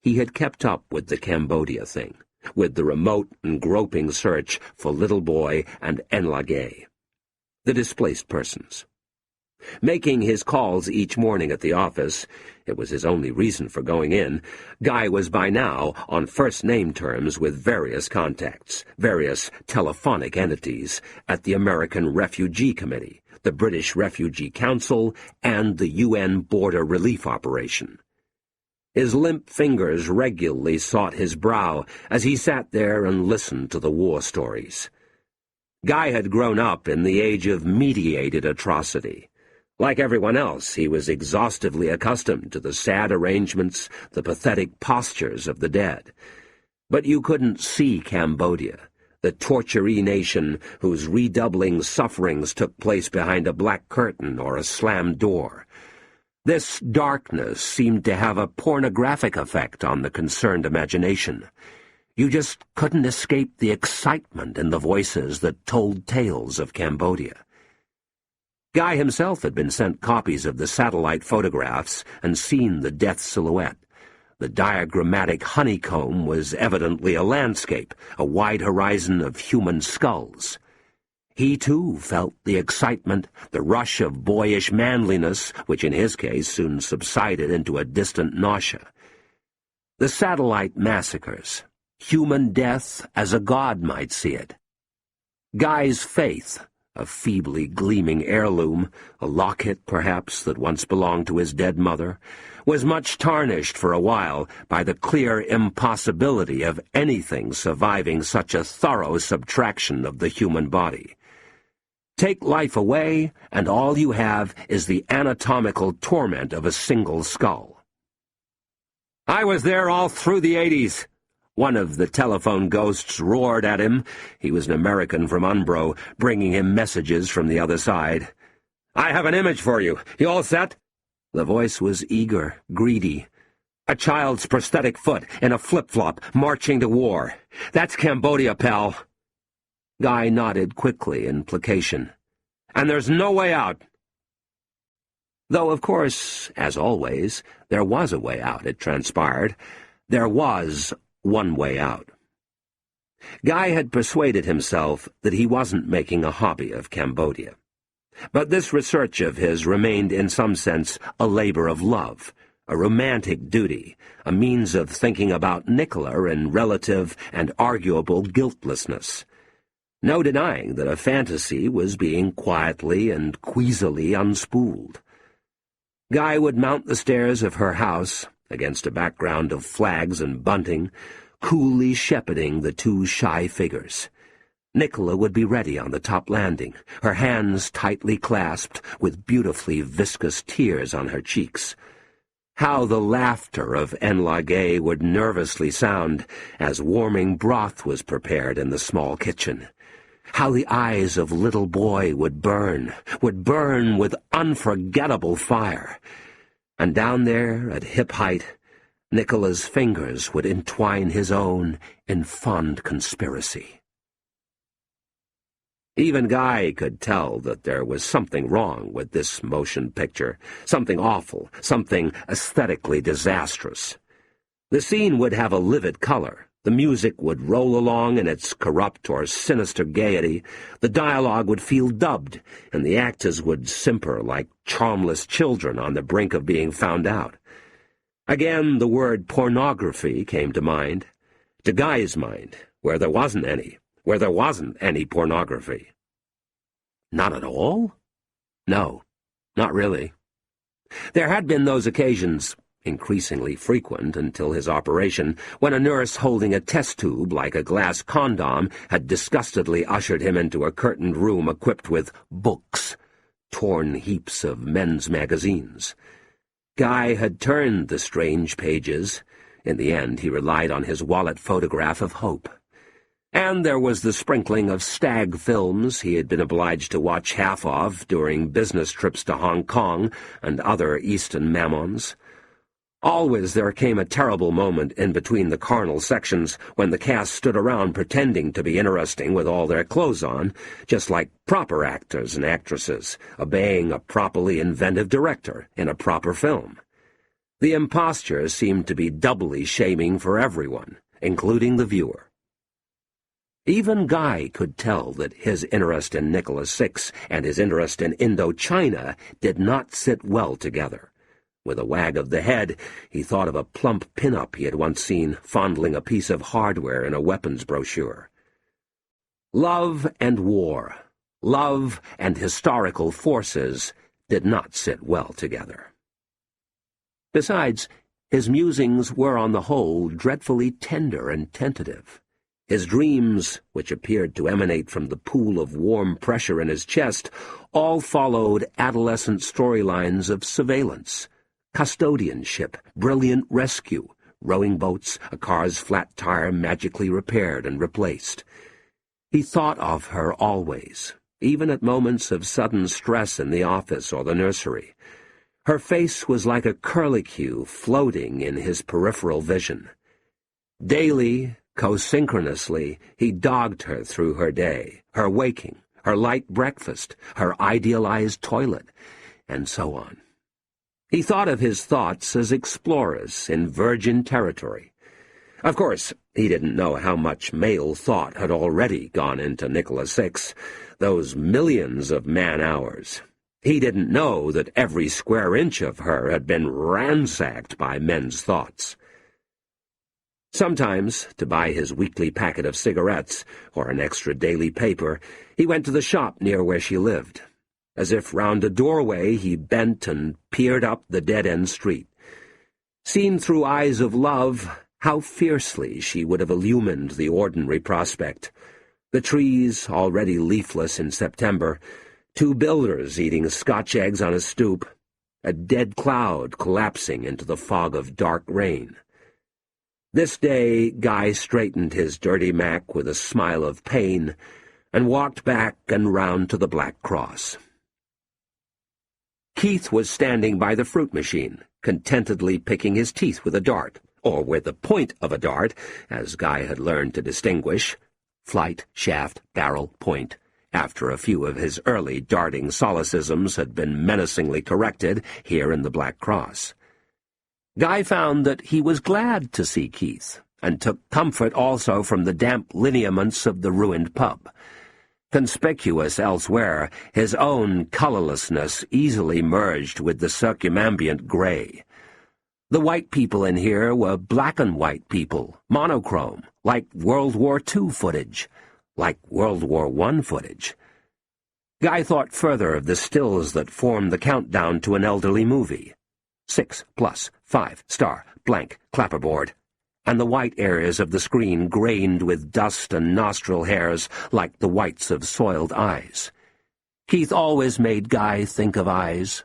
He had kept up with the Cambodia thing, with the remote and groping search for Little Boy and Enlage, the displaced persons. Making his calls each morning at the office, it was his only reason for going in, Guy was by now on first-name terms with various contacts, various telephonic entities at the American Refugee Committee, the British Refugee Council, and the UN Border Relief Operation. His limp fingers regularly sought his brow as he sat there and listened to the war stories. Guy had grown up in the age of mediated atrocity. Like everyone else, he was exhaustively accustomed to the sad arrangements, the pathetic postures of the dead. But you couldn't see Cambodia, the torturee nation whose redoubling sufferings took place behind a black curtain or a slammed door. This darkness seemed to have a pornographic effect on the concerned imagination. You just couldn't escape the excitement in the voices that told tales of Cambodia. Guy himself had been sent copies of the satellite photographs and seen the death silhouette. The diagrammatic honeycomb was evidently a landscape, a wide horizon of human skulls. He, too, felt the excitement, the rush of boyish manliness, which in his case soon subsided into a distant nausea. The satellite massacres, human death as a god might see it. Guy's faith, a feebly gleaming heirloom, a locket, perhaps, that once belonged to his dead mother, was much tarnished for a while by the clear impossibility of anything surviving such a thorough subtraction of the human body. Take life away, and all you have is the anatomical torment of a single skull. "I was there all through the 80s. One of the telephone ghosts roared at him. He was an American from Umbro, bringing him messages from the other side. "I have an image for you. You all set?" The voice was eager, greedy. "A child's prosthetic foot in a flip-flop marching to war. That's Cambodia, pal." Guy nodded quickly in placation. "And there's no way out." Though, of course, as always, there was a way out, it transpired. There was one way out. Guy had persuaded himself that he wasn't making a hobby of Cambodia. But this research of his remained in some sense a labor of love, a romantic duty, a means of thinking about Nicola in relative and arguable guiltlessness. No denying that a fantasy was being quietly and queasily unspooled. Guy would mount the stairs of her house, against a background of flags and bunting, coolly shepherding the two shy figures. Nicola would be ready on the top landing, her hands tightly clasped, with beautifully viscous tears on her cheeks. How the laughter of Enlage would nervously sound as warming broth was prepared in the small kitchen. How the eyes of Little Boy would burn with unforgettable fire. And down there, at hip height, Nicola's fingers would entwine his own in fond conspiracy. Even Guy could tell that there was something wrong with this motion picture, something awful, something aesthetically disastrous. The scene would have a livid color. The music would roll along in its corrupt or sinister gaiety, the dialogue would feel dubbed, and the actors would simper like charmless children on the brink of being found out. Again, the word pornography came to mind. To Guy's mind, where there wasn't any pornography. Not at all? No, not really. There had been those occasions, increasingly frequent until his operation, when a nurse holding a test tube like a glass condom had disgustedly ushered him into a curtained room equipped with books, torn heaps of men's magazines. Guy had turned the strange pages. In the end, he relied on his wallet photograph of Hope. And there was the sprinkling of stag films he had been obliged to watch half of during business trips to Hong Kong and other Eastern mammons. Always there came a terrible moment in between the carnal sections when the cast stood around pretending to be interesting with all their clothes on, just like proper actors and actresses, obeying a properly inventive director in a proper film. The imposture seemed to be doubly shaming for everyone, including the viewer. Even Guy could tell that his interest in Nicholas VI and his interest in Indochina did not sit well together. With a wag of the head, he thought of a plump pin-up he had once seen fondling a piece of hardware in a weapons brochure. Love and war, love and historical forces did not sit well together. Besides, his musings were on the whole dreadfully tender and tentative. His dreams, which appeared to emanate from the pool of warm pressure in his chest, all followed adolescent storylines of surveillance, custodianship, brilliant rescue, rowing boats, a car's flat tire magically repaired and replaced. He thought of her always, even at moments of sudden stress in the office or the nursery. Her face was like a curlicue floating in his peripheral vision. Daily, co-synchronously, he dogged her through her day, her waking, her light breakfast, her idealized toilet, and so on. He thought of his thoughts as explorers in virgin territory. Of course, he didn't know how much male thought had already gone into Nicholas VI, those millions of man-hours. He didn't know that every square inch of her had been ransacked by men's thoughts. Sometimes, to buy his weekly packet of cigarettes or an extra daily paper, he went to the shop near where she lived. As if round a doorway, he bent and peered up the dead-end street. Seen through eyes of love, how fiercely she would have illumined the ordinary prospect. The trees, already leafless in September, 2 builders eating Scotch eggs on a stoop, a dead cloud collapsing into the fog of dark rain. This day, Guy straightened his dirty Mac with a smile of pain and walked back and round to the Black Cross. Keith was standing by the fruit machine, contentedly picking his teeth with a dart, or with the point of a dart, as Guy had learned to distinguish, flight, shaft, barrel, point, after a few of his early darting solecisms had been menacingly corrected here in the Black Cross. Guy found that he was glad to see Keith, and took comfort also from the damp lineaments of the ruined pub. Conspicuous elsewhere, his own colourlessness easily merged with the circumambient grey. The white people in here were black-and-white people, monochrome, like World War II footage, like World War I footage. Guy thought further of the stills that formed the countdown to an elderly movie. 6 plus 5 star blank clapperboard, and the white areas of the screen grained with dust and nostril hairs like the whites of soiled eyes. Keith always made Guy think of eyes.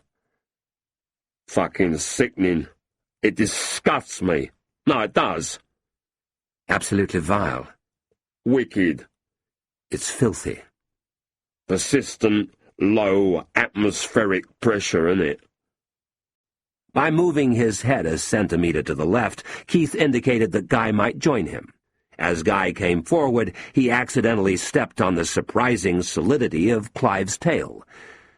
Fucking sickening. It disgusts me. No, it does. Absolutely vile. Wicked. It's filthy. Persistent, low atmospheric pressure, innit? By moving his head a centimetre to the left, Keith indicated that Guy might join him. As Guy came forward, he accidentally stepped on the surprising solidity of Clive's tail.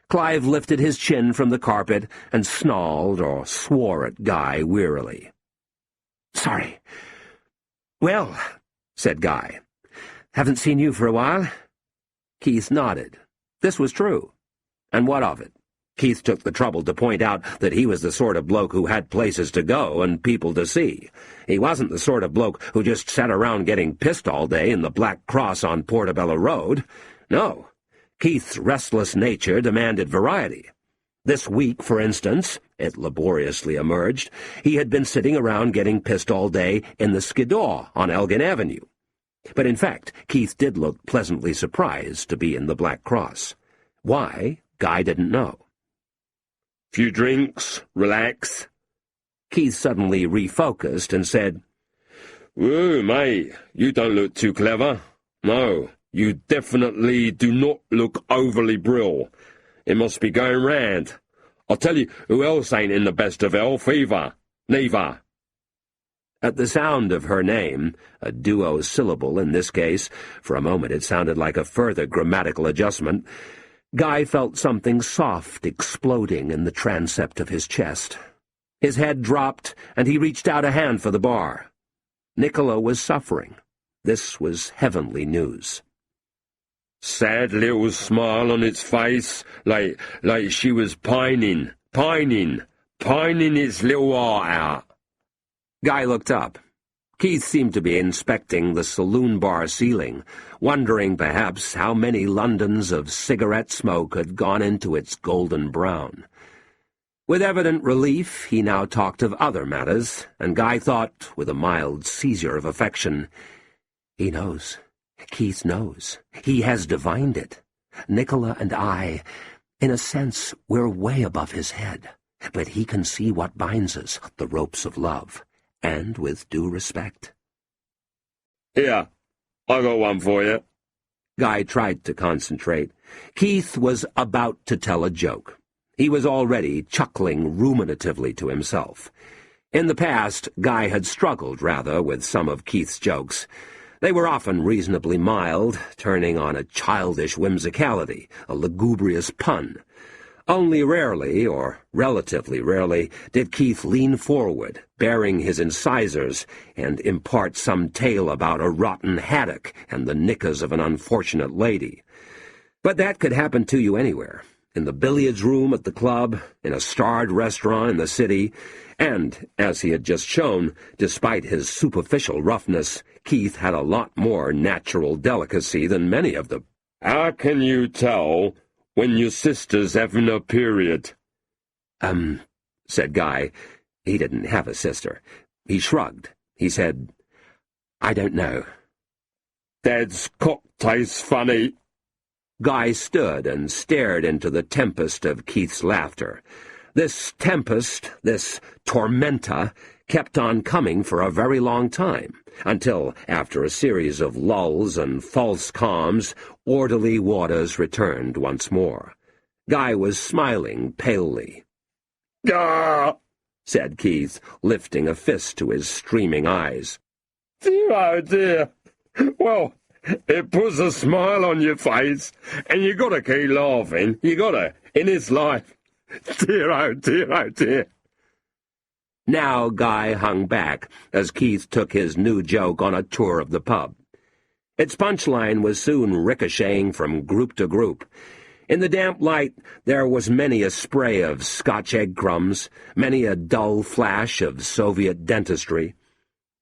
Clive lifted his chin from the carpet and snarled or swore at Guy wearily. "Sorry." "Well," said Guy, "haven't seen you for a while." Keith nodded. This was true. And what of it? Keith took the trouble to point out that he was the sort of bloke who had places to go and people to see. He wasn't the sort of bloke who just sat around getting pissed all day in the Black Cross on Portobello Road. No. Keith's restless nature demanded variety. This week, for instance, it laboriously emerged, he had been sitting around getting pissed all day in the Skiddaw on Elgin Avenue. But in fact, Keith did look pleasantly surprised to be in the Black Cross. Why, Guy didn't know. Few drinks, relax. Keith suddenly refocused and said, "Whoa, mate, you don't look too clever. No, you definitely do not look overly brill. It must be going round. I'll tell you who else ain't in the best of health either. Neither." At the sound of her name, a duo-syllable in this case, for a moment it sounded like a further grammatical adjustment, Guy felt something soft exploding in the transept of his chest. His head dropped, and he reached out a hand for the bar. Nicola was suffering. This was heavenly news. Sad little smile on its face, like she was pining its little heart out. Guy looked up. Keith seemed to be inspecting the saloon bar ceiling, wondering perhaps how many Londons of cigarette smoke had gone into its golden brown. With evident relief, he now talked of other matters, and Guy thought, with a mild seizure of affection, "He knows. Keith knows. He has divined it. Nicola and I, in a sense, we're way above his head. But he can see what binds us, the ropes of love, and with due respect." Here, I got one for you. Guy tried to concentrate. Keith was about to tell a joke. He was already chuckling ruminatively to himself. In the past, Guy had struggled, rather, with some of Keith's jokes. They were often reasonably mild, turning on a childish whimsicality, a lugubrious pun. Only rarely, or relatively rarely, did Keith lean forward, baring his incisors, and impart some tale about a rotten haddock and the knickers of an unfortunate lady. But that could happen to you anywhere. In the billiards room at the club, in a starred restaurant in the city, and, as he had just shown, despite his superficial roughness, Keith had a lot more natural delicacy than many of them. How can you tell when your sister's having a period? Said Guy. He didn't have a sister. He shrugged. He said, "I don't know." Dad's cock tastes funny. Guy stood and stared into the tempest of Keith's laughter. This tempest, this tormenta, kept on coming for a very long time, until, after a series of lulls and false calms, orderly waters returned once more. Guy was smiling palely. "Ah!" said Keith, lifting a fist to his streaming eyes. "Dear, oh dear. Well, it puts a smile on your face, and you gotta keep laughing. You gotta, in this life. Dear, oh dear, oh dear." Now Guy hung back as Keith took his new joke on a tour of the pub. Its punchline was soon ricocheting from group to group. In the damp light there was many a spray of Scotch egg crumbs, many a dull flash of Soviet dentistry.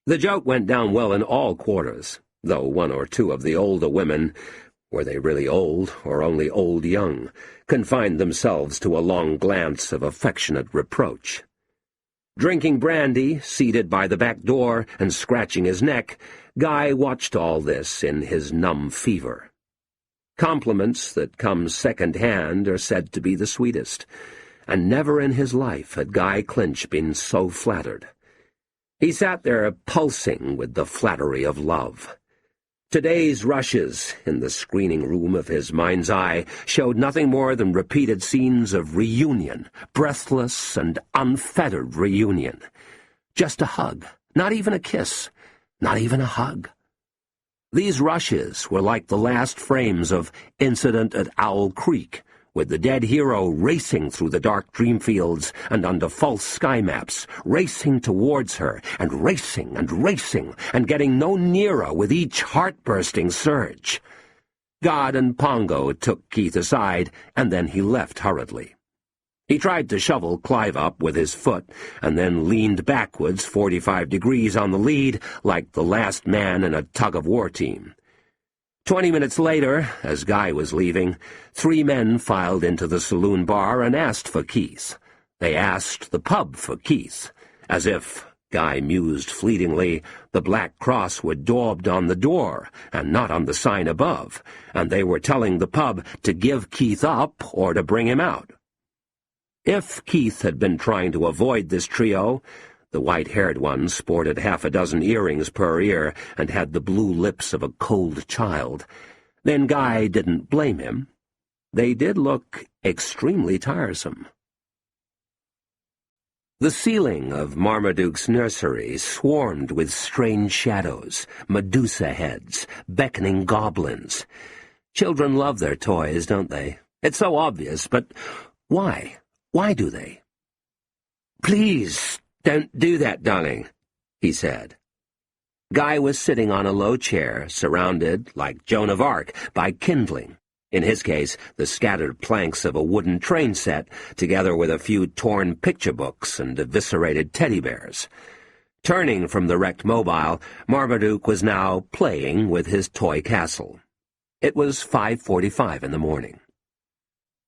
The joke went down well in all quarters, though one or two of the older women, were they really old or only old young, confined themselves to a long glance of affectionate reproach. Drinking brandy, seated by the back door and scratching his neck, Guy watched all this in his numb fever. Compliments that come second-hand are said to be the sweetest, and never in his life had Guy Clinch been so flattered. He sat there pulsing with the flattery of love. Today's rushes, in the screening room of his mind's eye, showed nothing more than repeated scenes of reunion, breathless and unfettered reunion. Just a hug, not even a kiss, not even a hug. These rushes were like the last frames of Incident at Owl Creek, with the dead hero racing through the dark dreamfields and under false sky maps, racing towards her, and racing, and getting no nearer with each heart-bursting surge. God and Pongo took Keith aside, and then he left hurriedly. He tried to shovel Clive up with his foot, and then leaned backwards 45 degrees on the lead, like the last man in a tug-of-war team. 20 minutes later, as Guy was leaving, 3 men filed into the saloon bar and asked for Keith. They asked the pub for Keith, as if, Guy mused fleetingly, the black cross were daubed on the door and not on the sign above, and they were telling the pub to give Keith up or to bring him out. If Keith had been trying to avoid this trio, the white-haired one sported 6 earrings per ear and had the blue lips of a cold child, then Guy didn't blame him. They did look extremely tiresome. The ceiling of Marmaduke's nursery swarmed with strange shadows, Medusa heads, beckoning goblins. Children love their toys, don't they? It's so obvious, but why? Why do they? "Please, don't do that, darling," he said. Guy was sitting on a low chair, surrounded, like Joan of Arc, by kindling. In his case, the scattered planks of a wooden train set, together with a few torn picture books and eviscerated teddy bears. Turning from the wrecked mobile, Marmaduke was now playing with his toy castle. It was 5:45 in the morning.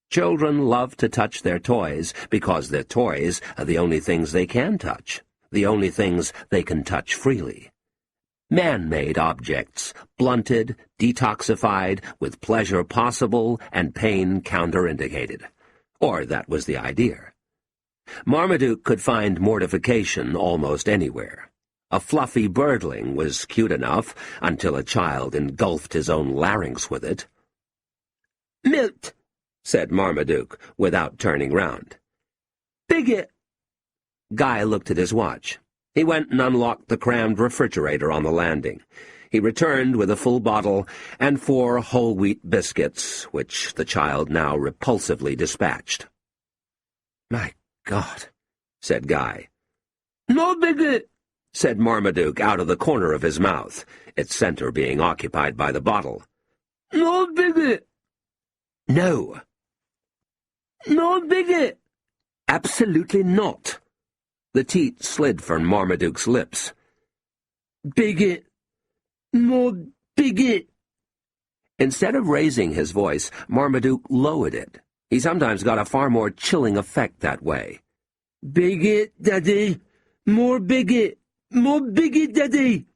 Children love to touch their toys because their toys are the only things they can touch, the only things they can touch freely. Man-made objects, blunted, detoxified, with pleasure possible and pain counterindicated. Or that was the idea. Marmaduke could find mortification almost anywhere. A fluffy birdling was cute enough until a child engulfed his own larynx with it. "Milt," said Marmaduke, without turning round. "Bigot." Guy looked at his watch. He went and unlocked the crammed refrigerator on the landing. He returned with a full bottle and 4 whole wheat biscuits, which the child now repulsively dispatched. "My God," said Guy. "No bigot," said Marmaduke out of the corner of his mouth, its center being occupied by the bottle. "No bigot." "No." "No bigot." "Absolutely not." The teat slid from Marmaduke's lips. "Bigot. No bigot." Instead of raising his voice, Marmaduke lowered it. He sometimes got a far more chilling effect that way. "Bigot, Daddy. More bigot. More bigot, Daddy."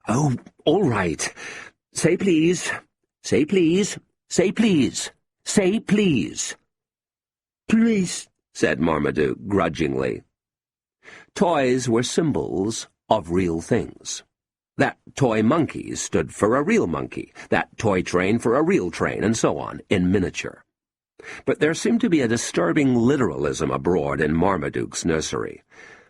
"Oh, all right. Say please. Say please. Say please. Say please." "Please," said Marmaduke grudgingly. Toys were symbols of real things. That toy monkey stood for a real monkey, that toy train for a real train, and so on, in miniature. But there seemed to be a disturbing literalism abroad in Marmaduke's nursery.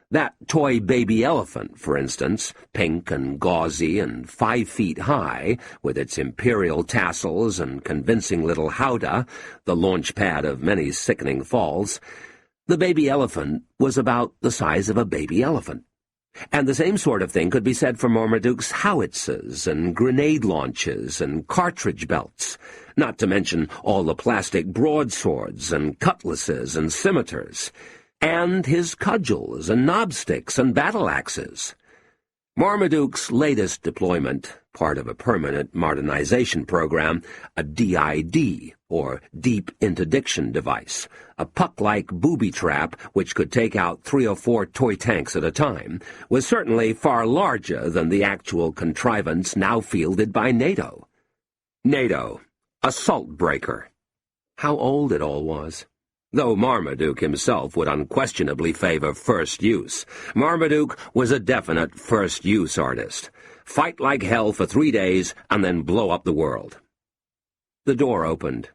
That toy baby elephant, for instance, pink and gauzy and 5 feet high, with its imperial tassels and convincing little howdah, the launch pad of many sickening falls, the baby elephant was about the size of a baby elephant. And the same sort of thing could be said for Marmaduke's howitzers and grenade launches and cartridge belts, not to mention all the plastic broadswords and cutlasses and scimitars, and his cudgels and knobsticks and battle-axes. Marmaduke's latest deployment, part of a permanent modernization program, a DID, or Deep Interdiction device, a puck-like booby trap which could take out 3 or 4 toy tanks at a time, was certainly far larger than the actual contrivance now fielded by NATO. NATO, a salt breaker. How old it all was. Though Marmaduke himself would unquestionably favor first use, Marmaduke was a definite first-use artist. Fight like hell for 3 days, and then blow up the world. The door opened.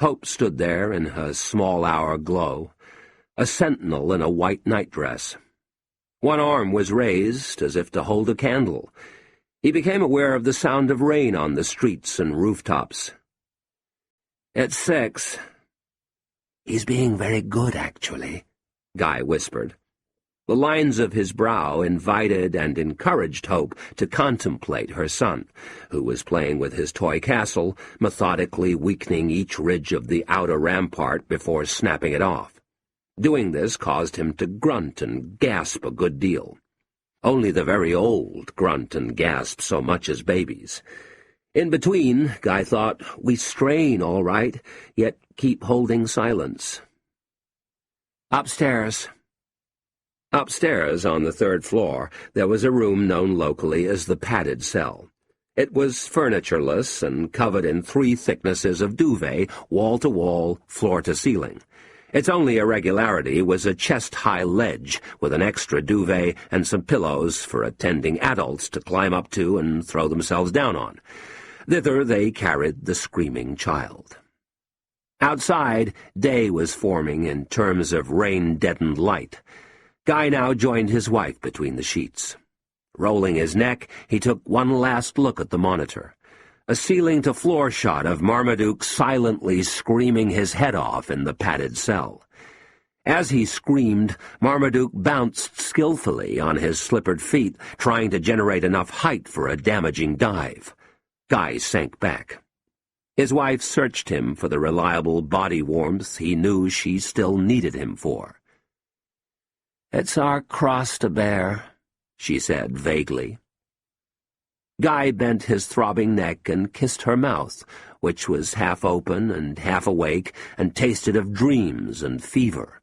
Hope stood there in her small-hour glow, a sentinel in a white nightdress. One arm was raised, as if to hold a candle. He became aware of the sound of rain on the streets and rooftops. "It's 6. "He's being very good, actually," Guy whispered. The lines of his brow invited and encouraged Hope to contemplate her son, who was playing with his toy castle, methodically weakening each ridge of the outer rampart before snapping it off. Doing this caused him to grunt and gasp a good deal. Only the very old grunt and gasp so much as babies. In between, Guy thought, we strain all right, yet keep holding silence. Upstairs. Upstairs, on the 3rd floor, there was a room known locally as the padded cell. It was furnitureless and covered in 3 thicknesses of duvet, wall-to-wall, floor-to-ceiling. Its only irregularity was a chest-high ledge with an extra duvet and some pillows for attending adults to climb up to and throw themselves down on. Thither they carried the screaming child. Outside, day was forming in terms of rain-deadened light. Guy now joined his wife between the sheets. Rolling his neck, he took one last look at the monitor. A ceiling-to-floor shot of Marmaduke silently screaming his head off in the padded cell. As he screamed, Marmaduke bounced skillfully on his slippered feet, trying to generate enough height for a damaging dive. Guy sank back. His wife searched him for the reliable body warmth he knew she still needed him for. "It's our cross to bear," she said vaguely. Guy bent his throbbing neck and kissed her mouth, which was half open and half awake and tasted of dreams and fever.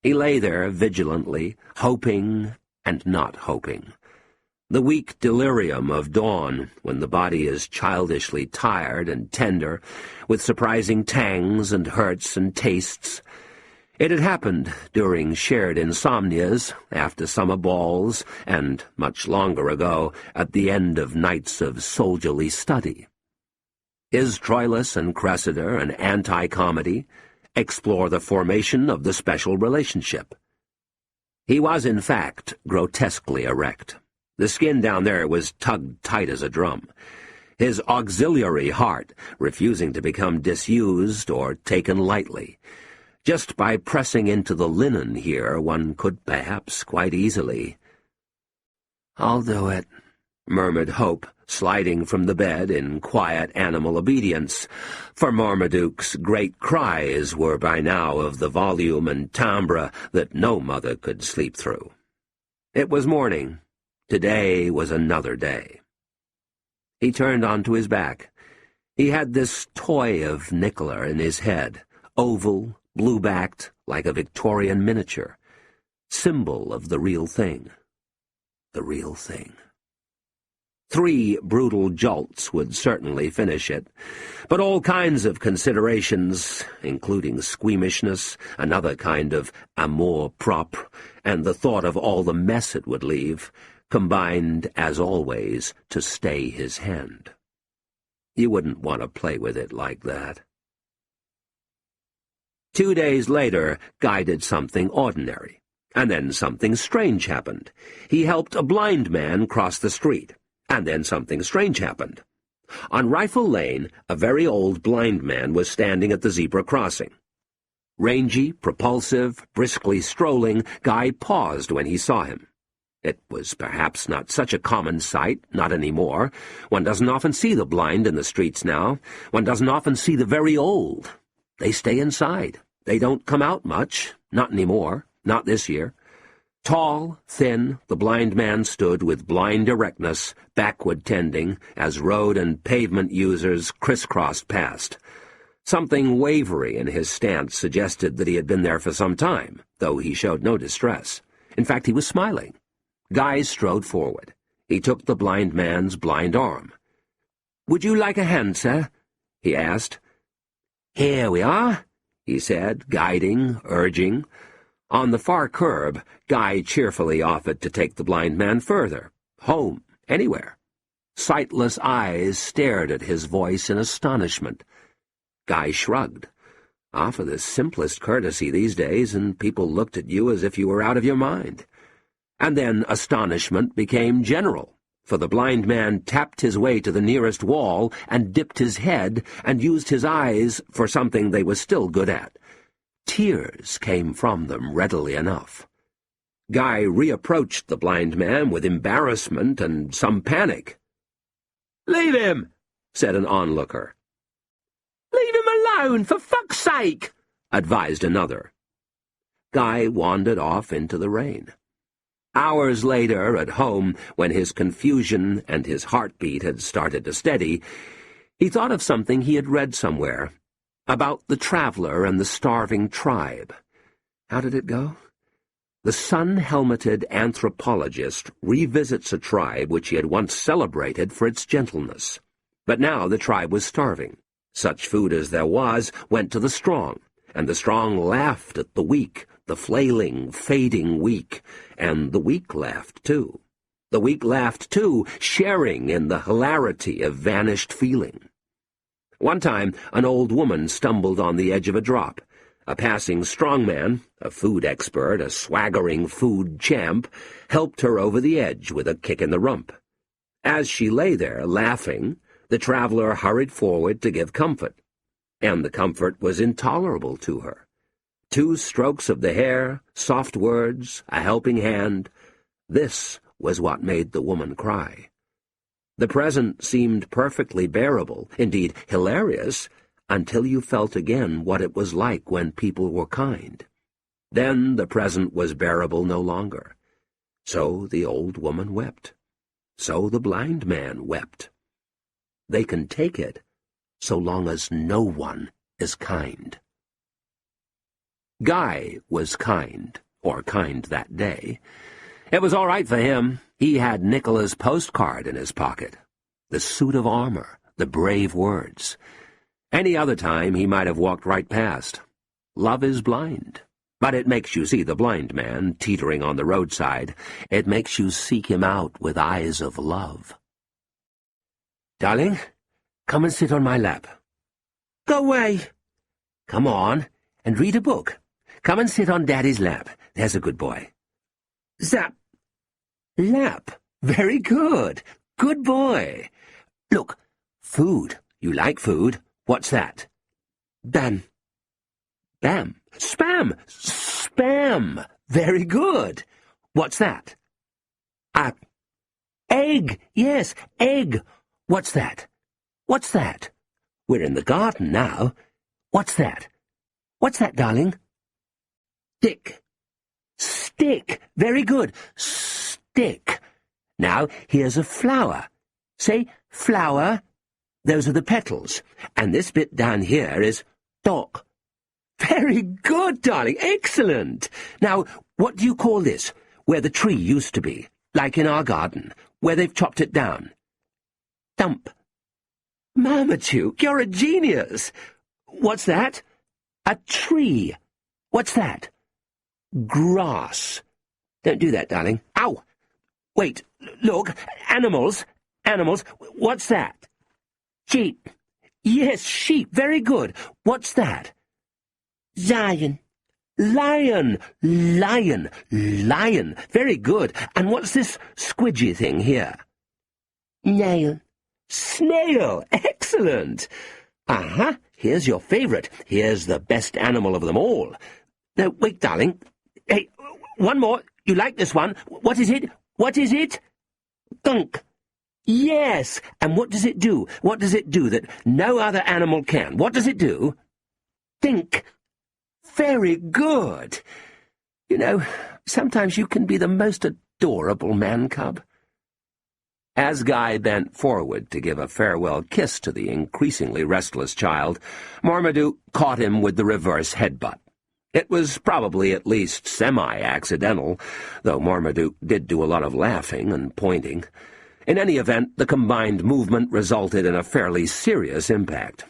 He lay there vigilantly, hoping and not hoping. The weak delirium of dawn, when the body is childishly tired and tender, with surprising tangs and hurts and tastes. It had happened during shared insomnias, after summer balls, and, much longer ago, at the end of nights of soldierly study. Is Troilus and Cressida an anti-comedy? Explore the formation of the special relationship. He was, in fact, grotesquely erect. The skin down there was tugged tight as a drum. His auxiliary heart refusing to become disused or taken lightly. Just by pressing into the linen here, one could perhaps quite easily— "I'll do it," murmured Hope, sliding from the bed in quiet animal obedience, for Marmaduke's great cries were by now of the volume and timbre that no mother could sleep through. It was morning. Today was another day. He turned onto his back. He had this toy of Nicola in his head, oval, blue-backed, like a Victorian miniature, symbol of the real thing. The real thing. 3 brutal jolts would certainly finish it, but all kinds of considerations, including squeamishness, another kind of amour-propre, and the thought of all the mess it would leave, combined, as always, to stay his hand. You wouldn't want to play with it like that. 2 days later, Guy did something ordinary, and then something strange happened. He helped a blind man cross the street. And then something strange happened. On Rifle Lane, a very old blind man was standing at the zebra crossing. Rangy, propulsive, briskly strolling, Guy paused when he saw him. It was perhaps not such a common sight, not any more. One doesn't often see the blind in the streets now. One doesn't often see the very old. They stay inside. They don't come out much, not any more, not this year. Tall, thin, the blind man stood with blind erectness, backward tending, as road and pavement users crisscrossed past. Something wavery in his stance suggested that he had been there for some time, though he showed no distress. In fact, he was smiling. Guy strode forward. He took the blind man's blind arm. "Would you like a hand, sir?" he asked. "Here we are," he said, guiding, urging. On the far curb, Guy cheerfully offered to take the blind man further, home, anywhere. Sightless eyes stared at his voice in astonishment. Guy shrugged. Offer the simplest courtesy these days, and people looked at you as if you were out of your mind. And then astonishment became general, for the blind man tapped his way to the nearest wall and dipped his head and used his eyes for something they were still good at. Tears came from them readily enough. Guy reapproached the blind man with embarrassment and some panic. "Leave him," said an onlooker. "Leave him alone, for fuck's sake," advised another. Guy wandered off into the rain. Hours later, at home, when his confusion and his heartbeat had started to steady, he thought of something he had read somewhere, about the traveler and the starving tribe. How did it go? The sun-helmeted anthropologist revisits a tribe which he had once celebrated for its gentleness. But now the tribe was starving. Such food as there was went to the strong, and the strong laughed at the weak, the flailing, fading weak, and the weak laughed too. The weak laughed too, sharing in the hilarity of vanished feeling. One time, an old woman stumbled on the edge of a drop. A passing strong man, a food expert, a swaggering food champ, helped her over the edge with a kick in the rump. As she lay there, laughing, the traveler hurried forward to give comfort. And the comfort was intolerable to her. 2 strokes of the hair, soft words, a helping hand. This was what made the woman cry. The present seemed perfectly bearable, indeed hilarious, until you felt again what it was like when people were kind. Then the present was bearable no longer. So the old woman wept. So the blind man wept. They can take it, so long as no one is kind. Guy was kind, or kind that day. It was all right for him. He had Nicola's postcard in his pocket. The suit of armor, the brave words. Any other time he might have walked right past. Love is blind. But it makes you see the blind man teetering on the roadside. It makes you seek him out with eyes of love. Darling, come and sit on my lap. Go away. Come on, and read a book. Come and sit on Daddy's lap. There's a good boy. Zap. Lap. Very good. Good boy. Look, food. You like food. What's that? Bam. Bam. Spam. Spam. Very good. What's that? Egg. Yes, egg. What's that? What's that? We're in the garden now. What's that? What's that, darling? Stick. Stick. Very good. Stick. Now, here's a flower. Say, flower. Those are the petals. And this bit down here is stalk. Very good, darling. Excellent. Now, what do you call this, where the tree used to be, like in our garden, where they've chopped it down? Stump. Marmaduke, you're a genius. What's that? A tree. What's that? Grass. Don't do that, darling. Ow! Wait, look, animals. Animals. What's that? Sheep. Yes, sheep. Very good. What's that? Lion. Lion. Lion. Lion. Very good. And what's this squidgy thing here? Nail. Snail. Excellent. Uh-huh. Here's your favourite. Here's the best animal of them all. Now, wait, darling. Hey, one more. You like this one? What is it? What is it? Skunk. Yes. And what does it do? What does it do that no other animal can? What does it do? Think. Very good. You know, sometimes you can be the most adorable man-cub. As Guy bent forward to give a farewell kiss to the increasingly restless child, Marmaduke caught him with the reverse headbutt. It was probably at least semi-accidental, though Marmaduke did do a lot of laughing and pointing. In any event, the combined movement resulted in a fairly serious impact.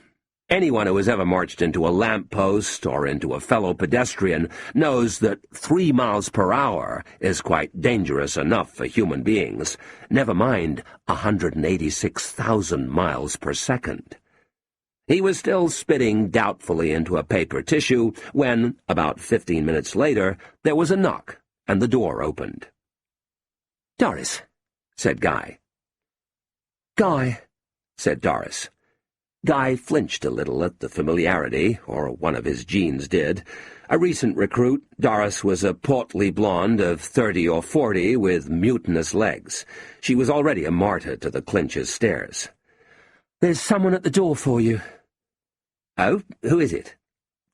Anyone who has ever marched into a lamp-post or into a fellow pedestrian knows that 3 miles per hour is quite dangerous enough for human beings, never mind 186,000 miles per second. He was still spitting doubtfully into a paper tissue when, about 15 minutes later, there was a knock, and the door opened. "Doris," said Guy. "Guy," said Doris. Guy flinched a little at the familiarity, or one of his genes did. A recent recruit, Doris was a portly blonde of 30 or 40 with mutinous legs. She was already a martyr to the Clinch's stares. "There's someone at the door for you." "Oh, who is it?"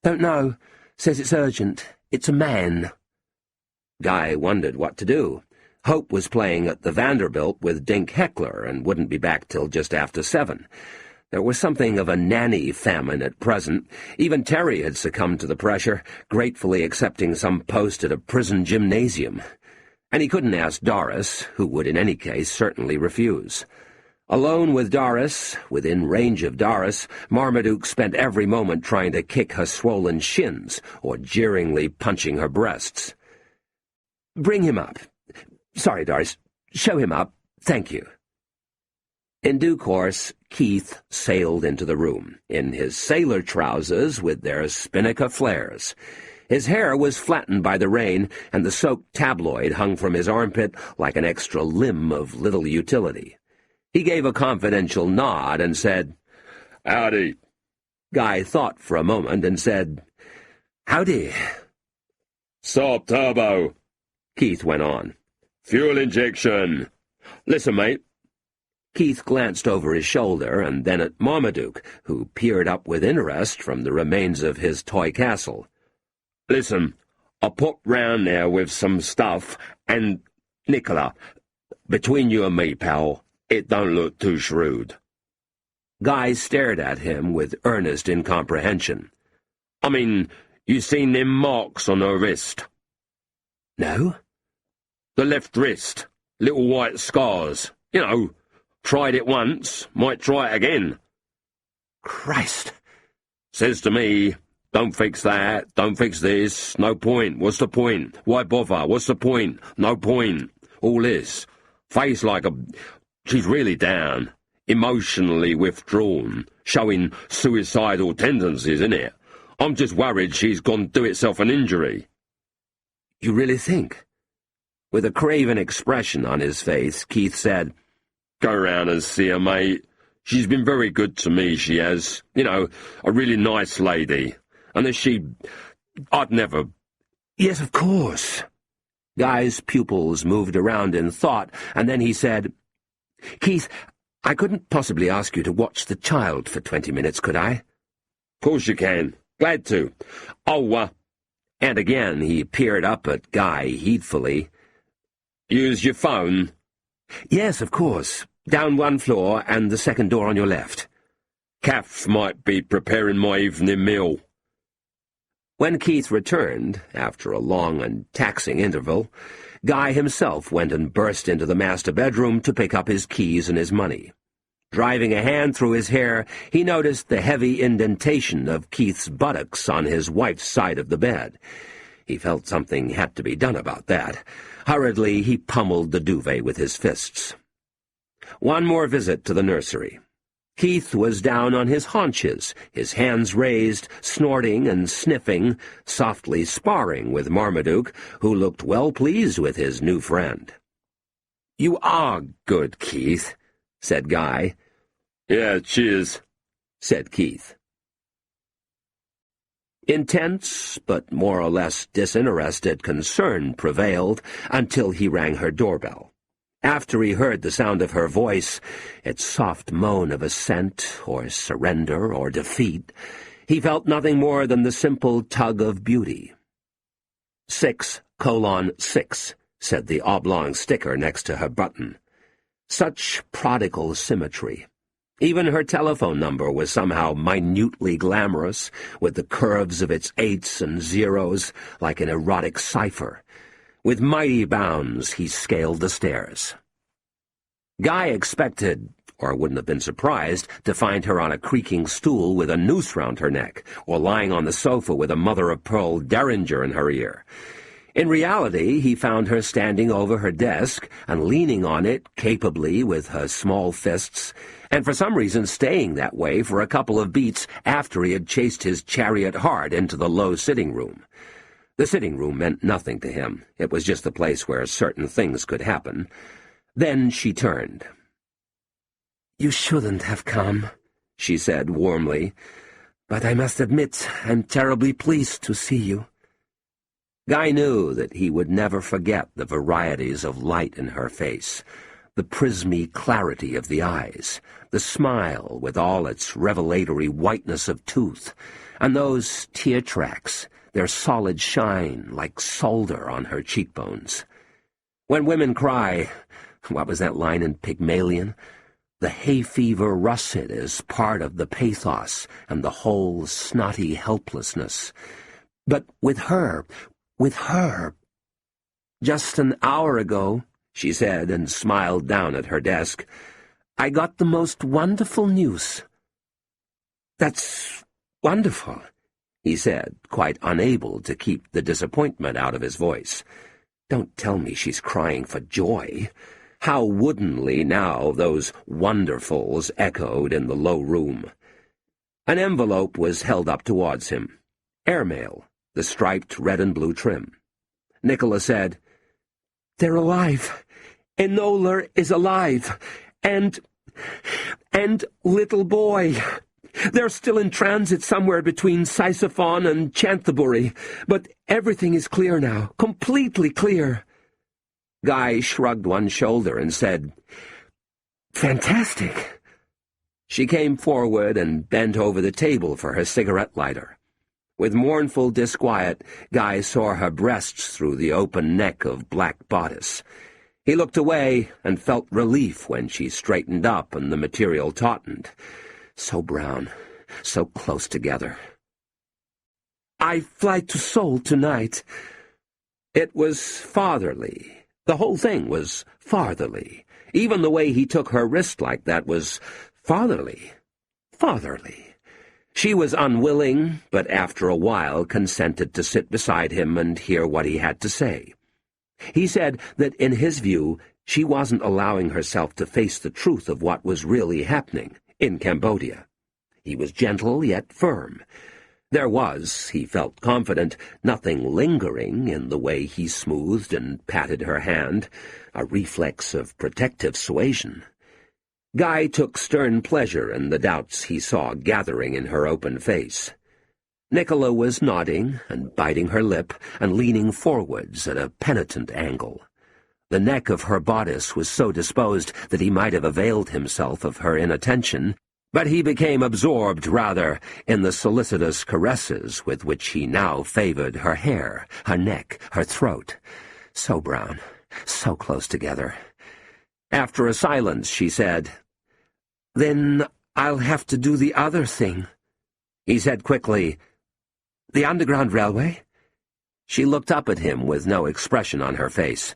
"Don't know. Says it's urgent. It's a man." Guy wondered what to do. Hope was playing at the Vanderbilt with Dink Heckler and wouldn't be back till just after 7. There was something of a nanny famine at present. Even Terry had succumbed to the pressure, gratefully accepting some post at a prison gymnasium. And he couldn't ask Doris, who would in any case certainly refuse. Alone with Doris, within range of Doris, Marmaduke spent every moment trying to kick her swollen shins or jeeringly punching her breasts. "Bring him up. Sorry, Doris. Show him up. Thank you." In due course, Keith sailed into the room, in his sailor trousers with their spinnaker flares. His hair was flattened by the rain, and the soaked tabloid hung from his armpit like an extra limb of little utility. He gave a confidential nod and said, "Howdy." Guy thought for a moment and said, Howdy, Sup, Turbo? Keith went on. Fuel injection. Listen, mate. Keith glanced over his shoulder and then at Marmaduke, who peered up with interest from the remains of his toy castle. Listen, I popped round there with some stuff, and, Nicola, between you and me, pal, it don't look too shrewd. Guy stared at him with earnest incomprehension. I mean, you seen them marks on her wrist? No? The left wrist. Little white scars. You know, tried it once, might try it again. Christ! Says to me, don't fix that, don't fix this, no point, what's the point? Why bother, what's the point? No point. All this. Face like a... She's really down. Emotionally withdrawn. Showing suicidal tendencies, innit? I'm just worried she's gone do itself an injury. You really think? With a craven expression on his face, Keith said, Go round and see her, mate. She's been very good to me, she has. You know, a really nice lady. And if she... I'd never... Yes, of course. Guy's pupils moved around in thought, and then he said, Keith, I couldn't possibly ask you to watch the child for 20 minutes, could I? Of course you can. Glad to. Oh, And again he peered up at Guy heedfully. Use your phone? Yes, of course. Down one floor and the second door on your left. Kath might be preparing my evening meal. When Keith returned, after a long and taxing interval, Guy himself went and burst into the master bedroom to pick up his keys and his money. Driving a hand through his hair, he noticed the heavy indentation of Keith's buttocks on his wife's side of the bed. He felt something had to be done about that. Hurriedly, he pummeled the duvet with his fists. One more visit to the nursery. Keith was down on his haunches, his hands raised, snorting and sniffing, softly sparring with Marmaduke, who looked well pleased with his new friend. "You are good, Keith," said Guy. "Yeah, cheers," said Keith. Intense, but more or less disinterested concern prevailed until he rang her doorbell. After he heard the sound of her voice, its soft moan of assent, or surrender, or defeat, he felt nothing more than the simple tug of beauty. 6:6, said the oblong sticker next to her button. Such prodigal symmetry. Even her telephone number was somehow minutely glamorous, with the curves of its 8s and 0s like an erotic cipher. With mighty bounds, he scaled the stairs. Guy expected, or wouldn't have been surprised, to find her on a creaking stool with a noose round her neck, or lying on the sofa with a mother-of-pearl derringer in her ear. In reality, he found her standing over her desk and leaning on it capably with her small fists, and for some reason staying that way for a couple of beats after he had chased his chariot hard into the low sitting room. The sitting room meant nothing to him. It was just the place where certain things could happen. Then she turned. "You shouldn't have come," she said warmly, "but I must admit I'm terribly pleased to see you." Guy knew that he would never forget the varieties of light in her face, the prismy clarity of the eyes, the smile with all its revelatory whiteness of tooth, and those tear tracks, their solid shine like solder on her cheekbones. When women cry, what was that line in Pygmalion? The hay fever russet is part of the pathos and the whole snotty helplessness. But with her... "Just an hour ago," she said, and smiled down at her desk, "I got the most wonderful news." "That's wonderful," he said, quite unable to keep the disappointment out of his voice. "Don't tell me she's crying for joy." How woodenly now those wonderfuls echoed in the low room. An envelope was held up towards him. Airmail, the striped red and blue trim. Nicola said, "They're alive. Enola is alive. And little boy." They're still in transit somewhere between Sisophon and Chanthaburi, but everything is clear now, completely clear." Guy shrugged one shoulder and said, "Fantastic." She came forward and bent over the table for her cigarette lighter. With mournful disquiet, Guy saw her breasts through the open neck of black bodice. He looked away and felt relief when she straightened up and the material tautened. So brown, so close together. "I fly to Seoul tonight." It was fatherly. The whole thing was fatherly. Even the way he took her wrist like that was fatherly. Fatherly. She was unwilling, but after a while consented to sit beside him and hear what he had to say. He said that, in his view, she wasn't allowing herself to face the truth of what was really happening in Cambodia. He was gentle yet firm. There was, he felt confident, nothing lingering in the way he smoothed and patted her hand, a reflex of protective suasion. Guy took stern pleasure in the doubts he saw gathering in her open face. Nicola was nodding and biting her lip and leaning forwards at a penitent angle. The neck of her bodice was so disposed that he might have availed himself of her inattention, but he became absorbed, rather, in the solicitous caresses with which he now favored her hair, her neck, her throat. So brown, so close together. After a silence, she said, "Then I'll have to do the other thing." He said quickly, "The Underground Railway?" She looked up at him with no expression on her face.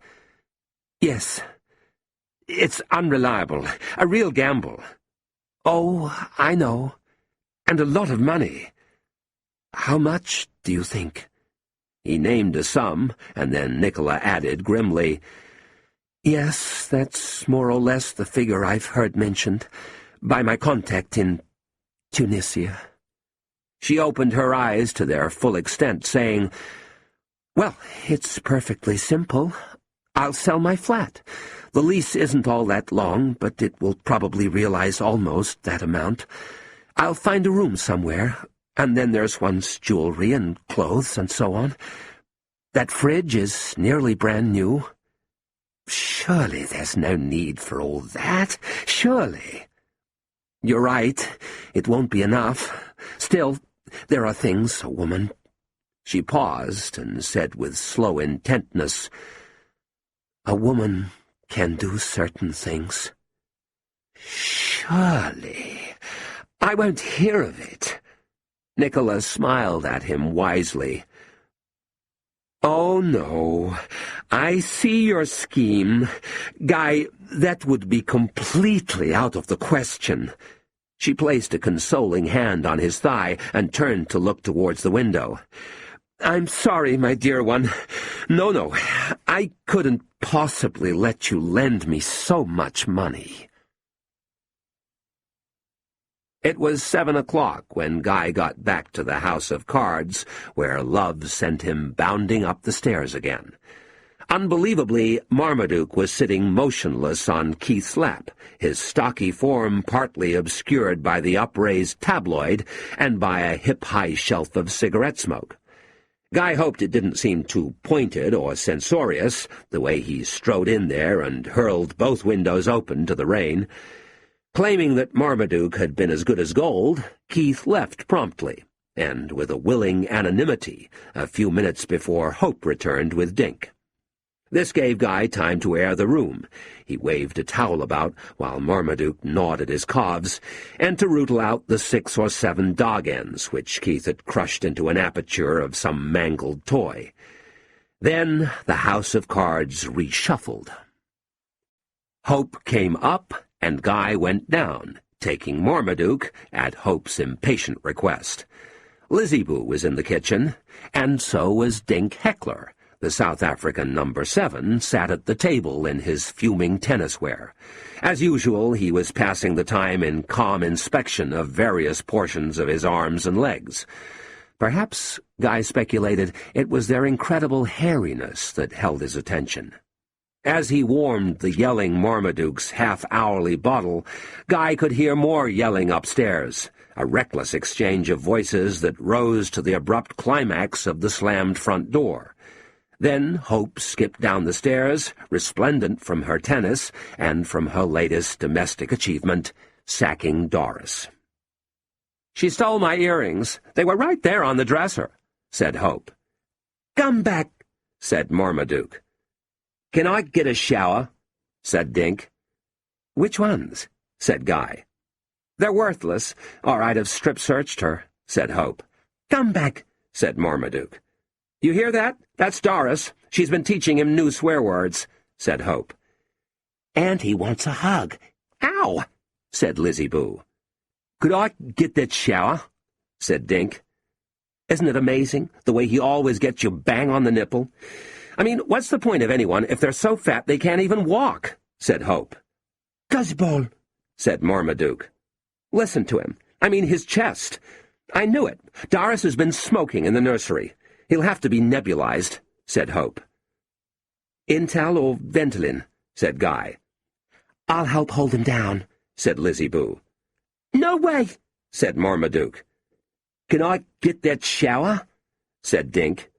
"Yes. It's unreliable, a real gamble." "Oh, I know. And a lot of money." "How much, do you think?" He named a sum, and then Nicola added grimly, "Yes, that's more or less the figure I've heard mentioned, by my contact in Tunisia." She opened her eyes to their full extent, saying, "Well, it's perfectly simple. I'll sell my flat. The lease isn't all that long, but it will probably realize almost that amount. I'll find a room somewhere, and then there's one's jewelry and clothes and so on. That fridge is nearly brand new." "Surely there's no need for all that, surely." "You're right, it won't be enough. Still, there are things a woman—" She paused and said with slow intentness, "A woman can do certain things." "Surely. I won't hear of it." Nicola smiled at him wisely. "Oh, no. I see your scheme. Guy, that would be completely out of the question." She placed a consoling hand on his thigh and turned to look towards the window. "I'm sorry, my dear one. No, I couldn't possibly let you lend me so much money." It was 7 o'clock when Guy got back to the House of Cards, where love sent him bounding up the stairs again. Unbelievably, Marmaduke was sitting motionless on Keith's lap, his stocky form partly obscured by the upraised tabloid and by a hip-high shelf of cigarette smoke. Guy hoped it didn't seem too pointed or censorious, the way he strode in there and hurled both windows open to the rain. Claiming that Marmaduke had been as good as gold, Keith left promptly, and with a willing anonymity, a few minutes before Hope returned with Dink. This gave Guy time to air the room. He waved a towel about while Marmaduke gnawed at his calves, and to rootle out the 6 or 7 dog ends which Keith had crushed into an aperture of some mangled toy. Then the House of Cards reshuffled. Hope came up, and Guy went down, taking Marmaduke at Hope's impatient request. Lizzyboo was in the kitchen, and so was Dink Heckler. The South African number 7 sat at the table in his fuming tennis wear. As usual, he was passing the time in calm inspection of various portions of his arms and legs. Perhaps, Guy speculated, it was their incredible hairiness that held his attention. As he warmed the yelling Marmaduke's half-hourly bottle, Guy could hear more yelling upstairs. a reckless exchange of voices that rose to the abrupt climax of the slammed front door. Then Hope skipped down the stairs, resplendent from her tennis and from her latest domestic achievement, sacking Doris. "She stole my earrings. They were right there on the dresser," said Hope. "Come back," said Marmaduke. "Can I get a shower?" said Dink. "Which ones?" said Guy. "They're worthless, or I'd have strip-searched her," said Hope. "Come back," said Marmaduke. "You hear that? That's Doris. She's been teaching him new swear words," said Hope. "And he wants a hug. Ow!" said Lizzie Boo. "Could I get that shower?" said Dink. "Isn't it amazing, the way he always gets you bang on the nipple? I mean, what's the point of anyone if they're so fat they can't even walk?" said Hope. "Guzzball," said Marmaduke. "Listen to him. I mean, his chest. I knew it. Doris has been smoking in the nursery. He'll have to be nebulized," said Hope. "Intel or Ventolin?" said Guy. "I'll help hold him down," said Lizzie Boo. "No way," said Marmaduke. "Can I get that shower?" said Dink.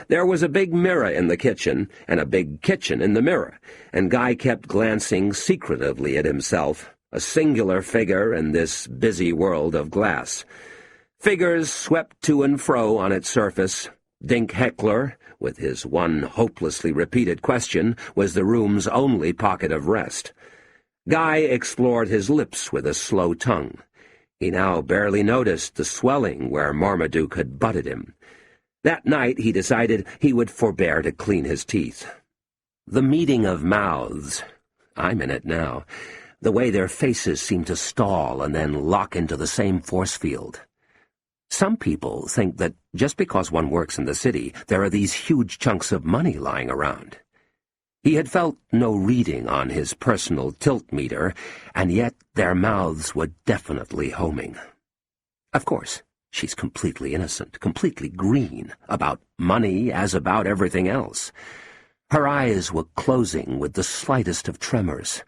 There was a big mirror in the kitchen, and a big kitchen in the mirror, and Guy kept glancing secretively at himself, a singular figure in this busy world of glass. Figures swept to and fro on its surface. Dink Heckler, with his one hopelessly repeated question, was the room's only pocket of rest. Guy explored his lips with a slow tongue. He now barely noticed the swelling where Marmaduke had butted him. That night he decided he would forbear to clean his teeth. The meeting of mouths. I'm in it now. The way their faces seem to stall and then lock into the same force field. Some people think that just because one works in the city, there are these huge chunks of money lying around. He had felt no reading on his personal tilt meter, and yet their mouths were definitely homing. Of course, she's completely innocent, completely green, about money as about everything else. Her eyes were closing with the slightest of tremors.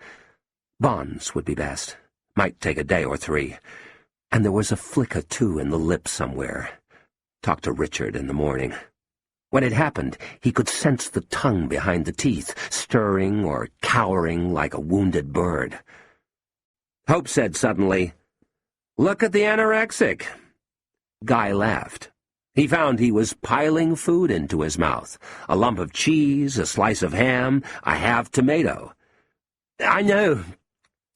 Bonds would be best. Might take a day or 3. And there was a flicker, too, in the lip somewhere. Talk to Richard in the morning. When it happened, he could sense the tongue behind the teeth, stirring or cowering like a wounded bird. Hope said suddenly, "Look at the anorexic." Guy laughed. He found he was piling food into his mouth, a lump of cheese, a slice of ham, a half tomato. "I know.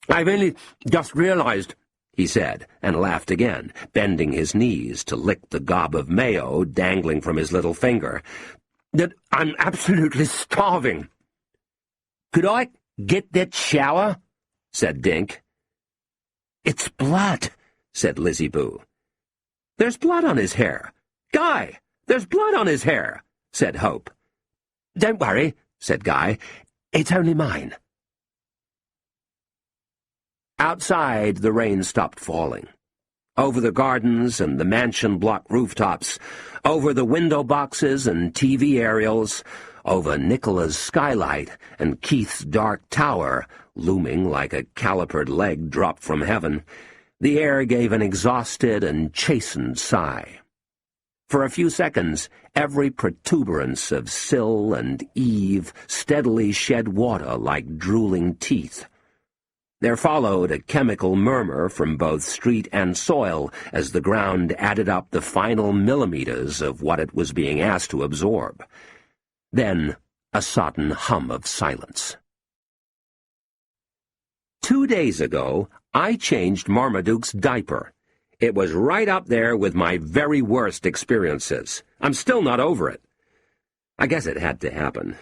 I've only just realized," he said, and laughed again, bending his knees to lick the gob of mayo dangling from his little finger, "that I'm absolutely starving." "Could I get that shower?" said Dink. "It's blood," said Lizzie Boo. "There's blood on his hair. Guy, there's blood on his hair," said Hope. "Don't worry," said Guy. "It's only mine." Outside, the rain stopped falling. Over the gardens and the mansion block rooftops, over the window boxes and TV aerials, over Nicola's skylight and Keith's dark tower, looming like a calipered leg dropped from heaven, the air gave an exhausted and chastened sigh. For a few seconds, every protuberance of sill and eave steadily shed water like drooling teeth. There followed a chemical murmur from both street and soil as the ground added up the final millimeters of what it was being asked to absorb. Then a sodden hum of silence. 2 days ago, I changed Marmaduke's diaper. It was right up there with my very worst experiences. I'm still not over it. I guess it had to happen.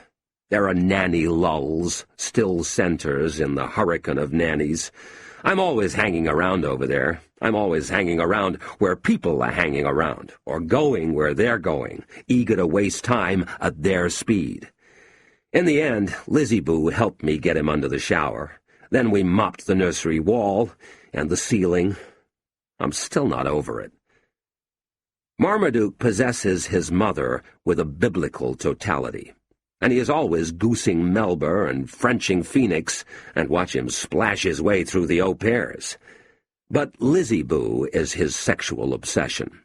There are nanny lulls, still centers in the hurricane of nannies. I'm always hanging around over there. I'm always hanging around where people are hanging around, or going where they're going, eager to waste time at their speed. In the end, Lizzie Boo helped me get him under the shower. Then we mopped the nursery wall and the ceiling. I'm still not over it. Marmaduke possesses his mother with a biblical totality. And he is always goosing Melba and Frenching Phoenix, and watch him splash his way through the au pairs. But Lizzie Boo is his sexual obsession.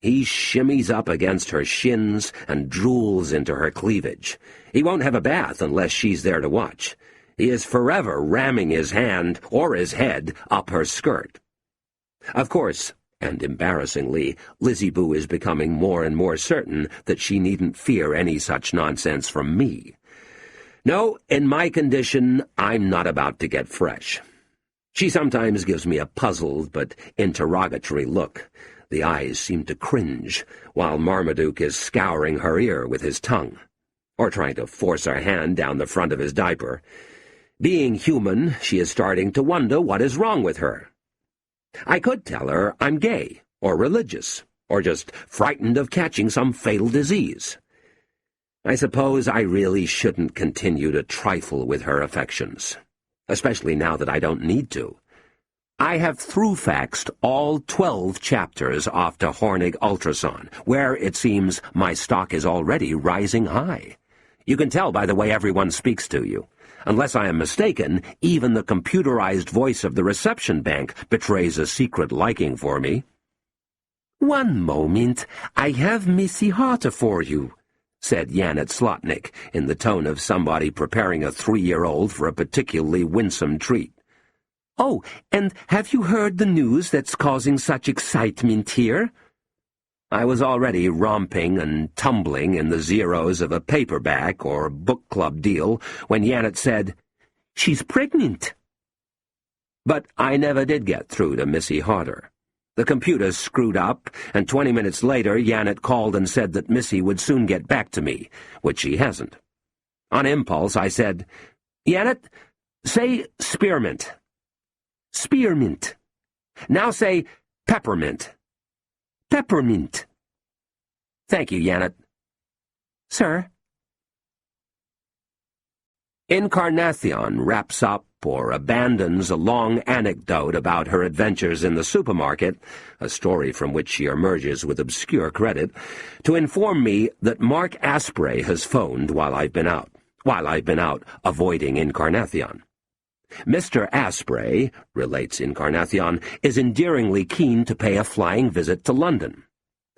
He shimmies up against her shins and drools into her cleavage. He won't have a bath unless she's there to watch. He is forever ramming his hand or his head up her skirt. Of course, and embarrassingly, Lizzie Boo is becoming more and more certain that she needn't fear any such nonsense from me. No, in my condition, I'm not about to get fresh. She sometimes gives me a puzzled but interrogatory look. The eyes seem to cringe, while Marmaduke is scouring her ear with his tongue, or trying to force her hand down the front of his diaper. Being human, she is starting to wonder what is wrong with her. I could tell her I'm gay, or religious, or just frightened of catching some fatal disease. I suppose I really shouldn't continue to trifle with her affections, especially now that I don't need to. I have through-faxed all 12 chapters off to Hornig Ultrason, where, it seems, my stock is already rising high. You can tell by the way everyone speaks to you. Unless I am mistaken, even the computerized voice of the reception bank betrays a secret liking for me. "One moment, I have Missy Harter for you," said Janet Slotnick, in the tone of somebody preparing a 3-year-old for a particularly winsome treat. "Oh, and have you heard the news that's causing such excitement here?" I was already romping and tumbling in the zeros of a paperback or book club deal when Janet said, "She's pregnant." But I never did get through to Missy Harter. The computer screwed up, and 20 minutes later Janet called and said that Missy would soon get back to me, which she hasn't. On impulse, I said, "Janet, say spearmint." "Spearmint." "Now say peppermint." "Peppermint." "Thank you, Janet." "Sir?" Encarnacion wraps up or abandons a long anecdote about her adventures in the supermarket, a story from which she emerges with obscure credit, to inform me that Mark Asprey has phoned while I've been out avoiding Encarnacion. "Mr. Asprey," relates Encarnacion, "is endearingly keen to pay a flying visit to London.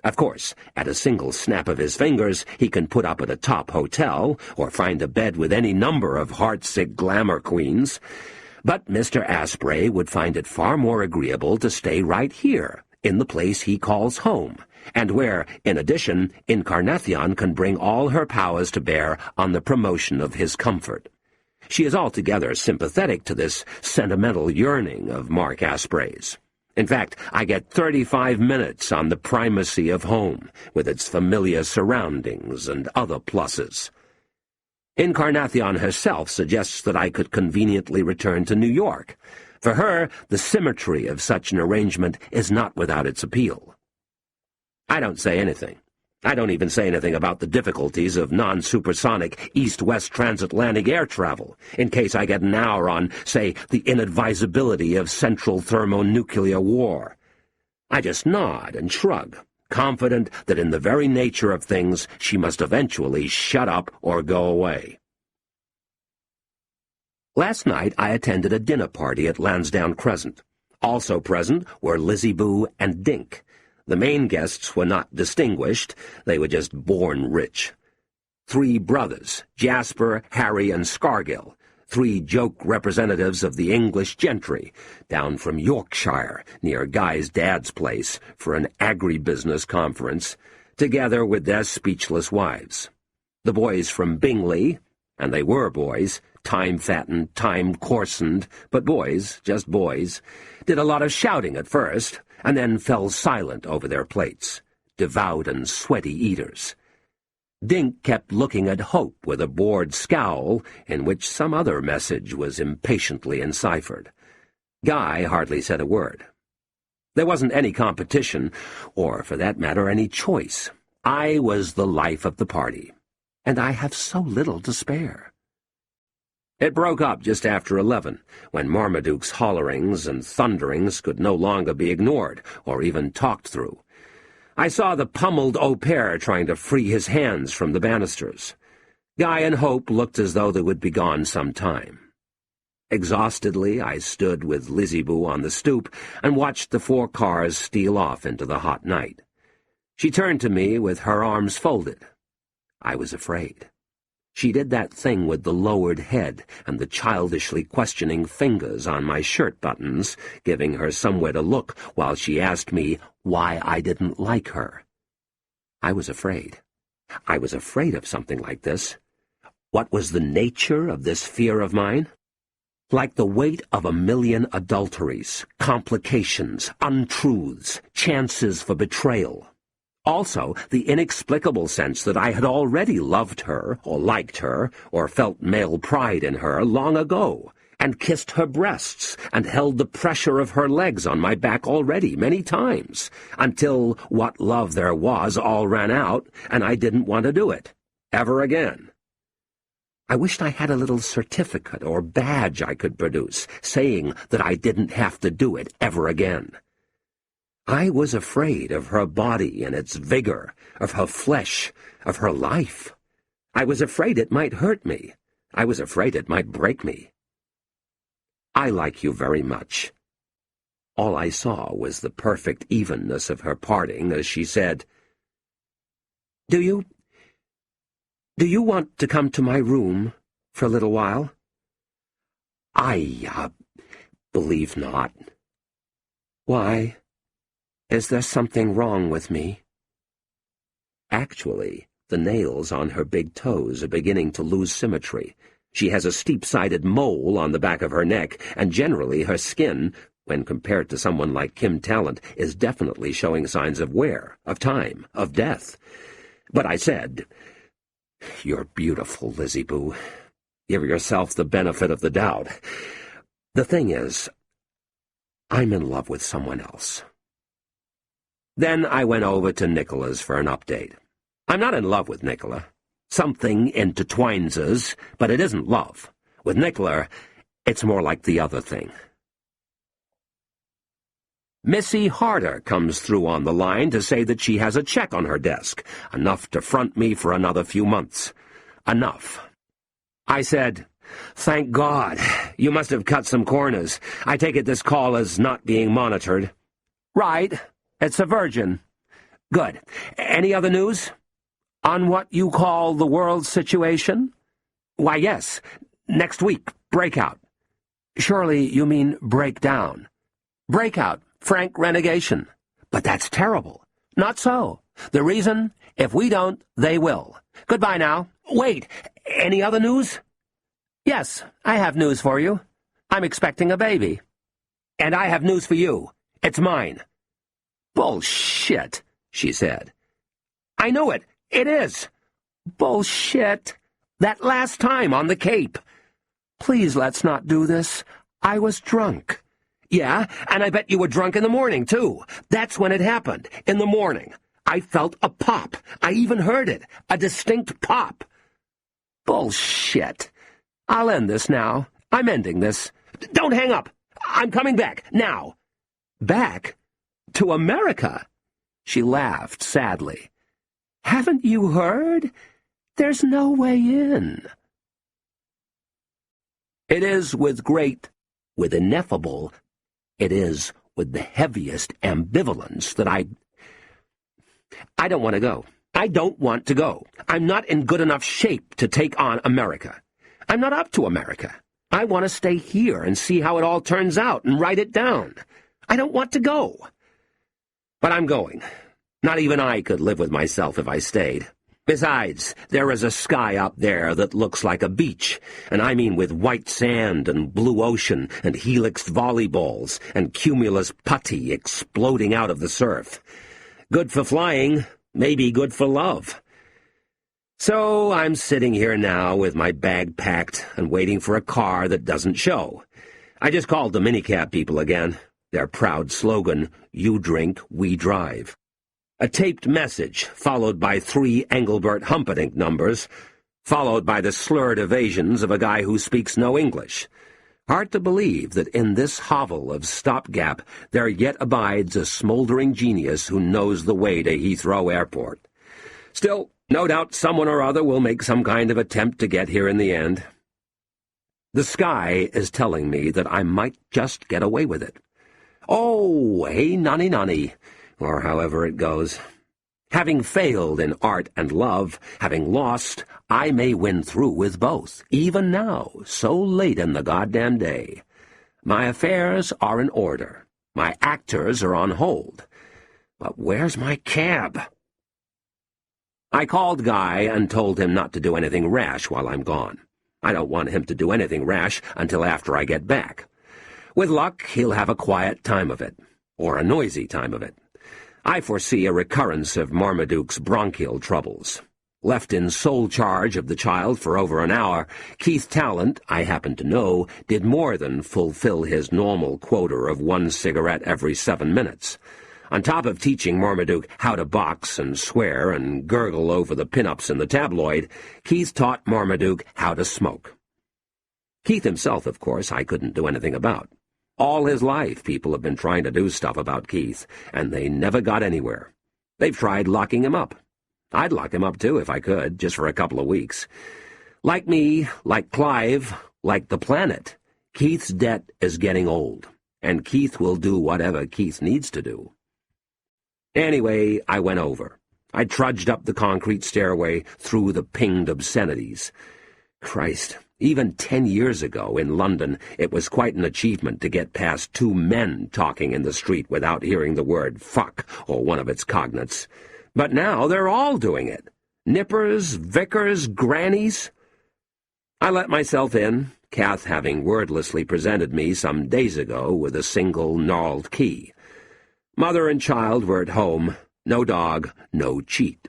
Of course, at a single snap of his fingers, he can put up at a top hotel, or find a bed with any number of heartsick glamour queens. But Mr. Asprey would find it far more agreeable to stay right here, in the place he calls home, and where, in addition, Encarnacion can bring all her powers to bear on the promotion of his comfort. She is altogether sympathetic to this sentimental yearning of Mark Asprey's. In fact, I get 35 minutes on the primacy of home, with its familiar surroundings and other pluses. Encarnacion herself suggests that I could conveniently return to New York. For her, the symmetry of such an arrangement is not without its appeal. I don't say anything. I don't even say anything about the difficulties of non-supersonic east-west transatlantic air travel, in case I get an hour on, say, the inadvisability of central thermonuclear war. I just nod and shrug, confident that in the very nature of things she must eventually shut up or go away. Last night I attended a dinner party at Lansdowne Crescent. Also present were Lizzie Boo and Dink. The main guests were not distinguished, they were just born rich. 3 brothers, Jasper, Harry, and Scargill, 3 joke representatives of the English gentry, down from Yorkshire, near Guy's dad's place, for an agribusiness conference, together with their speechless wives. The boys from Bingley, and they were boys, time-fattened, time-coarsened, but boys, just boys, did a lot of shouting at first, and then fell silent over their plates, devout and sweaty eaters. Dink kept looking at Hope with a bored scowl in which some other message was impatiently enciphered. Guy hardly said a word. There wasn't any competition, or, for that matter, any choice. I was the life of the party, and I have so little to spare. It broke up just after 11, when Marmaduke's hollerings and thunderings could no longer be ignored or even talked through. I saw the pummeled au pair trying to free his hands from the banisters. Guy and Hope looked as though they would be gone some time. Exhaustedly, I stood with Lizzie-Boo on the stoop and watched the 4 cars steal off into the hot night. She turned to me with her arms folded. I was afraid. She did that thing with the lowered head and the childishly questioning fingers on my shirt buttons, giving her somewhere to look while she asked me why I didn't like her. I was afraid. I was afraid of something like this. What was the nature of this fear of mine? Like the weight of 1,000,000 adulteries, complications, untruths, chances for betrayal. Also, the inexplicable sense that I had already loved her, or liked her, or felt male pride in her long ago, and kissed her breasts, and held the pressure of her legs on my back already many times, until what love there was all ran out, and I didn't want to do it, ever again. I wished I had a little certificate or badge I could produce, saying that I didn't have to do it ever again. I was afraid of her body and its vigor, of her flesh, of her life. I was afraid it might hurt me. I was afraid it might break me. I like you very much. All I saw was the perfect evenness of her parting as she said, Do you want to come to my room for a little while? I believe not. Why? Is there something wrong with me? Actually, the nails on her big toes are beginning to lose symmetry. She has a steep-sided mole on the back of her neck, and generally her skin, when compared to someone like Kim Talent, is definitely showing signs of wear, of time, of death. But I said, You're beautiful, Lizzie-Boo. Give yourself the benefit of the doubt. The thing is, I'm in love with someone else. Then I went over to Nicola's for an update. I'm not in love with Nicola. Something intertwines us, but it isn't love. With Nicola, it's more like the other thing. Missy Harder comes through on the line to say that she has a check on her desk, enough to front me for another few months. Enough. I said, Thank God. You must have cut some corners. I take it this call is not being monitored. Right. It's a virgin. Good. Any other news? On what you call the world situation? Why, yes. Next week, breakout. Surely you mean breakdown. Breakout, frank renegation. But that's terrible. Not so. The reason, if we don't, they will. Goodbye now. Wait, any other news? Yes, I have news for you. I'm expecting a baby. And I have news for you. It's mine. Bullshit, she said. I know it. It is. Bullshit. That last time on the Cape. Please let's not do this. I was drunk. Yeah, and I bet you were drunk in the morning, too. That's when it happened, in the morning. I felt a pop. I even heard it. A distinct pop. Bullshit. I'll end this now. I'm ending this. Don't hang up. I'm coming back, now. Back? To America? She laughed sadly. Haven't you heard? There's no way in. It is with ineffable, it is with the heaviest ambivalence that I don't want to go. I don't want to go. I'm not in good enough shape to take on America. I'm not up to America. I want to stay here and see how it all turns out and write it down. I don't want to go. But I'm going. Not even I could live with myself if I stayed. Besides, there is a sky up there that looks like a beach, and I mean with white sand and blue ocean and helixed volleyballs and cumulus putty exploding out of the surf. Good for flying, maybe good for love. So I'm sitting here now with my bag packed and waiting for a car that doesn't show. I just called the minicab people again. Their proud slogan, You drink, we drive. A taped message, followed by 3 Engelbert Humperdinck numbers, followed by the slurred evasions of a guy who speaks no English. Hard to believe that in this hovel of stopgap there yet abides a smoldering genius who knows the way to Heathrow Airport. Still, no doubt someone or other will make some kind of attempt to get here in the end. The sky is telling me that I might just get away with it. Oh, hey nonny nonny, or however it goes. Having failed in art and love, having lost, I may win through with both, even now, so late in the goddamn day. My affairs are in order. My actors are on hold. But where's my cab? I called Guy and told him not to do anything rash while I'm gone. I don't want him to do anything rash until after I get back. With luck, he'll have a quiet time of it, or a noisy time of it. I foresee a recurrence of Marmaduke's bronchial troubles. Left in sole charge of the child for over an hour, Keith Talent, I happen to know, did more than fulfill his normal quota of 1 cigarette every 7 minutes. On top of teaching Marmaduke how to box and swear and gurgle over the pin-ups in the tabloid, Keith taught Marmaduke how to smoke. Keith himself, of course, I couldn't do anything about. All his life, people have been trying to do stuff about Keith, and they never got anywhere. They've tried locking him up. I'd lock him up, too, if I could, just for a couple of weeks. Like me, like Clive, like the planet, Keith's debt is getting old, and Keith will do whatever Keith needs to do. Anyway, I went over. I trudged up the concrete stairway through the pinged obscenities. Christ, even 10 years ago in London, it was quite an achievement to get past 2 men talking in the street without hearing the word fuck or one of its cognates. But now they're all doing it. Nippers, vicars, grannies. I let myself in, Kath having wordlessly presented me some days ago with a single gnarled key. Mother and child were at home. No dog, no cheat.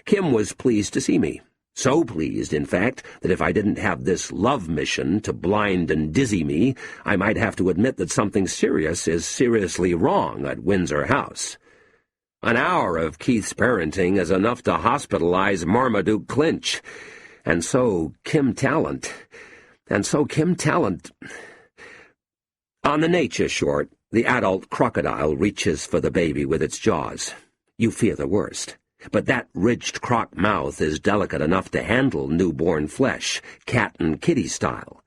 Kim was pleased to see me. So pleased, in fact, that if I didn't have this love mission to blind and dizzy me, I might have to admit that something serious is seriously wrong at Windsor House. An hour of Keith's parenting is enough to hospitalize Marmaduke Clinch. And so Kim Talent. On the nature short, the adult crocodile reaches for the baby with its jaws. You fear the worst. But that ridged croc mouth is delicate enough to handle newborn flesh, cat and kitty style.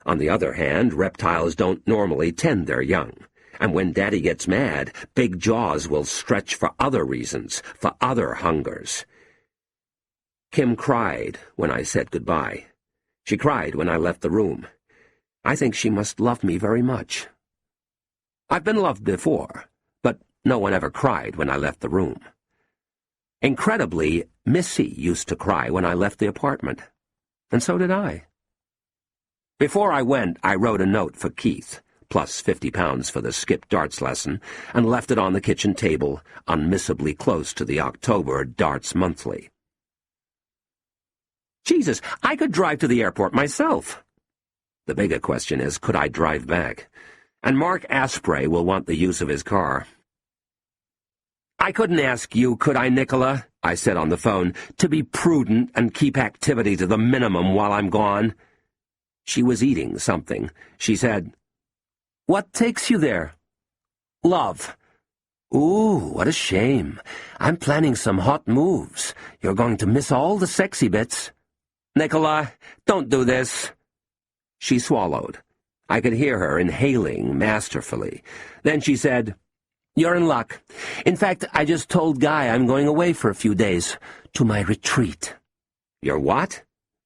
On the other hand, reptiles don't normally tend their young. And when Daddy gets mad, big jaws will stretch for other reasons, for other hungers. Kim cried when I said goodbye. She cried when I left the room. I think she must love me very much. I've been loved before, but no one ever cried when I left the room. Incredibly, Missy used to cry when I left the apartment, and so did I. Before I went, I wrote a note for Keith, plus £50 for the skip darts lesson, and left it on the kitchen table, unmissably close to the October Darts Monthly. Jesus, I could drive to the airport myself. The bigger question is, could I drive back? And Mark Asprey will want the use of his car. I couldn't ask you, could I, Nicola, I said on the phone, to be prudent and keep activity to the minimum while I'm gone? She was eating something. She said, What takes you there? Love. Ooh, what a shame. I'm planning some hot moves. You're going to miss all the sexy bits. Nicola, don't do this. She swallowed. I could hear her inhaling masterfully. Then she said, You're in luck. In fact, I just told Guy I'm going away for a few days, to my retreat. Your what?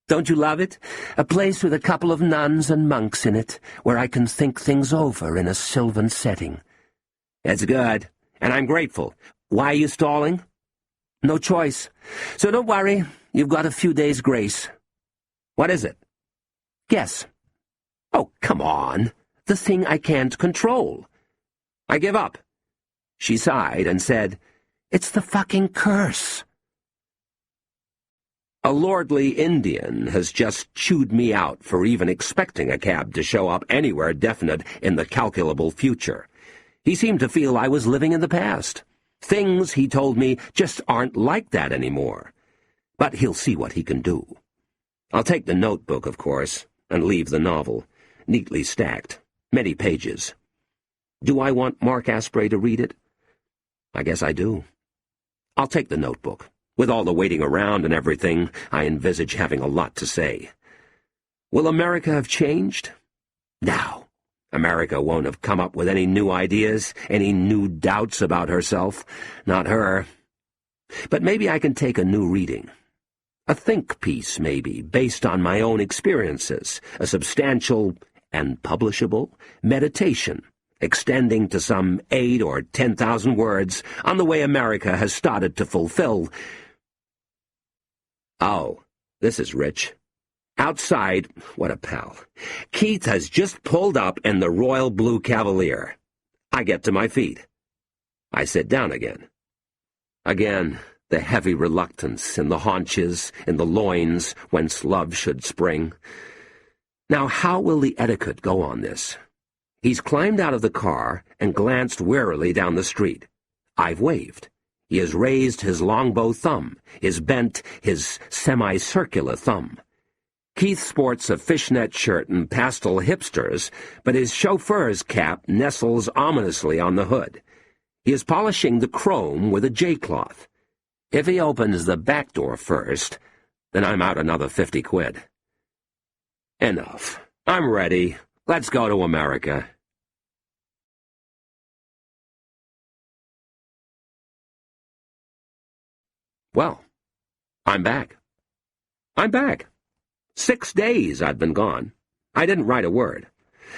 Don't you love it? A place with a couple of nuns and monks in it, where I can think things over in a sylvan setting. It's good, and I'm grateful. Why are you stalling? No choice. So don't worry, you've got a few days' grace. What is it? Guess. Oh, come on. The thing I can't control. I give up. She sighed and said, It's the fucking curse. A lordly Indian has just chewed me out for even expecting a cab to show up anywhere definite in the calculable future. He seemed to feel I was living in the past. Things, he told me, just aren't like that anymore. But he'll see what he can do. I'll take the notebook, of course, and leave the novel, neatly stacked, many pages. Do I want Mark Asprey to read it? I guess I do. I'll take the notebook. With all the waiting around and everything, I envisage having a lot to say. Will America have changed? No. America won't have come up with any new ideas, any new doubts about herself. Not her. But maybe I can take a new reading. A think piece, maybe, based on my own experiences, a substantial and publishable meditation, extending to some 8 or 10,000 words on the way America has started to fulfill. Oh, this is rich. Outside, what a pal. Keith has just pulled up in the Royal Blue Cavalier. I get to my feet. I sit down again. Again, the heavy reluctance in the haunches, in the loins, whence love should spring. Now, how will the etiquette go on this? He's climbed out of the car and glanced warily down the street. I've waved. He has raised his longbow thumb, his bent, his semicircular thumb. Keith sports a fishnet shirt and pastel hipsters, but his chauffeur's cap nestles ominously on the hood. He is polishing the chrome with a J-cloth. If he opens the back door first, then I'm out another 50 quid. Enough. I'm ready. Let's go to America. Well, I'm back. I'm back. 6 days I'd been gone. I didn't write a word.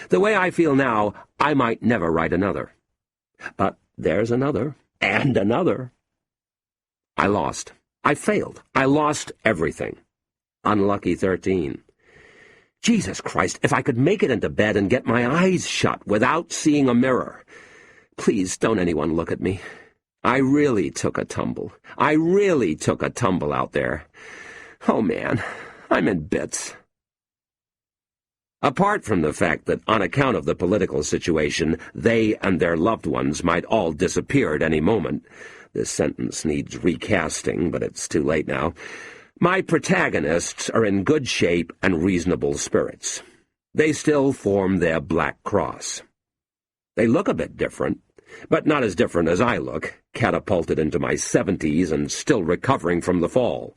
The way I feel now, I might never write another. But there's another, and another. I lost. I failed. I lost everything. Unlucky 13. Jesus Christ, if I could make it into bed and get my eyes shut without seeing a mirror. Please don't anyone look at me. I really took a tumble. I really took a tumble out there. Oh, man. I'm in bits. Apart from the fact that, on account of the political situation, they and their loved ones might all disappear at any moment. This sentence needs recasting, but it's too late now. My protagonists are in good shape and reasonable spirits. They still form their black cross. They look a bit different, but not as different as I look, catapulted into my 70s and still recovering from the fall.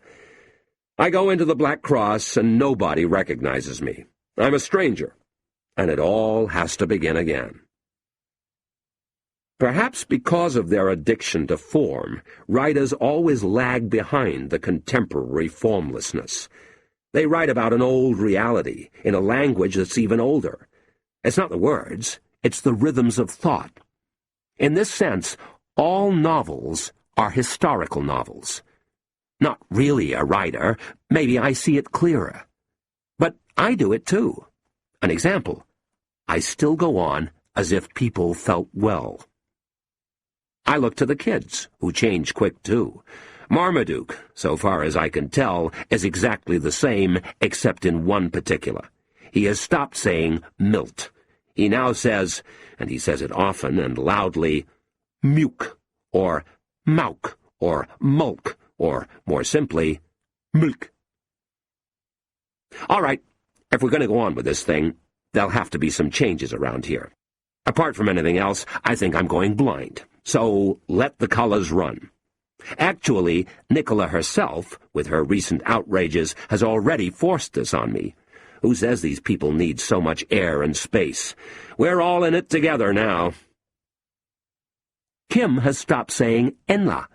I go into the Black Cross and nobody recognizes me. I'm a stranger, and it all has to begin again. Perhaps because of their addiction to form, writers always lag behind the contemporary formlessness. They write about an old reality, in a language that's even older. It's not the words, it's the rhythms of thought. In this sense, all novels are historical novels. Not really a writer, maybe I see it clearer. But I do it too. An example, I still go on as if people felt well. I look to the kids, who change quick too. Marmaduke, so far as I can tell, is exactly the same, except in one particular. He has stopped saying milt. He now says, and he says it often and loudly, muke, or mauk, or mulk, or, more simply, milk. All right, if we're going to go on with this thing, there'll have to be some changes around here. Apart from anything else, I think I'm going blind, so let the colors run. Actually, Nicola herself, with her recent outrages, has already forced this on me. Who says these people need so much air and space? We're all in it together now. Kim has stopped saying Enla.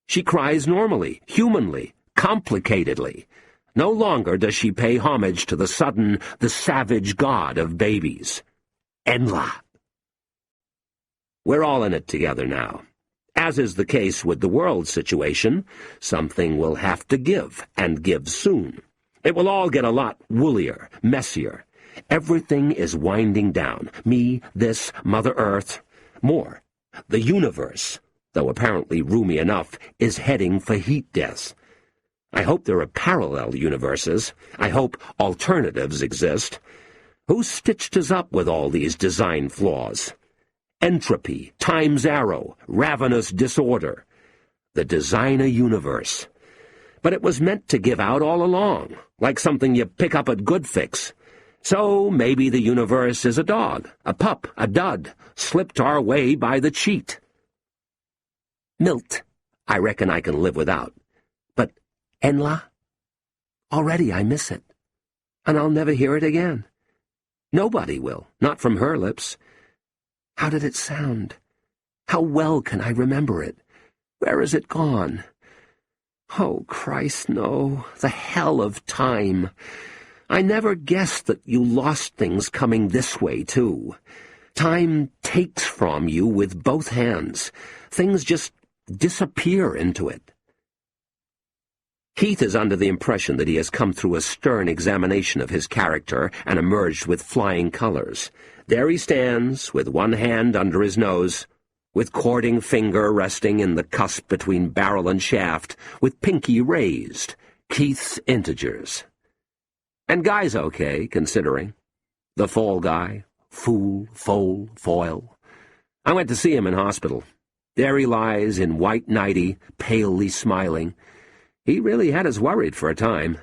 She cries normally, humanly, complicatedly. No longer does she pay homage to the sudden, the savage god of babies. Enla. We're all in it together now. As is the case with the world situation, something will have to give, and give soon. It will all get a lot woollier, messier. Everything is winding down. Me, this, Mother Earth. More. The universe, though apparently roomy enough, is heading for heat death. I hope there are parallel universes. I hope alternatives exist. Who stitched us up with all these design flaws? Entropy, time's arrow, ravenous disorder. The designer universe. But it was meant to give out all along, like something you pick up at Good Fix. So maybe the universe is a dog, a pup, a dud, slipped our way by the cheat. Milt, I reckon I can live without. But Enla? Already I miss it. and I'll never hear it again. Nobody will, not from her lips. How did it sound? How well can I remember it? Where is it gone? Oh, Christ, no, the hell of time. I never guessed that you lost things coming this way, too. Time takes from you with both hands. Things just disappear into it. Keith is under the impression that he has come through a stern examination of his character and emerged with flying colors. There he stands, with one hand under his nose, with cording finger resting in the cusp between barrel and shaft, with pinky raised, Keith's integers. And Guy's okay, considering. The fall guy, fool, foal, foil. I went to see him in hospital. There he lies in white nightie, palely smiling. He really had us worried for a time,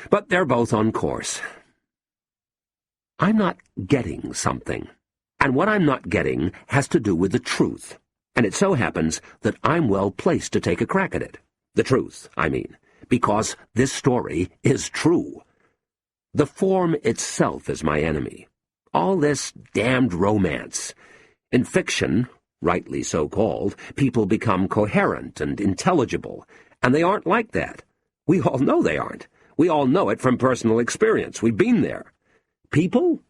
but they're both on course. I'm not getting something, and what I'm not getting has to do with the truth, and it so happens that I'm well placed to take a crack at it. The truth, I mean, because this story is true. The form itself is my enemy. All this damned romance. In fiction, rightly so called, people become coherent and intelligible, and they aren't like that. We all know they aren't. We all know it from personal experience. We've been there. People?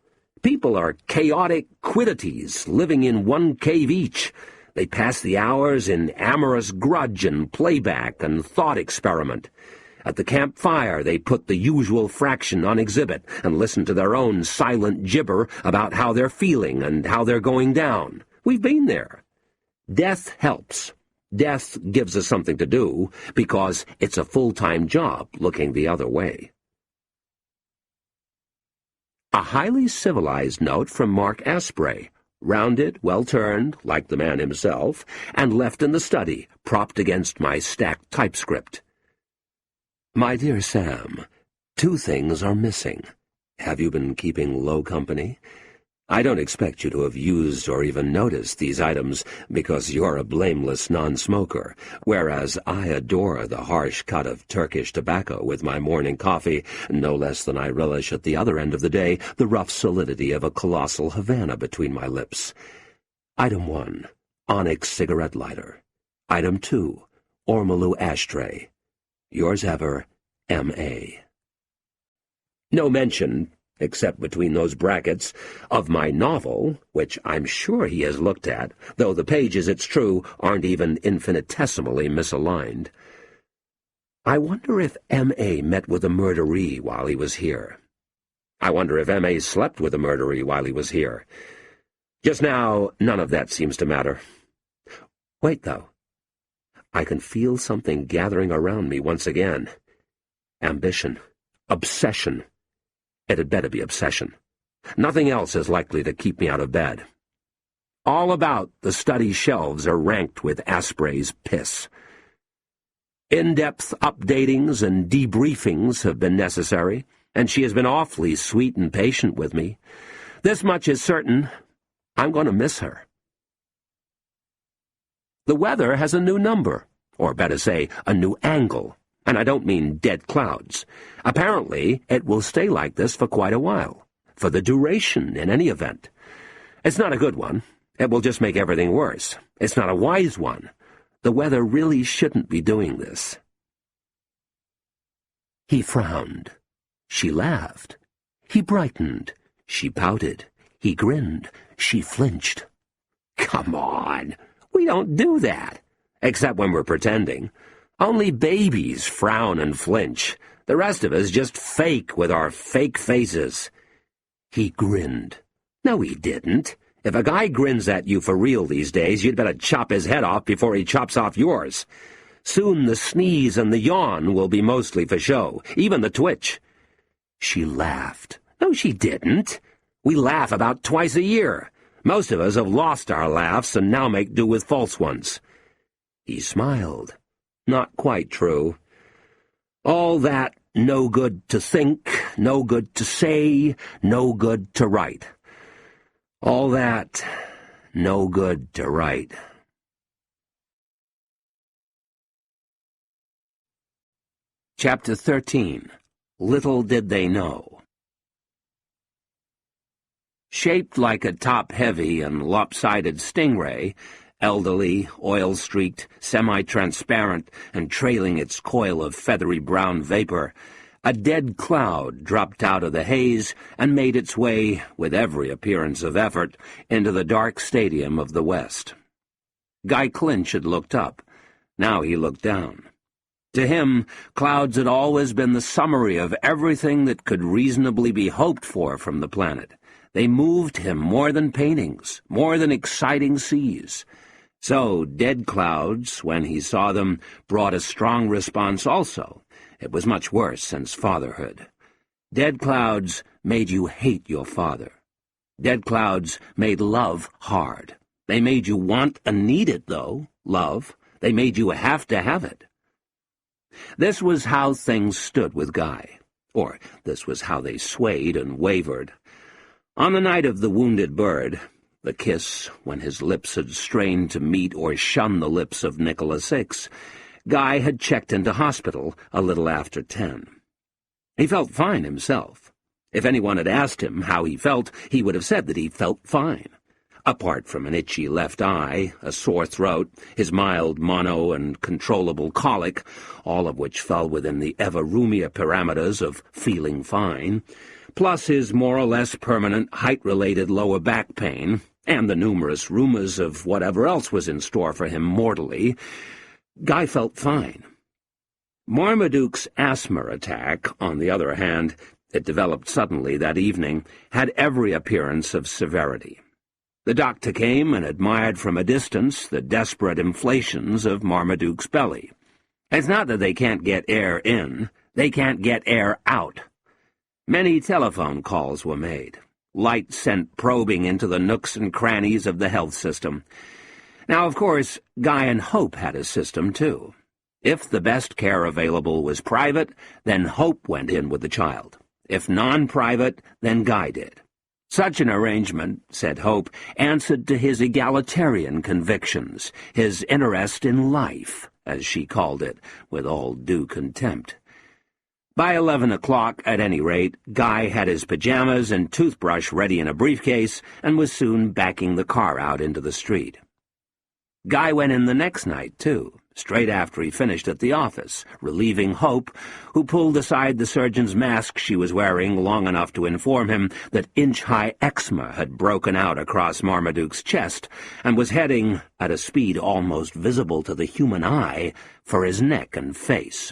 People are chaotic quiddities living in one cave each. They pass the hours in amorous grudge and playback and thought experiment. At the campfire, they put the usual fraction on exhibit and listen to their own silent gibber about how they're feeling and how they're going down. We've been there. Death helps. Death gives us something to do, because it's a full-time job looking the other way. A highly civilized note from Mark Asprey, rounded, well-turned, like the man himself, and left in the study, propped against my stacked typescript. My dear Sam, 2 things are missing. Have you been keeping low company? I don't expect you to have used or even noticed these items because you're a blameless non-smoker, whereas I adore the harsh cut of Turkish tobacco with my morning coffee, no less than I relish at the other end of the day the rough solidity of a colossal Havana between my lips. Item 1, onyx cigarette lighter. Item 2, ormolu ashtray. Yours ever, M.A. No mention, except between those brackets, of my novel, which I'm sure he has looked at, though the pages, it's true, aren't even infinitesimally misaligned. I wonder if M.A. met with a murderee while he was here. I wonder if M.A. slept with a murderee while he was here. Just now, none of that seems to matter. Wait, though. I can feel something gathering around me once again. Ambition. Obsession. It had better be obsession. Nothing else is likely to keep me out of bed. All about the study shelves are ranked with Asprey's piss. In-depth updatings and debriefings have been necessary, and she has been awfully sweet and patient with me. This much is certain. I'm going to miss her. The weather has a new number, or better say, a new angle. And I don't mean dead clouds. Apparently, it will stay like this for quite a while, for the duration in any event. It's not a good one. It will just make everything worse. It's not a wise one. The weather really shouldn't be doing this. He frowned. She laughed. He brightened. She pouted. He grinned. She flinched. Come on. We don't do that. Except when we're pretending. Only babies frown and flinch. The rest of us just fake with our fake faces. He grinned. No, he didn't. If a guy grins at you for real these days, you'd better chop his head off before he chops off yours. Soon the sneeze and the yawn will be mostly for show, even the twitch. She laughed. No, she didn't. We laugh about twice a year. Most of us have lost our laughs and now make do with false ones. He smiled. Not quite true. All that no good to think, no good to say, no good to write. All that no good to write. Chapter 13. Little Did They Know. Shaped like a top-heavy and lopsided stingray, elderly, oil-streaked, semi-transparent, and trailing its coil of feathery brown vapor, a dead cloud dropped out of the haze and made its way, with every appearance of effort, into the dark stadium of the west. Guy Clinch had looked up. Now he looked down. To him, clouds had always been the summary of everything that could reasonably be hoped for from the planet. They moved him more than paintings, more than exciting seas. So dead clouds, when he saw them, brought a strong response also. It was much worse since fatherhood. Dead clouds made you hate your father. Dead clouds made love hard. They made you want and need it, though, love. They made you have to have it. This was how things stood with Guy. Or this was how they swayed and wavered. On the night of the wounded bird, the kiss when his lips had strained to meet or shun the lips of Nicholas Hicks, Guy had checked into hospital a little after 10. He felt fine himself. If anyone had asked him how he felt, he would have said that he felt fine. Apart from an itchy left eye, a sore throat, his mild mono and controllable colic, all of which fell within the ever-roomier parameters of feeling fine, plus his more or less permanent height-related lower back pain, and the numerous rumors of whatever else was in store for him mortally, Guy felt fine. Marmaduke's asthma attack, on the other hand, it developed suddenly that evening, had every appearance of severity. The doctor came and admired from a distance the desperate inflations of Marmaduke's belly. It's not that they can't get air in, they can't get air out. Many telephone calls were made, light sent probing into the nooks and crannies of the health system. Now, of course, Guy and Hope had a system, too. If the best care available was private, then Hope went in with the child. If non-private, then Guy did. Such an arrangement, said Hope, answered to his egalitarian convictions, his interest in life, as she called it, with all due contempt. By 11 o'clock, at any rate, Guy had his pajamas and toothbrush ready in a briefcase and was soon backing the car out into the street. Guy went in the next night, too, straight after he finished at the office, relieving Hope, who pulled aside the surgeon's mask she was wearing long enough to inform him that inch-high eczema had broken out across Marmaduke's chest and was heading, at a speed almost visible to the human eye, for his neck and face.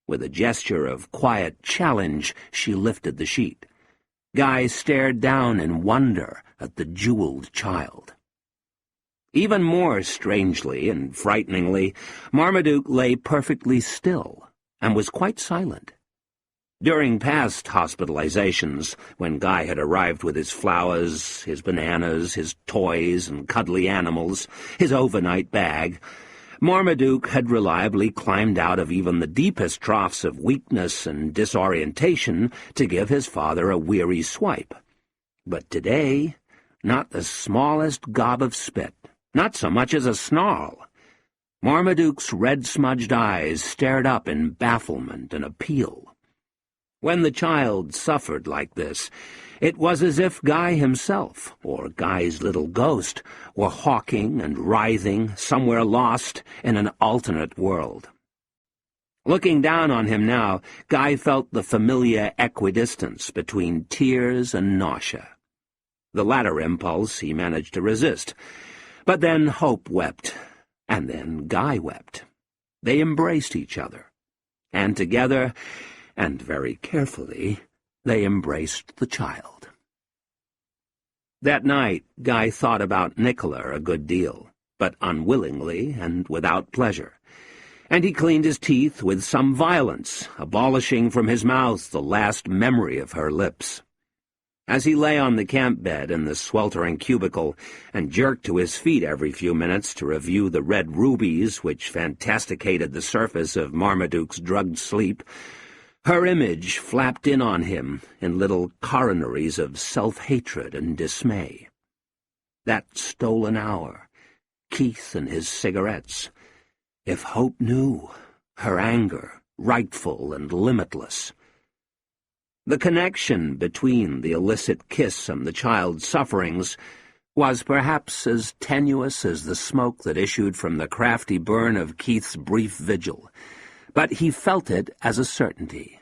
With a gesture of quiet challenge, she lifted the sheet. Guy stared down in wonder at the jeweled child. Even more strangely and frighteningly, Marmaduke lay perfectly still and was quite silent. During past hospitalizations, when Guy had arrived with his flowers, his bananas, his toys and cuddly animals, his overnight bag, Marmaduke had reliably climbed out of even the deepest troughs of weakness and disorientation to give his father a weary swipe. But today, not the smallest gob of spit. Not so much as a snarl. Marmaduke's red-smudged eyes stared up in bafflement and appeal. When the child suffered like this, it was as if Guy himself, or Guy's little ghost, were hawking and writhing somewhere lost in an alternate world. Looking down on him now, Guy felt the familiar equidistance between tears and nausea. The latter impulse he managed to resist. But then Hope wept, and then Guy wept. They embraced each other, and together, and very carefully, they embraced the child. That night, Guy thought about Nicola a good deal, but unwillingly and without pleasure, and he cleaned his teeth with some violence, abolishing from his mouth the last memory of her lips. As he lay on the camp bed in the sweltering cubicle and jerked to his feet every few minutes to review the red rubies which fantasticated the surface of Marmaduke's drugged sleep, her image flapped in on him in little coronaries of self-hatred and dismay. That stolen hour, Keith and his cigarettes. If Hope knew, her anger, rightful and limitless. The connection between the illicit kiss and the child's sufferings was perhaps as tenuous as the smoke that issued from the crafty burn of Keith's brief vigil, but he felt it as a certainty.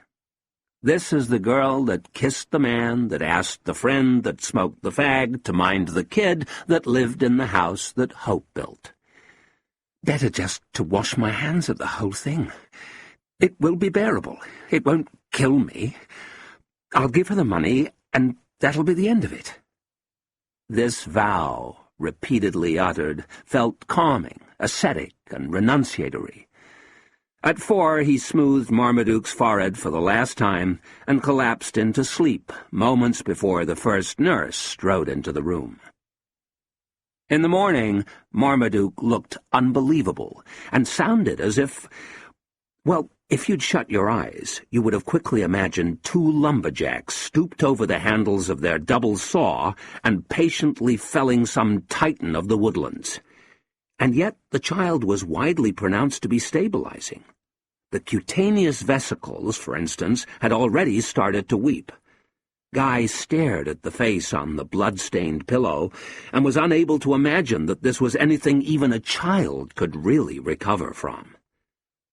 This is the girl that kissed the man that asked the friend that smoked the fag to mind the kid that lived in the house that Hope built. Better just to wash my hands of the whole thing. It will be bearable. It won't kill me. I'll give her the money, and that'll be the end of it. This vow, repeatedly uttered, felt calming, ascetic, and renunciatory. At 4, he smoothed Marmaduke's forehead for the last time and collapsed into sleep moments before the first nurse strode into the room. In the morning, Marmaduke looked unbelievable and sounded as if, well, if you'd shut your eyes, you would have quickly imagined 2 lumberjacks stooped over the handles of their double saw and patiently felling some titan of the woodlands. And yet the child was widely pronounced to be stabilizing. The cutaneous vesicles, for instance, had already started to weep. Guy stared at the face on the blood-stained pillow and was unable to imagine that this was anything even a child could really recover from.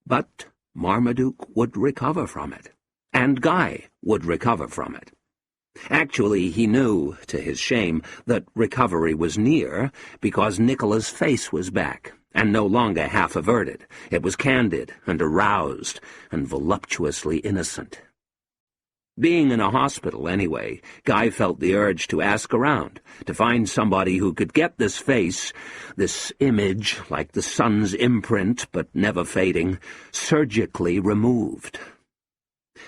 But Marmaduke would recover from it, and Guy would recover from it. Actually, he knew, to his shame, that recovery was near because Nicola's face was back, and no longer half averted. It was candid and aroused and voluptuously innocent. Being in a hospital anyway, Guy felt the urge to ask around, to find somebody who could get this face, this image like the sun's imprint but never fading, surgically removed.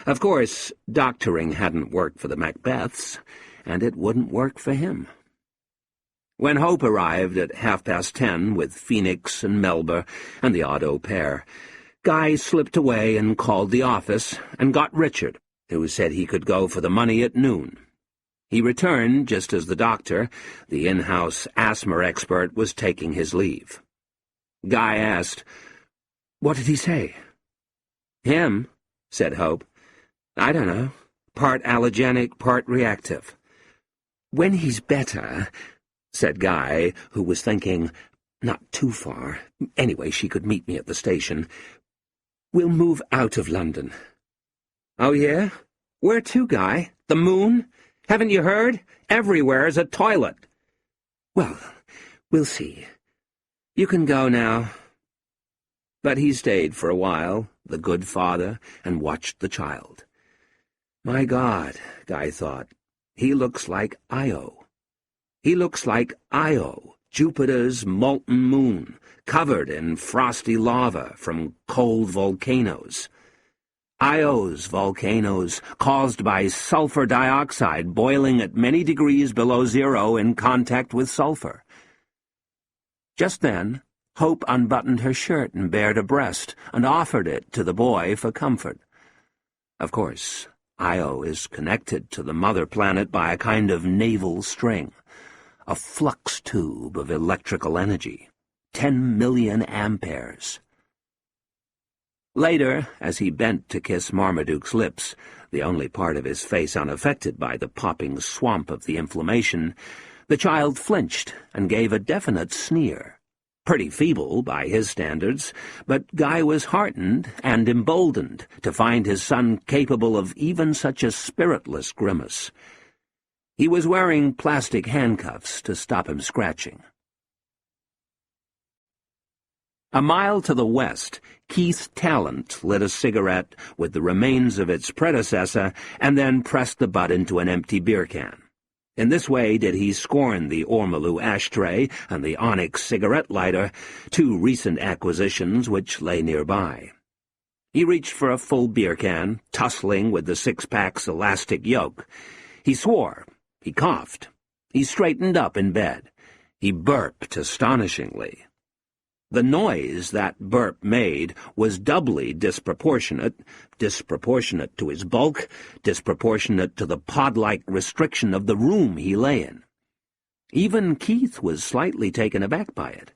Of course, doctoring hadn't worked for the Macbeths, and it wouldn't work for him. When Hope arrived at 10:30 with Phoenix and Melba and the odd au pair, Guy slipped away and called the office and got Richard, who said he could go for the money at noon. He returned just as the doctor, the in-house asthma expert, was taking his leave. Guy asked, "What did he say?" "Him," said Hope. "I don't know. Part allergenic, part reactive." "When he's better," said Guy, who was thinking, not too far. Anyway, she could meet me at the station. "We'll move out of London." "Oh, yeah? Where to, Guy? The moon? Haven't you heard? Everywhere's a toilet." "Well, we'll see. You can go now." But he stayed for a while, the good father, and watched the child. My God, Guy thought, he looks like Io. He looks like Io, Jupiter's molten moon, covered in frosty lava from cold volcanoes. Io's volcanoes, caused by sulfur dioxide boiling at many degrees below zero in contact with sulfur. Just then, Hope unbuttoned her shirt and bared a breast and offered it to the boy for comfort. Of course, Io is connected to the mother planet by a kind of naval string, a flux tube of electrical energy, 10 million amperes. Later, as he bent to kiss Marmaduke's lips, the only part of his face unaffected by the popping swamp of the inflammation, the child flinched and gave a definite sneer. Pretty feeble by his standards, but Guy was heartened and emboldened to find his son capable of even such a spiritless grimace. He was wearing plastic handcuffs to stop him scratching. A mile to the west, Keith Talent lit a cigarette with the remains of its predecessor and then pressed the butt into an empty beer can. In this way did he scorn the ormolu ashtray and the onyx cigarette lighter, two recent acquisitions which lay nearby. He reached for a full beer can, tussling with the six-pack's elastic yoke. He swore. He coughed. He straightened up in bed. He burped astonishingly. The noise that burp made was doubly disproportionate to his bulk, disproportionate to the pod-like restriction of the room he lay in. Even Keith was slightly taken aback by it.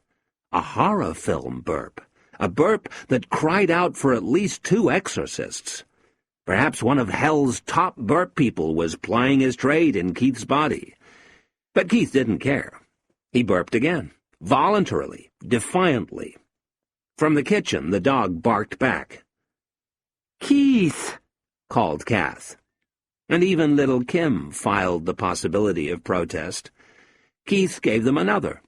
A horror film burp, a burp that cried out for at least 2 exorcists. Perhaps one of hell's top burp people was plying his trade in Keith's body. But Keith didn't care. He burped again, voluntarily, defiantly. From the kitchen, the dog barked back. "Keith!" called Kath. And even little Kim filed the possibility of protest. Keith gave them another.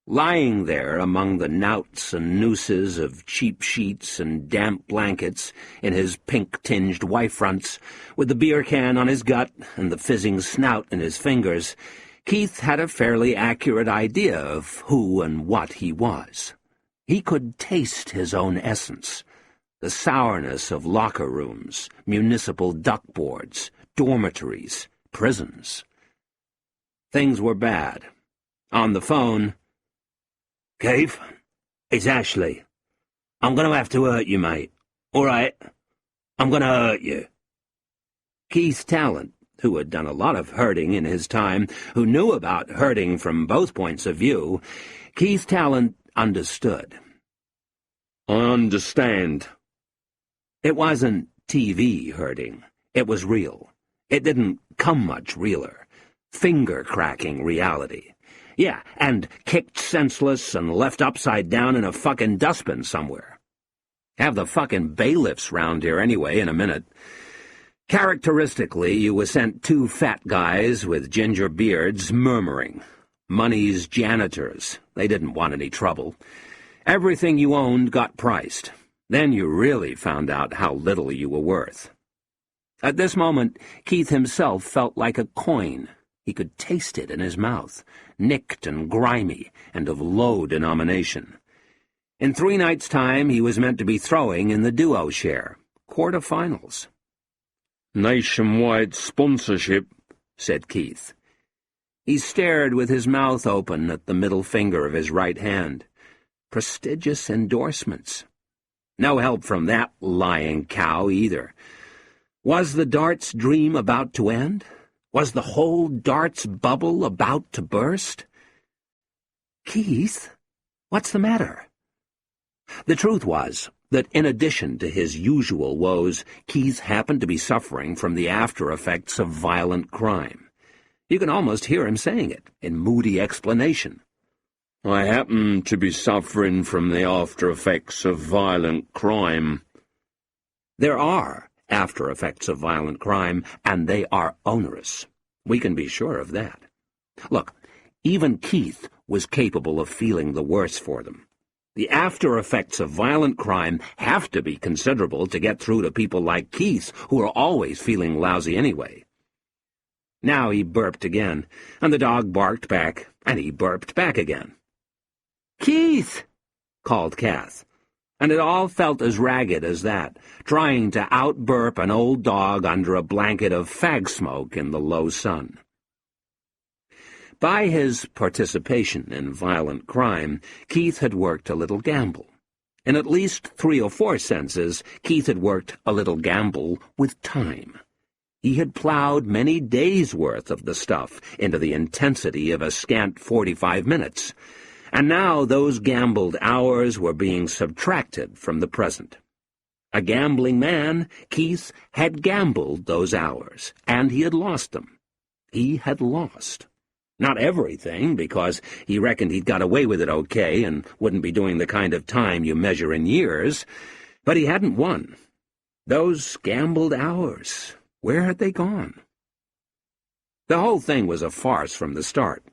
Lying there among the knouts and nooses of cheap sheets and damp blankets in his pink-tinged wife-fronts, with the beer can on his gut and the fizzing snout in his fingers, Keith had a fairly accurate idea of who and what he was. He could taste his own essence, the sourness of locker rooms, municipal duckboards, dormitories, prisons. Things were bad. On the phone, "Keith, it's Ashley. I'm going to have to hurt you, mate. All right? I'm going to hurt you." Keith's talent, who had done a lot of hurting in his time, who knew about hurting from both points of view, Keith's talent understood. "I understand." It wasn't TV hurting. It was real. It didn't come much realer. Finger-cracking reality. Yeah, and kicked senseless and left upside down in a fucking dustbin somewhere. Have the fucking bailiffs round here anyway in a minute. Characteristically, you were sent two fat guys with ginger beards murmuring. Money's janitors. They didn't want any trouble. Everything you owned got priced. Then you really found out how little you were worth. At this moment, Keith himself felt like a coin. He could taste it in his mouth, nicked and grimy, and of low denomination. In 3 nights' time, he was meant to be throwing in the duo share, quarterfinals. "Nationwide sponsorship," said Keith. He stared with his mouth open at the middle finger of his right hand. Prestigious endorsements. No help from that lying cow, either. Was the darts dream about to end? Was the whole darts bubble about to burst? "Keith, what's the matter?" The truth was that in addition to his usual woes, Keith happened to be suffering from the after-effects of violent crime. You can almost hear him saying it in moody explanation. "I happen to be suffering from the after-effects of violent crime." There are after-effects of violent crime, and they are onerous. We can be sure of that. Look, even Keith was capable of feeling the worse for them. The after-effects of violent crime have to be considerable to get through to people like Keith, who are always feeling lousy anyway. Now he burped again, and the dog barked back, and he burped back again. "Keith!" called Kath, and it all felt as ragged as that, trying to out-burp an old dog under a blanket of fag smoke in the low sun. By his participation in violent crime, Keith had worked a little gamble. In at least 3 or 4 senses, Keith had worked a little gamble with time. He had plowed many days' worth of the stuff into the intensity of a scant 45 minutes, and now those gambled hours were being subtracted from the present. A gambling man, Keith had gambled those hours, and he had lost them. He had lost. Not everything, because he reckoned he'd got away with it okay and wouldn't be doing the kind of time you measure in years, but he hadn't won. Those gambled hours, where had they gone? The whole thing was a farce from the start.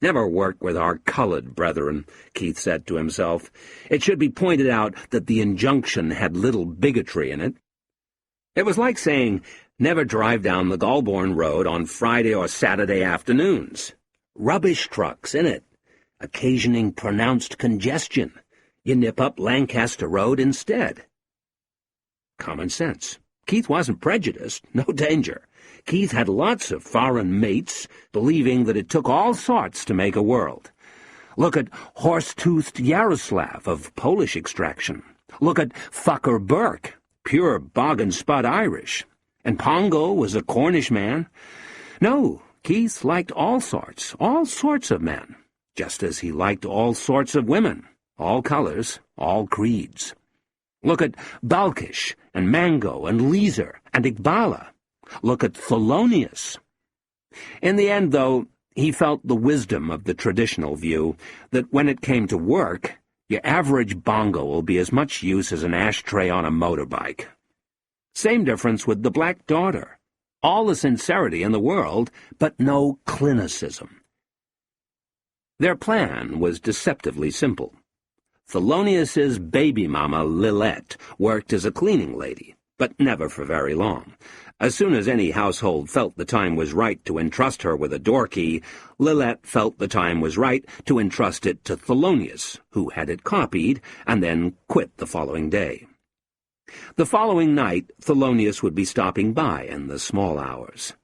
"Never work with our colored brethren," Keith said to himself. It should be pointed out that the injunction had little bigotry in it. It was like saying, "Never drive down the Golborne Road on Friday or Saturday afternoons. Rubbish trucks in it, occasioning pronounced congestion. You nip up Lancaster Road instead." Common sense. Keith wasn't prejudiced, no danger. Keith had lots of foreign mates, believing that it took all sorts to make a world. Look at horse-toothed Yaroslav of Polish extraction. Look at Fucker Burke, pure bog-and-spud Irish. And Pongo was a Cornish man. No, Keith liked all sorts of men, just as he liked all sorts of women, all colors, all creeds. Look at Balkish, and Mango and Leeser and Iqbala. Look at Thelonious. In the end, though, he felt the wisdom of the traditional view that when it came to work, your average bongo will be as much use as an ashtray on a motorbike. Same difference with the Black Daughter. All the sincerity in the world, but no clinicism. Their plan was deceptively simple. Thelonious's baby mama, Lilette, worked as a cleaning lady, but never for very long. As soon as any household felt the time was right to entrust her with a door key, Lilette felt the time was right to entrust it to Thelonious, who had it copied, and then quit the following day. The following night, Thelonious would be stopping by in the small hours.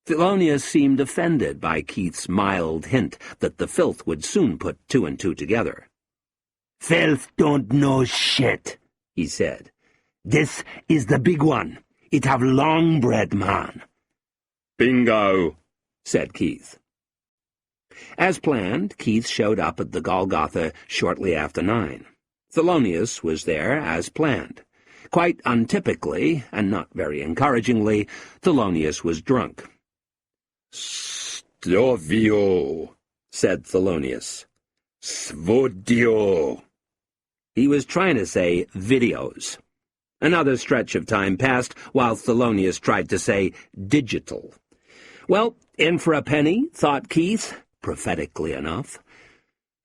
Thelonious seemed offended by Keith's mild hint that the filth would soon put two and two together. "Filth don't know shit," he said. "This is the big one. It have long bread, man." "Bingo," said Keith. As planned, Keith showed up at the Golgotha shortly after 9. Thelonious was there as planned. Quite untypically, and not very encouragingly, Thelonious was drunk. "Stovio," said Thelonious. "Svodio." He was trying to say videos. Another stretch of time passed while Thelonious tried to say digital. Well, in for a penny, thought Keith, prophetically enough.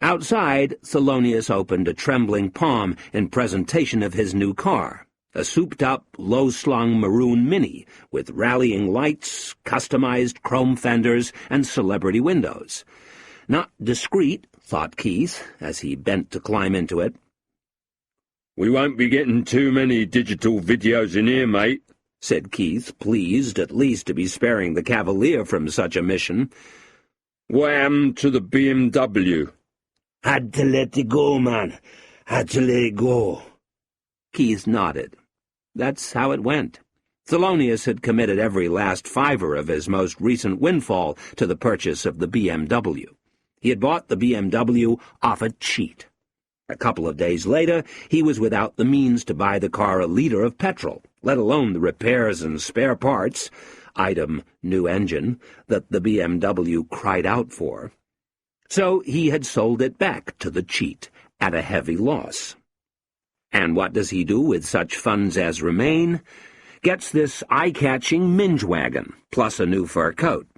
Outside, Thelonious opened a trembling palm in presentation of his new car, a souped-up, low-slung maroon Mini with rallying lights, customized chrome fenders, and celebrity windows. Not discreet, thought Keith, as he bent to climb into it. "We won't be getting too many digital videos in here, mate," said Keith, pleased at least to be sparing the Cavalier from such a mission. "What happened to the BMW?" "Had to let it go, man. Had to let it go." Keith nodded. That's how it went. Thelonious had committed every last fiver of his most recent windfall to the purchase of the BMW. He had bought the BMW off a cheat. A couple of days later, he was without the means to buy the car a liter of petrol, let alone the repairs and spare parts, item new engine, that the BMW cried out for. So he had sold it back to the cheat at a heavy loss. And what does he do with such funds as remain? Gets this eye-catching minge wagon, plus a new fur coat.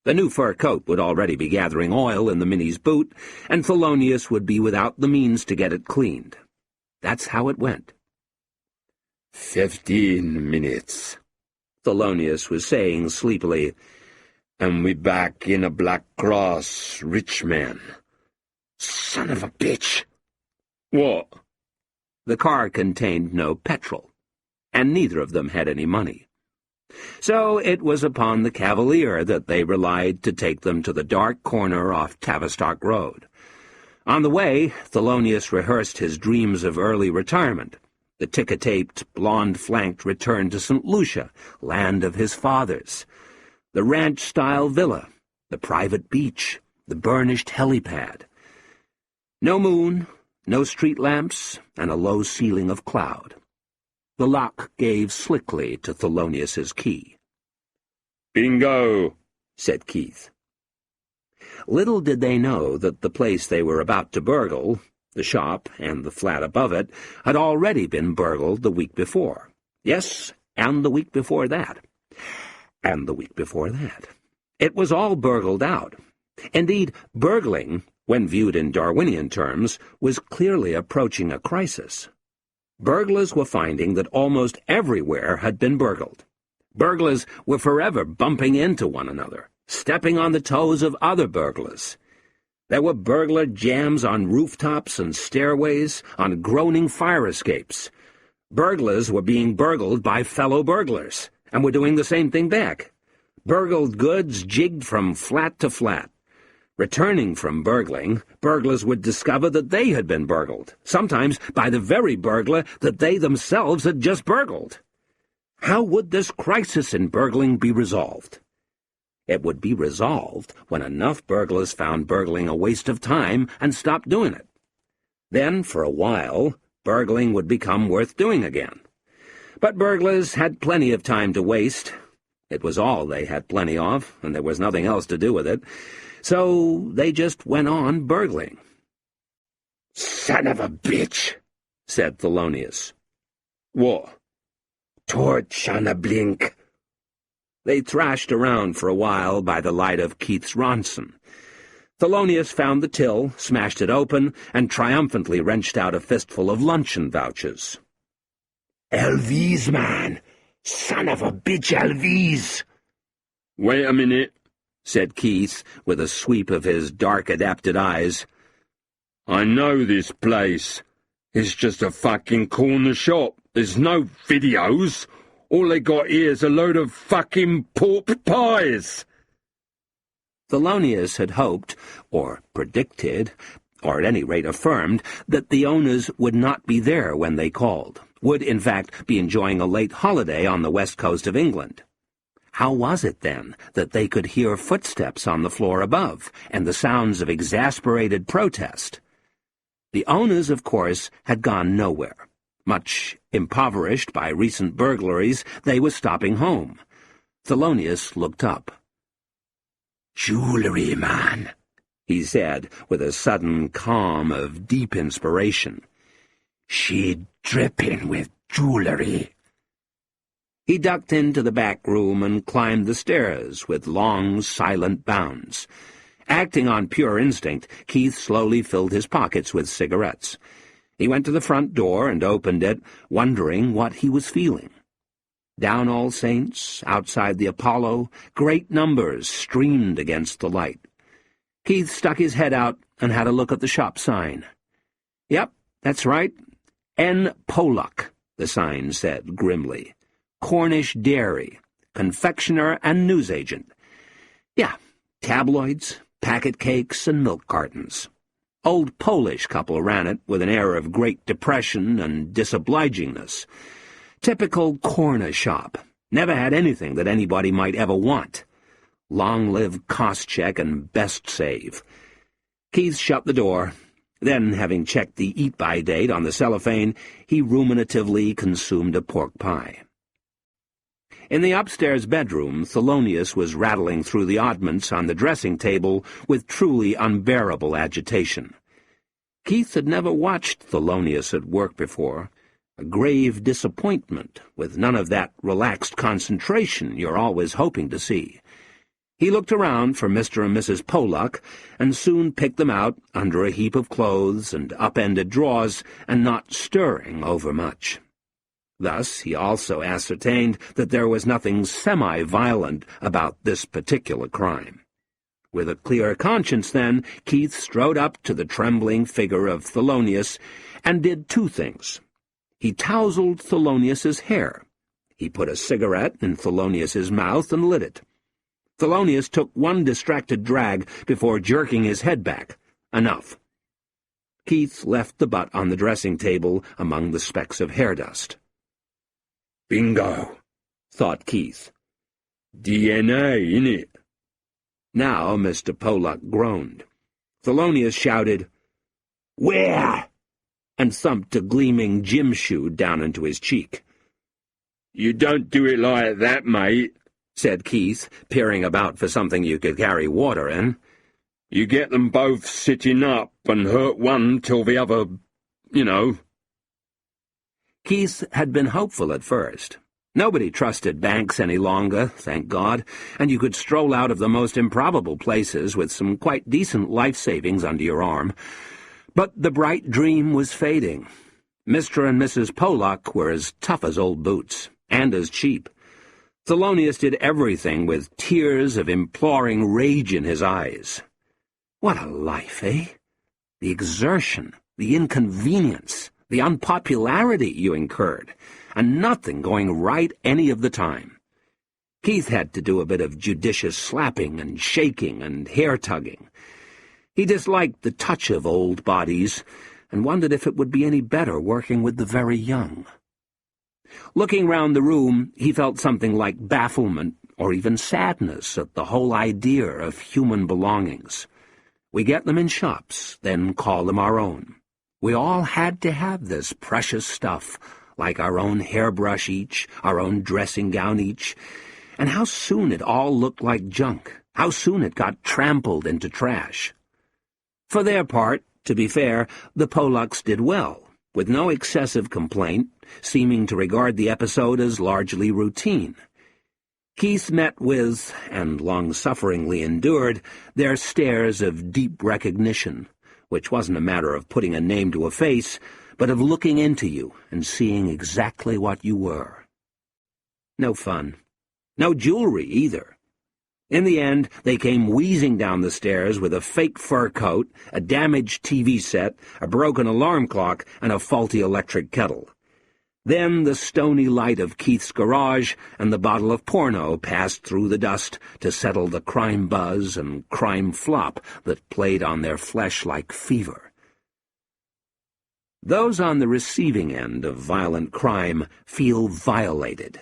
The new fur coat would already be gathering oil in the Mini's boot, and Thelonious would be without the means to get it cleaned. That's how it went. 15 minutes, Thelonious was saying sleepily, and we back in a Black Cross, rich man. Son of a bitch! What? The car contained no petrol, and neither of them had any money. So it was upon the Cavalier that they relied to take them to the dark corner off Tavistock Road. On the way, Thelonious rehearsed his dreams of early retirement, the ticker-taped, blonde-flanked return to St. Lucia, land of his fathers, the ranch-style villa, the private beach, the burnished helipad. No moon, no street lamps, and a low ceiling of cloud. The lock gave slickly to Thelonious's key. "Bingo," said Keith. Little did they know that the place they were about to burgle, the shop and the flat above it, had already been burgled the week before. Yes, and the week before that. And the week before that. It was all burgled out. Indeed, burgling, when viewed in Darwinian terms, was clearly approaching a crisis. Burglars were finding that almost everywhere had been burgled. Burglars were forever bumping into one another, stepping on the toes of other burglars. There were burglar jams on rooftops and stairways, on groaning fire escapes. Burglars were being burgled by fellow burglars, and were doing the same thing back. Burgled goods jigged from flat to flat. Returning from burgling, burglars would discover that they had been burgled, sometimes by the very burglar that they themselves had just burgled. How would this crisis in burgling be resolved? It would be resolved when enough burglars found burgling a waste of time and stopped doing it. Then, for a while, burgling would become worth doing again. But burglars had plenty of time to waste. It was all they had plenty of, and there was nothing else to do with it. So they just went on burgling. "Son of a bitch," said Thelonious. "What?" "Torch on a blink." They thrashed around for a while by the light of Keith's Ronson. Thelonious found the till, smashed it open, and triumphantly wrenched out a fistful of luncheon vouchers. "LVs, man! Son of a bitch, LVs!" "Wait a minute," said Keith, with a sweep of his dark, adapted eyes. "I know this place. It's just a fucking corner shop. There's no videos. All they got here's a load of fucking pork pies." Thelonious had hoped, or predicted, or at any rate affirmed, that the owners would not be there when they called, would in fact be enjoying a late holiday on the west coast of England. How was it, then, that they could hear footsteps on the floor above, and the sounds of exasperated protest? The owners, of course, had gone nowhere. Much impoverished by recent burglaries, they were stopping home. Thelonious looked up. "Jewelry, man," he said, with a sudden calm of deep inspiration. "She dripping with jewelry." He ducked into the back room and climbed the stairs with long, silent bounds. Acting on pure instinct, Keith slowly filled his pockets with cigarettes. He went to the front door and opened it, wondering what he was feeling. Down All Saints, outside the Apollo, great numbers streamed against the light. Keith stuck his head out and had a look at the shop sign. "Yep, that's right. N. Pollock," the sign said grimly. "Cornish Dairy, confectioner and newsagent. Yeah, tabloids, packet cakes, and milk cartons. Old Polish couple ran it with an air of great depression and disobligingness. Typical corner shop. Never had anything that anybody might ever want. Long live cost check and best save." Keith shut the door. Then, having checked the eat-by date on the cellophane, he ruminatively consumed a pork pie. In the upstairs bedroom, Thelonious was rattling through the oddments on the dressing table with truly unbearable agitation. Keith had never watched Thelonious at work before. A grave disappointment, with none of that relaxed concentration you're always hoping to see. He looked around for Mr. and Mrs. Pollock, and soon picked them out under a heap of clothes and up-ended drawers, and not stirring overmuch. Thus, he also ascertained that there was nothing semi-violent about this particular crime. With a clear conscience, then, Keith strode up to the trembling figure of Thelonious and did two things. He tousled Thelonious's hair. He put a cigarette in Thelonious's mouth and lit it. Thelonious took one distracted drag before jerking his head back. Enough. Keith left the butt on the dressing table among the specks of hair dust. "Bingo," thought Keith. "DNA, innit?" Now Mr. Pollock groaned. Thelonious shouted, "Where?" and thumped a gleaming gym shoe down into his cheek. "You don't do it like that, mate," said Keith, peering about for something you could carry water in. "You get them both sitting up and hurt one till the other, you know." Keith had been hopeful at first. Nobody trusted banks any longer, thank God, and you could stroll out of the most improbable places with some quite decent life savings under your arm. But the bright dream was fading. Mr. and Mrs. Pollock were as tough as old boots, and as cheap. Thelonious did everything with tears of imploring rage in his eyes. What a life, eh? The exertion, the inconvenience, the unpopularity you incurred, and nothing going right any of the time. Keith had to do a bit of judicious slapping and shaking and hair-tugging. He disliked the touch of old bodies, and wondered if it would be any better working with the very young. Looking round the room, he felt something like bafflement or even sadness at the whole idea of human belongings. We get them in shops, then call them our own. We all had to have this precious stuff, like our own hairbrush each, our own dressing gown each, and how soon it all looked like junk, how soon it got trampled into trash. For their part, to be fair, the Pollocks did well, with no excessive complaint, seeming to regard the episode as largely routine. Keith met with, and long-sufferingly endured, their stares of deep recognition, which wasn't a matter of putting a name to a face, but of looking into you and seeing exactly what you were. No fun. No jewelry, either. In the end, they came wheezing down the stairs with a fake fur coat, a damaged TV set, a broken alarm clock, and a faulty electric kettle. Then the stony light of Keith's garage and the bottle of porno passed through the dust to settle the crime buzz and crime flop that played on their flesh like fever. Those on the receiving end of violent crime feel violated.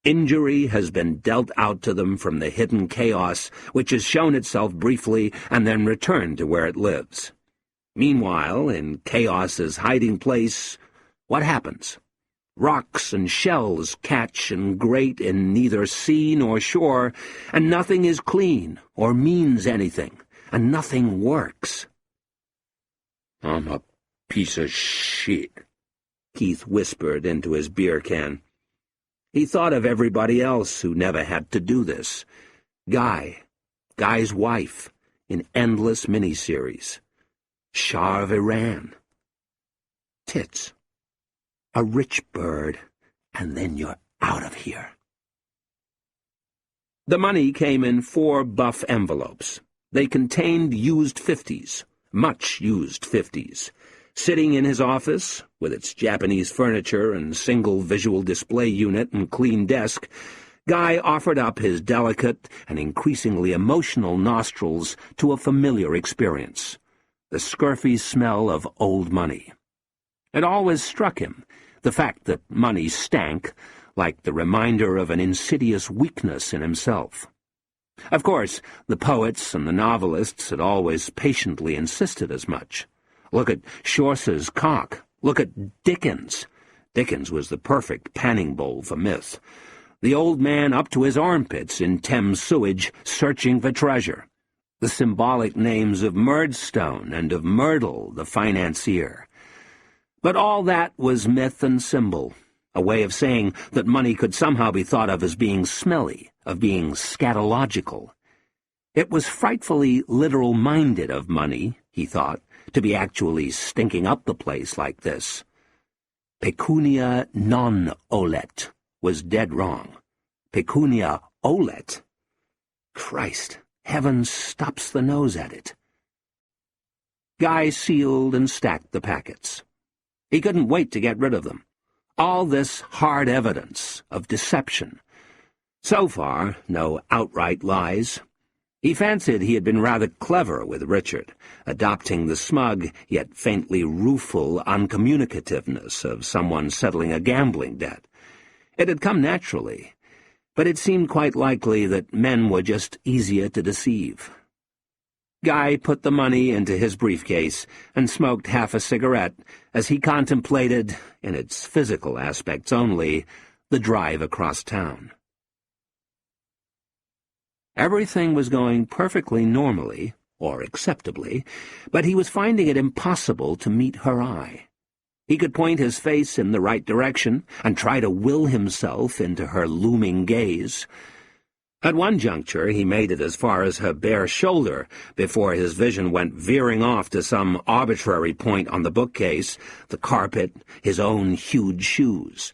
Injury has been dealt out to them from the hidden chaos which has shown itself briefly and then returned to where it lives. Meanwhile, in chaos's hiding place, what happens? Rocks and shells catch and grate in neither sea nor shore, and nothing is clean or means anything, and nothing works. "I'm a piece of shit," Keith whispered into his beer can. He thought of everybody else who never had to do this. Guy's wife, in endless miniseries. Shah of Iran. Tits. A rich bird, and then you're out of here. The money came in 4 buff envelopes. They contained used 50s, much used 50s. Sitting in his office, with its Japanese furniture and single visual display unit and clean desk, Guy offered up his delicate and increasingly emotional nostrils to a familiar experience, the scurfy smell of old money. It always struck him, the fact that money stank, like the reminder of an insidious weakness in himself. Of course, the poets and the novelists had always patiently insisted as much. Look at Chaucer's cock. Look at Dickens. Dickens was the perfect panning bowl for myth. The old man up to his armpits in Thames sewage, searching for treasure. The symbolic names of Murdstone and of Myrtle, the financier. But all that was myth and symbol, a way of saying that money could somehow be thought of as being smelly, of being scatological. It was frightfully literal-minded of money, he thought, to be actually stinking up the place like this. Pecunia non olet was dead wrong. Pecunia olet? Christ, heaven stops the nose at it. Guy sealed and stacked the packets. He couldn't wait to get rid of them. All this hard evidence of deception. So far, no outright lies. He fancied he had been rather clever with Richard, adopting the smug yet faintly rueful uncommunicativeness of someone settling a gambling debt. It had come naturally, but it seemed quite likely that men were just easier to deceive. Guy put the money into his briefcase and smoked half a cigarette as he contemplated, in its physical aspects only, the drive across town. Everything was going perfectly normally, or acceptably, but he was finding it impossible to meet her eye. He could point his face in the right direction and try to will himself into her looming gaze. At one juncture he made it as far as her bare shoulder before his vision went veering off to some arbitrary point on the bookcase, the carpet, his own huge shoes.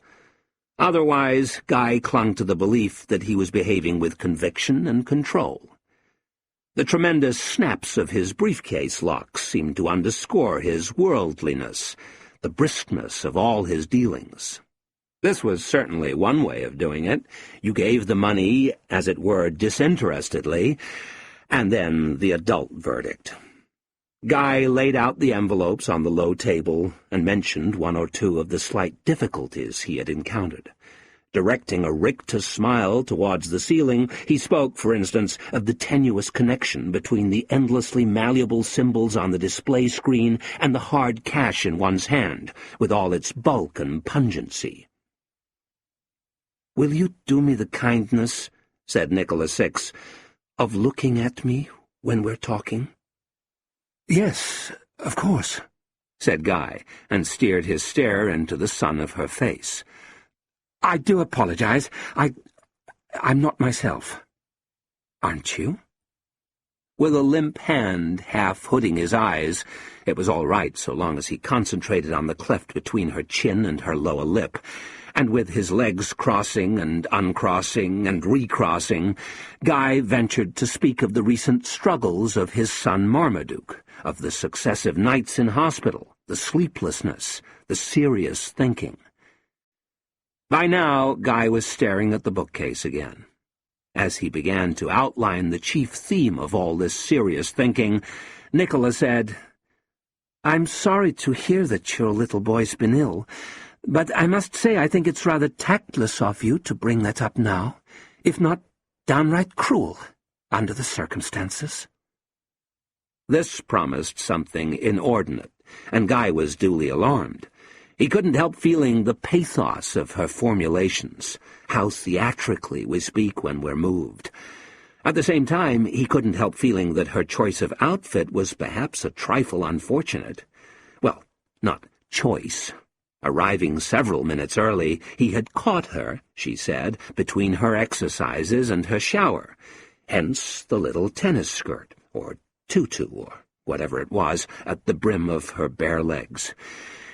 Otherwise, Guy clung to the belief that he was behaving with conviction and control. The tremendous snaps of his briefcase locks seemed to underscore his worldliness, the briskness of all his dealings. This was certainly one way of doing it. You gave the money, as it were, disinterestedly, and then the adult verdict. Guy laid out the envelopes on the low table and mentioned one or two of the slight difficulties he had encountered. Directing a rictus smile towards the ceiling, he spoke, for instance, of the tenuous connection between the endlessly malleable symbols on the display screen and the hard cash in one's hand, with all its bulk and pungency. "Will you do me the kindness," said Nicholas Six, "of looking at me when we're talking?" "Yes, of course," said Guy, and steered his stare into the sun of her face. "I do apologize. I'm not myself." "Aren't you?" With a limp hand half hooding his eyes, it was all right so long as he concentrated on the cleft between her chin and her lower lip, and with his legs crossing and uncrossing and recrossing, Guy ventured to speak of the recent struggles of his son Marmaduke, of the successive nights in hospital, the sleeplessness, the serious thinking. By now, Guy was staring at the bookcase again. As he began to outline the chief theme of all this serious thinking, Nicola said, "I'm sorry to hear that your little boy's been ill, but I must say I think it's rather tactless of you to bring that up now, if not downright cruel, under the circumstances." This promised something inordinate, and Guy was duly alarmed. He couldn't help feeling the pathos of her formulations, how theatrically we speak when we're moved. At the same time, he couldn't help feeling that her choice of outfit was perhaps a trifle unfortunate. Well, not choice. Arriving several minutes early, he had caught her, she said, between her exercises and her shower, hence the little tennis skirt, or tutu, or whatever it was, at the brim of her bare legs.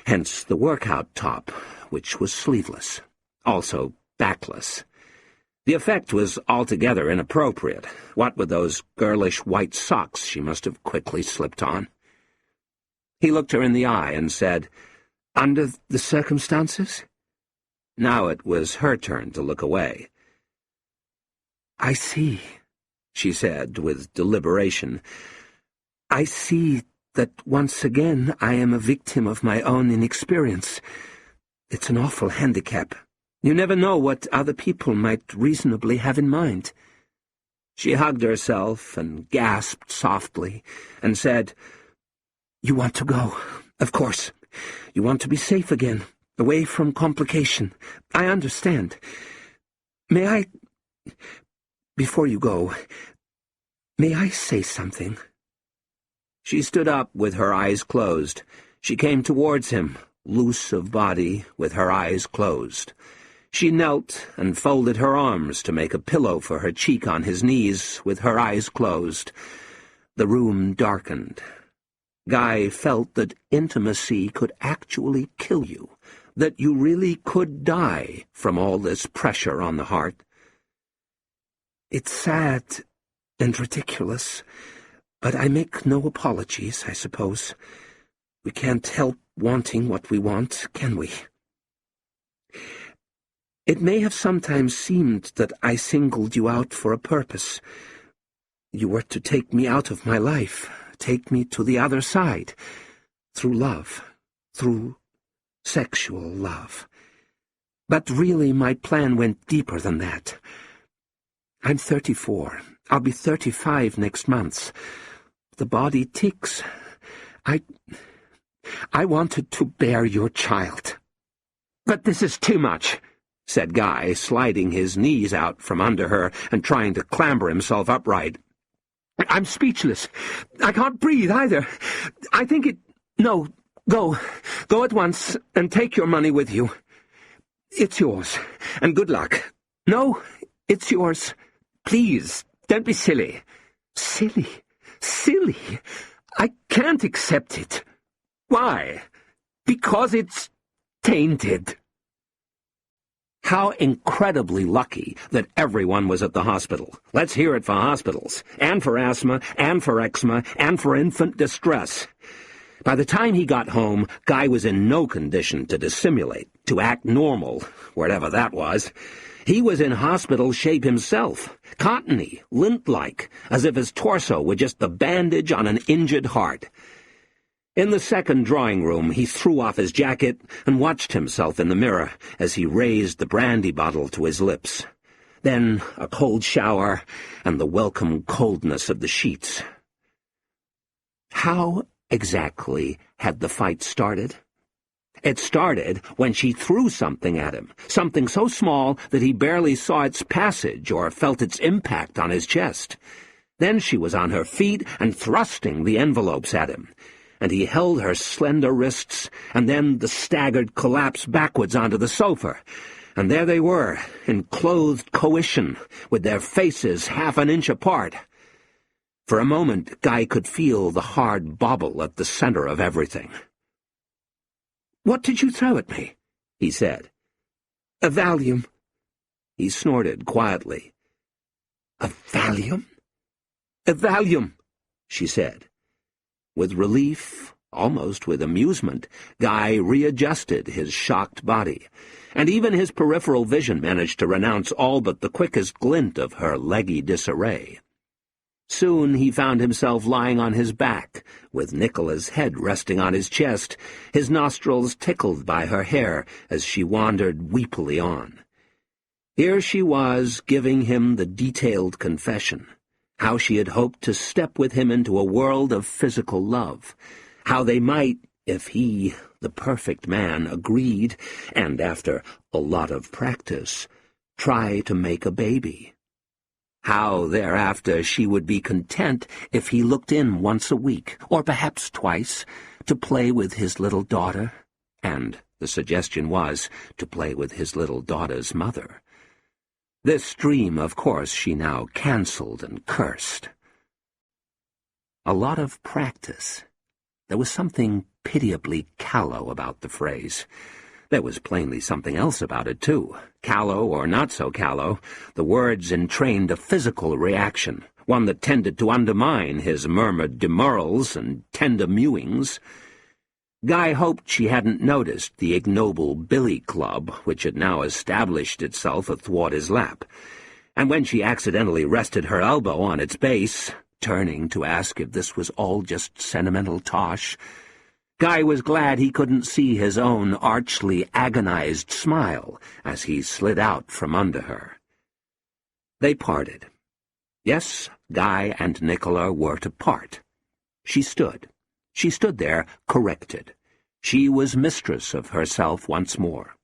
Hence the workout top, which was sleeveless, also backless. The effect was altogether inappropriate, what with those girlish white socks she must have quickly slipped on. He looked her in the eye and said, "Under the circumstances?" Now it was her turn to look away. "I see," she said with deliberation. "I see that once again I am a victim of my own inexperience. It's an awful handicap. You never know what other people might reasonably have in mind." She hugged herself and gasped softly and said, "You want to go, of course. You want to be safe again, away from complication. I understand. May I, before you go, may I say something?" She stood up with her eyes closed. She came towards him, loose of body, with her eyes closed. She knelt and folded her arms to make a pillow for her cheek on his knees, with her eyes closed. The room darkened. Guy felt that intimacy could actually kill you, that you really could die from all this pressure on the heart. "It's sad and ridiculous, but I make no apologies, I suppose. We can't help wanting what we want, can we? It may have sometimes seemed that I singled you out for a purpose. You were to take me out of my life, take me to the other side, through love, through sexual love. But really my plan went deeper than that. I'm 34. I'll be 35 next month. The body ticks. I wanted to bear your child." "But this is too much," said Guy, sliding his knees out from under her and trying to clamber himself upright. "I'm speechless. I can't breathe either. I think it— No, go. Go at once and take your money with you. It's yours, and good luck. No, it's yours. Please, don't be silly." "Silly? Silly? I can't accept it." "Why?" "Because it's tainted." How incredibly lucky that everyone was at the hospital. Let's hear it for hospitals, and for asthma, and for eczema, and for infant distress. By the time he got home, Guy was in no condition to dissimulate, to act normal, whatever that was. He was in hospital shape himself, cottony, lint-like, as if his torso were just the bandage on an injured heart. In the second drawing room, he threw off his jacket and watched himself in the mirror as he raised the brandy bottle to his lips. Then a cold shower and the welcome coldness of the sheets. How exactly had the fight started? It started when she threw something at him, something so small that he barely saw its passage or felt its impact on his chest. Then she was on her feet and thrusting the envelopes at him, and he held her slender wrists, and then the staggered collapse backwards onto the sofa. And there they were, in clothed coition, with their faces half an inch apart. For a moment, Guy could feel the hard bobble at the center of everything. "What did you throw at me?" he said. "A Valium." He snorted quietly. "A Valium?" "A Valium," she said. With relief, almost with amusement, Guy readjusted his shocked body, and even his peripheral vision managed to renounce all but the quickest glint of her leggy disarray. Soon he found himself lying on his back, with Nicola's head resting on his chest, his nostrils tickled by her hair as she wandered weepily on. Here she was, giving him the detailed confession, how she had hoped to step with him into a world of physical love, how they might, if he, the perfect man, agreed, and after a lot of practice, try to make a baby. How, thereafter, she would be content if he looked in once a week, or perhaps twice, to play with his little daughter, and, the suggestion was, to play with his little daughter's mother. This dream, of course, she now cancelled and cursed. A lot of practice. There was something pitiably callow about the phrase. There was plainly something else about it, too. Callow or not so callow, the words entrained a physical reaction, one that tended to undermine his murmured demurrals and tender mewings. Guy hoped she hadn't noticed the ignoble billy club which had now established itself athwart his lap, and when she accidentally rested her elbow on its base, turning to ask if this was all just sentimental tosh, Guy was glad he couldn't see his own archly agonized smile as he slid out from under her. They parted. Yes, Guy and Nicola were to part. She stood. She stood there, corrected. She was mistress of herself once more.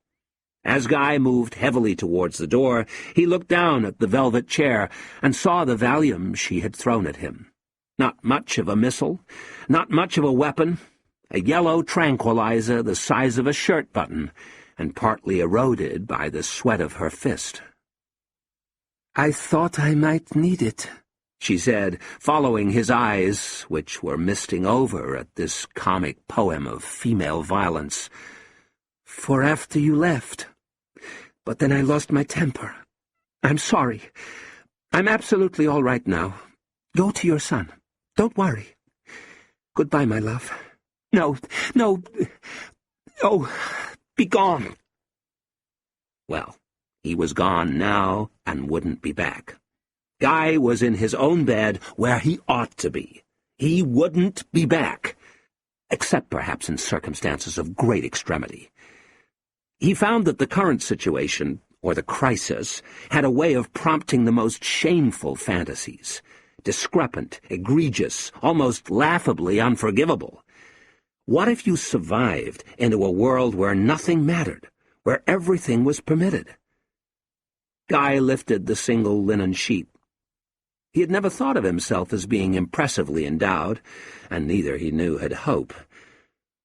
As Guy moved heavily towards the door, he looked down at the velvet chair and saw the Valium she had thrown at him. Not much of a missile, not much of a weapon, a yellow tranquilizer the size of a shirt button, and partly eroded by the sweat of her fist. "I thought I might need it," she said, following his eyes, which were misting over at this comic poem of female violence. "For after you left. But then I lost my temper. I'm sorry. I'm absolutely all right now. Go to your son. Don't worry. Goodbye, my love. No. Oh, be gone." Well, he was gone now and wouldn't be back. Guy was in his own bed where he ought to be. He wouldn't be back, except perhaps in circumstances of great extremity. He found that the current situation, or the crisis, had a way of prompting the most shameful fantasies, discrepant, egregious, almost laughably unforgivable. What if you survived into a world where nothing mattered, where everything was permitted? Guy lifted the single linen sheet. He had never thought of himself as being impressively endowed, and neither, he knew, had hope.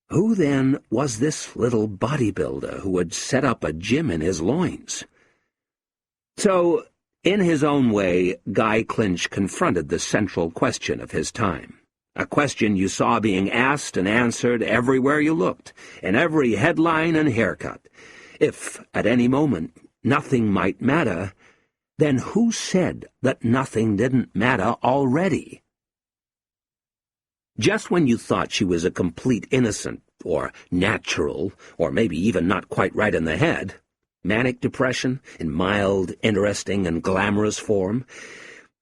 Who, then, was this little bodybuilder who had set up a gym in his loins? So, in his own way, Guy Clinch confronted the central question of his time. A question you saw being asked and answered everywhere you looked, in every headline and haircut. If, at any moment, nothing might matter, then who said that nothing didn't matter already? Just when you thought she was a complete innocent, or natural, or maybe even not quite right in the head, manic depression in mild, interesting, and glamorous form,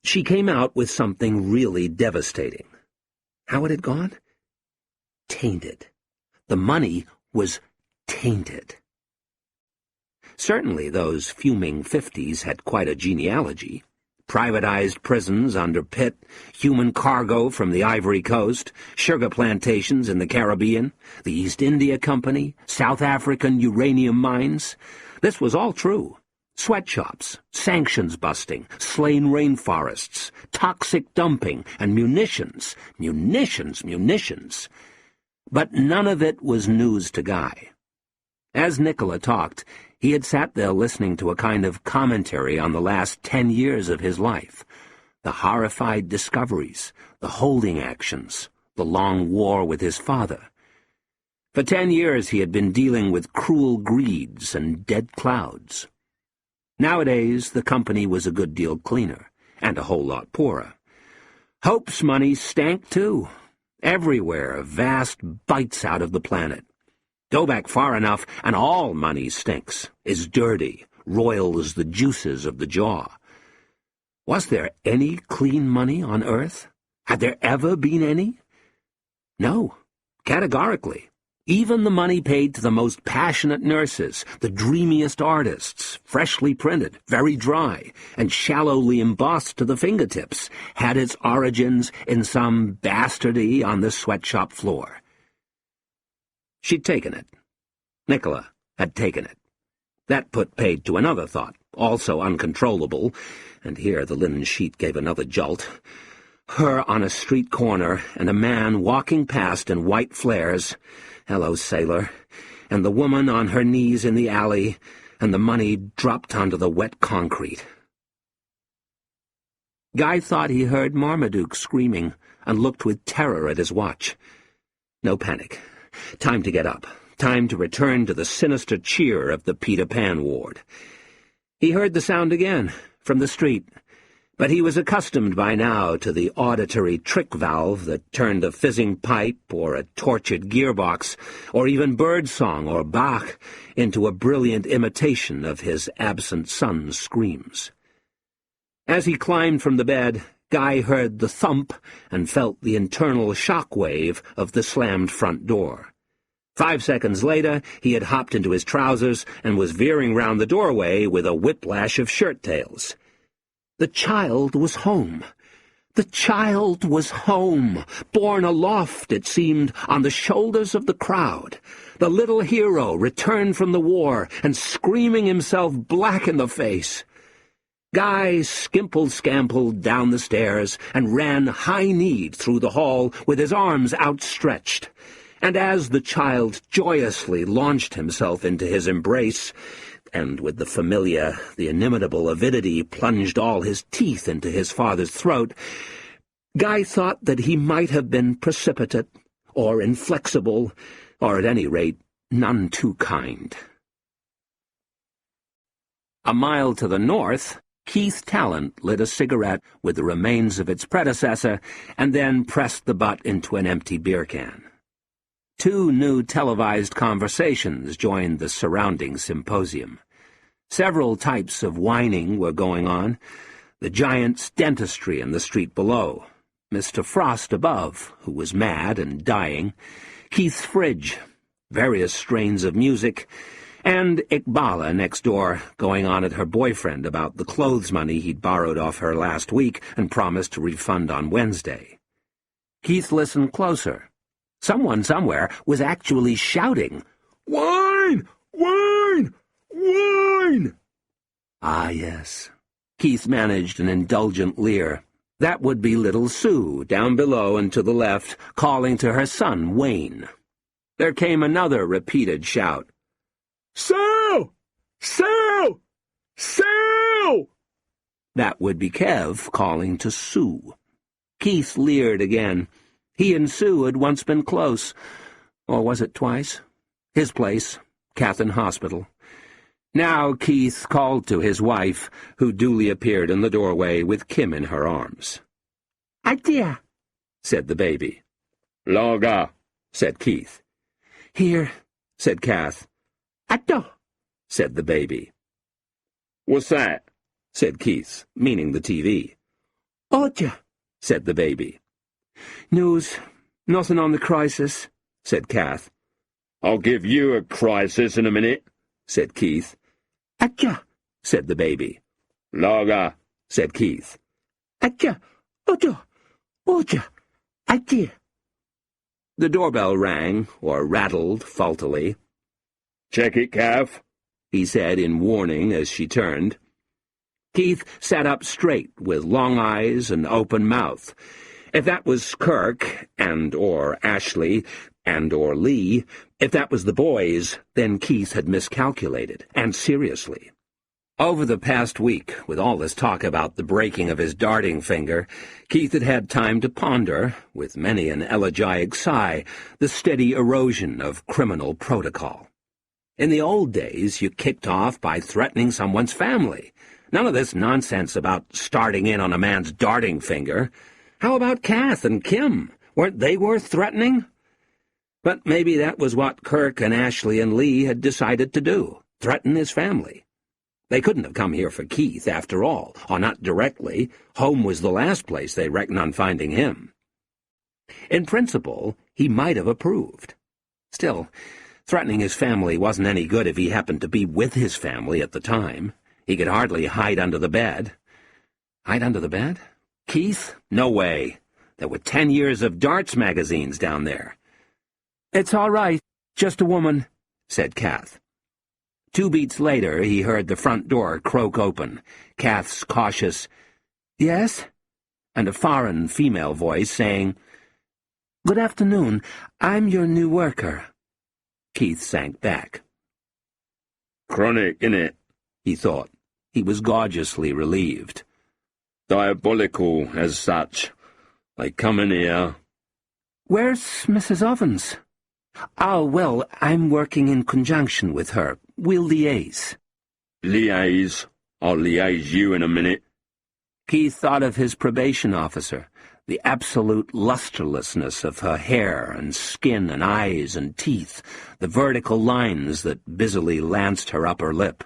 she came out with something really devastating. How it had gone? tainted. The money was tainted. Certainly those fuming 50s had quite a genealogy. Privatized prisons under Pitt, human cargo from the Ivory Coast, sugar plantations in the Caribbean, the East India Company, South African uranium mines. This was all true. Sweatshops, sanctions busting, slain rainforests, toxic dumping, and munitions. Munitions. But none of it was news to Guy. As Nicola talked, he had sat there listening to a kind of commentary on the last 10 years of his life. The horrified discoveries, the holding actions, the long war with his father. For 10 years he had been dealing with cruel greeds and dead clouds. Nowadays the company was a good deal cleaner, and a whole lot poorer. Hope's money stank too. Everywhere, vast bites out of the planet. Go back far enough, and all money stinks, is dirty, roils the juices of the jaw. Was there any clean money on Earth? Had there ever been any? No, categorically. Even the money paid to the most passionate nurses, the dreamiest artists, freshly printed, very dry, and shallowly embossed to the fingertips, had its origins in some bastardy on the sweatshop floor. She'd taken it. Nicola had taken it. That put paid to another thought, also uncontrollable, and here the linen sheet gave another jolt. Her on a street corner, and a man walking past in white flares. Hello, sailor. And the woman on her knees in the alley, and the money dropped onto the wet concrete. Guy thought he heard Marmaduke screaming, and looked with terror at his watch. No panic. Time to get up. Time to return to the sinister cheer of the Peter Pan ward. He heard the sound again, from the street, but he was accustomed by now to the auditory trick valve that turned a fizzing pipe or a tortured gearbox, or even birdsong or Bach, into a brilliant imitation of his absent son's screams. As he climbed from the bed, Guy heard the thump and felt the internal shock wave of the slammed front door. 5 seconds later, he had hopped into his trousers and was veering round the doorway with a whiplash of shirt tails. The child was home. The child was home, borne aloft, it seemed, on the shoulders of the crowd. The little hero returned from the war and screaming himself black in the face. Guy skimpled-scampled down the stairs and ran high-kneed through the hall with his arms outstretched. And as the child joyously launched himself into his embrace, and with the familiar, the inimitable avidity plunged all his teeth into his father's throat, Guy thought that he might have been precipitate, or inflexible, or at any rate, none too kind. A mile to the north, Keith Talent lit a cigarette with the remains of its predecessor and then pressed the butt into an empty beer can. 2 new televised conversations joined the surrounding symposium. Several types of whining were going on. The giant's dentistry in the street below, Mr. Frost above, who was mad and dying, Keith's fridge, various strains of music, and Iqbala next door going on at her boyfriend about the clothes money he'd borrowed off her last week and promised to refund on Wednesday. Keith listened closer. Someone somewhere was actually shouting, "Wine! Wine! Wine!" Ah, yes. Keith managed an indulgent leer. That would be little Sue, down below and to the left, calling to her son, Wayne. There came another repeated shout. "Sue! Sue! Sue!" That would be Kev calling to Sue. Keith leered again. He and Sue had once been close. Or was it twice? His place, Cathan Hospital. Now Keith called to his wife, who duly appeared in the doorway with Kim in her arms. "Adia," said the baby. "Laga," said Keith. "Here," said Kath. "Addo," said the baby. "What's that?" said Keith, meaning the TV. "Oja," said the baby. "News. Nothing on the crisis," said Kath. "I'll give you a crisis in a minute," said Keith. Atcha, said the baby. "Lager," said Keith. Atcha, ojo, oja, atcha. The doorbell rang, or rattled faultily. "Check it, Kath," he said in warning as she turned. Keith sat up straight with long eyes and open mouth. If that was Kirk, and/or Ashley, and/or Lee, if that was the boys, then Keith had miscalculated, and seriously. Over the past week, with all this talk about the breaking of his darting finger, Keith had had time to ponder, with many an elegiac sigh, the steady erosion of criminal protocol. In the old days, you kicked off by threatening someone's family. None of this nonsense about starting in on a man's darting finger. How about Kath and Kim? Weren't they worth threatening? But maybe that was what Kirk and Ashley and Lee had decided to do, threaten his family. They couldn't have come here for Keith, after all, or not directly. Home was the last place they reckoned on finding him. In principle, he might have approved. Still, threatening his family wasn't any good if he happened to be with his family at the time. He could hardly hide under the bed. Hide under the bed? Keith? No way. There were 10 years of darts magazines down there. "It's all right, just a woman," said Kath. 2 beats later, he heard the front door croak open, Kath's cautious, "Yes?" and a foreign female voice saying, "Good afternoon. I'm your new worker." Keith sank back. "Chronic, innit?" he thought. He was gorgeously relieved. "Diabolical, as such. They come in here." "Where's Mrs. Ovens?" "Oh, well, I'm working in conjunction with her. We'll liaise." "Liaise? I'll liaise you in a minute." Keith thought of his probation officer, the absolute lustrelessness of her hair and skin and eyes and teeth, the vertical lines that busily lanced her upper lip.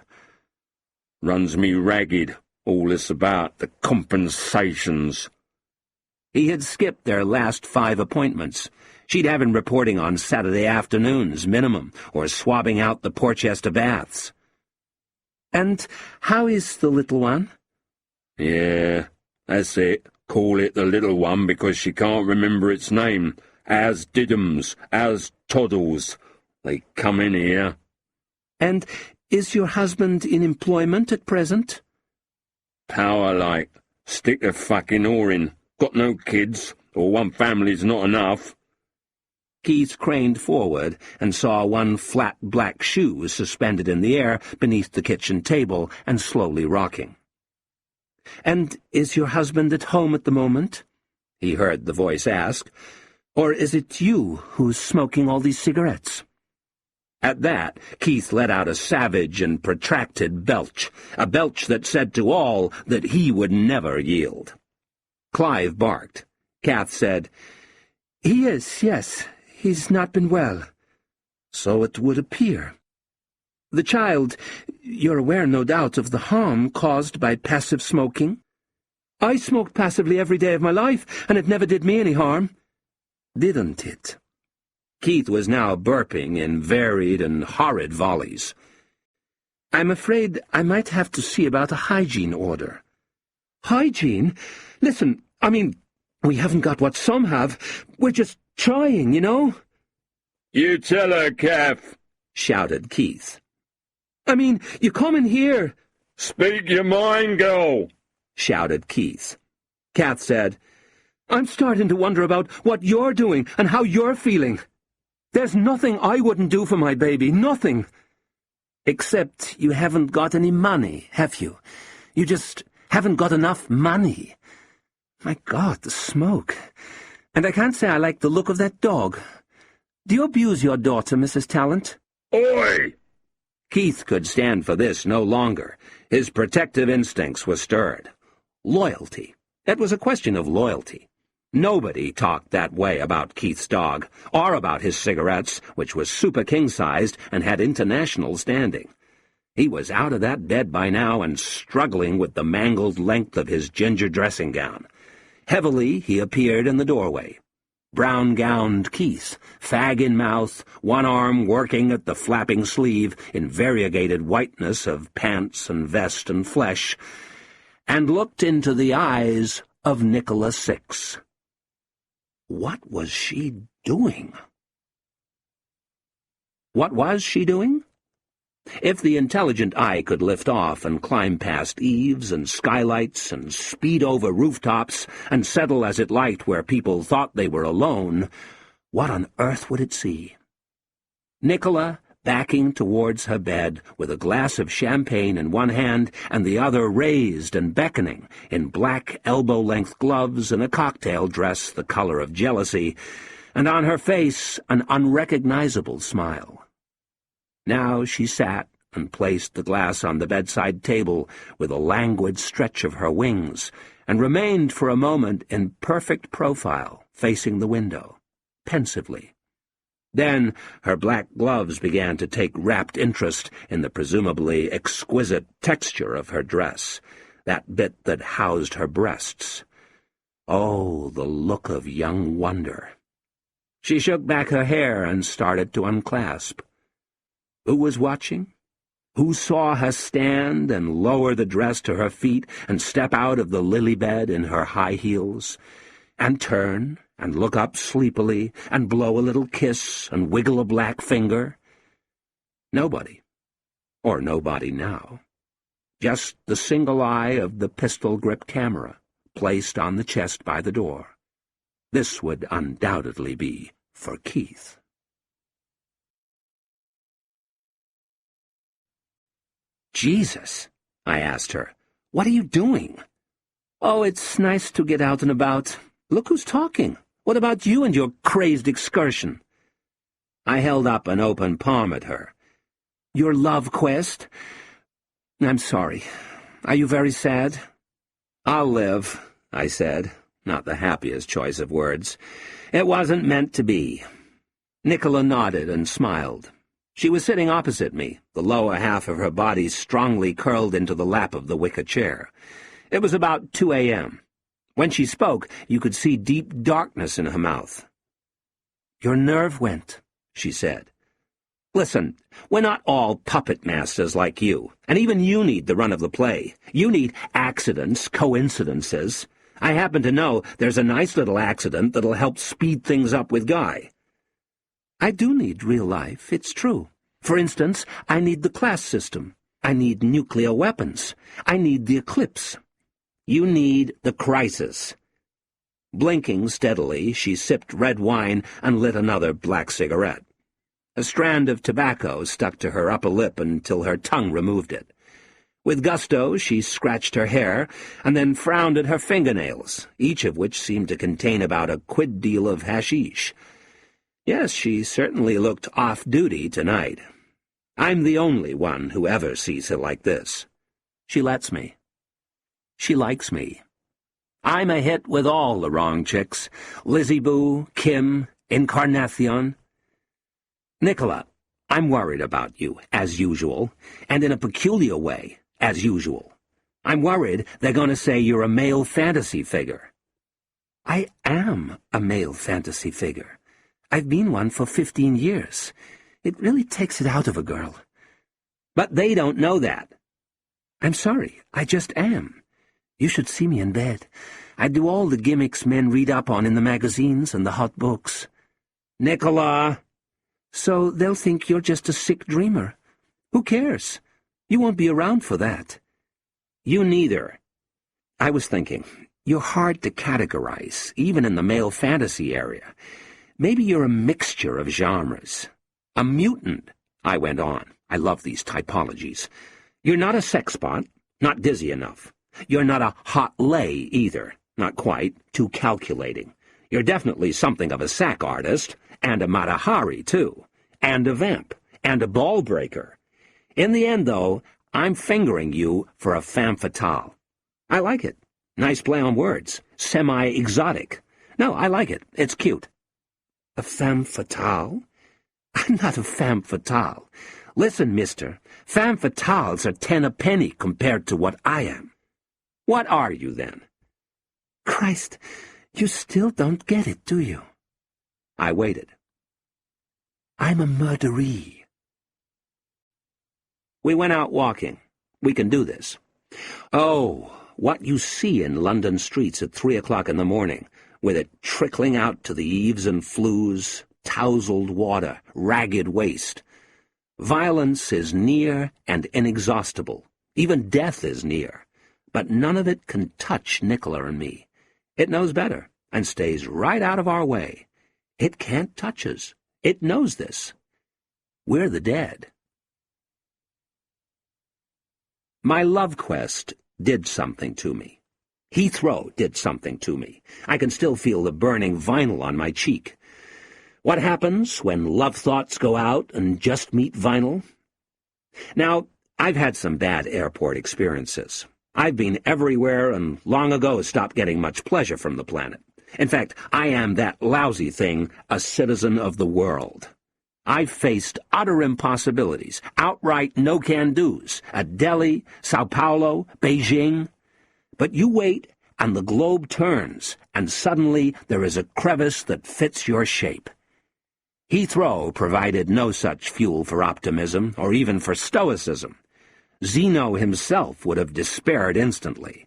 "Runs me ragged, all this about the compensations." He had skipped their last 5 appointments. She'd have him reporting on Saturday afternoons, minimum, or swabbing out the Porchester baths. "And how is the little one?" "Yeah, that's it. Call it the little one because she can't remember its name. As Diddums, as Toddles. They come in here." "And is your husband in employment at present?" "Power like. Stick a fucking oar in. Got no kids, or one family's not enough." Keith craned forward and saw one flat black shoe suspended in the air beneath the kitchen table and slowly rocking. "And is your husband at home at the moment?" he heard the voice ask. "Or is it you who's smoking all these cigarettes?" At that, Keith let out a savage and protracted belch, a belch that said to all that he would never yield. Clive barked. Kath said, "He is, yes. He's not been well." "So it would appear." "The child, you're aware, no doubt, of the harm caused by passive smoking?" "I smoked passively every day of my life, and it never did me any harm." "Didn't it?" Keith was now burping in varied and horrid volleys. "I'm afraid I might have to see about a hygiene order." "Hygiene? Listen, I mean, we haven't got what some have. We're just trying, you know?" "You tell her, Kath," shouted Keith. "I mean, you come in here." "Speak your mind, girl," shouted Keith. Kath said, "I'm starting to wonder about what you're doing and how you're feeling. There's nothing I wouldn't do for my baby, nothing. Except you haven't got any money, have you? You just haven't got enough money. My God, the smoke. And I can't say I like the look of that dog. Do you abuse your daughter, Mrs. Tallant?" "Oi!" Keith could stand for this no longer. His protective instincts were stirred. Loyalty. It was a question of loyalty. Nobody talked that way about Keith's dog, or about his cigarettes, which was super king-sized and had international standing. He was out of that bed by now and struggling with the mangled length of his ginger dressing gown. Heavily he appeared in the doorway. brown-gowned Keith, fag in mouth, one arm working at the flapping sleeve in variegated whiteness of pants and vest and flesh, and looked into the eyes of Nicola Six. What was she doing? What was she doing? If the intelligent eye could lift off and climb past eaves and skylights and speed over rooftops and settle as it liked where people thought they were alone, what on earth would it see? Nicola, backing towards her bed with a glass of champagne in one hand and the other raised and beckoning, in black elbow-length gloves and a cocktail dress the color of jealousy, and on her face an unrecognizable smile. Now she sat and placed the glass on the bedside table with a languid stretch of her wings, and remained for a moment in perfect profile, facing the window, pensively. Then her black gloves began to take rapt interest in the presumably exquisite texture of her dress, that bit that housed her breasts. Oh, the look of young wonder! She shook back her hair and started to unclasp. Who was watching? Who saw her stand and lower the dress to her feet and step out of the lily bed in her high heels, and turn and look up sleepily and blow a little kiss and wiggle a black finger? Nobody. Or nobody now. Just the single eye of the pistol-grip camera, placed on the chest by the door. This would undoubtedly be for Keith. "Jesus," I asked her, "what are you doing?" "Oh, it's nice to get out and about. Look who's talking. What about you and your crazed excursion?" I held up an open palm at her. "Your love quest? I'm sorry. Are you very sad?" "I'll live," I said, not the happiest choice of words. It wasn't meant to be. Nicola nodded and smiled. She was sitting opposite me, the lower half of her body strongly curled into the lap of the wicker chair. It was about 2 a.m. When she spoke, you could see deep darkness in her mouth. "Your nerve went," she said. "Listen, we're not all puppet masters like you, and even you need the run of the play. You need accidents, coincidences. I happen to know there's a nice little accident that'll help speed things up with Guy." "I do need real life, it's true. For instance, I need the class system. I need nuclear weapons. I need the eclipse." "You need the crisis." Blinking steadily, she sipped red wine and lit another black cigarette. A strand of tobacco stuck to her upper lip until her tongue removed it. With gusto, she scratched her hair, and then frowned at her fingernails, each of which seemed to contain about a quid deal of hashish. Yes, she certainly looked off-duty tonight. I'm the only one who ever sees her like this. She lets me. She likes me. I'm a hit with all the wrong chicks. Lizzie Boo, Kim, Encarnacion. "Nicola, I'm worried about you, as usual, and in a peculiar way, as usual. I'm worried they're going to say you're a male fantasy figure." "I am a male fantasy figure. I've been one for 15 years. It really takes it out of a girl." "But they don't know that." "I'm sorry, I just am. You should see me in bed. I do all the gimmicks men read up on in the magazines and the hot books." "Nicola!" "So they'll think you're just a sick dreamer. Who cares? You won't be around for that." "You neither." I was thinking, you're hard to categorize, even in the male fantasy area. Maybe you're a mixture of genres. A mutant, I went on. I love these typologies. You're not a sex bot, not dizzy enough. You're not a hot lay either, not quite, too calculating. You're definitely something of a sack artist, and a Matahari, too, and a vamp, and a ball breaker. In the end, though, I'm fingering you for a femme fatale. I like it. Nice play on words. Semi-exotic. No, I like it. It's cute. A femme fatale? I'm not a femme fatale. Listen, mister, femme fatales are 10 a penny compared to what I am. What are you, then? Christ, you still don't get it, do you? I waited. "I'm a murderee." We went out walking. We can do this. Oh, what you see in London streets at 3 o'clock in the morning, with it trickling out to the eaves and flues, tousled water, ragged waste. Violence is near and inexhaustible. Even death is near. But none of it can touch Nicola and me. It knows better and stays right out of our way. It can't touch us. It knows this. We're the dead. My love quest did something to me. Heathrow did something to me. I can still feel the burning vinyl on my cheek. What happens when love thoughts go out and just meet vinyl? Now, I've had some bad airport experiences. I've been everywhere and long ago stopped getting much pleasure from the planet. In fact, I am that lousy thing, a citizen of the world. I've faced utter impossibilities, outright no-can-dos, at Delhi, Sao Paulo, Beijing. But you wait, and the globe turns, and suddenly there is a crevice that fits your shape. Heathrow provided no such fuel for optimism, or even for stoicism. Zeno himself would have despaired instantly.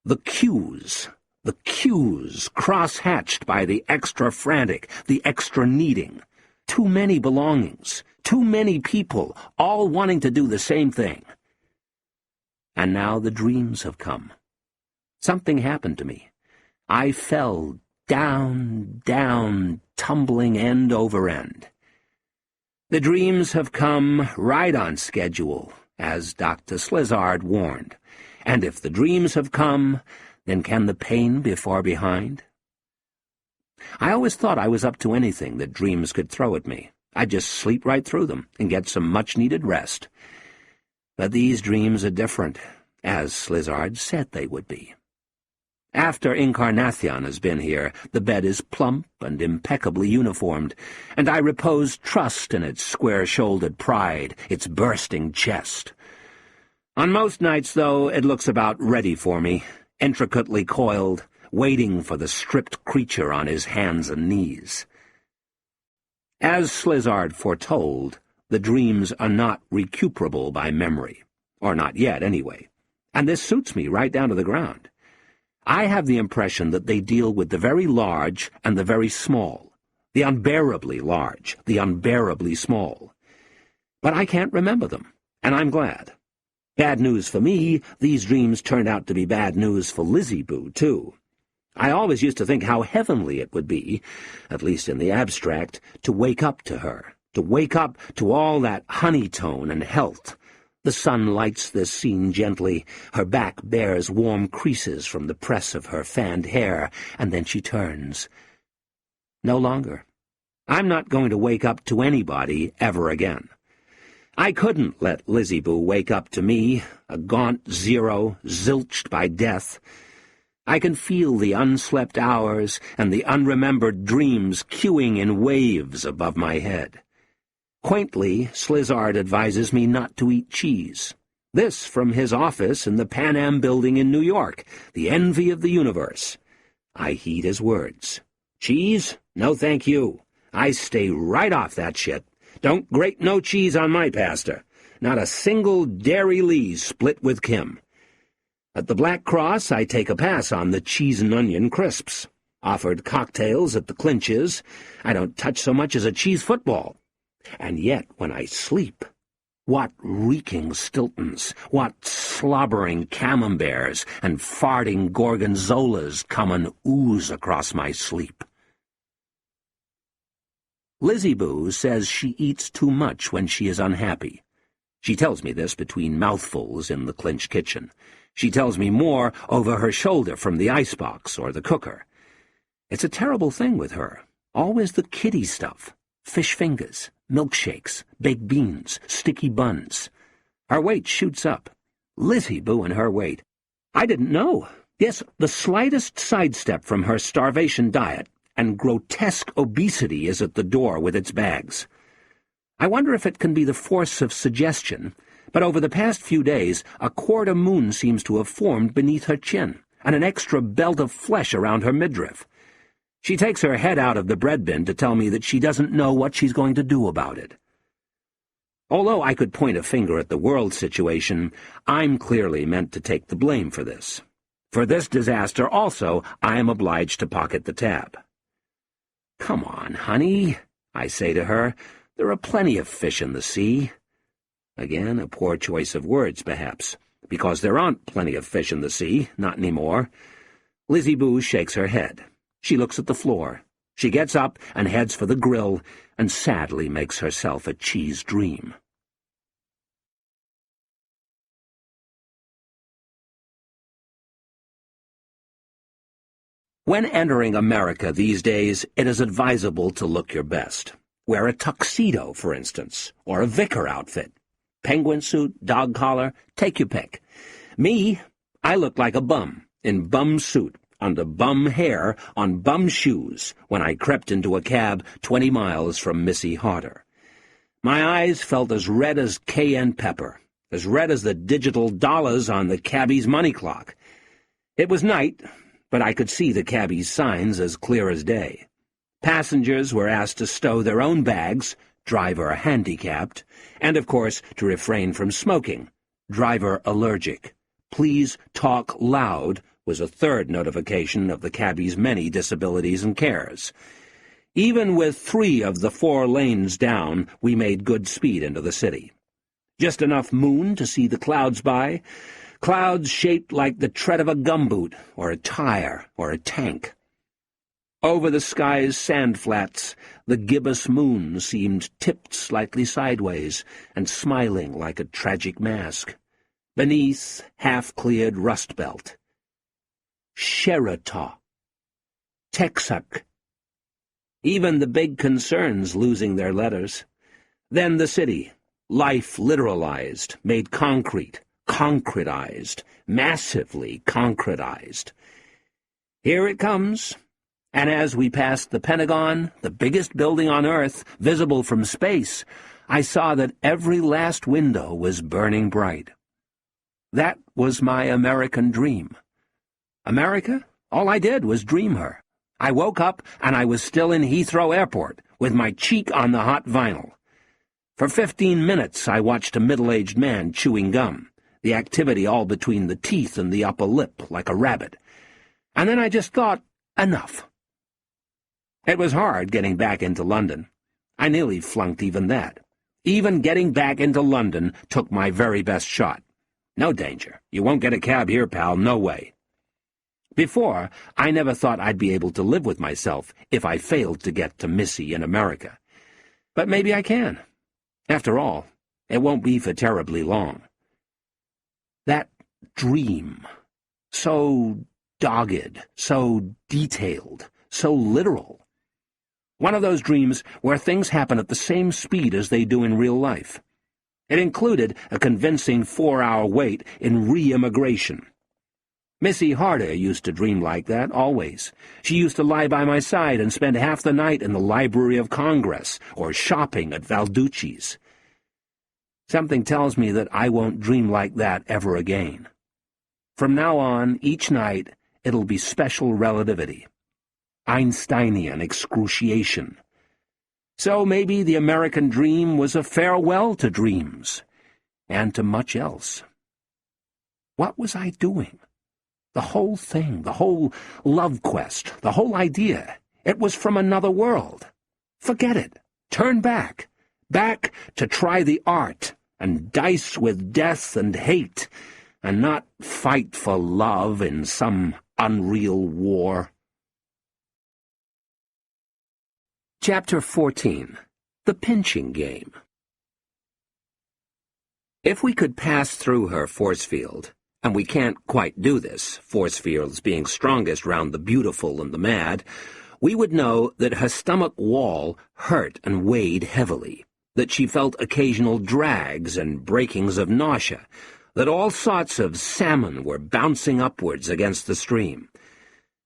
The queues, cross-hatched by the extra frantic, the extra needing. Too many belongings, too many people, all wanting to do the same thing. And now the dreams have come. Something happened to me. I fell down, down, tumbling end over end. The dreams have come right on schedule, as Dr. Slizzard warned. And if the dreams have come, then can the pain be far behind? I always thought I was up to anything that dreams could throw at me. I'd just sleep right through them and get some much-needed rest. But these dreams are different, as Slizzard said they would be. After Incarnation has been here, the bed is plump and impeccably uniformed, and I repose trust in its square-shouldered pride, its bursting chest. On most nights, though, it looks about ready for me, intricately coiled, waiting for the stripped creature on his hands and knees. As Slizzard foretold, the dreams are not recuperable by memory, or not yet, anyway, and this suits me right down to the ground. I have the impression that they deal with the very large and the very small, the unbearably large, the unbearably small. But I can't remember them, and I'm glad. Bad news for me, these dreams turned out to be bad news for Lizzie Boo, too. I always used to think how heavenly it would be, at least in the abstract, to wake up to her, to wake up to all that honey tone and health. The sun lights this scene gently, her back bears warm creases from the press of her fanned hair, and then she turns. No longer. I'm not going to wake up to anybody ever again. I couldn't let Lizzie Boo wake up to me, a gaunt zero, zilched by death. I can feel the unslept hours and the unremembered dreams queuing in waves above my head. Quaintly, Slizzard advises me not to eat cheese. This from his office in the Pan Am building in New York, the envy of the universe. I heed his words. Cheese? No thank you. I stay right off that shit. Don't grate no cheese on my pasta. Not a single Dairy Lee's split with Kim. At the Black Cross, I take a pass on the cheese and onion crisps. Offered cocktails at the clinches, I don't touch so much as a cheese football. And yet, when I sleep, what reeking Stiltons, what slobbering camemberts and farting gorgonzolas come and ooze across my sleep. Lizzie Boo says she eats too much when she is unhappy. She tells me this between mouthfuls in the clinch kitchen. She tells me more over her shoulder from the icebox or the cooker. It's a terrible thing with her. Always the kiddie stuff. Fish fingers, milkshakes, baked beans, sticky buns. Her weight shoots up. Lizzie Boo and her weight. I didn't know. Yes, the slightest sidestep from her starvation diet, and grotesque obesity is at the door with its bags. I wonder if it can be the force of suggestion, but over the past few days a quarter moon seems to have formed beneath her chin, and an extra belt of flesh around her midriff. She takes her head out of the bread bin to tell me that she doesn't know what she's going to do about it. Although I could point a finger at the world situation, I'm clearly meant to take the blame for this. For this disaster also, I am obliged to pocket the tab. "Come on, honey," I say to her. "There are plenty of fish in the sea." Again, a poor choice of words, perhaps, because there aren't plenty of fish in the sea, not anymore. Lizzie Boo shakes her head. She looks at the floor. She gets up and heads for the grill, and sadly makes herself a cheese dream. When entering America these days, it is advisable to look your best. Wear a tuxedo, for instance, or a vicar outfit. Penguin suit, dog collar, take your pick. Me, I looked like a bum, in bum suit, under bum hair, on bum shoes, when I crept into a cab 20 miles from Missy Harder. My eyes felt as red as cayenne pepper, as red as the digital dollars on the cabbie's money clock. It was night, but I could see the cabbie's signs as clear as day. Passengers were asked to stow their own bags, driver handicapped, and, of course, to refrain from smoking, driver allergic. Please talk loud was a third notification of the cabbie's many disabilities and cares. Even with 3 of the 4 lanes down, we made good speed into the city. Just enough moon to see the clouds by, clouds shaped like the tread of a gumboot, or a tire, or a tank. Over the sky's sand flats, the gibbous moon seemed tipped slightly sideways and smiling like a tragic mask. Beneath, half-cleared rust belt. Sherata. Texac. Even the big concerns losing their letters. Then the city, life literalized, made concrete, concretized, massively concretized. Here it comes. And as we passed the Pentagon, the biggest building on Earth, visible from space, I saw that every last window was burning bright. That was my American dream. America? All I did was dream her. I woke up and I was still in Heathrow Airport, with my cheek on the hot vinyl. For 15 minutes I watched a middle-aged man chewing gum, the activity all between the teeth and the upper lip, like a rabbit. And then I just thought, enough. It was hard getting back into London. I nearly flunked even that. Even getting back into London took my very best shot. No danger. You won't get a cab here, pal, no way. Before, I never thought I'd be able to live with myself if I failed to get to Missy in America. But maybe I can. After all, it won't be for terribly long. That dream, so dogged, so detailed, so literal. One of those dreams where things happen at the same speed as they do in real life. It included a convincing 4-hour wait in re-immigration. Missy Harder used to dream like that, always. She used to lie by my side and spend half the night in the Library of Congress or shopping at Valducci's. Something tells me that I won't dream like that ever again. From now on, each night, it'll be special relativity. Einsteinian excruciation. So maybe the American dream was a farewell to dreams, and to much else. What was I doing? The whole thing, the whole love quest, the whole idea, it was from another world. Forget it. Turn back. Back to try the art, and dice with death and hate, and not fight for love in some unreal war. Chapter 14. The Pinching Game. If we could pass through her force field, and we can't quite do this, force fields being strongest round the beautiful and the mad, we would know that her stomach wall hurt and weighed heavily, that she felt occasional drags and breakings of nausea, that all sorts of salmon were bouncing upwards against the stream.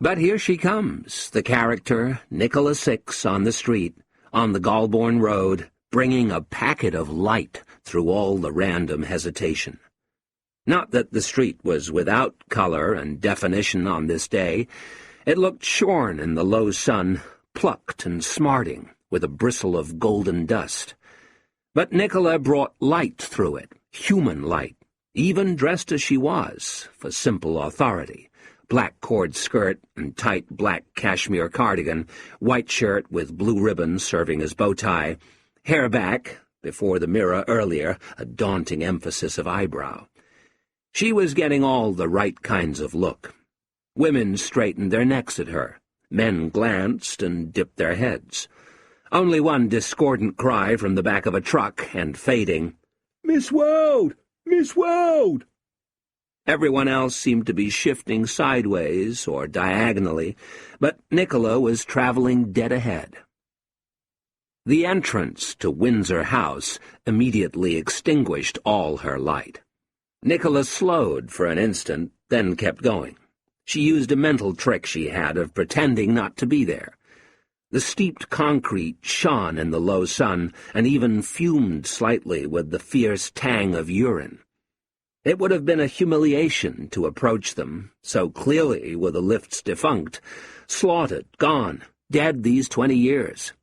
But here she comes, the character, Nicola Six, on the street, on the Golborne Road, bringing a packet of light through all the random hesitation. Not that the street was without color and definition on this day. It looked shorn in the low sun, plucked and smarting, with a bristle of golden dust. But Nicola brought light through it, human light, even dressed as she was, for simple authority. Black cord skirt and tight black cashmere cardigan, white shirt with blue ribbons serving as bow tie, hair back, before the mirror earlier, a daunting emphasis of eyebrow. She was getting all the right kinds of look. Women straightened their necks at her. Men glanced and dipped their heads. Only one discordant cry from the back of a truck, and fading, "Miss World! Miss World!" Everyone else seemed to be shifting sideways or diagonally, but Nicola was traveling dead ahead. The entrance to Windsor House immediately extinguished all her light. Nicola slowed for an instant, then kept going. She used a mental trick she had of pretending not to be there. The steeped concrete shone in the low sun and even fumed slightly with the fierce tang of urine. It would have been a humiliation to approach them, so clearly were the lifts defunct, slaughtered, gone, dead these 20 years.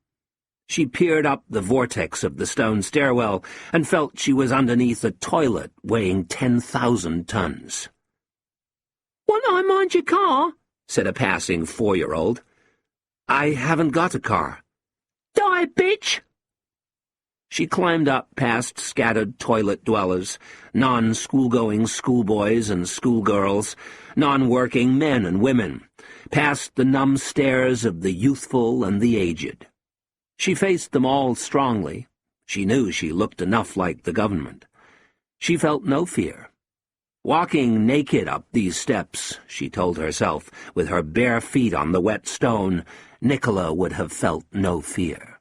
She peered up the vortex of the stone stairwell and felt she was underneath a toilet weighing 10,000 tons. "Won't I mind your car?" said a passing 4-year-old. "I haven't got a car." "Die, bitch!" She climbed up past scattered toilet dwellers, non-school-going schoolboys and schoolgirls, non-working men and women, past the numb stares of the youthful and the aged. She faced them all strongly. She knew she looked enough like the government. She felt no fear. Walking naked up these steps, she told herself, with her bare feet on the wet stone, Nicola would have felt no fear.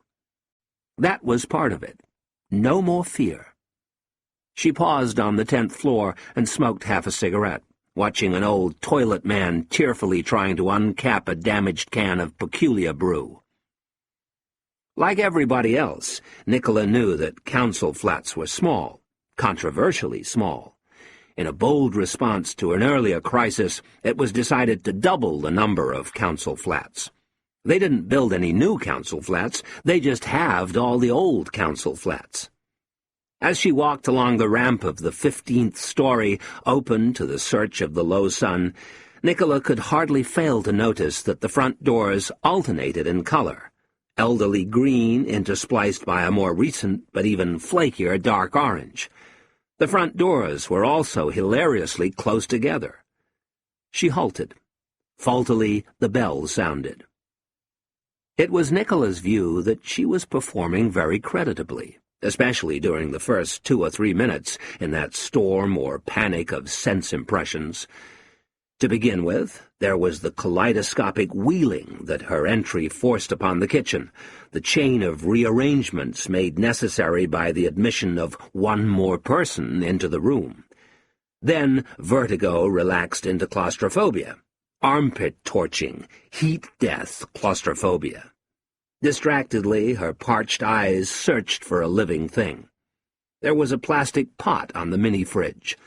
That was part of it. No more fear. She paused on the 10th floor and smoked half a cigarette, watching an old toilet man tearfully trying to uncap a damaged can of peculiar brew. Like everybody else, Nicola knew that council flats were small, controversially small. In a bold response to an earlier crisis, it was decided to double the number of council flats. They didn't build any new council flats, they just halved all the old council flats. As she walked along the ramp of the 15th story, open to the search of the low sun, Nicola could hardly fail to notice that the front doors alternated in color, elderly green interspliced by a more recent but even flakier dark orange. The front doors were also hilariously close together. She halted. Faultily, the bell sounded. It was Nicola's view that she was performing very creditably, especially during the first 2 or 3 minutes in that storm or panic of sense impressions. To begin with, there was the kaleidoscopic wheeling that her entry forced upon the kitchen, the chain of rearrangements made necessary by the admission of one more person into the room. Then vertigo relaxed into claustrophobia, armpit torching, heat death claustrophobia. Distractedly, her parched eyes searched for a living thing. There was a plastic pot on the mini-fridge.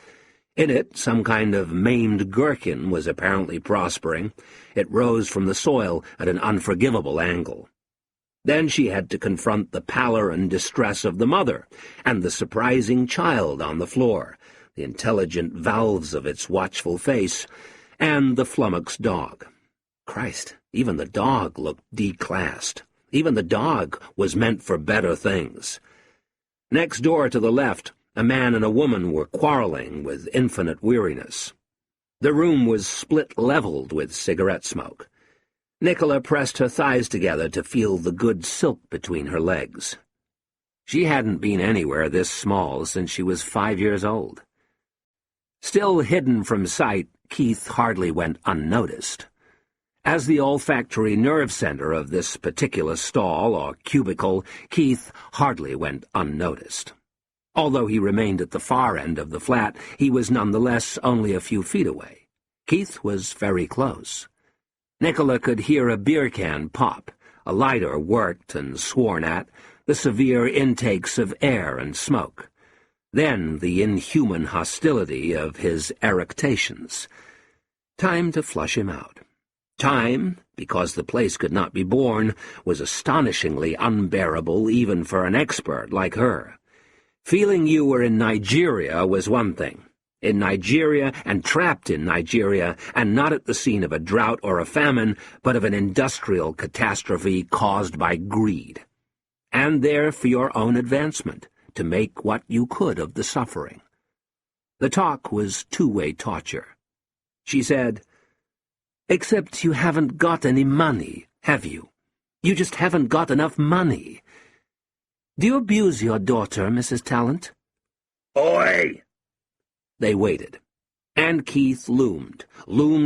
In it, some kind of maimed gherkin was apparently prospering. It rose from the soil at an unforgivable angle. Then she had to confront the pallor and distress of the mother, and the surprising child on the floor, the intelligent valves of its watchful face, and the flummoxed dog. Christ, even the dog looked declassed. Even the dog was meant for better things. Next door to the left, a man and a woman were quarreling with infinite weariness. The room was split-leveled with cigarette smoke. Nicola pressed her thighs together to feel the good silk between her legs. She hadn't been anywhere this small since she was 5 years old. Still hidden from sight, Keith hardly went unnoticed. As the olfactory nerve center of this particular stall or cubicle, Keith hardly went unnoticed. Although he remained at the far end of the flat, he was nonetheless only a few feet away. Keith was very close. Nicola could hear a beer can pop, a lighter worked and sworn at, the severe intakes of air and smoke. Then the inhuman hostility of his eructations. Time to flush him out. Time, because the place could not be borne, was astonishingly unbearable even for an expert like her. Feeling you were in Nigeria was one thing. In Nigeria, and trapped in Nigeria, and not at the scene of a drought or a famine, but of an industrial catastrophe caused by greed. And there for your own advancement, to make what you could of the suffering. The talk was two-way torture. She said, "Except you haven't got any money, have you? You just haven't got enough money. Do you abuse your daughter, Mrs. Talent?" Oi! They waited, and Keith loomed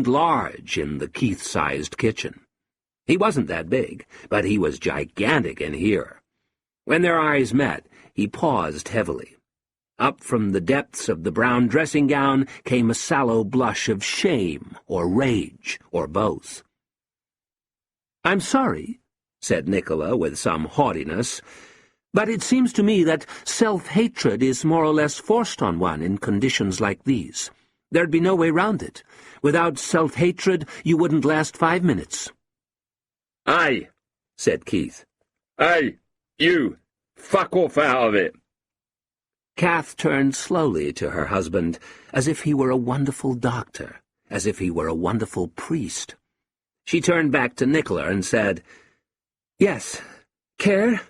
large in the Keith-sized kitchen. He wasn't that big, but he was gigantic in here. When their eyes met, he paused heavily. Up from the depths of the brown dressing-gown came a sallow blush of shame or rage, or both. "I'm sorry," said Nicola with some haughtiness, "but it seems to me that self-hatred is more or less forced on one in conditions like these. There'd be no way round it. Without self-hatred, you wouldn't last 5 minutes." "Hey," said Keith. "Hey, you, fuck off out of it." Kath turned slowly to her husband, as if he were a wonderful doctor, as if he were a wonderful priest. She turned back to Nicola and said, "Yes, care?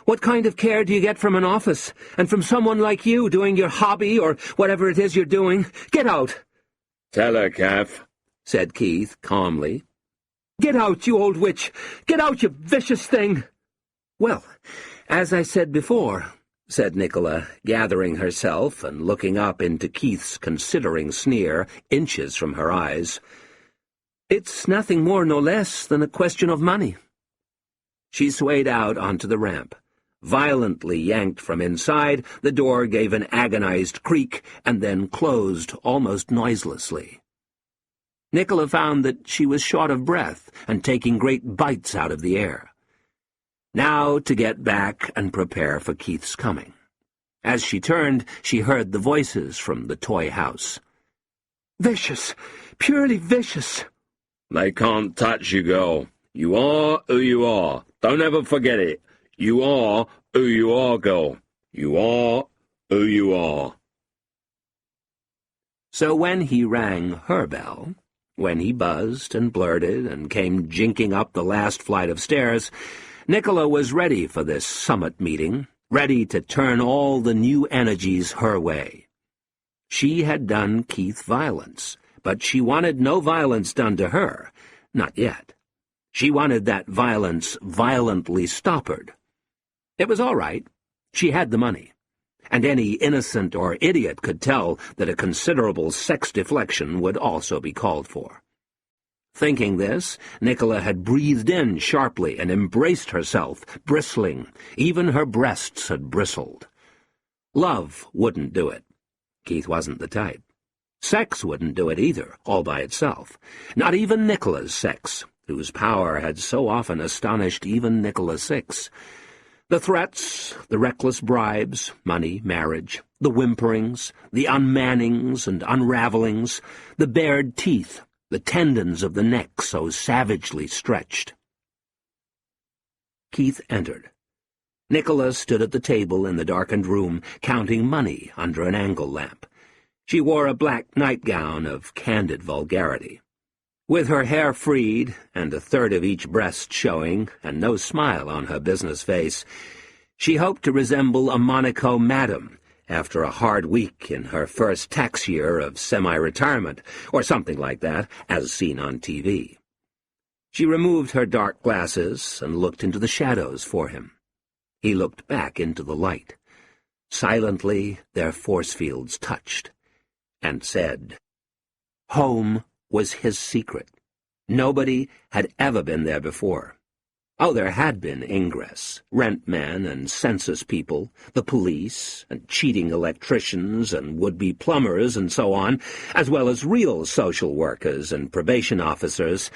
What kind of care do you get from an office, and from someone like you doing your hobby or whatever it is you're doing? Get out!" "Tell her, Kath," said Keith calmly. "Get out, you old witch! Get out, you vicious thing!" "Well, as I said before," said Nicola, gathering herself and looking up into Keith's considering sneer, inches from her eyes, "it's nothing more nor less than a question of money." She swayed out onto the ramp. Violently yanked from inside, the door gave an agonized creak and then closed almost noiselessly. Nicola found that she was short of breath and taking great bites out of the air. Now to get back and prepare for Keith's coming. As she turned, she heard the voices from the toy house. "Vicious! Purely vicious!" "They can't touch you, girl. You are who you are. Don't ever forget it. You are who you are, girl. You are who you are." So when he rang her bell, when he buzzed and blurted and came jinking up the last flight of stairs, Nicola was ready for this summit meeting, ready to turn all the new energies her way. She had done Keith violence, but she wanted no violence done to her, not yet. She wanted that violence violently stoppered. It was all right. She had the money, and any innocent or idiot could tell that a considerable sex deflection would also be called for. Thinking this, Nicola had breathed in sharply and embraced herself, bristling. Even her breasts had bristled. Love wouldn't do it. Keith wasn't the type. Sex wouldn't do it either, all by itself. Not even Nicola's sex, whose power had so often astonished even Nicola VI. The threats, the reckless bribes, money, marriage, the whimperings, the unmannings and unravelings, the bared teeth, the tendons of the neck so savagely stretched. Keith entered. Nicola stood at the table in the darkened room, counting money under an angle lamp. She wore a black nightgown of candid vulgarity. With her hair freed, and a third of each breast showing, and no smile on her business face, she hoped to resemble a Monaco madam after a hard week in her first tax year of semi-retirement, or something like that, as seen on TV. She removed her dark glasses and looked into the shadows for him. He looked back into the light. Silently, their force fields touched, and said, home was his secret. Nobody had ever been there before. Oh, there had been ingress, rentmen and census people, the police, and cheating electricians and would-be plumbers and so on, as well as real social workers and probation officers,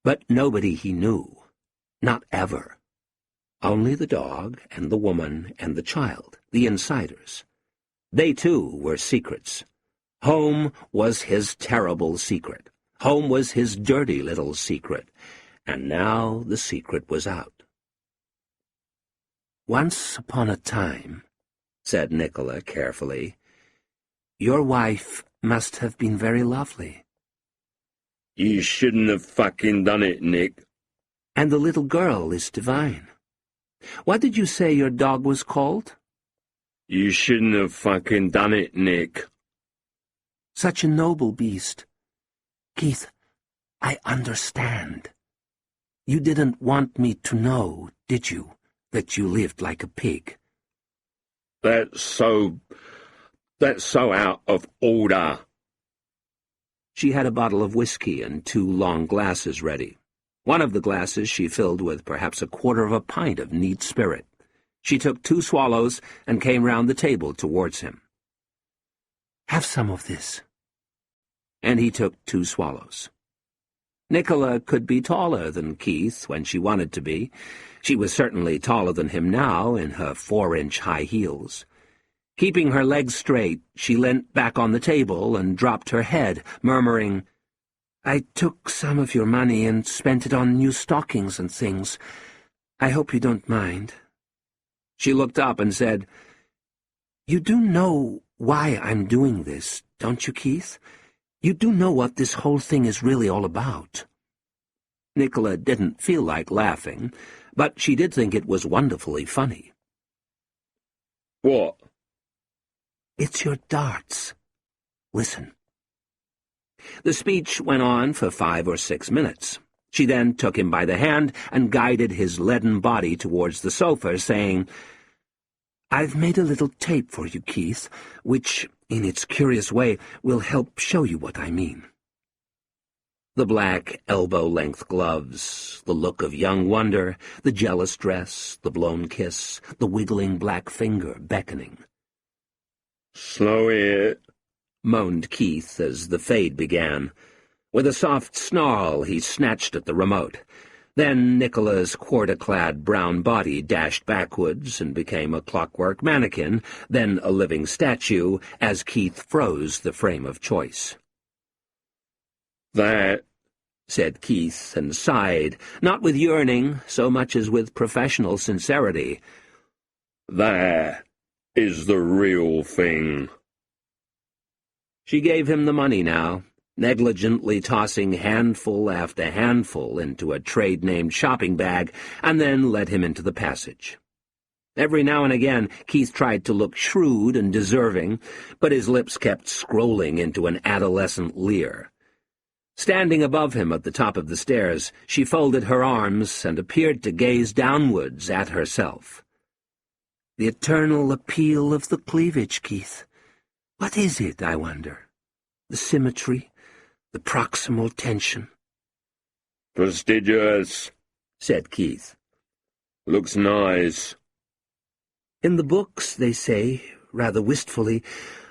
but nobody he knew. Not ever. Only the dog and the woman and the child, the insiders. They, too, were secrets. Home was his terrible secret. Home was his dirty little secret, and now the secret was out. "Once upon a time," said Nicola carefully, "your wife must have been very lovely." You shouldn't have fucking done it, Nick. "And the little girl is divine. What did you say your dog was called?" You shouldn't have fucking done it, Nick. "Such a noble beast. Keith, I understand. You didn't want me to know, did you, that you lived like a pig?" That's so out of order. She had a bottle of whiskey and 2 long glasses ready. One of the glasses she filled with perhaps a quarter of a pint of neat spirit. She took 2 swallows and came round the table towards him. "Have some of this." And he took 2 swallows. Nicola could be taller than Keith when she wanted to be. She was certainly taller than him now in her 4-inch high heels. Keeping her legs straight, she leant back on the table and dropped her head, murmuring, "I took some of your money and spent it on new stockings and things. I hope you don't mind." She looked up and said, "You do know why I'm doing this, don't you, Keith? You do know what this whole thing is really all about." Nicola didn't feel like laughing, but she did think it was wonderfully funny. What? "It's your darts. Listen." The speech went on for 5 or 6 minutes. She then took him by the hand and guided his leaden body towards the sofa, saying, "I've made a little tape for you, Keith, which, in its curious way, will help show you what I mean." The black elbow-length gloves, the look of young wonder, the jealous dress, the blown kiss, the wiggling black finger beckoning. "Slow it," moaned Keith as the fade began. With a soft snarl, he snatched at the remote. Then Nicola's quarter-clad brown body dashed backwards and became a clockwork mannequin, then a living statue, as Keith froze the frame of choice. "That," said Keith, and sighed, not with yearning so much as with professional sincerity. "That is the real thing." She gave him the money now, negligently tossing handful after handful into a trade-named shopping bag, and then led him into the passage. Every now and again Keith tried to look shrewd and deserving, but his lips kept scrolling into an adolescent leer. Standing above him at the top of the stairs, she folded her arms and appeared to gaze downwards at herself. "The eternal appeal of the cleavage, Keith. What is it, I wonder? The symmetry, the proximal tension." "Prestigious," said Keith. "Looks nice." "In the books they say, rather wistfully,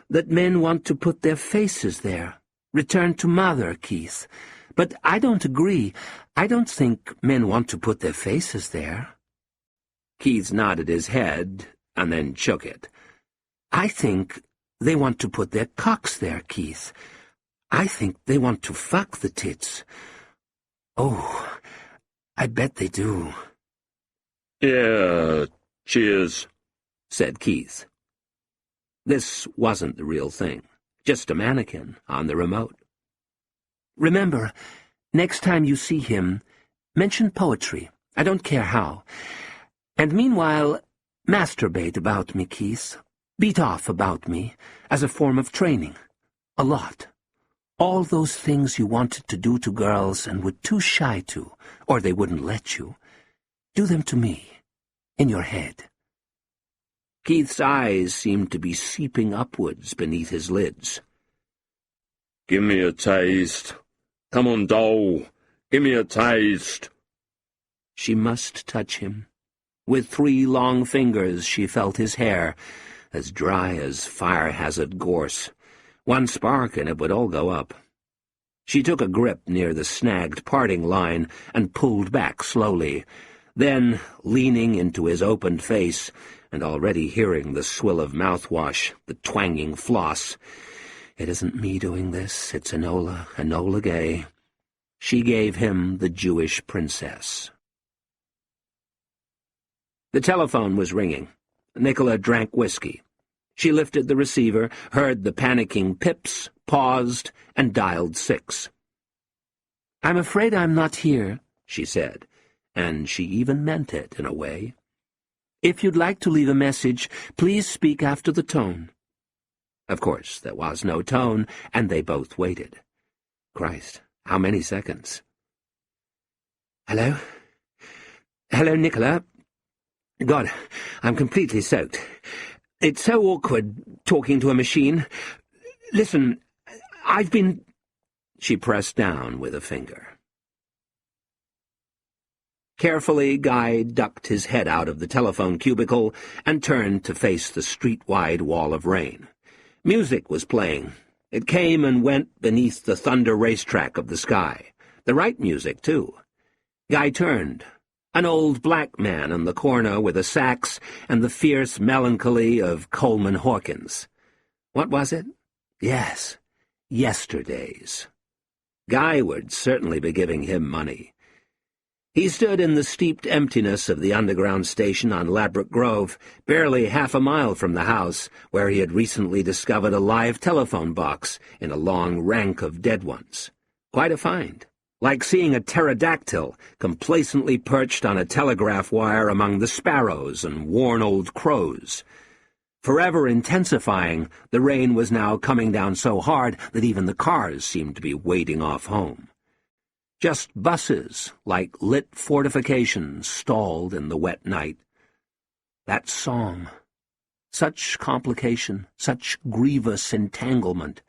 that men want to put their faces there. Return to mother, Keith. But I don't agree. I don't think men want to put their faces there." Keith nodded his head and then shook it. "I think they want to put their cocks there, Keith. I think they want to fuck the tits. Oh, I bet they do." "Yeah, cheers," said Keith. This wasn't the real thing, just a mannequin on the remote. "Remember, next time you see him, mention poetry. I don't care how. And meanwhile, masturbate about me, Keith. Beat off about me, as a form of training. A lot. All those things you wanted to do to girls and were too shy to, or they wouldn't let you. Do them to me, in your head." Keith's eyes seemed to be seeping upwards beneath his lids. "Give me a taste. Come on, doll. Give me a taste." She must touch him. With 3 long fingers she felt his hair, as dry as fire-hazard gorse. One spark and it would all go up. She took a grip near the snagged parting line and pulled back slowly. Then, leaning into his opened face, and already hearing the swill of mouthwash, the twanging floss, "It isn't me doing this, it's Enola Gay. She gave him the Jewish princess. The telephone was ringing. Nicola drank whiskey. She lifted the receiver, heard the panicking pips, paused, and dialed 6. "I'm afraid I'm not here," she said, and she even meant it in a way. "If you'd like to leave a message, please speak after the tone." Of course, there was no tone, and they both waited. Christ, how many seconds? "Hello? Hello, Nicola? God, I'm completely soaked. It's so awkward, talking to a machine. Listen, I've been—" She pressed down with a finger. Carefully, Guy ducked his head out of the telephone cubicle and turned to face the street-wide wall of rain. Music was playing. It came and went beneath the thunder racetrack of the sky. The right music, too. Guy turned. An old black man in the corner with a sax and the fierce melancholy of Coleman Hawkins. What was it? Yes, Yesterdays. Guy would certainly be giving him money. He stood in the steeped emptiness of the underground station on Ladbroke Grove, barely half a mile from the house, where he had recently discovered a live telephone box in a long rank of dead ones. Quite a find. Like seeing a pterodactyl complacently perched on a telegraph wire among the sparrows and worn old crows. Forever intensifying, the rain was now coming down so hard that even the cars seemed to be wading off home. Just buses, like lit fortifications, stalled in the wet night. That song. Such complication, such grievous entanglement.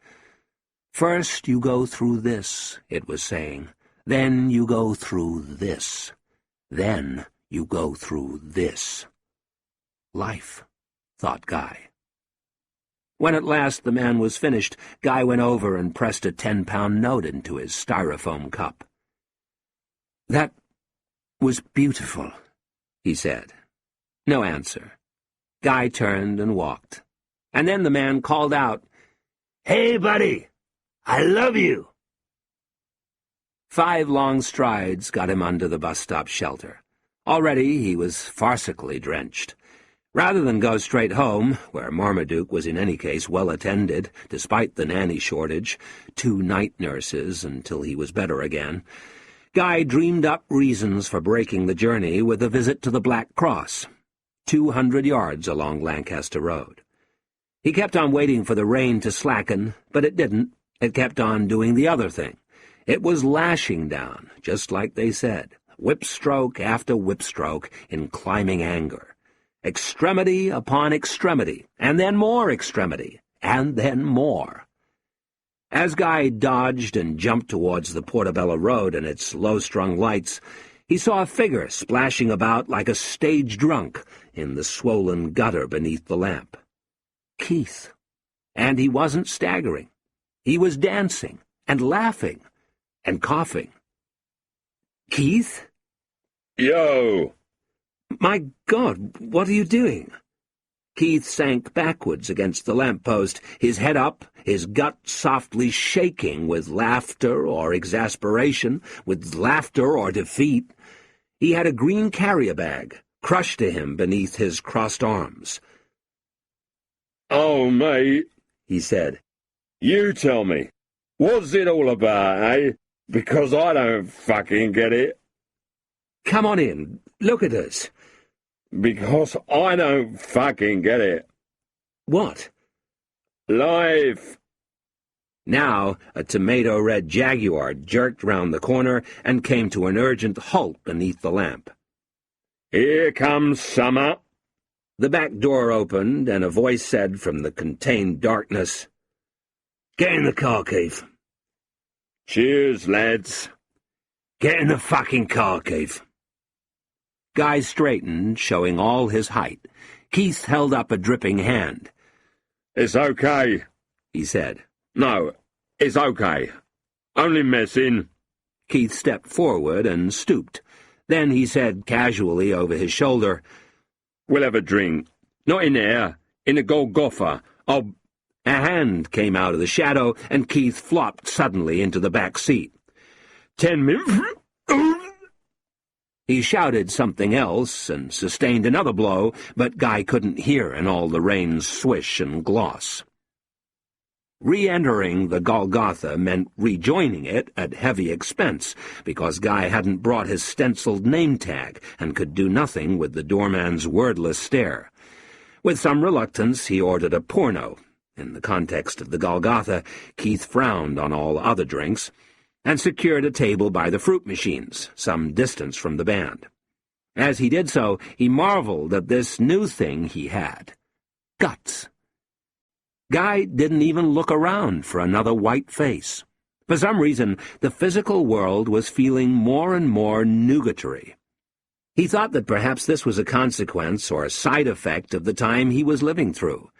First you go through this, it was saying. Then you go through this. Then you go through this. Life, thought Guy. When at last the man was finished, Guy went over and pressed a 10-pound note into his styrofoam cup. "That was beautiful," he said. No answer. Guy turned and walked. And then the man called out, "Hey, buddy! I love you!" 5 long strides got him under the bus-stop shelter. Already he was farcically drenched. Rather than go straight home, where Marmaduke was in any case well attended, despite the nanny shortage, 2 night nurses until he was better again, Guy dreamed up reasons for breaking the journey with a visit to the Black Cross, 200 yards along Lancaster Road. He kept on waiting for the rain to slacken, but it didn't. It kept on doing the other thing. It was lashing down, just like they said, whip-stroke after whip-stroke in climbing anger. Extremity upon extremity, and then more extremity, and then more. As Guy dodged and jumped towards the Portobello Road and its low-strung lights, he saw a figure splashing about like a stage drunk in the swollen gutter beneath the lamp. Keith. And he wasn't staggering. He was dancing, and laughing, and coughing. "Keith?" Yo! "My God, what are you doing?" Keith sank backwards against the lamp-post, his head up, his gut softly shaking with laughter or exasperation, with laughter or defeat. He had a green carrier-bag, crushed to him beneath his crossed arms. "Oh, mate," he said. "You tell me. What's it all about, eh? Because I don't fucking get it." "Come on in. Look at us." "Because I don't fucking get it." "What?" "Life." Now a tomato-red Jaguar jerked round the corner and came to an urgent halt beneath the lamp. "Here comes summer." The back door opened, and a voice said from the contained darkness, "Get in the car, Keith." "Cheers, lads." "Get in the fucking car, Keith." Guy straightened, showing all his height. Keith held up a dripping hand. "It's okay," he said. "No, it's okay. Only messing." Keith stepped forward and stooped. Then he said casually over his shoulder, "We'll have a drink. Not in there, in the Golgotha. I'll—" A hand came out of the shadow, and Keith flopped suddenly into the back seat. 10 minutes. He shouted something else and sustained another blow, but Guy couldn't hear in all the rain's swish and gloss. Re-entering the Golgotha meant rejoining it at heavy expense, because Guy hadn't brought his stenciled name tag and could do nothing with the doorman's wordless stare. With some reluctance, he ordered a porno. In the context of the Golgotha, Keith frowned on all other drinks, and secured a table by the fruit machines, some distance from the band. As he did so, he marveled at this new thing he had. Guts. Guy didn't even look around for another white face. For some reason, the physical world was feeling more and more nugatory. He thought that perhaps this was a consequence or a side effect of the time he was living through,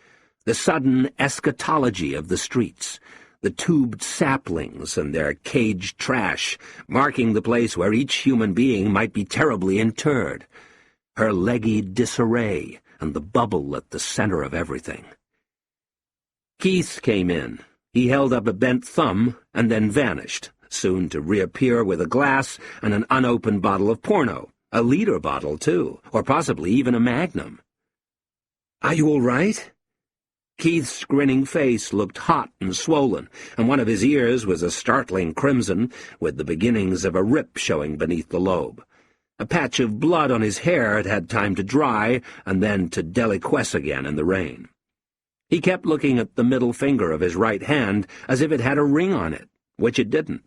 the sudden eschatology of the streets, the tubed saplings and their caged trash, marking the place where each human being might be terribly interred, her leggy disarray and the bubble at the center of everything. Keith came in. He held up a bent thumb and then vanished, soon to reappear with a glass and an unopened bottle of porno, a liter bottle, too, or possibly even a magnum. "Are you all right?" Keith's grinning face looked hot and swollen, and one of his ears was a startling crimson, with the beginnings of a rip showing beneath the lobe. A patch of blood on his hair had had time to dry and then to deliquesce again in the rain. He kept looking at the middle finger of his right hand as if it had a ring on it, which it didn't.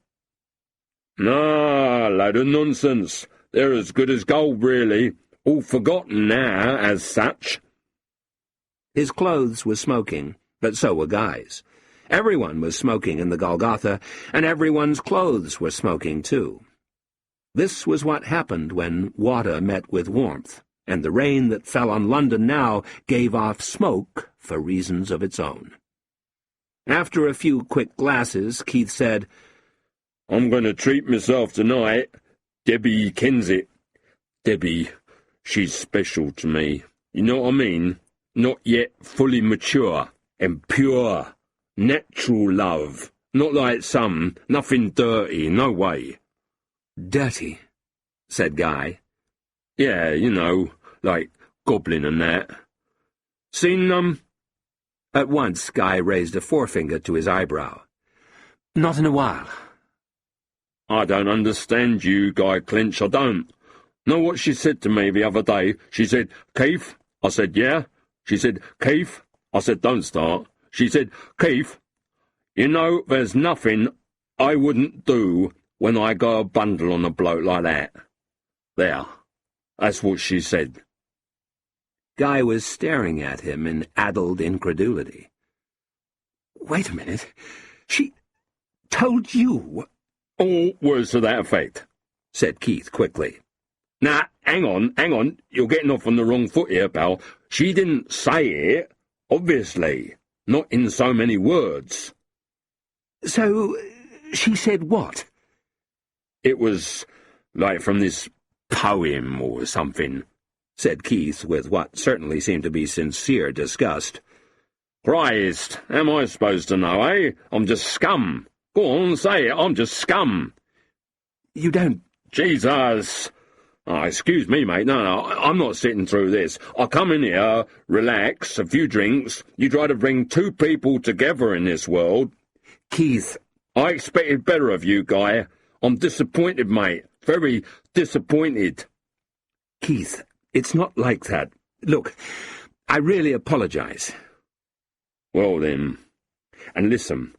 "Nah, load of nonsense. They're as good as gold, really. All forgotten now, as such." His clothes were smoking, but so were Guy's. Everyone was smoking in the Golgotha, and everyone's clothes were smoking, too. This was what happened when water met with warmth, and the rain that fell on London now gave off smoke for reasons of its own. After a few quick glasses, Keith said, "I'm going to treat myself tonight. Debbie kens it. Debbie, she's special to me. You know what I mean? Not yet fully mature and pure. Natural love. Not like some. Nothing dirty. No way." "Dirty," said Guy. "Yeah, you know, like goblin and that. Seen them?" At once, Guy raised a forefinger to his eyebrow. "Not in a while." "I don't understand you, Guy Clinch, I don't. Know what she said to me the other day? She said, 'Keith?' I said, 'Yeah.' She said, 'Keith?' I said, 'Don't start.' She said, 'Keith, you know there's nothing I wouldn't do when I go a bundle on a bloke like that.' There. That's what she said." Guy was staring at him in addled incredulity. "Wait a minute. She told you?" "All words to that effect," said Keith quickly. "Now, hang on. You're getting off on the wrong foot here, pal. She didn't say it, obviously. Not in so many words." "So, she said what?" "It was like from this poem or something," said Keith with what certainly seemed to be sincere disgust. "Christ, am I supposed to know, eh? I'm just scum. Go on, say it, I'm just scum." "You don't—" "Jesus! Oh, excuse me, mate. No, I'm not sitting through this. I come in here, relax, a few drinks. You try to bring two people together in this world." "Keith—" "I expected better of you, Guy. I'm disappointed, mate. Very disappointed." "Keith, it's not like that. Look, I really apologize." "Well, then. And listen,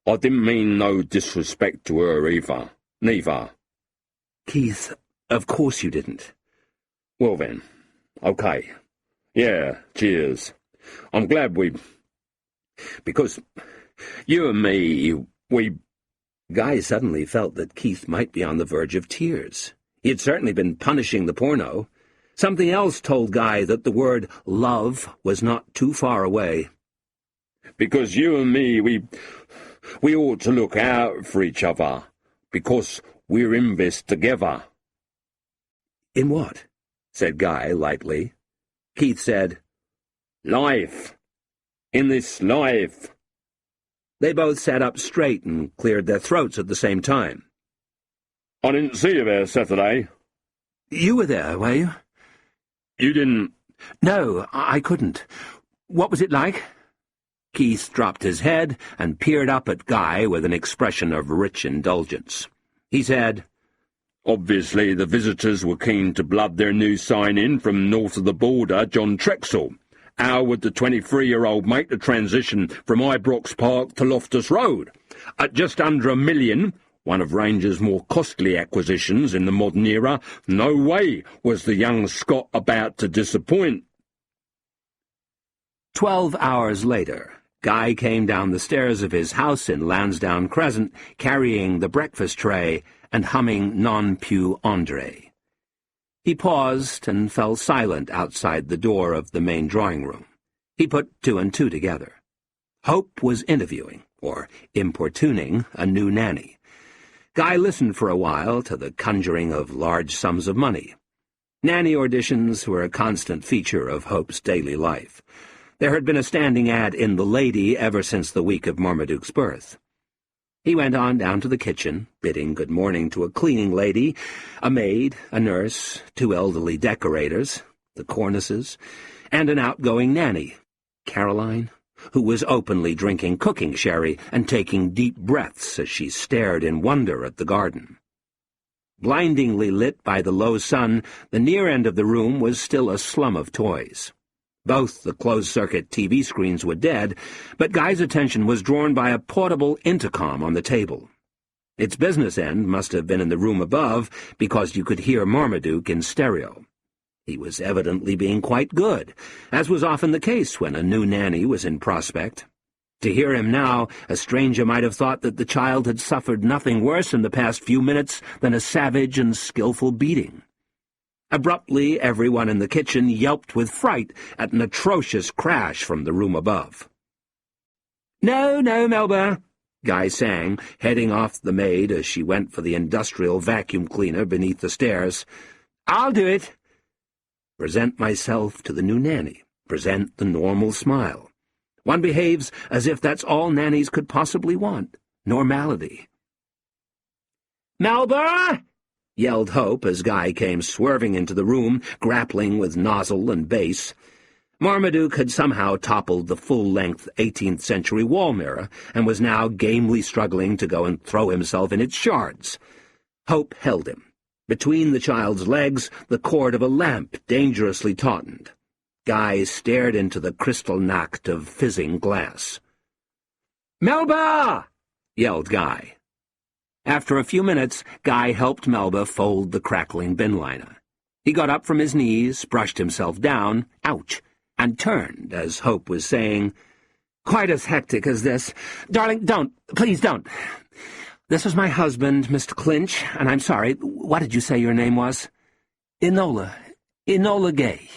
I didn't mean no disrespect to her either. Neither." "Keith, of course you didn't." "Well, then. Okay. Yeah, cheers. I'm glad because you and me, we—" Guy suddenly felt that Keith might be on the verge of tears. He had certainly been punishing the porno. Something else told Guy that the word love was not too far away. "Because you and me, we ought to look out for each other, because we're in this together." "In what?" said Guy lightly. Keith said, "Life. In this life." They both sat up straight and cleared their throats at the same time. I didn't see you there Saturday. You were there, were you? You didn't... No, I couldn't. What was it like? Keith dropped his head and peered up at Guy with an expression of rich indulgence. He said, Obviously the visitors were keen to blood their new sign-in from north of the border, John Trexel. How would the 23-year-old make the transition from Ibrox Park to Loftus Road? At just under $1 million, one of Ranger's more costly acquisitions in the modern era, no way was the young Scot about to disappoint. 12 hours later, Guy came down the stairs of his house in Lansdowne Crescent, carrying the breakfast tray and humming Non più André. He paused and fell silent outside the door of the main drawing room. He put two and two together. Hope was interviewing, or importuning, a new nanny. Guy listened for a while to the conjuring of large sums of money. Nanny auditions were a constant feature of Hope's daily life. There had been a standing ad in The Lady ever since the week of Marmaduke's birth. He went on down to the kitchen, bidding good morning to a cleaning lady, a maid, a nurse, two elderly decorators, the Cornices, and an outgoing nanny, Caroline, who was openly drinking cooking sherry and taking deep breaths as she stared in wonder at the garden. Blindingly lit by the low sun, the near end of the room was still a slum of toys. Both the closed-circuit TV screens were dead, but Guy's attention was drawn by a portable intercom on the table. Its business end must have been in the room above, because you could hear Marmaduke in stereo. He was evidently being quite good, as was often the case when a new nanny was in prospect. To hear him now, a stranger might have thought that the child had suffered nothing worse in the past few minutes than a savage and skillful beating. Abruptly, everyone in the kitchen yelped with fright at an atrocious crash from the room above. "No, no, Melba," Guy sang, heading off the maid as she went for the industrial vacuum cleaner beneath the stairs. "I'll do it." Present myself to the new nanny. Present the normal smile. One behaves as if that's all nannies could possibly want. Normality. "Melba!" yelled Hope as Guy came swerving into the room, grappling with nozzle and base. Marmaduke had somehow toppled the full-length 18th-century wall mirror and was now gamely struggling to go and throw himself in its shards. Hope held him. Between the child's legs, the cord of a lamp dangerously tautened. Guy stared into the crystal nacht of fizzing glass. "Melba!" yelled Guy. After a few minutes, Guy helped Melba fold the crackling bin liner. He got up from his knees, brushed himself down, ouch, and turned as Hope was saying, "Quite as hectic as this. Darling, please don't. This is my husband, Mr. Clinch, and I'm sorry. What did you say your name was?" Enola Gay.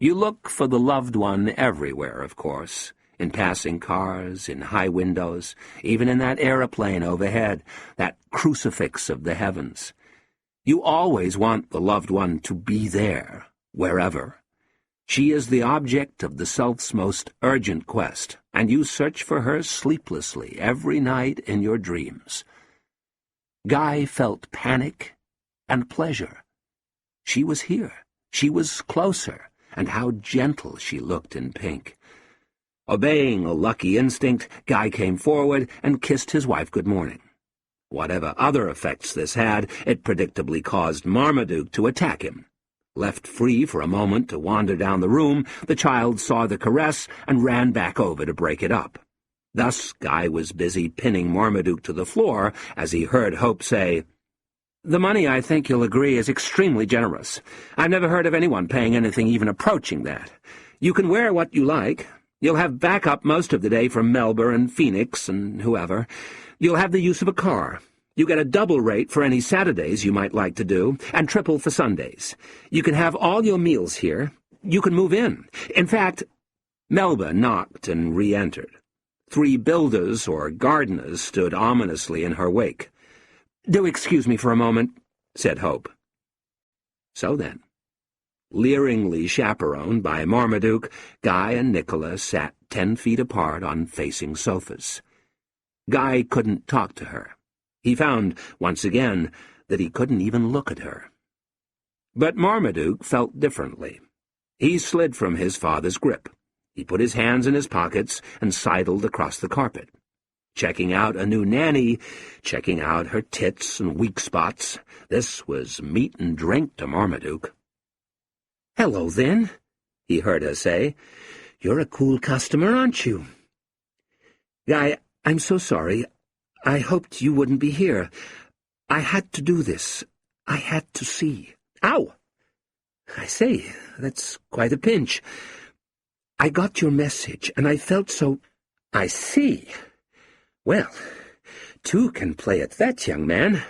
You look for the loved one everywhere, of course. In passing cars, in high windows, even in that aeroplane overhead, that crucifix of the heavens. You always want the loved one to be there, wherever. She is the object of the self's most urgent quest, and you search for her sleeplessly every night in your dreams. Guy felt panic and pleasure. She was here. She was closer, and how gentle she looked in pink. Obeying a lucky instinct, Guy came forward and kissed his wife good morning. Whatever other effects this had, it predictably caused Marmaduke to attack him. Left free for a moment to wander down the room, the child saw the caress and ran back over to break it up. Thus Guy was busy pinning Marmaduke to the floor as he heard Hope say, "The money, I think you'll agree, is extremely generous. I've never heard of anyone paying anything even approaching that. You can wear what you like. You'll have backup most of the day from Melba and Phoenix and whoever. You'll have the use of a car. You get a double rate for any Saturdays you might like to do, and triple for Sundays. You can have all your meals here. You can move in. In fact—" Melba knocked and re-entered. 3 builders or gardeners stood ominously in her wake. "Do excuse me for a moment," said Hope. So then, leeringly chaperoned by Marmaduke, Guy and Nicola sat 10 feet apart on facing sofas. Guy couldn't talk to her. He found, once again, that he couldn't even look at her. But Marmaduke felt differently. He slid from his father's grip. He put his hands in his pockets and sidled across the carpet. Checking out a new nanny, checking out her tits and weak spots. This was meat and drink to Marmaduke. "Hello, then," he heard her say. "You're a cool customer, aren't you?" "Guy, I'm so sorry. I hoped you wouldn't be here. I had to do this. I had to see." "Ow! I say, that's quite a pinch. I got your message, and I felt so—" "I see. Well, two can play at that, young man.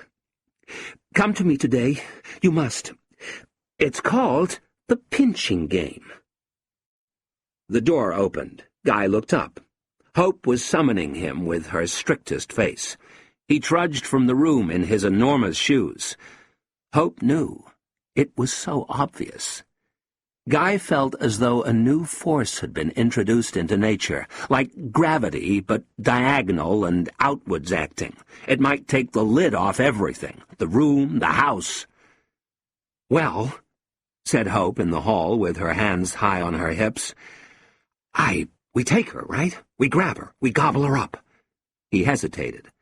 Come to me today. You must. It's called the pinching game." The door opened. Guy looked up. Hope was summoning him with her strictest face. He trudged from the room in his enormous shoes. Hope knew. It was so obvious. Guy felt as though a new force had been introduced into nature, like gravity, but diagonal and outwards acting. It might take the lid off everything, the room, the house. "Well," said Hope in the hall with her hands high on her hips, we take her, right? We grab her, we gobble her up." He hesitated.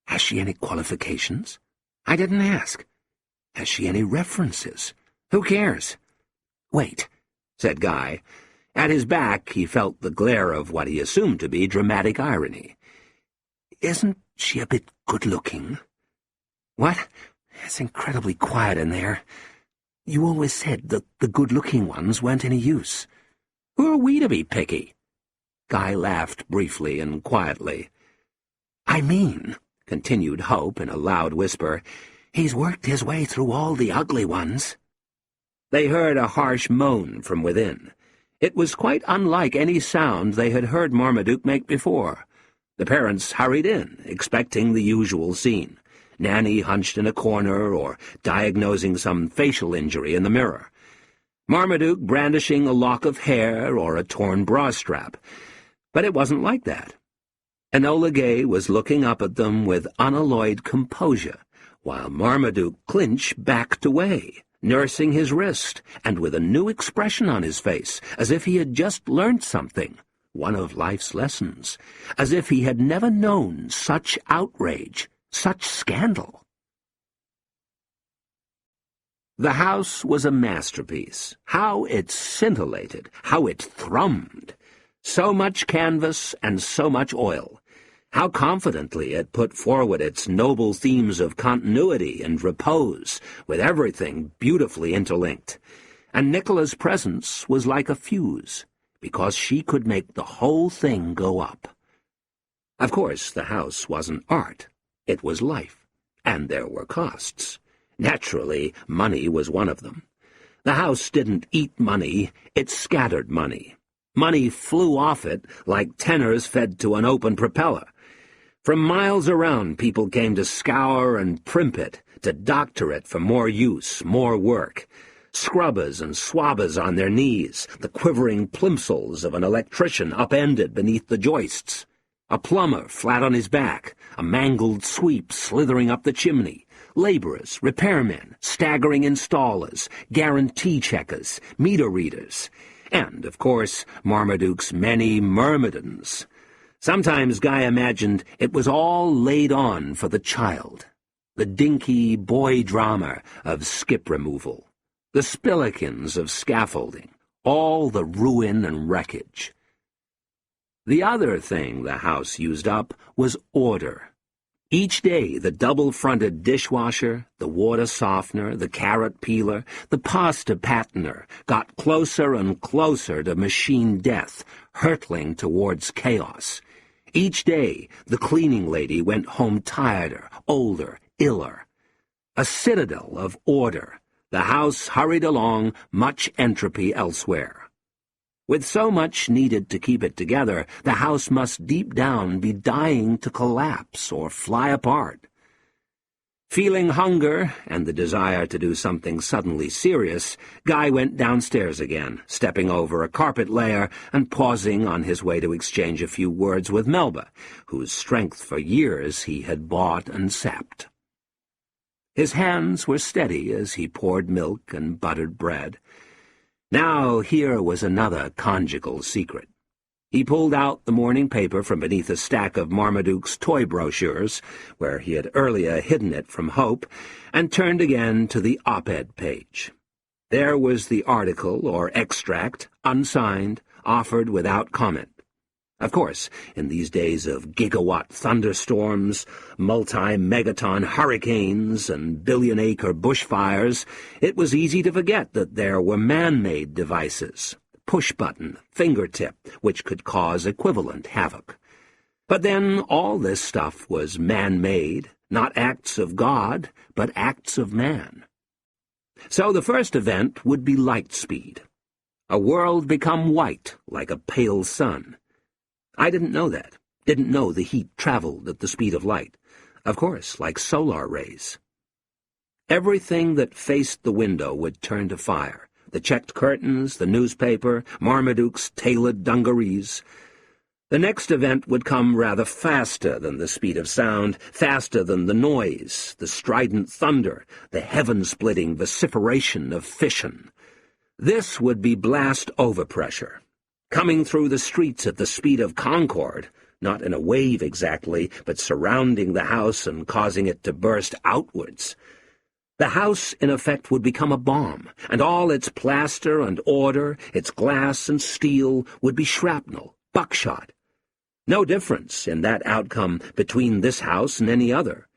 "Has she any qualifications? I didn't ask. Has she any references? Who cares?" "Wait," said Guy. At his back he felt the glare of what he assumed to be dramatic irony. "Isn't she a bit good-looking?" "What? It's incredibly quiet in there. You always said that the good-looking ones weren't any use. Who are we to be picky?" Guy laughed briefly and quietly. "I mean," continued Hope in a loud whisper, "he's worked his way through all the ugly ones." They heard a harsh moan from within. It was quite unlike any sound they had heard Marmaduke make before. The parents hurried in, expecting the usual scene. Nanny hunched in a corner or diagnosing some facial injury in the mirror. Marmaduke brandishing a lock of hair or a torn bra strap. But it wasn't like that. Enola Gay was looking up at them with unalloyed composure, while Marmaduke Clinch backed away, nursing his wrist, and with a new expression on his face, as if he had just learned something, one of life's lessons, as if he had never known such outrage, such scandal. The house was a masterpiece. How it scintillated, how it thrummed. So much canvas and so much oil. How confidently it put forward its noble themes of continuity and repose, with everything beautifully interlinked. And Nicola's presence was like a fuse, because she could make the whole thing go up. Of course, the house wasn't art. It was life, and there were costs. Naturally, money was one of them. The house didn't eat money, it scattered money. Money flew off it like tenors fed to an open propeller. From miles around, people came to scour and primp it, to doctor it for more use, more work. Scrubbers and swabbers on their knees, the quivering plimsolls of an electrician upended beneath the joists. A plumber flat on his back, a mangled sweep slithering up the chimney. Laborers, repairmen, staggering installers, guarantee checkers, meter readers. And, of course, Marmaduke's many myrmidons. Sometimes Guy imagined it was all laid on for the child, the dinky boy drama of skip removal, the spillikins of scaffolding, all the ruin and wreckage. The other thing the house used up was order. Each day the double-fronted dishwasher, the water softener, the carrot peeler, the pasta patiner got closer and closer to machine death, hurtling towards chaos. Each day the cleaning lady went home tireder, older, iller. A citadel of order, the house hurried along, much entropy elsewhere. With so much needed to keep it together, the house must deep down be dying to collapse or fly apart. Feeling hunger and the desire to do something suddenly serious, Guy went downstairs again, stepping over a carpet layer and pausing on his way to exchange a few words with Melba, whose strength for years he had bought and sapped. His hands were steady as he poured milk and buttered bread. Now here was another conjugal secret. He pulled out the morning paper from beneath a stack of Marmaduke's toy brochures, where he had earlier hidden it from Hope, and turned again to the op-ed page. There was the article or extract, unsigned, offered without comment. Of course, in these days of gigawatt thunderstorms, multi-megaton hurricanes, and billion-acre bushfires, it was easy to forget that there were man-made devices, push-button, fingertip, which could cause equivalent havoc. But then all this stuff was man-made, not acts of God, but acts of man. So the first event would be light speed. A world become white like a pale sun. I didn't know that. Didn't know the heat traveled at the speed of light. Of course, like solar rays. Everything that faced the window would turn to fire. The checked curtains, the newspaper, Marmaduke's tailored dungarees. The next event would come rather faster than the speed of sound, faster than the noise, the strident thunder, the heaven-splitting vociferation of fission. This would be blast overpressure, coming through the streets at the speed of Concorde, not in a wave exactly, but surrounding the house and causing it to burst outwards. The house, in effect, would become a bomb, and all its plaster and order, its glass and steel, would be shrapnel, buckshot. No difference in that outcome between this house and any other.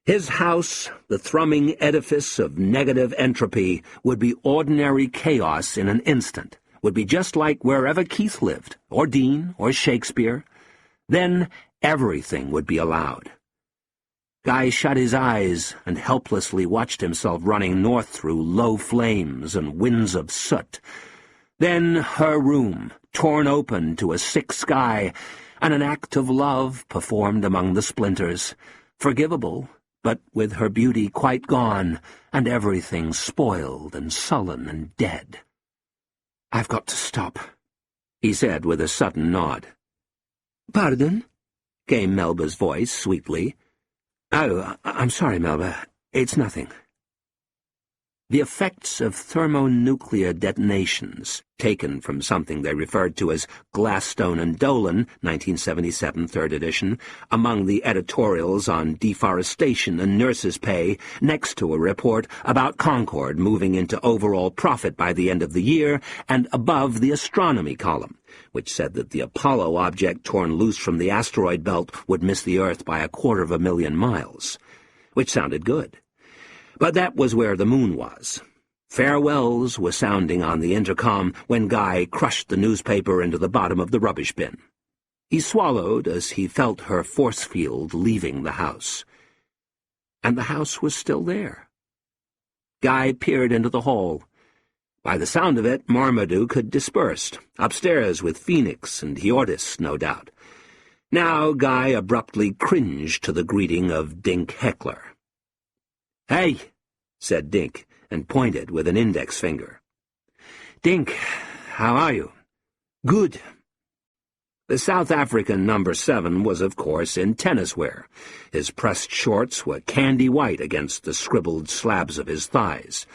His house, the thrumming edifice of negative entropy, would be ordinary chaos in an instant, would be just like wherever Keith lived, or Dean, or Shakespeare. Then everything would be allowed. Guy shut his eyes and helplessly watched himself running north through low flames and winds of soot. Then her room, torn open to a sick sky, and an act of love performed among the splinters, forgivable, but with her beauty quite gone, and everything spoiled and sullen and dead. "I've got to stop," he said with a sudden nod. "Pardon?" came Melba's voice sweetly. "Oh, I'm sorry, Melba. It's nothing." The effects of thermonuclear detonations, taken from something they referred to as Gladstone and Dolan, 1977, 3rd edition, among the editorials on deforestation and nurses' pay, next to a report about Concorde moving into overall profit by the end of the year, and above the astronomy column, which said that the Apollo object torn loose from the asteroid belt would miss the Earth by 250,000 miles, which sounded good. But that was where the moon was. Farewells were sounding on the intercom when Guy crushed the newspaper into the bottom of the rubbish bin. He swallowed as he felt her force field leaving the house. And the house was still there. Guy peered into the hall. By the sound of it, Marmaduke had dispersed, upstairs with Phoenix and Heortis, no doubt. Now Guy abruptly cringed to the greeting of Dink Heckler. "Hey," said Dink, and pointed with an index finger. "Dink, how are you?" "Good." The South African number 7 was, of course, in tennis wear. His pressed shorts were candy white against the scribbled slabs of his thighs.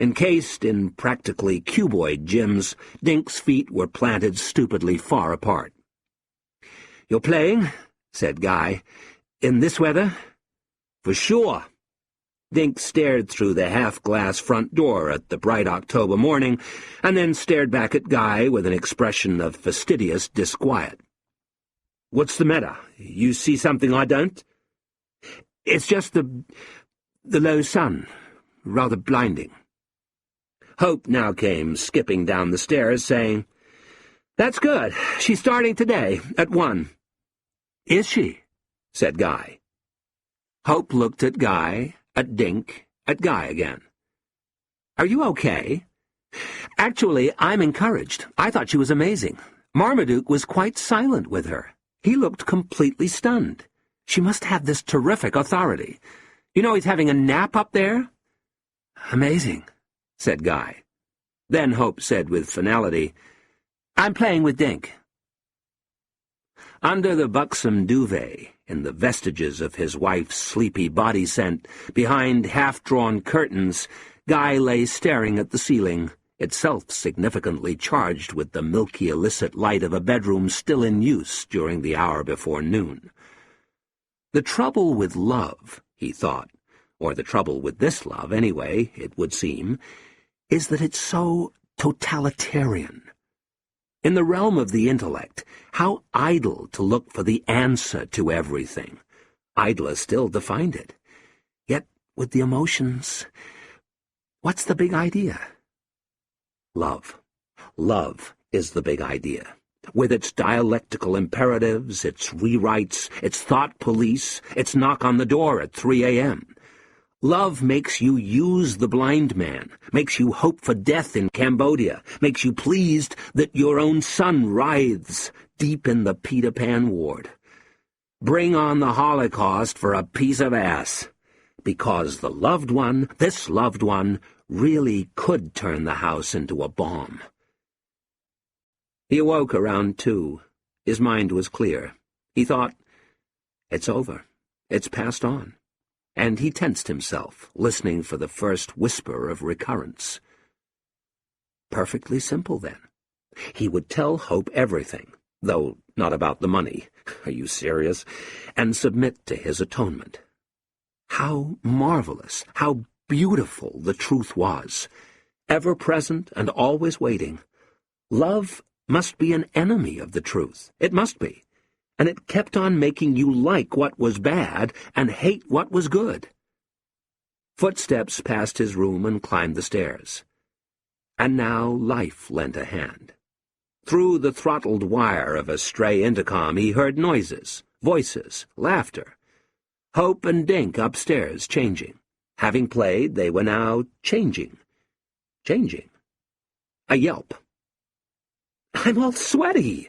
Encased in practically cuboid gyms, Dink's feet were planted stupidly far apart. "You're playing?" said Guy. "In this weather?" "For sure." Dink stared through the half-glass front door at the bright October morning, and then stared back at Guy with an expression of fastidious disquiet. "What's the matter? You see something I don't?" "It's just the low sun. Rather blinding." Hope now came skipping down the stairs, saying, "That's good. She's starting today, at 1. "Is she?" said Guy. Hope looked at Guy, at Dink, at Guy again. "Are you okay?" "Actually, I'm encouraged. I thought she was amazing. Marmaduke was quite silent with her. He looked completely stunned. She must have this terrific authority. You know he's having a nap up there?" "Amazing," said Guy. Then Hope said with finality, "I'm playing with Dink." Under the buxom duvet, in the vestiges of his wife's sleepy body scent, behind half-drawn curtains, Guy lay staring at the ceiling, itself significantly charged with the milky illicit light of a bedroom still in use during the hour before noon. The trouble with love, he thought, or the trouble with this love anyway, it would seem, is that it's so totalitarian. In the realm of the intellect, how idle to look for the answer to everything. Idler still defined it. Yet, with the emotions, what's the big idea? Love. Love is the big idea. With its dialectical imperatives, its rewrites, its thought police, its knock on the door at 3 a.m. Love makes you use the blind man, makes you hope for death in Cambodia, makes you pleased that your own son writhes deep in the Peter Pan ward. Bring on the Holocaust for a piece of ass. Because the loved one, this loved one, really could turn the house into a bomb. He awoke around 2. His mind was clear. He thought, it's over. It's passed on. And he tensed himself, listening for the first whisper of recurrence. Perfectly simple, then. He would tell Hope everything, though not about the money. Are you serious? And submit to his atonement. How marvelous, how beautiful the truth was, ever present and always waiting. Love must be an enemy of the truth. It must be. And it kept on making you like what was bad and hate what was good. Footsteps passed his room and climbed the stairs. And now life lent a hand. Through the throttled wire of a stray intercom he heard noises, voices, laughter. Hope and Dink upstairs changing. Having played, they were now changing. Changing. A yelp. "I'm all sweaty!"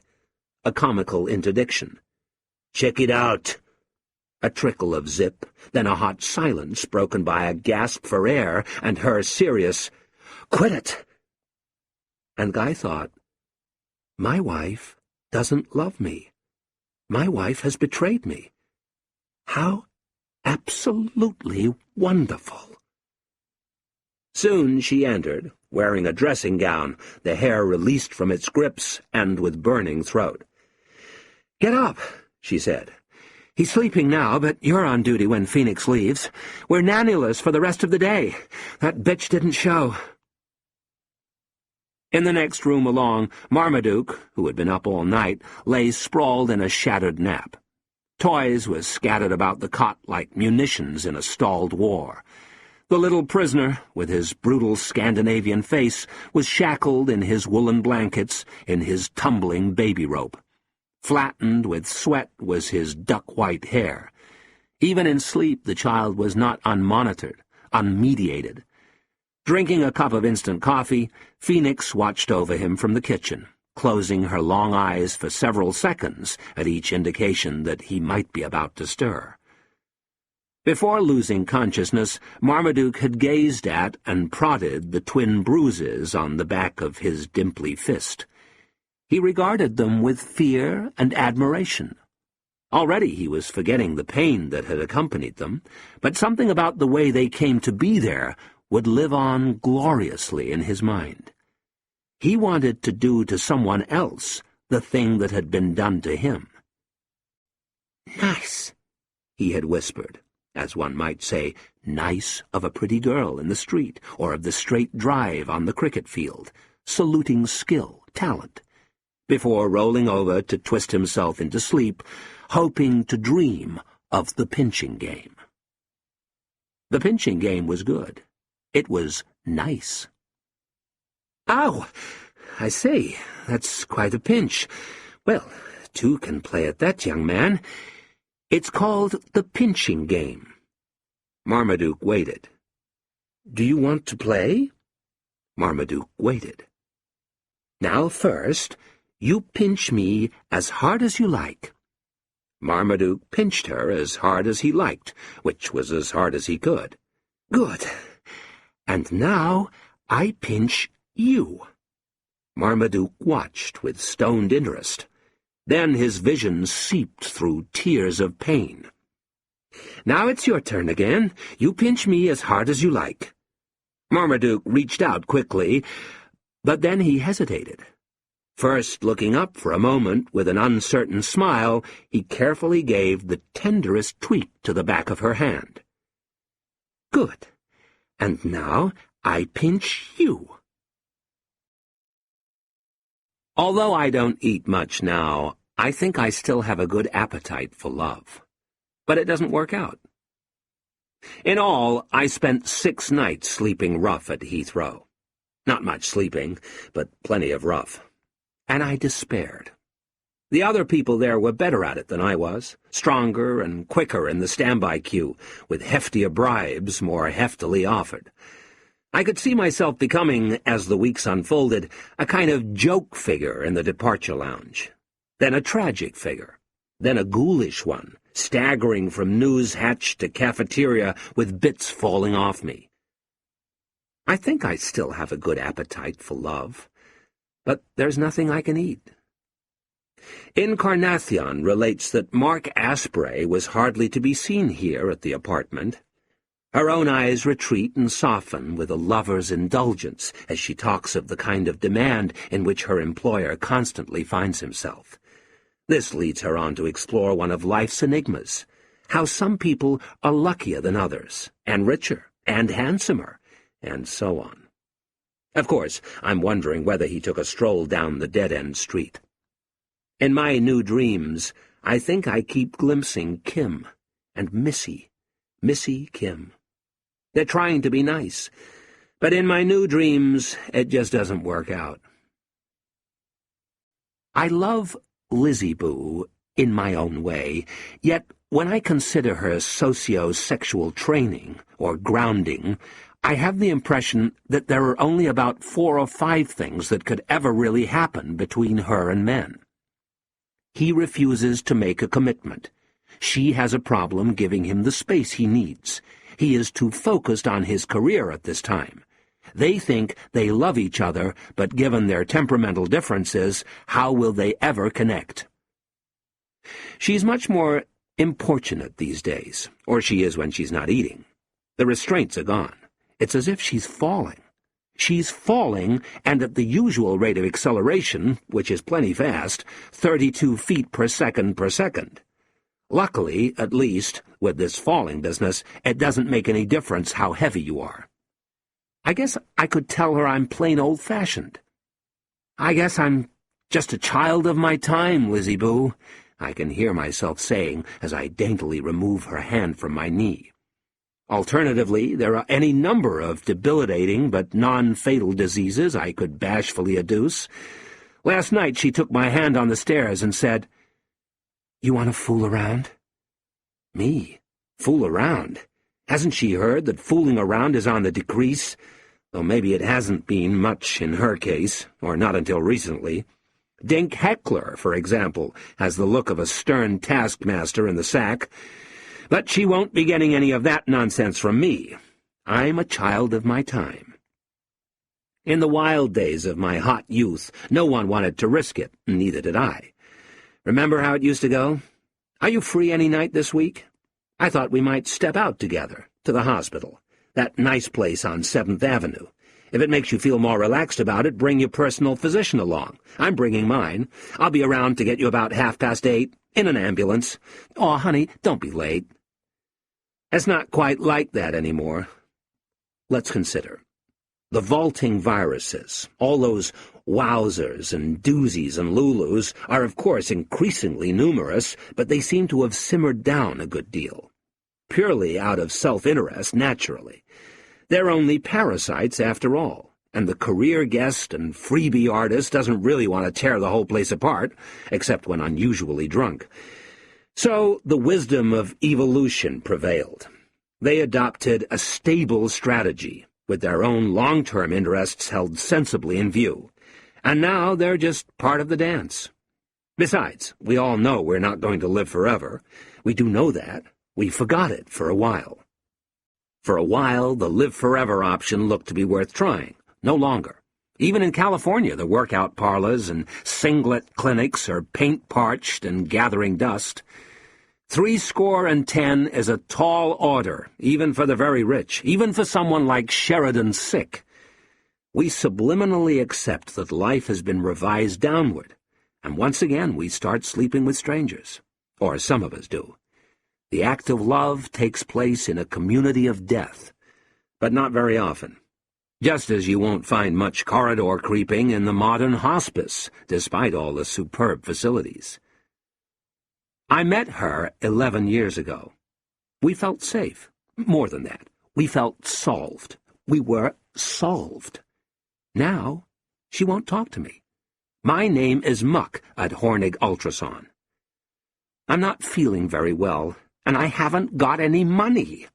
A comical interdiction. "Check it out!" A trickle of zip, then a hot silence broken by a gasp for air and her serious, "Quit it!" And Guy thought, my wife doesn't love me. My wife has betrayed me. How absolutely wonderful. Soon she entered, wearing a dressing gown, the hair released from its grips and with burning throat. "Get up," she said. "He's sleeping now, but you're on duty when Phoenix leaves. We're nannyless for the rest of the day. That bitch didn't show." In the next room along, Marmaduke, who had been up all night, lay sprawled in a shattered nap. Toys were scattered about the cot like munitions in a stalled war. The little prisoner, with his brutal Scandinavian face, was shackled in his woolen blankets, in his tumbling baby rope. Flattened with sweat was his duck-white hair. Even in sleep the child was not unmonitored, unmediated. Drinking a cup of instant coffee, Phoenix watched over him from the kitchen, closing her long eyes for several seconds at each indication that he might be about to stir. Before losing consciousness, Marmaduke had gazed at and prodded the twin bruises on the back of his dimply fist. He regarded them with fear and admiration. Already he was forgetting the pain that had accompanied them, but something about the way they came to be there would live on gloriously in his mind. He wanted to do to someone else the thing that had been done to him. "Nice," he had whispered, as one might say, nice of a pretty girl in the street, or of the straight drive on the cricket field, saluting skill, talent, before rolling over to twist himself into sleep, hoping to dream of the pinching game. The pinching game was good. It was nice. "Ow! I say, that's quite a pinch. Well, 2 can play at that, young man. It's called the pinching game." Marmaduke waited. "Do you want to play?" Marmaduke waited. "Now first, you pinch me as hard as you like." Marmaduke pinched her as hard as he liked, which was as hard as he could. "Good. And now I pinch you." Marmaduke watched with stoned interest. Then his vision seeped through tears of pain. "Now it's your turn again. You pinch me as hard as you like." Marmaduke reached out quickly, but then he hesitated. First, looking up for a moment with an uncertain smile, he carefully gave the tenderest tweak to the back of her hand. "Good. And now I pinch you." Although I don't eat much now, I think I still have a good appetite for love. But it doesn't work out. In all, I spent 6 nights sleeping rough at Heathrow. Not much sleeping, but plenty of rough. And I despaired. The other people there were better at it than I was, stronger and quicker in the standby queue, with heftier bribes more heftily offered. I could see myself becoming, as the weeks unfolded, a kind of joke figure in the departure lounge, then a tragic figure, then a ghoulish one, staggering from news hatch to cafeteria with bits falling off me. I think I still have a good appetite for love, but there's nothing I can eat. Encarnacion relates that Mark Asprey was hardly to be seen here at the apartment. Her own eyes retreat and soften with a lover's indulgence as she talks of the kind of demand in which her employer constantly finds himself. This leads her on to explore one of life's enigmas, how some people are luckier than others, and richer, and handsomer, and so on. Of course, I'm wondering whether he took a stroll down the dead-end street. In my new dreams, I think I keep glimpsing Kim and Missy Kim. They're trying to be nice, but in my new dreams, it just doesn't work out. I love Lizzie Boo in my own way, yet when I consider her socio-sexual training, or grounding, I have the impression that there are only about 4 or 5 things that could ever really happen between her and men. He refuses to make a commitment. She has a problem giving him the space he needs. He is too focused on his career at this time. They think they love each other, but given their temperamental differences, how will they ever connect? She's much more importunate these days, or she is when she's not eating. The restraints are gone. It's as if she's falling. She's falling, and at the usual rate of acceleration, which is plenty fast, 32 feet per second. Luckily, at least, with this falling business, it doesn't make any difference how heavy you are. I guess I could tell her I'm plain old-fashioned. I guess I'm just a child of my time, Lizzie Boo, I can hear myself saying as I daintily remove her hand from my knee. Alternatively, there are any number of debilitating but non-fatal diseases I could bashfully adduce. Last night she took my hand on the stairs and said, "You want to fool around?" Me? Fool around? Hasn't she heard that fooling around is on the decrease? Though maybe it hasn't been much in her case, or not until recently. Dink Heckler, for example, has the look of a stern taskmaster in the sack. But she won't be getting any of that nonsense from me. I'm a child of my time. In the wild days of my hot youth, no one wanted to risk it, and neither did I. Remember how it used to go? Are you free any night this week? I thought we might step out together, to the hospital, that nice place on 7th Avenue. If it makes you feel more relaxed about it, bring your personal physician along. I'm bringing mine. I'll be around to get you about 8:30, in an ambulance. Aw, honey, don't be late. It's not quite like that anymore. Let's consider. The vaulting viruses, all those wowzers and doozies and lulus, are of course increasingly numerous, but they seem to have simmered down a good deal. Purely out of self-interest, naturally. They're only parasites after all, and the career guest and freebie artist doesn't really want to tear the whole place apart, except when unusually drunk. So the wisdom of evolution prevailed. They adopted a stable strategy, with their own long-term interests held sensibly in view. And now they're just part of the dance. Besides, we all know we're not going to live forever. We do know that. We forgot it for a while. For a while, the live forever option looked to be worth trying. No longer. Even in California, the workout parlors and singlet clinics are paint-parched and gathering dust. 70 is a tall order, even for the very rich, even for someone like Sheridan Sick. We subliminally accept that life has been revised downward, and once again we start sleeping with strangers. Or some of us do. The act of love takes place in a community of death, but not very often. Just as you won't find much corridor creeping in the modern hospice, despite all the superb facilities. I met her 11 years ago. We felt safe. More than that, we felt solved. We were solved. Now, she won't talk to me. My name is Muck at Hornig Ultrason. I'm not feeling very well, and I haven't got any money.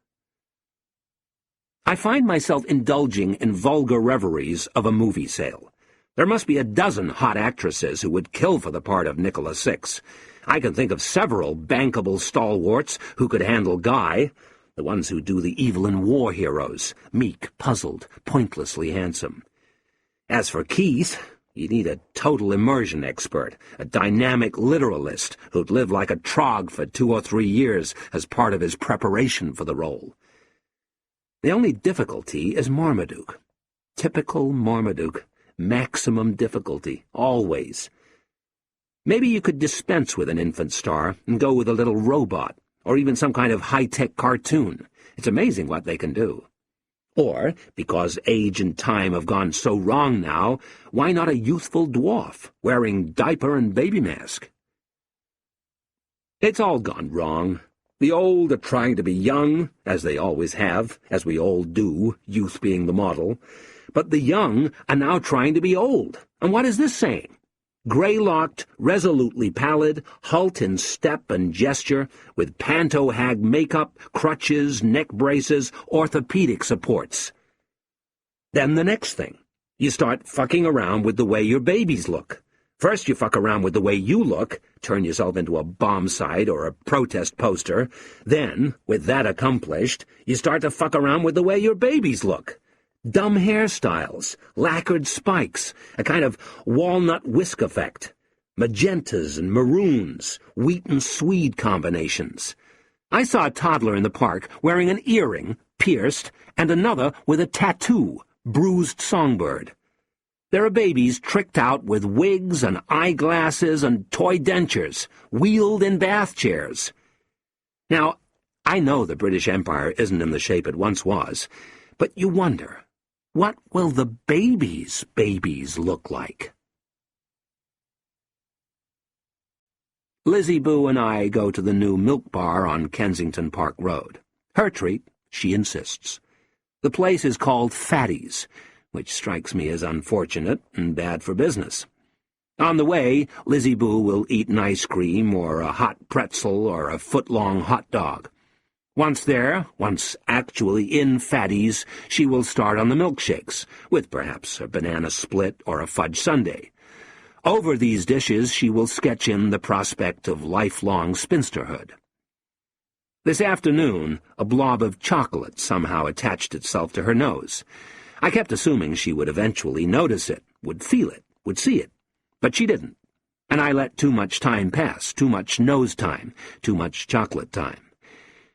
I find myself indulging in vulgar reveries of a movie sale. There must be a dozen hot actresses who would kill for the part of Nicholas Six. I can think of several bankable stalwarts who could handle Guy, the ones who do the Evelyn war heroes, meek, puzzled, pointlessly handsome. As for Keith, you need a total immersion expert, a dynamic literalist who'd live like a trog for 2 or 3 years as part of his preparation for the role. The only difficulty is Marmaduke. Typical Marmaduke. Maximum difficulty. Always. Maybe you could dispense with an infant star and go with a little robot, or even some kind of high-tech cartoon. It's amazing what they can do. Or, because age and time have gone so wrong now, why not a youthful dwarf, wearing diaper and baby mask? It's all gone wrong. The old are trying to be young, as they always have, as we all do, youth being the model. But the young are now trying to be old. And what is this saying? Grey-locked, resolutely pallid, halt in step and gesture, with panto-hag makeup, crutches, neck braces, orthopedic supports. Then the next thing. You start fucking around with the way your babies look. First you fuck around with the way you look, turn yourself into a bomb site or a protest poster. Then, with that accomplished, you start to fuck around with the way your babies look. Dumb hairstyles, lacquered spikes, a kind of walnut whisk effect, magentas and maroons, wheat and swede combinations. I saw a toddler in the park wearing an earring, pierced, and another with a tattoo, bruised songbird. There are babies tricked out with wigs and eyeglasses and toy dentures, wheeled in bath chairs. Now, I know the British Empire isn't in the shape it once was, but you wonder, what will the babies' babies look like? Lizzie Boo and I go to the new milk bar on Kensington Park Road. Her treat, she insists. The place is called Fatty's, which strikes me as unfortunate and bad for business. On the way, Lizzie Boo will eat an ice cream or a hot pretzel or a foot-long hot dog. Once there, once actually in Fatty's, she will start on the milkshakes, with perhaps a banana split or a fudge sundae. Over these dishes she will sketch in the prospect of lifelong spinsterhood. This afternoon, a blob of chocolate somehow attached itself to her nose. I kept assuming she would eventually notice it, would feel it, would see it. But she didn't, and I let too much time pass, too much nose time, too much chocolate time.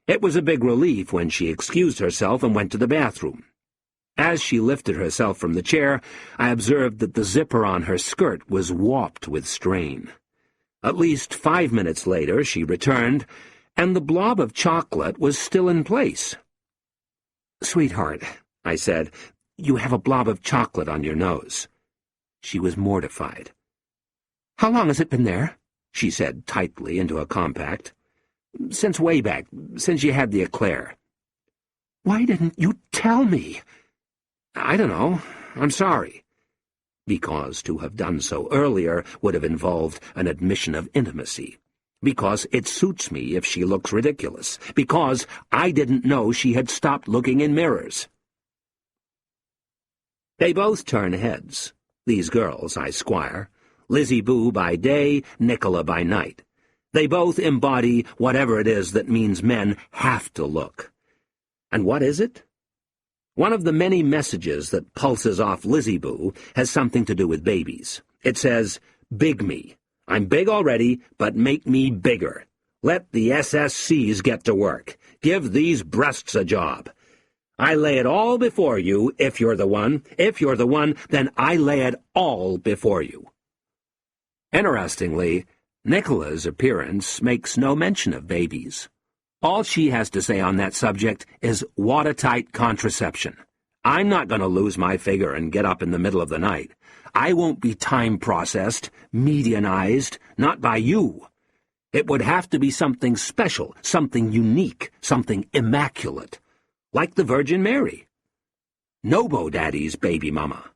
It was a big relief when she excused herself and went to the bathroom. As she lifted herself from the chair, I observed that the zipper on her skirt was warped with strain. At least 5 minutes later she returned, and the blob of chocolate was still in place. "Sweetheart," I said, "you have a blob of chocolate on your nose." She was mortified. "How long has it been there?" she said tightly into a compact. "Since way back, since you had the eclair." "Why didn't you tell me?" "I don't know. I'm sorry." Because to have done so earlier would have involved an admission of intimacy. Because it suits me if she looks ridiculous. Because I didn't know she had stopped looking in mirrors. They both turn heads. These girls, I squire. Lizzie Boo by day, Nicola by night. They both embody whatever it is that means men have to look. And what is it? One of the many messages that pulses off Lizzie Boo has something to do with babies. It says, "Big me. I'm big already, but make me bigger. Let the SSCs get to work. Give these breasts a job. I lay it all before you if you're the one. If you're the one, then I lay it all before you." Interestingly, Nicola's appearance makes no mention of babies. All she has to say on that subject is watertight contraception. I'm not going to lose my figure and get up in the middle of the night. I won't be time-processed, medianized, not by you. It would have to be something special, something unique, something immaculate, like the Virgin Mary. Nobo Daddy's baby mama.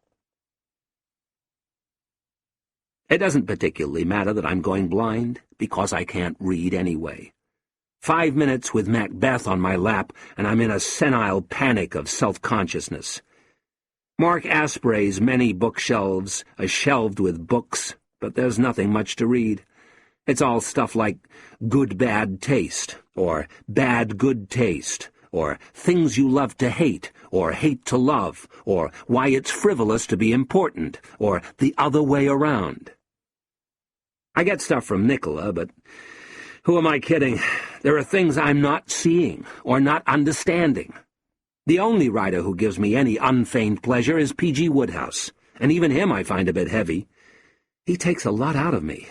It doesn't particularly matter that I'm going blind, because I can't read anyway. 5 minutes with Macbeth on my lap, and I'm in a senile panic of self-consciousness. Mark Asprey's many bookshelves are shelved with books, but there's nothing much to read. It's all stuff like Good Bad Taste, or Bad Good Taste, or Things You Love to Hate, or Hate to Love, or Why It's Frivolous to Be Important, or The Other Way Around. I get stuff from Nicola, but who am I kidding? There are things I'm not seeing, or not understanding. The only writer who gives me any unfeigned pleasure is P.G. Wodehouse, and even him I find a bit heavy. He takes a lot out of me.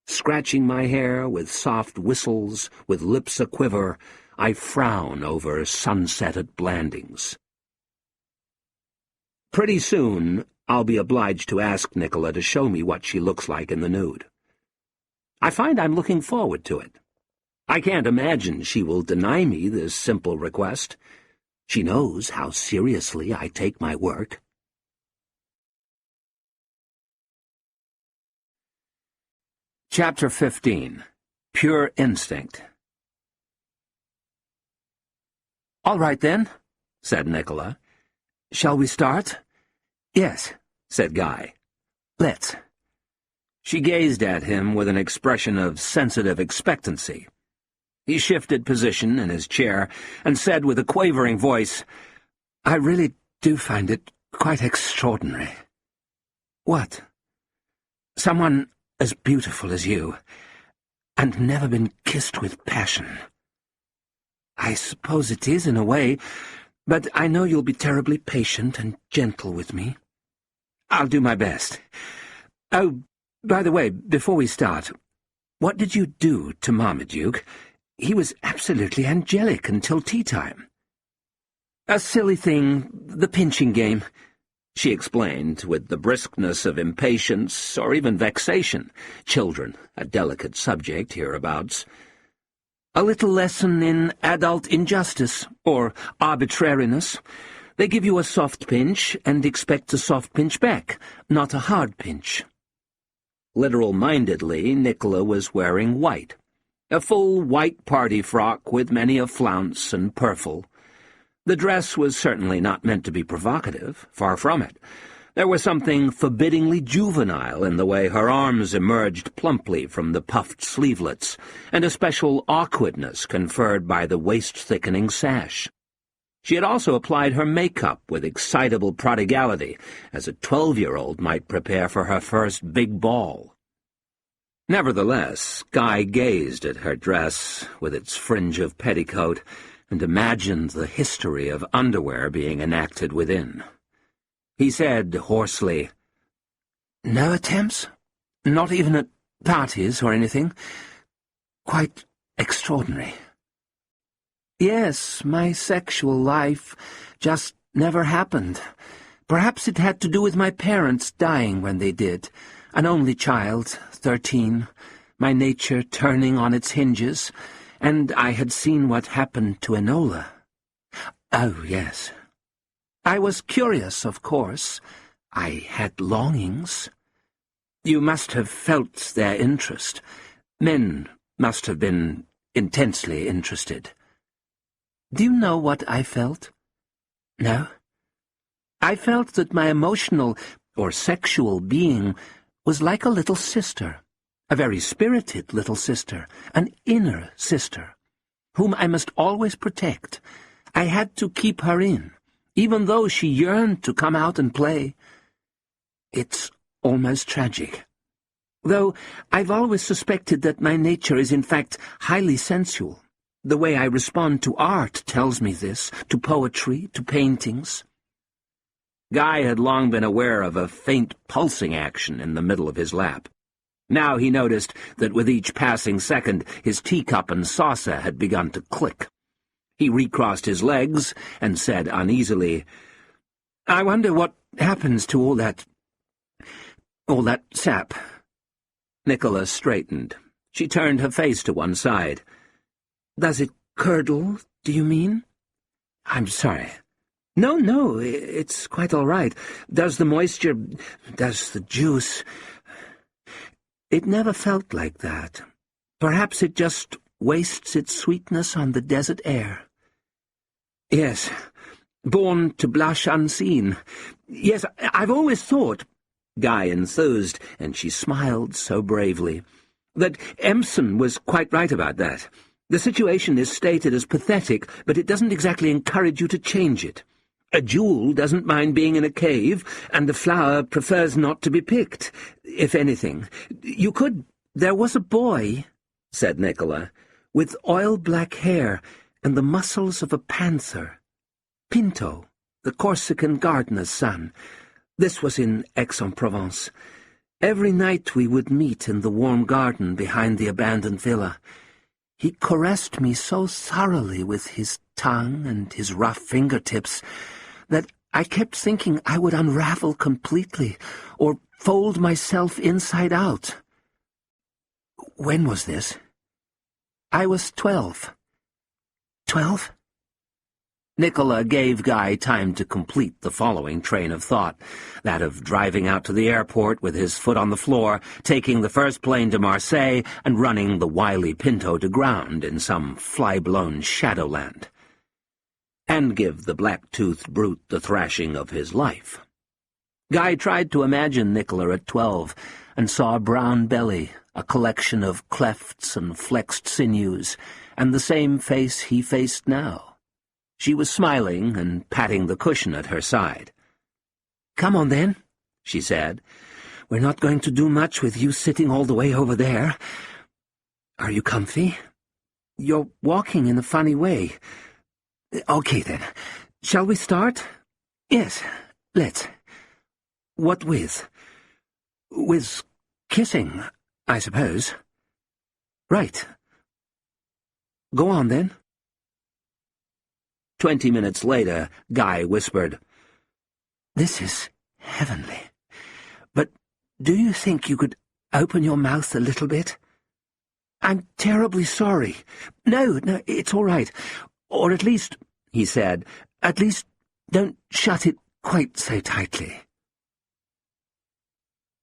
Scratching my hair with soft whistles, with lips a-quiver, I frown over Sunset at Blandings. Pretty soon, I'll be obliged to ask Nicola to show me what she looks like in the nude. I find I'm looking forward to it. I can't imagine she will deny me this simple request. She knows how seriously I take my work. Chapter 15. Pure Instinct. "All right, then," said Nicola. "Shall we start?" "Yes," said Guy. "Let's." She gazed at him with an expression of sensitive expectancy. He shifted position in his chair and said with a quavering voice, "I really do find it quite extraordinary." "What?" "Someone as beautiful as you, and never been kissed with passion." "I suppose it is in a way, but I know you'll be terribly patient and gentle with me." "I'll do my best. Oh, by the way, before we start, what did you do to Marmaduke? He was absolutely angelic until tea-time." "A silly thing, the pinching game," she explained, with the briskness of impatience or even vexation. Children, a delicate subject hereabouts. "A little lesson in adult injustice, or arbitrariness. They give you a soft pinch and expect a soft pinch back, not a hard pinch." Literal-mindedly, Nicola was wearing white. A full white party frock with many a flounce and purfle. The dress was certainly not meant to be provocative, far from it. There was something forbiddingly juvenile in the way her arms emerged plumply from the puffed sleevelets, and a special awkwardness conferred by the waist-thickening sash. She had also applied her makeup with excitable prodigality, as a 12-year-old might prepare for her first big ball. Nevertheless, Guy gazed at her dress, with its fringe of petticoat, and imagined the history of underwear being enacted within. He said hoarsely, "No attempts? Not even at parties or anything? Quite extraordinary." "Yes, my sexual life just never happened. Perhaps it had to do with my parents dying when they did. An only child, 13, my nature turning on its hinges, and I had seen what happened to Enola." "Oh, yes." "I was curious, of course. I had longings." "You must have felt their interest. Men must have been intensely interested." "Do you know what I felt?" "No." "I felt that my emotional or sexual being was like a little sister, a very spirited little sister, an inner sister, whom I must always protect. I had to keep her in, even though she yearned to come out and play. It's almost tragic. Though I've always suspected that my nature is in fact highly sensual. The way I respond to art tells me this, to poetry, to paintings. Guy had long been aware of a faint pulsing action in the middle of his lap. Now he noticed that with each passing second his teacup and saucer had begun to click. He recrossed his legs and said uneasily, "I wonder what happens to all that sap." Nicola straightened. She turned her face to one side. "Does it curdle, do you mean?" "I'm sorry." No, it's quite all right. Does the moisture, does the juice—" "It never felt like that. Perhaps it just wastes its sweetness on the desert air." "Yes, born to blush unseen. Yes, I've always thought," Guy enthused, and she smiled so bravely, "that Empson was quite right about that. The situation is stated as pathetic, but it doesn't exactly encourage you to change it. A jewel doesn't mind being in a cave, and the flower prefers not to be picked. If anything, you could—" "There was a boy," said Nicola, "with oil-black hair and the muscles of a panther. Pinto, the Corsican gardener's son. This was in Aix-en-Provence. Every night we would meet in the warm garden behind the abandoned villa. He caressed me so thoroughly with his tongue and his rough fingertips that I kept thinking I would unravel completely, or fold myself inside out." "When was this?" "I was 12. 12? Nicola gave Guy time to complete the following train of thought, that of driving out to the airport with his foot on the floor, taking the first plane to Marseille, and running the wily Pinto to ground in some fly-blown shadowland. And give the black-toothed brute the thrashing of his life. Guy tried to imagine Nicola at 12, and saw a brown belly, a collection of clefts and flexed sinews, and the same face he faced now. She was smiling and patting the cushion at her side. "Come on, then," she said. "We're not going to do much with you sitting all the way over there. Are you comfy? You're walking in a funny way. Okay, then. Shall we start?" "Yes, let's." "What with?" "With kissing, I suppose." "Right. Go on, then." 20 minutes later, Guy whispered, "This is heavenly. But do you think you could open your mouth a little bit?" "I'm terribly sorry." No, it's all right. Or at least," he said, "at least don't shut it quite so tightly."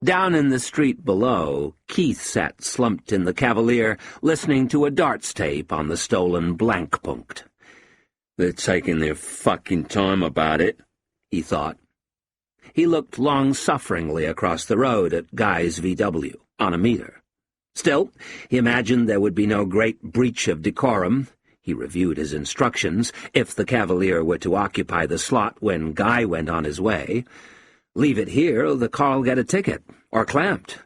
Down in the street below, Keith sat slumped in the Cavalier, listening to a darts tape on the stolen Blankpunkt. "They're taking their fucking time about it," he thought. He looked long-sufferingly across the road at Guy's VW, on a meter. Still, he imagined there would be no great breach of decorum. He reviewed his instructions, if the Cavalier were to occupy the slot when Guy went on his way. Leave it here, or the car'll get a ticket, or clamped.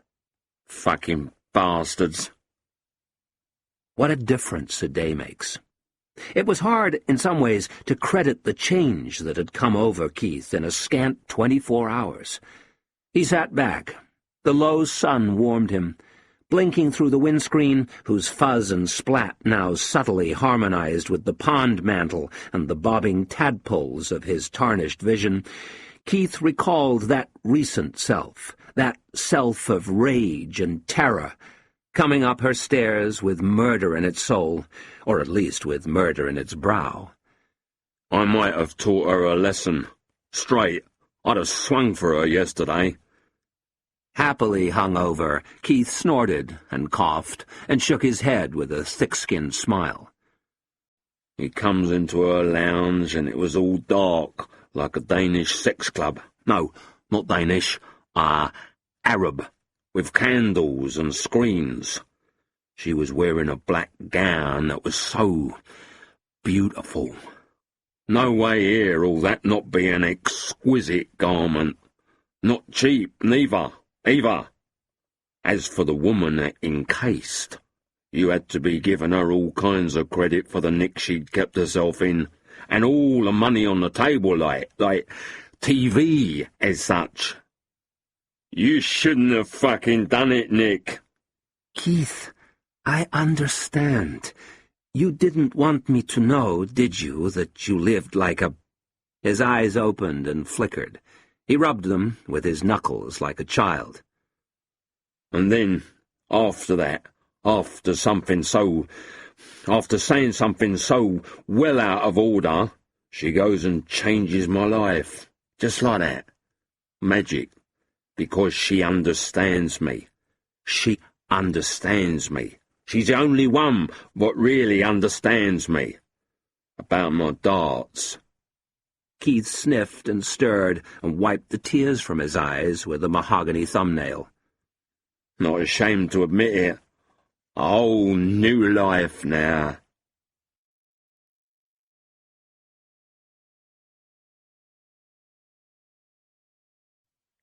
Fucking bastards. What a difference a day makes. It was hard, in some ways, to credit the change that had come over Keith in a scant 24 hours. He sat back. The low sun warmed him. Blinking through the windscreen, whose fuzz and splat now subtly harmonized with the pond mantle and the bobbing tadpoles of his tarnished vision, Keith recalled that recent self, that self of rage and terror, coming up her stairs with murder in its soul, or at least with murder in its brow. "I might have taught her a lesson. Straight. I'd have swung for her yesterday." Happily hungover, Keith snorted and coughed and shook his head with a thick-skinned smile. He comes into her lounge and it was all dark, like a Danish sex club. No, not Danish. Arab. with candles and screens. She was wearing a black gown that was so beautiful. No way here, all that not be an exquisite garment. Not cheap, neither, either. As for the woman that encased, you had to be giving her all kinds of credit for the nick she'd kept herself in, and all the money on the table, like TV as such. You shouldn't have fucking done it, Nick. Keith, I understand. You didn't want me to know, did you, that you lived like a— His eyes opened and flickered. He rubbed them with his knuckles like a child. And then, after that, after saying something so well out of order, she goes and changes my life. Just like that. Magic. Because she understands me. She understands me. She's the only one what really understands me. About my darts. Keith sniffed and stirred and wiped the tears from his eyes with a mahogany thumbnail. Not ashamed to admit it. A whole new life now.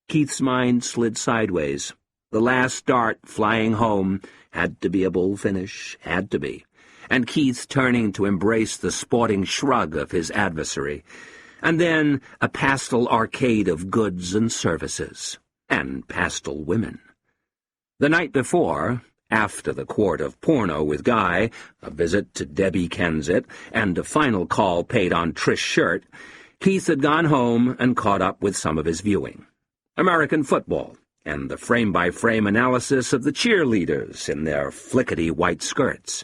Keith's mind slid sideways. The last dart flying home had to be a bull finish, had to be. And Keith turning to embrace the sporting shrug of his adversary. And then a pastel arcade of goods and services. And pastel women. The night before, after the quart of porno with Guy, a visit to Debbie Kensett, and a final call paid on Trish Shirt, Keith had gone home and caught up with some of his viewing. American football, and the frame-by-frame analysis of the cheerleaders in their flickety white skirts.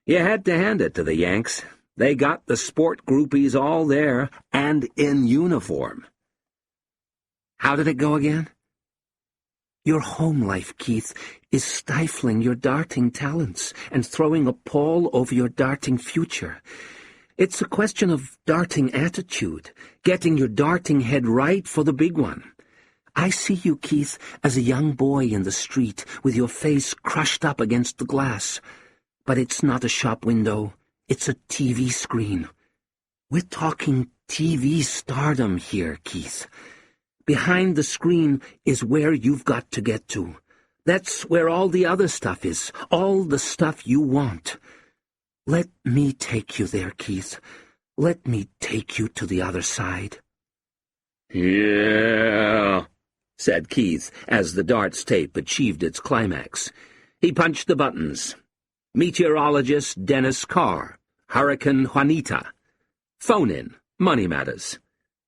You had to hand it to the Yanks. They got the sport groupies all there, and in uniform. How did it go again? Your home life, Keith, is stifling your darting talents and throwing a pall over your darting future. It's a question of darting attitude, getting your darting head right for the big one. I see you, Keith, as a young boy in the street with your face crushed up against the glass. But it's not a shop window. It's a TV screen. We're talking TV stardom here, Keith. Behind the screen is where you've got to get to. That's where all the other stuff is, all the stuff you want. Let me take you there, Keith. Let me take you to the other side. Yeah, said Keith, as the darts tape achieved its climax. He punched the buttons. Meteorologist Dennis Carr, Hurricane Juanita. Phone-in, money matters.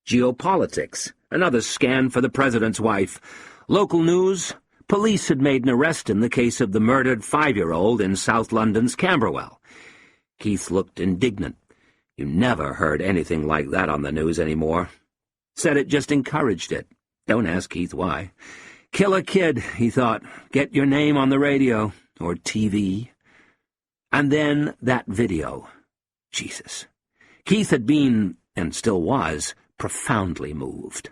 Geopolitics, another scan for the president's wife. Local news, police had made an arrest in the case of the murdered 5-year-old in South London's Camberwell. Keith looked indignant. You never heard anything like that on the news anymore. Said it just encouraged it. Don't ask Keith why. Kill a kid, he thought. Get your name on the radio, or TV. And then that video. Jesus. Keith had been, and still was, profoundly moved.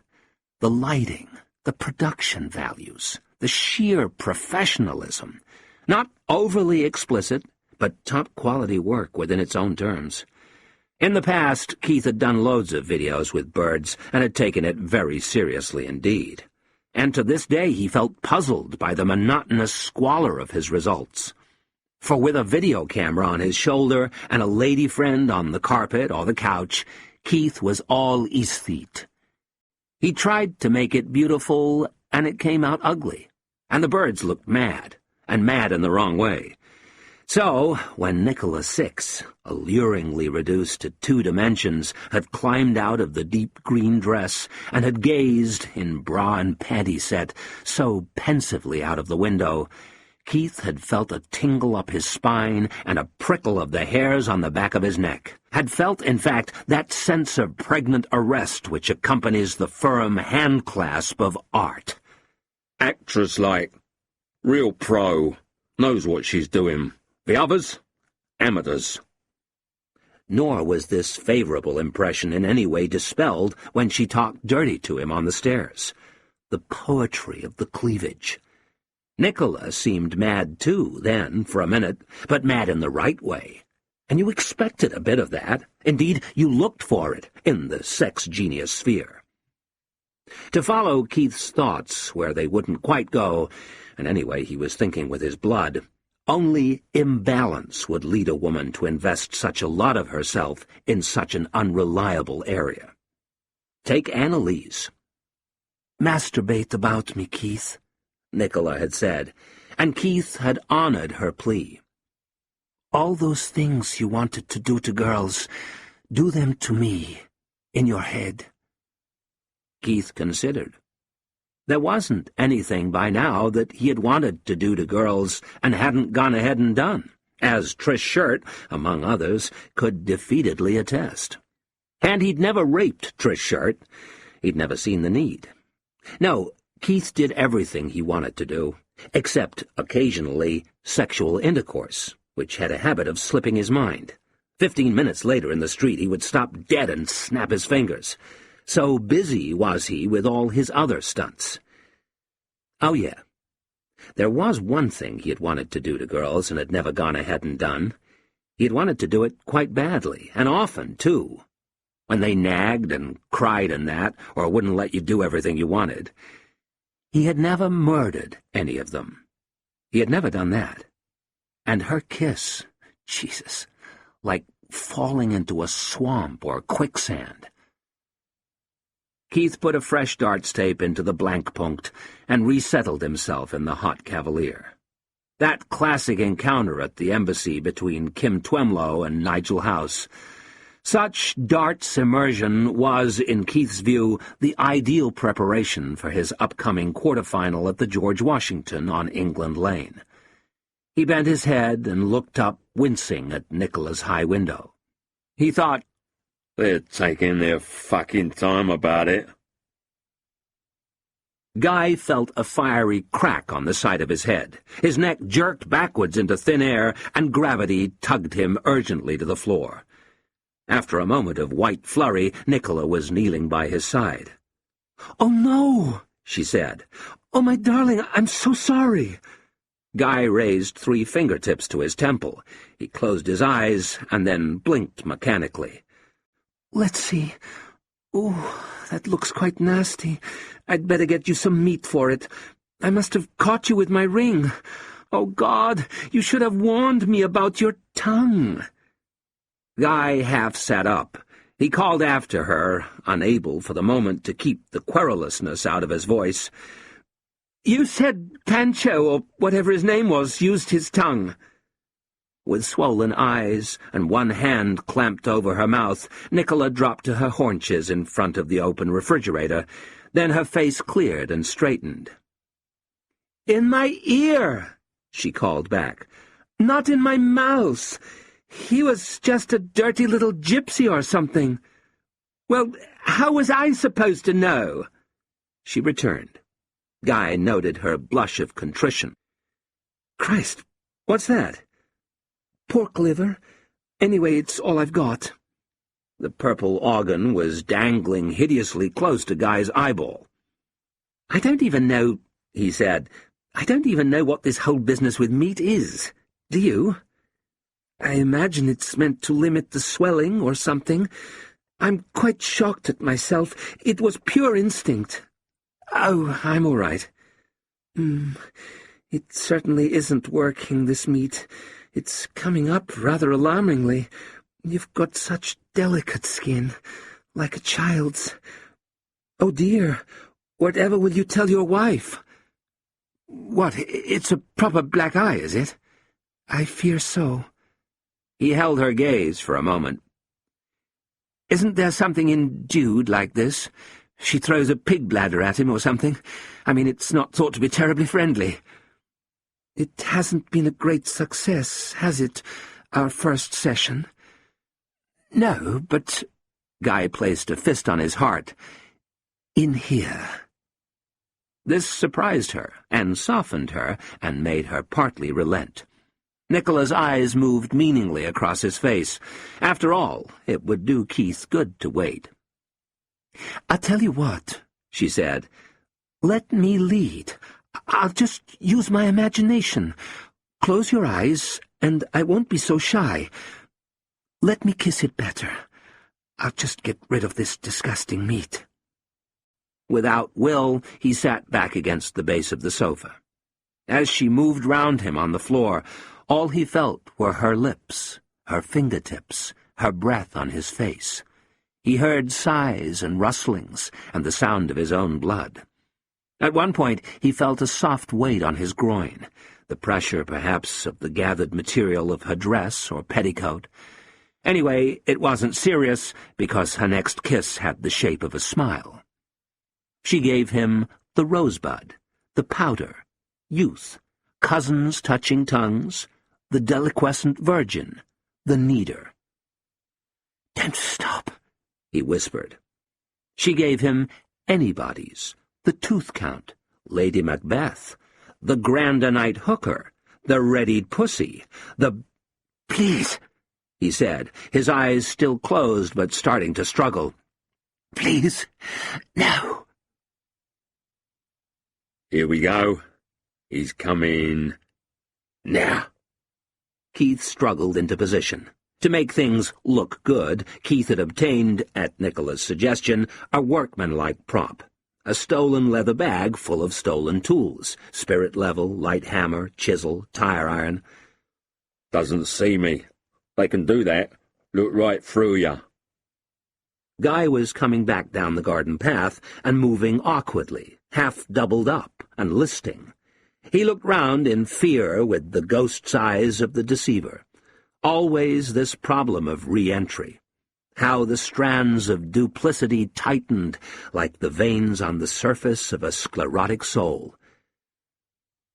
The lighting, the production values, the sheer professionalism. Not overly explicit, but top-quality work within its own terms. In the past, Keith had done loads of videos with birds and had taken it very seriously indeed. And to this day he felt puzzled by the monotonous squalor of his results. For with a video camera on his shoulder and a lady friend on the carpet or the couch, Keith was all aesthete. He tried to make it beautiful, and it came out ugly. And the birds looked mad, and mad in the wrong way. So, when Nicola 6, alluringly reduced to 2 dimensions, had climbed out of the deep green dress and had gazed, in bra and panty set, so pensively out of the window, Keith had felt a tingle up his spine and a prickle of the hairs on the back of his neck. Had felt, in fact, that sense of pregnant arrest which accompanies the firm handclasp of art. Actress-like. Real pro. Knows what she's doing. The others? Amateurs. Nor was this favorable impression in any way dispelled when she talked dirty to him on the stairs. The poetry of the cleavage. Nicola seemed mad too, then, for a minute, but mad in the right way. And you expected a bit of that. Indeed, you looked for it in the sex-genius sphere. To follow Keith's thoughts where they wouldn't quite go, and anyway he was thinking with his blood, only imbalance would lead a woman to invest such a lot of herself in such an unreliable area. Take Annalise. "Masturbate about me, Keith," Nicola had said, and Keith had honored her plea. "All those things you wanted to do to girls, do them to me, in your head." Keith considered. There wasn't anything by now that he had wanted to do to girls and hadn't gone ahead and done, as Trish Shirt, among others, could defeatedly attest. And he'd never raped Trish Shirt. He'd never seen the need. No, Keith did everything he wanted to do, except, occasionally, sexual intercourse, which had a habit of slipping his mind. 15 minutes later in the street he would stop dead and snap his fingers. So busy was he with all his other stunts. Oh, yeah. There was one thing he had wanted to do to girls and had never gone ahead and done. He had wanted to do it quite badly, and often, too. When they nagged and cried and that, or wouldn't let you do everything you wanted. He had never murdered any of them. He had never done that. And her kiss, Jesus, like falling into a swamp or quicksand. Keith put a fresh darts tape into the blank punct and resettled himself in the hot Cavalier. That classic encounter at the embassy between Kim Twemlow and Nigel House. Such darts immersion was, in Keith's view, the ideal preparation for his upcoming quarterfinal at the George Washington on England Lane. He bent his head and looked up, wincing at Nicola's high window. He thought, "They're taking their fucking time about it." Guy felt a fiery crack on the side of his head. His neck jerked backwards into thin air, and gravity tugged him urgently to the floor. After a moment of white flurry, Nicola was kneeling by his side. "Oh, no," she said. "Oh, my darling, I'm so sorry." Guy raised 3 fingertips to his temple. He closed his eyes and then blinked mechanically. "Let's see. Ooh, that looks quite nasty. I'd better get you some meat for it. I must have caught you with my ring. Oh, God, you should have warned me about your tongue." Guy half sat up. He called after her, unable for the moment to keep the querulousness out of his voice. "You said Pancho, or whatever his name was, used his tongue." With swollen eyes and one hand clamped over her mouth, Nicola dropped to her haunches in front of the open refrigerator. Then her face cleared and straightened. "In my ear," she called back. "Not in my mouth. He was just a dirty little gypsy or something." "Well, how was I supposed to know?" She returned. Guy noted her blush of contrition. "Christ, what's that?" "Pork liver. Anyway, it's all I've got." The purple organ was dangling hideously close to Guy's eyeball. "I don't even know," he said. "I don't even know what this whole business with meat is. Do you? I imagine it's meant to limit the swelling or something. I'm quite shocked at myself. It was pure instinct." "Oh, I'm all right." It certainly isn't working, this meat. It's coming up rather alarmingly. You've got such delicate skin, like a child's. Oh, dear, whatever will you tell your wife?" "What, it's a proper black eye, is it?" "I fear so." He held her gaze for a moment. "Isn't there something in Jude like this? She throws a pig bladder at him or something. I mean, it's not thought to be terribly friendly." "It hasn't been a great success, has it, our first session?" "No, but—" Guy placed a fist on his heart. "In here." This surprised her, and softened her, and made her partly relent. Nicola's eyes moved meaningly across his face. After all, it would do Keith good to wait. "I'll tell you what," she said. "Let me lead. I'll just use my imagination. Close your eyes, and I won't be so shy. Let me kiss it better. I'll just get rid of this disgusting meat." Without will, he sat back against the base of the sofa. As she moved round him on the floor, all he felt were her lips, her fingertips, her breath on his face. He heard sighs and rustlings and the sound of his own blood. At one point, he felt a soft weight on his groin, the pressure, perhaps, of the gathered material of her dress or petticoat. Anyway, it wasn't serious, because her next kiss had the shape of a smile. She gave him the rosebud, the powder, youth, cousins touching tongues, the deliquescent virgin, the kneader. "Don't stop," he whispered. She gave him anybody's, the tooth count, Lady Macbeth, the Grandonite hooker, the readied pussy, the— "Please," he said, his eyes still closed but starting to struggle. "Please, no." "Here we go. He's coming now." Keith struggled into position. To make things look good, Keith had obtained, at Nicola's suggestion, a workmanlike prop. A stolen leather bag full of stolen tools, spirit level, light hammer, chisel, tire iron. "Doesn't see me. They can do that. Look right through ya." Guy was coming back down the garden path and moving awkwardly, half doubled up and listing. He looked round in fear with the ghost's eyes of the deceiver. Always this problem of re-entry. How the strands of duplicity tightened like the veins on the surface of a sclerotic soul.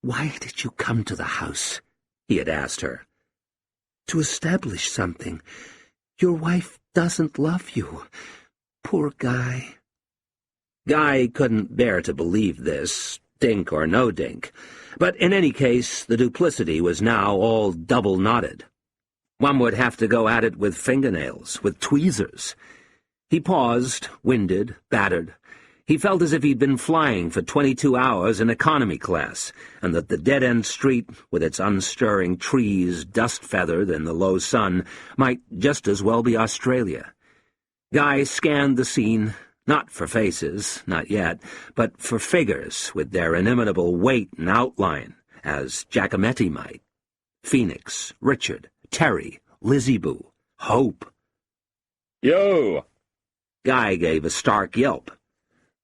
"Why did you come to the house?" he had asked her. "To establish something. Your wife doesn't love you. Poor Guy." Guy couldn't bear to believe this, dink or no dink, but in any case the duplicity was now all double-knotted. One would have to go at it with fingernails, with tweezers. He paused, winded, battered. He felt as if he'd been flying for 22 hours in economy class, and that the dead-end street, with its unstirring trees dust-feathered in the low sun, might just as well be Australia. Guy scanned the scene, not for faces, not yet, but for figures with their inimitable weight and outline, as Giacometti might. Phoenix, Richard, Terry, Lizzie Boo, Hope. "Yo!" Guy gave a stark yelp.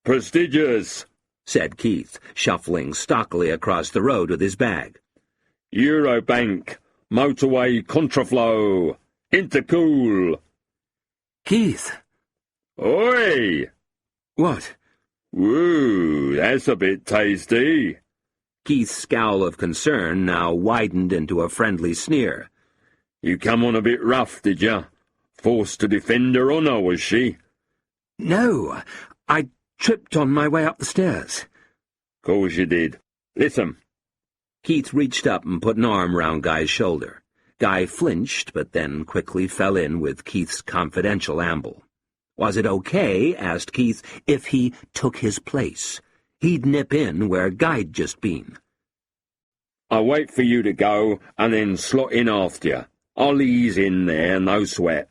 "Prestigious," said Keith, shuffling stockily across the road with his bag. "Eurobank, motorway contraflow, intercool." "Keith!" "Oi!" "What?" "Woo, that's a bit tasty." Keith's scowl of concern now widened into a friendly sneer. "You come on a bit rough, did ya? Forced to defend her honour, was she?" "No, I tripped on my way up the stairs." "Course you did. Listen." Keith reached up and put an arm round Guy's shoulder. Guy flinched, but then quickly fell in with Keith's confidential amble. Was it okay, asked Keith, if he took his place? He'd nip in where Guy'd just been. "I'll wait for you to go, and then slot in after you. I'll ease in there, no sweat."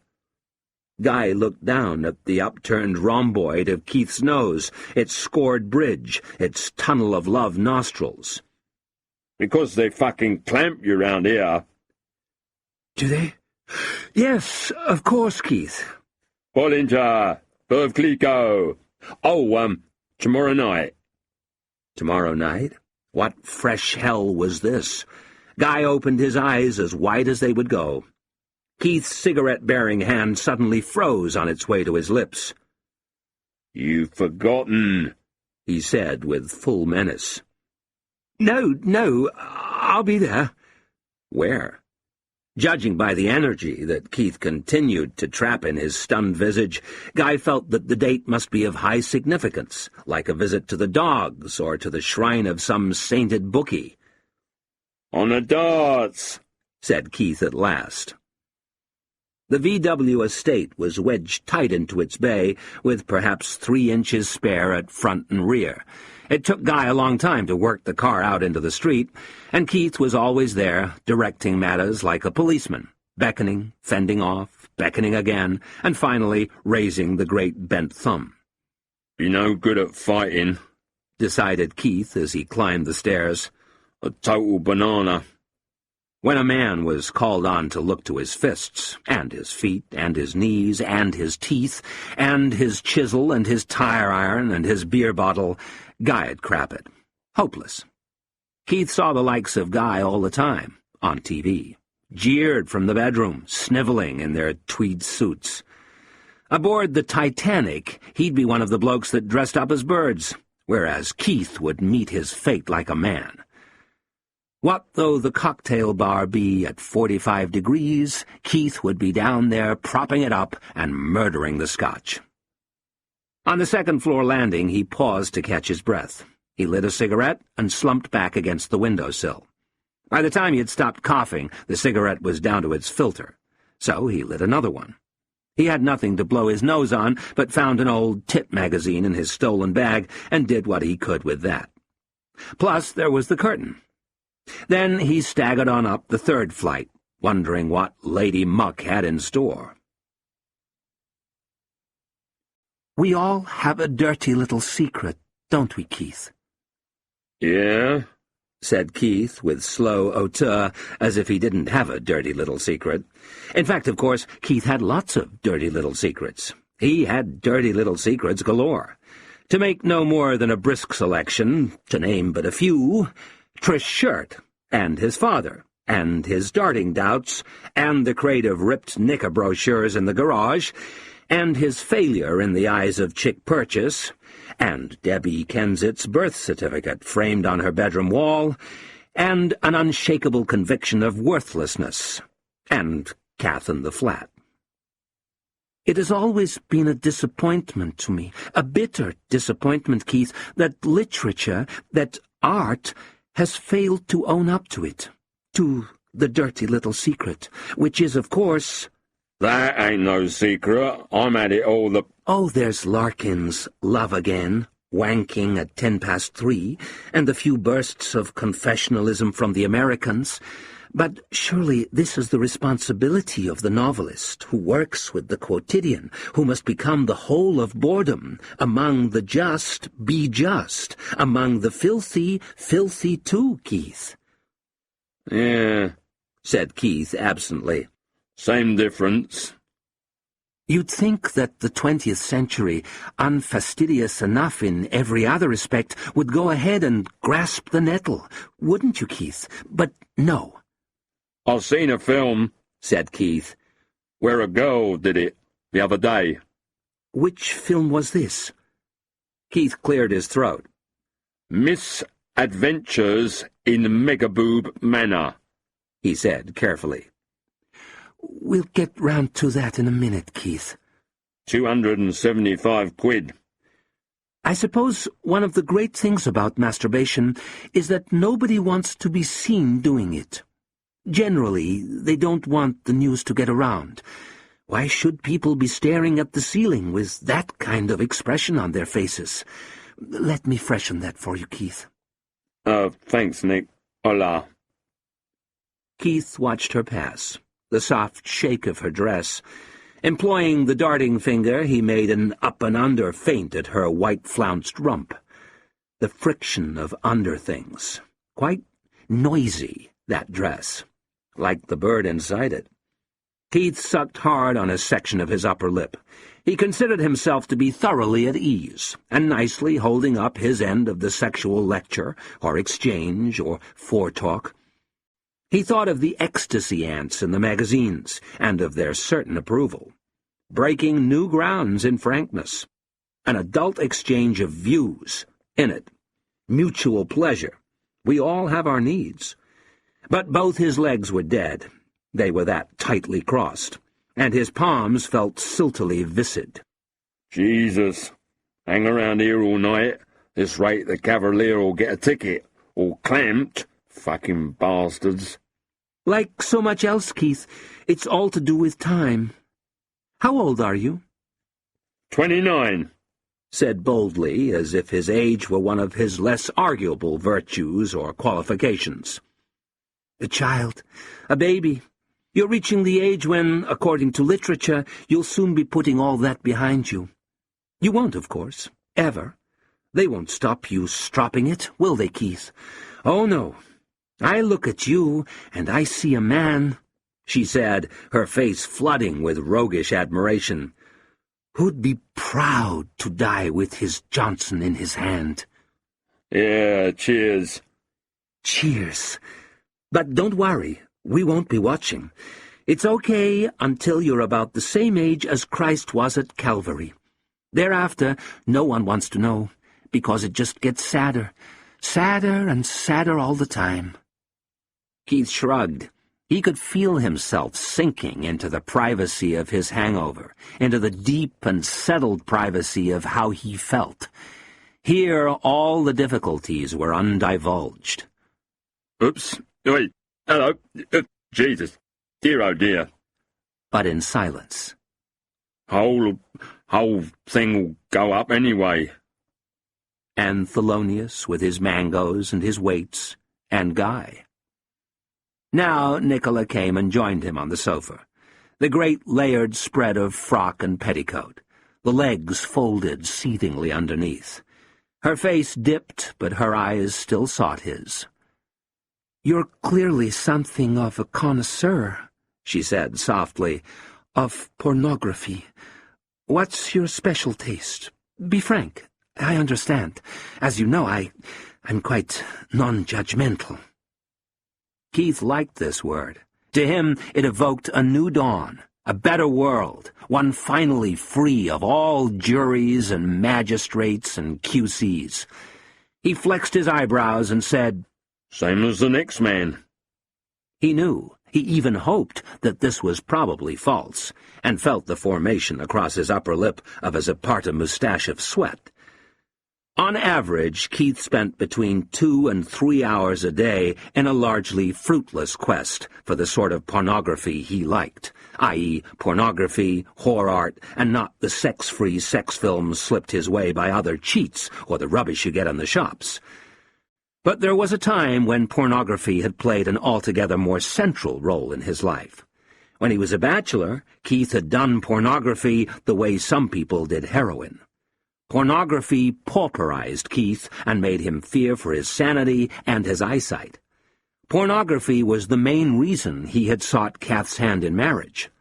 Guy looked down at the upturned rhomboid of Keith's nose, its scored bridge, its tunnel of love nostrils. "Because they fucking clamp you round here." "Do they?" "Yes, of course, Keith." "Bollinger, Berv Clico. Oh, tomorrow night." Tomorrow night? What fresh hell was this? Guy opened his eyes as wide as they would go. Keith's cigarette-bearing hand suddenly froze on its way to his lips. "You've forgotten," he said with full menace. No, I'll be there." "Where?" Judging by the energy that Keith continued to trap in his stunned visage, Guy felt that the date must be of high significance, like a visit to the dogs or to the shrine of some sainted bookie. "On the darts," said Keith at last. The VW estate was wedged tight into its bay, with perhaps 3 inches spare at front and rear. It took Guy a long time to work the car out into the street, and Keith was always there, directing matters like a policeman, beckoning, fending off, beckoning again, and finally raising the great bent thumb. "You're no good at fighting," decided Keith as he climbed the stairs. "A total banana." When a man was called on to look to his fists, and his feet, and his knees, and his teeth, and his chisel, and his tire iron, and his beer bottle, Guy'd crap it. Hopeless. Keith saw the likes of Guy all the time, on TV, jeered from the bedroom, sniveling in their tweed suits. Aboard the Titanic, he'd be one of the blokes that dressed up as birds, whereas Keith would meet his fate like a man. What though the cocktail bar be at 45 degrees, Keith would be down there propping it up and murdering the scotch. On the second-floor landing, he paused to catch his breath. He lit a cigarette and slumped back against the windowsill. By the time he had stopped coughing, the cigarette was down to its filter, so he lit another one. He had nothing to blow his nose on, but found an old tip magazine in his stolen bag and did what he could with that. Plus, there was the curtain. Then he staggered on up the 3rd flight, wondering what Lady Muck had in store. We all have a dirty little secret, don't we, Keith? "Yeah?" said Keith with slow hauteur, as if he didn't have a dirty little secret. In fact, of course, Keith had lots of dirty little secrets. He had dirty little secrets galore. To make no more than a brisk selection, to name but a few: Trish Shirt, and his father, and his darting doubts, and the crate of ripped knicker brochures in the garage, and his failure in the eyes of Chick Purchase, and Debbie Kensit's birth certificate framed on her bedroom wall, and an unshakable conviction of worthlessness, and Kath in the flat. It has always been a disappointment to me, a bitter disappointment, Keith, that literature, that art, has failed to own up to it, to the dirty little secret, which is, of course— "That ain't no secret. I'm at it all the—" Oh, there's Larkin's Love Again, wanking at 3:10, and the few bursts of confessionalism from the Americans. But surely this is the responsibility of the novelist, who works with the quotidian, who must become the whole of boredom. Among the just, be just. Among the filthy, filthy too, Keith. "Yeah," said Keith absently. "Same difference." You'd think that the 20th century, unfastidious enough in every other respect, would go ahead and grasp the nettle, wouldn't you, Keith? But no. "I've seen a film," said Keith. "where a girl did it the other day." Which film was this? Keith cleared his throat. "Misadventures in Megaboob Manor," he said carefully. We'll get round to that in a minute, Keith. 275 quid. I suppose one of the great things about masturbation is that nobody wants to be seen doing it. Generally, they don't want the news to get around. Why should people be staring at the ceiling with that kind of expression on their faces? Let me freshen that for you, Keith. Thanks, Nick. Hola. Keith watched her pass, the soft shake of her dress. Employing the darting finger, he made an up-and-under feint at her white-flounced rump. The friction of under things. Quite noisy, that dress. Like the bird inside it. Keith sucked hard on a section of his upper lip. He considered himself to be thoroughly at ease, and nicely holding up his end of the sexual lecture, or exchange, or foretalk. He thought of the ecstasy ants in the magazines, and of their certain approval. Breaking new grounds in frankness. An adult exchange of views, in it. Mutual pleasure. We all have our needs. But both his legs were dead. They were that tightly crossed, and his palms felt siltily viscid. Jesus. Hang around here all night. This rate the Cavalier will get a ticket. All clamped. Fucking bastards. Like so much else, Keith, it's all to do with time. How old are you? 29. Said boldly, as if his age were one of his less arguable virtues or qualifications. A child, a baby. You're reaching the age when, according to literature, you'll soon be putting all that behind you. You won't, of course, ever. They won't stop you stropping it, will they, Keith? Oh, no. I look at you, and I see a man, she said, her face flooding with roguish admiration, who'd be proud to die with his Johnson in his hand. Yeah, cheers. Cheers. But don't worry, we won't be watching. It's okay until you're about the same age as Christ was at Calvary. Thereafter, no one wants to know, because it just gets sadder, sadder and sadder all the time. Keith shrugged. He could feel himself sinking into the privacy of his hangover, into the deep and settled privacy of how he felt. Here all the difficulties were undivulged. Oops. Wait. Hello. Jesus. Dear, oh dear. But in silence. Whole thing'll go up anyway. And Thelonious with his mangoes and his weights, and Guy. Now Nicola came and joined him on the sofa, the great layered spread of frock and petticoat, the legs folded seethingly underneath. Her face dipped, but her eyes still sought his. "You're clearly something of a connoisseur," she said softly, "of pornography. What's your special taste? Be frank. I understand. As you know, I'm quite non-judgmental." Keith liked this word. To him it evoked a new dawn, a better world, one finally free of all juries and magistrates and QCs. He flexed his eyebrows and said, "Same as the next man." He knew, he even hoped, that this was probably false, and felt the formation across his upper lip of as apart a moustache of sweat. On average, Keith spent between 2 and 3 hours a day in a largely fruitless quest for the sort of pornography he liked, i.e., pornography, whore art, and not the sex-free sex films slipped his way by other cheats or the rubbish you get in the shops. But there was a time when pornography had played an altogether more central role in his life. When he was a bachelor, Keith had done pornography the way some people did heroin. Pornography pauperized Keith and made him fear for his sanity and his eyesight. Pornography was the main reason he had sought Kath's hand in marriage.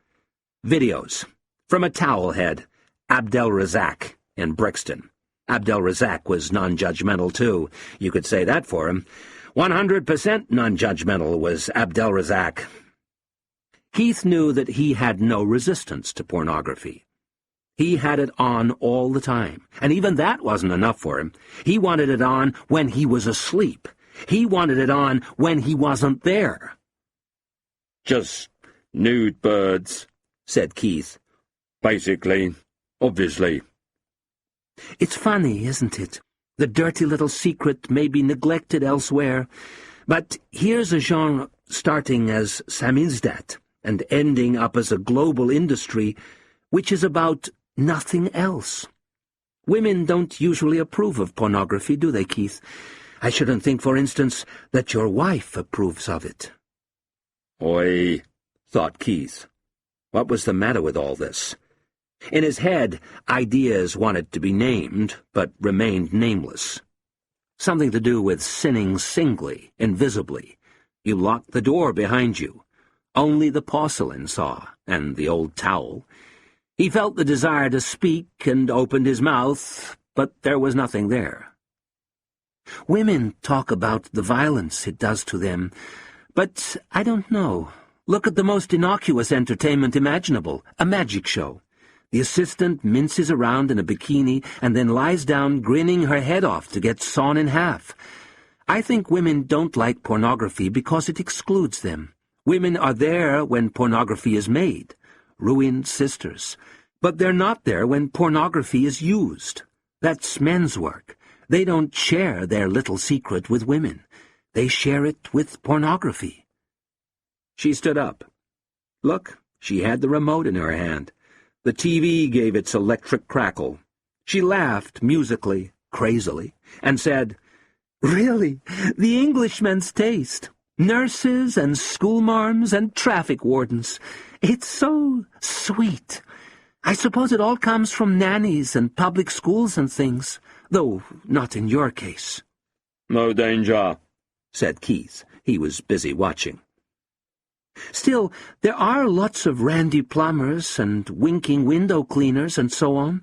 Videos. From a towelhead, Abdel Razak, in Brixton. Abdel Razak was non-judgmental, too. You could say that for him. 100% non-judgmental was Abdel Razak. Keith knew that he had no resistance to pornography. He had it on all the time, and even that wasn't enough for him. He wanted it on when he was asleep. He wanted it on when he wasn't there. "Just nude birds," said Keith. "Basically, obviously." It's funny, isn't it? The dirty little secret may be neglected elsewhere, but here's a genre starting as samizdat and ending up as a global industry, which is about nothing else. Women don't usually approve of pornography, do they, Keith? I shouldn't think, for instance, that your wife approves of it. Oi, thought Keith. What was the matter with all this? In his head, ideas wanted to be named, but remained nameless. Something to do with sinning singly, invisibly. You locked the door behind you. Only the porcelain saw, and the old towel. He felt the desire to speak and opened his mouth, but there was nothing there. Women talk about the violence it does to them, but I don't know. Look at the most innocuous entertainment imaginable, a magic show. The assistant minces around in a bikini and then lies down grinning her head off to get sawn in half. I think women don't like pornography because it excludes them. Women are there when pornography is made. Ruined sisters. But they're not there when pornography is used. That's men's work. They don't share their little secret with women. They share it with pornography. She stood up. Look, she had the remote in her hand. The TV gave its electric crackle. She laughed musically, crazily, and said, "Really, the Englishmen's taste. Nurses and schoolmarms and traffic wardens. It's so sweet. I suppose it all comes from nannies and public schools and things, though not in your case." "No danger," said Keith. He was busy watching. "Still, there are lots of randy plumbers and winking window cleaners and so on."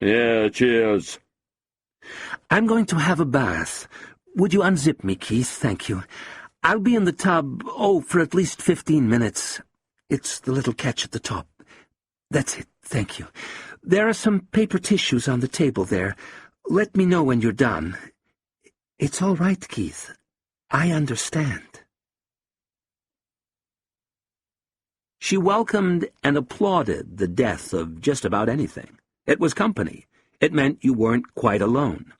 "Yeah, cheers." "I'm going to have a bath. Would you unzip me, Keith? Thank you. I'll be in the tub, for at least 15 minutes. It's the little catch at the top. That's it, thank you. There are some paper tissues on the table there. Let me know when you're done. It's all right, Keith. I understand." She welcomed and applauded the death of just about anything. It was company. It meant you weren't quite alone.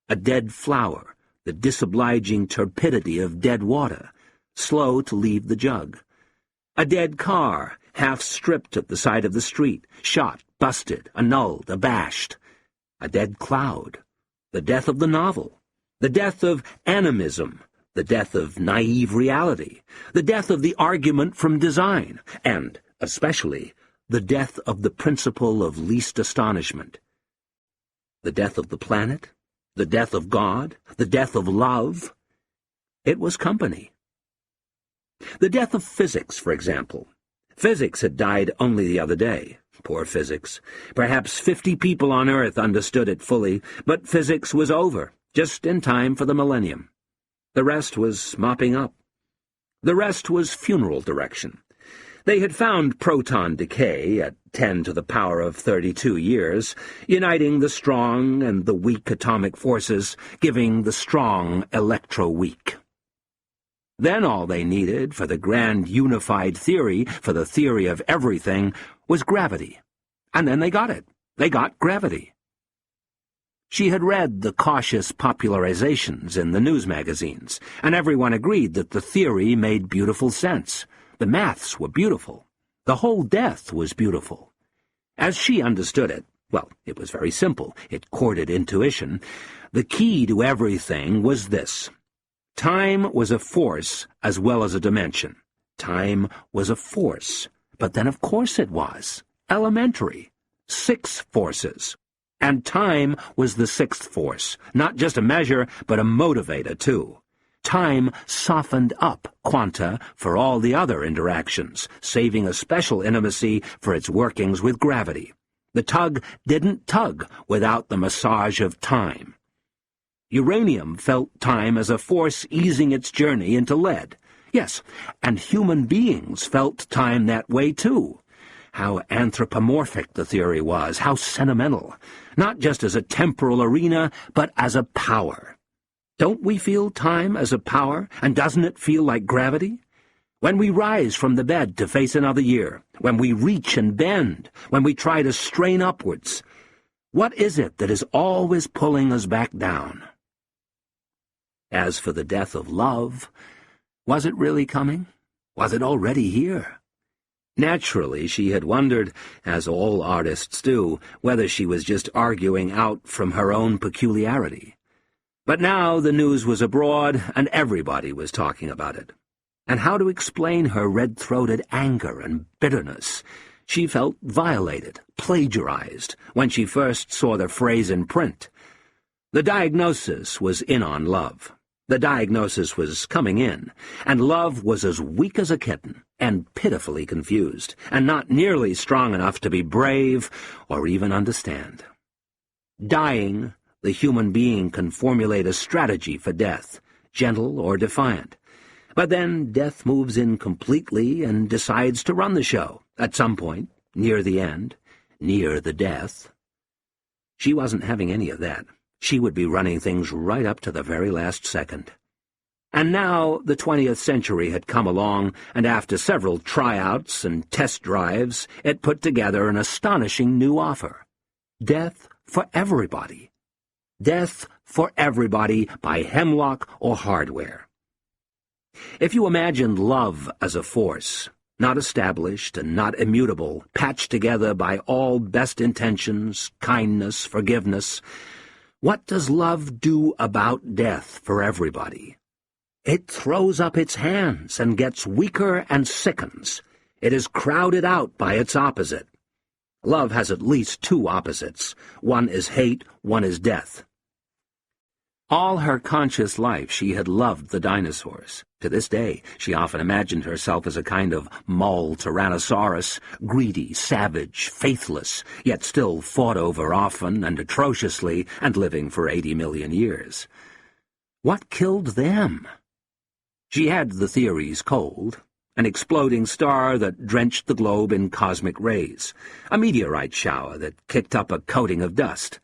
A dead flower, the disobliging turpidity of dead water, slow to leave the jug. A dead car, half stripped at the side of the street, shot, busted, annulled, abashed. A dead cloud. The death of the novel. The death of animism. The death of naive reality. The death of the argument from design. And, especially, the death of the principle of least astonishment. The death of the planet. The death of God. The death of love. It was company. The death of physics, for example. Physics had died only the other day. Poor physics. Perhaps 50 people on Earth understood it fully, but physics was over, just in time for the millennium. The rest was mopping up. The rest was funeral direction. They had found proton decay at 10 to the power of 32 years, uniting the strong and the weak atomic forces, giving the strong electro-weak. Then all they needed for the grand unified theory, for the theory of everything, was gravity. And then they got it. They got gravity. She had read the cautious popularizations in the news magazines, and everyone agreed that the theory made beautiful sense. The maths were beautiful. The whole death was beautiful. As she understood it, well, it was very simple. It courted intuition. The key to everything was this. Time was a force as well as a dimension. Time was a force. But then of course it was. Elementary. 6 forces. And time was the 6th force. Not just a measure, but a motivator, too. Time softened up quanta for all the other interactions, saving a special intimacy for its workings with gravity. The tug didn't tug without the massage of time. Uranium felt time as a force easing its journey into lead. Yes, and human beings felt time that way, too. How anthropomorphic the theory was, how sentimental. Not just as a temporal arena, but as a power. Don't we feel time as a power, and doesn't it feel like gravity? When we rise from the bed to face another year, when we reach and bend, when we try to strain upwards, what is it that is always pulling us back down? As for the death of love, was it really coming? Was it already here? Naturally, she had wondered, as all artists do, whether she was just arguing out from her own peculiarity. But now the news was abroad, and everybody was talking about it. And how to explain her red-throated anger and bitterness? She felt violated, plagiarized, when she first saw the phrase in print. The diagnosis was in on love. The diagnosis was coming in, and love was as weak as a kitten, and pitifully confused, and not nearly strong enough to be brave or even understand. Dying, the human being can formulate a strategy for death, gentle or defiant. But then death moves in completely and decides to run the show, at some point, near the end, near the death. She wasn't having any of that. She would be running things right up to the very last second. And now the 20th century had come along, and after several tryouts and test drives, it put together an astonishing new offer. Death for everybody. Death for everybody by hemlock or hardware. If you imagined love as a force, not established and not immutable, patched together by all best intentions, kindness, forgiveness, what does love do about death for everybody? It throws up its hands and gets weaker and sickens. It is crowded out by its opposite. Love has at least two opposites. One is hate, one is death. All her conscious life she had loved the dinosaurs. To this day, she often imagined herself as a kind of mole tyrannosaurus, greedy, savage, faithless, yet still fought over often and atrociously and living for 80 million years. What killed them? She had the theories cold. An exploding star that drenched the globe in cosmic rays, a meteorite shower that kicked up a coating of dust,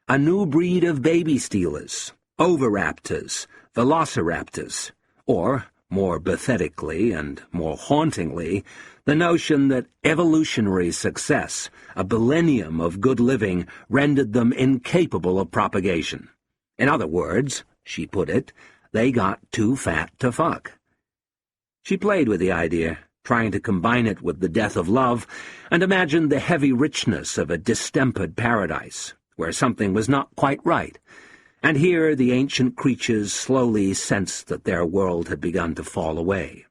a new breed of baby stealers, oviraptors, velociraptors, or, more pathetically and more hauntingly, the notion that evolutionary success, a millennium of good living, rendered them incapable of propagation. In other words, she put it, they got too fat to fuck. She played with the idea, trying to combine it with the death of love, and imagined the heavy richness of a distempered paradise, where something was not quite right. And here the ancient creatures slowly sensed that their world had begun to fall away.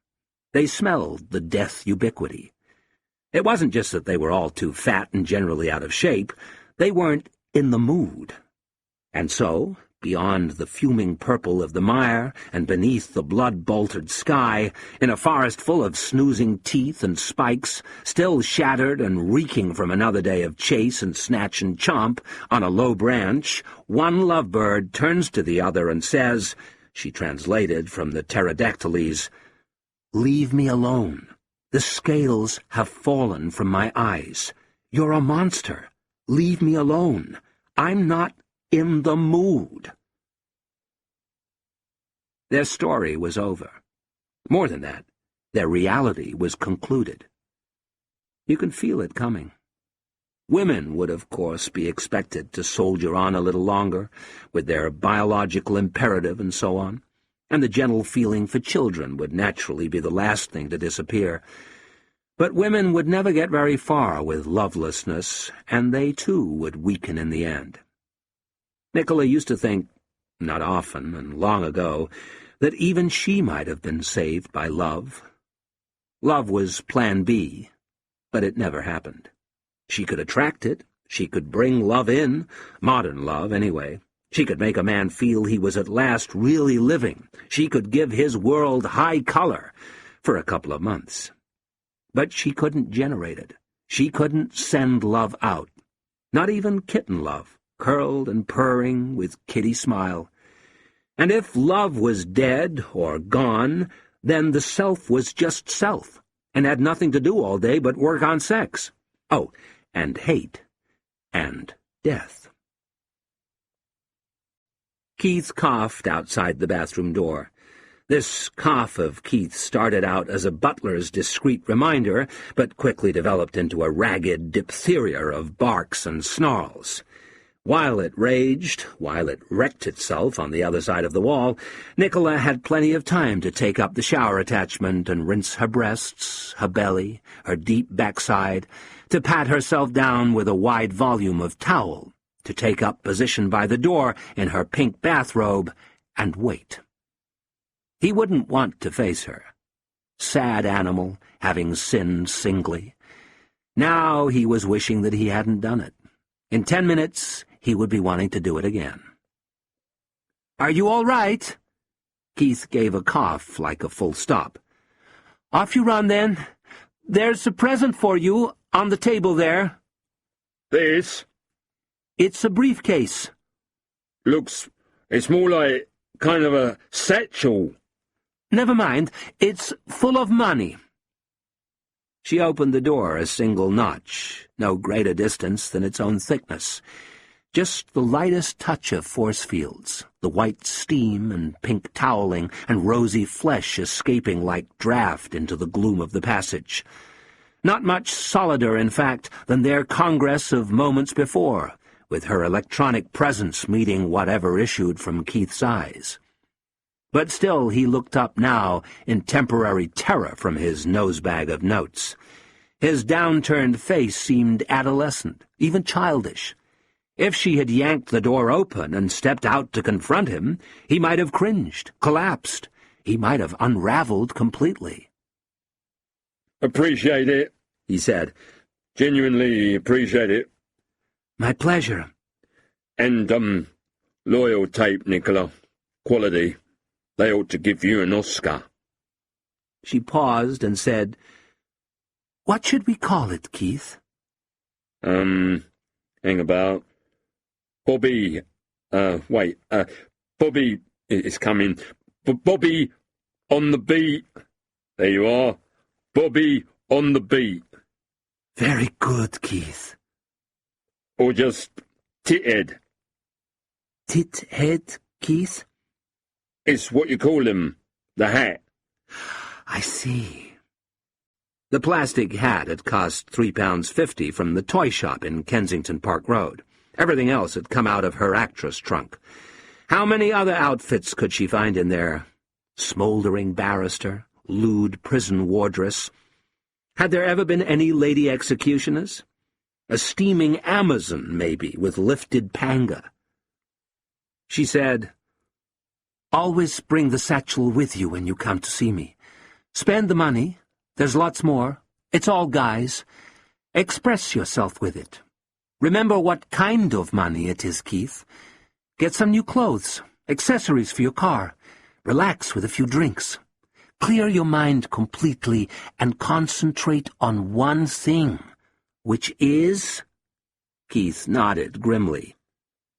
They smelled the death ubiquity. It wasn't just that they were all too fat and generally out of shape, they weren't in the mood. And so, beyond the fuming purple of the mire, and beneath the blood-boltered sky, in a forest full of snoozing teeth and spikes, still shattered and reeking from another day of chase and snatch and chomp, on a low branch, one lovebird turns to the other and says, she translated from the pterodactyles, "Leave me alone. The scales have fallen from my eyes. You're a monster. Leave me alone. I'm not in the mood." Their story was over. More than that, their reality was concluded. You can feel it coming. Women would, of course, be expected to soldier on a little longer, with their biological imperative and so on, and the gentle feeling for children would naturally be the last thing to disappear. But women would never get very far with lovelessness, and they, too, would weaken in the end. Nicola used to think, not often and long ago, that even she might have been saved by love. Love was plan B, but it never happened. She could attract it, she could bring love in, modern love anyway. She could make a man feel he was at last really living. She could give his world high color for a couple of months. But she couldn't generate it. She couldn't send love out. Not even kitten love, curled and purring with kitty smile. And if love was dead or gone, then the self was just self, and had nothing to do all day but work on sex. Oh, and hate, and death. Keith coughed outside the bathroom door. This cough of Keith's started out as a butler's discreet reminder, but quickly developed into a ragged diphtheria of barks and snarls. While it raged, while it wrecked itself on the other side of the wall, Nicola had plenty of time to take up the shower attachment and rinse her breasts, her belly, her deep backside, to pat herself down with a wide volume of towel, to take up position by the door in her pink bathrobe, and wait. He wouldn't want to face her. Sad animal, having sinned singly. Now he was wishing that he hadn't done it. In 10 minutes, he would be wanting to do it again. "Are you all right?" Keith gave a cough like a full stop. "Off you run, then. There's a present for you on the table there." This? "It's a briefcase." It's more like kind of a satchel. "Never mind. It's full of money." She opened the door a single notch, no greater distance than its own thickness. Just the lightest touch of force fields, the white steam and pink toweling and rosy flesh escaping like draught into the gloom of the passage. Not much solider, in fact, than their congress of moments before, with her electronic presence meeting whatever issued from Keith's eyes. But still he looked up now in temporary terror from his nosebag of notes. His downturned face seemed adolescent, even childish. If she had yanked the door open and stepped out to confront him, he might have cringed, collapsed. He might have unraveled completely. "Appreciate it," he said. "Genuinely appreciate it." "My pleasure." "And, loyal tape, Nicola. Quality. They ought to give you an Oscar." She paused and said, "What should we call it, Keith?" Hang about. Bobby, Bobby is coming. Bobby on the beat. There you are. Bobby on the beat. "Very good, Keith." Or just Tithead. Tithead, Keith? It's what you call him. The hat. I see. The plastic hat had cost £3.50 from the toy shop in Kensington Park Road. Everything else had come out of her actress trunk. How many other outfits could she find in there? Smouldering barrister, lewd prison wardress. Had there ever been any lady executioners? A steaming Amazon, maybe, with lifted panga. She said, "Always bring the satchel with you when you come to see me. Spend the money. There's lots more. It's all guys. Express yourself with it. Remember what kind of money it is, Keith. Get some new clothes, accessories for your car. Relax with a few drinks. Clear your mind completely and concentrate on one thing, which is—" Keith nodded grimly.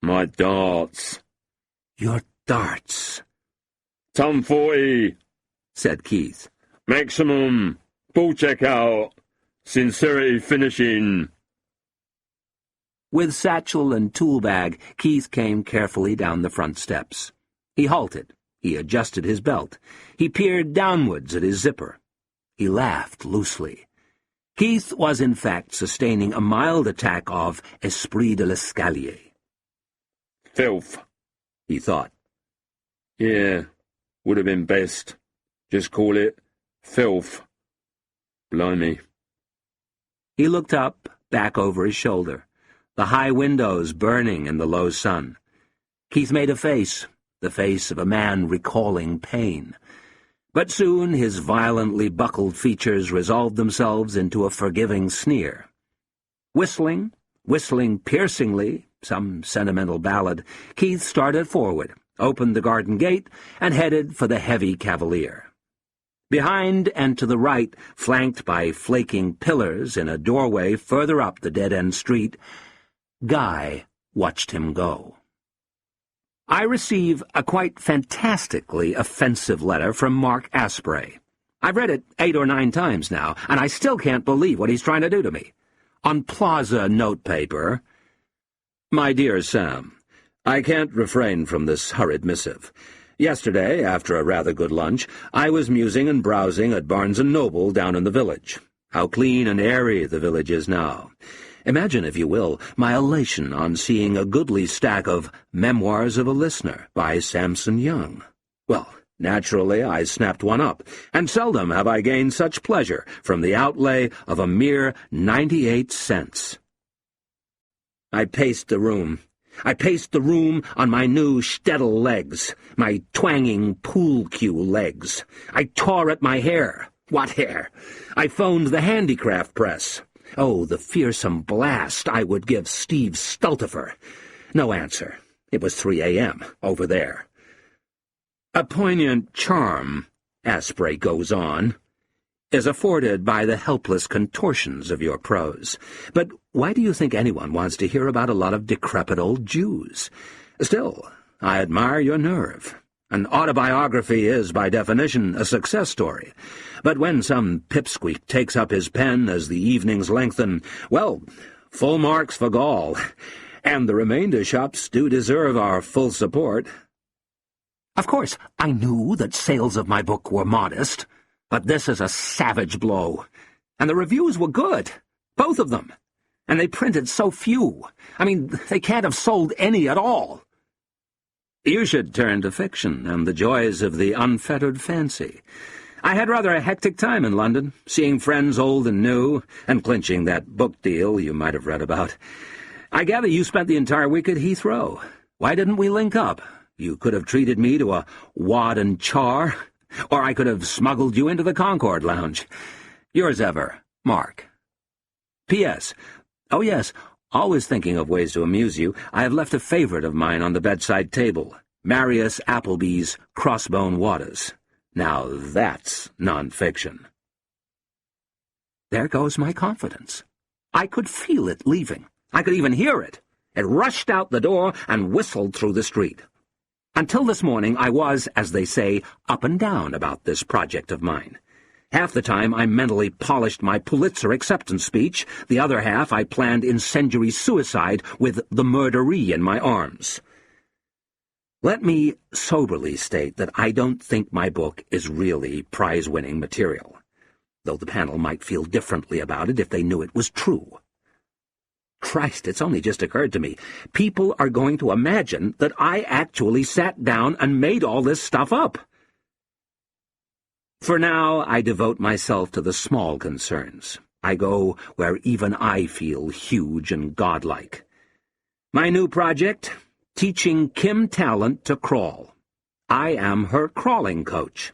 "My darts." "Your darts." "Tom 40, said Keith. "Maximum. Ball checkout. Sincerity finishing." With satchel and tool bag, Keith came carefully down the front steps. He halted. He adjusted his belt. He peered downwards at his zipper. He laughed loosely. Keith was in fact sustaining a mild attack of esprit de l'escalier. "Filth," he thought. "Yeah, would have been best. Just call it filth. Blimey." He looked up, back over his shoulder, the high windows burning in the low sun. Keith made a face, the face of a man recalling pain. But soon his violently buckled features resolved themselves into a forgiving sneer. Whistling piercingly, some sentimental ballad, Keith started forward, opened the garden gate, and headed for the heavy Cavalier. Behind and to the right, flanked by flaking pillars in a doorway further up the dead-end street, Guy watched him go. I receive a quite fantastically offensive letter from Mark Asprey. I've read it 8 or 9 times now, and I still can't believe what he's trying to do to me. On Plaza notepaper, "My dear Sam, I can't refrain from this hurried missive. Yesterday, after a rather good lunch, I was musing and browsing at Barnes & Noble down in the village. How clean and airy the village is now. Imagine, if you will, my elation on seeing a goodly stack of Memoirs of a Listener by Samson Young. Well, naturally I snapped one up, and seldom have I gained such pleasure from the outlay of a mere 98 cents. I paced the room on my new shtetl legs, my twanging pool cue legs. I tore at my hair. What hair? I phoned the handicraft press. Oh, the fearsome blast I would give Steve Stultifer. No answer. It was 3 a.m. over there. A poignant charm, Asprey goes on, is afforded by the helpless contortions of your prose. But why do you think anyone wants to hear about a lot of decrepit old Jews? Still, I admire your nerve. An autobiography is, by definition, a success story. But when some pipsqueak takes up his pen as the evenings lengthen, well, full marks for Gall. And the remainder shops do deserve our full support. Of course, I knew that sales of my book were modest, but this is a savage blow. And the reviews were good, both of them. And they printed so few. I mean, they can't have sold any at all. You should turn to fiction and the joys of the unfettered fancy. I had rather a hectic time in London, seeing friends old and new, and clinching that book deal you might have read about. I gather you spent the entire week at Heathrow. Why didn't we link up? You could have treated me to a wad and char, or I could have smuggled you into the Concord Lounge. Yours ever, Mark. P.S. Oh yes, always thinking of ways to amuse you, I have left a favorite of mine on the bedside table, Marius Appleby's Crossbone Waters. Now that's non-fiction. There goes my confidence. I could feel it leaving. I could even hear it. It rushed out the door and whistled through the street. Until this morning I was, as they say, up and down about this project of mine. Half the time I mentally polished my Pulitzer acceptance speech, the other half I planned incendiary suicide with the murderee in my arms. Let me soberly state that I don't think my book is really prize-winning material, though the panel might feel differently about it if they knew it was true. Christ, it's only just occurred to me. People are going to imagine that I actually sat down and made all this stuff up. For now, I devote myself to the small concerns. I go where even I feel huge and godlike. My new project, teaching Kim Talent to crawl. I am her crawling coach.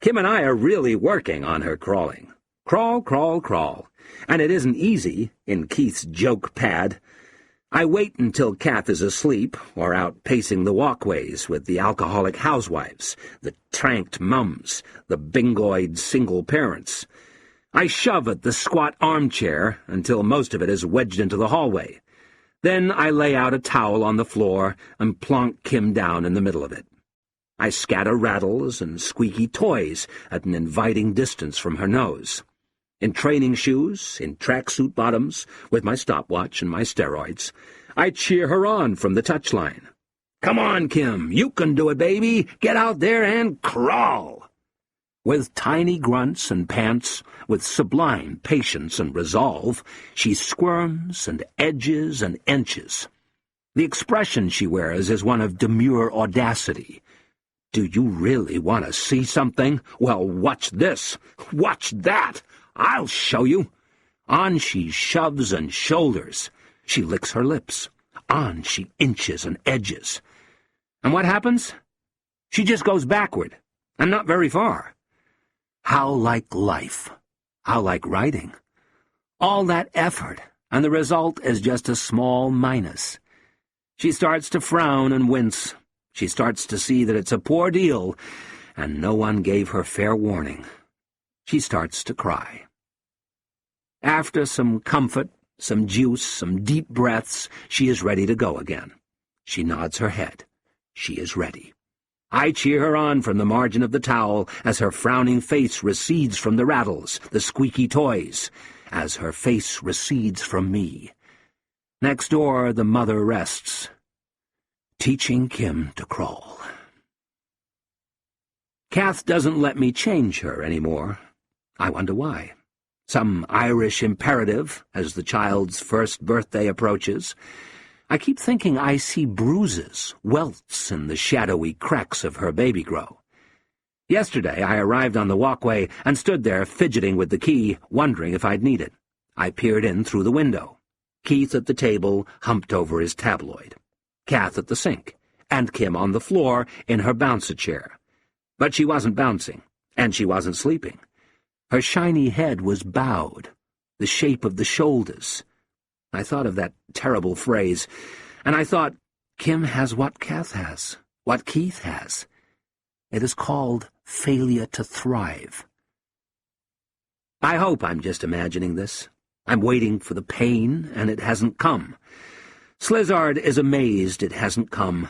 Kim and I are really working on her crawling. Crawl, crawl, crawl. And it isn't easy, in Keith's joke pad. I wait until Kath is asleep or out pacing the walkways with the alcoholic housewives, the tranked mums, the bingoid single parents. I shove at the squat armchair until most of it is wedged into the hallway. Then I lay out a towel on the floor and plonk Kim down in the middle of it. I scatter rattles and squeaky toys at an inviting distance from her nose. In training shoes, in tracksuit bottoms, with my stopwatch and my steroids, I cheer her on from the touchline. Come on, Kim, you can do it, baby. Get out there and crawl. With tiny grunts and pants, with sublime patience and resolve, she squirms and edges and inches. The expression she wears is one of demure audacity. Do you really want to see something? Well, watch this. Watch that. I'll show you. On she shoves and shoulders. She licks her lips. On she inches and edges. And what happens? She just goes backward, and not very far. How like life. How like writing. All that effort, and the result is just a small minus. She starts to frown and wince. She starts to see that it's a poor deal, and no one gave her fair warning. She starts to cry. After some comfort, some juice, some deep breaths, she is ready to go again. She nods her head. She is ready. I cheer her on from the margin of the towel as her frowning face recedes from the rattles, the squeaky toys, as her face recedes from me. Next door, the mother rests, teaching Kim to crawl. Kath doesn't let me change her anymore. I wonder why. Some Irish imperative as the child's first birthday approaches. I keep thinking I see bruises, welts in the shadowy cracks of her baby grow. Yesterday I arrived on the walkway and stood there fidgeting with the key, wondering if I'd need it. I peered in through the window. Keith at the table, humped over his tabloid. Kath at the sink, and Kim on the floor in her bouncer chair. But she wasn't bouncing, and she wasn't sleeping. Her shiny head was bowed, the shape of the shoulders. I thought of that terrible phrase, and I thought, Kim has what Kath has, what Keith has. It is called failure to thrive. I hope I'm just imagining this. I'm waiting for the pain, and it hasn't come. Slizzard is amazed it hasn't come.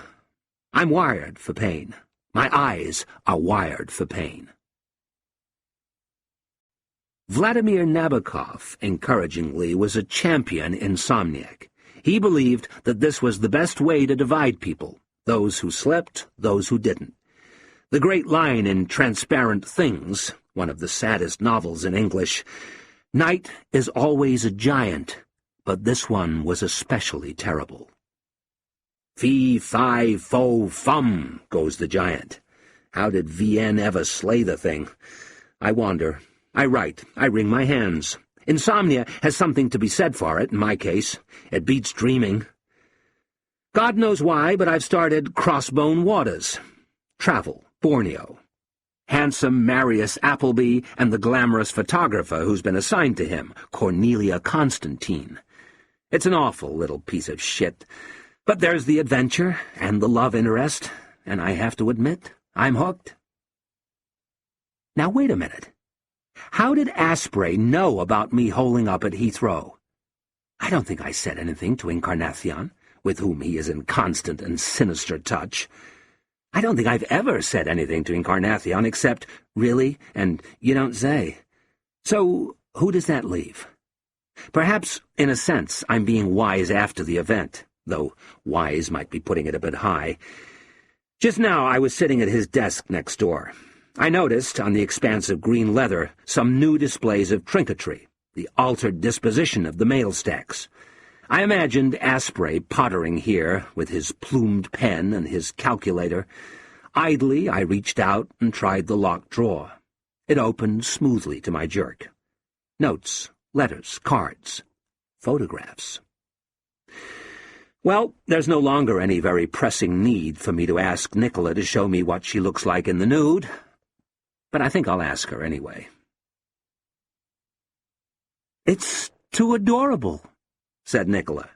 I'm wired for pain. My eyes are wired for pain. Vladimir Nabokov, encouragingly, was a champion insomniac. He believed that this was the best way to divide people, those who slept, those who didn't. The great line in Transparent Things, one of the saddest novels in English, "Night is always a giant, but this one was especially terrible." Fee, fi, fo, fum, goes the giant. How did VN ever slay the thing? I wander. I write. I wring my hands. Insomnia has something to be said for it, in my case. It beats dreaming. God knows why, but I've started Crossbone Waters. Travel, Borneo. Handsome Marius Appleby and the glamorous photographer who's been assigned to him, Cornelia Constantine. It's an awful little piece of shit, but there's the adventure and the love interest, and I have to admit, I'm hooked. Now wait a minute. How did Asprey know about me holing up at Heathrow? I don't think I said anything to Encarnacion, with whom he is in constant and sinister touch. I don't think I've ever said anything to Encarnacion except, really, and you don't say. So, who does that leave? Perhaps, in a sense, I'm being wise after the event, though wise might be putting it a bit high. Just now I was sitting at his desk next door. I noticed, on the expanse of green leather, some new displays of trinketry, the altered disposition of the mail stacks. I imagined Asprey pottering here with his plumed pen and his calculator. Idly, I reached out and tried the locked drawer. It opened smoothly to my jerk. Notes, letters, cards, photographs. Well, there's no longer any very pressing need for me to ask Nicola to show me what she looks like in the nude, but I think I'll ask her anyway. "It's too adorable," said Nicola.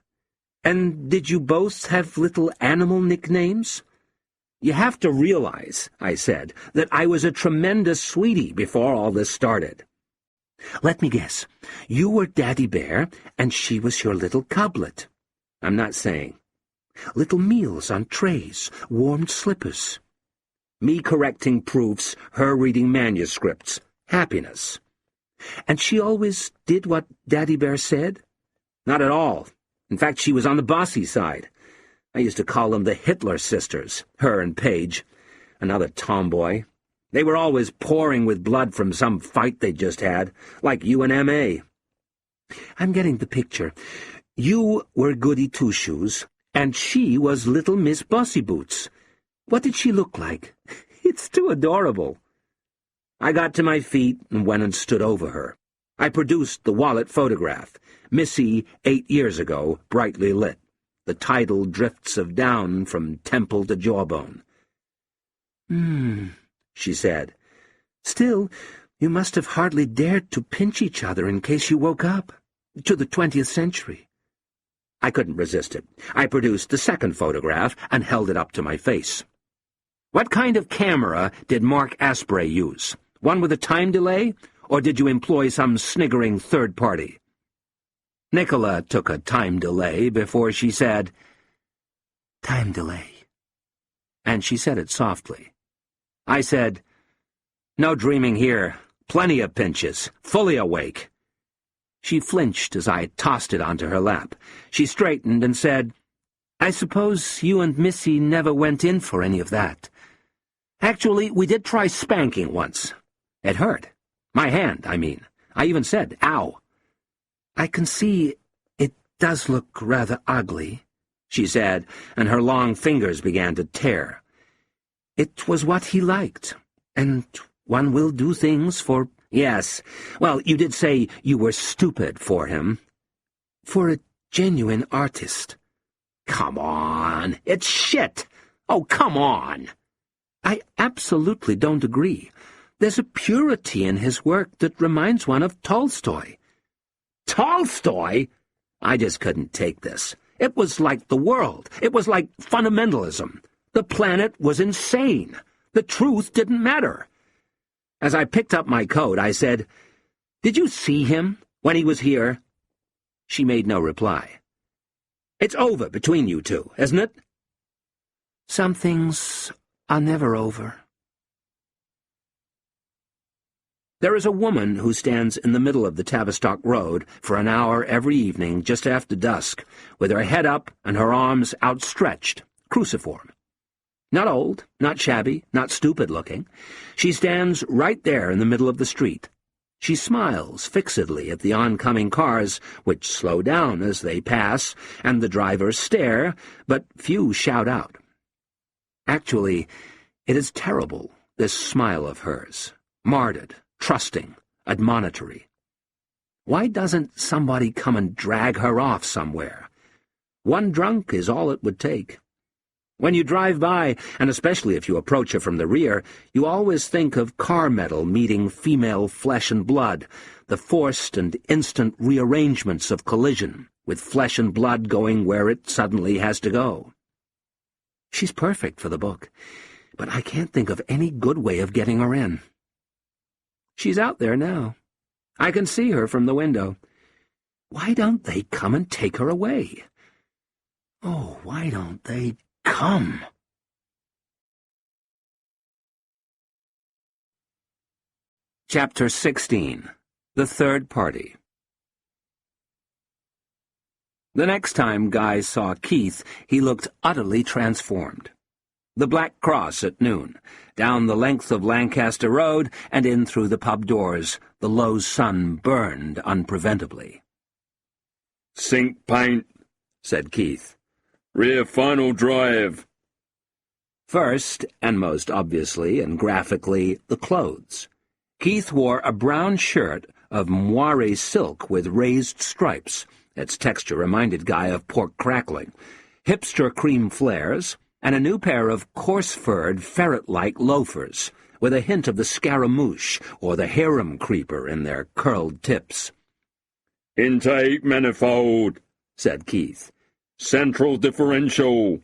"And did you both have little animal nicknames?" "You have to realize," I said, "that I was a tremendous sweetie before all this started." "Let me guess. You were Daddy Bear, and she was your little cublet." "I'm not saying." "Little meals on trays, warmed slippers." Me correcting proofs, her reading manuscripts. Happiness. "And she always did what Daddy Bear said?" "Not at all. In fact, she was on the bossy side. I used to call them the Hitler sisters, her and Paige. Another tomboy. They were always pouring with blood from some fight they'd just had, like you and M.A. "I'm getting the picture. You were Goody Two-Shoes, and she was little Miss Bossy Boots. What did she look like? It's too adorable." I got to my feet and went and stood over her. I produced the wallet photograph, Missy 8 years ago, brightly lit, the tidal drifts of down from temple to jawbone. She said. "Still, you must have hardly dared to pinch each other in case you woke up. To the 20th century. I couldn't resist it. I produced the second photograph and held it up to my face. "What kind of camera did Mark Asprey use? One with a time delay, or did you employ some sniggering third party?" Nicola took a time delay before she said, "Time delay." And she said it softly. I said, "No dreaming here. Plenty of pinches. Fully awake." She flinched as I tossed it onto her lap. She straightened and said, "I suppose you and Missy never went in for any of that." "Actually, we did try spanking once. It hurt. My hand, I mean. I even said, 'Ow.'" "I can see it does look rather ugly," she said, and her long fingers began to tear. "It was what he liked, and one will do things for—" "Yes. Well, you did say you were stupid for him." "For a genuine artist." "Come on. It's shit. Oh, come on." "I absolutely don't agree. There's a purity in his work that reminds one of Tolstoy." "Tolstoy?" I just couldn't take this. It was like the world. It was like fundamentalism. The planet was insane. The truth didn't matter. As I picked up my coat, I said, "Did you see him when he was here?" She made no reply. "It's over between you two, isn't it?" "Some things are never over." There is a woman who stands in the middle of the Tavistock Road for an hour every evening just after dusk, with her head up and her arms outstretched, cruciform. Not old, not shabby, not stupid-looking. She stands right there in the middle of the street. She smiles fixedly at the oncoming cars, which slow down as they pass, and the drivers stare, but few shout out. Actually, it is terrible, this smile of hers, guarded, trusting, admonitory. Why doesn't somebody come and drag her off somewhere? One drunk is all it would take. When you drive by, and especially if you approach her from the rear, you always think of car metal meeting female flesh and blood, the forced and instant rearrangements of collision, with flesh and blood going where it suddenly has to go. She's perfect for the book, but I can't think of any good way of getting her in. She's out there now. I can see her from the window. Why don't they come and take her away? Oh, why don't they come? Chapter 16. The Third Party. The next time Guy saw Keith, he looked utterly transformed. The Black Cross at noon, down the length of Lancaster Road and in through the pub doors, the low sun burned unpreventably. "Sink paint," said Keith. "Rear final drive." First, and most obviously and graphically, the clothes. Keith wore a brown shirt of moire silk with raised stripes. Its texture reminded Guy of pork crackling, hipster cream flares, and a new pair of coarse-furred, ferret-like loafers, with a hint of the scaramouche or the harem creeper in their curled tips. "Intake manifold," said Keith. "Central differential."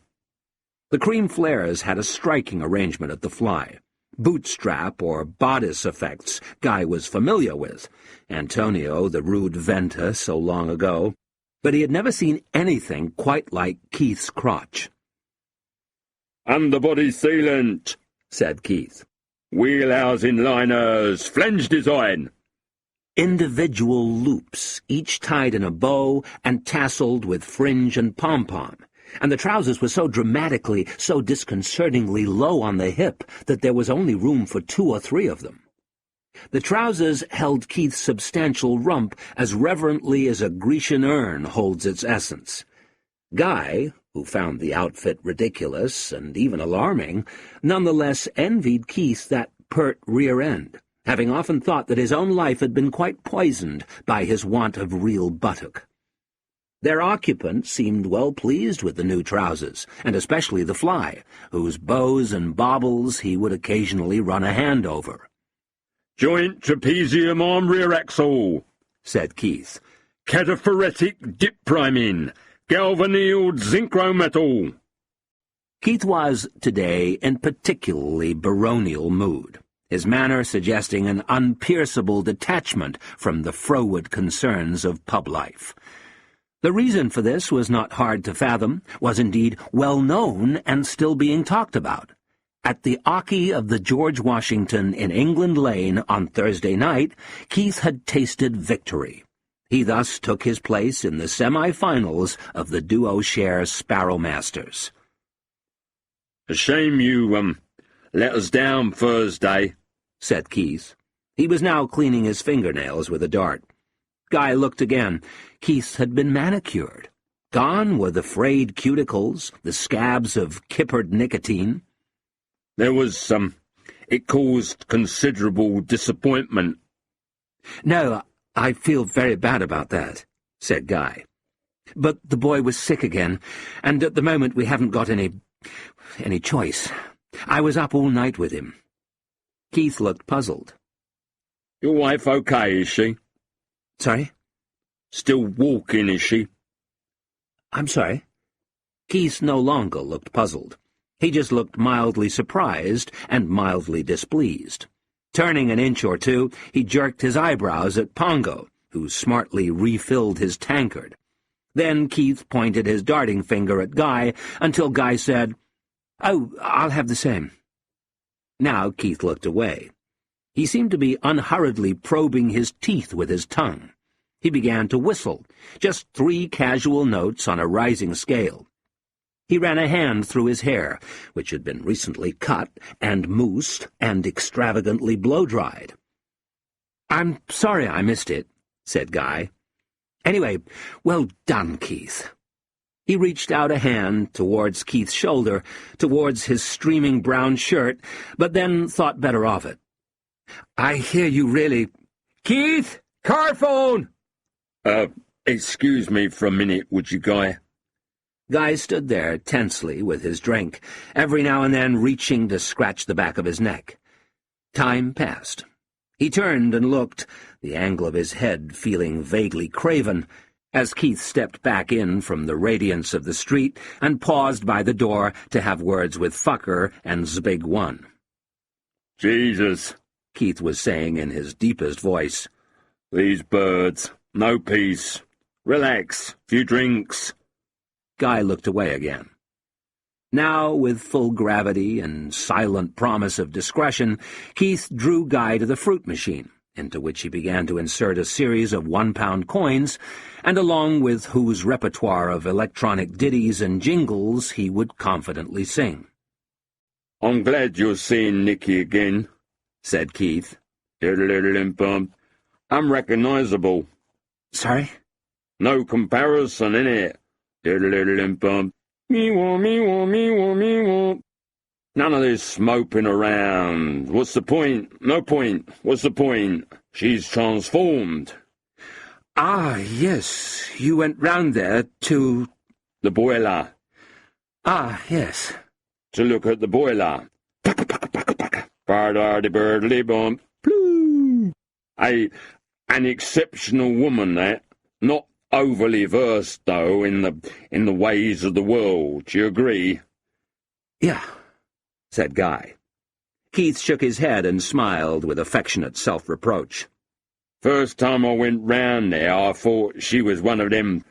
The cream flares had a striking arrangement at the fly. Bootstrap or bodice effects Guy was familiar with, Antonio the rude venta so long ago, but he had never seen anything quite like Keith's crotch. "Underbody sealant," said Keith. "Wheel housing liners, flange design." Individual loops, each tied in a bow and tasseled with fringe and pom-pom, and the trousers were so dramatically, so disconcertingly low on the hip that there was only room for 2 or 3 of them. The trousers held Keith's substantial rump as reverently as a Grecian urn holds its essence. Guy, who found the outfit ridiculous and even alarming, nonetheless envied Keith that pert rear end, having often thought that his own life had been quite poisoned by his want of real buttock. Their occupant seemed well pleased with the new trousers, and especially the fly, whose bows and baubles he would occasionally run a hand over. "Joint trapezium arm rear axle," said Keith. "Cataphoretic dip priming. Galvannealed synchro metal." Keith was, today, in particularly baronial mood, his manner suggesting an unpierceable detachment from the froward concerns of pub life. The reason for this was not hard to fathom, was indeed well known and still being talked about. At the Occy of the George Washington in England Lane on Thursday night, Keith had tasted victory. He thus took his place in the semi-finals of the duo-share Sparrow Masters. "A shame you, let us down Thursday," said Keith. He was now cleaning his fingernails with a dart. Guy looked again. Keith had been manicured. Gone were the frayed cuticles, the scabs of kippered nicotine. "There was, it caused considerable disappointment." "No, I feel very bad about that," said Guy. "But the boy was sick again, and at the moment we haven't got any choice. I was up all night with him." Keith looked puzzled. "Your wife okay, is she?" "Sorry?" "Still walking, is she?" "I'm sorry?" Keith no longer looked puzzled. He just looked mildly surprised and mildly displeased. Turning an inch or two, he jerked his eyebrows at Pongo, who smartly refilled his tankard. Then Keith pointed his darting finger at Guy until Guy said, "Oh, I'll have the same." Now Keith looked away. He seemed to be unhurriedly probing his teeth with his tongue. He began to whistle, just 3 casual notes on a rising scale. He ran a hand through his hair, which had been recently cut and moussed and extravagantly blow-dried. I'm sorry I missed it, said Guy. Anyway, well done, Keith. He reached out a hand towards Keith's shoulder, towards his streaming brown shirt, but then thought better of it. I hear you really— Keith! Car phone! Excuse me for a minute, would you, Guy? Guy stood there tensely with his drink, every now and then reaching to scratch the back of his neck. Time passed. He turned and looked, the angle of his head feeling vaguely craven, as Keith stepped back in from the radiance of the street and paused by the door to have words with Fucker and Zbig One. Jesus, Keith was saying in his deepest voice. These birds, no peace. Relax, few drinks. Guy looked away again. Now, with full gravity and silent promise of discretion, Keith drew Guy to the fruit machine, into which he began to insert a series of one-pound coins, and along with whose repertoire of electronic ditties and jingles he would confidently sing. I'm glad you're seeing Nicky again, said Keith. I'm recognizable. Sorry? No comparison, innit? Me-wah, me-wah, me-wah, me-wah. None of this moping around. What's the point? No point. What's the point? She's transformed. Ah, yes. You went round there to— The boiler. Ah, yes. To look at the boiler. Bird-ardy-birdly-bump. Ploo. An exceptional woman, that. Not overly versed, though, in the ways of the world. Do you agree? Yeah, said Guy. Keith shook his head and smiled with affectionate self-reproach. First time I went round there, I thought she was one of them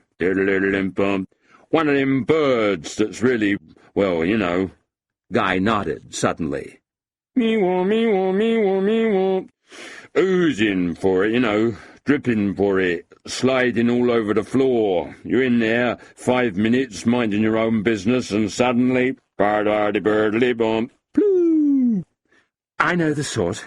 birds that's really, well, you know. Guy nodded suddenly. Me-wah, me-wah, me-wah, me-wah. Oozing for it, you know, dripping for it, sliding all over the floor. You're in there, 5 minutes, minding your own business, and suddenly, bird-ardy-birdly-bump, ploo. I know the sort.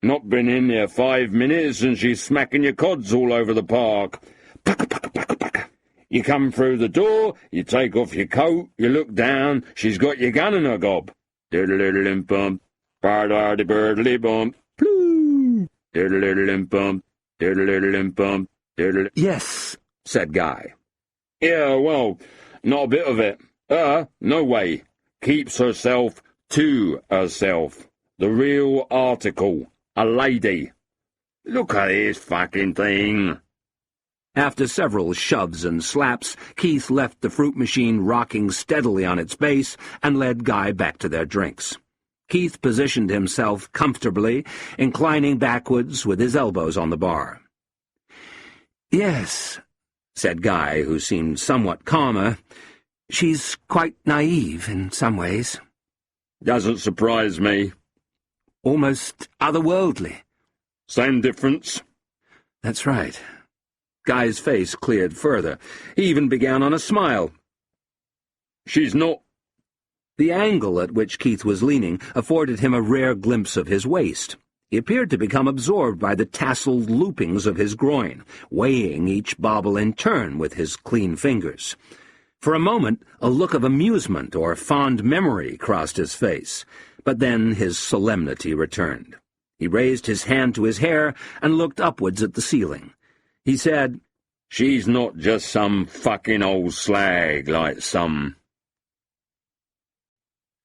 Not been in there 5 minutes, and she's smacking your cods all over the park. Pucker. You come through the door, you take off your coat, you look down, she's got your gun in her gob. Diddle-diddle-lim-bump, bird-ardy-birdly-bump, ploo. Diddle-diddle-lim-bump, diddle-diddle-lim-bump, diddle. Yes, said Guy. Yeah, well, not a bit of it. No way. Keeps herself to herself. The real article. A lady. Look at this fucking thing. After several shoves and slaps, Keith left the fruit machine rocking steadily on its base and led Guy back to their drinks. Keith positioned himself comfortably, inclining backwards with his elbows on the bar. Yes, said Guy, who seemed somewhat calmer. She's quite naive in some ways. Doesn't surprise me. Almost otherworldly. Same difference. That's right. Guy's face cleared further. He even began on a smile. She's not. The angle at which Keith was leaning afforded him a rare glimpse of his waist. He appeared to become absorbed by the tasseled loopings of his groin, weighing each bauble in turn with his clean fingers. For a moment, a look of amusement or fond memory crossed his face, but then his solemnity returned. He raised his hand to his hair and looked upwards at the ceiling. He said, She's not just some fucking old slag like some...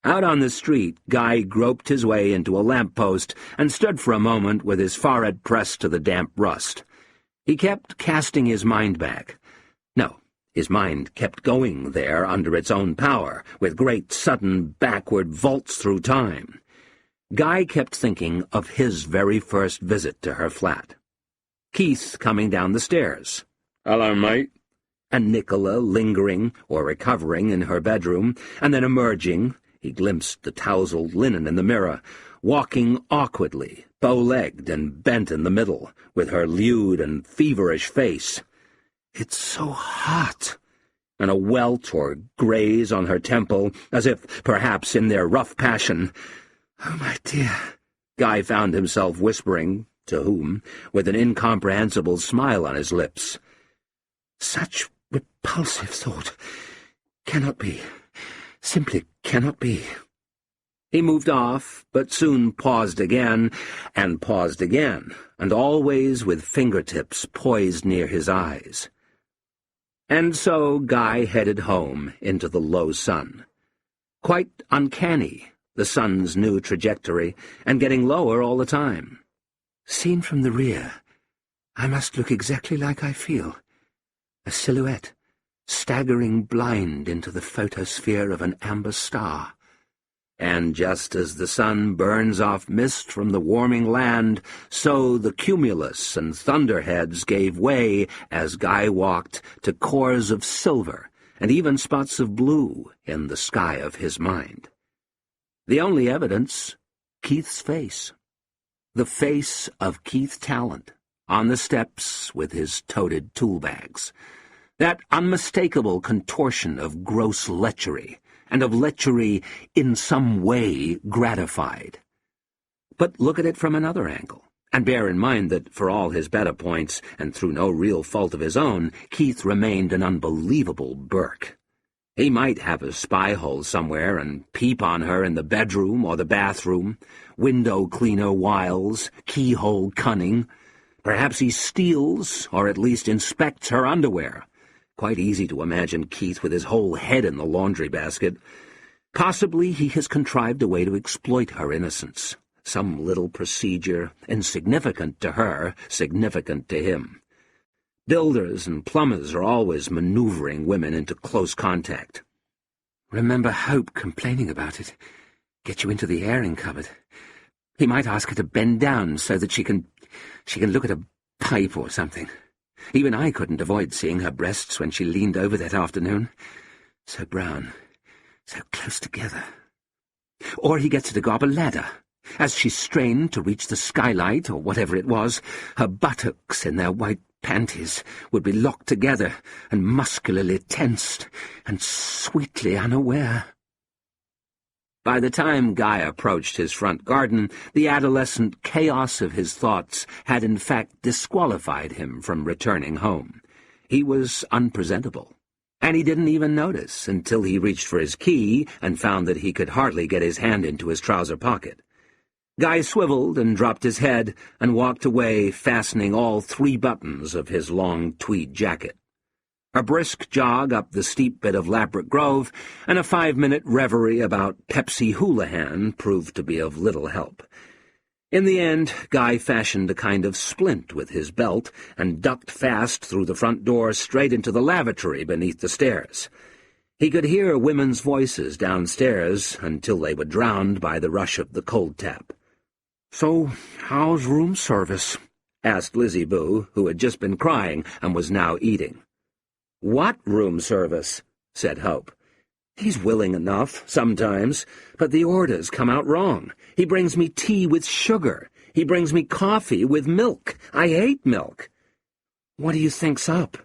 Out on the street, Guy groped his way into a lamp-post and stood for a moment with his forehead pressed to the damp rust. He kept casting his mind back. No, his mind kept going there under its own power, with great sudden backward vaults through time. Guy kept thinking of his very first visit to her flat. Keith coming down the stairs. Hello, mate. And Nicola lingering or recovering in her bedroom, and then emerging. He glimpsed the tousled linen in the mirror, walking awkwardly, bow-legged and bent in the middle, with her lewd and feverish face. It's so hot, and a welt or graze on her temple, as if, perhaps, in their rough passion. Oh, my dear, Guy found himself whispering, to whom, with an incomprehensible smile on his lips. "Such repulsive thought. Cannot be. Simply cannot be." He moved off, but soon paused again, and always with fingertips poised near his eyes. And so Guy headed home into the low sun. Quite uncanny, the sun's new trajectory, and getting lower all the time. Seen from the rear, I must look exactly like I feel. A silhouette, staggering blind into the photosphere of an amber star. And just as the sun burns off mist from the warming land, so the cumulus and thunderheads gave way as Guy walked to cores of silver and even spots of blue in the sky of his mind. The only evidence, Keith's face. The face of Keith Tallant, on the steps with his toted tool-bags. That unmistakable contortion of gross lechery, and of lechery in some way gratified. But look at it from another angle, and bear in mind that for all his beta points, and through no real fault of his own, Keith remained an unbelievable Burke. He might have a spy hole somewhere and peep on her in the bedroom or the bathroom, window cleaner wiles, keyhole cunning. Perhaps he steals, or at least inspects her underwear. Quite easy to imagine Keith with his whole head in the laundry basket. Possibly he has contrived a way to exploit her innocence. Some little procedure, insignificant to her, significant to him. Builders and plumbers are always maneuvering women into close contact. Remember Hope complaining about it. Get you into the airing cupboard. He might ask her to bend down so that she can look at a pipe or something. Even I couldn't avoid seeing her breasts when she leaned over that afternoon. So brown, so close together. Or he gets her to go up a ladder. As she strained to reach the skylight, or whatever it was, her buttocks in their white panties would be locked together and muscularly tensed and sweetly unaware. By the time Guy approached his front garden, the adolescent chaos of his thoughts had in fact disqualified him from returning home. He was unpresentable, and he didn't even notice until he reached for his key and found that he could hardly get his hand into his trouser pocket. Guy swiveled and dropped his head and walked away, fastening all 3 buttons of his long tweed jacket. A brisk jog up the steep bit of Laverick Grove, and a 5-minute reverie about Pepsi Houlihan proved to be of little help. In the end, Guy fashioned a kind of splint with his belt and ducked fast through the front door straight into the lavatory beneath the stairs. He could hear women's voices downstairs until they were drowned by the rush of the cold tap. "So, how's room service?" asked Lizzie Boo, who had just been crying and was now eating. "What room service?" said Hope. "He's willing enough, sometimes, but the orders come out wrong. He brings me tea with sugar. He brings me coffee with milk. I hate milk." "What do you think's up?"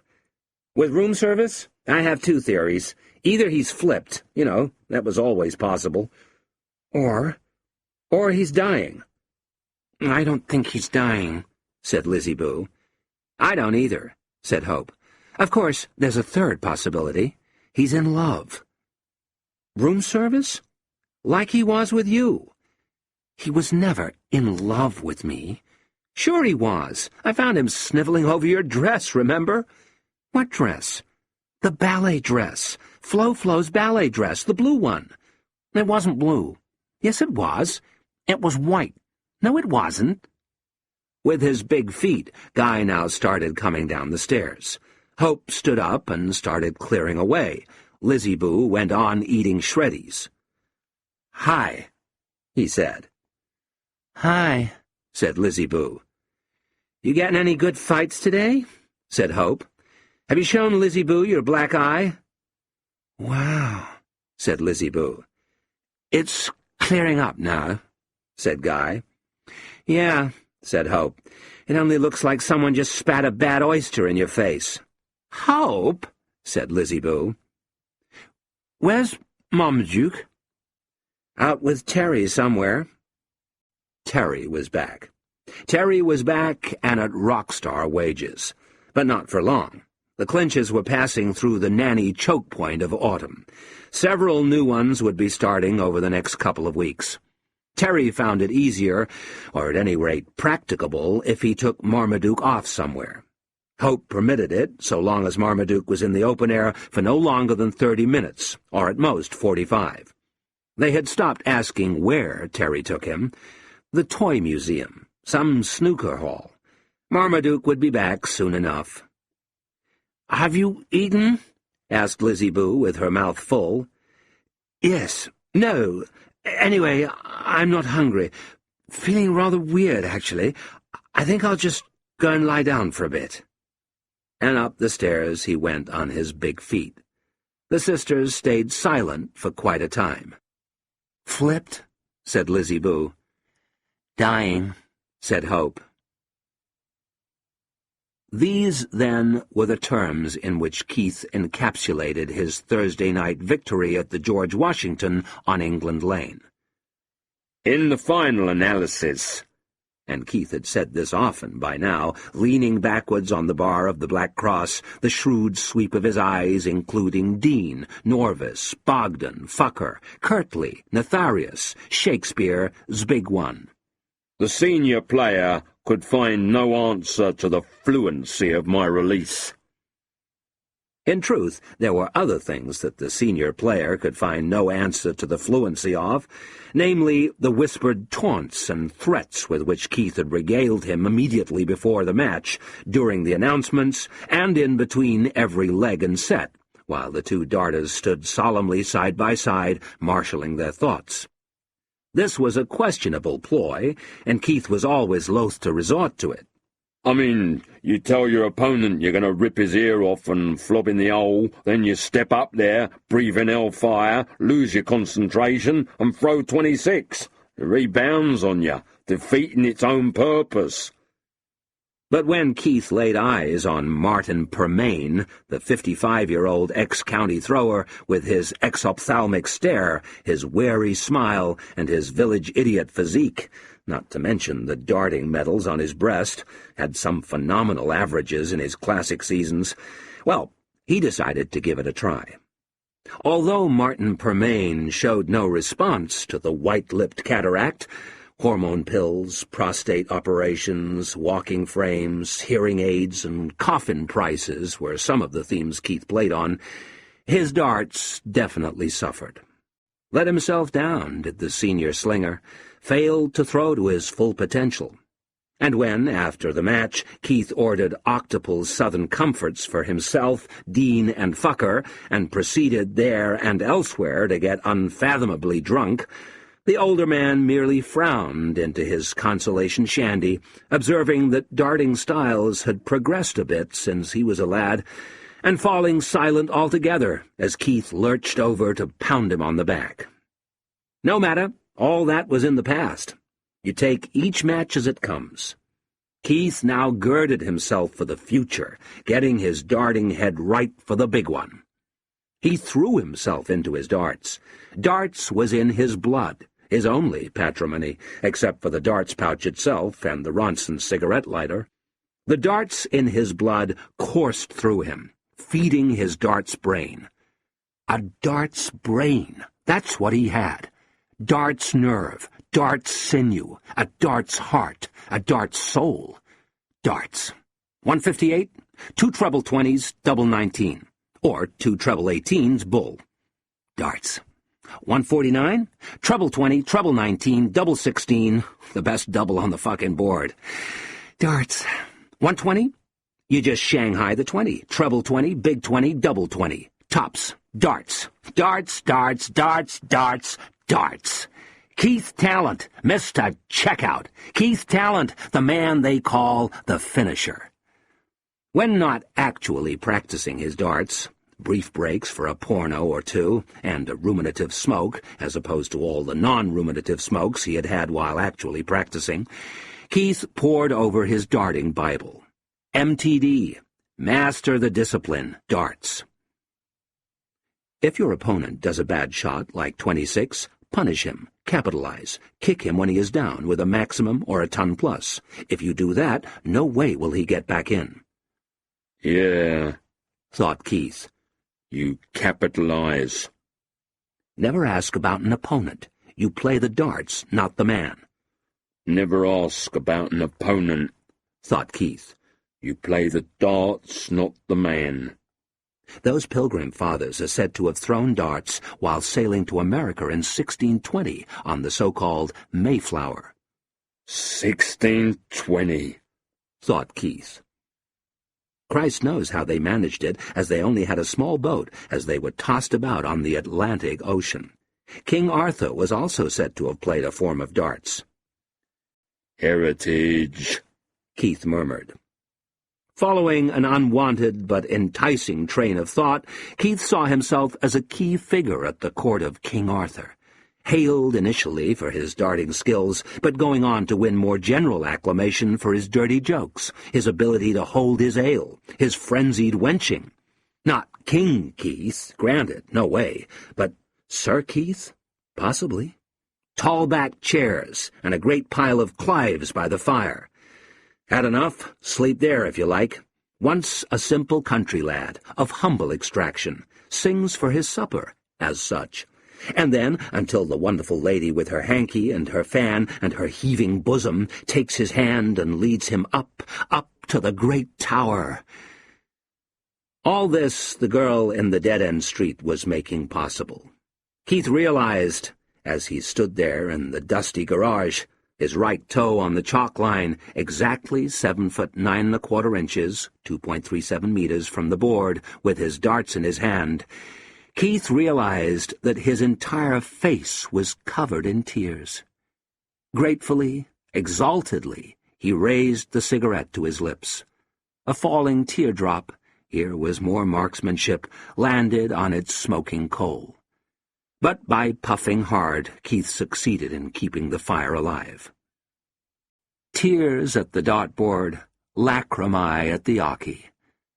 "With room service, I have 2 theories. Either he's flipped, that was always possible. Or he's dying." "I don't think he's dying," said Lizzie Boo. "I don't either," said Hope. "Of course, there's a third possibility. He's in love." "Room service? Like he was with you." "He was never in love with me." "Sure he was. I found him sniveling over your dress, remember?" "What dress?" "The ballet dress. Flo's ballet dress, the blue one." "It wasn't blue." "Yes, it was. It was white." "No, it wasn't." With his big feet, Guy now started coming down the stairs. Hope stood up and started clearing away. Lizzie Boo went on eating shreddies. "Hi," he said. "Hi," said Lizzie Boo. "You getting any good fights today?" said Hope. "Have you shown Lizzie Boo your black eye?" "Wow," said Lizzie Boo. "It's clearing up now," said Guy. "Yeah," said Hope. "It only looks like someone just spat a bad oyster in your face." "Hope," said Lizzie Boo. "Where's Marmaduke?" "Out with Terry somewhere." Terry was back. Terry was back and at rock-star wages. But not for long. The clinches were passing through the nanny choke point of autumn. Several new ones would be starting over the next couple of weeks. Terry found it easier, or at any rate practicable, if he took Marmaduke off somewhere. Hope permitted it, so long as Marmaduke was in the open air for no longer than 30 minutes, or at most 45. They had stopped asking where Terry took him. The Toy Museum, some snooker hall. Marmaduke would be back soon enough. "Have you eaten?" asked Lizzie Boo, with her mouth full. "Yes. No. Anyway, I'm not hungry. Feeling rather weird, actually. I think I'll just go and lie down for a bit." And up the stairs he went on his big feet. The sisters stayed silent for quite a time. "Flipped?" said Lizzie Boo. "Dying," said Hope. These, then, were the terms in which Keith encapsulated his Thursday night victory at the George Washington on England Lane. "In the final analysis," and Keith had said this often by now, leaning backwards on the bar of the Black Cross, the shrewd sweep of his eyes including Dean, Norvis, Bogdan, Fucker, Kirtley, Netharius, Shakespeare, Zbigwan. "the senior player could find no answer to the fluency of my release." In truth, there were other things that the senior player could find no answer to the fluency of, namely the whispered taunts and threats with which Keith had regaled him immediately before the match, during the announcements, and in between every leg and set, while the two darters stood solemnly side by side, marshalling their thoughts. This was a questionable ploy, and Keith was always loath to resort to it. "I mean, you tell your opponent you're going to rip his ear off and flop in the hole, then you step up there, breathe in hellfire, lose your concentration, and throw 26. It rebounds on you, defeating its own purpose." But when Keith laid eyes on Martin Permain, the 55-year-old ex-county thrower, with his exophthalmic stare, his wary smile, and his village idiot physique, not to mention the darting medals on his breast, had some phenomenal averages in his classic seasons, well, he decided to give it a try. Although Martin Permain showed no response to the white-lipped cataract, hormone pills, prostate operations, walking frames, hearing aids, and coffin prices were some of the themes Keith played on, his darts definitely suffered. Let himself down, did the senior slinger, failed to throw to his full potential. And when, after the match, Keith ordered Octopus Southern Comforts for himself, Dean, and Fucker, and proceeded there and elsewhere to get unfathomably drunk, the older man merely frowned into his consolation shandy, observing that darting styles had progressed a bit since he was a lad, and falling silent altogether as Keith lurched over to pound him on the back. No matter, all that was in the past. You take each match as it comes. Keith now girded himself for the future, getting his darting head right for the big one. He threw himself into his darts. Darts was in his blood, his only patrimony, except for the darts pouch itself and the Ronson cigarette lighter. The darts in his blood coursed through him, feeding his darts brain. A darts brain, that's what he had. Darts nerve, darts sinew, a darts heart, a darts soul. Darts. 158, 2 treble 20s, double 19, or 2 treble 18s, bull. Darts. 149, treble 20, treble 19, double 16, the best double on the fucking board. Darts. 120, you just Shanghai the 20, treble 20, big 20, double 20. Tops. Darts. Darts, darts, darts, darts, darts. Keith Talent, Mr. Checkout. Keith Talent, the man they call the finisher. When not actually practicing his darts, brief breaks for a porno or two, and a ruminative smoke, as opposed to all the non-ruminative smokes he had had while actually practicing, Keith pored over his darting Bible. MTD, Master the Discipline, Darts. If your opponent does a bad shot, like 26, punish him, capitalize, kick him when he is down with a maximum or a ton plus. If you do that, no way will he get back in. Yeah, Thought Keith. you capitalize. Never ask about an opponent. You play the darts, not the man. Never ask about an opponent, Thought Keith. You play the darts, not the man. Those Pilgrim Fathers are said to have thrown darts while sailing to America in 1620 on the so-called Mayflower. 1620, Thought Keith. Christ knows how they managed it, as they only had a small boat as they were tossed about on the Atlantic Ocean. King Arthur was also said to have played a form of darts. Heritage, Keith murmured. Following an unwanted but enticing train of thought, Keith saw himself as a key figure at the court of King Arthur, hailed initially for his darting skills, but going on to win more general acclamation for his dirty jokes, his ability to hold his ale, his frenzied wenching. Not King Keith, granted, no way, but Sir Keith? Possibly. Tall-backed chairs, and a great pile of Clives by the fire. Had enough? Sleep there, if you like. Once a simple country lad, of humble extraction, sings for his supper, as such. And then, until the wonderful lady with her hanky and her fan and her heaving bosom takes his hand and leads him up, up to the great tower. All this the girl in the dead-end street was making possible. Keith realized, as he stood there in the dusty garage, his right toe on the chalk line, exactly 7 foot 9 1/4 inches, 2.37 meters from the board, with his darts in his hand, Keith realized that his entire face was covered in tears. Gratefully, exaltedly, he raised the cigarette to his lips. A falling teardrop, here was more marksmanship, landed on its smoking coal. But by puffing hard, Keith succeeded in keeping the fire alive. Tears at the dartboard, lacrimae at the oche.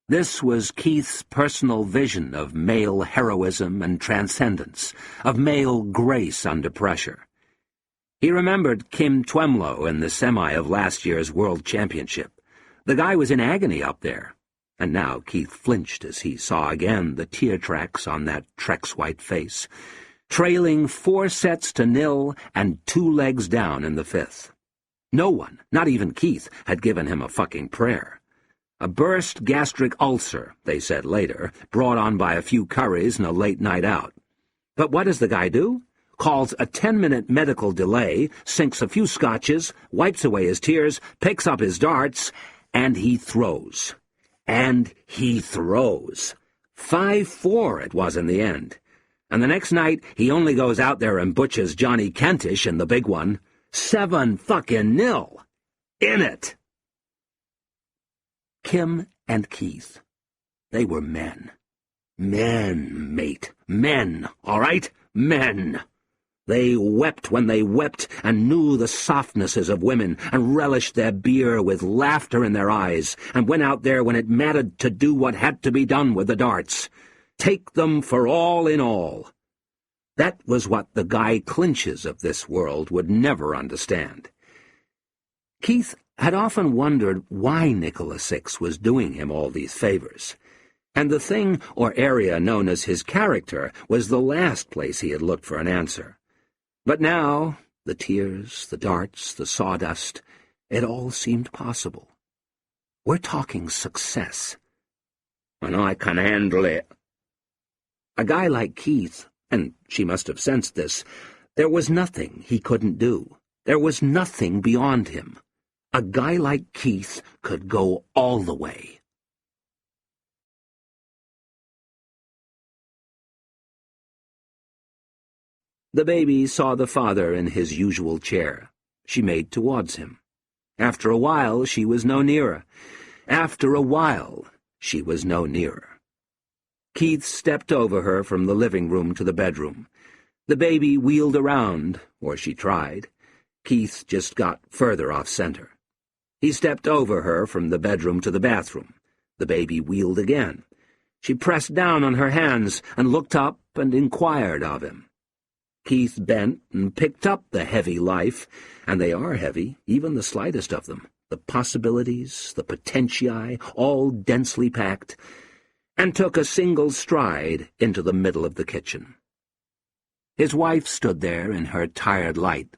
This was Keith's personal vision of male heroism and transcendence, of male grace under pressure. He remembered Kim Twemlow in the semi of last year's World Championship. The guy was in agony up there, and now Keith flinched as he saw again the tear tracks on that Trek's white face, trailing 4 sets to 0 and 2 legs down in the 5th. No one, not even Keith, had given him a fucking prayer. A burst gastric ulcer, they said later, brought on by a few curries and a late night out. But what does the guy do? Calls a 10-minute medical delay, sinks a few scotches, wipes away his tears, picks up his darts, and he throws. And he throws. 5-4 it was in the end. And the next night, he only goes out there and butchers Johnny Kentish in the big one. 7-0. In it. Kim and Keith. They were men. Men, mate. Men, all right? Men. They wept when they wept and knew the softnesses of women and relished their beer with laughter in their eyes and went out there when it mattered to do what had to be done with the darts. Take them for all in all. That was what the Guy Clinches of this world would never understand. Keith had often wondered why Nicholas Six was doing him all these favors, and the thing or area known as his character was the last place he had looked for an answer. But now, the tears, the darts, the sawdust, it all seemed possible. We're talking success. And I can handle it. A guy like Keith, and she must have sensed this, there was nothing he couldn't do. There was nothing beyond him. A guy like Keith could go all the way. The baby saw the father in his usual chair. She made towards him. After a while, she was no nearer. After a while, she was no nearer. Keith stepped over her from the living room to the bedroom. The baby wheeled around, or she tried. Keith just got further off-center. He stepped over her from the bedroom to the bathroom. The baby wheeled again. She pressed down on her hands and looked up and inquired of him. Keith bent and picked up the heavy life, and they are heavy, even the slightest of them, the possibilities, the potentiae, all densely packed, and took a single stride into the middle of the kitchen. His wife stood there in her tired light.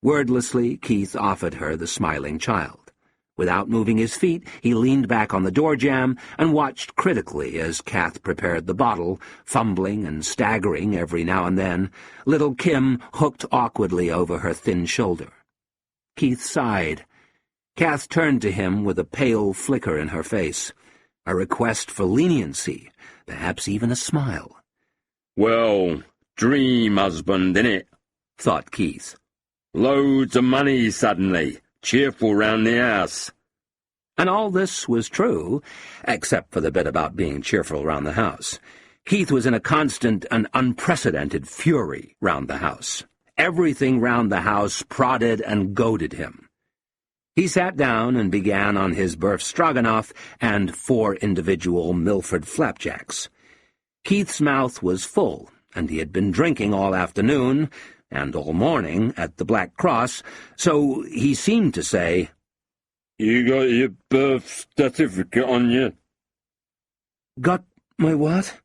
Wordlessly, Keith offered her the smiling child. Without moving his feet, he leaned back on the door jamb and watched critically as Kath prepared the bottle, fumbling and staggering every now and then, little Kim hooked awkwardly over her thin shoulder. Keith sighed. Kath turned to him with a pale flicker in her face, a request for leniency, perhaps even a smile. "Well, dream husband, innit?" thought Keith. "Loads of money suddenly. Cheerful round the house." And all this was true, except for the bit about being cheerful round the house. Keith was in a constant and unprecedented fury round the house. Everything round the house prodded and goaded him. He sat down and began on his beef stroganoff and 4 individual Milford flapjacks. Keith's mouth was full, and he had been drinking all afternoon and all morning at the Black Cross, so he seemed to say, "You got your birth certificate on you?" "Got my what?"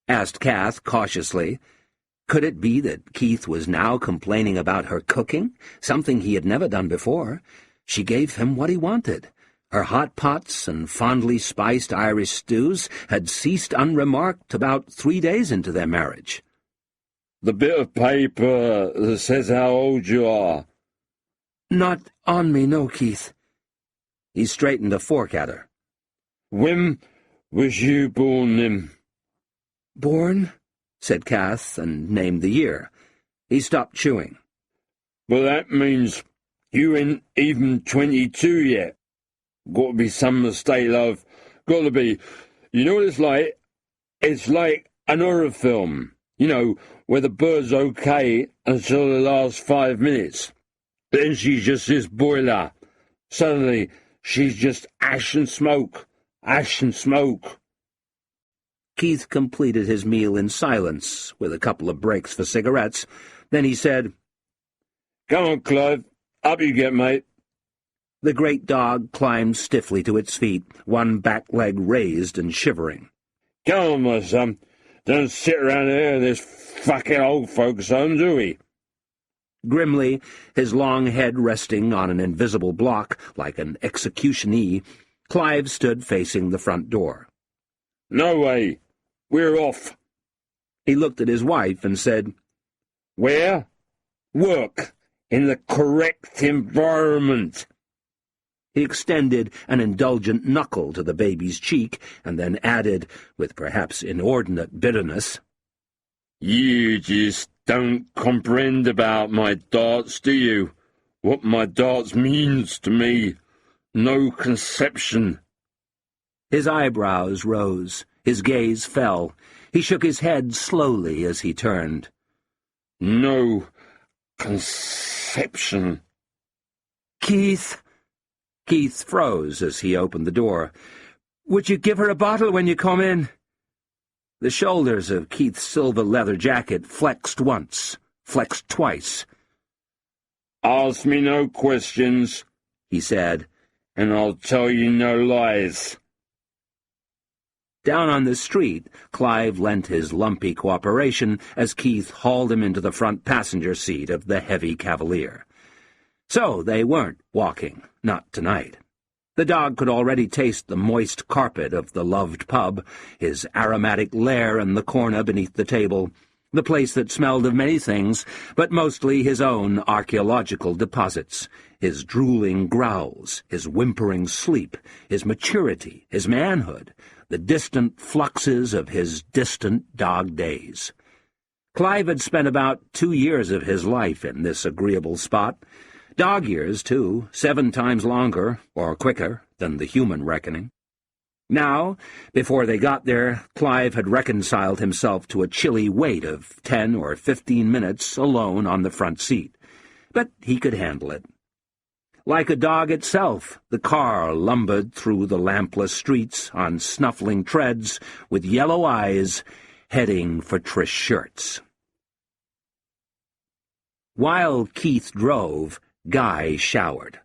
asked Kath cautiously. Could it be that Keith was now complaining about her cooking, something he had never done before? She gave him what he wanted. Her hot pots and fondly spiced Irish stews had ceased unremarked about 3 days into their marriage. "The bit of paper that says how old you are." "Not on me, no, Keith." He straightened a fork at her. "When was you born, then?" "Born?" said Kath, and named the year. He stopped chewing. "Well, that means you ain't even 22 yet. Got to be some mistake, love. Got to be. You know what it's like? It's like an horror film. You know, where the bird's okay until the last 5 minutes. Then she's just this boiler. Suddenly, she's just ash and smoke. Ash and smoke." Keith completed his meal in silence, with a couple of breaks for cigarettes. Then he said, "Come on, Clive. Up you get, mate." The great dog climbed stiffly to its feet, one back leg raised and shivering. "Come on, my son. Don't sit around here in this fucking old folks' home, do we?" Grimly, his long head resting on an invisible block like an executionee, Clive stood facing the front door. "No way. We're off." He looked at his wife and said, "Where? Work. In the correct environment." He extended an indulgent knuckle to the baby's cheek, and then added, with perhaps inordinate bitterness, "You just don't comprehend about my darts, do you? What my darts means to me. No conception." His eyebrows rose. His gaze fell. He shook his head slowly as he turned. "No conception." "Keith!" Keith froze as he opened the door. "Would you give her a bottle when you come in?" The shoulders of Keith's silver leather jacket flexed once, flexed twice. "Ask me no questions," he said, "and I'll tell you no lies." Down on the street, Clive lent his lumpy cooperation as Keith hauled him into the front passenger seat of the heavy Cavalier. So they weren't walking, not tonight. The dog could already taste the moist carpet of the loved pub, his aromatic lair in the corner beneath the table, the place that smelled of many things, but mostly his own archaeological deposits, his drooling growls, his whimpering sleep, his maturity, his manhood, the distant fluxes of his distant dog days. Clive had spent about 2 years of his life in this agreeable spot. Dog years, too, 7 times longer, or quicker, than the human reckoning. Now, before they got there, Clive had reconciled himself to a chilly wait of 10 or 15 minutes alone on the front seat. But he could handle it. Like a dog itself, the car lumbered through the lampless streets on snuffling treads, with yellow eyes, heading for Trish Shirts. While Keith drove, Guy showered.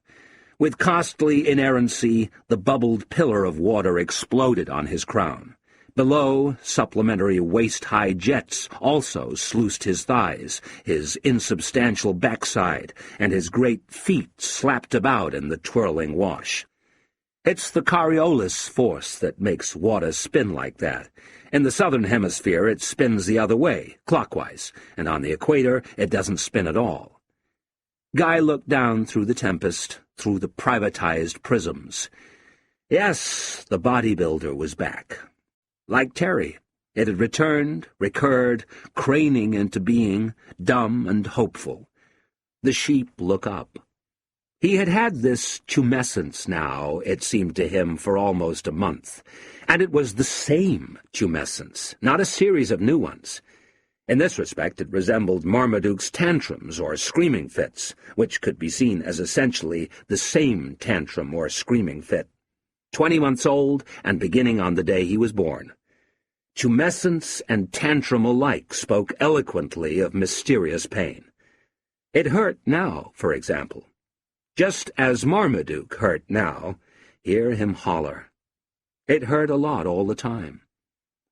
With costly inerrancy, the bubbled pillar of water exploded on his crown. Below, supplementary waist-high jets also sluiced his thighs, his insubstantial backside, and his great feet slapped about in the twirling wash. It's the Coriolis force that makes water spin like that. In the southern hemisphere, it spins the other way, clockwise, and on the equator, it doesn't spin at all. Guy looked down through the tempest, through the privatized prisms. Yes, the bodybuilder was back. Like Terry, it had returned, recurred, craning into being, dumb and hopeful. The sheep look up. He had had this tumescence now, it seemed to him, for almost a month, and it was the same tumescence, not a series of new ones. In this respect it resembled Marmaduke's tantrums or screaming fits, which could be seen as essentially the same tantrum or screaming fit. 20 months old and beginning on the day he was born. Tumescence and tantrum alike spoke eloquently of mysterious pain. It hurt now, for example. Just as Marmaduke hurt now, hear him holler. It hurt a lot all the time.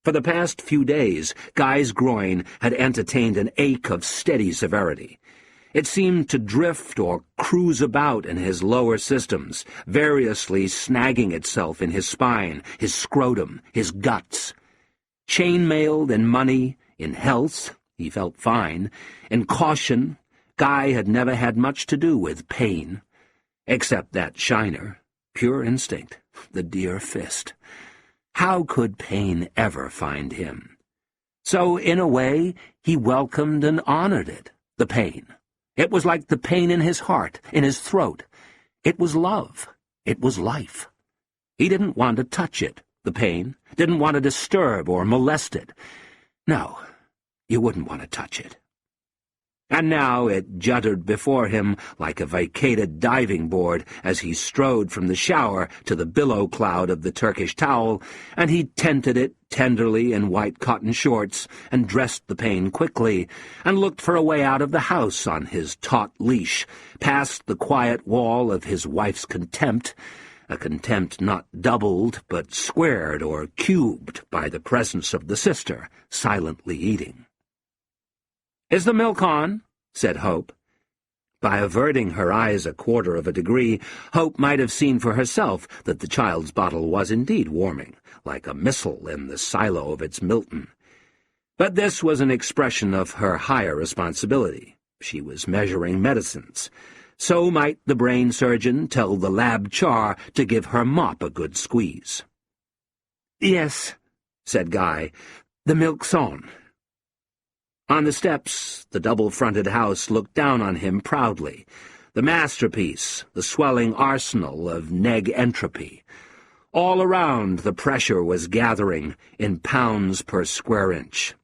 For the past few days, Guy's groin had entertained an ache of steady severity. It seemed to drift or cruise about in his lower systems, variously snagging itself in his spine, his scrotum, his guts. Chain-mailed in money, in health, he felt fine. In caution, Guy had never had much to do with pain. Except that shiner, pure instinct, the dear fist. How could pain ever find him? So, in a way, he welcomed and honored it, the pain. It was like the pain in his heart, in his throat. It was love. It was life. He didn't want to touch it, the pain, didn't want to disturb or molest it. No, you wouldn't want to touch it. And now it juddered before him like a vacated diving board as he strode from the shower to the billow cloud of the Turkish towel, and he tented it tenderly in white cotton shorts, and dressed the pain quickly, and looked for a way out of the house on his taut leash, past the quiet wall of his wife's contempt, a contempt not doubled but squared or cubed by the presence of the sister, silently eating. "Is the milk on?" said Hope. By averting her eyes a quarter of a degree, Hope might have seen for herself that the child's bottle was indeed warming, like a missile in the silo of its Milton. But this was an expression of her higher responsibility. She was measuring medicines. So might the brain surgeon tell the lab char to give her mop a good squeeze. "Yes," said Guy, "the milk's on." On the steps, the double-fronted house looked down on him proudly, the masterpiece, the swelling arsenal of neg entropy. All around, the pressure was gathering in pounds per square inch.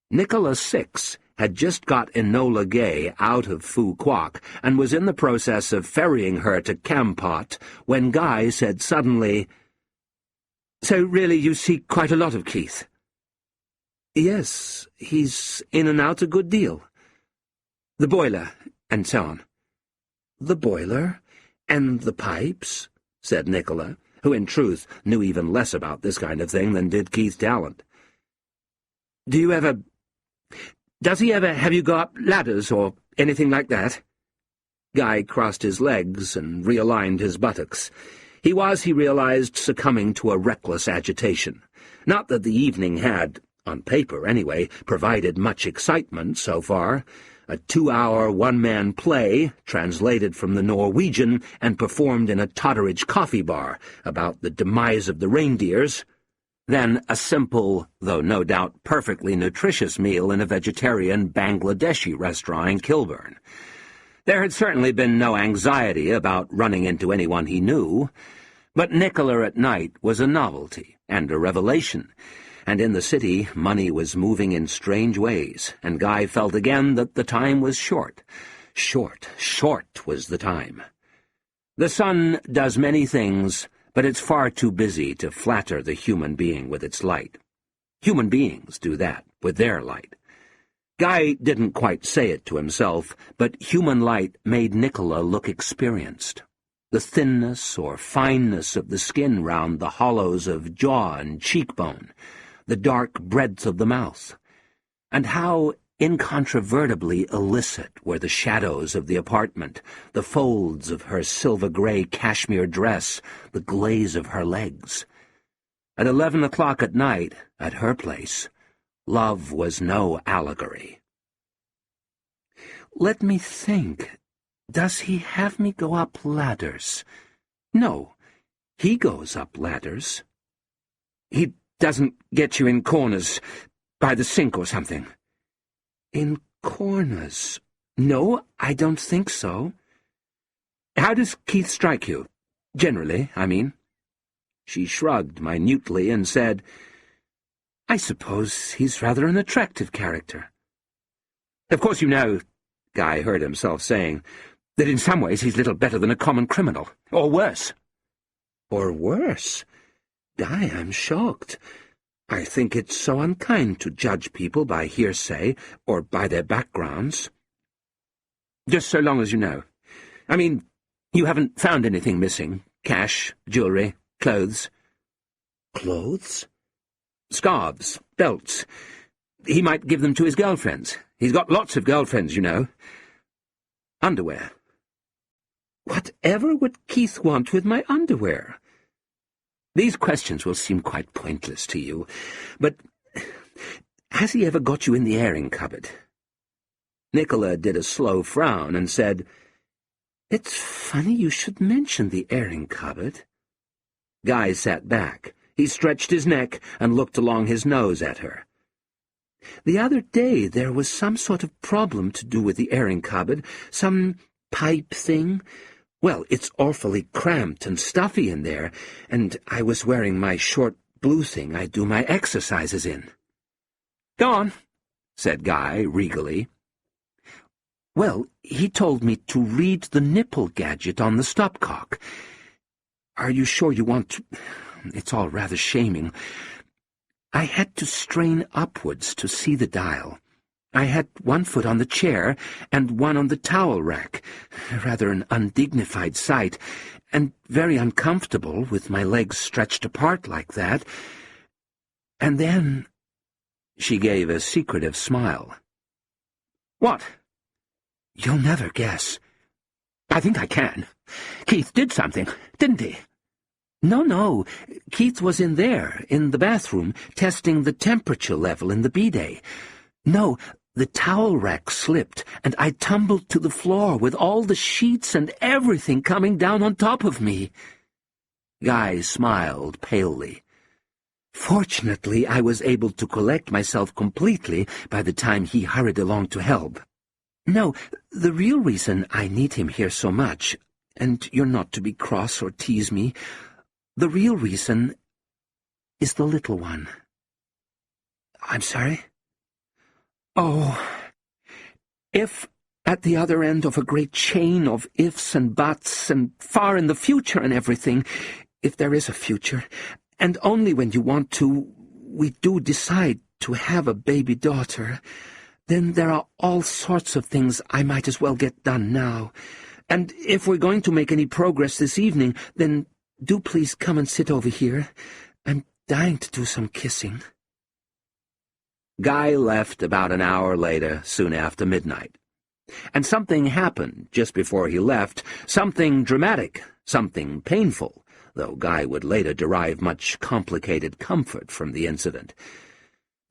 Nicholas Six had just got Enola Gay out of Phu Quoc and was in the process of ferrying her to Kampot when Guy said suddenly, "So really you see quite a lot of Keith?" "Yes, he's in and out a good deal. The boiler, and so on." "The boiler? And the pipes?" said Nicola, who in truth knew even less about this kind of thing than did Keith Tallant. Does he ever have you go up ladders or anything like that?" Guy crossed his legs and realigned his buttocks. He was, he realized, succumbing to a reckless agitation. Not that the evening had, on paper anyway, provided much excitement so far. A 2-hour one-man play, translated from the Norwegian and performed in a Totteridge coffee bar, about the demise of the reindeers. Then a simple, though no doubt perfectly nutritious meal in a vegetarian Bangladeshi restaurant in Kilburn. There had certainly been no anxiety about running into anyone he knew, but Nicola at night was a novelty and a revelation, and in the city money was moving in strange ways, and Guy felt again that the time was short. Short was the time. The sun does many things, but it's far too busy to flatter the human being with its light. Human beings do that with their light. Guy didn't quite say it to himself, but human light made Nicola look experienced. The thinness or fineness of the skin round the hollows of jaw and cheekbone, the dark breadth of the mouth, and how incontrovertibly illicit were the shadows of the apartment, the folds of her silver-grey cashmere dress, the glaze of her legs. At 11 o'clock at night, at her place, love was no allegory. Let me think. Does he have me go up ladders? No, he goes up ladders. He doesn't get you in corners, by the sink or something. In corners? No, I don't think so. How does Keith strike you? Generally, I mean. She shrugged minutely and said, I suppose he's rather an attractive character. Of course you know, Guy heard himself saying, that in some ways he's little better than a common criminal, or worse. Or worse? Guy, I'm shocked. I think it's so unkind to judge people by hearsay or by their backgrounds. Just so long as you know. I mean, you haven't found anything missing. Cash, jewellery, clothes. Clothes? Scarves, belts. He might give them to his girlfriends. He's got lots of girlfriends, you know. Underwear. Whatever would Keith want with my underwear? These questions will seem quite pointless to you, but has he ever got you in the airing cupboard? Nicola did a slow frown and said, It's funny you should mention the airing cupboard. Guy sat back. He stretched his neck and looked along his nose at her. The other day there was some sort of problem to do with the airing cupboard, some pipe thing. Well, it's awfully cramped and stuffy in there, and I was wearing my short blue thing I do my exercises in. Go on, said Guy regally. Well, he told me to read the nipple gadget on the stopcock. Are you sure you want to? It's all rather shaming. I had to strain upwards to see the dial. I had one foot on the chair and one on the towel rack, rather an undignified sight, and very uncomfortable with my legs stretched apart like that. And then she gave a secretive smile. What? You'll never guess. I think I can. Keith did something, didn't he? No. Keith was in there, in the bathroom, testing the temperature level in the bidet. No, the towel rack slipped, and I tumbled to the floor with all the sheets and everything coming down on top of me. Guy smiled palely. Fortunately, I was able to collect myself completely by the time he hurried along to help. No, the real reason I need him here so much, and you're not to be cross or tease me, the real reason is the little one. I'm sorry? Oh, if at the other end of a great chain of ifs and buts and far in the future and everything, if there is a future, and only when you want to, we do decide to have a baby daughter, then there are all sorts of things I might as well get done now. And if we're going to make any progress this evening, then do please come and sit over here. I'm dying to do some kissing. Guy left about an hour later, soon after midnight. And something happened just before he left, something dramatic, something painful, though Guy would later derive much complicated comfort from the incident.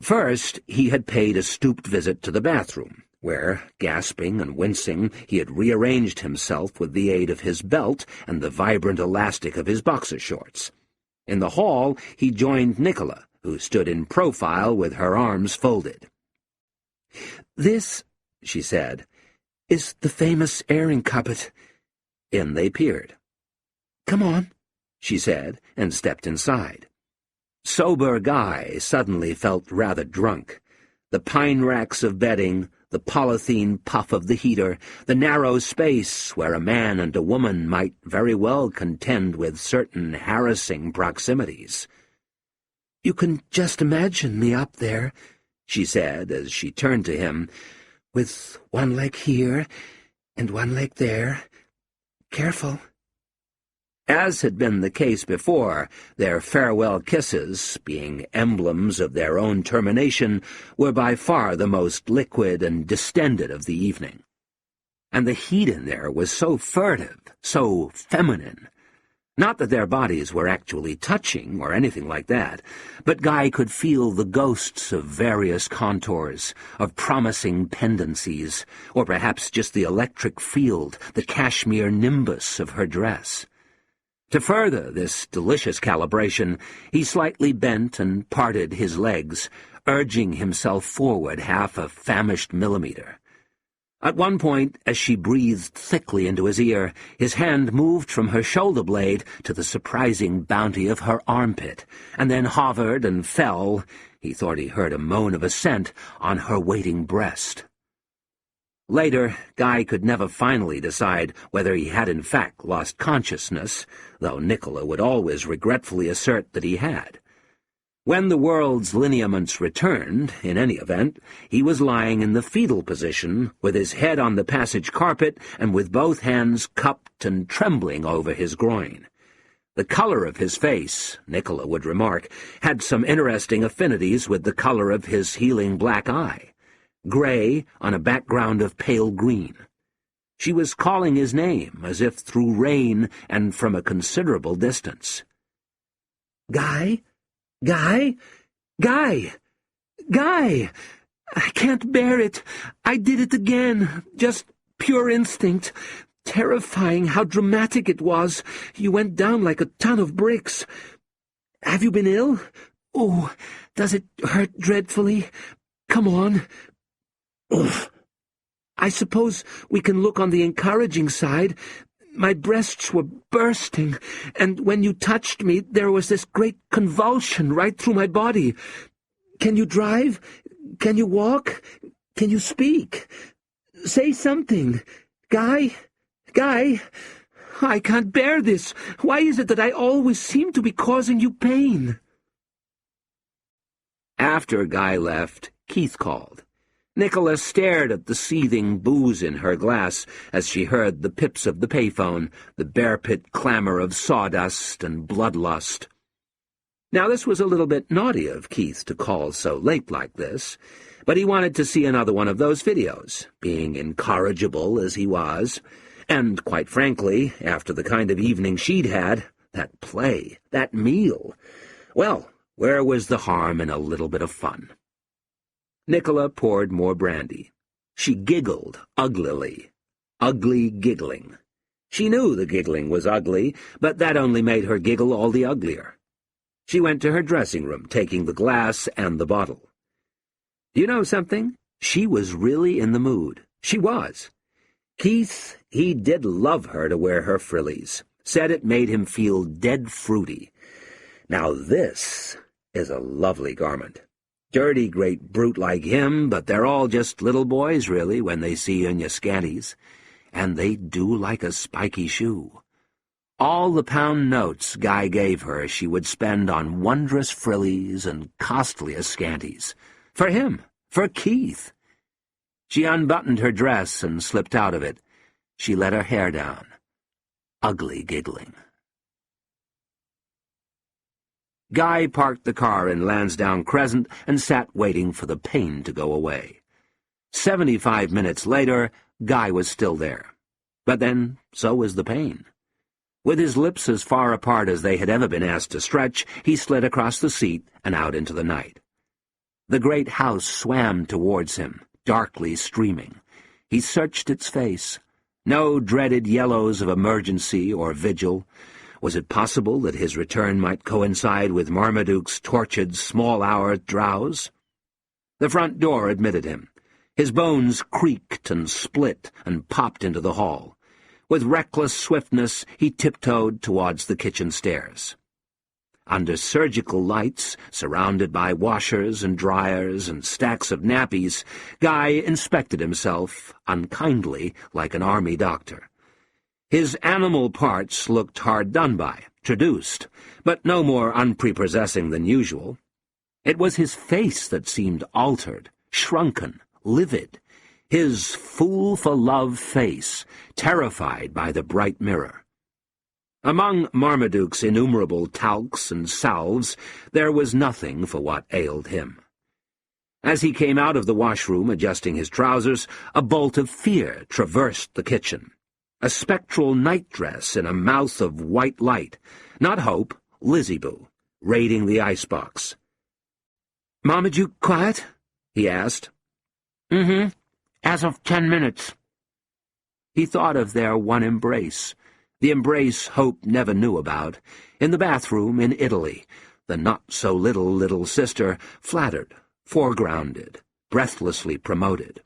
First, he had paid a stooped visit to the bathroom, where, gasping and wincing, he had rearranged himself with the aid of his belt and the vibrant elastic of his boxer shorts. In the hall, he joined Nicola, who stood in profile with her arms folded. "This," she said, "is the famous airing cupboard." In they peered. "Come on," she said, and stepped inside. Sober Guy suddenly felt rather drunk. The pine racks of bedding, the polythene puff of the heater, the narrow space where a man and a woman might very well contend with certain harassing proximities. "You can just imagine me up there," she said as she turned to him, "with one leg here and one leg there. Careful." As had been the case before, their farewell kisses, being emblems of their own termination, were by far the most liquid and distended of the evening. And the heat in there was so furtive, so feminine. Not that their bodies were actually touching or anything like that, but Guy could feel the ghosts of various contours, of promising pendencies, or perhaps just the electric field, the cashmere nimbus of her dress. To further this delicious calibration, he slightly bent and parted his legs, urging himself forward half a famished millimeter. At one point, as she breathed thickly into his ear, his hand moved from her shoulder blade to the surprising bounty of her armpit, and then hovered and fell, he thought he heard a moan of assent, on her waiting breast. Later, Guy could never finally decide whether he had in fact lost consciousness, though Nicola would always regretfully assert that he had. When the world's lineaments returned, in any event, he was lying in the fetal position, with his head on the passage carpet and with both hands cupped and trembling over his groin. The color of his face, Nicola would remark, had some interesting affinities with the color of his healing black eye. Gray on a background of pale green. She was calling his name, as if through rain and from a considerable distance. "Guy? Guy? Guy! Guy! I can't bear it. I did it again. Just pure instinct. Terrifying how dramatic it was. You went down like a ton of bricks. Have you been ill? Oh, does it hurt dreadfully? Come on. Oof. I suppose we can look on the encouraging side. My breasts were bursting, and when you touched me, there was this great convulsion right through my body. Can you drive? Can you walk? Can you speak? Say something. Guy? Guy? I can't bear this. Why is it that I always seem to be causing you pain?" After Guy left, Keith called. Nicola stared at the seething booze in her glass as she heard the pips of the payphone, the bear-pit clamor of sawdust and bloodlust. Now this was a little bit naughty of Keith to call so late like this, but he wanted to see another one of those videos, being incorrigible as he was, and, quite frankly, after the kind of evening she'd had, that play, that meal, well, where was the harm in a little bit of fun? Nicola poured more brandy. She giggled uglily. Ugly giggling. She knew the giggling was ugly, but that only made her giggle all the uglier. She went to her dressing room, taking the glass and the bottle. Do you know something? She was really in the mood. She was. Keith, he did love her to wear her frillies. Said it made him feel dead fruity. Now this is a lovely garment. Dirty great brute like him, but they're all just little boys, really, when they see you in your scanties. And they do like a spiky shoe. All the pound notes Guy gave her she would spend on wondrous frillies and costlier scanties. For him, for Keith. She unbuttoned her dress and slipped out of it. She let her hair down. Ugly giggling. Guy parked the car in Lansdowne Crescent and sat waiting for the pain to go away. 75 minutes later, Guy was still there. But then, so was the pain. With his lips as far apart as they had ever been asked to stretch, he slid across the seat and out into the night. The great house swam towards him, darkly streaming. He searched its face. No dreaded yellows of emergency or vigil. Was it possible that his return might coincide with Marmaduke's tortured small-hour drowse? The front door admitted him. His bones creaked and split and popped into the hall. With reckless swiftness, he tiptoed towards the kitchen stairs. Under surgical lights, surrounded by washers and dryers and stacks of nappies, Guy inspected himself, unkindly, like an army doctor. His animal parts looked hard done by, traduced, but no more unprepossessing than usual. It was his face that seemed altered, shrunken, livid, his fool-for-love face, terrified by the bright mirror. Among Marmaduke's innumerable talcs and salves, there was nothing for what ailed him. As he came out of the washroom adjusting his trousers, a bolt of fear traversed the kitchen. A spectral nightdress in a mouth of white light. Not Hope, Lizzyboo, raiding the icebox. "Marmaduke quiet?" he asked. "Mm-hmm. As of 10 minutes. He thought of their one embrace, the embrace Hope never knew about, in the bathroom in Italy, the not-so-little little sister, flattered, foregrounded, breathlessly promoted.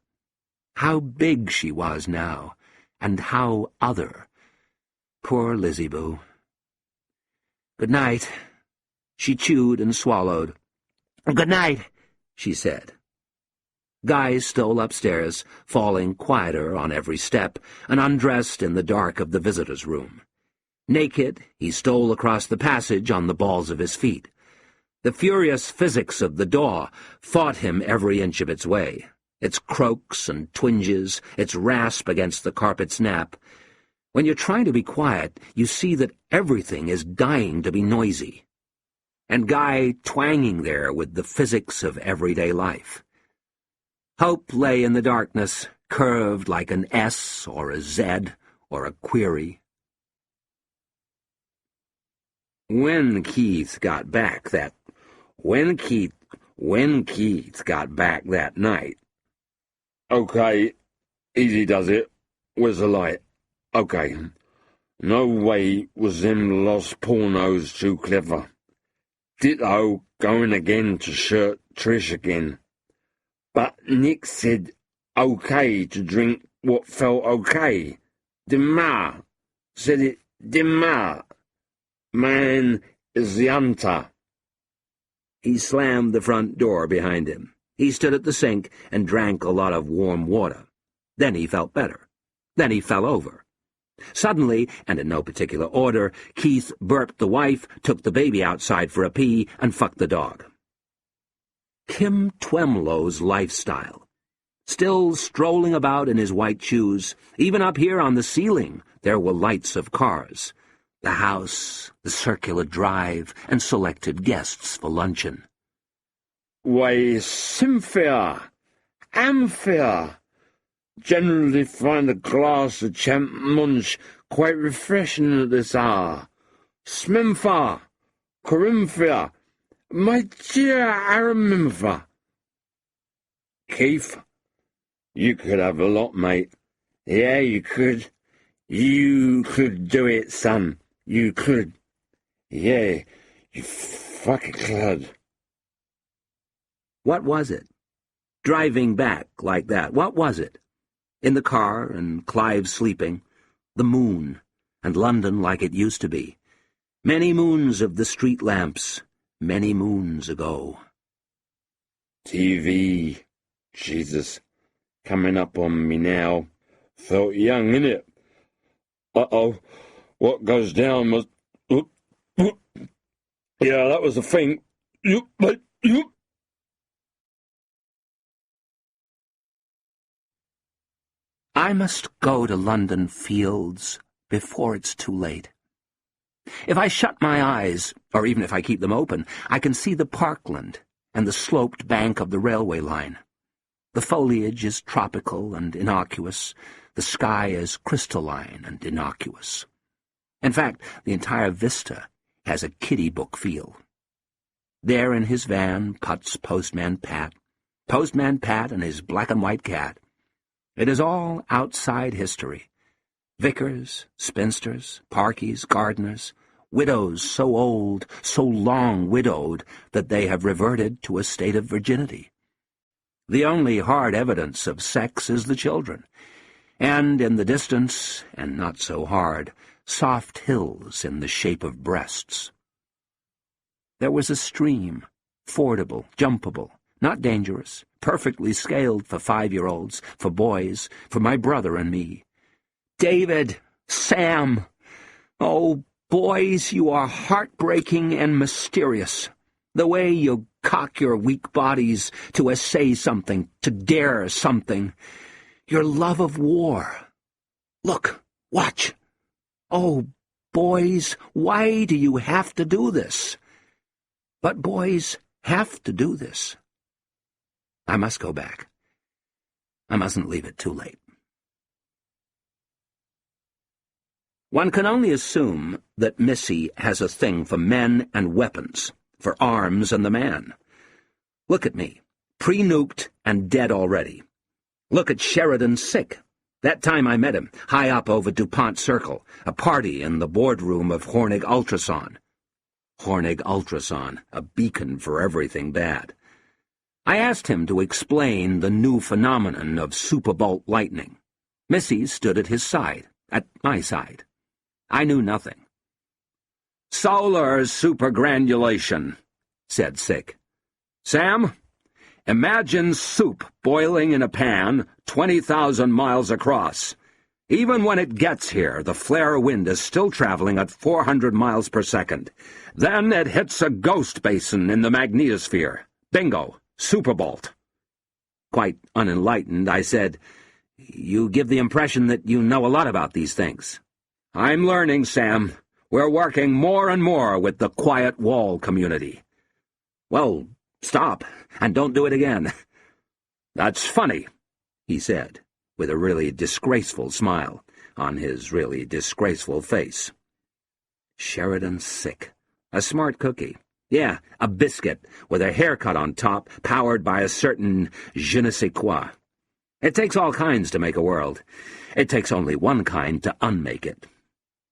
How big she was now, and how other. Poor Lizzyboo. "Good night." She chewed and swallowed. "Good night," she said. Guy stole upstairs, falling quieter on every step, and undressed in the dark of the visitor's room. Naked, he stole across the passage on the balls of his feet. The furious physics of the door fought him every inch of its way, its croaks and twinges, its rasp against the carpet's nap. When you're trying to be quiet, you see that everything is dying to be noisy. And Guy twanging there with the physics of everyday life. Hope lay in the darkness, curved like an S or a Z or a query. When Keith got back that night. Okay, easy does it. Where's the light? Okay. No way was them lost pornos too clever. Ditto going again to shirt Trish again. But Nick said okay to drink what felt okay. Demar said it. Demar. Man is the hunter. He slammed the front door behind him. He stood at the sink and drank a lot of warm water. Then he felt better. Then he fell over. Suddenly, and in no particular order, Keith burped the wife, took the baby outside for a pee, and fucked the dog. Kim Twemlow's lifestyle. Still strolling about in his white shoes, even up here on the ceiling there were lights of cars. The house, the circular drive, and selected guests for luncheon. Why, Cynthia, Amphia. Generally find a glass of champ munch quite refreshing at this hour. Smintha, Corinthia, my dear Aramintha. Keith, you could have a lot, mate. Yeah, you could. You could do it, son. You could. Yeah, you fucking could. What was it? Driving back like that, what was it? In the car, and Clive sleeping, the moon, and London like it used to be. Many moons of the street lamps, many moons ago. TV, Jesus, coming up on me now. Felt young, innit? Uh-oh, what goes down must... Yeah, that was the thing. I must go to London Fields before it's too late. If I shut my eyes, or even if I keep them open, I can see the parkland and the sloped bank of the railway line. The foliage is tropical and innocuous. The sky is crystalline and innocuous. In fact, the entire vista has a kiddie book feel. There in his van puts Postman Pat and his black and white cat. It is all outside history. Vicars, spinsters, parkies, gardeners, widows so old, so long widowed, that they have reverted to a state of virginity. The only hard evidence of sex is the children, and in the distance, and not so hard, soft hills in the shape of breasts. There was a stream, fordable, jumpable, not dangerous, perfectly scaled for 5-year-olds, for boys, for my brother and me. David, Sam, oh, boys, you are heartbreaking and mysterious. The way you cock your weak bodies to essay something, to dare something. Your love of war. Look, watch. Oh, boys, why do you have to do this? But boys have to do this. I must go back. I mustn't leave it too late. One can only assume that Missy has a thing for men and weapons, for arms and the man. Look at me, pre-nuked and dead already. Look at Sheridan sick. That time I met him, high up over DuPont Circle, a party in the boardroom of Hornig Ultrason. Hornig Ultrason, a beacon for everything bad. I asked him to explain the new phenomenon of superbolt lightning. Missy stood at his side, at my side. I knew nothing. "Solar supergranulation," said Sick. "Sam, imagine soup boiling in a pan 20,000 miles across. Even when it gets here, the flare wind is still traveling at 400 miles per second. Then it hits a ghost basin in the magnetosphere. Bingo, superbolt." Quite unenlightened, I said, "You give the impression that you know a lot about these things." "I'm learning, Sam. We're working more and more with the quiet wall community." "Well, stop, and don't do it again." "That's funny," he said, with a really disgraceful smile on his really disgraceful face. Sheridan sick. A smart cookie. Yeah, a biscuit with a haircut on top, powered by a certain je ne sais quoi. It takes all kinds to make a world. It takes only one kind to unmake it.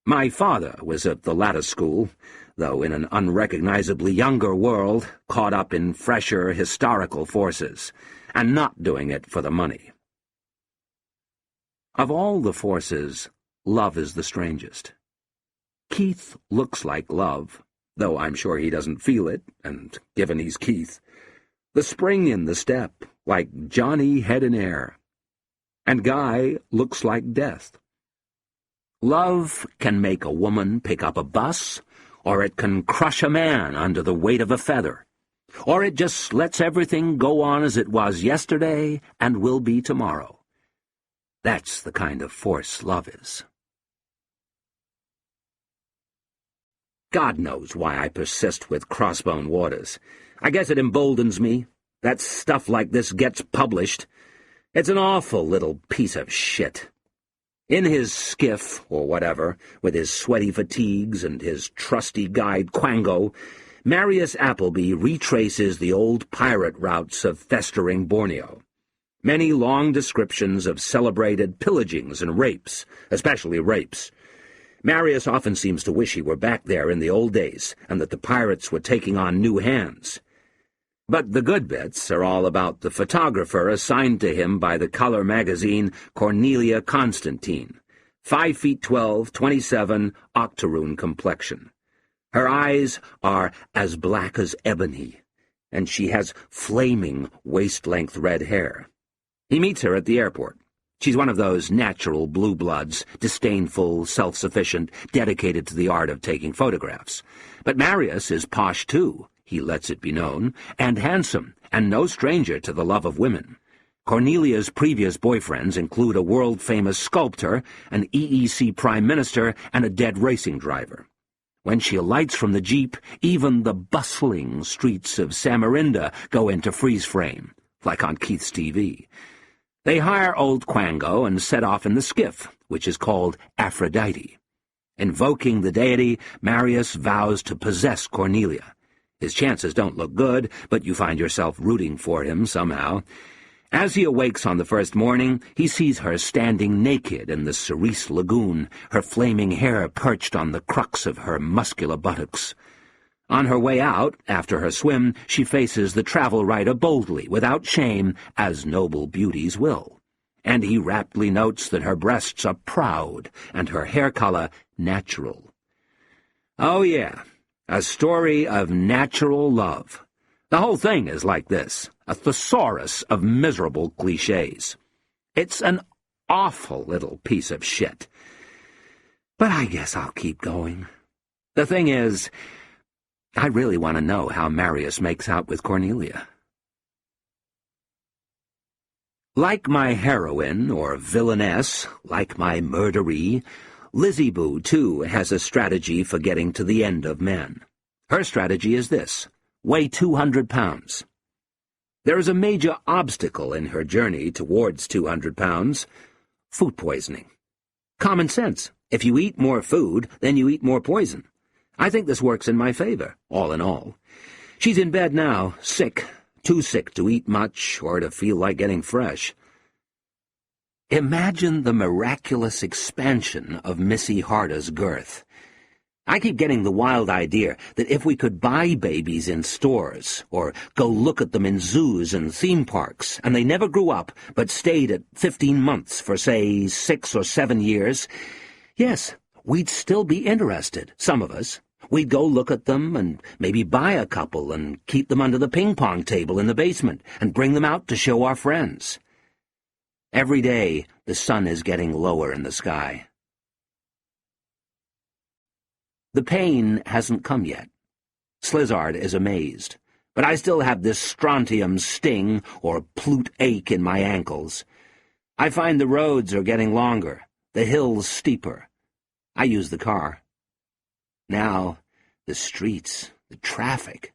My father was at the latter school, though in an unrecognizably younger world, caught up in fresher historical forces, and not doing it for the money. Of all the forces, love is the strangest. Keith looks like love, though I'm sure he doesn't feel it, and given he's Keith. The spring in the step, like Johnny head in air. And Guy looks like death. Love can make a woman pick up a bus, or it can crush a man under the weight of a feather, or it just lets everything go on as it was yesterday and will be tomorrow. That's the kind of force love is. God knows why I persist with Crossbone Waters. I guess it emboldens me. That stuff like this gets published. It's an awful little piece of shit. In his skiff, or whatever, with his sweaty fatigues and his trusty guide Quango, Marius Appleby retraces the old pirate routes of festering Borneo. Many long descriptions of celebrated pillagings and rapes, especially rapes. Marius often seems to wish he were back there in the old days, and that the pirates were taking on new hands. But the good bits are all about the photographer assigned to him by the color magazine Cornelia Constantine, 5 feet 12, 27, octoroon complexion. Her eyes are as black as ebony, and she has flaming waist-length red hair. He meets her at the airport. She's one of those natural blue bloods, disdainful, self-sufficient, dedicated to the art of taking photographs. But Marius is posh too, he lets it be known, and handsome, and no stranger to the love of women. Cornelia's previous boyfriends include a world-famous sculptor, an EEC prime minister, and a dead racing driver. When she alights from the jeep, even the bustling streets of Samarinda go into freeze-frame, like on Keith's TV. They hire old Quango and set off in the skiff, which is called Aphrodite. Invoking the deity, Marius vows to possess Cornelia. His chances don't look good, but you find yourself rooting for him somehow. As he awakes on the first morning, he sees her standing naked in the Cerise lagoon, her flaming hair perched on the crux of her muscular buttocks. On her way out, after her swim, she faces the travel writer boldly, without shame, as noble beauties will. And he raptly notes that her breasts are proud, and her hair color natural. Oh yeah, a story of natural love. The whole thing is like this, a thesaurus of miserable cliches. It's an awful little piece of shit. But I guess I'll keep going. The thing is, I really want to know how Marius makes out with Cornelia. Like my heroine, or villainess, like my murderee, Lizzie Boo, too, has a strategy for getting to the end of men. Her strategy is this: weigh 200 pounds. There is a major obstacle in her journey towards 200 pounds: food poisoning. Common sense. If you eat more food, then you eat more poison. I think this works in my favor, all in all. She's in bed now, sick, too sick to eat much or to feel like getting fresh. Imagine the miraculous expansion of Missy Harda's girth. I keep getting the wild idea that if we could buy babies in stores, or go look at them in zoos and theme parks, and they never grew up but stayed at 15 months for, say, 6 or 7 years, yes, we'd still be interested, some of us. We'd go look at them and maybe buy a couple and keep them under the ping-pong table in the basement and bring them out to show our friends. Every day, the sun is getting lower in the sky. The pain hasn't come yet. Slizzard is amazed, but I still have this strontium sting or plute ache in my ankles. I find the roads are getting longer, the hills steeper. I use the car. Now, the streets, the traffic.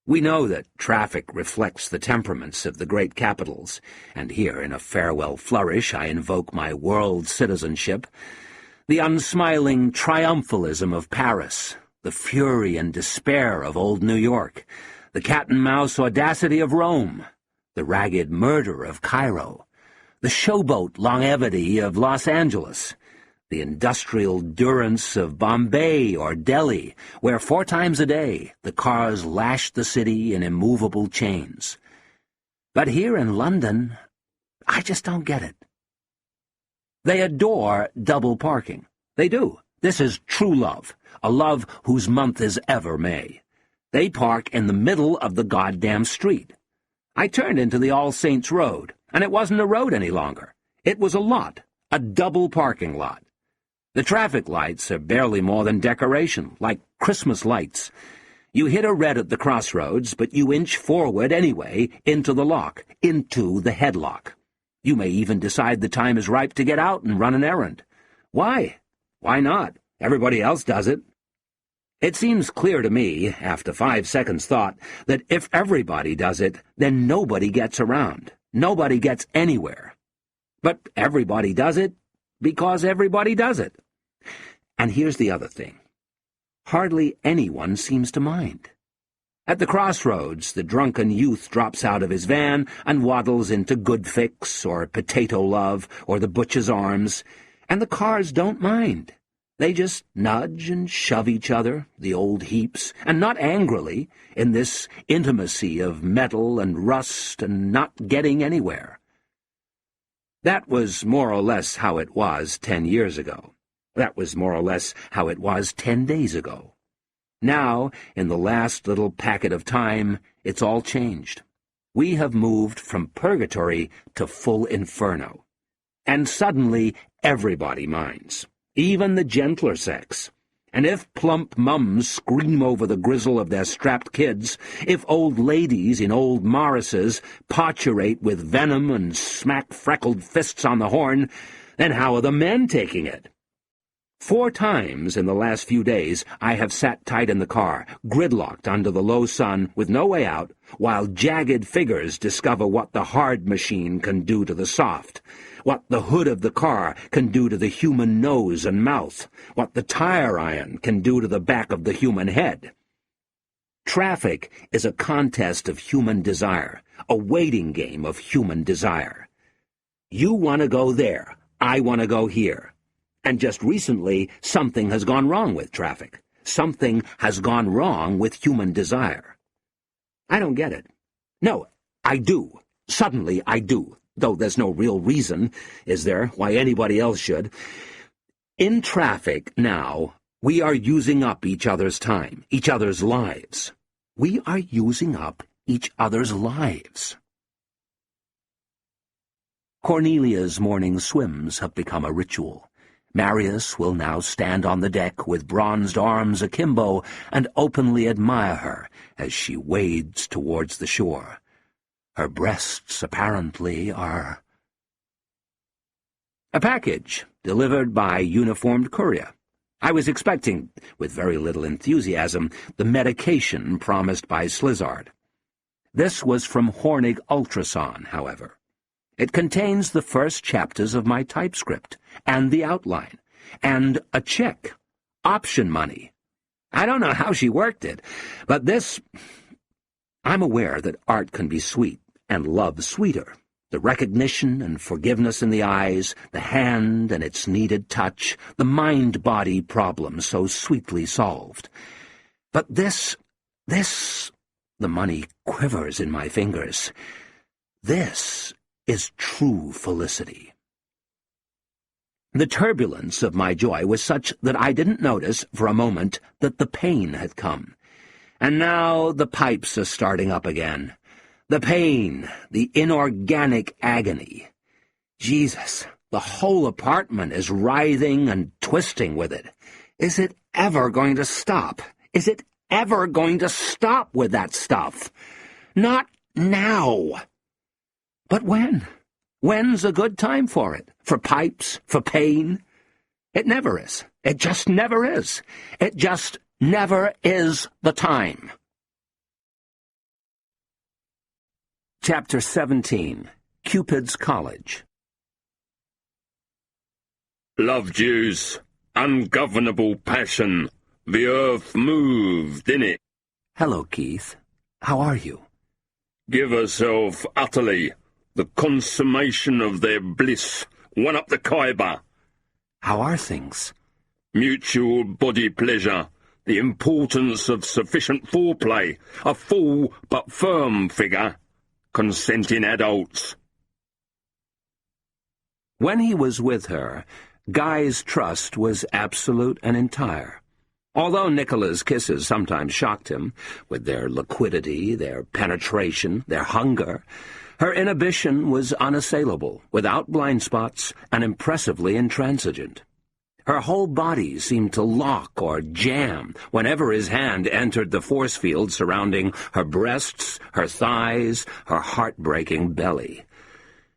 We know that traffic reflects the temperaments of the great capitals, and here, in a farewell flourish, I invoke my world citizenship. The unsmiling triumphalism of Paris, the fury and despair of old New York, the cat-and-mouse audacity of Rome, the ragged murder of Cairo, the showboat longevity of Los Angeles, the industrial durance of Bombay or Delhi, where 4 times a day the cars lashed the city in immovable chains. But here in London, I just don't get it. They adore double parking. They do. This is true love, a love whose month is ever May. They park in the middle of the goddamn street. I turned into the All Saints Road, and it wasn't a road any longer. It was a lot, a double parking lot. The traffic lights are barely more than decoration, like Christmas lights. You hit a red at the crossroads, but you inch forward anyway into the lock, into the headlock. You may even decide the time is ripe to get out and run an errand. Why? Why not? Everybody else does it. It seems clear to me, after 5 seconds' thought, that if everybody does it, then nobody gets around. Nobody gets anywhere. But everybody does it because everybody does it. And here's the other thing. Hardly anyone seems to mind. At the crossroads, the drunken youth drops out of his van and waddles into Good Fix or Potato Love or the Butcher's Arms, and the cars don't mind. They just nudge and shove each other, the old heaps, and not angrily, in this intimacy of metal and rust and not getting anywhere. That was more or less how it was 10 years ago. That was more or less how it was 10 days ago. Now, in the last little packet of time, it's all changed. We have moved from purgatory to full inferno. And suddenly, everybody minds, even the gentler sex. And if plump mums scream over the grizzle of their strapped kids, if old ladies in old Morrises parturate with venom and smack freckled fists on the horn, then how are the men taking it? 4 times in the last few days I have sat tight in the car, gridlocked under the low sun with no way out, while jagged figures discover what the hard machine can do to the soft, what the hood of the car can do to the human nose and mouth, what the tire iron can do to the back of the human head. Traffic is a contest of human desire, a waiting game of human desire. You want to go there, I want to go here. And just recently, something has gone wrong with traffic. Something has gone wrong with human desire. I don't get it. No, I do. Suddenly I do. Though there's no real reason, is there, why anybody else should. In traffic now, we are using up each other's time, each other's lives. We are using up each other's lives. Cornelia's morning swims have become a ritual. Marius will now stand on the deck with bronzed arms akimbo and openly admire her as she wades towards the shore. Her breasts, apparently, are... A package, delivered by uniformed courier. I was expecting, with very little enthusiasm, the medication promised by Slizzard. This was from Hornig Ultrason, however. It contains the first chapters of my typescript, and the outline, and a check, option money. I don't know how she worked it, but this... I'm aware that art can be sweet, and love sweeter. The recognition and forgiveness in the eyes, the hand and its needed touch, the mind-body problem so sweetly solved. But this... The money quivers in my fingers. This is true felicity. The turbulence of my joy was such that I didn't notice for a moment that the pain had come. And now the pipes are starting up again. The pain, the inorganic agony. Jesus, the whole apartment is writhing and twisting with it. Is it ever going to stop? Is it ever going to stop with that stuff? Not now. But when? When's a good time for it? For pipes? For pain? It never is. It just never is. It just never is the time. Chapter 17. Cupid's College. Love Jews, ungovernable passion. The earth moved, innit? Hello, Keith. How are you? Give herself utterly, the consummation of their bliss, one up the Khyber. How are things? Mutual body pleasure, the importance of sufficient foreplay, a full but firm figure, consenting adults. When he was with her, Guy's trust was absolute and entire. Although Nicola's kisses sometimes shocked him, with their liquidity, their penetration, their hunger, her inhibition was unassailable, without blind spots, and impressively intransigent. Her whole body seemed to lock or jam whenever his hand entered the force field surrounding her breasts, her thighs, her heartbreaking belly.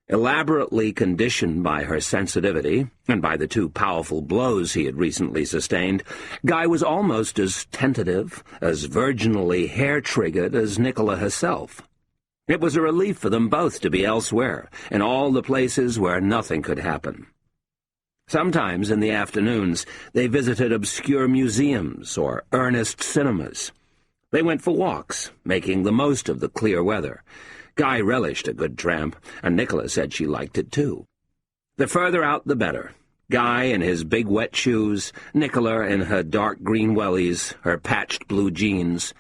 Elaborately conditioned by her sensitivity, and by the 2 powerful blows he had recently sustained, Guy was almost as tentative, as virginally hair-triggered as Nicola herself. It was a relief for them both to be elsewhere, in all the places where nothing could happen. Sometimes, in the afternoons, they visited obscure museums or earnest cinemas. They went for walks, making the most of the clear weather. Guy relished a good tramp, and Nicola said she liked it too. The further out, the better. Guy in his big wet shoes, Nicola in her dark green wellies, her patched blue jeans.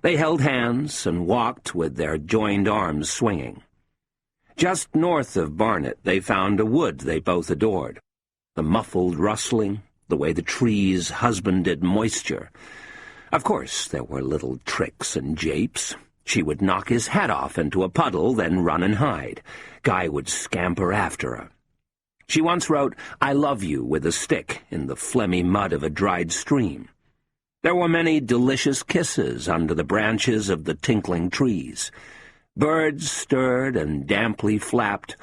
They held hands and walked with their joined arms swinging. Just north of Barnet they found a wood they both adored. The muffled rustling, the way the trees husbanded moisture. Of course, there were little tricks and japes. She would knock his hat off into a puddle, then run and hide. Guy would scamper after her. She once wrote, "I love you," with a stick in the phlegmy mud of a dried stream. There were many delicious kisses under the branches of the tinkling trees. Birds stirred and damply flapped,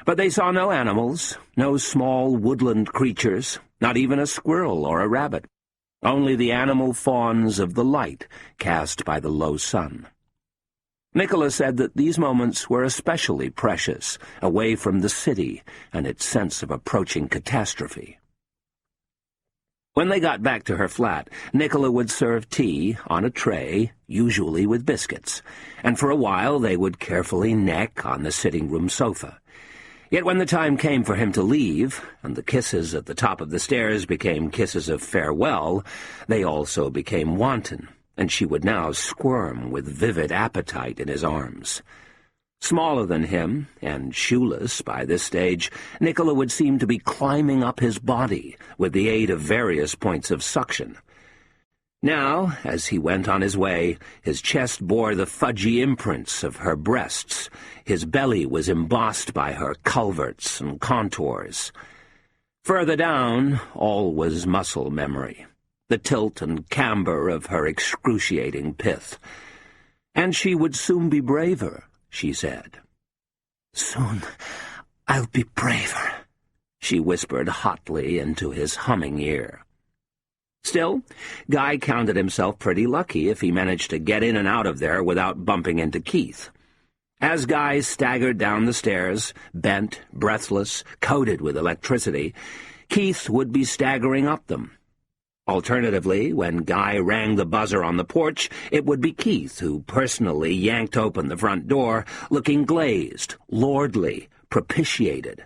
but they saw no animals, no small woodland creatures, not even a squirrel or a rabbit, only the animal fawns of the light cast by the low sun. Nicola said that these moments were especially precious, away from the city and its sense of approaching catastrophe. When they got back to her flat, Nicola would serve tea on a tray, usually with biscuits, and for a while they would carefully neck on the sitting-room sofa. Yet when the time came for him to leave, and the kisses at the top of the stairs became kisses of farewell, they also became wanton, and she would now squirm with vivid appetite in his arms. Smaller than him, and shoeless by this stage, Nicola would seem to be climbing up his body with the aid of various points of suction. Now, as he went on his way, his chest bore the fudgy imprints of her breasts, his belly was embossed by her culverts and contours. Further down, all was muscle memory, the tilt and camber of her excruciating pith. And she would soon be braver, she said. "Soon I'll be braver," she whispered hotly into his humming ear. Still, Guy counted himself pretty lucky if he managed to get in and out of there without bumping into Keith. As Guy staggered down the stairs, bent, breathless, coated with electricity, Keith would be staggering up them. Alternatively, when Guy rang the buzzer on the porch, it would be Keith who personally yanked open the front door, looking glazed, lordly, propitiated.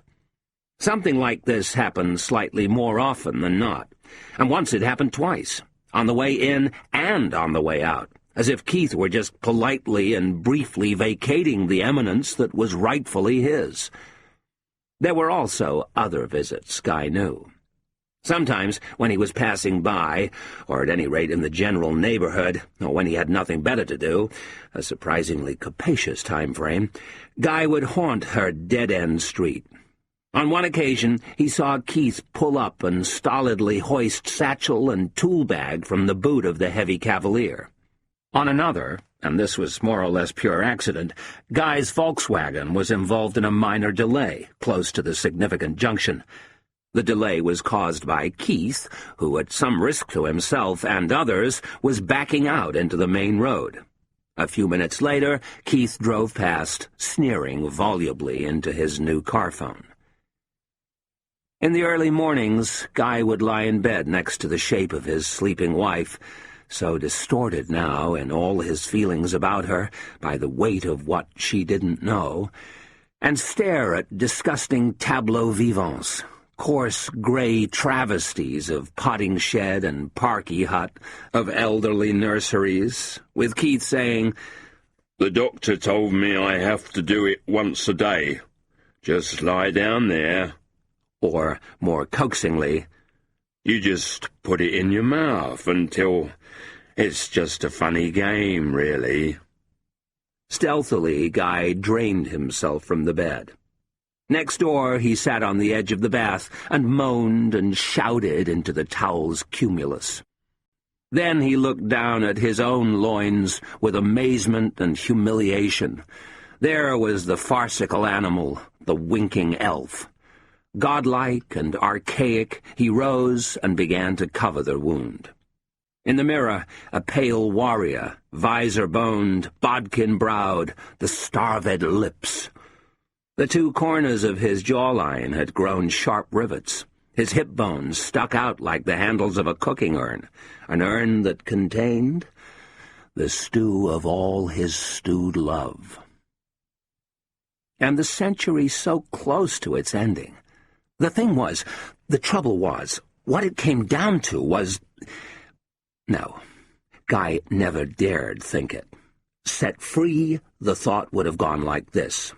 Something like this happened slightly more often than not, and once it happened twice, on the way in and on the way out, as if Keith were just politely and briefly vacating the eminence that was rightfully his. There were also other visits, Guy knew. Sometimes, when he was passing by, or at any rate in the general neighborhood, or when he had nothing better to do, a surprisingly capacious time frame, Guy would haunt her dead-end street. On one occasion, he saw Keith pull up and stolidly hoist satchel and tool bag from the boot of the heavy Cavalier. On another, and this was more or less pure accident, Guy's Volkswagen was involved in a minor delay, close to the significant junction. The delay was caused by Keith, who, at some risk to himself and others, was backing out into the main road. A few minutes later, Keith drove past, sneering volubly into his new car phone. In the early mornings, Guy would lie in bed next to the shape of his sleeping wife, so distorted now in all his feelings about her by the weight of what she didn't know, and stare at disgusting tableaux vivants, coarse grey travesties of potting shed and parky hut, of elderly nurseries, with Keith saying, "The doctor told me I have to do it once a day. Just lie down there." Or, more coaxingly, "You just put it in your mouth until it's just a funny game, really." Stealthily, Guy drained himself from the bed. Next door, he sat on the edge of the bath and moaned and shouted into the towel's cumulus. Then he looked down at his own loins with amazement and humiliation. There was the farcical animal, the winking elf. Godlike and archaic, he rose and began to cover the wound. In the mirror, a pale warrior, visor-boned, bodkin-browed, the starved lips. The two corners of his jawline had grown sharp rivets. His hip bones stuck out like the handles of a cooking urn, an urn that contained the stew of all his stewed love. And the century so close to its ending. The trouble was, what it came down to was... No, Guy never dared think it. Set free, the thought would have gone like this.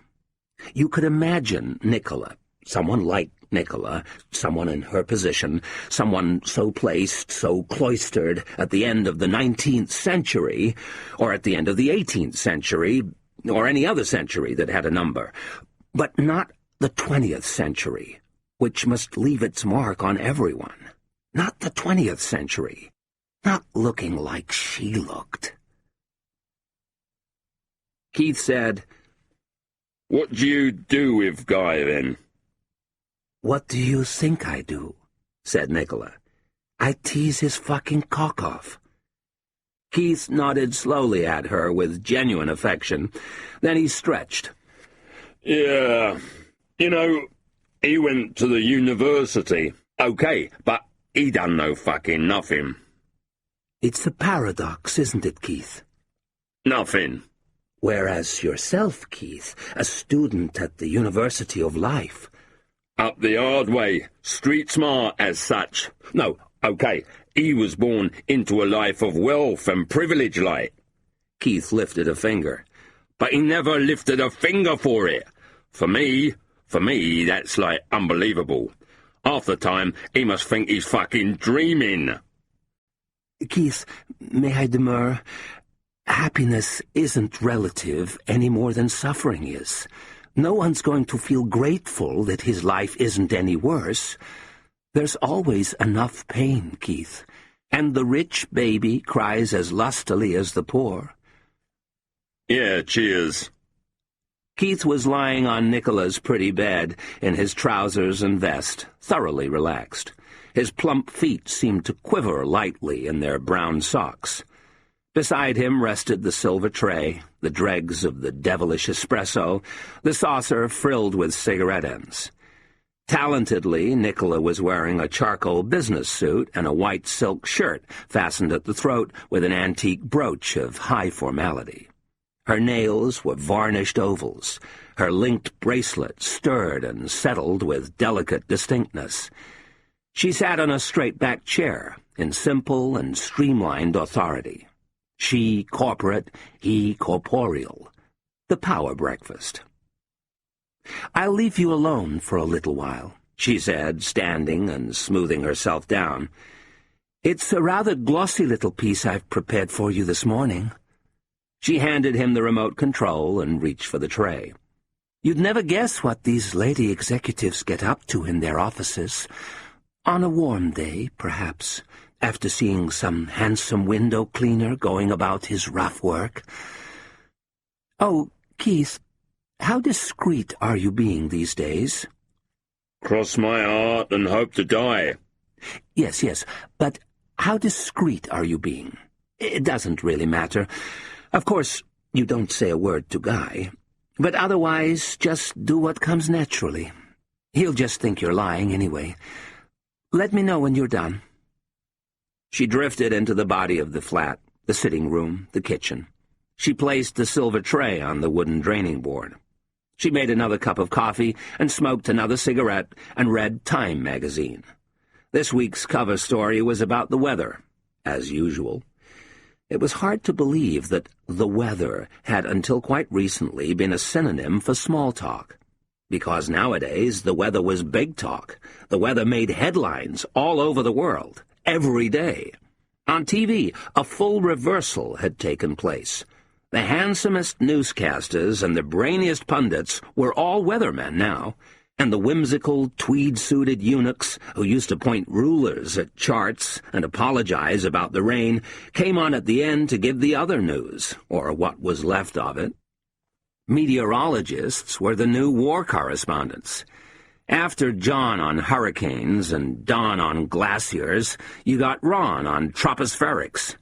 You could imagine Nicola, someone like Nicola, someone in her position, someone so placed, so cloistered, at the end of the 19th century, or at the end of the 18th century, or any other century that had a number, but not the 20th century, which must leave its mark on everyone. Not the 20th century. Not looking like she looked. Keith said, "What do you do with Guy, then?" "What do you think I do?" said Nicola. "I tease his fucking cock off." Keith nodded slowly at her with genuine affection. Then he stretched. "Yeah, he went to the university. Okay, but he done no fucking nothing." "It's a paradox, isn't it, Keith?" "Nothing." "Whereas yourself, Keith, a student at the University of Life." "Up the hard way, street smart as such. No, okay, he was born into a life of wealth and privilege, like." Keith lifted a finger. "But he never lifted a finger for it. For me, that's like unbelievable. Half the time, he must think he's fucking dreaming." "Keith, may I demur? Happiness isn't relative any more than suffering is. No one's going to feel grateful that his life isn't any worse. There's always enough pain, Keith, and the rich baby cries as lustily as the poor. Yeah, cheers. Keith was lying on Nicola's pretty bed in his trousers and vest, thoroughly relaxed. His plump feet seemed to quiver lightly in their brown socks. Beside him rested the silver tray, the dregs of the devilish espresso, the saucer frilled with cigarette ends. Talentedly, Nicola was wearing a charcoal business suit and a white silk shirt fastened at the throat with an antique brooch of high formality. Her nails were varnished ovals. Her linked bracelet stirred and settled with delicate distinctness. She sat on a straight-backed chair, in simple and streamlined authority. She corporate, he corporeal. The power breakfast. "I'll leave you alone for a little while," she said, standing and smoothing herself down. "It's a rather glossy little piece I've prepared for you this morning." She handed him the remote control and reached for the tray. "You'd never guess what these lady executives get up to in their offices. On a warm day, perhaps, after seeing some handsome window cleaner going about his rough work. Oh, Keith, how discreet are you being these days?" Cross my heart and hope to die. Yes, but how discreet are you being? It doesn't really matter. Of course, you don't say a word to Guy, but otherwise just do what comes naturally. He'll just think you're lying anyway. Let me know when you're done." She drifted into the body of the flat, the sitting room, the kitchen. She placed the silver tray on the wooden draining board. She made another cup of coffee and smoked another cigarette and read Time magazine. This week's cover story was about the weather, as usual. It was hard to believe that the weather had until quite recently been a synonym for small talk. Because nowadays the weather was big talk. The weather made headlines all over the world, every day. On TV, a full reversal had taken place. The handsomest newscasters and the brainiest pundits were all weathermen now, and the whimsical, tweed-suited eunuchs who used to point rulers at charts and apologize about the rain came on at the end to give the other news, or what was left of it. Meteorologists were the new war correspondents. After John on hurricanes and Don on glaciers, you got Ron on tropospherics.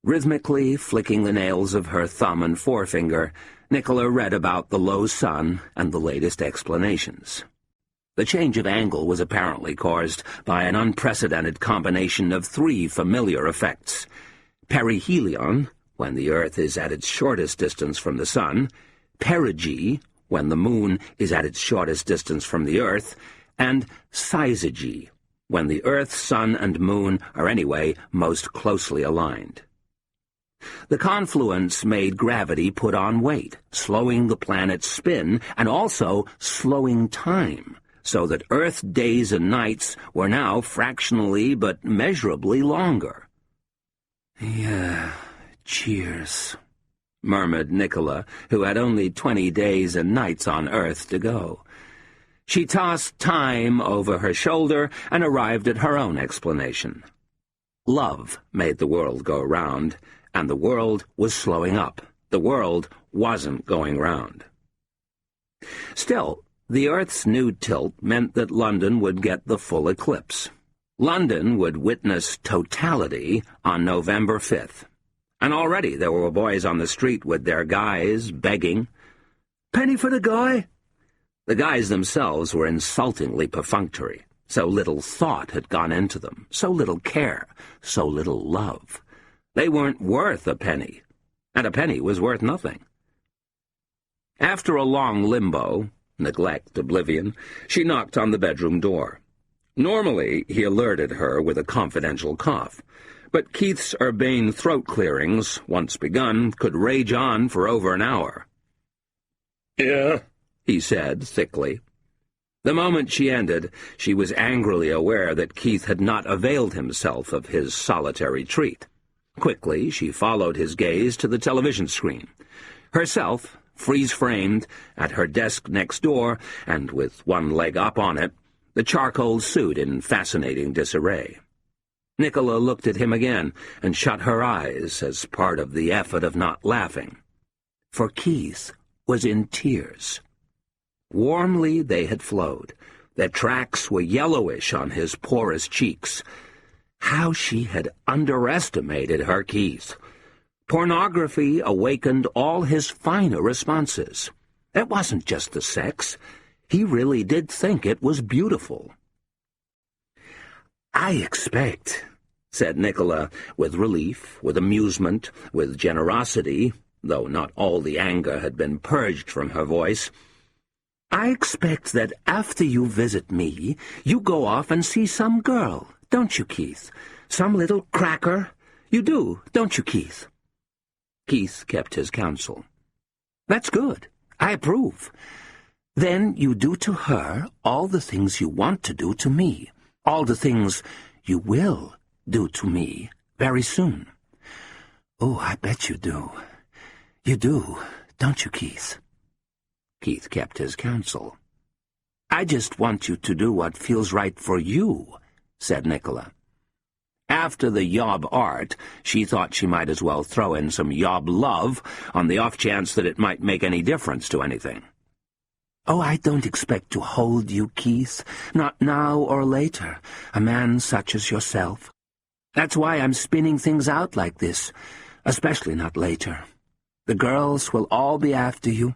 Rhythmically flicking the nails of her thumb and forefinger, Nicola read about the low sun and the latest explanations. The change of angle was apparently caused by an unprecedented combination of three familiar effects: perihelion, when the Earth is at its shortest distance from the sun; perigee, when the moon is at its shortest distance from the Earth; and syzygy, when the Earth, sun, and moon are anyway most closely aligned. The confluence made gravity put on weight, slowing the planet's spin and also slowing time, so that Earth days and nights were now fractionally but measurably longer. "Yeah, cheers," murmured Nicola, who had only 20 days and nights on Earth to go. She tossed time over her shoulder and arrived at her own explanation. Love made the world go round, and the world was slowing up. The world wasn't going round. Still, the Earth's new tilt meant that London would get the full eclipse. London would witness totality on November 5th. And already there were boys on the street with their guys begging, "Penny for the guy?" The guys themselves were insultingly perfunctory. So little thought had gone into them, so little care, so little love. They weren't worth a penny, and a penny was worth nothing. After a long limbo, neglect, oblivion, she knocked on the bedroom door. Normally, he alerted her with a confidential cough, but Keith's urbane throat clearings, once begun, could rage on for over an hour. "Yeah," he said thickly. The moment she ended, she was angrily aware that Keith had not availed himself of his solitary treat. Quickly, she followed his gaze to the television screen. Herself, freeze-framed, at her desk next door, and with one leg up on it, the charcoal suit in fascinating disarray. Nicola looked at him again and shut her eyes as part of the effort of not laughing. For Keith was in tears. Warmly they had flowed. Their tracks were yellowish on his porous cheeks. How she had underestimated her Keith. Pornography awakened all his finer responses. It wasn't just the sex. He really did think it was beautiful. "I expect," said Nicola, with relief, with amusement, with generosity, though not all the anger had been purged from her voice, "I expect that after you visit me, you go off and see some girl, don't you, Keith? Some little cracker? You do, don't you, Keith?" Keith kept his counsel. "That's good. I approve. Then you do to her all the things you want to do to me, all the things you will do to me very soon." "Oh, I bet you do. You do, don't you, Keith?" Keith kept his counsel. "I just want you to do what feels right for you," said Nicola. After the yob art, she thought she might as well throw in some yob love on the off chance that it might make any difference to anything. "Oh, I don't expect to hold you, Keith, not now or later, a man such as yourself. That's why I'm spinning things out like this, especially not later. The girls will all be after you,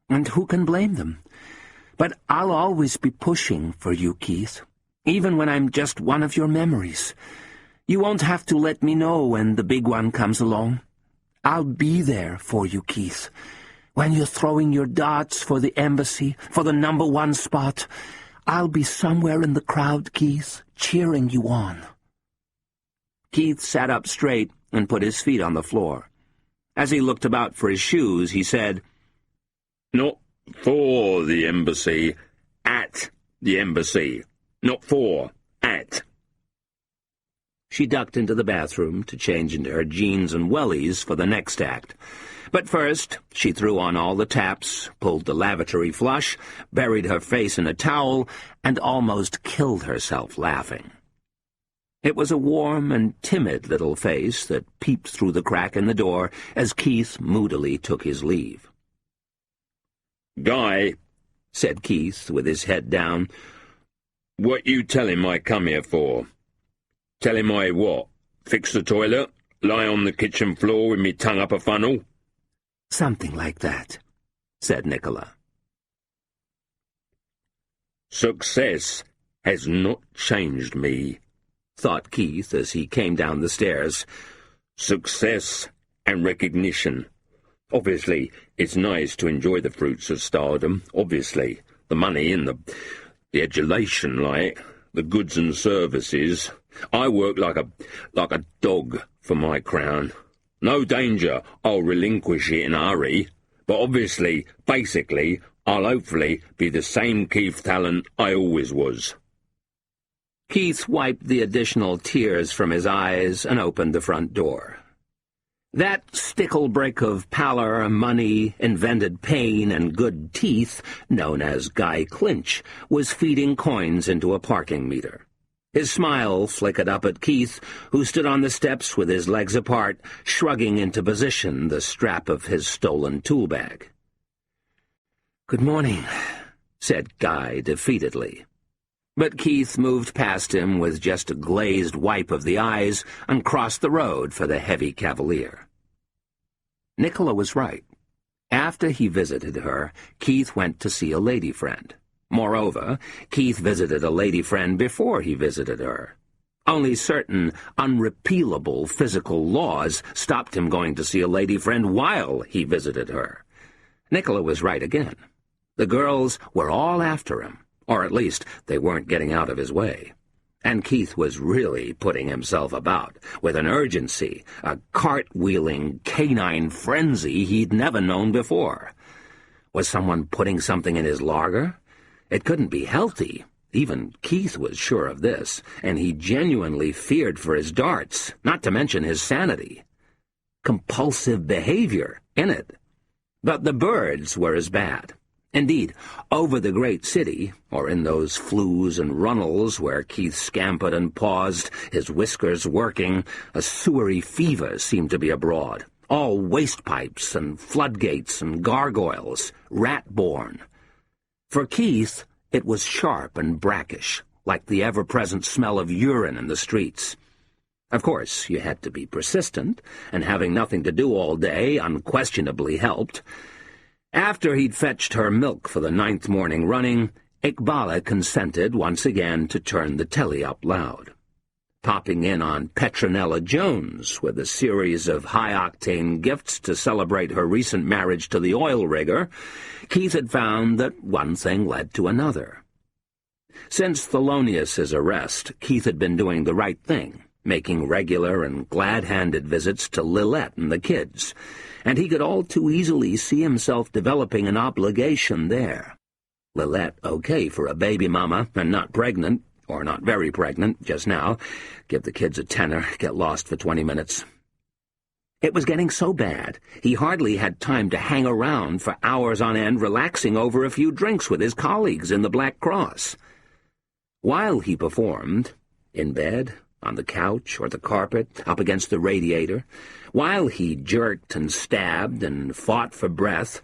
and who can blame them? But I'll always be pushing for you, Keith, even when I'm just one of your memories. You won't have to let me know when the big one comes along. I'll be there for you, Keith. When you're throwing your darts for the embassy, for the #1 spot, I'll be somewhere in the crowd, Keith, cheering you on." Keith sat up straight and put his feet on the floor. As he looked about for his shoes, he said, "Not for the embassy, at the embassy. Not for, at." She ducked into the bathroom to change into her jeans and wellies for the next act. But first, she threw on all the taps, pulled the lavatory flush, buried her face in a towel, and almost killed herself laughing. It was a warm and timid little face that peeped through the crack in the door as Keith moodily took his leave. "Guy," said Keith, with his head down, "what you tell him I come here for? Tell him I what? Fix the toilet? Lie on the kitchen floor with me tongue up a funnel?" "Something like that," said Nicola. "Success has not changed me," thought Keith as he came down the stairs. "Success and recognition. Obviously, it's nice to enjoy the fruits of stardom, obviously. The money and the adulation, like, the goods and services. I work like a dog for my crown. No danger I'll relinquish it in a hurry, but obviously, basically, I'll hopefully be the same Keith Talent I always was." Keith wiped the additional tears from his eyes and opened the front door. That sticklebrick of pallor, money, invented pain, and good teeth, known as Guy Clinch, was feeding coins into a parking meter. His smile flickered up at Keith, who stood on the steps with his legs apart, shrugging into position the strap of his stolen tool bag. "Good morning," said Guy defeatedly. But Keith moved past him with just a glazed wipe of the eyes and crossed the road for the heavy cavalier. Nicola was right. After he visited her, Keith went to see a lady friend. Moreover, Keith visited a lady friend before he visited her. Only certain unrepealable physical laws stopped him going to see a lady friend while he visited her. Nicola was right again. The girls were all after him, or at least they weren't getting out of his way. And Keith was really putting himself about, with an urgency, a cart-wheeling canine frenzy he'd never known before. Was someone putting something in his larder? It couldn't be healthy. Even Keith was sure of this, and he genuinely feared for his darts, not to mention his sanity. Compulsive behavior, innit? But the birds were as bad. Indeed, over the great city, or in those flues and runnels where Keith scampered and paused, his whiskers working, a sewery fever seemed to be abroad, all waste pipes and floodgates and gargoyles, rat-born. For Keith, it was sharp and brackish, like the ever-present smell of urine in the streets. Of course, you had to be persistent, and having nothing to do all day unquestionably helped. After he'd fetched her milk for the 9th morning running, Iqbala consented once again to turn the telly up loud. Popping in on Petronella Jones with a series of high-octane gifts to celebrate her recent marriage to the oil rigger, Keith had found that one thing led to another. Since Thelonious' arrest, Keith had been doing the right thing, making regular and glad-handed visits to Lilette and the kids, and he could all too easily see himself developing an obligation there. Lilette okay for a baby mama, and not pregnant, or not very pregnant, just now. Give the kids a tenner, get lost for 20 minutes. It was getting so bad, he hardly had time to hang around for hours on end relaxing over a few drinks with his colleagues in the Black Cross. While he performed, in bed, on the couch or the carpet, up against the radiator, while he jerked and stabbed and fought for breath,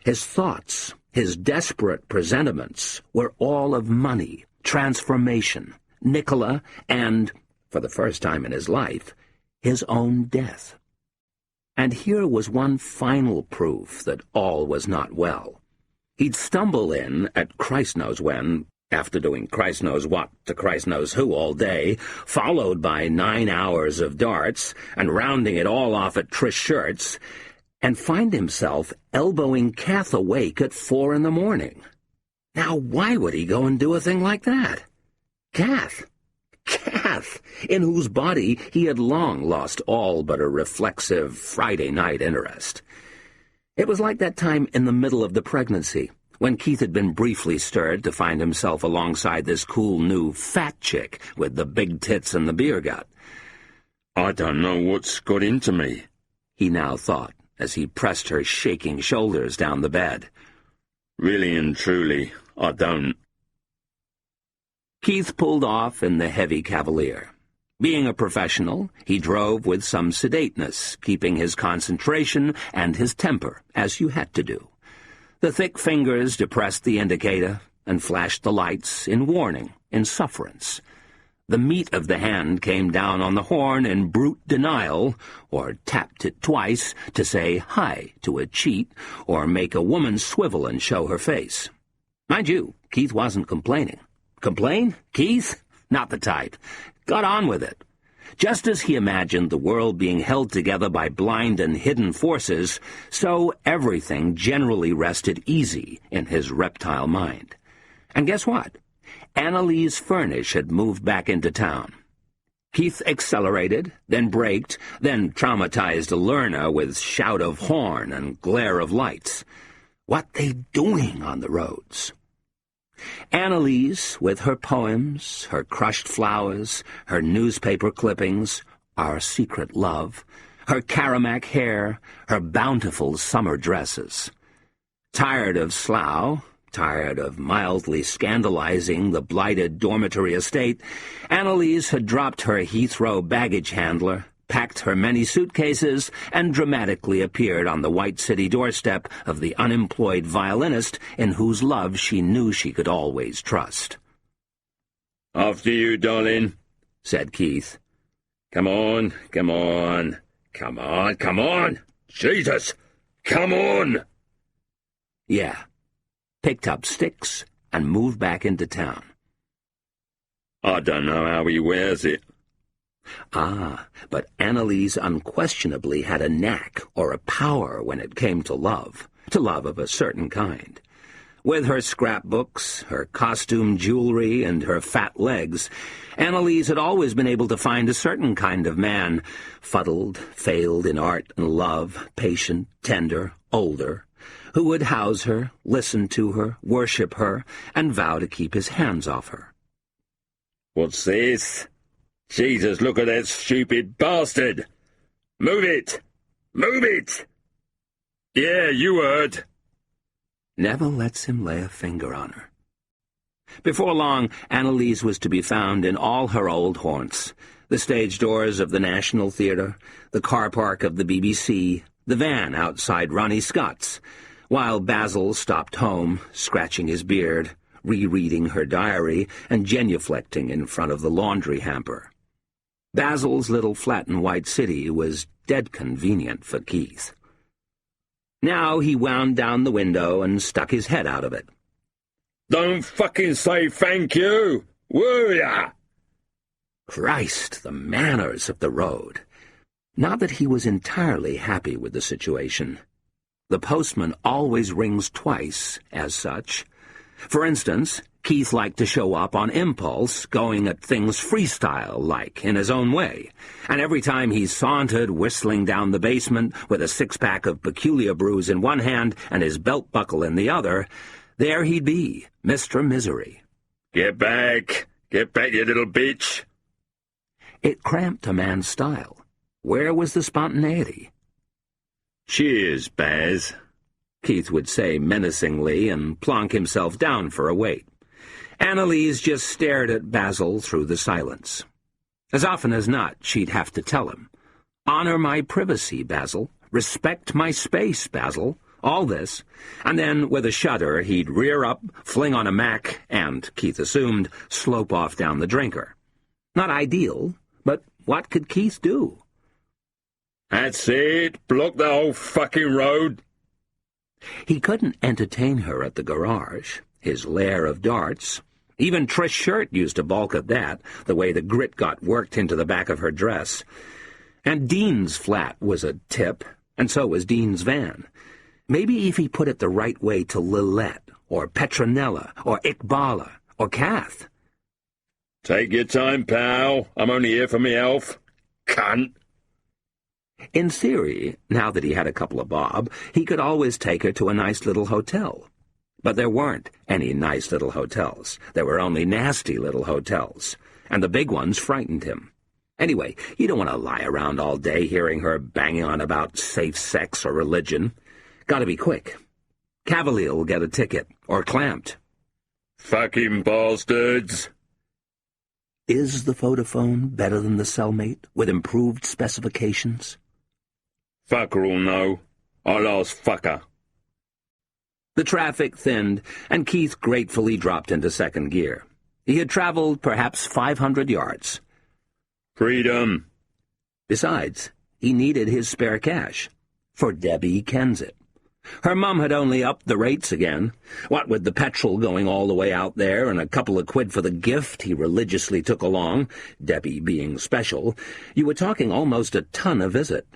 his thoughts, his desperate presentiments, were all of money, transformation, Nicola, and, for the first time in his life, his own death. And here was one final proof that all was not well. He'd stumble in at Christ knows when, after doing Christ knows what to Christ knows who all day, followed by 9 hours of darts, and rounding it all off at Trish Shirts, and find himself elbowing Kath awake at 4 in the morning. Now, why would he go and do a thing like that? Kath, in whose body he had long lost all but a reflexive Friday night interest. It was like that time in the middle of the pregnancy, when Keith had been briefly stirred to find himself alongside this cool new fat chick with the big tits and the beer gut. I don't know what's got into me, he now thought, as he pressed her shaking shoulders down the bed. Really and truly, I don't. Keith pulled off in the heavy Cavalier. Being a professional, he drove with some sedateness, keeping his concentration and his temper, as you had to do. The thick fingers depressed the indicator and flashed the lights in warning, in sufferance. The meat of the hand came down on the horn in brute denial, or tapped it twice to say hi to a cheat, or make a woman swivel and show her face. Mind you, Keith wasn't complaining. Complain? Keith? Not the type. Got on with it. Just as he imagined the world being held together by blind and hidden forces, so everything generally rested easy in his reptile mind. And guess what? Annalise Furnish had moved back into town. Keith accelerated, then braked, then traumatized a learner with shout of horn and glare of lights. What they doing on the roads? Annalise, with her poems, her crushed flowers, her newspaper clippings, our secret love, her Caramac hair, her bountiful summer dresses. Tired of Slough, tired of mildly scandalizing the blighted dormitory estate, Annalise had dropped her Heathrow baggage handler, packed her many suitcases, and dramatically appeared on the White City doorstep of the unemployed violinist in whose love she knew she could always trust. "After you, darling," said Keith. Come on, come on, come on, come on! Jesus! Come on!" Yeah. Picked up sticks and moved back into town. I don't know how he wears it. Ah, but Annalise unquestionably had a knack or a power when it came to love of a certain kind. With her scrapbooks, her costume jewelry, and her fat legs, Annalise had always been able to find a certain kind of man, fuddled, failed in art and love, patient, tender, older, who would house her, listen to her, worship her, and vow to keep his hands off her. What's this? Jesus, look at that stupid bastard! Move it! Move it! Yeah, you heard. Never lets him lay a finger on her. Before long, Annalise was to be found in all her old haunts: the stage doors of the National Theatre, the car park of the BBC, the van outside Ronnie Scott's, while Basil stopped home, scratching his beard, rereading her diary, and genuflecting in front of the laundry hamper. Basil's little flat in White City was dead convenient for Keith. Now he wound down the window and stuck his head out of it. Don't fucking say thank you, will ya? Christ, the manners of the road. Not that he was entirely happy with the situation. The postman always rings twice, as such. For instance, Keith liked to show up on impulse, going at things freestyle-like, in his own way, and every time he sauntered whistling down the basement with a six-pack of Peculiar Brews in one hand and his belt-buckle in the other, there he'd be, Mr. Misery. Get back, you little bitch. It cramped a man's style. Where was the spontaneity? Cheers, Baz, Keith would say menacingly and plonk himself down for a wait. Annalise just stared at Basil through the silence. As often as not, she'd have to tell him, "Honor my privacy, Basil. Respect my space, Basil." All this, and then, with a shudder, he'd rear up, fling on a Mac, and, Keith assumed, slope off down the drinker. Not ideal, but what could Keith do? That's it. Block the whole fucking road. He couldn't entertain her at the garage, his lair of darts. Even Trish Shirt used to balk at that, the way the grit got worked into the back of her dress. And Dean's flat was a tip, and so was Dean's van. Maybe if he put it the right way to Lilette, or Petronella, or Iqbala, or Kath. Take your time, pal. I'm only here for me health. Cunt. In theory, now that he had a couple of bob, he could always take her to a nice little hotel. But there weren't any nice little hotels. There were only nasty little hotels, and the big ones frightened him. Anyway, you don't want to lie around all day hearing her banging on about safe sex or religion. Gotta be quick. Cavalier'll get a ticket, or clamped. Fucking bastards. Is the photophone better than the cellmate, with improved specifications? Fucker'll know. I'll ask fucker. The traffic thinned, and Keith gratefully dropped into second gear. He had traveled perhaps 500 yards. Freedom. Besides, he needed his spare cash. For Debbie Kensit. Her mum had only upped the rates again. What with the petrol going all the way out there and a couple of quid for the gift he religiously took along, Debbie being special, you were talking almost a ton a visit.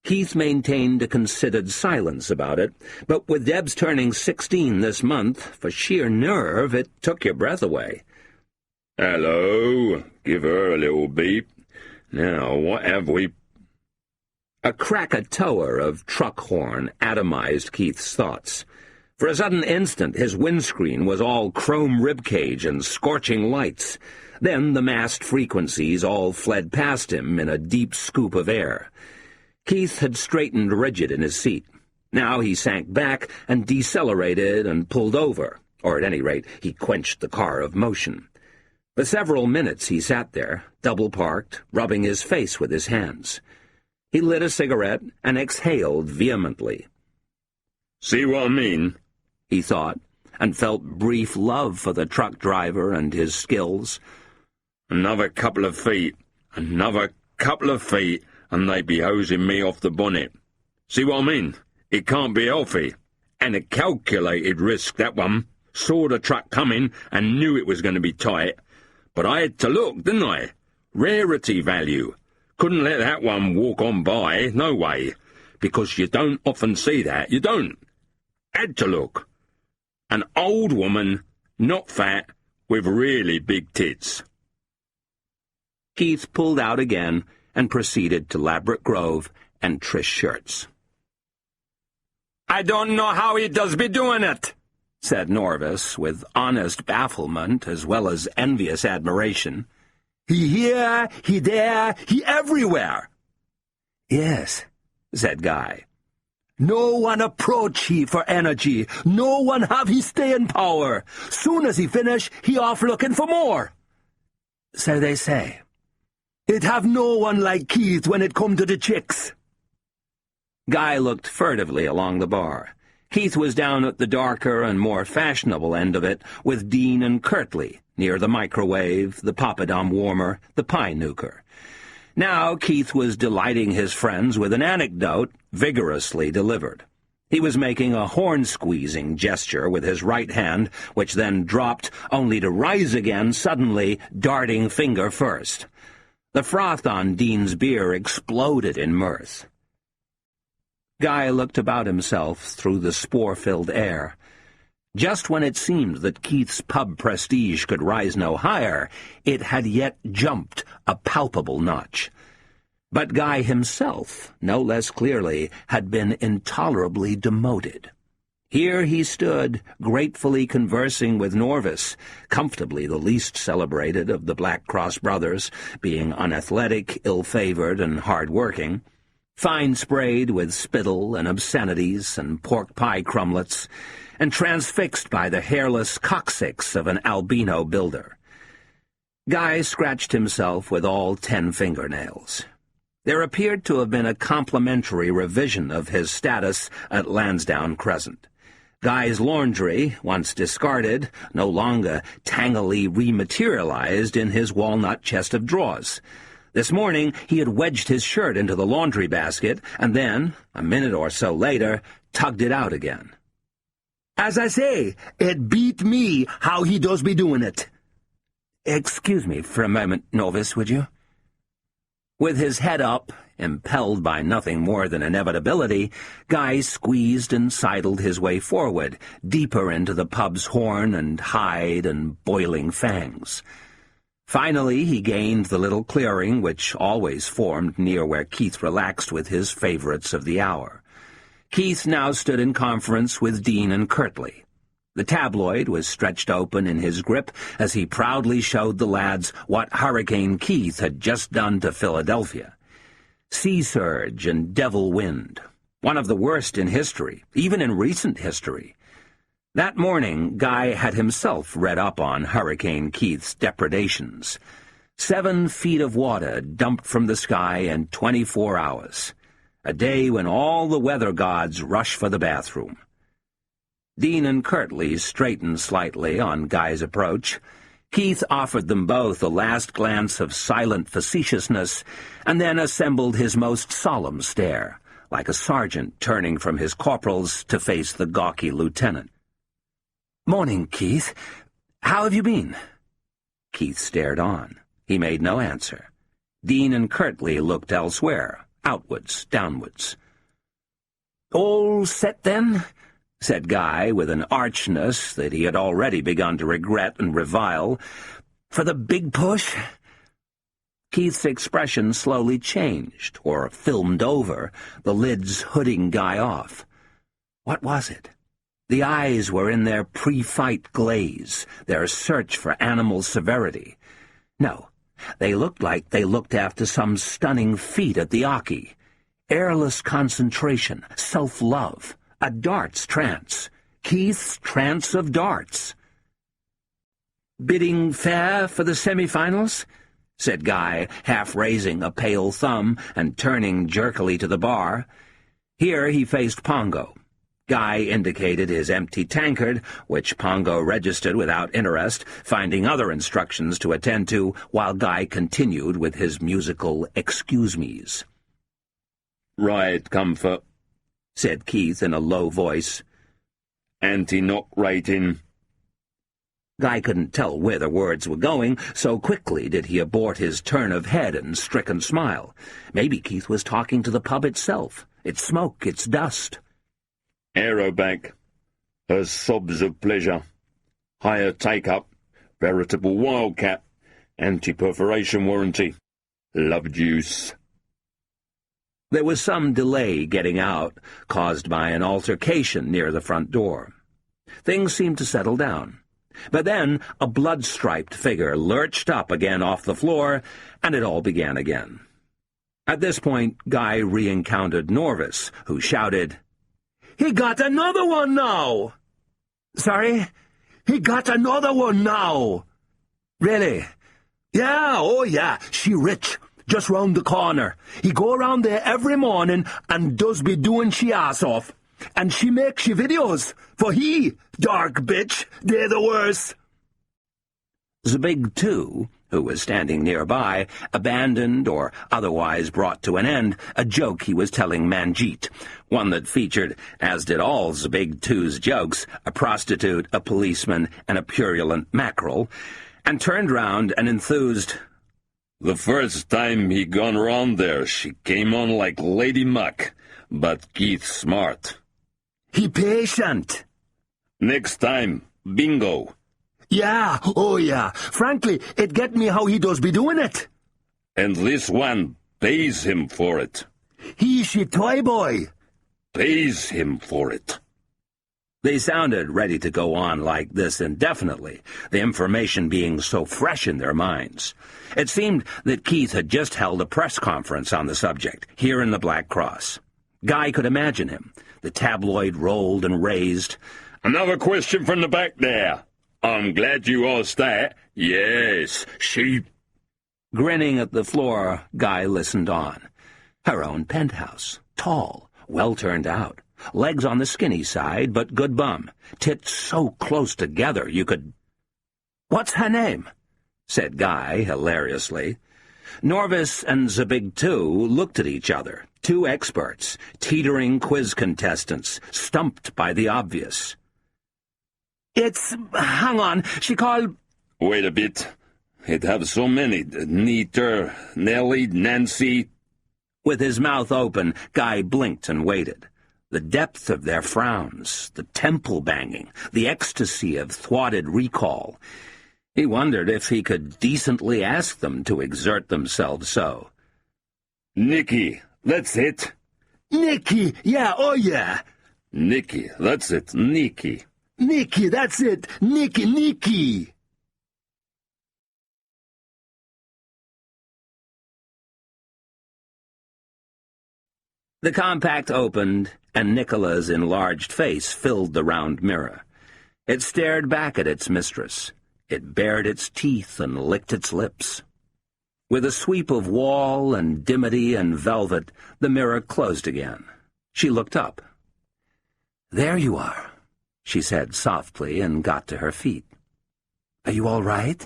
Keith maintained a considered silence about it, but with Deb's turning 16 this month, for sheer nerve, it took your breath away. Hello. Give her a little beep. Now, what have we... A Krakatoa of truck horn atomized Keith's thoughts. For a sudden instant, his windscreen was all chrome ribcage and scorching lights. Then the massed frequencies all fled past him in a deep scoop of air. Keith had straightened rigid in his seat. Now he sank back and decelerated and pulled over, or at any rate, he quenched the car of motion. For several minutes he sat there, double-parked, rubbing his face with his hands. He lit a cigarette and exhaled vehemently. See what I mean? He thought, and felt brief love for the truck driver and his skills. Another couple of feet, and they'd be hosing me off the bonnet. See what I mean? It can't be healthy. And a calculated risk, that one. Saw the truck coming and knew it was going to be tight. But I had to look, didn't I? Rarity value. Couldn't let that one walk on by, no way. Because you don't often see that, you don't. Had to look. An old woman, not fat, with really big tits. Keith pulled out again and proceeded to Labrador Grove and Trish Shirts. I don't know how he does be doing it, said Norvis, with honest bafflement as well as envious admiration. He here, he there, he everywhere. Yes, said Guy. No one approach he for energy. No one have he staying power. Soon as he finish, he off looking for more. So they say. It have no one like Keith when it come to the chicks. Guy looked furtively along the bar. Keith was down at the darker and more fashionable end of it, with Dean and Kirtley, near the microwave, the poppadom warmer, the pie nuker. Now Keith was delighting his friends with an anecdote vigorously delivered. He was making a horn-squeezing gesture with his right hand, which then dropped, only to rise again suddenly, darting finger first. The froth on Dean's beer exploded in mirth. Guy looked about himself through the spore-filled air. Just when it seemed that Keith's pub prestige could rise no higher, it had yet jumped a palpable notch. But Guy himself, no less clearly, had been intolerably demoted. Here he stood, gratefully conversing with Norvis, comfortably the least celebrated of the Black Cross brothers, being unathletic, ill-favored, and hard-working, fine-sprayed with spittle and obscenities and pork pie crumblets, and transfixed by the hairless coccyx of an albino builder. Guy scratched himself with all 10 fingernails. There appeared to have been a complimentary revision of his status at Lansdowne Crescent. Guy's laundry, once discarded, no longer tangily rematerialized in his walnut chest of drawers. This morning he had wedged his shirt into the laundry basket, and then, a minute or so later, tugged it out again. "As I say, it beat me how he does be doing it." "Excuse me for a moment, Norvis, would you?" With his head up, impelled by nothing more than inevitability, Guy squeezed and sidled his way forward, deeper into the pub's horn and hide and boiling fangs. Finally he gained the little clearing which always formed near where Keith relaxed with his favorites of the hour. Keith now stood in conference with Dean and Kirtley. The tabloid was stretched open in his grip as he proudly showed the lads what Hurricane Keith had just done to Philadelphia. Sea surge and devil wind, one of the worst in history, even in recent history. That morning, Guy had himself read up on Hurricane Keith's depredations. 7 feet of water dumped from the sky in 24 hours. A day when all the weather gods rush for the bathroom. Dean and Kirtley straightened slightly on Guy's approach. Keith offered them both a last glance of silent facetiousness, and then assembled his most solemn stare, like a sergeant turning from his corporals to face the gawky lieutenant. "Morning, Keith. How have you been?" Keith stared on. He made no answer. Dean and Kirtley looked elsewhere, outwards, downwards. "All set, then?" said Guy, with an archness that he had already begun to regret and revile. "For the big push?" Keith's expression slowly changed, or filmed over, the lids hooding Guy off. What was it? The eyes were in their pre-fight glaze, their search for animal severity. No, they looked like they looked after some stunning feat at the hockey. Airless concentration, self-love, a darts trance, Keith's trance of darts. "Bidding fair for the semi-finals?" said Guy, half raising a pale thumb and turning jerkily to the bar. Here he faced Pongo. Guy indicated his empty tankard, which Pongo registered without interest, finding other instructions to attend to, while Guy continued with his musical excuse-me's. "Right, Comfort," said Keith in a low voice. "Anti-knock rating." Guy couldn't tell where the words were going, so quickly did he abort his turn of head and stricken smile. Maybe Keith was talking to the pub itself, its smoke, its dust. "Aerobank. Her sobs of pleasure. Higher take-up. Veritable wildcat. Anti-perforation warranty. Love juice." There was some delay getting out, caused by an altercation near the front door. Things seemed to settle down. But then a blood-striped figure lurched up again off the floor, and it all began again. At this point, Guy re-encountered Norvis, who shouted, He got another one now! Sorry? He got another one now! Really? Yeah, oh yeah, she rich. Just round the corner. He go around there every morning and does be doing she ass off. And she make she videos. For he, dark bitch, they're the worst. Zabig, too, who was standing nearby, abandoned or otherwise brought to an end a joke he was telling Manjeet, one that featured, as did all Zabig 2's jokes, a prostitute, a policeman, and a purulent mackerel, and turned round and enthused, "The first time he gone round there, she came on like Lady Muck, but Keith smart. He patient. Next time, bingo." Yeah, oh yeah. Frankly, it get me how he does be doing it. "And this one pays him for it. He she toy boy. Pays him for it." They sounded ready to go on like this indefinitely, the information being so fresh in their minds. It seemed that Keith had just held a press conference on the subject, here in the Black Cross. Guy could imagine him. The tabloid rolled and raised. "Another question from the back there. I'm glad you asked that. Yes, she..." Grinning at the floor, Guy listened on. Her own penthouse. Tall, well turned out. Legs on the skinny side, but good bum. Tits so close together you could... "What's her name?" said Guy, hilariously. Norvis and Zabig, too, looked at each other. Two experts, teetering quiz contestants, stumped by the obvious. Hang on, she called... "Wait a bit. He'd have so many. Neater, Nellie, Nancy..." With his mouth open, Guy blinked and waited. The depth of their frowns, the temple banging, the ecstasy of thwarted recall. He wondered if he could decently ask them to exert themselves so. "Nicky, that's it." Nicky, yeah, oh yeah. "Nicky, that's it, Nicky." Nicky, that's it. Nicky, Nicky. The compact opened, and Nicola's enlarged face filled the round mirror. It stared back at its mistress. It bared its teeth and licked its lips. With a sweep of wall and dimity and velvet, the mirror closed again. She looked up. "There you are," she said softly, and got to her feet. "Are you all right?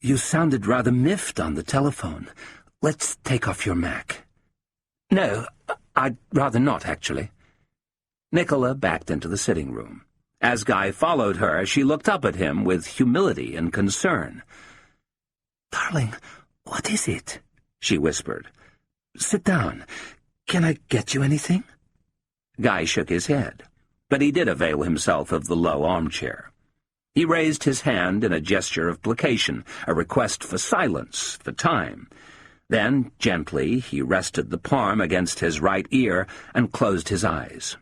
You sounded rather miffed on the telephone. Let's take off your mac." "No, I'd rather not, actually." Nicola backed into the sitting room. As Guy followed her, she looked up at him with humility and concern. "Darling, what is it?" she whispered. "Sit down. Can I get you anything?" Guy shook his head, but he did avail himself of the low armchair. He raised his hand in a gesture of placation, a request for silence, for time. Then, gently, he rested the palm against his right ear and closed his eyes.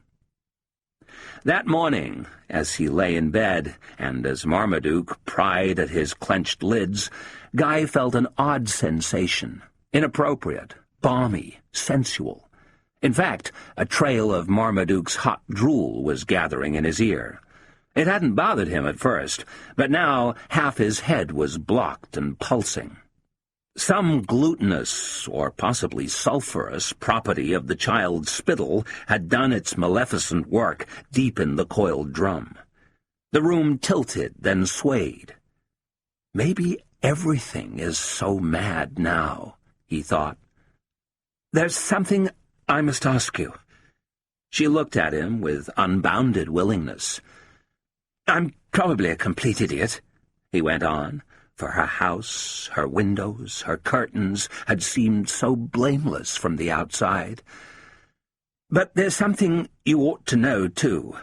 That morning, as he lay in bed, and as Marmaduke pried at his clenched lids, Guy felt an odd sensation, inappropriate, balmy, sensual. In fact, a trail of Marmaduke's hot drool was gathering in his ear. It hadn't bothered him at first, but now half his head was blocked and pulsing. Some glutinous, or possibly sulphurous, property of the child's spittle had done its maleficent work deep in the coiled drum. The room tilted, then swayed. Maybe everything is so mad now, he thought. "There's something I must ask you." She looked at him with unbounded willingness. "I'm probably a complete idiot," he went on, for her house, her windows, her curtains had seemed so blameless from the outside. "But there's something you ought to know, too.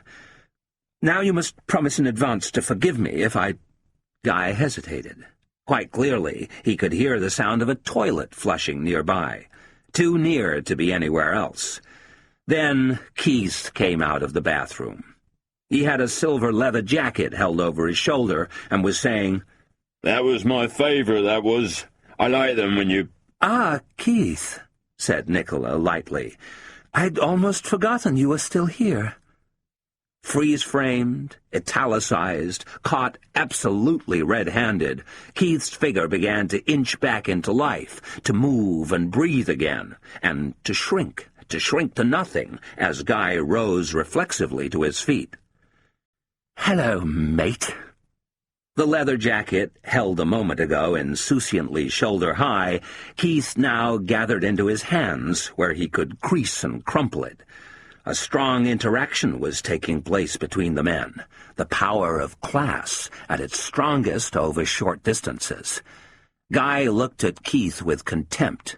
Now you must promise in advance to forgive me if I—" Guy hesitated. Quite clearly, he could hear the sound of a toilet flushing nearby, too near to be anywhere else. Then Keith came out of the bathroom. He had a silver leather jacket held over his shoulder and was saying, "That was my favourite, that was. I like them when you..." "Ah, Keith," said Nicola lightly. "I'd almost forgotten you were still here." Freeze-framed, italicized, caught absolutely red-handed, Keith's figure began to inch back into life, to move and breathe again, and to shrink to nothing, as Guy rose reflexively to his feet. "Hello, mate." The leather jacket, held a moment ago insouciantly shoulder-high, Keith now gathered into his hands, where he could crease and crumple it. A strong interaction was taking place between the men, the power of class at its strongest over short distances. Guy looked at Keith with contempt,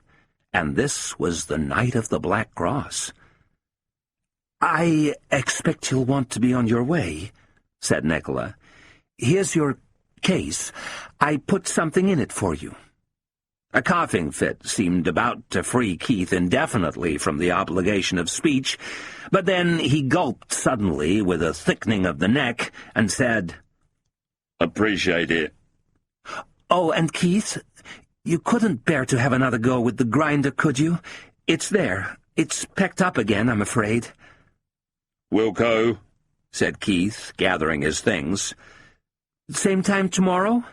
and this was the Knight of the Black Cross. "I expect you'll want to be on your way," said Nicola. "Here's your case. I put something in it for you." A coughing fit seemed about to free Keith indefinitely from the obligation of speech, but then he gulped suddenly with a thickening of the neck and said, "Appreciate it." "Oh, and Keith, you couldn't bear to have another go with the grinder, could you? It's there. It's packed up again, I'm afraid." "Wilco," said Keith, gathering his things. "Same time tomorrow?"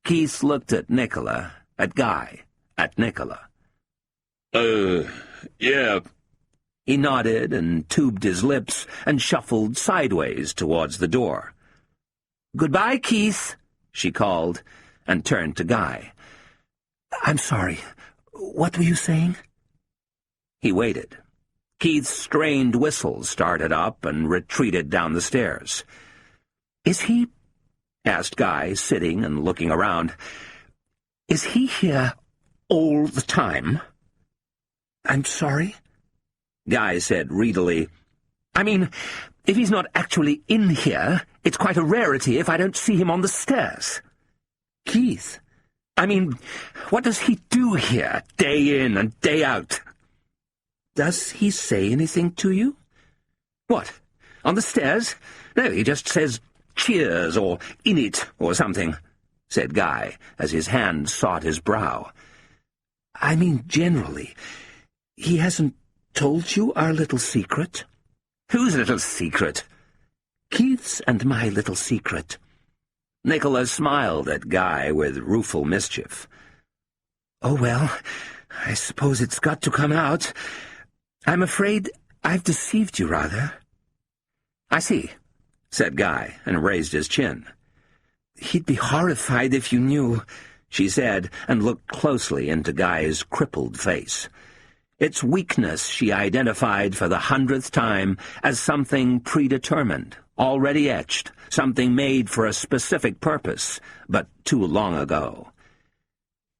Keith looked at Nicola, at Guy, at Nicola. Yeah." He nodded and tubed his lips and shuffled sideways towards the door. "Goodbye, Keith," she called, and turned to Guy. "I'm sorry. What were you saying?" He waited. Keith's strained whistle started up and retreated down the stairs. "Is he—" asked Guy, sitting and looking around. "Is he here all the time?" "I'm sorry?" Guy said readily. "I mean, if he's not actually in here, it's quite a rarity if I don't see him on the stairs." "Keith, I mean, what does he do here, day in and day out?" "Does he say anything to you?" "What, on the stairs? No, he just says cheers or in it or something," said Guy, as his hand sought his brow. "I mean generally. He hasn't told you our little secret?" "Whose little secret?" "Keith's and my little secret." Nicola smiled at Guy with rueful mischief. "Oh, well, I suppose it's got to come out. I'm afraid I've deceived you, rather." "I see," said Guy, and raised his chin. "He'd be horrified if you knew," she said, and looked closely into Guy's crippled face. Its weakness she identified for the 100th time as something predetermined, already etched, something made for a specific purpose, but too long ago.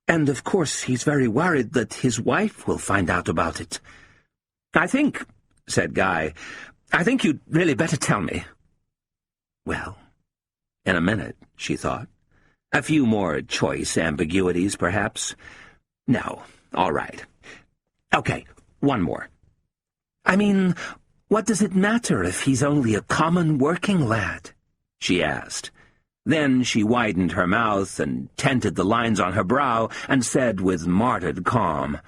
"And of course he's very worried that his wife will find out about it." "I think," said Guy, "I think you'd really better tell me." Well, in a minute, she thought. A few more choice ambiguities, perhaps. No, all right. Okay, one more. "I mean, what does it matter if he's only a common working lad?" she asked. Then she widened her mouth and tented the lines on her brow and said with martyred calm,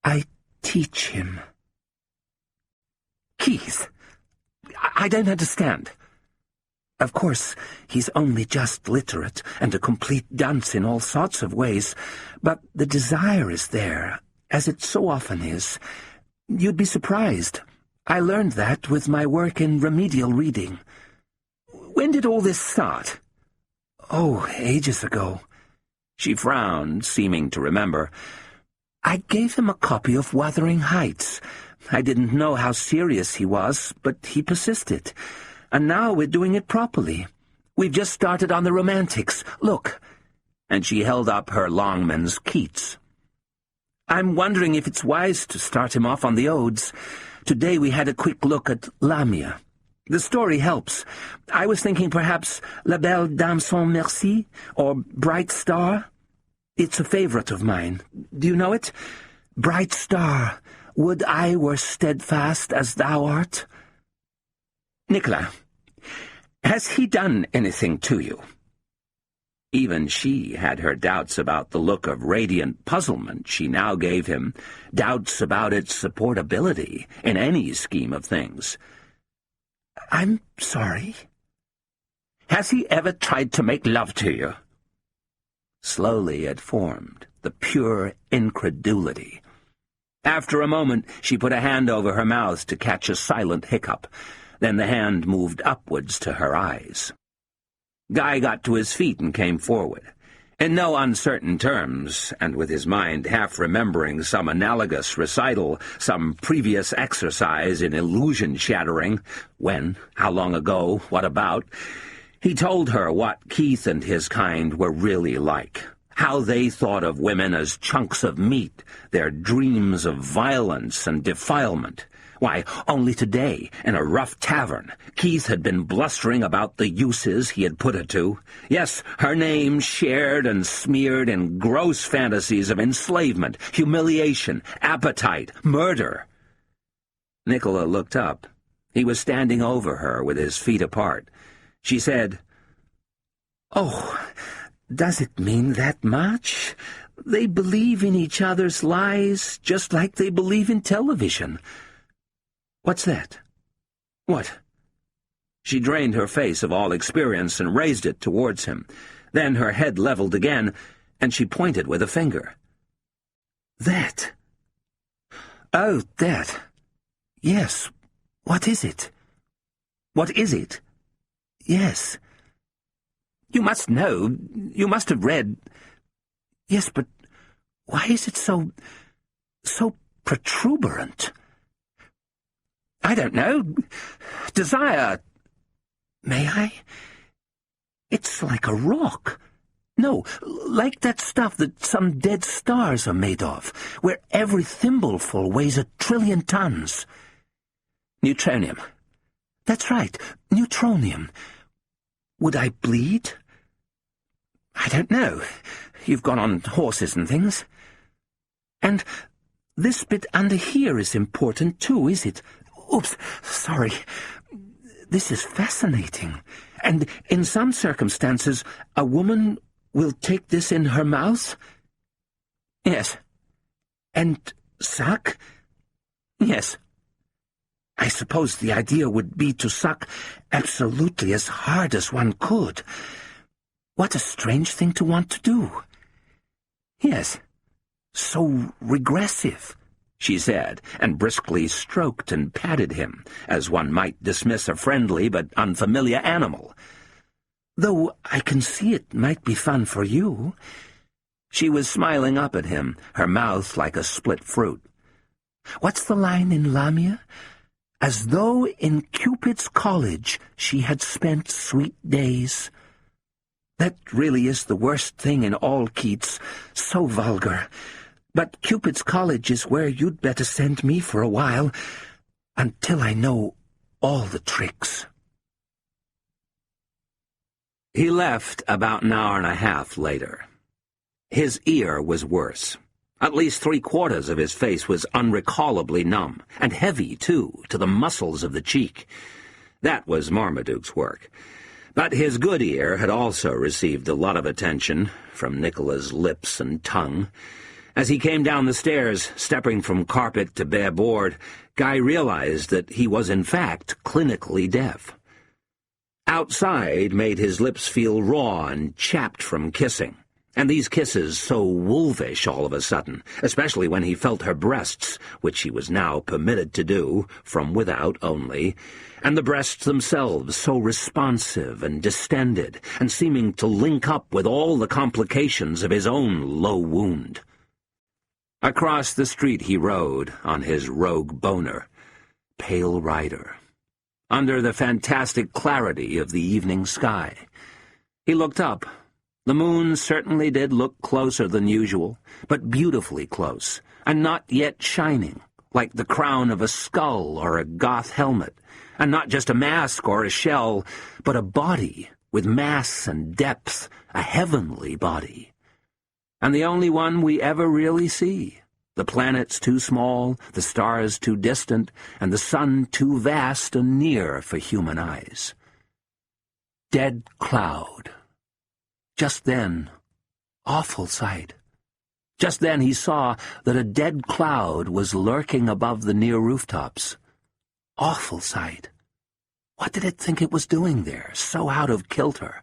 "I teach him." "Keith, I don't understand." "Of course, he's only just literate and a complete dunce in all sorts of ways, but the desire is there, as it so often is. You'd be surprised. I learned that with my work in remedial reading." "When did all this start?" "Oh, ages ago." She frowned, seeming to remember. "I gave him a copy of Wuthering Heights. I didn't know how serious he was, but he persisted. And now we're doing it properly. We've just started on the Romantics. Look." And she held up her Longman's Keats. "I'm wondering if it's wise to start him off on the Odes. Today we had a quick look at Lamia. The story helps. I was thinking perhaps La Belle Dame Sans Merci or Bright Star. It's a favorite of mine. Do you know it? Bright Star, would I were steadfast as thou art." "Nicola, has he done anything to you?" Even she had her doubts about the look of radiant puzzlement she now gave him, doubts about its supportability in any scheme of things. I'm sorry. Has he ever tried to make love to you? Slowly it formed, the pure incredulity. After a moment, she put a hand over her mouth to catch a silent hiccup. Then the hand moved upwards to her eyes. Guy got to his feet and came forward. In no uncertain terms, and with his mind half remembering some analogous recital, some previous exercise in illusion-shattering, when, how long ago, what about, he told her what Keith and his kind were really like, how they thought of women as chunks of meat, their dreams of violence and defilement. Why, only today, in a rough tavern, Keith had been blustering about the uses he had put her to. Yes, her name shared and smeared in gross fantasies of enslavement, humiliation, appetite, murder. Nicola looked up. He was standing over her with his feet apart. She said, "Oh, does it mean that much? They believe in each other's lies just like they believe in television. What's that? What?" She drained her face of all experience and raised it towards him. Then her head leveled again, and she pointed with a finger. "That. Oh, that. Yes. What is it? What is it? Yes. You must know. You must have read. Yes, but why is it so protuberant? I don't know. Desire. May I? It's like a rock. No, like that stuff that some dead stars are made of, where every thimbleful weighs 1 trillion tons. Neutronium. That's right, neutronium. Would I bleed? I don't know. You've gone on horses and things. And this bit under here is important too, is it? Oops, sorry. This is fascinating. And in some circumstances, a woman will take this in her mouth? Yes. And suck? Yes. I suppose the idea would be to suck absolutely as hard as one could. What a strange thing to want to do. Yes. So regressive, she said, and briskly stroked and patted him, as one might dismiss a friendly but unfamiliar animal. Though I can see it might be fun for you. She was smiling up at him, her mouth like a split fruit. What's the line in Lamia? As though in Cupid's college she had spent sweet days. That really is the worst thing in all Keats, so vulgar. But Cupid's college is where you'd better send me for a while, until I know all the tricks. He left about an hour and a half later. His ear was worse. At least 3/4 of his face was unrecallably numb, and heavy, too, to the muscles of the cheek. That was Marmaduke's work. But his good ear had also received a lot of attention from Nicola's lips and tongue. As he came down the stairs, stepping from carpet to bare board, Guy realized that he was in fact clinically deaf. Outside made his lips feel raw and chapped from kissing. And these kisses so wolfish all of a sudden, especially when he felt her breasts, which he was now permitted to do, from without only, and the breasts themselves so responsive and distended, and seeming to link up with all the complications of his own low wound. Across the street he rode, on his rogue boner, pale rider, under the fantastic clarity of the evening sky. He looked up. The moon certainly did look closer than usual, but beautifully close, and not yet shining, like the crown of a skull or a Goth helmet, and not just a mask or a shell, but a body with mass and depth, a heavenly body. And the only one we ever really see. The planets too small, the stars too distant, and the sun too vast and near for human eyes. Dead cloud. Just then, awful sight. Just then he saw that a dead cloud was lurking above the near rooftops. Awful sight. What did it think it was doing there, so out of kilter?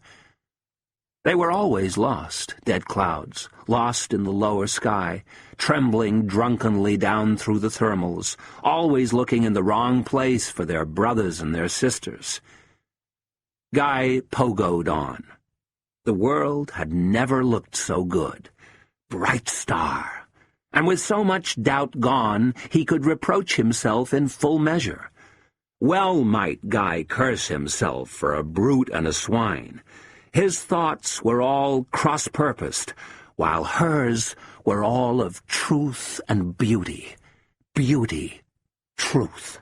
They were always lost, dead clouds, lost in the lower sky, trembling drunkenly down through the thermals, always looking in the wrong place for their brothers and their sisters. Guy pogoed on. The world had never looked so good. Bright star. And with so much doubt gone, he could reproach himself in full measure. Well might Guy curse himself for a brute and a swine. His thoughts were all cross-purposed, while hers were all of truth and beauty. Beauty, truth.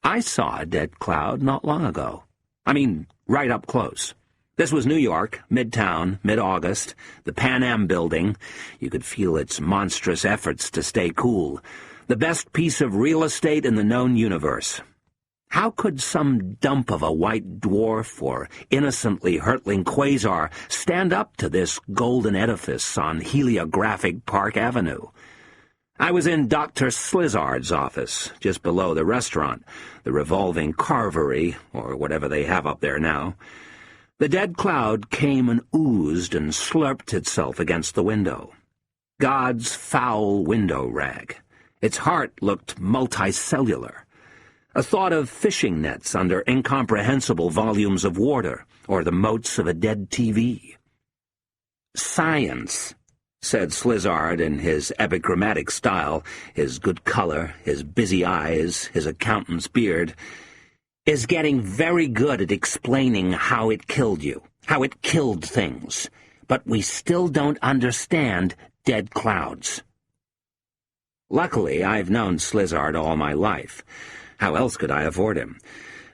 I saw a dead cloud not long ago. I mean, right up close. This was New York, Midtown, mid-August, the Pan Am building. You could feel its monstrous efforts to stay cool. The best piece of real estate in the known universe. How could some dump of a white dwarf or innocently hurtling quasar stand up to this golden edifice on heliographic Park Avenue? I was in Dr. Slizzard's office, just below the restaurant, the revolving carvery, or whatever they have up there now. The dead cloud came and oozed and slurped itself against the window. God's foul window rag. Its heart looked multicellular. A thought of fishing nets under incomprehensible volumes of water, or the motes of a dead TV. "Science," said Slizzard in his epigrammatic style, his good color, his busy eyes, his accountant's beard, "is getting very good at explaining how it killed you, how it killed things. But we still don't understand dead clouds." Luckily, I've known Slizzard all my life. How else could I afford him?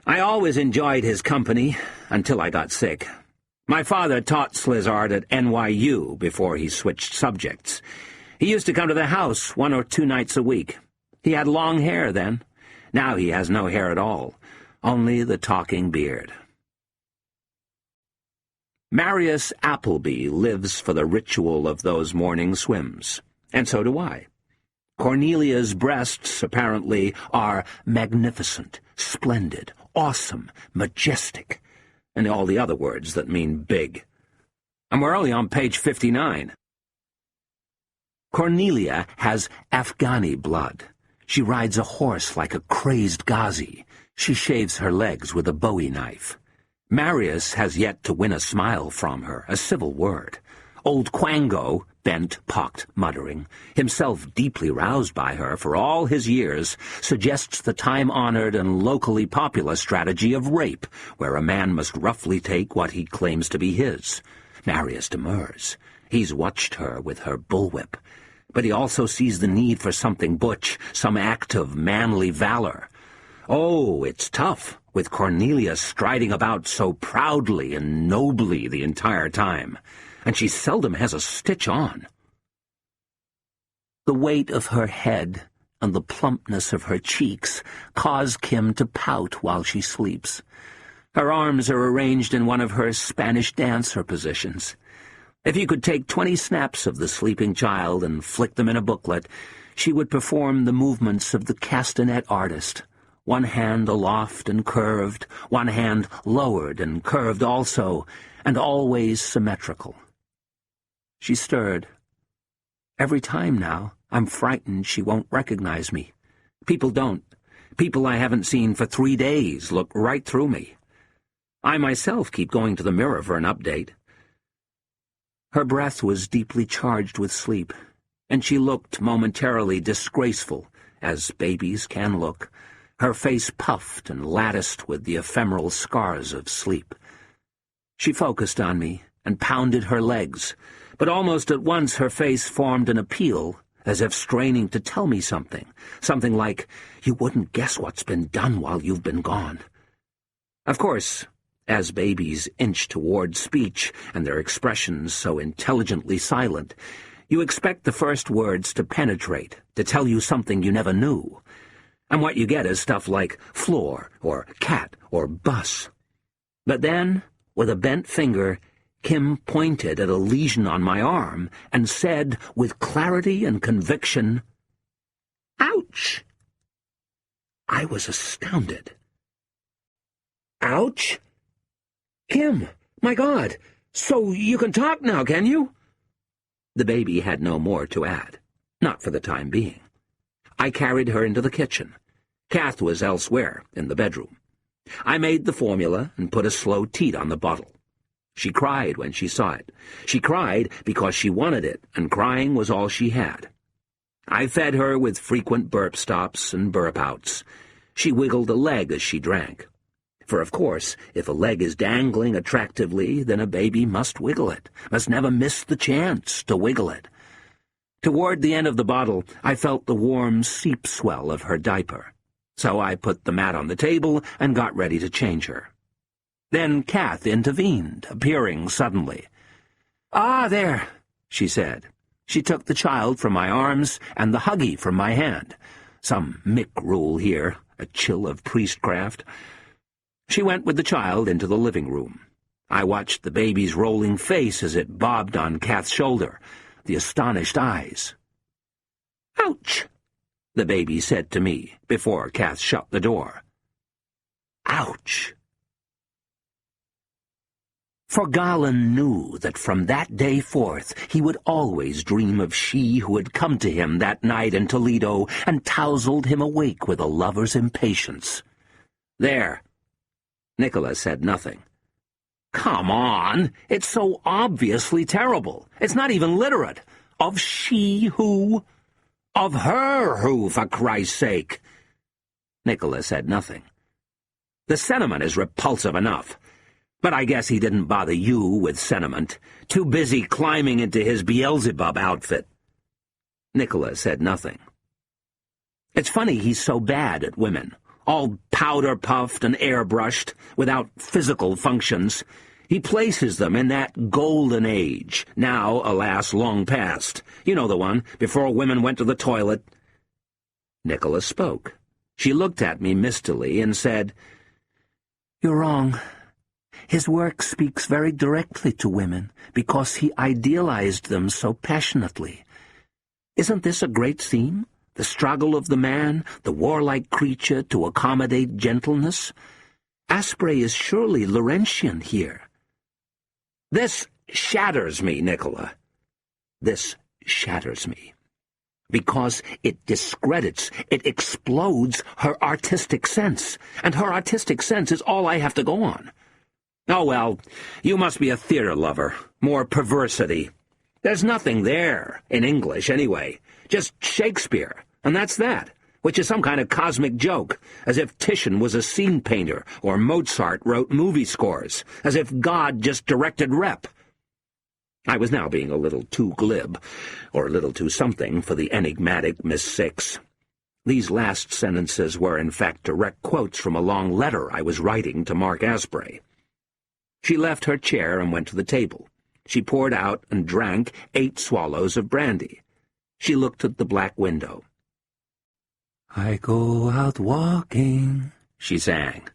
I always enjoyed his company, until I got sick. My father taught Slizzard at NYU before he switched subjects. He used to come to the house 1 or 2 nights a week. He had long hair then. Now he has no hair at all, only the talking beard. Marius Appleby lives for the ritual of those morning swims, and so do I. Cornelia's breasts, apparently, are magnificent, splendid, awesome, majestic, and all the other words that mean big. And we're only on page 59. Cornelia has Afghani blood. She rides a horse like a crazed Ghazi. She shaves her legs with a Bowie knife. Marius has yet to win a smile from her, a civil word. Old Quango, bent, pocked, muttering, himself deeply roused by her for all his years, suggests the time-honored and locally popular strategy of rape, where a man must roughly take what he claims to be his. Marius demurs. He's watched her with her bullwhip. But he also sees the need for something butch, some act of manly valor. Oh, it's tough, with Cornelia striding about so proudly and nobly the entire time. And she seldom has a stitch on. The weight of her head and the plumpness of her cheeks cause Kim to pout while she sleeps. Her arms are arranged in one of her Spanish dancer positions. If you could take 20 snaps of the sleeping child and flick them in a booklet, she would perform the movements of the castanet artist, one hand aloft and curved, one hand lowered and curved also, and always symmetrical. She stirred. Every time now, I'm frightened she won't recognize me. People don't. People I haven't seen for 3 days look right through me. I myself keep going to the mirror for an update. Her breath was deeply charged with sleep, and she looked momentarily disgraceful, as babies can look, her face puffed and latticed with the ephemeral scars of sleep. She focused on me and pounded her legs, but almost at once her face formed an appeal, as if straining to tell me something like, "You wouldn't guess what's been done while you've been gone." Of course, as babies inch toward speech, and their expressions so intelligently silent, you expect the first words to penetrate, to tell you something you never knew. And what you get is stuff like floor, or cat, or bus. But then, with a bent finger, Kim pointed at a lesion on my arm and said, with clarity and conviction, "Ouch! I was astounded. Ouch! Kim, my God, so you can talk now, can you? The baby had no more to add, not for the time being. I carried her into the kitchen. Kath was elsewhere, in the bedroom. I made the formula and put a slow teat on the bottle. She cried when she saw it. She cried because she wanted it, and crying was all she had. I fed her with frequent burp stops and burp outs. She wiggled a leg as she drank. For, of course, if a leg is dangling attractively, then a baby must wiggle it, must never miss the chance to wiggle it. Toward the end of the bottle, I felt the warm seep swell of her diaper. So I put the mat on the table and got ready to change her. Then Kath intervened, appearing suddenly. "Ah, there," she said. She took the child from my arms and the Huggy from my hand. Some Mick rule here, a chill of priestcraft. She went with the child into the living room. I watched the baby's rolling face as it bobbed on Kath's shoulder, the astonished eyes. "Ouch!" the baby said to me before Kath shut the door. Ouch! For Garland knew that from that day forth he would always dream of she who had come to him that night in Toledo and tousled him awake with a lover's impatience. "There." Nicholas said nothing. "Come on! It's so obviously terrible. It's not even literate. Of she who? Of her who, for Christ's sake!" Nicholas said nothing. "The sentiment is repulsive enough. But I guess he didn't bother you with sentiment. Too busy climbing into his Beelzebub outfit." Nicholas said nothing. "It's funny he's so bad at women. All powder-puffed and airbrushed, without physical functions. He places them in that golden age, now, alas, long past. You know the one, before women went to the toilet." Nicholas spoke. She looked at me mistily and said, "You're wrong. His work speaks very directly to women, because he idealized them so passionately. Isn't this a great theme? The struggle of the man, the warlike creature to accommodate gentleness? Asprey is surely Laurentian here." "This shatters me, Nicola. This shatters me. Because it discredits, it explodes her artistic sense, and her artistic sense is all I have to go on. Oh, well, you must be a theater lover. More perversity. There's nothing there, in English anyway. Just Shakespeare, and that's that, which is some kind of cosmic joke, as if Titian was a scene painter, or Mozart wrote movie scores, as if God just directed rep." I was now being a little too glib, or a little too something, for the enigmatic Miss Six. These last sentences were in fact direct quotes from a long letter I was writing to Mark Asprey. She left her chair and went to the table. She poured out and drank 8 swallows of brandy. She looked at the black window. "I go out walking," she sang,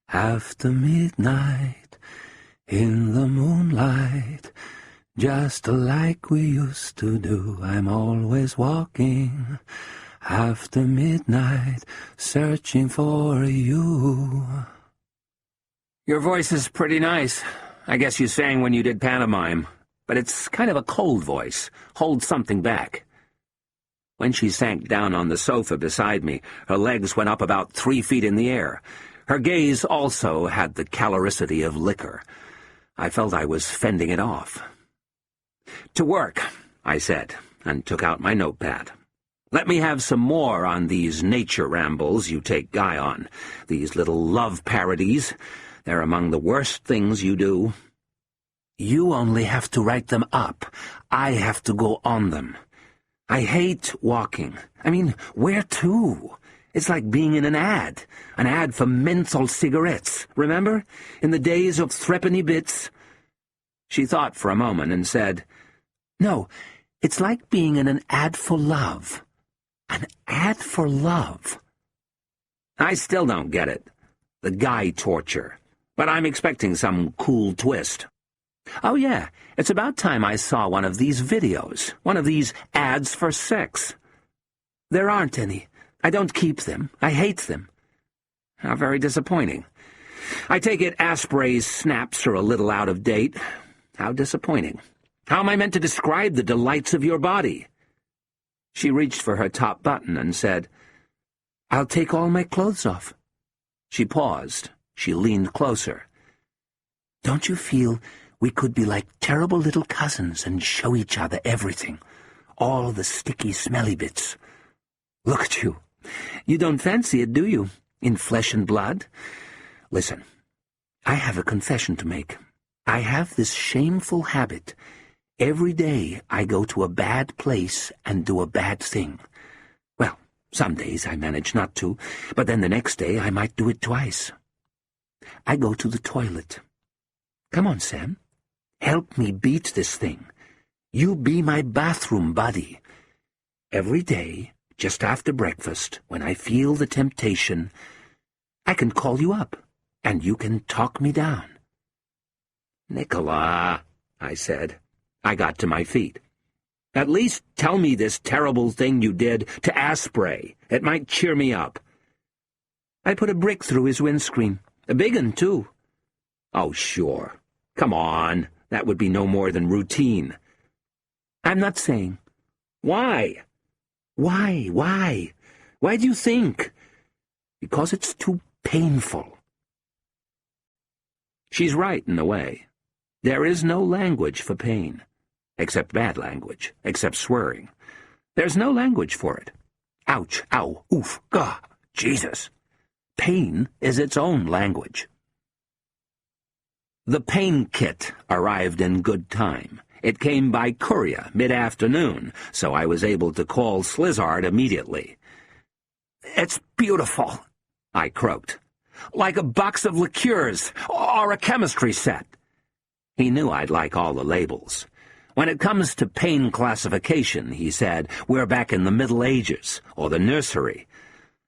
"after midnight, in the moonlight, just like we used to do. I'm always walking after midnight, searching for you." "Your voice is pretty nice. I guess you sang when you did pantomime, but it's kind of a cold voice. Hold something back." When she sank down on the sofa beside me, her legs went up about 3 feet in the air. Her gaze also had the caloricity of liquor. I felt I was fending it off. "To work," I said, and took out my notepad. "Let me have some more on these nature rambles you take Guy on, these little love parodies. They're among the worst things you do." "You only have to write them up. I have to go on them. I hate walking. I mean, where to? It's like being in an ad for menthol cigarettes, remember? In the days of threepenny bits." She thought for a moment and said, "No, it's like being in an ad for love. An ad for love." I still don't get it. The Guy torture. But I'm expecting some cool twist. "Oh, yeah, it's about time I saw one of these videos, one of these ads for sex." "There aren't any. I don't keep them. I hate them. How very disappointing. I take it Asprey's snaps are a little out of date. How disappointing. How am I meant to describe the delights of your body? She reached for her top button and said, "I'll take all my clothes off." She paused. She leaned closer. "Don't you feel we could be like terrible little cousins and show each other everything? All the sticky, smelly bits. Look at you. You don't fancy it, do you? In flesh and blood? Listen, I have a confession to make. I have this shameful habit. Every day I go to a bad place and do a bad thing. Well, some days I manage not to, but then the next day I might do it twice. I go to the toilet. Come on, Sam. Help me beat this thing. You be my bathroom buddy. Every day, just after breakfast, when I feel the temptation, I can call you up, and you can talk me down." "Nicola," I said. I got to my feet. "At least tell me this terrible thing you did to Asprey. It might cheer me up." "I put a brick through his windscreen. A big un, too." "Oh, sure. Come on. That would be no more than routine." "I'm not saying." "Why?" Why? Why do you think?" "Because it's too painful." She's right in a way. There is no language for pain, except bad language, except swearing. There's no language for it. Ouch, ow, oof, gah, Jesus. Pain is its own language. The pain kit arrived in good time. It came by courier mid-afternoon, so I was able to call Slizzard immediately. "It's beautiful," I croaked. "Like a box of liqueurs or a chemistry set." He knew I'd like all the labels. "When it comes to pain classification," he said, "we're back in the Middle Ages, or the nursery."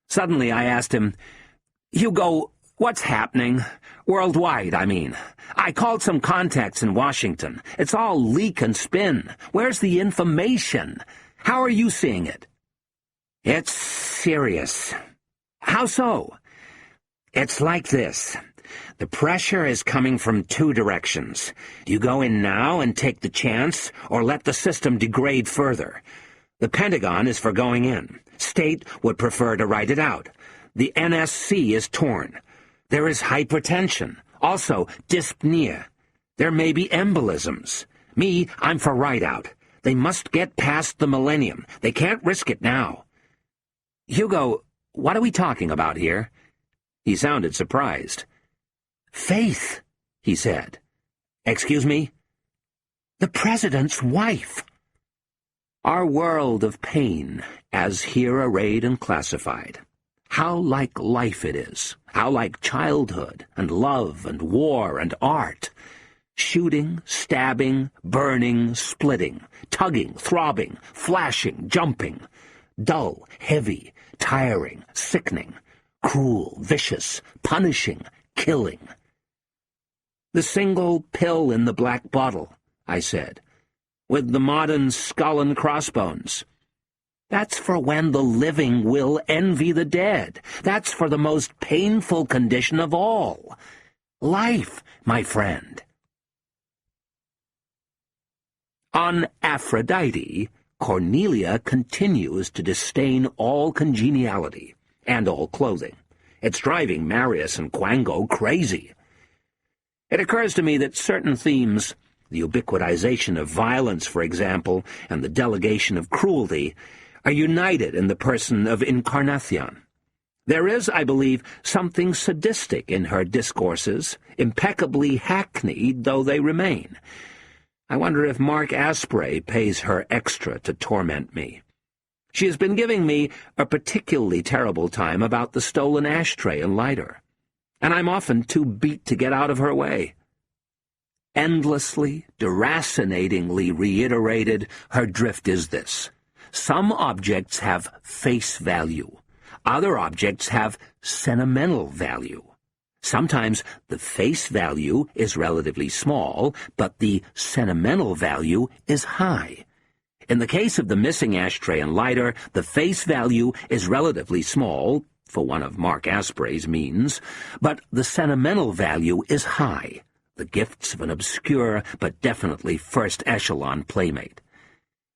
Suddenly I asked him, "Hugo, what's happening? Worldwide, I mean. I called some contacts in Washington. It's all leak and spin. Where's the information? How are you seeing it?" "It's serious." "How so?" "It's like this. The pressure is coming from two directions. Do you go in now and take the chance, or let the system degrade further? The Pentagon is for going in. State would prefer to write it out. The NSC is torn. There is hypertension, also dyspnea. There may be embolisms. Me, I'm for write out. They must get past the millennium. They can't risk it now." "Hugo, what are we talking about here?" He sounded surprised. "Faith," he said. "Excuse me?" "The President's wife." Our world of pain, as here arrayed and classified. How like life it is, how like childhood, and love, and war, and art. Shooting, stabbing, burning, splitting, tugging, throbbing, flashing, jumping. Dull, heavy, tiring, sickening, cruel, vicious, punishing, killing. "The single pill in the black bottle," I said, "with the modern skull and crossbones. That's for when the living will envy the dead. That's for the most painful condition of all. Life, my friend." On Aphrodite, Cornelia continues to disdain all congeniality and all clothing. It's driving Marius and Quango crazy. It occurs to me that certain themes, the ubiquitization of violence, for example, and the delegation of cruelty, are united in the person of Encarnacion. There is, I believe, something sadistic in her discourses, impeccably hackneyed though they remain. I wonder if Mark Asprey pays her extra to torment me. She has been giving me a particularly terrible time about the stolen ashtray and lighter, and I'm often too beat to get out of her way. Endlessly, deracinatingly reiterated, her drift is this. Some objects have face value. Other objects have sentimental value. Sometimes the face value is relatively small, but the sentimental value is high. In the case of the missing ashtray and lighter, the face value is relatively small, for one of Mark Asprey's means, but the sentimental value is high, the gifts of an obscure but definitely first-echelon playmate.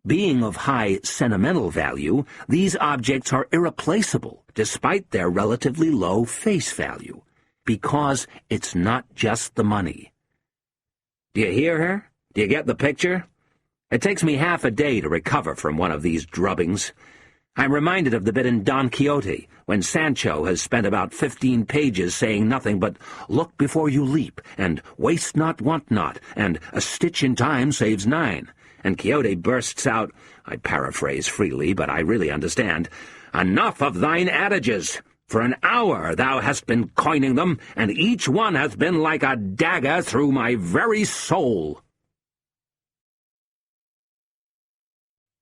Being of high sentimental value, these objects are irreplaceable despite their relatively low face value, because it's not just the money. Do you hear her? Do you get the picture? It takes me half a day to recover from one of these drubbings. I'm reminded of the bit in Don Quixote, when Sancho has spent about 15 pages saying nothing but "look before you leap," and "waste not, want not," and "a stitch in time saves 9." And Quixote bursts out, I paraphrase freely, but I really understand, "Enough of thine adages! For an hour thou hast been coining them, and each one hath been like a dagger through my very soul."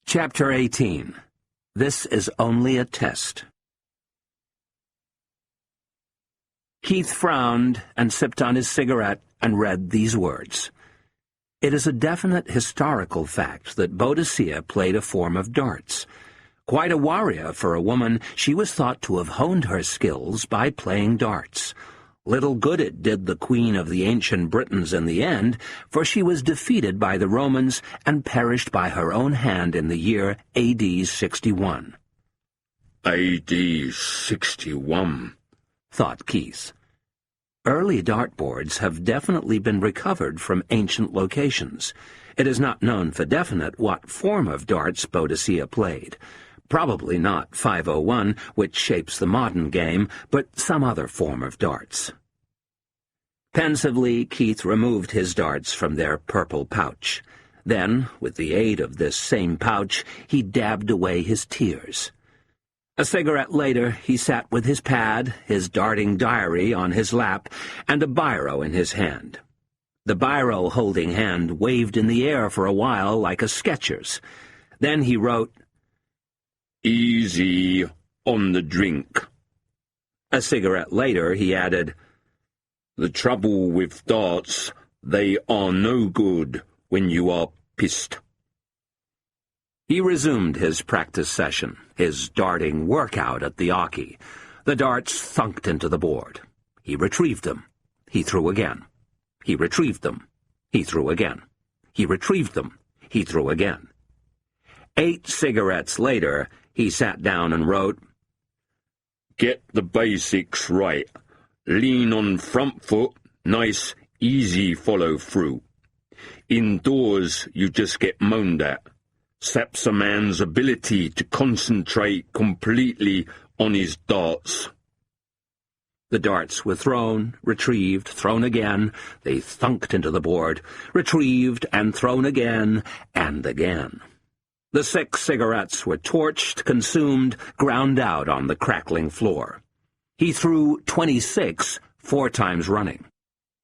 Chapter 18. This is only a test. Keith frowned and sipped on his cigarette and read these words. It is a definite historical fact that Boadicea played a form of darts. Quite a warrior for a woman, she was thought to have honed her skills by playing darts. Little good it did the queen of the ancient Britons in the end, for she was defeated by the Romans and perished by her own hand in the year A.D. 61. A.D. 61, thought Keith. Early dartboards have definitely been recovered from ancient locations. It is not known for definite what form of darts Boadicea played. Probably not 501, which shapes the modern game, but some other form of darts. Pensively, Keith removed his darts from their purple pouch. Then, with the aid of this same pouch, he dabbed away his tears. A cigarette later, he sat with his pad, his darting diary on his lap, and a biro in his hand. The biro-holding hand waved in the air for a while like a sketcher's. Then he wrote, "Easy on the drink." A cigarette later, he added, "The trouble with darts, they are no good when you are pissed." He resumed his practice session, his darting workout at the hockey. The darts thunked into the board. He retrieved them. He threw again. He retrieved them. He threw again. He retrieved them. He threw again. 8 cigarettes later, he sat down and wrote, "Get the basics right. Lean on front foot, nice, easy follow-through. Indoors, you just get moaned at. Saps a man's ability to concentrate completely on his darts." The darts were thrown, retrieved, thrown again. They thunked into the board, retrieved and thrown again and again. The 6 cigarettes were torched, consumed, ground out on the crackling floor. He threw 26 4 times running.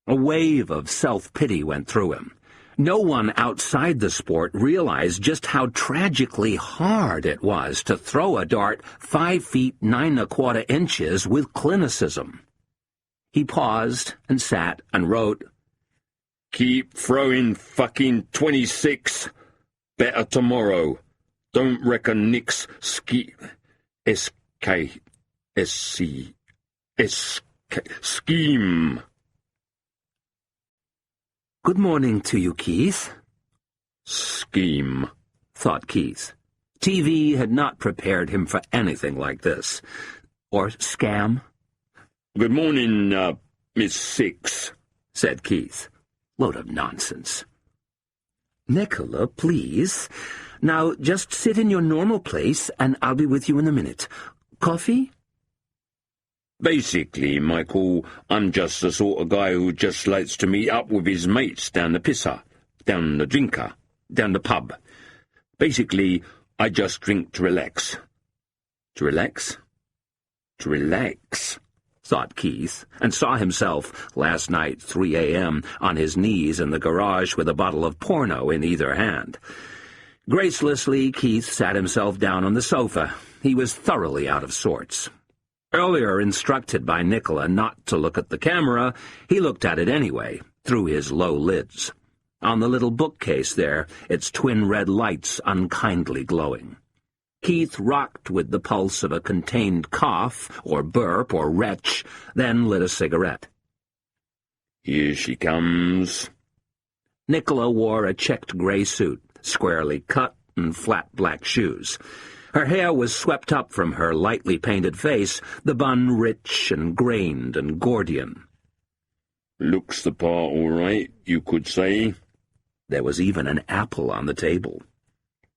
A wave of self-pity went through him. No one outside the sport realized just how tragically hard it was to throw a dart 5 feet 9 1/4 inches with clinicism. He paused and sat and wrote, "Keep throwing fucking 26. Better tomorrow. Don't reckon Nick's scheme." Good morning to you, Keith. Scheme, thought Keith. TV had not prepared him for anything like this. Or scam. "Good morning, Miss Six," said Keith. Load of nonsense. Nicola, please. Now, just sit in your normal place, and I'll be with you in a minute. Coffee? "Basically, Michael, I'm just the sort of guy who just likes to meet up with his mates down the pisser, down the drinker, down the pub. Basically, I just drink to relax." To relax? To relax, thought Keith, and saw himself, last night, 3 a.m., on his knees in the garage with a bottle of porno in either hand. Gracelessly, Keith sat himself down on the sofa. He was thoroughly out of sorts. Earlier instructed by Nicola not to look at the camera, he looked at it anyway, through his low lids. On the little bookcase there, its twin red lights unkindly glowing. Keith rocked with the pulse of a contained cough, or burp, or retch, then lit a cigarette. Here she comes. Nicola wore a checked grey suit, squarely cut, and flat black shoes. Her hair was swept up from her lightly painted face, the bun rich and grained and Gordian. Looks the part all right, you could say. There was even an apple on the table.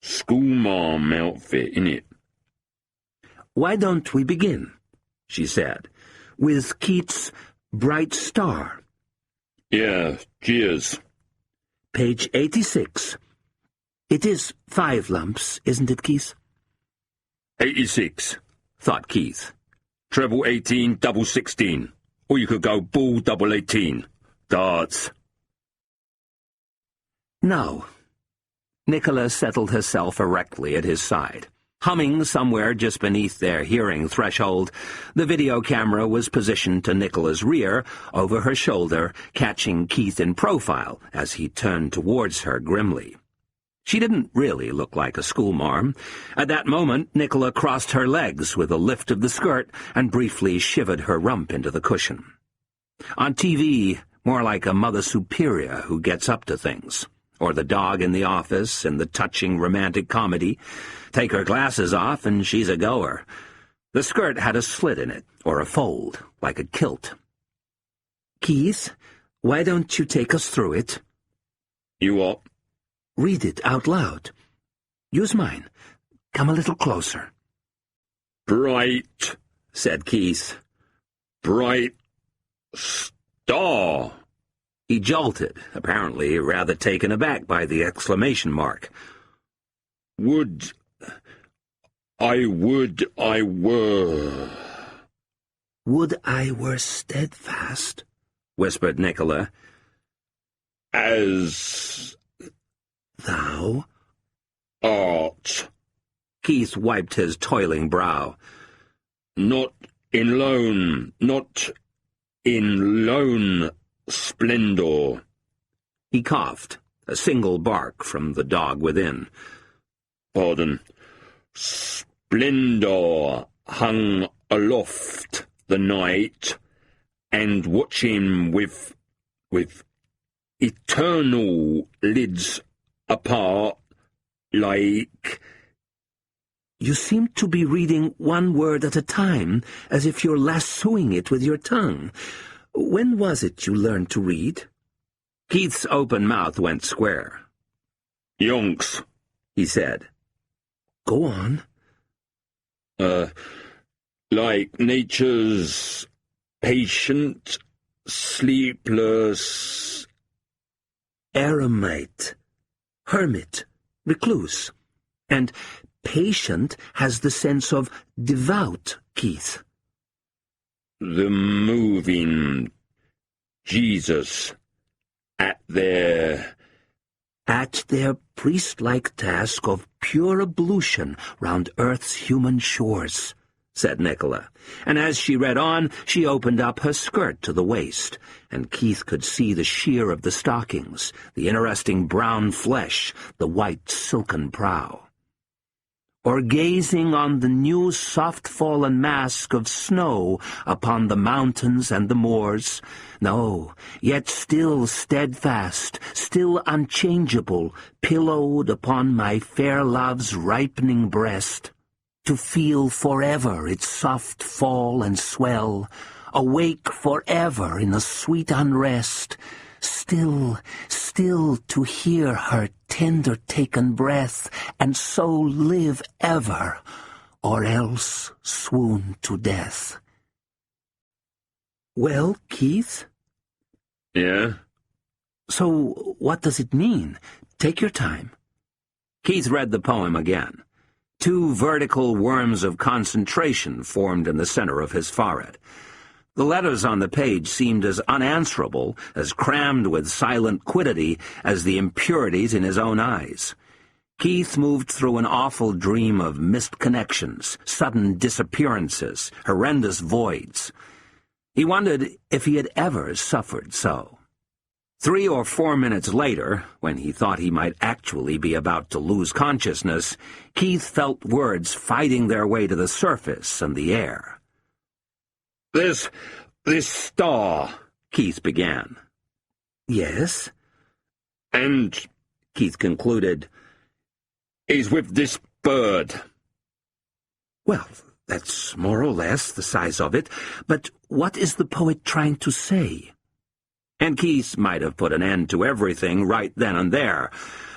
Schoolmarm outfit, innit? "Why don't we begin?" she said, "with Keats' Bright Star." Yeah, cheers. Page 86. It is 5 lumps, isn't it, Keith? 86, thought Keith. treble 18, double 16. Or you could go bull double 18. Darts. No. Nicola settled herself erectly at his side. Humming somewhere just beneath their hearing threshold, the video camera was positioned to Nicola's rear, over her shoulder, catching Keith in profile as he turned towards her grimly. She didn't really look like a schoolmarm. At that moment, Nicola crossed her legs with a lift of the skirt and briefly shivered her rump into the cushion. On TV, more like a mother superior who gets up to things. Or the dog in the office in the touching romantic comedy. Take her glasses off and she's a goer. The skirt had a slit in it, or a fold, like a kilt. "Keith, why don't you take us through it?" You what? "Read it out loud. Use mine. Come a little closer." Bright, said Keith. bright star. He jolted, apparently rather taken aback by the exclamation mark. Would I were... "Would I were steadfast," whispered Nicola. As "Thou?" art. Keith wiped his toiling brow. Not in lone splendor. He coughed, a single bark from the dog within. Pardon. Splendor hung aloft the night, and watching with eternal lids apart, like... You seem to be reading one word at a time, as if you're lassoing it with your tongue. When was it you learned to read? Keith's open mouth went square. Yonks, he said. Go on. Like nature's patient, sleepless... Eremite, hermit, recluse. And patient has the sense of devout, Keith. The moving Jesus at their priest-like task of pure ablution round earth's human shores, said Nicola, and as she read on, she opened up her skirt to the waist, and Keith could see the sheer of the stockings, the interesting brown flesh, the white silken prow. Or gazing on the new soft-fallen mask of snow upon the mountains and the moors, no, yet still steadfast, still unchangeable, pillowed upon my fair love's ripening breast, to feel forever its soft fall and swell, awake forever in a sweet unrest, still to hear her tender-taken breath, and so live ever, or else swoon to death. Well, Keith? Yeah? So what does it mean? Take your time. Keith read the poem again. 2 vertical worms of concentration formed in the center of his forehead. The letters on the page seemed as unanswerable, as crammed with silent quiddity, as the impurities in his own eyes. Keith moved through an awful dream of missed connections, sudden disappearances, horrendous voids. He wondered if he had ever suffered so. 3 or 4 minutes later, when he thought he might actually be about to lose consciousness, Keith felt words fighting their way to the surface and the air. "This star," Keith began. "Yes?" "And," Keith concluded, "is with this bird." "Well, that's more or less the size of it, but what is the poet trying to say?" And Keith might have put an end to everything right then and there,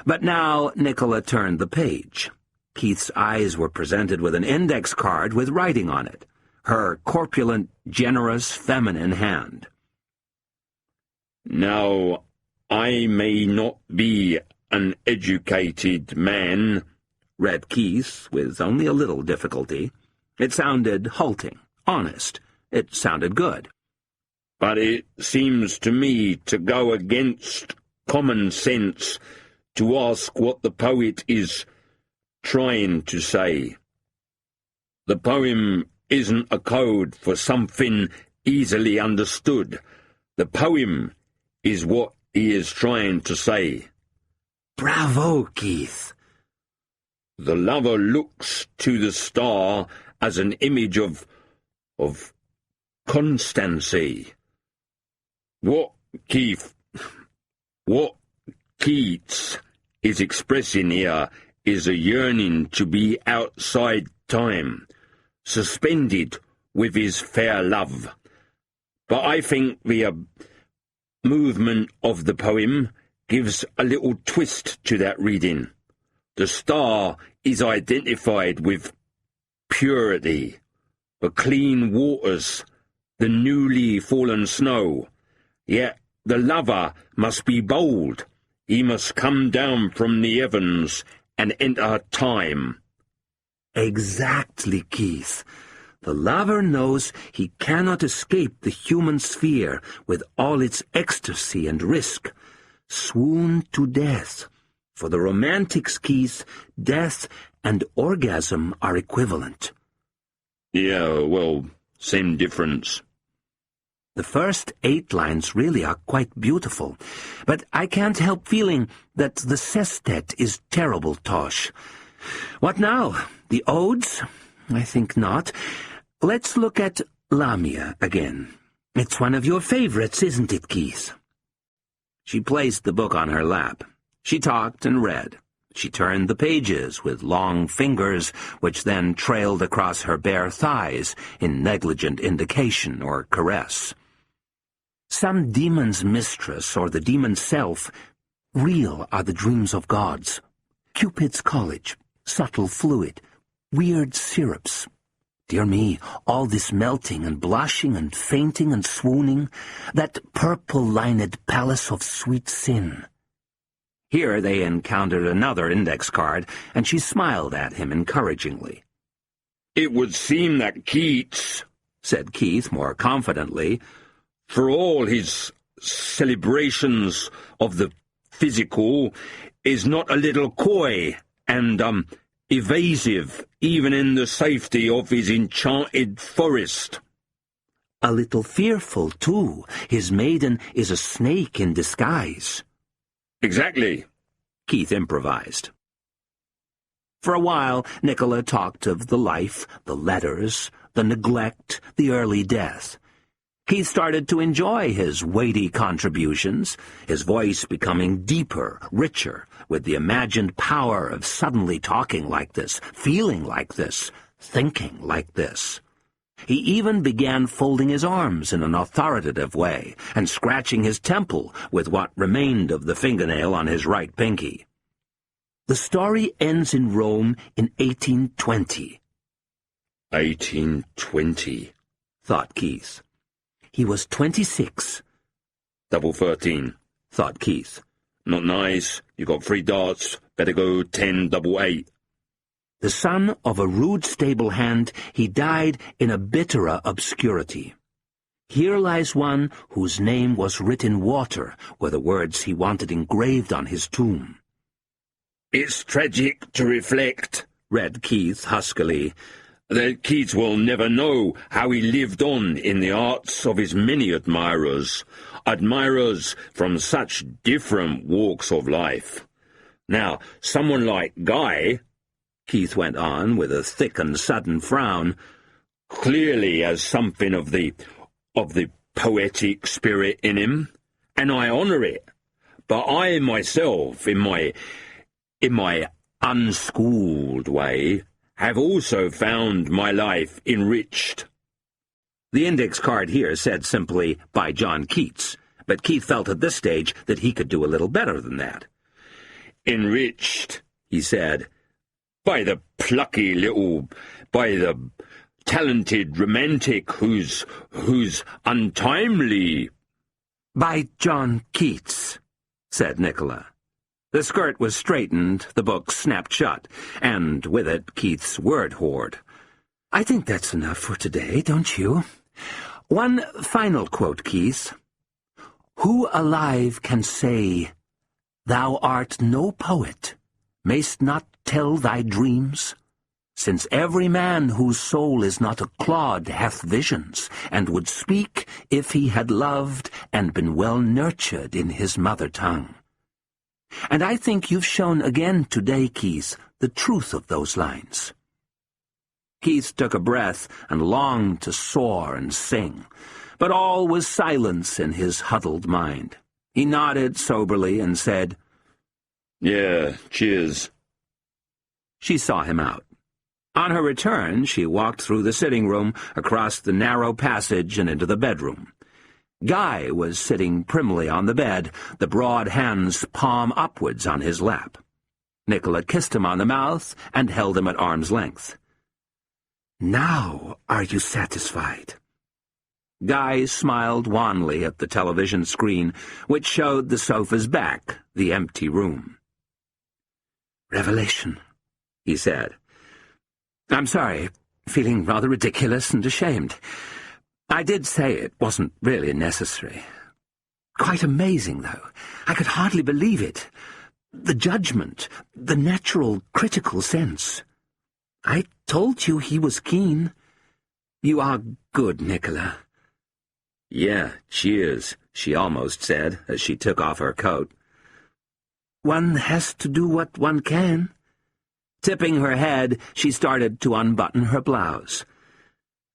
but now Nicola turned the page. Keith's eyes were presented with an index card with writing on it, her corpulent, generous, feminine hand. "Now, I may not be an educated man," read Keith with only a little difficulty. It sounded halting, honest. It sounded good. "but it seems to me to go against common sense to ask what the poet is trying to say. The poem isn't a code for something easily understood. The poem is what he is trying to say." "Bravo, Keith." "The lover looks to the star as an image of constancy. What Keats is expressing here is a yearning to be outside time, suspended with his fair love. But I think the movement of the poem gives a little twist to that reading. The star is identified with purity, the clean waters, the newly fallen snow. Yet the lover must be bold. He must come down from the heavens and enter time." "Exactly, Keith. The lover knows he cannot escape the human sphere with all its ecstasy and risk. Swoon to death. For the romantics, Keith, death and orgasm are equivalent." "Yeah, well, same difference." The first 8 lines really are quite beautiful, but I can't help feeling that the sestet is terrible tosh. What now? The odes? I think not. Let's look at Lamia again. It's one of your favorites, isn't it, Keith? She placed the book on her lap. She talked and read. She turned the pages with long fingers, which then trailed across her bare thighs in negligent indication or caress. Some demon's mistress or the demon's self, real are the dreams of gods. Cupid's college, subtle fluid, weird syrups. Dear me, all this melting and blushing and fainting and swooning, that purple-lined palace of sweet sin. Here they encountered another index card, and she smiled at him encouragingly. "It would seem that Keats," said Keith more confidently, "for all his celebrations of the physical, is not a little coy and, evasive, even in the safety of his enchanted forest." "A little fearful, too. His maiden is a snake in disguise." "Exactly," Keith improvised. For a while, Nicola talked of the life, the letters, the neglect, the early death. Keith started to enjoy his weighty contributions, his voice becoming deeper, richer, with the imagined power of suddenly talking like this, feeling like this, thinking like this. He even began folding his arms in an authoritative way and scratching his temple with what remained of the fingernail on his right pinky. The story ends in Rome in 1820. 1820, thought Keith. He was 26. Double 13, thought Keith. Not nice. You got 3 darts. Better go 10 double 8. The son of a rude stable hand, he died in a bitterer obscurity. Here lies one whose name was writ in water, were the words he wanted engraved on his tomb. "It's tragic to reflect," read Keith huskily, that Keats will never know how he lived on in the arts of his many admirers from such different walks of life. Now, someone like Guy, Keith went on with a thick and sudden frown, clearly has something of the poetic spirit in him, and I honour it. But I myself, in my unschooled way, have also found my life enriched. The index card here said simply, by John Keats, but Keith felt at this stage that he could do a little better than that. Enriched, he said, by the talented romantic who's untimely. By John Keats, said Nicola. The skirt was straightened, the book snapped shut, and with it Keith's word hoard. I think that's enough for today, don't you? One final quote, Keith. Who alive can say, "Thou art no poet, mayst not tell thy dreams"? Since every man whose soul is not a clod hath visions, and would speak if he had loved and been well nurtured in his mother tongue. And I think you've shown again today, Keith, the truth of those lines. Keith took a breath and longed to soar and sing, but all was silence in his huddled mind. He nodded soberly and said, Yeah, cheers. She saw him out. On her return, she walked through the sitting room, across the narrow passage and into the bedroom. Guy was sitting primly on the bed, the broad hands palm upwards on his lap. Nicola kissed him on the mouth and held him at arm's length. Now are you satisfied? Guy smiled wanly at the television screen, which showed the sofa's back, the empty room. Revelation, he said. I'm sorry, feeling rather ridiculous and ashamed. I did say it wasn't really necessary. Quite amazing, though. I could hardly believe it. The judgment, the natural, critical sense. I told you he was keen. You are good, Nicola. Yeah, cheers, she almost said, as she took off her coat. One has to do what one can. Tipping her head, she started to unbutton her blouse.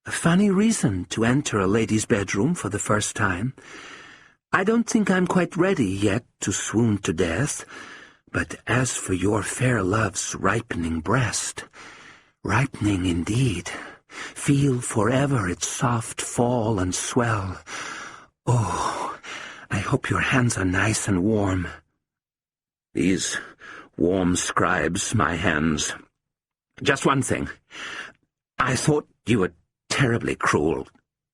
A funny reason to enter a lady's bedroom for the first time. I don't think I'm quite ready yet to swoon to death, but as for your fair love's ripening breast, ripening indeed, feel forever its soft fall and swell. Oh, I hope your hands are nice and warm. These warm scribes, my hands. Just one thing. I thought you were terribly cruel,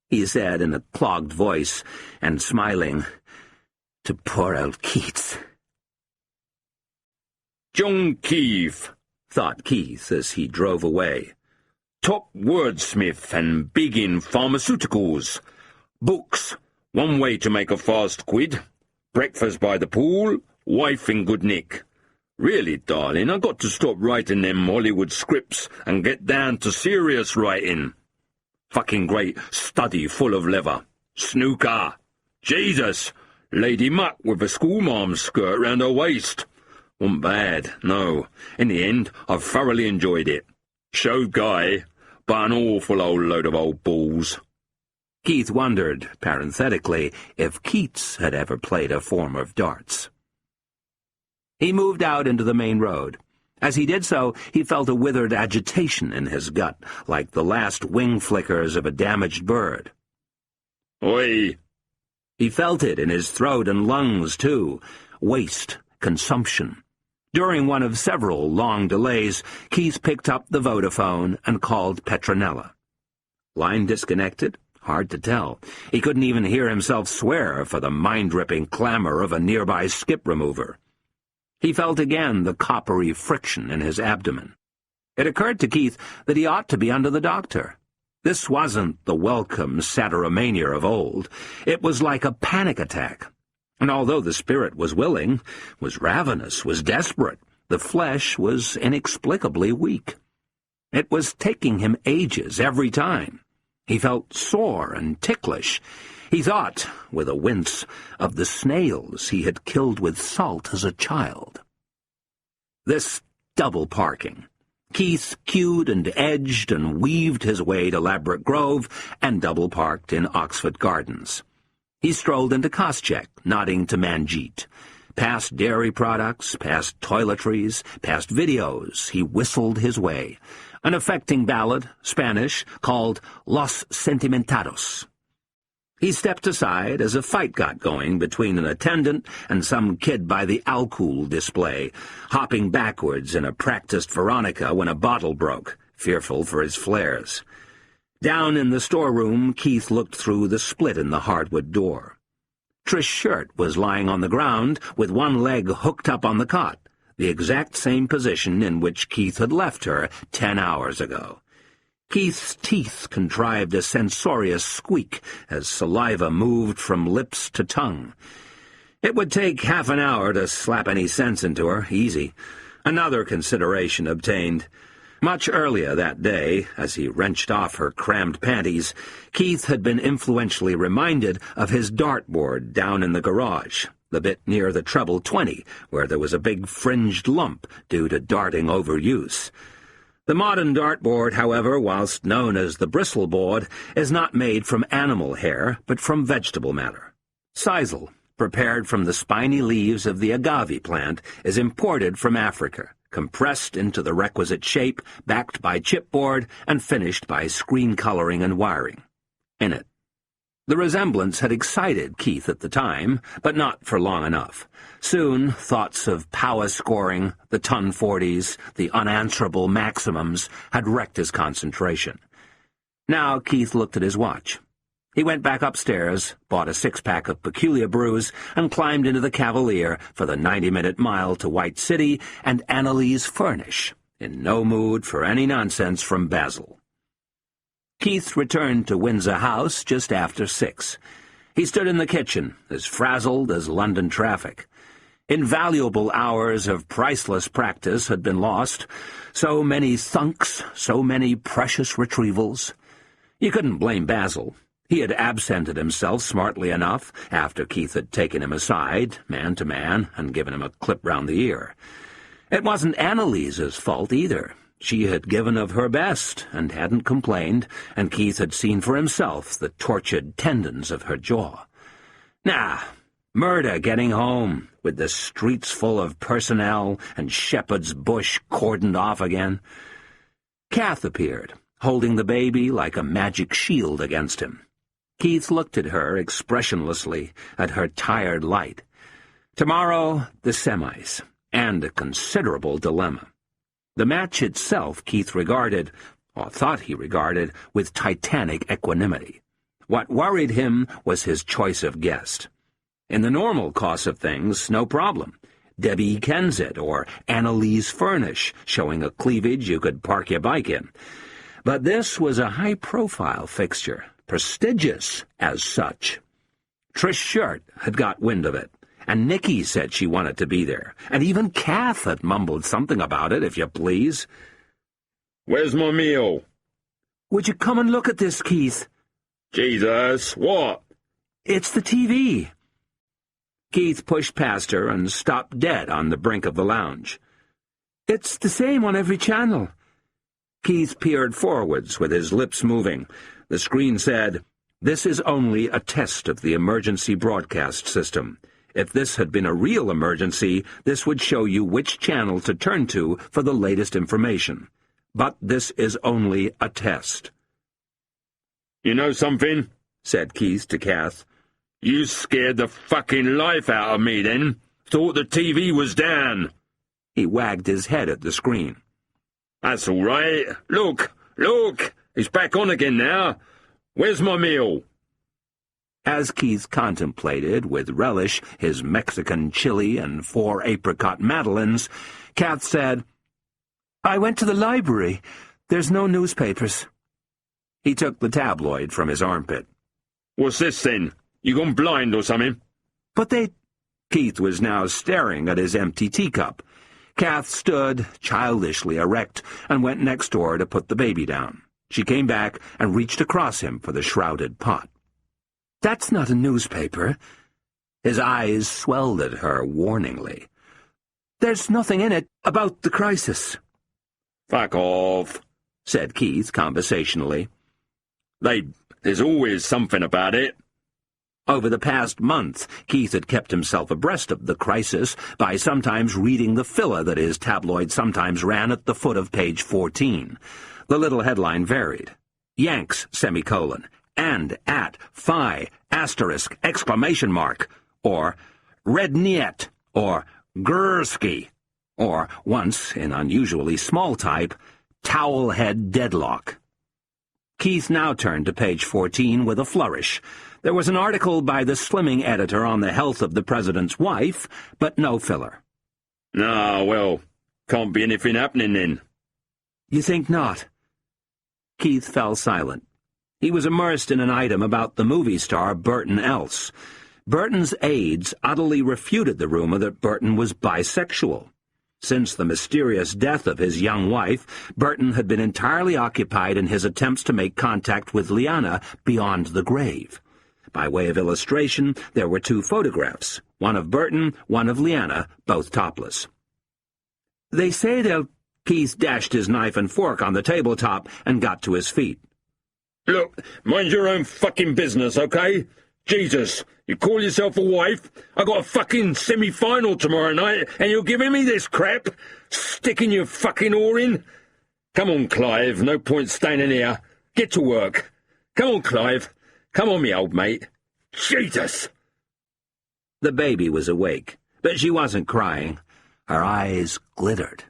he said in a clogged voice, and smiling, to poor old Keats. John Keith, thought Keith as he drove away. Top wordsmith and big in pharmaceuticals. Books, one way to make a fast quid. Breakfast by the pool, wife in good nick. Really, darling, I got to stop writing them Hollywood scripts and get down to serious writing. Fucking great study full of leather. Snooker. Jesus! Lady Muck with a schoolmarm's skirt round her waist. Wasn't bad, no. In the end, I thoroughly enjoyed it. Showed Guy, but an awful old load of old balls. Keith wondered, parenthetically, if Keats had ever played a form of darts. He moved out into the main road. As he did so, he felt a withered agitation in his gut, like the last wing flickers of a damaged bird. Oi! He felt it in his throat and lungs, too. Waste, consumption. During one of several long delays, Keith picked up the Vodafone and called Petronella. Line disconnected? Hard to tell. He couldn't even hear himself swear for the mind-ripping clamor of a nearby skip remover. He felt again the coppery friction in his abdomen. It occurred to Keith that he ought to be under the doctor. This wasn't the welcome saturomania of old. It was like a panic attack. And although the spirit was willing, was ravenous, was desperate, the flesh was inexplicably weak. It was taking him ages every time. He felt sore and ticklish. He thought, with a wince, of the snails he had killed with salt as a child. This double parking. Keith queued and edged and weaved his way to Ladbroke Grove and double-parked in Oxford Gardens. He strolled into Koscheck, nodding to Manjeet. Past dairy products, past toiletries, past videos, he whistled his way. An affecting ballad, Spanish, called Los Sentimentados. He stepped aside as a fight got going between an attendant and some kid by the alcohol display, hopping backwards in a practiced Veronica when a bottle broke, fearful for his flares. Down in the storeroom, Keith looked through the split in the hardwood door. Trish's shirt was lying on the ground, with one leg hooked up on the cot, the exact same position in which Keith had left her 10 hours ago. Keith's teeth contrived a censorious squeak as saliva moved from lips to tongue. It would take half an hour to slap any sense into her, easy. Another consideration obtained. Much earlier that day, as he wrenched off her crammed panties, Keith had been influentially reminded of his dartboard down in the garage, the bit near the treble 20, where there was a big fringed lump due to darting overuse. The modern dartboard, however, whilst known as the bristleboard, is not made from animal hair, but from vegetable matter. Sisal, prepared from the spiny leaves of the agave plant, is imported from Africa, compressed into the requisite shape, backed by chipboard, and finished by screen coloring and wiring. In it. The resemblance had excited Keith at the time, but not for long enough. Soon, thoughts of power scoring, the ton 40s, the unanswerable maximums, had wrecked his concentration. Now Keith looked at his watch. He went back upstairs, bought a 6-pack of Peculiar Brews, and climbed into the Cavalier for the 90-minute mile to White City and Annalise Furnish, in no mood for any nonsense from Basil. Keith returned to Windsor House just after 6. He stood in the kitchen, as frazzled as London traffic. Invaluable hours of priceless practice had been lost. So many thunks, so many precious retrievals. You couldn't blame Basil. He had absented himself smartly enough after Keith had taken him aside, man to man, and given him a clip round the ear. It wasn't Annalise's fault either. She had given of her best, and hadn't complained, and Keith had seen for himself the tortured tendons of her jaw. Nah, murder getting home, with the streets full of personnel and Shepherd's Bush cordoned off again. Kath appeared, holding the baby like a magic shield against him. Keith looked at her expressionlessly, at her tired light. Tomorrow, the semis, and a considerable dilemma. The match itself Keith regarded, or thought he regarded, with titanic equanimity. What worried him was his choice of guest. In the normal course of things, no problem. Debbie Kensett or Annalise Furnish, showing a cleavage you could park your bike in. But this was a high-profile fixture, prestigious as such. Trish's shirt had got wind of it, and Nikki said she wanted to be there, and even Kath had mumbled something about it, if you please. Where's my meal? Would you come and look at this, Keith? Jesus, what? It's the TV. Keith pushed past her and stopped dead on the brink of the lounge. It's the same on every channel. Keith peered forwards with his lips moving. The screen said, "This is only a test of the emergency broadcast system. If this had been a real emergency, this would show you which channel to turn to for the latest information. But this is only a test." You know something? Said Keith to Kath. You scared the fucking life out of me then. Thought the TV was down. He wagged his head at the screen. That's all right. Look, look, it's back on again now. Where's my meal? As Keith contemplated with relish his Mexican chili and 4 apricot madeleines, Kath said, "I went to the library. There's no newspapers." He took the tabloid from his armpit. What's this then? You gone blind or something? But they... Keith was now staring at his empty teacup. Kath stood, childishly erect, and went next door to put the baby down. She came back and reached across him for the shrouded pot. "That's not a newspaper." His eyes swelled at her warningly. "There's nothing in it about the crisis." "Fuck off," said Keith conversationally. There's always something about it." Over the past month, Keith had kept himself abreast of the crisis by sometimes reading the filler that his tabloid sometimes ran at the foot of page 14. The little headline varied. Yanks, semicolon, and at, phi, asterisk, exclamation mark, or red niet, or Gursky, or, once, in unusually small type, towel-head deadlock. Keith now turned to page 14 with a flourish. There was an article by the slimming editor on the health of the president's wife, but no filler. "Ah, well, can't be anything happening then." "You think not?" Keith fell silent. He was immersed in an item about the movie star Burton Else. Burton's aides utterly refuted the rumor that Burton was bisexual. Since the mysterious death of his young wife, Burton had been entirely occupied in his attempts to make contact with Liana beyond the grave. By way of illustration, there were two photographs, one of Burton, one of Liana, both topless. "They say they'll—" Keith dashed his knife and fork on the tabletop and got to his feet. "Look, mind your own fucking business, okay? Jesus, you call yourself a wife? I got a fucking semi-final tomorrow night, and you're giving me this crap? Sticking your fucking whore in? Come on, Clive, no point standing here. Get to work. Come on, Clive. Come on, me old mate. Jesus!" The baby was awake, but she wasn't crying. Her eyes glittered.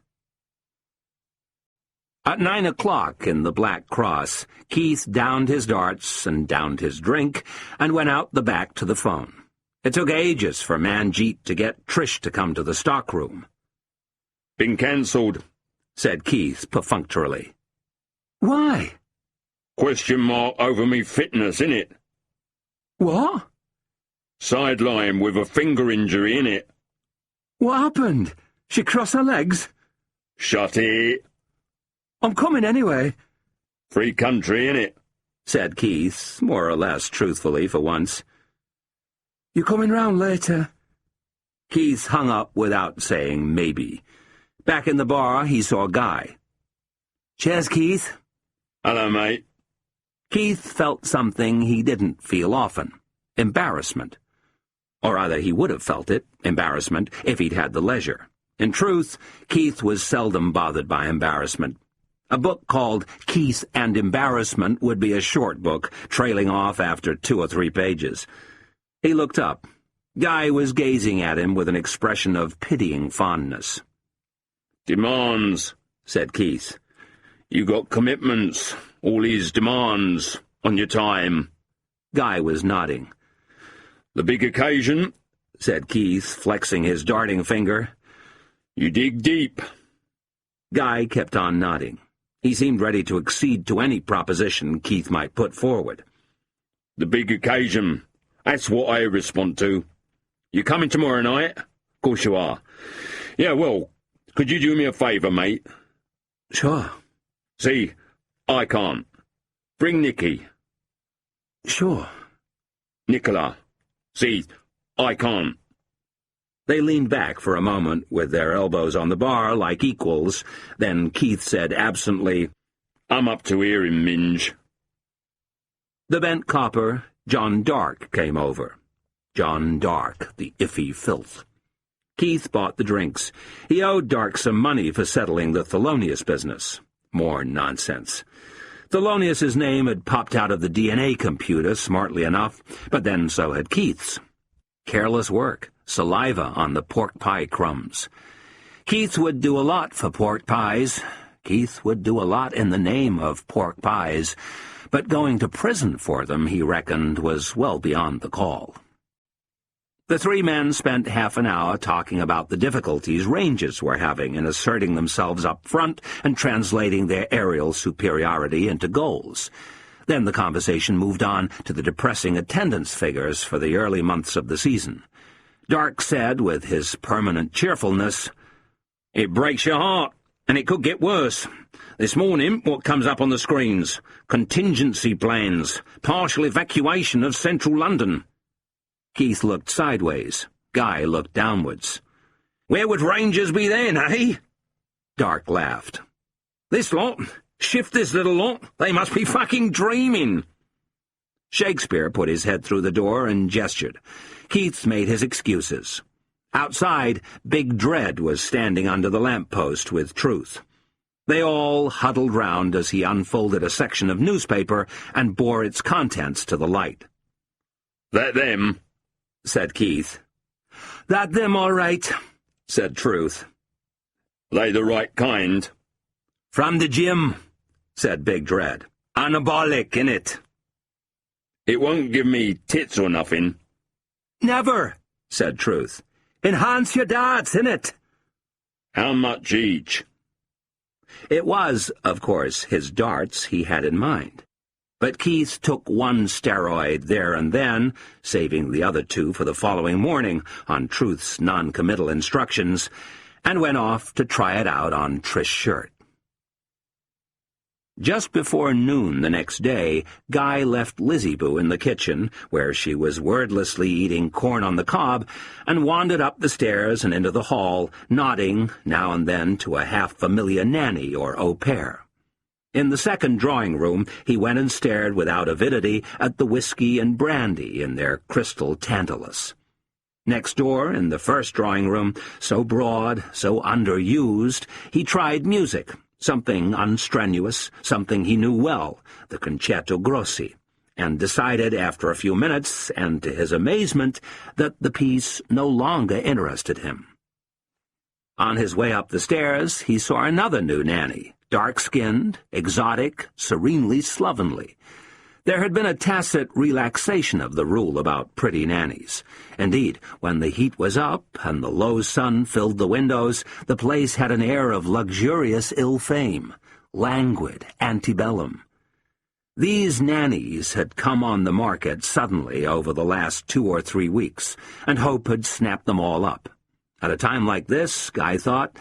At 9 o'clock in the Black Cross, Keith downed his darts and downed his drink and went out the back to the phone. It took ages for Manjeet to get Trish to come to the stockroom. "Been cancelled," said Keith perfunctorily. "Why?" "Question mark over me fitness, innit?" "What?" "Sideline with a finger injury, innit?" "What happened? She crossed her legs?" "Shut it." "I'm coming anyway." "Free country, innit?" said Keith, more or less truthfully for once. "You coming round later?" Keith hung up without saying maybe. Back in the bar, he saw Guy. "Cheers, Keith." "Hello, mate." Keith felt something he didn't feel often. Embarrassment. Or rather, he would have felt it, embarrassment, if he'd had the leisure. In truth, Keith was seldom bothered by embarrassment. A book called Keith and Embarrassment would be a short book, trailing off after 2 or 3 pages. He looked up. Guy was gazing at him with an expression of pitying fondness. "Demands," said Keith. "You got commitments, all these demands, on your time." Guy was nodding. "The big occasion," said Keith, flexing his darting finger. "You dig deep." Guy kept on nodding. He seemed ready to accede to any proposition Keith might put forward. "The big occasion. That's what I respond to. You coming tomorrow night? Of course you are. Yeah, well, could you do me a favour, mate?" "Sure." "See, I can't. Bring Nicky." "Sure." "Nicola. See, I can't." They leaned back for a moment with their elbows on the bar like equals. Then Keith said absently, "I'm up to here in Minge." The bent copper, John Dark, came over. John Dark, the iffy filth. Keith bought the drinks. He owed Dark some money for settling the Thelonious business. More nonsense. Thelonious' name had popped out of the DNA computer smartly enough, but then so had Keith's. Careless work. Saliva on the pork pie crumbs. Keith would do a lot for pork pies. Keith would do a lot in the name of pork pies, but going to prison for them, he reckoned, was well beyond the call. The 3 men spent half an hour talking about the difficulties Rangers were having in asserting themselves up front and translating their aerial superiority into goals. Then the conversation moved on to the depressing attendance figures for the early months of the season. Dark said, with his permanent cheerfulness, It breaks your heart, and it could get worse. This morning, what comes up on the screens? Contingency plans, partial evacuation of central London. Keith looked sideways. Guy looked downwards. Where would Rangers be then, eh? Dark laughed. This lot? Shift this little lot? They must be fucking dreaming. Shakespeare put his head through the door and gestured. Keith made his excuses. Outside, Big Dread was standing under the lamp-post with Truth. They all huddled round as he unfolded a section of newspaper and bore its contents to the light. "That them?" said Keith. "That them, all right," said Truth. "They the right kind?" "From the gym," said Big Dread. "Anabolic, innit?" "It won't give me tits or nothing." "Never," said Truth. "Enhance your darts, innit?" "How much each?" It was, of course, his darts he had in mind. But Keith took one steroid there and then, saving the other two for the following morning on Truth's non-committal instructions, and went off to try it out on Trish's shirt. Just before noon the next day, Guy left Lizzie-Boo in the kitchen, where she was wordlessly eating corn on the cob, and wandered up the stairs and into the hall, nodding now and then to a half-familiar nanny or au pair. In the second drawing-room, he went and stared without avidity at the whiskey and brandy in their crystal tantalus. Next door, in the first drawing-room, so broad, so underused, he tried music, something unstrenuous, something he knew well, the concerto grossi, and decided after a few minutes, and to his amazement, that the piece no longer interested him. On his way up the stairs, he saw another new nanny, dark-skinned, exotic, serenely slovenly. There had been a tacit relaxation of the rule about pretty nannies. Indeed, when the heat was up and the low sun filled the windows, the place had an air of luxurious ill-fame, languid antebellum. These nannies had come on the market suddenly over the last 2 or 3 weeks, and Hope had snapped them all up. At a time like this, Guy thought,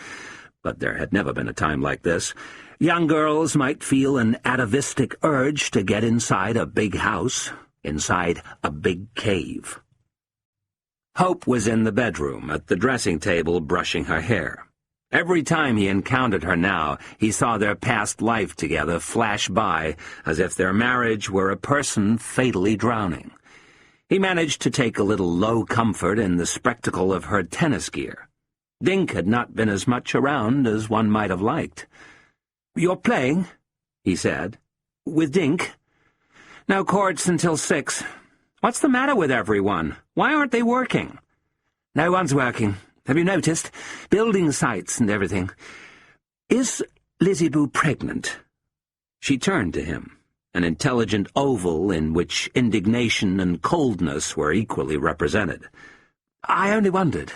but there had never been a time like this, young girls might feel an atavistic urge to get inside a big house, inside a big cave. Hope was in the bedroom, at the dressing table, brushing her hair. Every time he encountered her now, he saw their past life together flash by, as if their marriage were a person fatally drowning. He managed to take a little low comfort in the spectacle of her tennis gear. Dink had not been as much around as one might have liked. "You're playing?" he said. "With Dink?" "No courts until 6. What's the matter with everyone? Why aren't they working?" "No one's working. Have you noticed? Building sites and everything. Is Lizzie-Boo pregnant?" She turned to him, an intelligent oval in which indignation and coldness were equally represented. "I only wondered.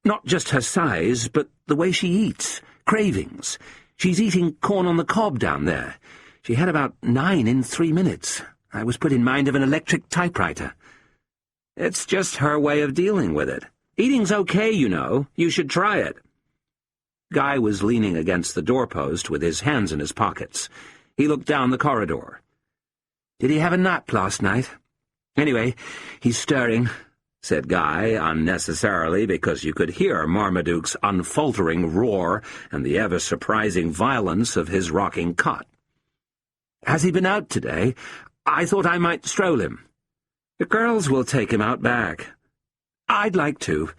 Not just her size, but the way she eats. Cravings. She's eating corn on the cob down there. She had about 9 in 3 minutes. I was put in mind of an electric typewriter." "It's just her way of dealing with it. Eating's okay, you know. You should try it." Guy was leaning against the doorpost with his hands in his pockets. He looked down the corridor. "Did he have a nap last night? Anyway, he's stirring," said Guy, unnecessarily, because you could hear Marmaduke's unfaltering roar and the ever-surprising violence of his rocking cot. "Has he been out today? I thought I might stroll him." "The girls will take him out back." "I'd like to."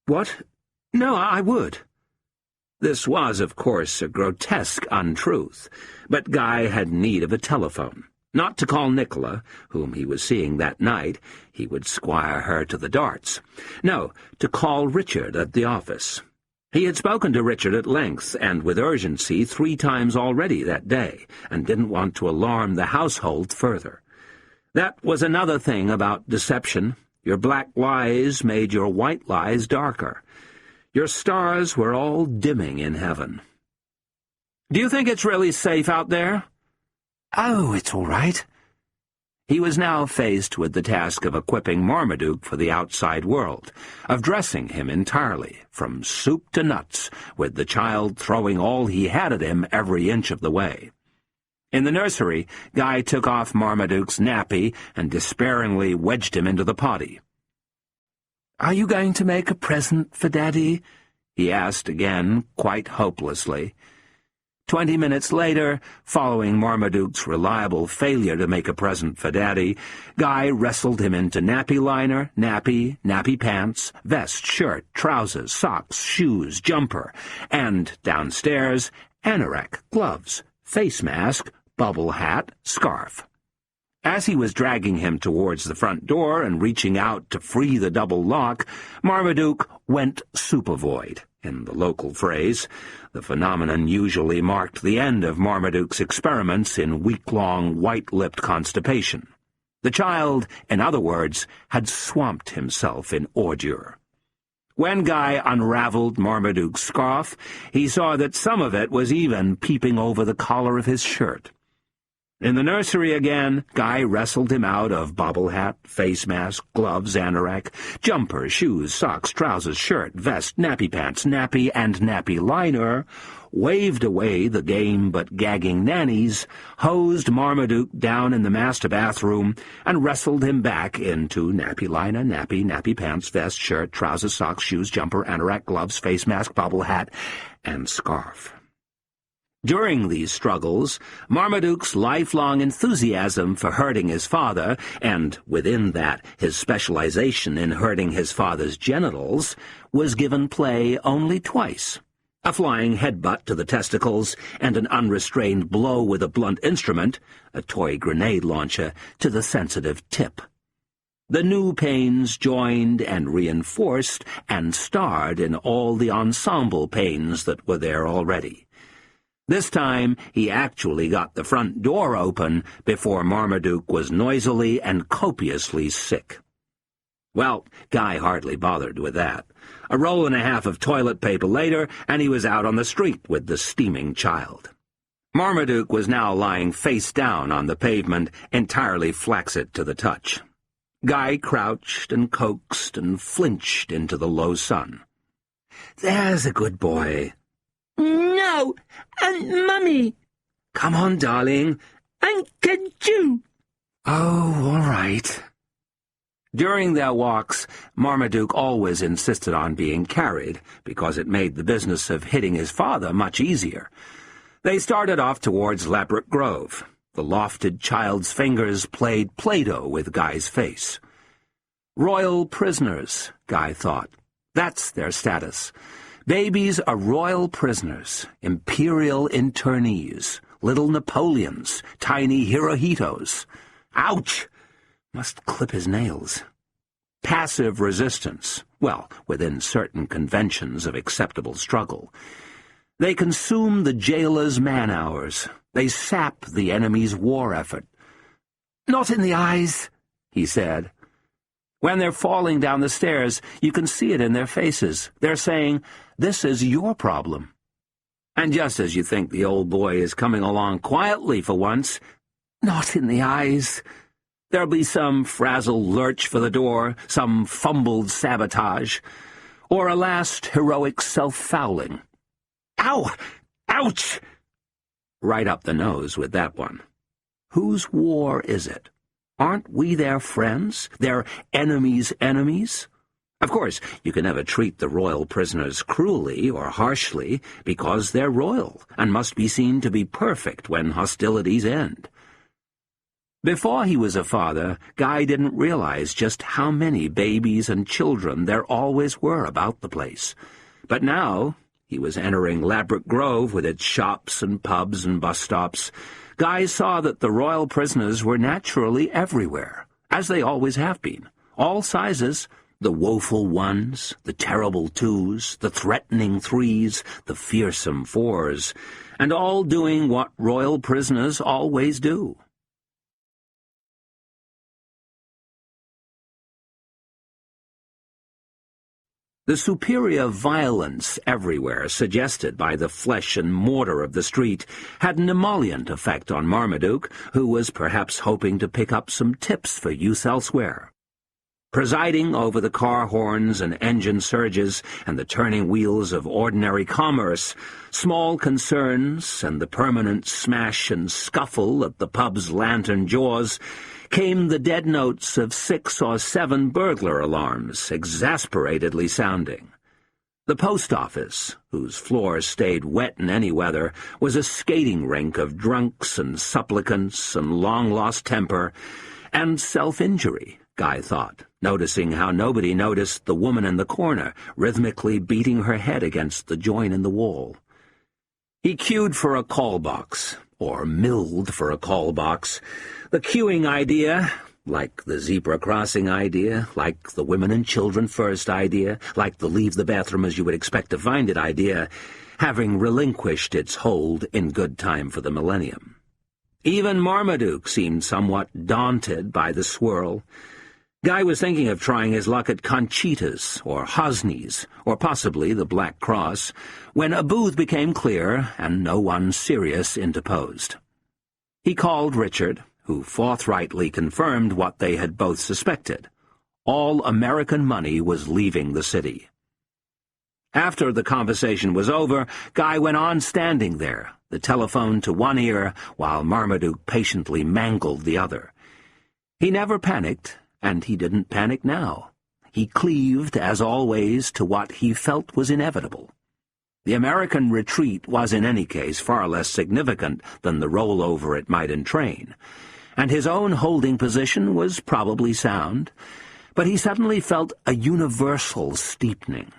"What?" "No, I would." This was, of course, a grotesque untruth, but Guy had need of a telephone. Not to call Nicola, whom he was seeing that night. He would squire her to the darts. No, to call Richard at the office. He had spoken to Richard at length, and with urgency 3 times already that day, and didn't want to alarm the household further. That was another thing about deception. Your black lies made your white lies darker. Your stars were all dimming in heaven. "Do you think it's really safe out there?" "Oh, it's all right." He was now faced with the task of equipping Marmaduke for the outside world, of dressing him entirely, from soup to nuts, with the child throwing all he had at him every inch of the way. In the nursery, Guy took off Marmaduke's nappy and despairingly wedged him into the potty. "Are you going to make a present for Daddy?" he asked again, quite hopelessly. 20 minutes later, following Marmaduke's reliable failure to make a present for Daddy, Guy wrestled him into nappy liner, nappy pants, vest, shirt, trousers, socks, shoes, jumper, and, downstairs, anorak, gloves, face mask, bubble hat, scarf. As he was dragging him towards the front door and reaching out to free the double lock, Marmaduke went supervoid. In the local phrase, the phenomenon usually marked the end of Marmaduke's experiments in week-long white-lipped constipation. The child, in other words, had swamped himself in ordure. When Guy unraveled Marmaduke's scarf, he saw that some of it was even peeping over the collar of his shirt. In the nursery again, Guy wrestled him out of bobble hat, face mask, gloves, anorak, jumper, shoes, socks, trousers, shirt, vest, nappy pants, nappy and nappy liner, waved away the game but gagging nannies, hosed Marmaduke down in the master bathroom, and wrestled him back into nappy liner, nappy pants, vest, shirt, trousers, socks, shoes, jumper, anorak, gloves, face mask, bobble hat, and scarf. During these struggles, Marmaduke's lifelong enthusiasm for hurting his father, and within that his specialization in hurting his father's genitals, was given play only twice. A flying headbutt to the testicles and an unrestrained blow with a blunt instrument, a toy grenade launcher, to the sensitive tip. The new pains joined and reinforced and starred in all the ensemble pains that were there already. This time he actually got the front door open before Marmaduke was noisily and copiously sick. Well, Guy hardly bothered with that. A roll and a half of toilet paper later, and he was out on the street with the steaming child. Marmaduke was now lying face down on the pavement, entirely flaccid to the touch. Guy crouched and coaxed and flinched into the low sun. "There's a good boy." "No, Aunt Mummy." "Come on, darling." "Uncle Jew." "Oh, all right." During their walks, Marmaduke always insisted on being carried, because it made the business of hitting his father much easier. They started off towards Ladbroke Grove. The lofted child's fingers played Play-Doh with Guy's face. Royal prisoners, Guy thought. That's their status. Babies are royal prisoners, imperial internees, little Napoleons, tiny Hirohitos. Ouch! Must clip his nails. Passive resistance, well, within certain conventions of acceptable struggle. They consume the jailer's man-hours. They sap the enemy's war effort. "Not in the eyes," he said. When they're falling down the stairs, you can see it in their faces. They're saying, "This is your problem." And just as you think the old boy is coming along quietly for once, "Not in the eyes." There'll be some frazzled lurch for the door, some fumbled sabotage, or a last heroic self-fouling. "Ow! Ouch!" Right up the nose with that one. Whose war is it? Aren't we their friends, their enemies' enemies? Of course, you can never treat the royal prisoners cruelly or harshly, because they're royal and must be seen to be perfect when hostilities end. Before he was a father, Guy didn't realize just how many babies and children there always were about the place. But now he was entering Ladbroke Grove with its shops and pubs and bus stops. Guy saw that the royal prisoners were naturally everywhere, as they always have been. All sizes, the woeful ones, the terrible twos, the threatening threes, the fearsome fours, and all doing what royal prisoners always do. The superior violence everywhere suggested by the flesh and mortar of the street had an emollient effect on Marmaduke, who was perhaps hoping to pick up some tips for use elsewhere. Presiding over the car horns and engine surges and the turning wheels of ordinary commerce, small concerns and the permanent smash and scuffle at the pub's lantern jaws, came the dead notes of 6 or 7 burglar alarms, exasperatedly sounding. The post office, whose floors stayed wet in any weather, was a skating rink of drunks and supplicants and long-lost temper and self-injury, Guy thought, noticing how nobody noticed the woman in the corner, rhythmically beating her head against the joint in the wall. He queued for a call box, or milled for a call box. The queuing idea, like the zebra crossing idea, like the women and children first idea, like the leave the bathroom as you would expect to find it idea, having relinquished its hold in good time for the millennium. Even Marmaduke seemed somewhat daunted by the swirl. Guy was thinking of trying his luck at Conchitas, or Hosnies, or possibly the Black Cross, when a booth became clear and no one serious interposed. He called Richard, who forthrightly confirmed what they had both suspected. All American money was leaving the city. After the conversation was over, Guy went on standing there, the telephone to one ear, while Marmaduke patiently mangled the other. He never panicked, and he didn't panic now. He cleaved, as always, to what he felt was inevitable. The American retreat was in any case far less significant than the rollover it might entrain, and his own holding position was probably sound, but he suddenly felt a universal steepening.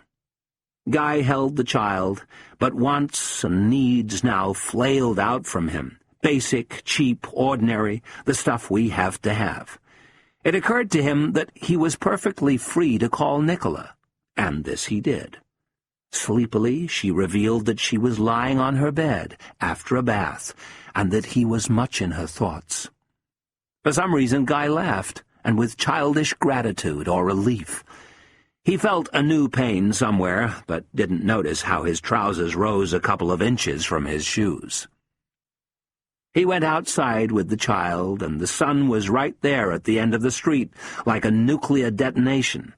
Guy held the child, but wants and needs now flailed out from him, basic, cheap, ordinary, the stuff we have to have. It occurred to him that he was perfectly free to call Nicola, and this he did. Sleepily, she revealed that she was lying on her bed after a bath, and that he was much in her thoughts. For some reason, Guy laughed, and with childish gratitude or relief. He felt a new pain somewhere, but didn't notice how his trousers rose a couple of inches from his shoes. He went outside with the child, and the sun was right there at the end of the street, like a nuclear detonation.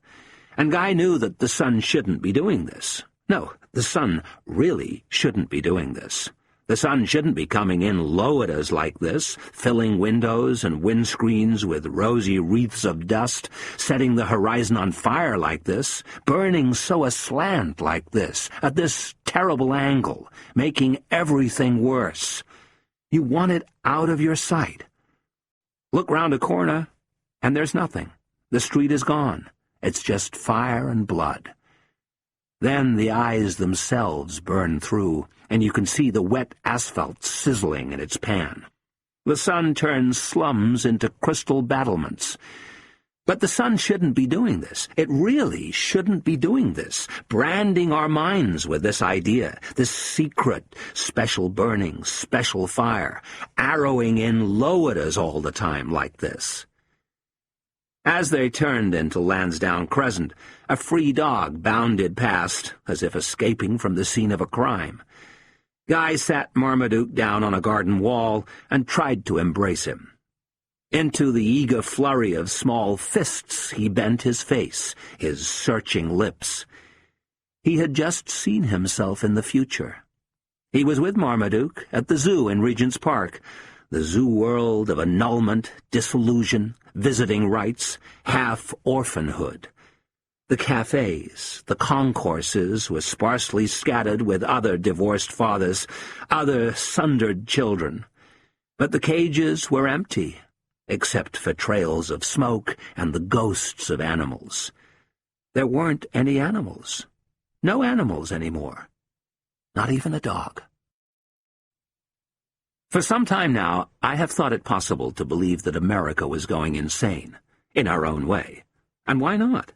And Guy knew that the sun shouldn't be doing this. No, the sun really shouldn't be doing this. The sun shouldn't be coming in low at us like this, filling windows and windscreens with rosy wreaths of dust, setting the horizon on fire like this, burning so aslant like this, at this terrible angle, making everything worse. You want it out of your sight. Look round a corner, and there's nothing. The street is gone. It's just fire and blood. Then the eyes themselves burn through, and you can see the wet asphalt sizzling in its pan. The sun turns slums into crystal battlements. But the sun shouldn't be doing this. It really shouldn't be doing this, branding our minds with this idea, this secret, special burning, special fire, arrowing in low at us all the time like this. As they turned into Lansdowne Crescent, a free dog bounded past, as if escaping from the scene of a crime. Guy sat Marmaduke down on a garden wall and tried to embrace him. Into the eager flurry of small fists he bent his face, his searching lips. He had just seen himself in the future. He was with Marmaduke at the zoo in Regent's Park, the zoo world of annulment, disillusion, visiting rights, half-orphanhood. The cafes, the concourses were sparsely scattered with other divorced fathers, other sundered children. But the cages were empty, except for trails of smoke and the ghosts of animals. There weren't any animals. No animals anymore. Not even a dog. For some time now, I have thought it possible to believe that America was going insane, in our own way. And why not?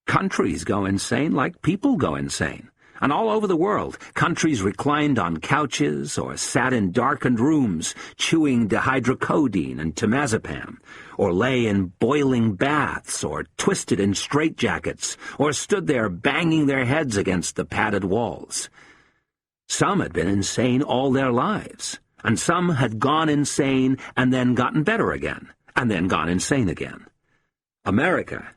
Countries go insane like people go insane. And all over the world, countries reclined on couches or sat in darkened rooms, chewing dihydrocodeine and temazepam, or lay in boiling baths, or twisted in straitjackets, or stood there banging their heads against the padded walls. Some had been insane all their lives, and some had gone insane and then gotten better again, and then gone insane again. America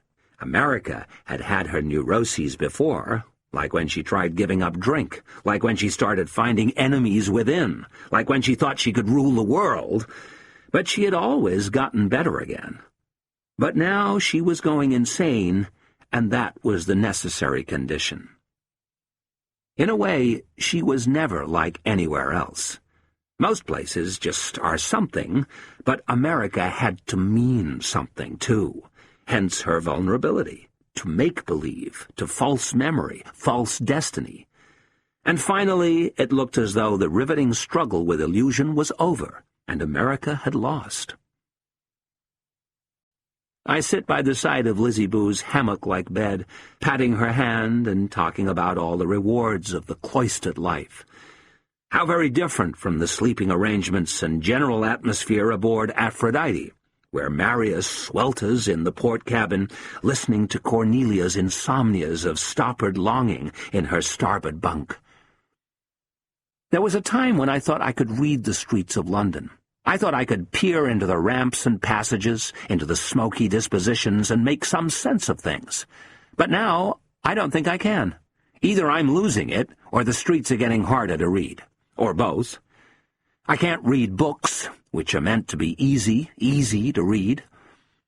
had had her neuroses before, like when she tried giving up drink, like when she started finding enemies within, like when she thought she could rule the world, but she had always gotten better again. But now she was going insane, and that was the necessary condition. In a way, she was never like anywhere else. Most places just are something, but America had to mean something, too. Hence her vulnerability to make-believe, to false memory, false destiny. And finally, it looked as though the riveting struggle with illusion was over, and America had lost. I sit by the side of Lizzie Boo's hammock-like bed, patting her hand and talking about all the rewards of the cloistered life. How very different from the sleeping arrangements and general atmosphere aboard Aphrodite, where Marius swelters in the port cabin, listening to Cornelia's insomnias of stoppered longing in her starboard bunk. There was a time when I thought I could read the streets of London. I thought I could peer into the ramps and passages, into the smoky dispositions, and make some sense of things. But now, I don't think I can. Either I'm losing it, or the streets are getting harder to read. Or both. I can't read books, which are meant to be easy to read.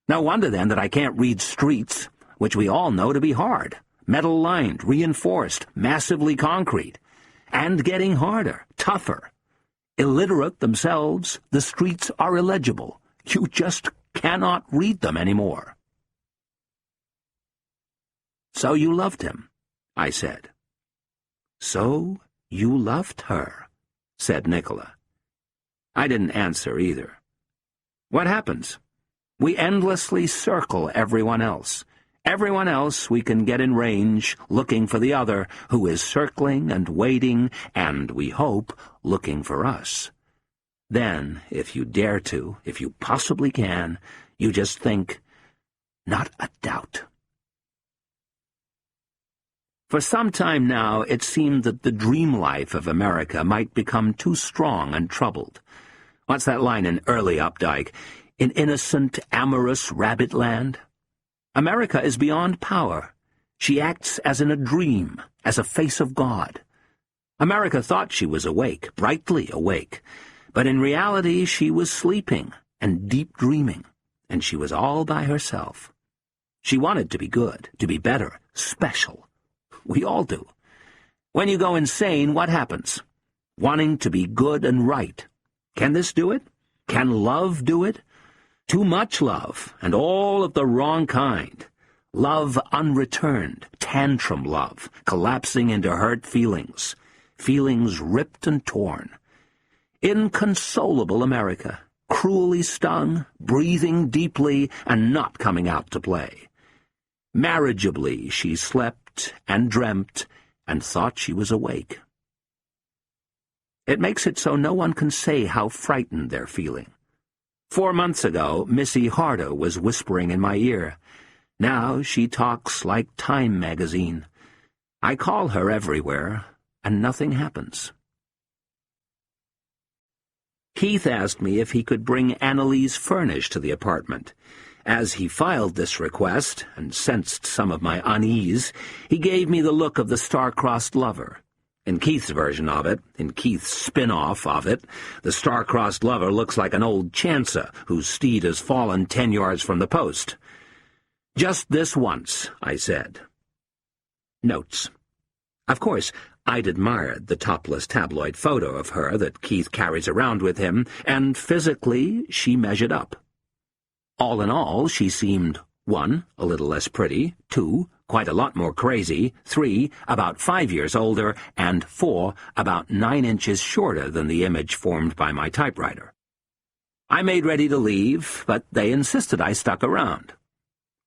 No wonder, then, that I can't read streets, which we all know to be hard, metal-lined, reinforced, massively concrete, and getting harder, tougher. Illiterate themselves, the streets are illegible. You just cannot read them anymore. "So you loved him," I said. "So you loved her," said Nicola. I didn't answer either. What happens? We endlessly circle everyone else. Everyone else we can get in range, looking for the other, who is circling and waiting, and, we hope, looking for us. Then, if you dare to, if you possibly can, you just think, not a doubt. For some time now, it seemed that the dream life of America might become too strong and troubled. What's that line in Early Updike? In innocent, amorous rabbit land? America is beyond power. She acts as in a dream, as a face of God. America thought she was awake, brightly awake, but in reality she was sleeping and deep dreaming, and she was all by herself. She wanted to be good, to be better, special. We all do. When you go insane, what happens? Wanting to be good and right. Can this do it? Can love do it? Too much love, and all of the wrong kind. Love unreturned, tantrum love, collapsing into hurt feelings, feelings ripped and torn. Inconsolable America, cruelly stung, breathing deeply, and not coming out to play. Marriageably she slept and dreamt and thought she was awake. It makes it so no one can say how frightened they're feeling. 4 months ago, Missy Harder was whispering in my ear. Now she talks like Time magazine. I call her everywhere, and nothing happens. Keith asked me if he could bring Annalise Furnish to the apartment. As he filed this request, and sensed some of my unease, he gave me the look of the star-crossed lover. In Keith's version of it, in Keith's spin-off of it, the star-crossed lover looks like an old chancer whose steed has fallen 10 yards from the post. "Just this once," I said. Notes. Of course, I'd admired the topless tabloid photo of her that Keith carries around with him, and physically she measured up. All in all, she seemed 1, a little less pretty, 2, quite a lot more crazy, 3, about 5 years older, and 4, about 9 inches shorter than the image formed by my typewriter. I made ready to leave, but they insisted I stuck around.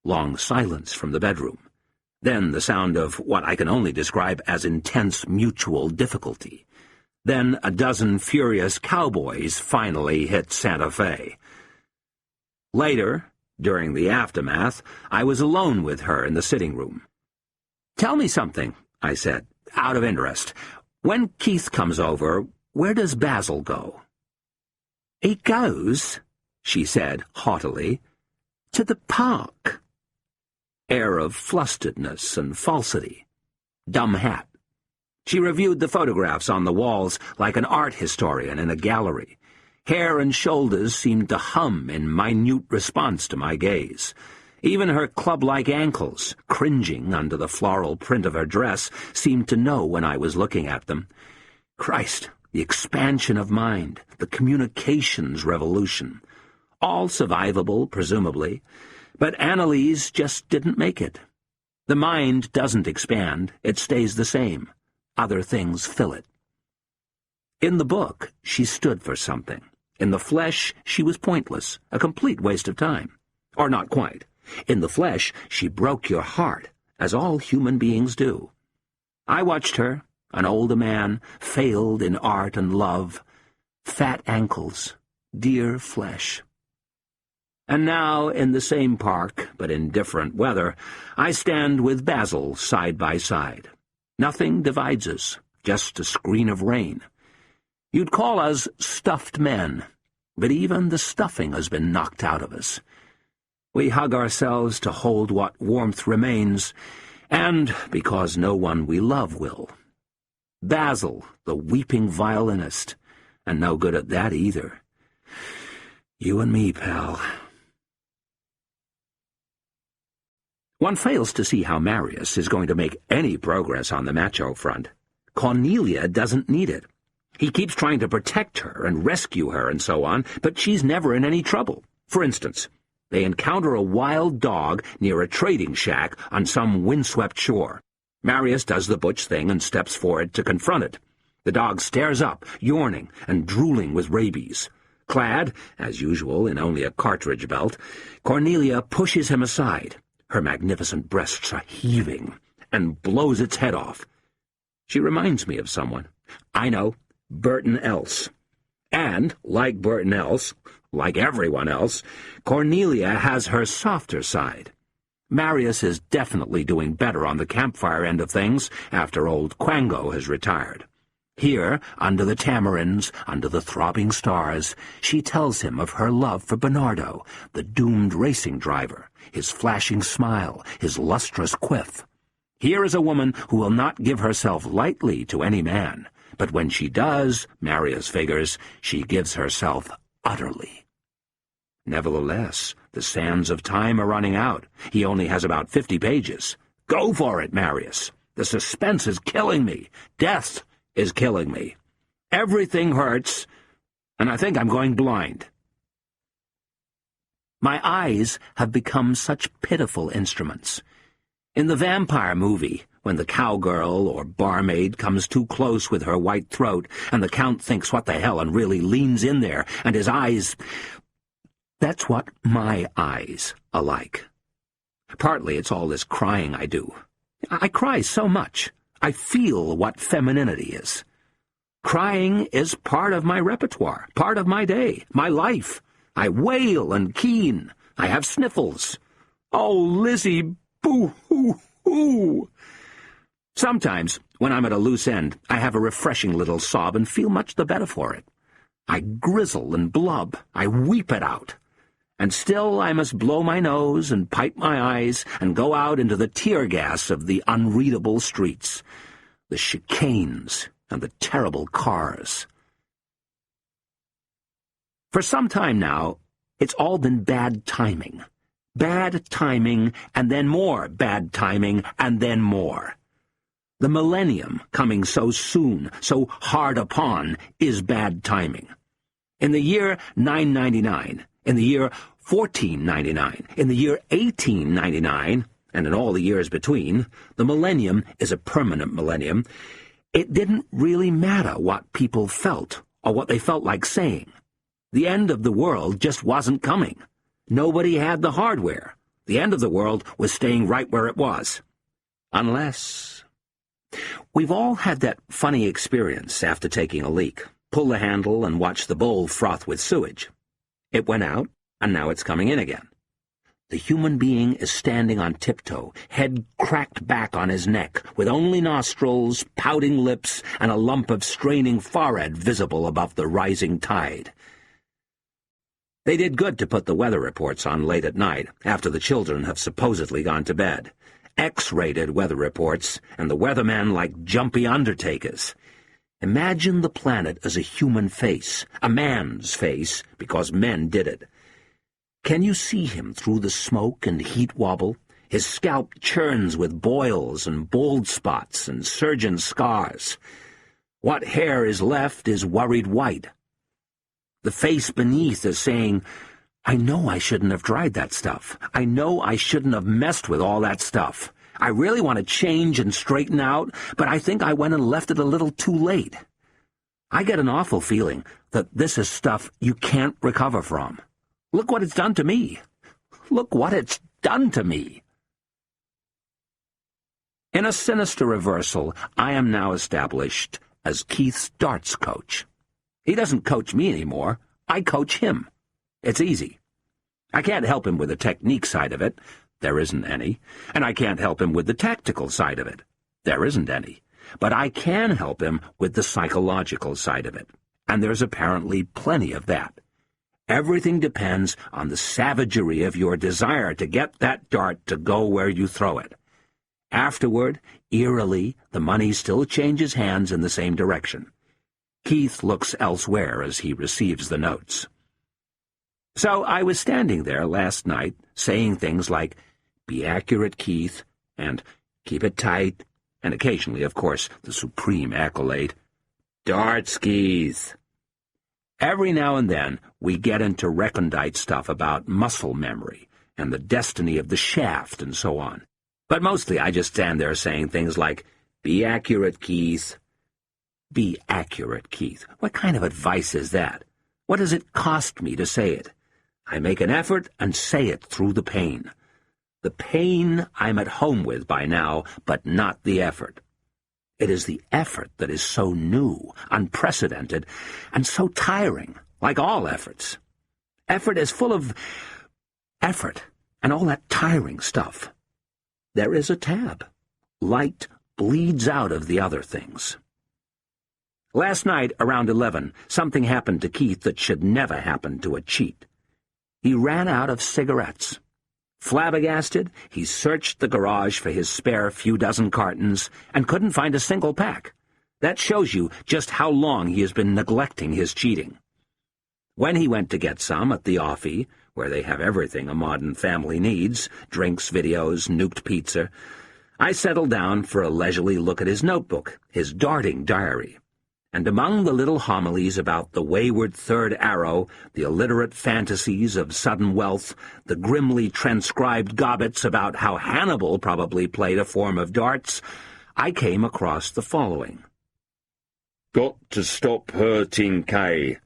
Long silence from the bedroom. Then the sound of what I can only describe as intense mutual difficulty. Then a dozen furious cowboys finally hit Santa Fe. Later, during the aftermath, I was alone with her in the sitting room. "Tell me something," I said, out of interest. "When Keith comes over, where does Basil go?" "He goes," she said haughtily, "to the park." Air of flusteredness and falsity. Dumb hat. She reviewed the photographs on the walls like an art historian in a gallery. Hair and shoulders seemed to hum in minute response to my gaze. Even her club-like ankles, cringing under the floral print of her dress, seemed to know when I was looking at them. Christ, the expansion of mind, the communications revolution. All survivable, presumably, but Annalise just didn't make it. The mind doesn't expand, it stays the same. Other things fill it. In the book, she stood for something. In the flesh, she was pointless, a complete waste of time. Or not quite. In the flesh, she broke your heart, as all human beings do. I watched her, an older man, failed in art and love. Fat ankles, dear flesh. And now, in the same park, but in different weather, I stand with Basil side by side. Nothing divides us, just a screen of rain. You'd call us stuffed men, but even the stuffing has been knocked out of us. We hug ourselves to hold what warmth remains, and because no one we love will. Basil, the weeping violinist, and no good at that either. You and me, pal. One fails to see how Marius is going to make any progress on the macho front. Cornelia doesn't need it. He keeps trying to protect her and rescue her and so on, but she's never in any trouble. For instance, they encounter a wild dog near a trading shack on some windswept shore. Marius does the butch thing and steps forward to confront it. The dog stares up, yawning and drooling with rabies. Clad, as usual, in only a cartridge belt, Cornelia pushes him aside. Her magnificent breasts are heaving, and blows its head off. She reminds me of someone. I know, Burton Else. And, like Burton Else, like everyone else, Cornelia has her softer side. Marius is definitely doing better on the campfire end of things after old Quango has retired. Here, under the tamarinds, under the throbbing stars, she tells him of her love for Bernardo, the doomed racing driver, his flashing smile, his lustrous quiff. Here is a woman who will not give herself lightly to any man, but when she does, Marius figures, she gives herself utterly. Nevertheless, the sands of time are running out. He only has about 50 pages. Go for it, Marius. The suspense is killing me. Death is killing me. Everything hurts, and I think I'm going blind. My eyes have become such pitiful instruments. In the vampire movie, when the cowgirl or barmaid comes too close with her white throat, and the Count thinks what the hell and really leans in there, and his eyes... That's what my eyes are like. Partly it's all this crying I do. I cry so much. I feel what femininity is. Crying is part of my repertoire, part of my day, my life. I wail and keen. I have sniffles. Oh, Lizzie, boo-hoo-hoo. Sometimes, when I'm at a loose end, I have a refreshing little sob and feel much the better for it. I grizzle and blub. I weep it out. And still I must blow my nose and pipe my eyes and go out into the tear gas of the unreadable streets, the chicanes and the terrible cars. For some time now, it's all been bad timing. Bad timing, and then more bad timing, and then more. The millennium, coming so soon, so hard upon, is bad timing. In the year 999, in the year 1499, in the year 1899, and in all the years between, the millennium is a permanent millennium. It didn't really matter what people felt, or what they felt like saying. The end of the world just wasn't coming. Nobody had the hardware. The end of the world was staying right where it was. Unless... We've all had that funny experience after taking a leak. Pull the handle and watch the bowl froth with sewage. It went out, and now it's coming in again. The human being is standing on tiptoe, head cracked back on his neck, with only nostrils, pouting lips, and a lump of straining forehead visible above the rising tide. They did good to put the weather reports on late at night, after the children have supposedly gone to bed. X-rated weather reports, and the weathermen like jumpy undertakers. Imagine the planet as a human face, a man's face, because men did it. Can you see him through the smoke and heat wobble? His scalp churns with boils and bald spots and surgeon scars. What hair is left is worried white. The face beneath is saying, I know I shouldn't have tried that stuff. I know I shouldn't have messed with all that stuff. I really want to change and straighten out, but I think I went and left it a little too late. I get an awful feeling that this is stuff you can't recover from. Look what it's done to me. Look what it's done to me. In a sinister reversal, I am now established as Keith's darts coach. He doesn't coach me anymore. I coach him. It's easy. I can't help him with the technique side of it. There isn't any. And I can't help him with the tactical side of it. There isn't any. But I can help him with the psychological side of it. And there's apparently plenty of that. Everything depends on the savagery of your desire to get that dart to go where you throw it. Afterward, eerily, the money still changes hands in the same direction. Keith looks elsewhere as he receives the notes. So I was standing there last night, saying things like, "Be accurate, Keith," and "Keep it tight," and occasionally, of course, the supreme accolade, "Darts, Keith." Every now and then, we get into recondite stuff about muscle memory and the destiny of the shaft and so on. But mostly I just stand there saying things like, "Be accurate, Keith." Be accurate, Keith. What kind of advice is that? What does it cost me to say it? I make an effort and say it through the pain. The pain I'm at home with by now, but not the effort. It is the effort that is so new, unprecedented, and so tiring, like all efforts. Effort is full of effort and all that tiring stuff. There is a tab. Light bleeds out of the other things. Last night, around 11, something happened to Keith that should never happen to a cheat. He ran out of cigarettes. Flabbergasted, he searched the garage for his spare few dozen cartons and couldn't find a single pack. That shows you just how long he has been neglecting his cheating. When he went to get some at the offie, where they have everything a modern family needs, drinks, videos, nuked pizza, I settled down for a leisurely look at his notebook, his darting diary. And among the little homilies about the wayward third arrow, the illiterate fantasies of sudden wealth, the grimly transcribed gobbets about how Hannibal probably played a form of darts, I came across the following. Got to stop hurting Kay.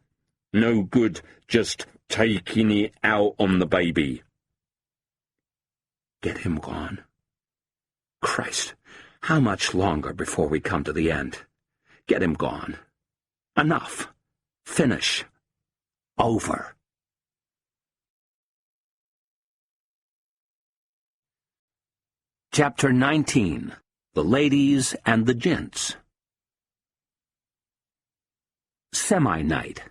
No good just taking it out on the baby. Get him gone. Christ, how much longer before we come to the end? Get him gone. Enough. Finish. Over. Chapter 19. The Ladies and the Gents. Semi-night.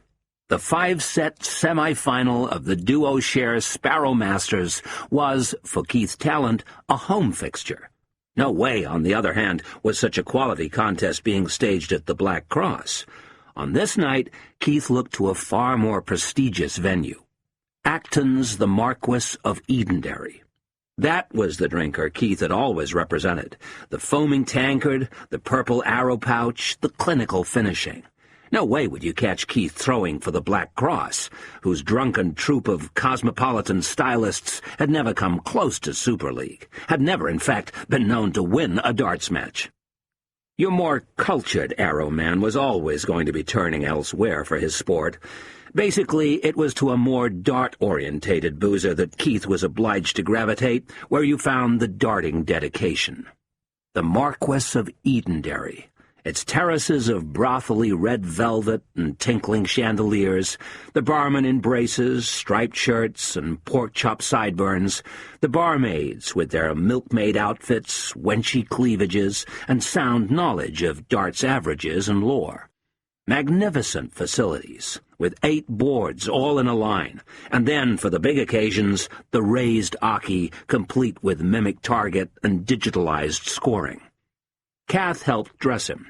The 5-set semi-final of the duo share Sparrow Masters was, for Keith's talent, a home fixture. No way, on the other hand, was such a quality contest being staged at the Black Cross. On this night, Keith looked to a far more prestigious venue. Acton's the Marquis of Edenderry. That was the drinker Keith had always represented. The foaming tankard, the purple arrow pouch, the clinical finishing. No way would you catch Keith throwing for the Black Cross, whose drunken troupe of cosmopolitan stylists had never come close to Super League, had never, in fact, been known to win a darts match. Your more cultured arrow man was always going to be turning elsewhere for his sport. Basically, it was to a more dart-orientated boozer that Keith was obliged to gravitate, where you found the darting dedication. The Marquis of Edenderry, its terraces of brothely red velvet and tinkling chandeliers, the barmen in braces, striped shirts, and pork-chop sideburns, the barmaids with their milkmaid outfits, wenchy cleavages, and sound knowledge of darts averages and lore. Magnificent facilities, with 8 boards all in a line, and then, for the big occasions, the raised Aki, complete with mimic target and digitalized scoring. Kath helped dress him.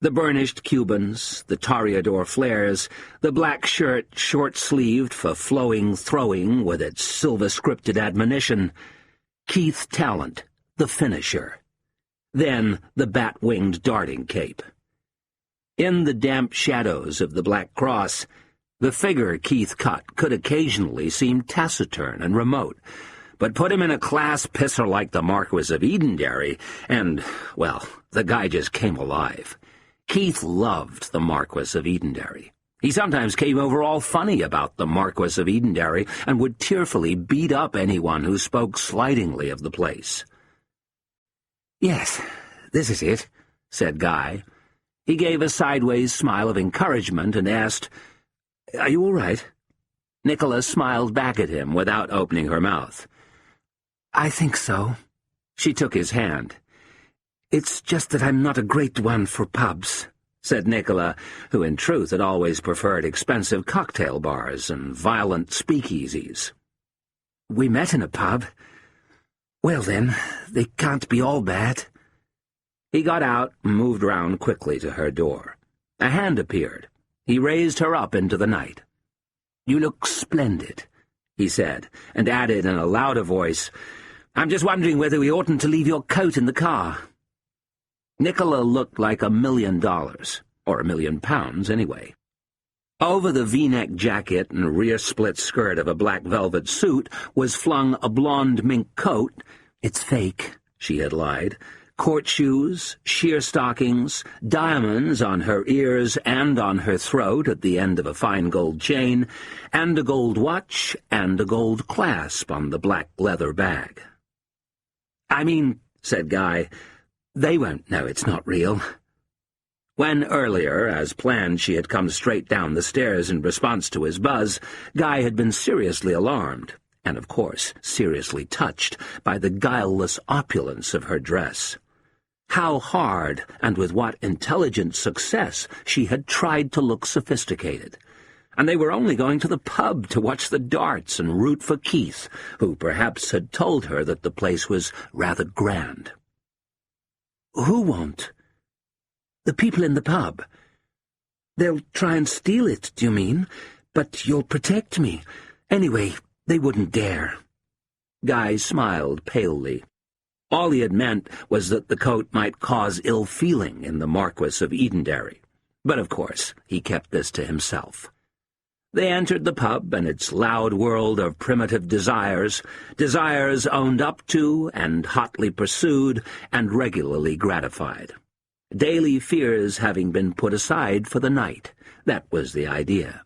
The burnished Cubans, the toreador flares, the black shirt short-sleeved for flowing throwing with its silver-scripted admonition. Keith's talent, the finisher. Then the bat-winged darting cape. In the damp shadows of the Black Cross, the figure Keith cut could occasionally seem taciturn and remote, but put him in a class pisser like the Marquis of Edenderry, and, well, the guy just came alive. Keith loved the Marquis of Edenderry. He sometimes came over all funny about the Marquis of Edenderry and would tearfully beat up anyone who spoke slightingly of the place. "Yes, this is it," said Guy. He gave a sideways smile of encouragement and asked, "Are you all right?" Nicholas smiled back at him without opening her mouth. "I think so." She took his hand. "It's just that I'm not a great one for pubs," said Nicola, who in truth had always preferred expensive cocktail bars and violent speakeasies. "We met in a pub. Well then, they can't be all bad." He got out and moved round quickly to her door. A hand appeared. He raised her up into the night. "You look splendid," he said, and added in a louder voice, "I'm just wondering whether we oughtn't to leave your coat in the car." Nicola looked like $1 million, or £1 million anyway. Over the V-neck jacket and rear-split skirt of a black velvet suit was flung a blonde mink coat. "It's fake," she had lied. Court shoes, sheer stockings, diamonds on her ears and on her throat at the end of a fine gold chain, and a gold watch and a gold clasp on the black leather bag. "I mean," said Guy, "they won't know it's not real." When earlier, as planned, she had come straight down the stairs in response to his buzz, Guy had been seriously alarmed, and of course seriously touched, by the guileless opulence of her dress. How hard, and with what intelligent success, she had tried to look sophisticated. And they were only going to the pub to watch the darts and root for Keith, who perhaps had told her that the place was rather grand. "Who won't?" "The people in the pub. They'll try and steal it, do you mean? But you'll protect me. Anyway, they wouldn't dare." Guy smiled palely. All he had meant was that the coat might cause ill feeling in the Marquis of Edenderry. But of course he kept this to himself. They entered the pub and its loud world of primitive desires, desires owned up to and hotly pursued and regularly gratified. Daily fears having been put aside for the night, that was the idea.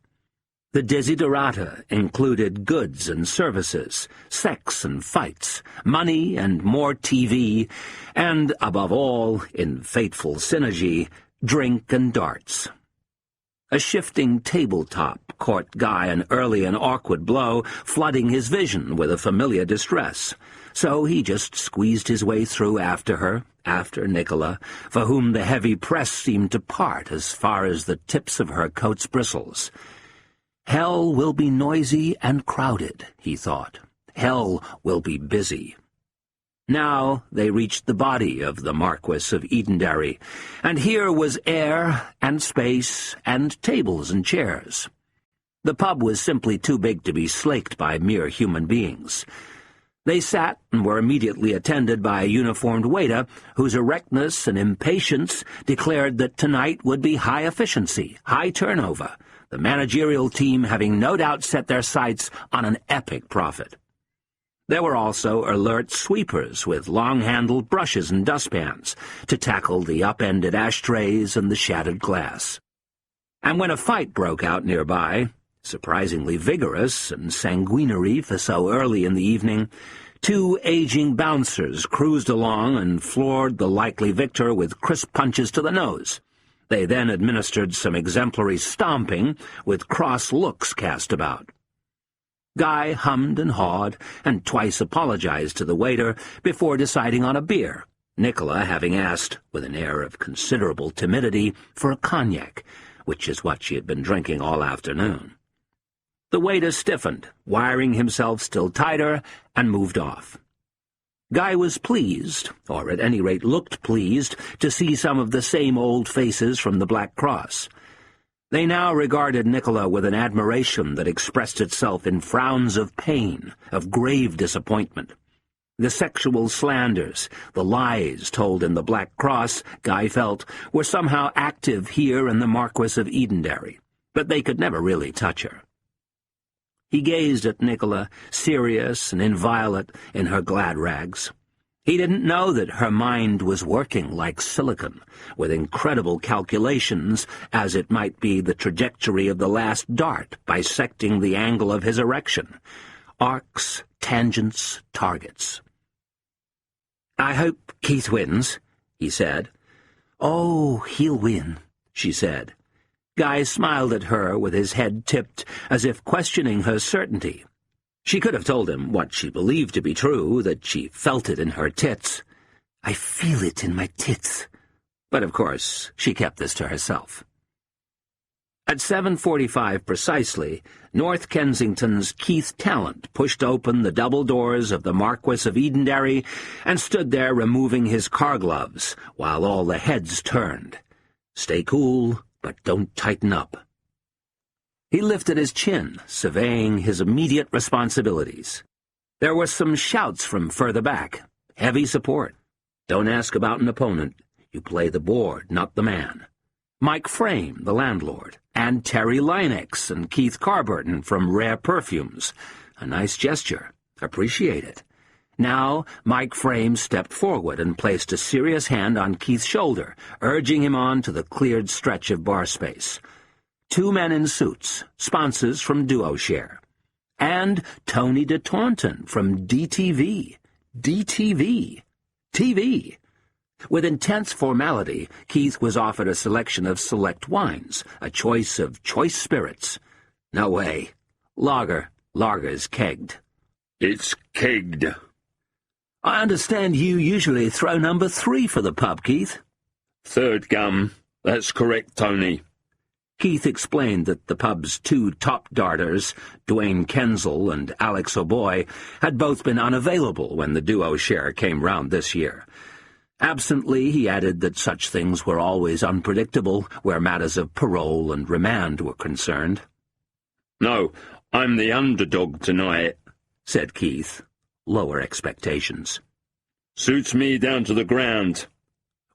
The desiderata included goods and services, sex and fights, money and more TV, and, above all, in fateful synergy, drink and darts. A shifting tabletop caught Guy an early and awkward blow, flooding his vision with a familiar distress. So he just squeezed his way through after her, after Nicola, for whom the heavy press seemed to part as far as the tips of her coat's bristles. Hell will be noisy and crowded, he thought. Hell will be busy. Now they reached the body of the Marquis of Edenderry, and here was air and space and tables and chairs. The pub was simply too big to be slaked by mere human beings. They sat and were immediately attended by a uniformed waiter whose erectness and impatience declared that tonight would be high efficiency, high turnover, the managerial team having no doubt set their sights on an epic profit. There were also alert sweepers with long-handled brushes and dustpans to tackle the upended ashtrays and the shattered glass. And when a fight broke out nearby, surprisingly vigorous and sanguinary for so early in the evening, 2 aging bouncers cruised along and floored the likely victor with crisp punches to the nose. They then administered some exemplary stomping, with cross looks cast about. Guy hummed and hawed, and twice apologized to the waiter before deciding on a beer, Nicola having asked, with an air of considerable timidity, for a cognac, which is what she had been drinking all afternoon. The waiter stiffened, wiring himself still tighter, and moved off. Guy was pleased, or at any rate looked pleased, to see some of the same old faces from the Black Cross. They now regarded Nicola with an admiration that expressed itself in frowns of pain, of grave disappointment. The sexual slanders, the lies told in the Black Cross, Guy felt, were somehow active here in the Marquis of Edenderry, but they could never really touch her. He gazed at Nicola, serious and inviolate in her glad rags. He didn't know that her mind was working like silicon, with incredible calculations, as it might be the trajectory of the last dart bisecting the angle of his erection. Arcs, tangents, targets. "I hope Keith wins," he said. "Oh, he'll win," she said. Guy smiled at her with his head tipped, as if questioning her certainty. She could have told him what she believed to be true, that she felt it in her tits. "I feel it in my tits." But of course she kept this to herself. At 7:45 precisely, North Kensington's Keith Tallant pushed open the double doors of the Marquis of Edenderry and stood there removing his car gloves, while all the heads turned. Stay cool, but don't tighten up. He lifted his chin, surveying his immediate responsibilities. There were some shouts from further back. Heavy support. Don't ask about an opponent. You play the board, not the man. Mike Frame, the landlord, and Terry Lynex and Keith Carburton from Rare Perfumes. A nice gesture. Appreciate it. Now, Mike Frame stepped forward and placed a serious hand on Keith's shoulder, urging him on to the cleared stretch of bar space. 2 men in suits, sponsors from DuoShare. And Tony de Taunton from DTV. DTV. TV. With intense formality, Keith was offered a selection of select wines, a choice of choice spirits. No way. Lager. Lager's kegged. "It's kegged." "I understand you usually throw number 3 for the pub, Keith." "Third gum. That's correct, Tony." Keith explained that the pub's 2 top darters, Dwayne Kensel and Alex O'Boy, had both been unavailable when the DuoShare came round this year. Absently, he added that such things were always unpredictable where matters of parole and remand were concerned. "No, I'm the underdog tonight," said Keith. Lower expectations. "Suits me down to the ground."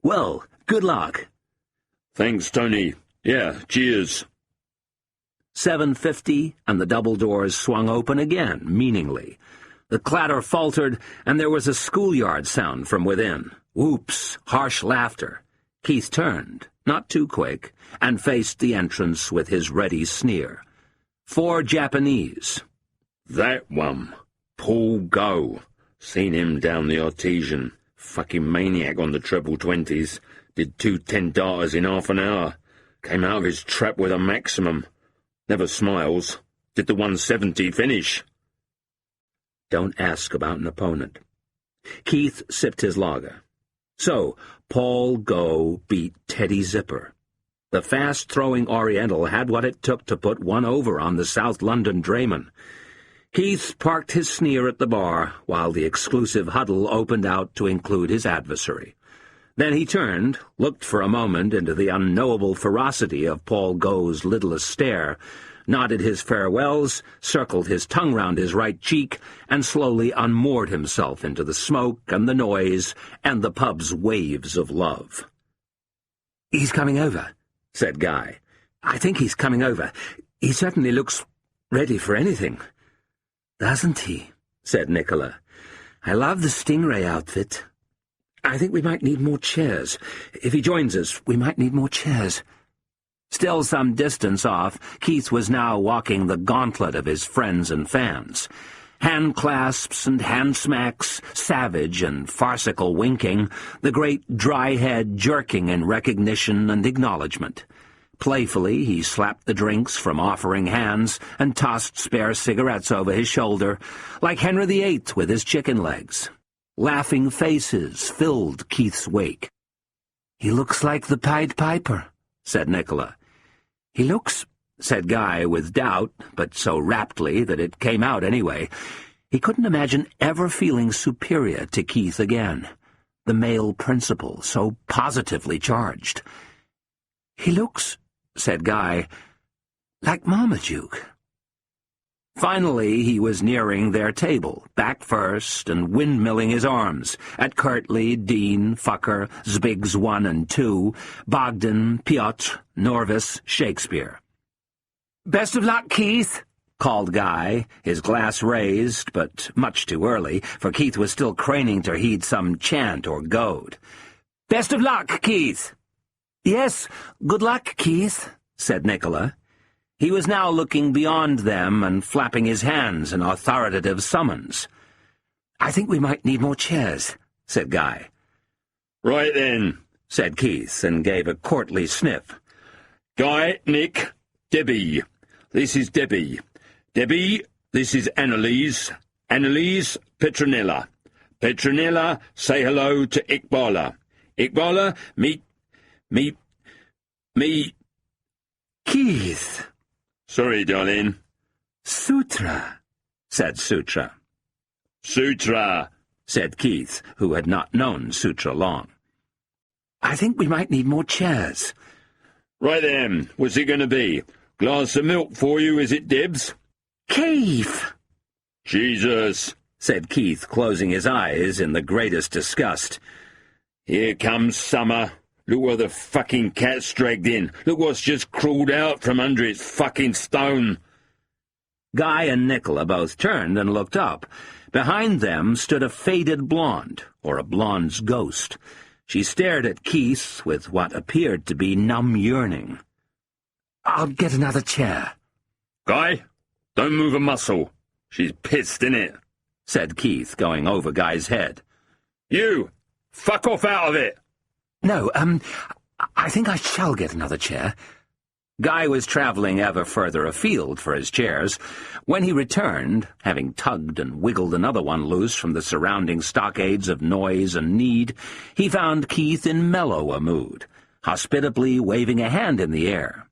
"Well, good luck." "Thanks, Tony. Yeah, cheers." 7:50, and the double doors swung open again, meaningly. The clatter faltered, and there was a schoolyard sound from within. Whoops, harsh laughter. Keith turned, not too quick, and faced the entrance with his ready sneer. 4 Japanese. "That one. Paul Go. Seen him down the Artesian. Fucking maniac on the treble 20s. Did 2 10-darters in half an hour. Came out of his trap with a maximum. Never smiles. Did the 170 finish." Don't ask about an opponent. Keith sipped his lager. So, Paul Go beat Teddy Zipper. The fast-throwing Oriental had what it took to put one over on the South London drayman. Keith parked his sneer at the bar, while the exclusive huddle opened out to include his adversary. Then he turned, looked for a moment into the unknowable ferocity of Paul Go's lidless stare, nodded his farewells, circled his tongue round his right cheek, and slowly unmoored himself into the smoke and the noise and the pub's waves of love. "He's coming over," said Guy. "I think he's coming over. He certainly looks ready for anything." "Doesn't he?" said Nicola. "I love the Stingray outfit. I think we might need more chairs. If he joins us, we might need more chairs." Still some distance off, Keith was now walking the gauntlet of his friends and fans. Hand clasps and hand smacks, savage and farcical winking, the great dry head jerking in recognition and acknowledgment. Playfully, he slapped the drinks from offering hands and tossed spare cigarettes over his shoulder, like Henry VIII with his chicken legs. Laughing faces filled Keith's wake. "He looks like the Pied Piper," said Nicola. "He looks," said Guy with doubt, but so raptly that it came out anyway. He couldn't imagine ever feeling superior to Keith again, the male principal so positively charged. "He looks," said Guy, "like Marmaduke." Finally, he was nearing their table, back first, and windmilling his arms, at Kirtley, Dean, Fucker, Zbiggs 1 and 2, Bogdan, Piotr, Norvis, Shakespeare. "Best of luck, Keith," called Guy, his glass raised, but much too early, for Keith was still craning to heed some chant or goad. "Best of luck, Keith." "Yes, good luck, Keith," said Nicola. He was now looking beyond them and flapping his hands in authoritative summons. "I think we might need more chairs," said Guy. "Right then," said Keith, and gave a courtly sniff. "Guy, Nick, Debbie. This is Debbie. Debbie, this is Annalise. Annalise, Petronella. Petronella, say hello to Iqbala. Iqbala, meet... "Keith." Sorry, darling." "Sutra," said Sutra. "Sutra," said Keith, who had not known Sutra long. "I think we might need more chairs." "Right then, what's it going to be? Glass of milk for you, is it, Debs?" "Keith!" "Jesus," said Keith, closing his eyes in the greatest disgust. "Here comes summer. Look what the fucking cat's dragged in. Look what's just crawled out from under its fucking stone." Guy and Nicola both turned and looked up. Behind them stood a faded blonde, or a blonde's ghost. She stared at Keith with what appeared to be numb yearning. "I'll get another chair." "Guy, don't move a muscle. She's pissed, innit?" said Keith, going over Guy's head. "You, fuck off out of it." "No, I think I shall get another chair." Guy was travelling ever further afield for his chairs. When he returned, having tugged and wiggled another one loose from the surrounding stockades of noise and need, he found Keith in mellow a mood, hospitably waving a hand in the air.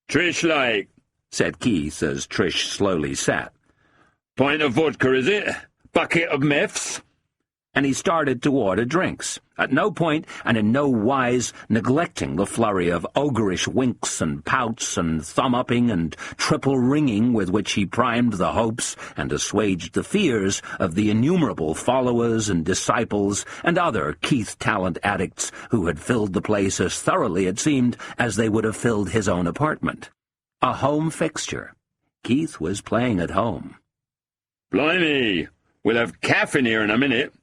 "Trish, like," said Keith as Trish slowly sat. "Pint of vodka, is it? Bucket of meths?" And he started to order drinks, at no point and in no wise neglecting the flurry of ogreish winks and pouts and thumb-upping and triple ringing with which he primed the hopes and assuaged the fears of the innumerable followers and disciples and other Keith talent addicts who had filled the place as thoroughly, it seemed, as they would have filled his own apartment. A home fixture. Keith was playing at home. "Blimey, we'll have Kath in here in a minute.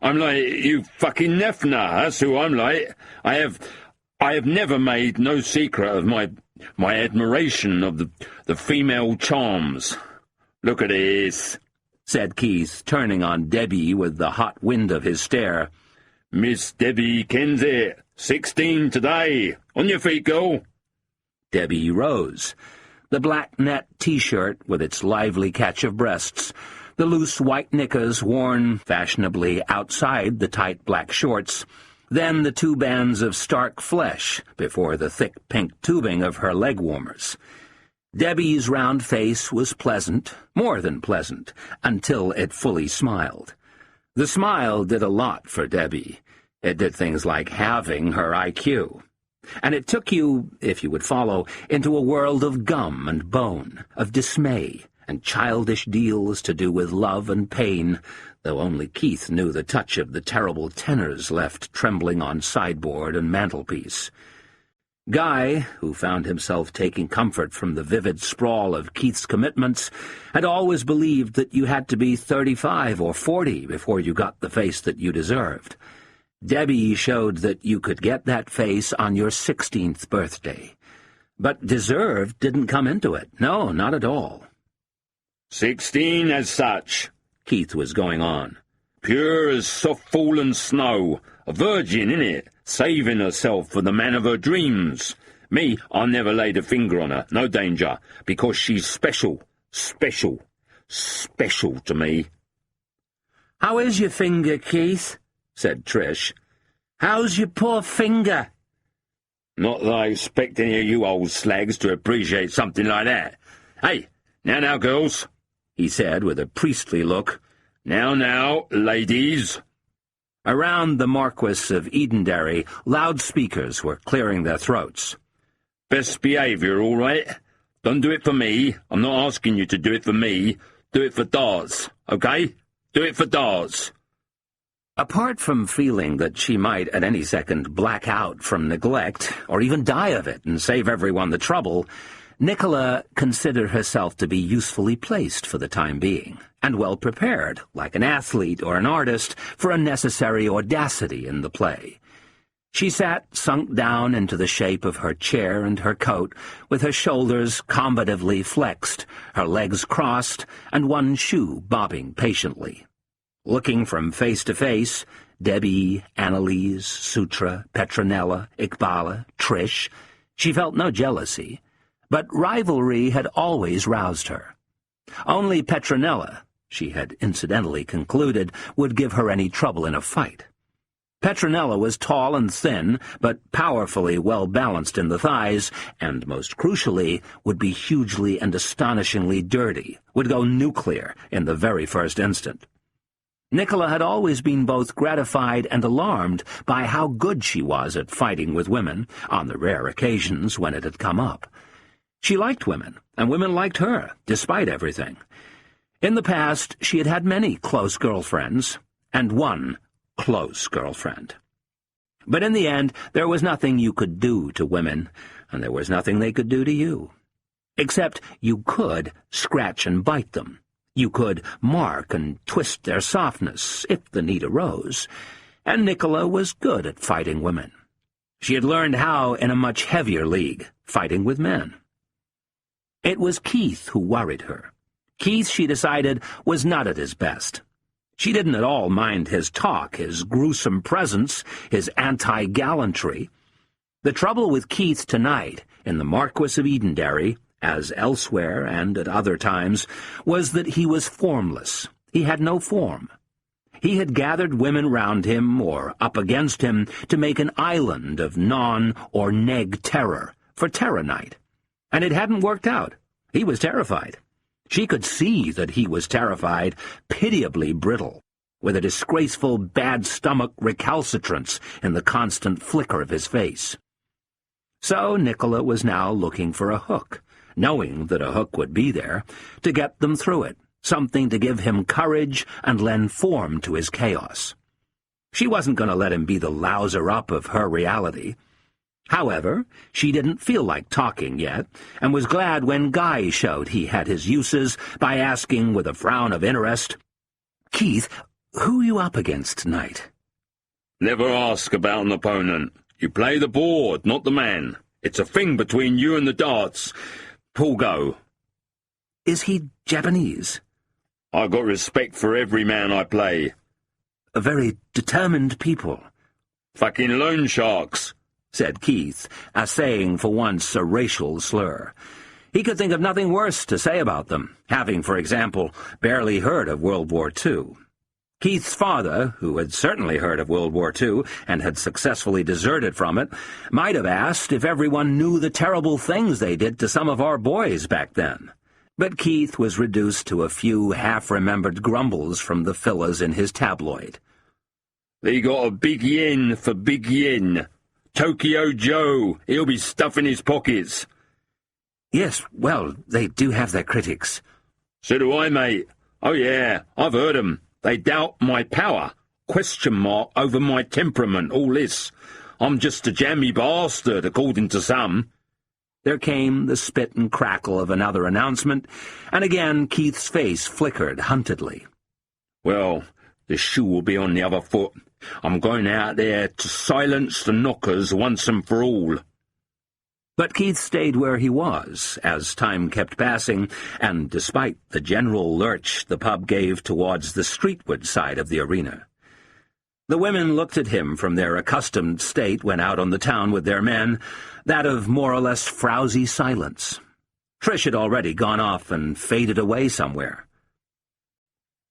I'm like, you fucking Nefna, that's who I'm like. I have never made no secret of my admiration of the female charms. Look at this," said Keith, turning on Debbie with the hot wind of his stare. "Miss Debbie Kenzie, 16 today. On your feet, girl." Debbie rose. The black net T-shirt with its lively catch of breasts, the loose white knickers worn fashionably outside the tight black shorts, then the two bands of stark flesh before the thick pink tubing of her leg-warmers. Debbie's round face was pleasant, more than pleasant, until it fully smiled. The smile did a lot for Debbie. It did things like halving her IQ. And it took you, if you would follow, into a world of gum and bone, of dismay, and childish deals to do with love and pain, though only Keith knew the touch of the terrible tenors left trembling on sideboard and mantelpiece. Guy, who found himself taking comfort from the vivid sprawl of Keith's commitments, had always believed that you had to be 35 or 40 before you got the face that you deserved. Debbie showed that you could get that face on your 16th birthday. But deserved didn't come into it. No, not at all. 16 as such, Keith was going on. pure as soft fallen snow, a virgin, innit, saving herself for the man of her dreams. Me, I never laid a finger on her, no danger, because she's special, special, special to me. "How is your finger, Keith?" said Trish. "How's your poor finger?" Not that I expect any of you old slags to appreciate something like that. Hey, now, girls, he said with a priestly look. Now, ladies. Around the Marquis of Edenderry, loudspeakers were clearing their throats. Best behaviour, all right? Don't do it for me. I'm not asking you to do it for me. Do it for Darts, okay? Do it for Darts. Apart from feeling that she might at any second black out from neglect, or even die of it and save everyone the trouble, Nicola considered herself to be usefully placed for the time being, and well prepared, like an athlete or an artist, for a necessary audacity in the play. She sat sunk down into the shape of her chair and her coat, with her shoulders combatively flexed, her legs crossed, and one shoe bobbing patiently. Looking from face to face, Debbie, Annalise, Sutra, Petronella, Iqbala, Trish, she felt no jealousy, but rivalry had always roused her. Only Petronella, she had incidentally concluded, would give her any trouble in a fight. Petronella was tall and thin, but powerfully well-balanced in the thighs, and, most crucially, would be hugely and astonishingly dirty, would go nuclear in the very first instant. Nicola had always been both gratified and alarmed by how good she was at fighting with women, on the rare occasions when it had come up. She liked women, and women liked her, despite everything. In the past, she had had many close girlfriends, and one close girlfriend. But in the end, there was nothing you could do to women, and there was nothing they could do to you. Except you could scratch and bite them. You could mark and twist their softness, if the need arose, and Nicola was good at fighting women. She had learned how in a much heavier league, fighting with men. It was Keith who worried her. Keith, she decided, was not at his best. She didn't at all mind his talk, his gruesome presence, his anti-gallantry. The trouble with Keith tonight, in the Marquis of Edenderry, as elsewhere and at other times, was that he was formless. He had no form. He had gathered women round him, or up against him, to make an island of non- or neg-terror, for terror night. And it hadn't worked out. He was terrified. She could see that he was terrified, pitiably brittle, with a disgraceful bad-stomach recalcitrance in the constant flicker of his face. So Nicola was now looking for a hook, knowing that a hook would be there, to get them through it, something to give him courage and lend form to his chaos. She wasn't going to let him be the louser-up of her reality. However, she didn't feel like talking yet, and was glad when Guy showed he had his uses by asking with a frown of interest, "Keith, who are you up against tonight?" Never ask about an opponent. You play the board, not the man. It's a thing between you and the darts. Pull go. Is he Japanese? I got respect for every man I play. A very determined people. Fucking loan sharks, said Keith, assaying for once a racial slur. He could think of nothing worse to say about them, having, for example, barely heard of World War II. Keith's father, who had certainly heard of World War II and had successfully deserted from it, might have asked if everyone knew the terrible things they did to some of our boys back then. But Keith was reduced to a few half-remembered grumbles from the fillers in his tabloid. They got a big yen for big yen. Tokyo Joe, he'll be stuffing his pockets. Yes, well, they do have their critics. So do I, mate. Oh, yeah, I've heard 'em. They doubt my power, question mark over my temperament, all this. I'm just a jammy bastard, according to some. There came the spit and crackle of another announcement, and again Keith's face flickered huntedly. Well, the shoe will be on the other foot. I'm going out there to silence the knockers once and for all. But Keith stayed where he was, as time kept passing, and despite the general lurch the pub gave towards the streetward side of the arena. The women looked at him from their accustomed state when out on the town with their men, that of more or less frowsy silence. Trish had already gone off and faded away somewhere.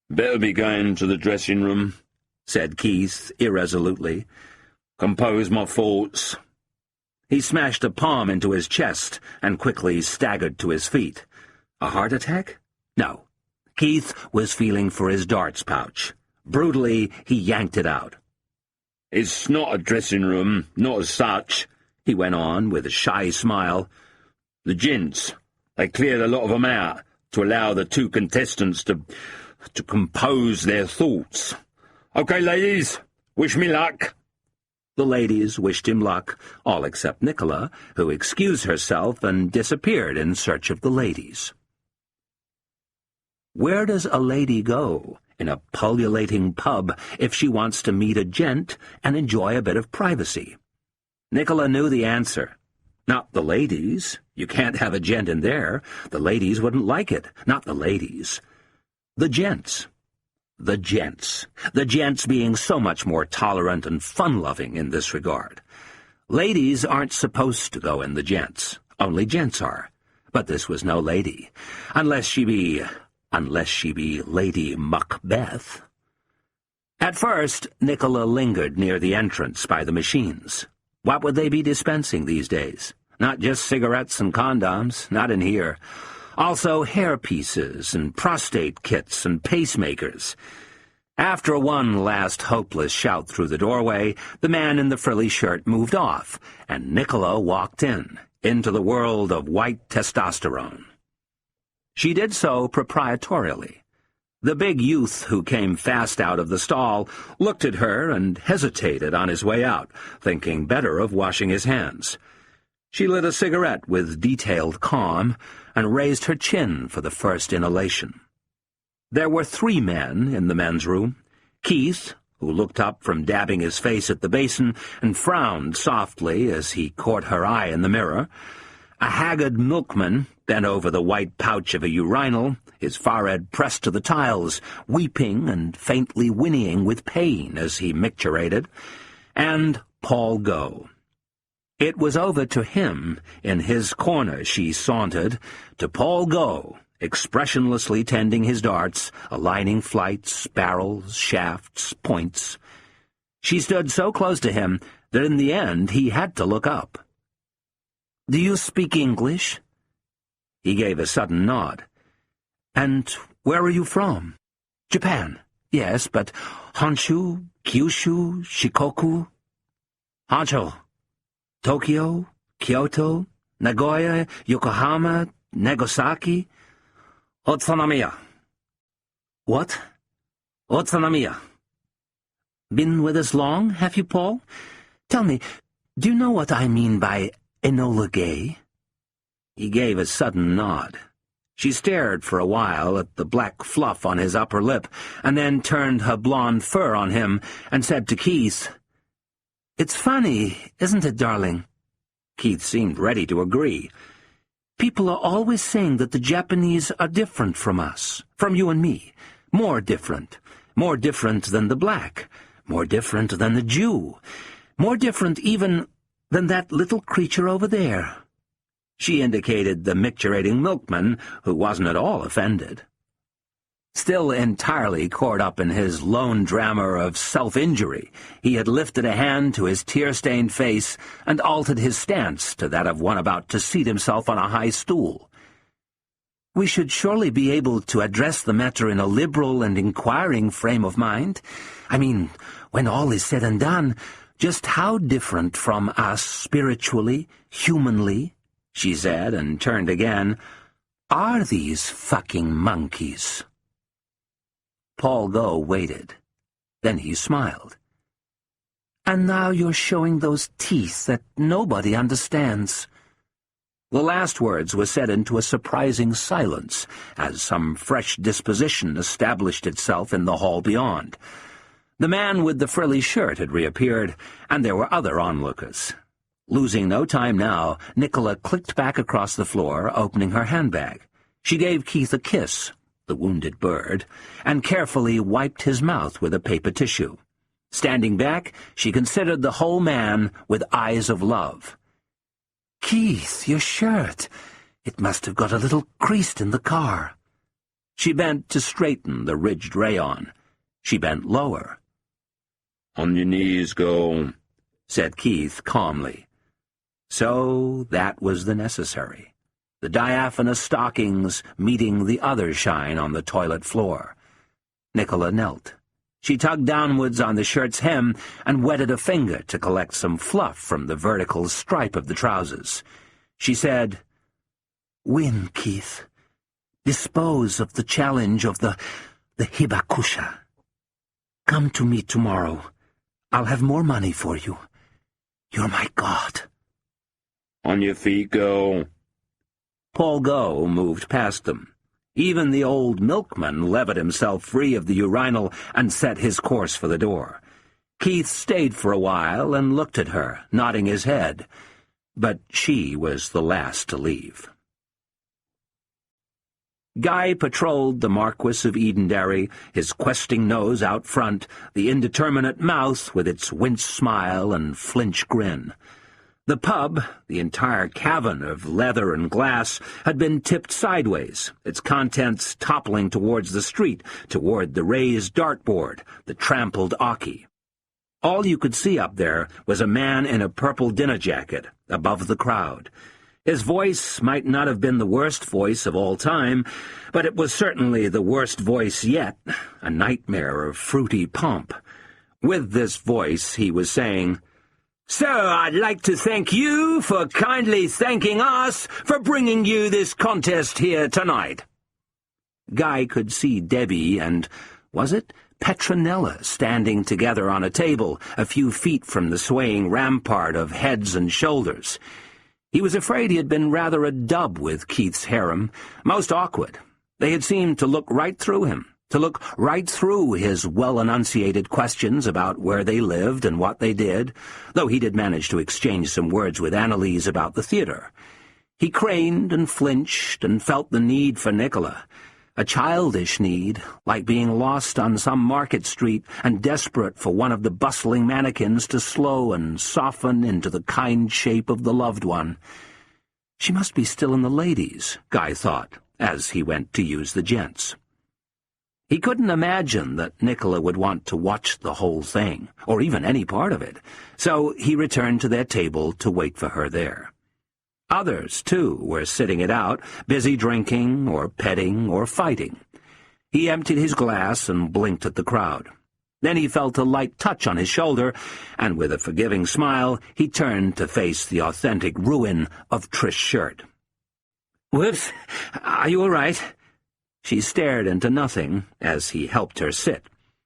"Better be going to the dressing room," said Keith irresolutely. "Compose my thoughts." He smashed a palm into his chest and quickly staggered to his feet. A heart attack? No. Keith was feeling for his darts pouch. Brutally, he yanked it out. "It's not a dressing room, not as such," he went on with a shy smile. "The gents, they cleared a lot of 'em out to allow the two contestants to compose their thoughts. Okay, ladies, wish me luck." The ladies wished him luck, all except Nicola, who excused herself and disappeared in search of the ladies. Where does a lady go in a pullulating pub if she wants to meet a gent and enjoy a bit of privacy? Nicola knew the answer. Not the ladies. You can't have a gent in there. The ladies wouldn't like it. Not the ladies. The gents. The gents. The gents being so much more tolerant and fun-loving in this regard. Ladies aren't supposed to go in the gents. Only gents are. But this was no lady. Unless she be Lady Macbeth. At first, Nicola lingered near the entrance by the machines. What would they be dispensing these days? Not just cigarettes and condoms, not in here. Also hair pieces and prostate kits and pacemakers. After one last hopeless shout through the doorway, the man in the frilly shirt moved off, and Nicola walked into the world of white testosterone. She did so proprietorially. The big youth who came fast out of the stall looked at her and hesitated on his way out, thinking better of washing his hands. She lit a cigarette with detailed calm and raised her chin for the first inhalation. There were 3 men in the men's room. Keith, who looked up from dabbing his face at the basin and frowned softly as he caught her eye in the mirror. A haggard milkman bent over the white pouch of a urinal, his forehead pressed to the tiles, weeping and faintly whinnying with pain as he micturated. And Paul Go. It was over to him, in his corner she sauntered, to Paul Go, expressionlessly tending his darts, aligning flights, barrels, shafts, points. She stood so close to him that in the end he had to look up. "Do you speak English?" He gave a sudden nod. "And where are you from?" "Japan. Yes, but Honshu, Kyushu, Shikoku?" "Honshu. Tokyo, Kyoto, Nagoya, Yokohama, Nagasaki, Utsunomiya." "What?" "Utsunomiya." "Been with us long, have you, Paul? Tell me, do you know what I mean by Enola Gay?" He gave a sudden nod. She stared for a while at the black fluff on his upper lip, and then turned her blonde fur on him and said to Keith, "It's funny, isn't it, darling?" Keith seemed ready to agree. "People are always saying that the Japanese are different from us, from you and me. More different than the black, more different than the Jew, more different even than that little creature over there." She indicated the micturating milkman, who wasn't at all offended. Still entirely caught up in his lone drama of self-injury, he had lifted a hand to his tear-stained face and altered his stance to that of one about to seat himself on a high stool. "We should surely be able to address the matter in a liberal and inquiring frame of mind. I mean, when all is said and done, just how different from us spiritually, humanly," she said, and turned again, "are these fucking monkeys?" Paul Go waited. Then he smiled. "And now you're showing those teeth that nobody understands." The last words were said into a surprising silence, as some fresh disposition established itself in the hall beyond. The man with the frilly shirt had reappeared, and there were other onlookers. Losing no time now, Nicola clicked back across the floor, opening her handbag. She gave Keith a kiss, the wounded bird, and carefully wiped his mouth with a paper tissue. Standing back, she considered the whole man with eyes of love. "Keith, your shirt. It must have got a little creased in the car." She bent to straighten the ridged rayon. She bent lower. "On your knees, girl," said Keith calmly. So that was the necessary. The diaphanous stockings meeting the other shine on the toilet floor. Nicola knelt. She tugged downwards on the shirt's hem and wetted a finger to collect some fluff from the vertical stripe of the trousers. She said, "Win, Keith. Dispose of the challenge of the hibakusha. Come to me tomorrow. I'll have more money for you. You're my god." "On your feet, girl." Paul Go moved past them. Even the old milkman levered himself free of the urinal and set his course for the door. Keith stayed for a while and looked at her, nodding his head, but she was the last to leave. Guy patrolled the Marquis of Edenderry, his questing nose out front, the indeterminate mouth with its wince smile and flinch grin. The pub, the entire cavern of leather and glass, had been tipped sideways, its contents toppling towards the street, toward the raised dartboard, the trampled Aki. All you could see up there was a man in a purple dinner jacket, above the crowd. His voice might not have been the worst voice of all time, but it was certainly the worst voice yet, a nightmare of fruity pomp. With this voice he was saying, "So I'd like to thank you for kindly thanking us for bringing you this contest here tonight." Guy could see Debbie and, was it, Petronella standing together on a table a few feet from the swaying rampart of heads and shoulders. He was afraid he had been rather a dub with Keith's harem, most awkward. They had seemed to look right through him, to look right through his well-enunciated questions about where they lived and what they did, though he did manage to exchange some words with Annalise about the theater. He craned and flinched and felt the need for Nicola, a childish need, like being lost on some market street and desperate for one of the bustling mannequins to slow and soften into the kind shape of the loved one. She must be still in the ladies, Guy thought, as he went to use the gents. He couldn't imagine that Nicola would want to watch the whole thing, or even any part of it, so he returned to their table to wait for her there. Others, too, were sitting it out, busy drinking or petting or fighting. He emptied his glass and blinked at the crowd. Then he felt a light touch on his shoulder, and with a forgiving smile he turned to face the authentic ruin of Trish's shirt. "Whoops, are you all right?" She stared into nothing as he helped her sit.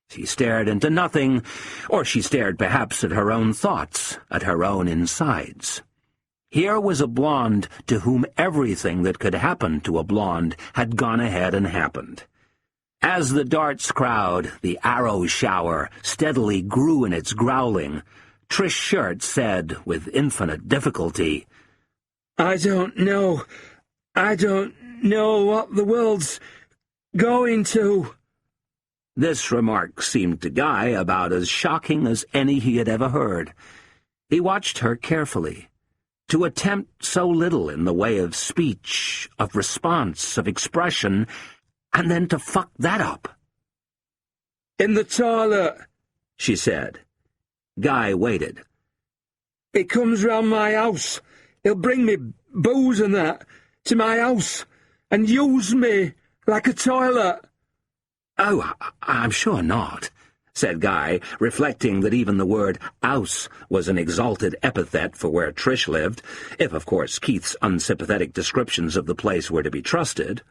She stared into nothing, or she stared perhaps at her own thoughts, at her own insides. Here was a blonde to whom everything that could happen to a blonde had gone ahead and happened. As the darts crowd, the arrow shower, steadily grew in its growling, Trish's shirt said with infinite difficulty, I don't know what the world's going to." This remark seemed to Guy about as shocking as any he had ever heard. He watched her carefully. To attempt so little in the way of speech, of response, of expression, and then to fuck that up. "In the toilet," she said. Guy waited. "He comes round my house. He'll bring me booze and that to my house and use me like a toilet." "Oh, I'm sure not," said Guy, reflecting that even the word house was an exalted epithet for where Trish lived, if, of course, Keith's unsympathetic descriptions of the place were to be trusted.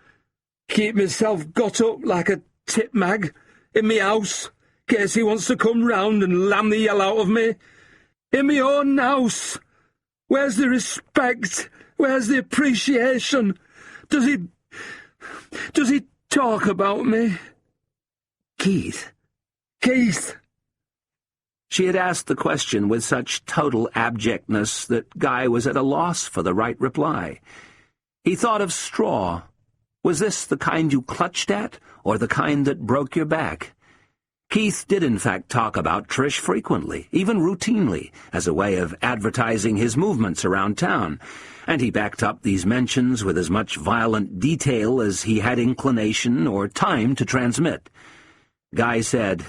"Keep myself got up like a tip mag in me house, case he wants to come round and lam the yell out of me. In me own house. Where's the respect? Where's the appreciation? Does he talk about me?" Keith. She had asked the question with such total abjectness that Guy was at a loss for the right reply. He thought of straw. Was this the kind you clutched at, or the kind that broke your back? Keith did in fact talk about Trish frequently, even routinely, as a way of advertising his movements around town, and he backed up these mentions with as much violent detail as he had inclination or time to transmit. Guy said,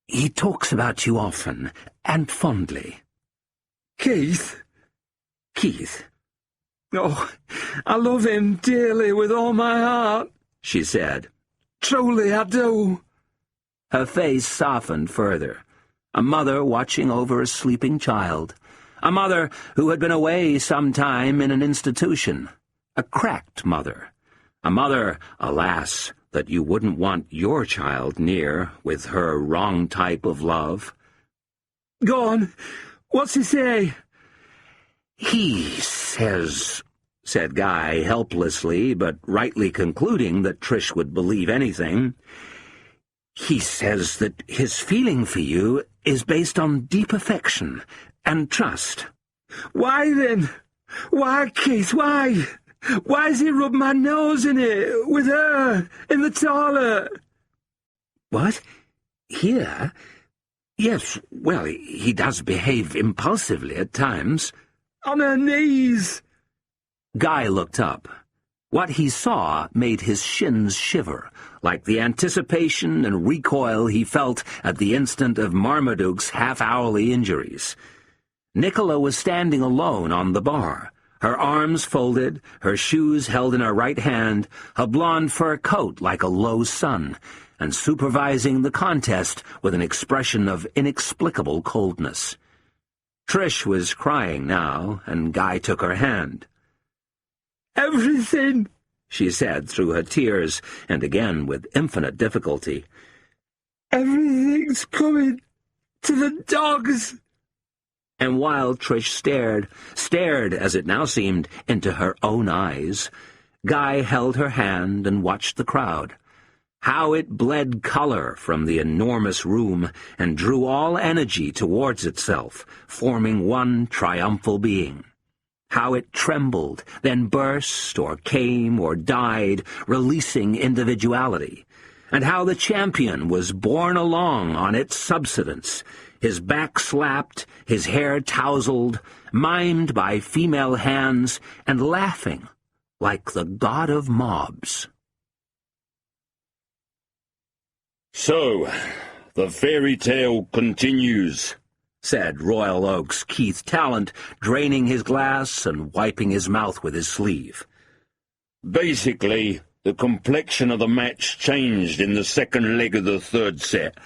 "He talks about you often, and fondly." Keith? Keith. Oh, I love him dearly with all my heart, she said. Truly I do. Her face softened further. A mother watching over a sleeping child. A mother who had been away some time in an institution. A cracked mother. A mother, alas, that you wouldn't want your child near with her wrong type of love. Go on. What's he say? "He says," said Guy helplessly, but rightly concluding that Trish would believe anything, "he says that his feeling for you is based on deep affection and trust." Why then? Why, Keith, why? Why does he rub my nose in it, with her, in the toilet? What? Here? Yes, well, he does behave impulsively at times. On her knees. Guy looked up. What he saw made his shins shiver, like the anticipation and recoil he felt at the instant of Marmaduke's half-hourly injuries. Nicola was standing alone on the bar, her arms folded, her shoes held in her right hand, her blonde fur coat like a low sun, and supervising the contest with an expression of inexplicable coldness. Trish was crying now, and Guy took her hand. "Everything," she said through her tears, and again with infinite difficulty. "Everything's coming to the dogs." And while Trish stared, as it now seemed, into her own eyes, Guy held her hand and watched the crowd. How it bled color from the enormous room and drew all energy towards itself, forming one triumphal being. How it trembled, then burst, or came, or died, releasing individuality. And how the champion was borne along on its subsidence, his back slapped, his hair tousled, mimed by female hands, and laughing like the god of mobs. So, the fairy tale continues, said Royal Oak's Keith Tallant, draining his glass and wiping his mouth with his sleeve. Basically, the complexion of the match changed in the second leg of the third set.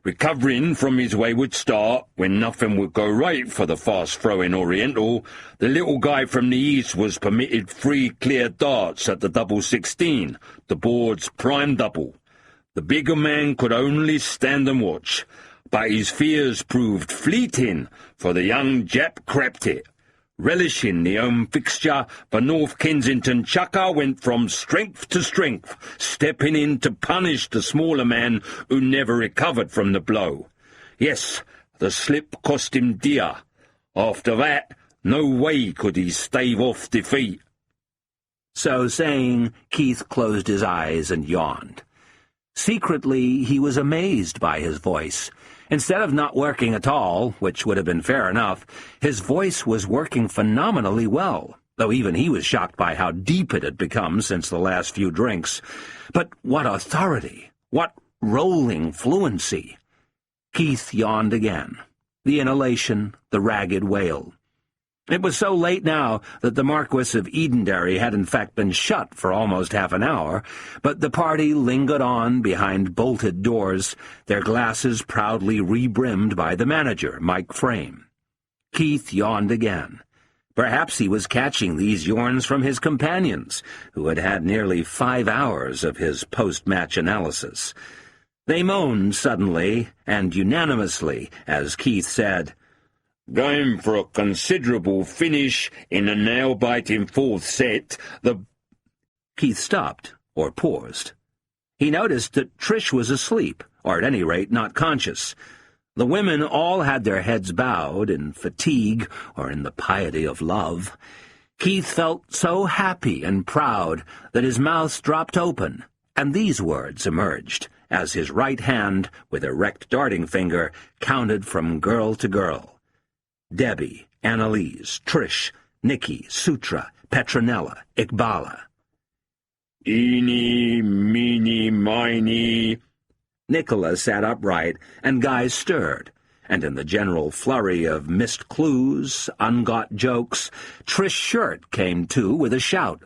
Recovering from his wayward start, when nothing would go right for the fast-throwing Oriental, the little guy from the east was permitted 3 clear darts at the double 16, the board's prime double. The bigger man could only stand and watch, but his fears proved fleeting, for the young Jap crept it. Relishing the home fixture, the North Kensington chucker went from strength to strength, stepping in to punish the smaller man who never recovered from the blow. Yes, the slip cost him dear. After that, no way could he stave off defeat. So saying, Keith closed his eyes and yawned. Secretly, he was amazed by his voice. Instead of not working at all, which would have been fair enough, his voice was working phenomenally well, though even he was shocked by how deep it had become since the last few drinks. But what authority! What rolling fluency! Keith yawned again. The inhalation, the ragged wail. It was so late now that the Marquis of Edenderry had in fact been shut for almost half an hour, but the party lingered on behind bolted doors, their glasses proudly rebrimmed by the manager, Mike Frame. Keith yawned again. Perhaps he was catching these yawns from his companions, who had had nearly 5 hours of his post-match analysis. They moaned suddenly and unanimously as Keith said, "Going for a considerable finish in a nail-biting fourth set, the—" Keith stopped, or paused. He noticed that Trish was asleep, or at any rate not conscious. The women all had their heads bowed in fatigue or in the piety of love. Keith felt so happy and proud that his mouth dropped open, and these words emerged, as his right hand, with erect darting finger, counted from girl to girl. Debbie, Annalise, Trish, Nikki, Sutra, Petronella, Iqbala. Eeny, meeny, miny. Nicola sat upright, and Guy stirred, and in the general flurry of missed clues, ungot jokes, Trish's shirt came to with a shout.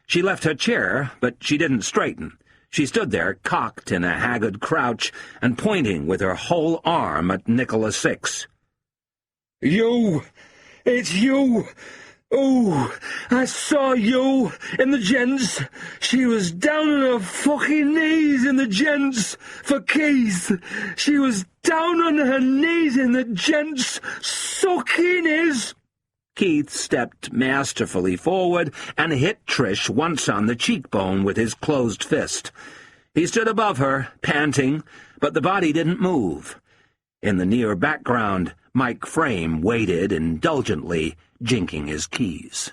She left her chair, but she didn't straighten. She stood there, cocked in a haggard crouch, and pointing with her whole arm at Nicholas Six. You! It's you! Oh, I saw you in the gents. She was down on her fucking knees in the gents for Keith. She was down on her knees in the gents, sucking his... Keith stepped masterfully forward and hit Trish once on the cheekbone with his closed fist. He stood above her, panting, but the body didn't move. In the near background, Mike Frame waited indulgently, jinking his keys.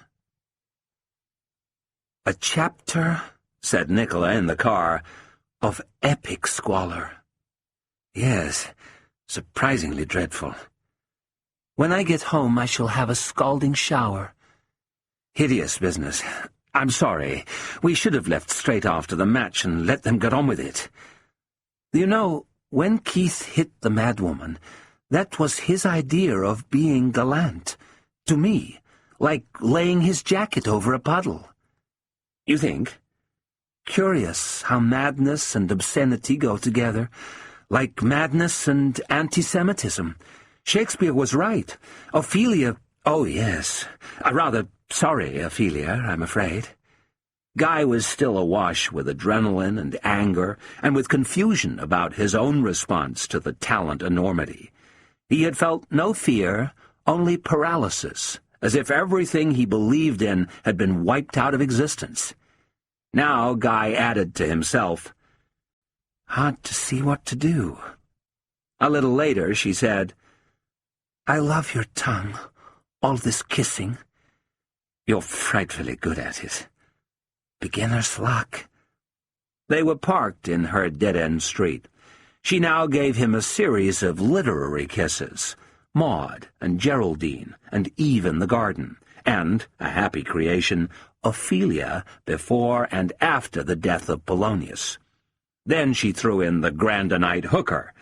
"A chapter," said Nicola in the car, "of epic squalor. Yes, surprisingly dreadful. When I get home, I shall have a scalding shower. Hideous business. I'm sorry. We should have left straight after the match and let them get on with it. You know, when Keith hit the madwoman, that was his idea of being gallant. To me, like laying his jacket over a puddle. You think? Curious how madness and obscenity go together, like madness and anti-Semitism. Shakespeare was right. Ophelia... Oh, yes. Rather sorry, Ophelia, I'm afraid." Guy was still awash with adrenaline and anger, and with confusion about his own response to the talent enormity. He had felt no fear, only paralysis, as if everything he believed in had been wiped out of existence. Now Guy added to himself, "Hard to see what to do." A little later she said, "I love your tongue, all this kissing. You're frightfully good at it. Beginner's luck." They were parked in her dead-end street. She now gave him a series of literary kisses, Maud and Geraldine and Eve in the garden, and, a happy creation, Ophelia before and after the death of Polonius. Then she threw in the Grandonite hooker.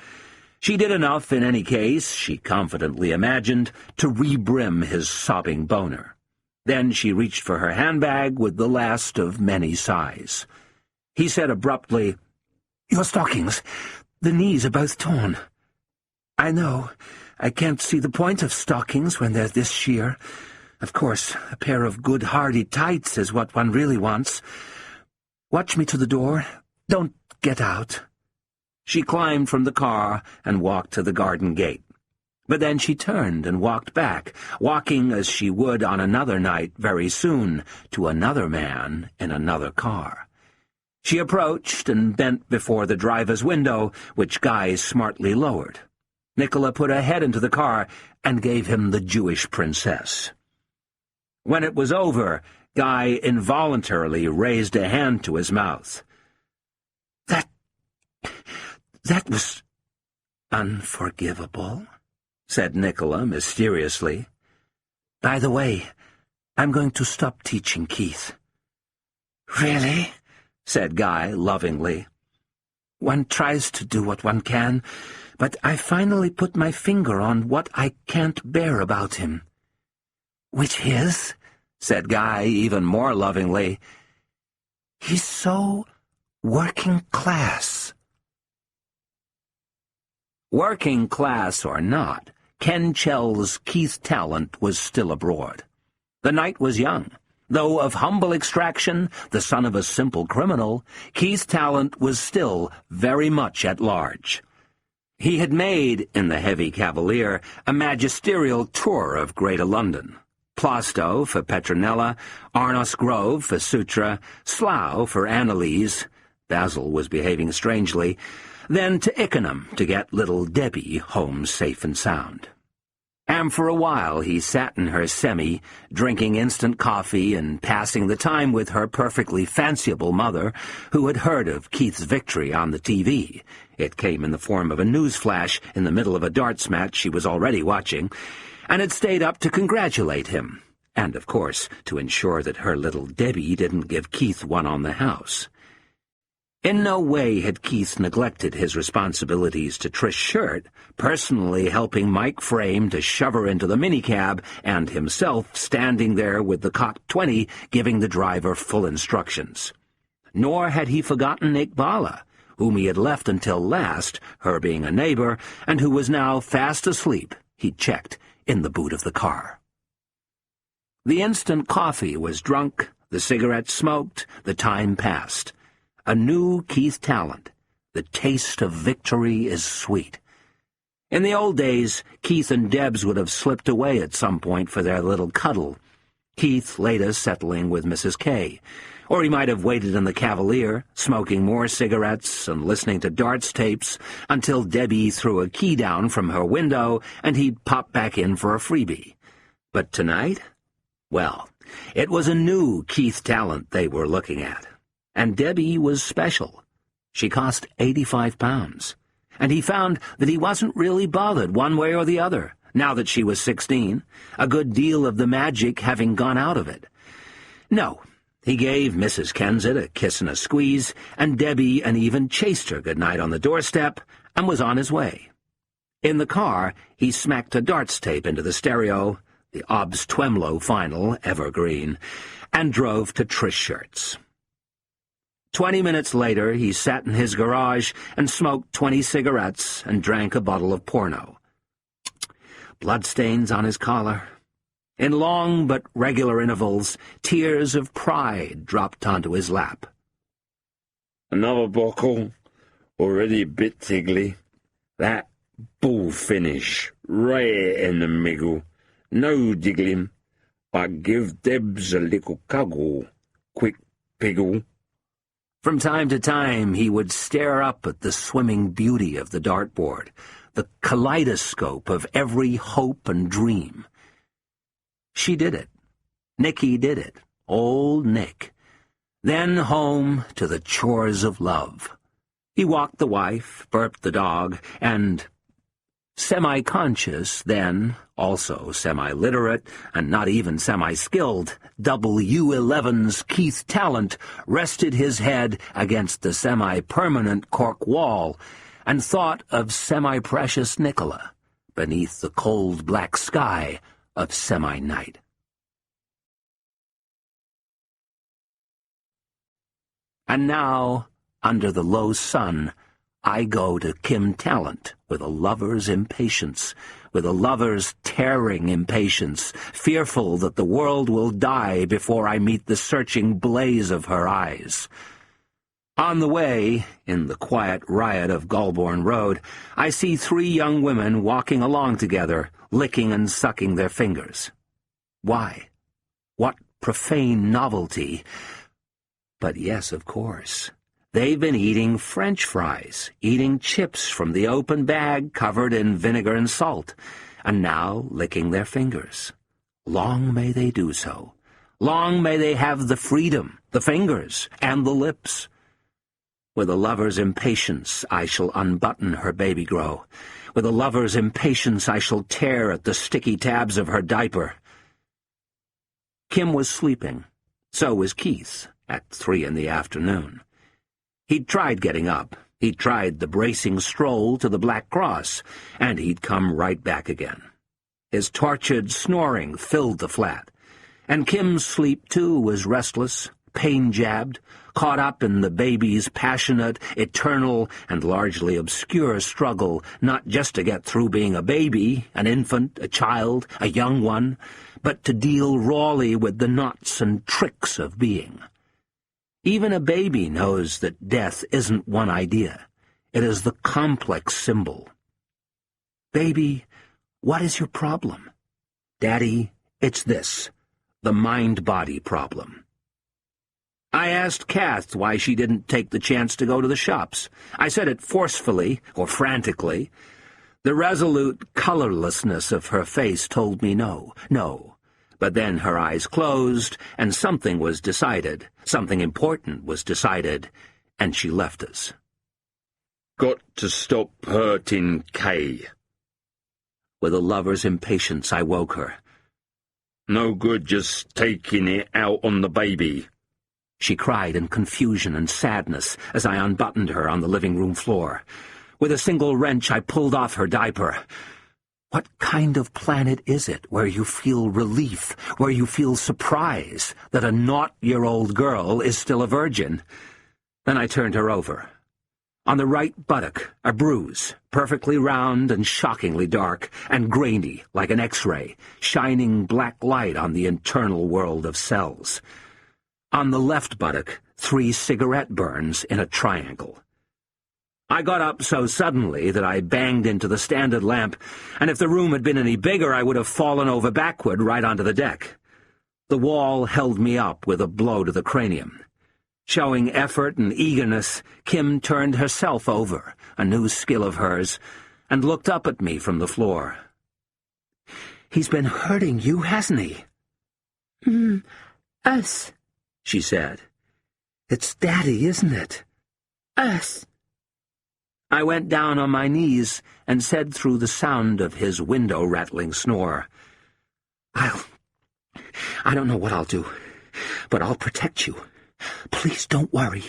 She did enough in any case, she confidently imagined, to rebrim his sobbing boner. Then she reached for her handbag with the last of many sighs. He said abruptly, "Your stockings. The knees are both torn." "I know. I can't see the point of stockings when they're this sheer. Of course, a pair of good hardy tights is what one really wants. Watch me to the door. Don't get out." She climbed from the car and walked to the garden gate. But then she turned and walked back, walking as she would on another night very soon to another man in another car. She approached and bent before the driver's window, which Guy smartly lowered. Nicola put her head into the car and gave him the Jewish princess. When it was over, Guy involuntarily raised a hand to his mouth. That was unforgivable," said Nicola mysteriously. "By the way, I'm going to stop teaching Keith." "Really?" said Guy lovingly. "One tries to do what one can, but I finally put my finger on what I can't bear about him." "Which is?" said Guy even more lovingly. "He's so working class." Working class or not, Ken Chell's Keith Talent was still abroad. The night was young. Though of humble extraction, the son of a simple criminal, Keith Talent was still very much at large. He had made, in the Heavy Cavalier, a magisterial tour of Greater London. Plaistow for Petronella, Arnos Grove for Sutra, Slough for Annalise — Basil was behaving strangely — then to Ickenham to get little Debbie home safe and sound. And for a while he sat in her semi, drinking instant coffee and passing the time with her perfectly fanciable mother, who had heard of Keith's victory on the TV. It came in the form of a news flash in the middle of a darts match she was already watching, and had stayed up to congratulate him, and, of course, to ensure that her little Debbie didn't give Keith one on the house. In no way had Keith neglected his responsibilities to Trish Shirt, personally helping Mike Frame to shove her into the minicab, and himself standing there with the cocked 20 giving the driver full instructions. Nor had he forgotten Iqbala, whom he had left until last, her being a neighbor, and who was now fast asleep, he checked, in the boot of the car. The instant coffee was drunk, the cigarettes smoked, the time passed. A new Keith Talent. The taste of victory is sweet. In the old days, Keith and Debs would have slipped away at some point for their little cuddle, Keith later settling with Mrs. K. Or he might have waited in the Cavalier, smoking more cigarettes and listening to darts tapes, until Debbie threw a key down from her window and he'd pop back in for a freebie. But tonight? Well, it was a new Keith Talent they were looking at. And Debbie was special. She cost £85, and he found that he wasn't really bothered one way or the other, now that she was 16, a good deal of the magic having gone out of it. No, he gave Mrs. Kensett a kiss and a squeeze, and Debbie and even chased her goodnight on the doorstep, and was on his way. In the car, he smacked a darts tape into the stereo, the Obs Twemlow final, evergreen, and drove to Trish Shirt's. 20 minutes later, he sat in his garage and smoked 20 cigarettes and drank a bottle of porno. Bloodstains on his collar. In long but regular intervals, tears of pride dropped onto his lap. Another bottle, already a bit tiggly. That bull finish, right in the middle. No diggling, but give Debs a little cuddle. Quick piggle. From time to time, he would stare up at the swimming beauty of the dartboard, the kaleidoscope of every hope and dream. She did it. Nicky did it. Old Nick. Then home to the chores of love. He walked the wife, burped the dog, and, semi-conscious then, also semi-literate, and not even semi-skilled, W11's Keith Talent rested his head against the semi-permanent cork wall and thought of semi-precious Nicola beneath the cold black sky of semi-night. And now, under the low sun, I go to Kim Talent with a lover's impatience, with a lover's tearing impatience, fearful that the world will die before I meet the searching blaze of her eyes. On the way, in the quiet riot of Golborne Road, I see 3 young women walking along together, licking and sucking their fingers. Why? What profane novelty? But yes, of course. They've been eating French fries, eating chips from the open bag covered in vinegar and salt, and now licking their fingers. Long may they do so. Long may they have the freedom, the fingers, and the lips. With a lover's impatience I shall unbutton her baby grow. With a lover's impatience I shall tear at the sticky tabs of her diaper. Kim was sleeping. So was Keith, at 3 in the afternoon. He'd tried getting up. He'd tried the bracing stroll to the Black Cross, and he'd come right back again. His tortured snoring filled the flat, and Kim's sleep, too, was restless, pain-jabbed, caught up in the baby's passionate, eternal, and largely obscure struggle, not just to get through being a baby, an infant, a child, a young one, but to deal rawly with the knots and tricks of being. Even a baby knows that death isn't one idea. It is the complex symbol. Baby, what is your problem? Daddy, it's this, the mind-body problem. I asked Kath why she didn't take the chance to go to the shops. I said it forcefully, or frantically. The resolute colorlessness of her face told me no. But then her eyes closed, and something was decided. Something important was decided, and she left us. Got to stop hurting Kay. With a lover's impatience, I woke her. No good just taking it out on the baby. She cried in confusion and sadness as I unbuttoned her on the living room floor. With a single wrench, I pulled off her diaper. What kind of planet is it where you feel relief, where you feel surprise that a 0-year-old girl is still a virgin? Then I turned her over. On the right buttock, a bruise, perfectly round and shockingly dark, and grainy like an X-ray, shining black light on the internal world of cells. On the left buttock, 3 cigarette burns in a triangle. I got up so suddenly that I banged into the standard lamp, and if the room had been any bigger, I would have fallen over backward right onto the deck. The wall held me up with a blow to the cranium. Showing effort and eagerness, Kim turned herself over, a new skill of hers, and looked up at me from the floor. "He's been hurting you, hasn't he?" Us, she said. "It's Daddy, isn't it?" us. I went down on my knees and said through the sound of his window-rattling snore, I don't know what I'll do, but I'll protect you. Please don't worry.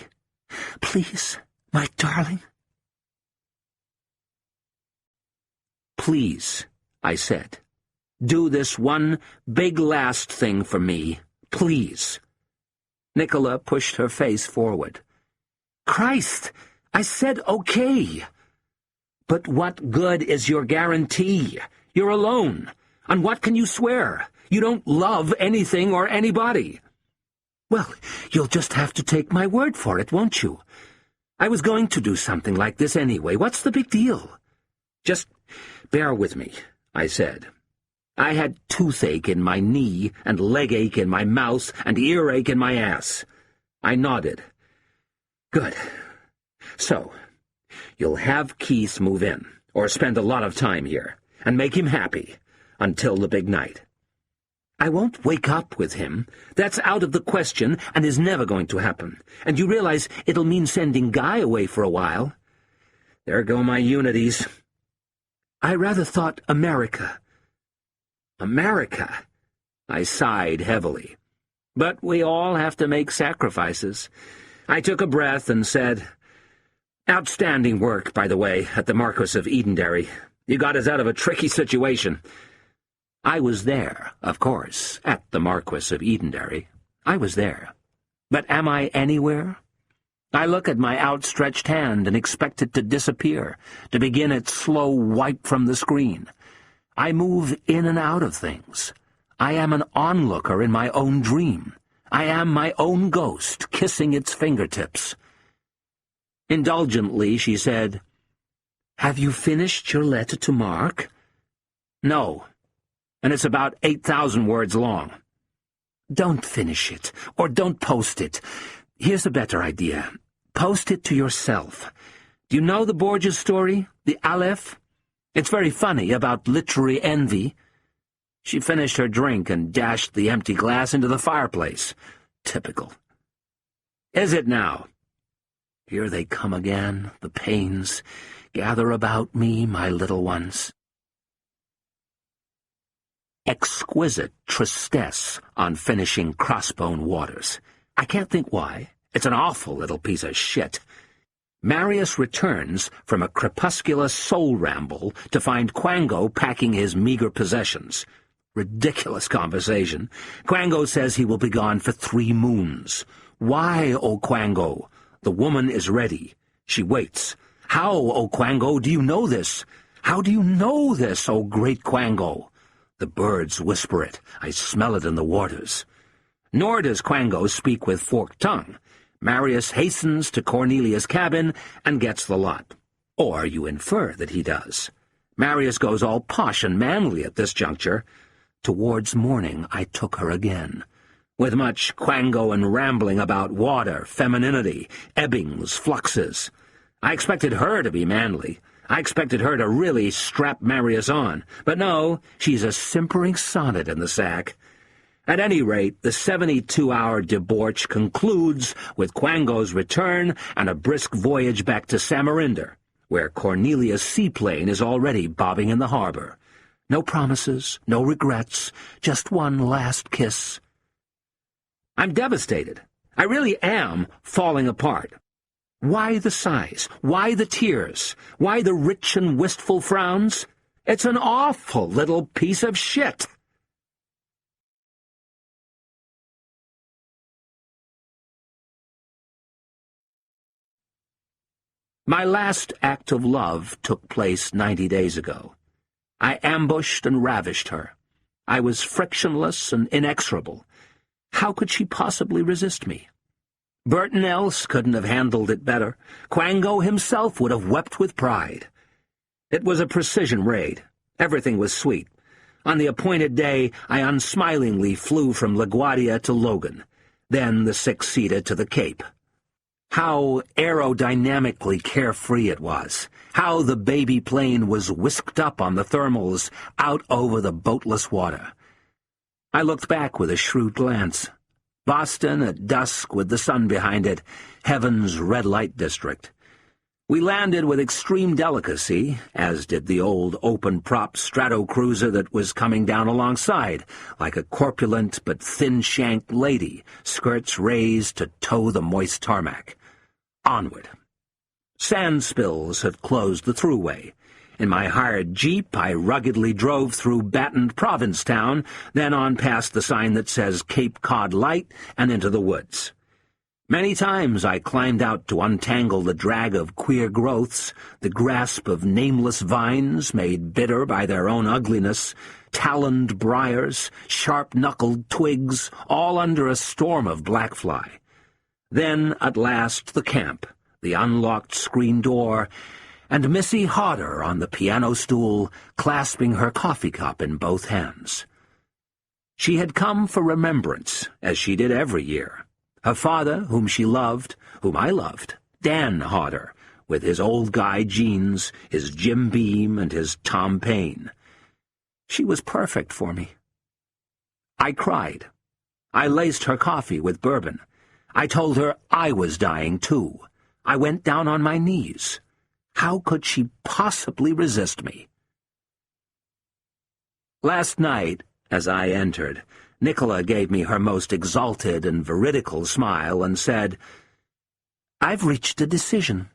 Please, my darling." "Please," I said, "do this one big last thing for me. Please." Nicola pushed her face forward. "Christ, I said okay." "But what good is your guarantee? You're alone. On what can you swear? You don't love anything or anybody." "Well, you'll just have to take my word for it, won't you? I was going to do something like this anyway. What's the big deal?" "Just bear with me," I said. I had toothache in my knee and leg ache in my mouth and earache in my ass. I nodded. "Good. So, you'll have Keith move in, or spend a lot of time here, and make him happy, until the big night. I won't wake up with him. That's out of the question and is never going to happen. And you realize it'll mean sending Guy away for a while. There go my unities. I rather thought America." "America?" I sighed heavily. "But we all have to make sacrifices." I took a breath and said, "Outstanding work, by the way, at the Marquis of Edenderry. You got us out of a tricky situation." I was there, of course, at the Marquis of Edenderry. I was there. But am I anywhere? I look at my outstretched hand and expect it to disappear, to begin its slow wipe from the screen. I move in and out of things. I am an onlooker in my own dream. I am my own ghost, kissing its fingertips. Indulgently, she said, "Have you finished your letter to Mark?" "No. And it's about 8,000 words long." "Don't finish it, or don't post it. Here's a better idea. Post it to yourself. Do you know the Borges story, the Aleph? It's very funny, about literary envy." She finished her drink and dashed the empty glass into the fireplace. Typical. "Is it now?" Here they come again, the pains. Gather about me, my little ones. Exquisite tristesse on finishing Crossbone Waters. I can't think why. It's an awful little piece of shit. Marius returns from a crepuscular soul ramble to find Quango packing his meager possessions. Ridiculous conversation. Quango says he will be gone for 3 moons. Why, O Quango? The woman is ready. She waits. How, O Quango, do you know this? How do you know this, O great Quango? The birds whisper it. I smell it in the waters. Nor does Quango speak with forked tongue. Marius hastens to Cornelia's cabin and gets the lot. Or you infer that he does. Marius goes all posh and manly at this juncture. Towards morning I took her again. with much quango and rambling about water, femininity, ebbings, fluxes. I expected her to be manly. I expected her to really strap Marius on. But no, she's a simpering sonnet in the sack. At any rate, the 72-hour debauch concludes with Quango's return and a brisk voyage back to Samarinder, where Cornelia's seaplane is already bobbing in the harbor. No promises, no regrets, just one last kiss. I'm devastated. I really am falling apart. Why the sighs? Why the tears? Why the rich and wistful frowns? It's an awful little piece of shit. My last act of love took place 90 days ago. I ambushed and ravished her. I was frictionless and inexorable. How could she possibly resist me? Burton else couldn't have handled it better. Quango himself would have wept with pride. It was a precision raid. Everything was sweet. On the appointed day, I unsmilingly flew from LaGuardia to Logan, then the six-seater to the Cape. How aerodynamically carefree it was. How the baby plane was whisked up on the thermals out over the boatless water. I looked back with a shrewd glance. Boston at dusk with the sun behind it, heaven's red light district. We landed with extreme delicacy, as did the old open-prop Stratocruiser that was coming down alongside, like a corpulent but thin-shanked lady, skirts raised to tow the moist tarmac. Onward. Sand spills had closed the thruway. In my hired jeep, I ruggedly drove through battened Provincetown, then on past the sign that says Cape Cod Light and into the woods. Many times I climbed out to untangle the drag of queer growths, the grasp of nameless vines made bitter by their own ugliness, taloned briars, sharp-knuckled twigs, all under a storm of blackfly. Then, at last, the camp, the unlocked screen door, and Missy Hodder on the piano stool, clasping her coffee cup in both hands. She had come for remembrance, as she did every year. Her father, whom she loved, whom I loved, Dan Hodder, with his old guy jeans, his Jim Beam, and his Tom Paine. She was perfect for me. I cried. I laced her coffee with bourbon. I told her I was dying, too. I went down on my knees. How could she possibly resist me? Last night, as I entered, Nicola gave me her most exalted and veridical smile and said, "I've reached a decision.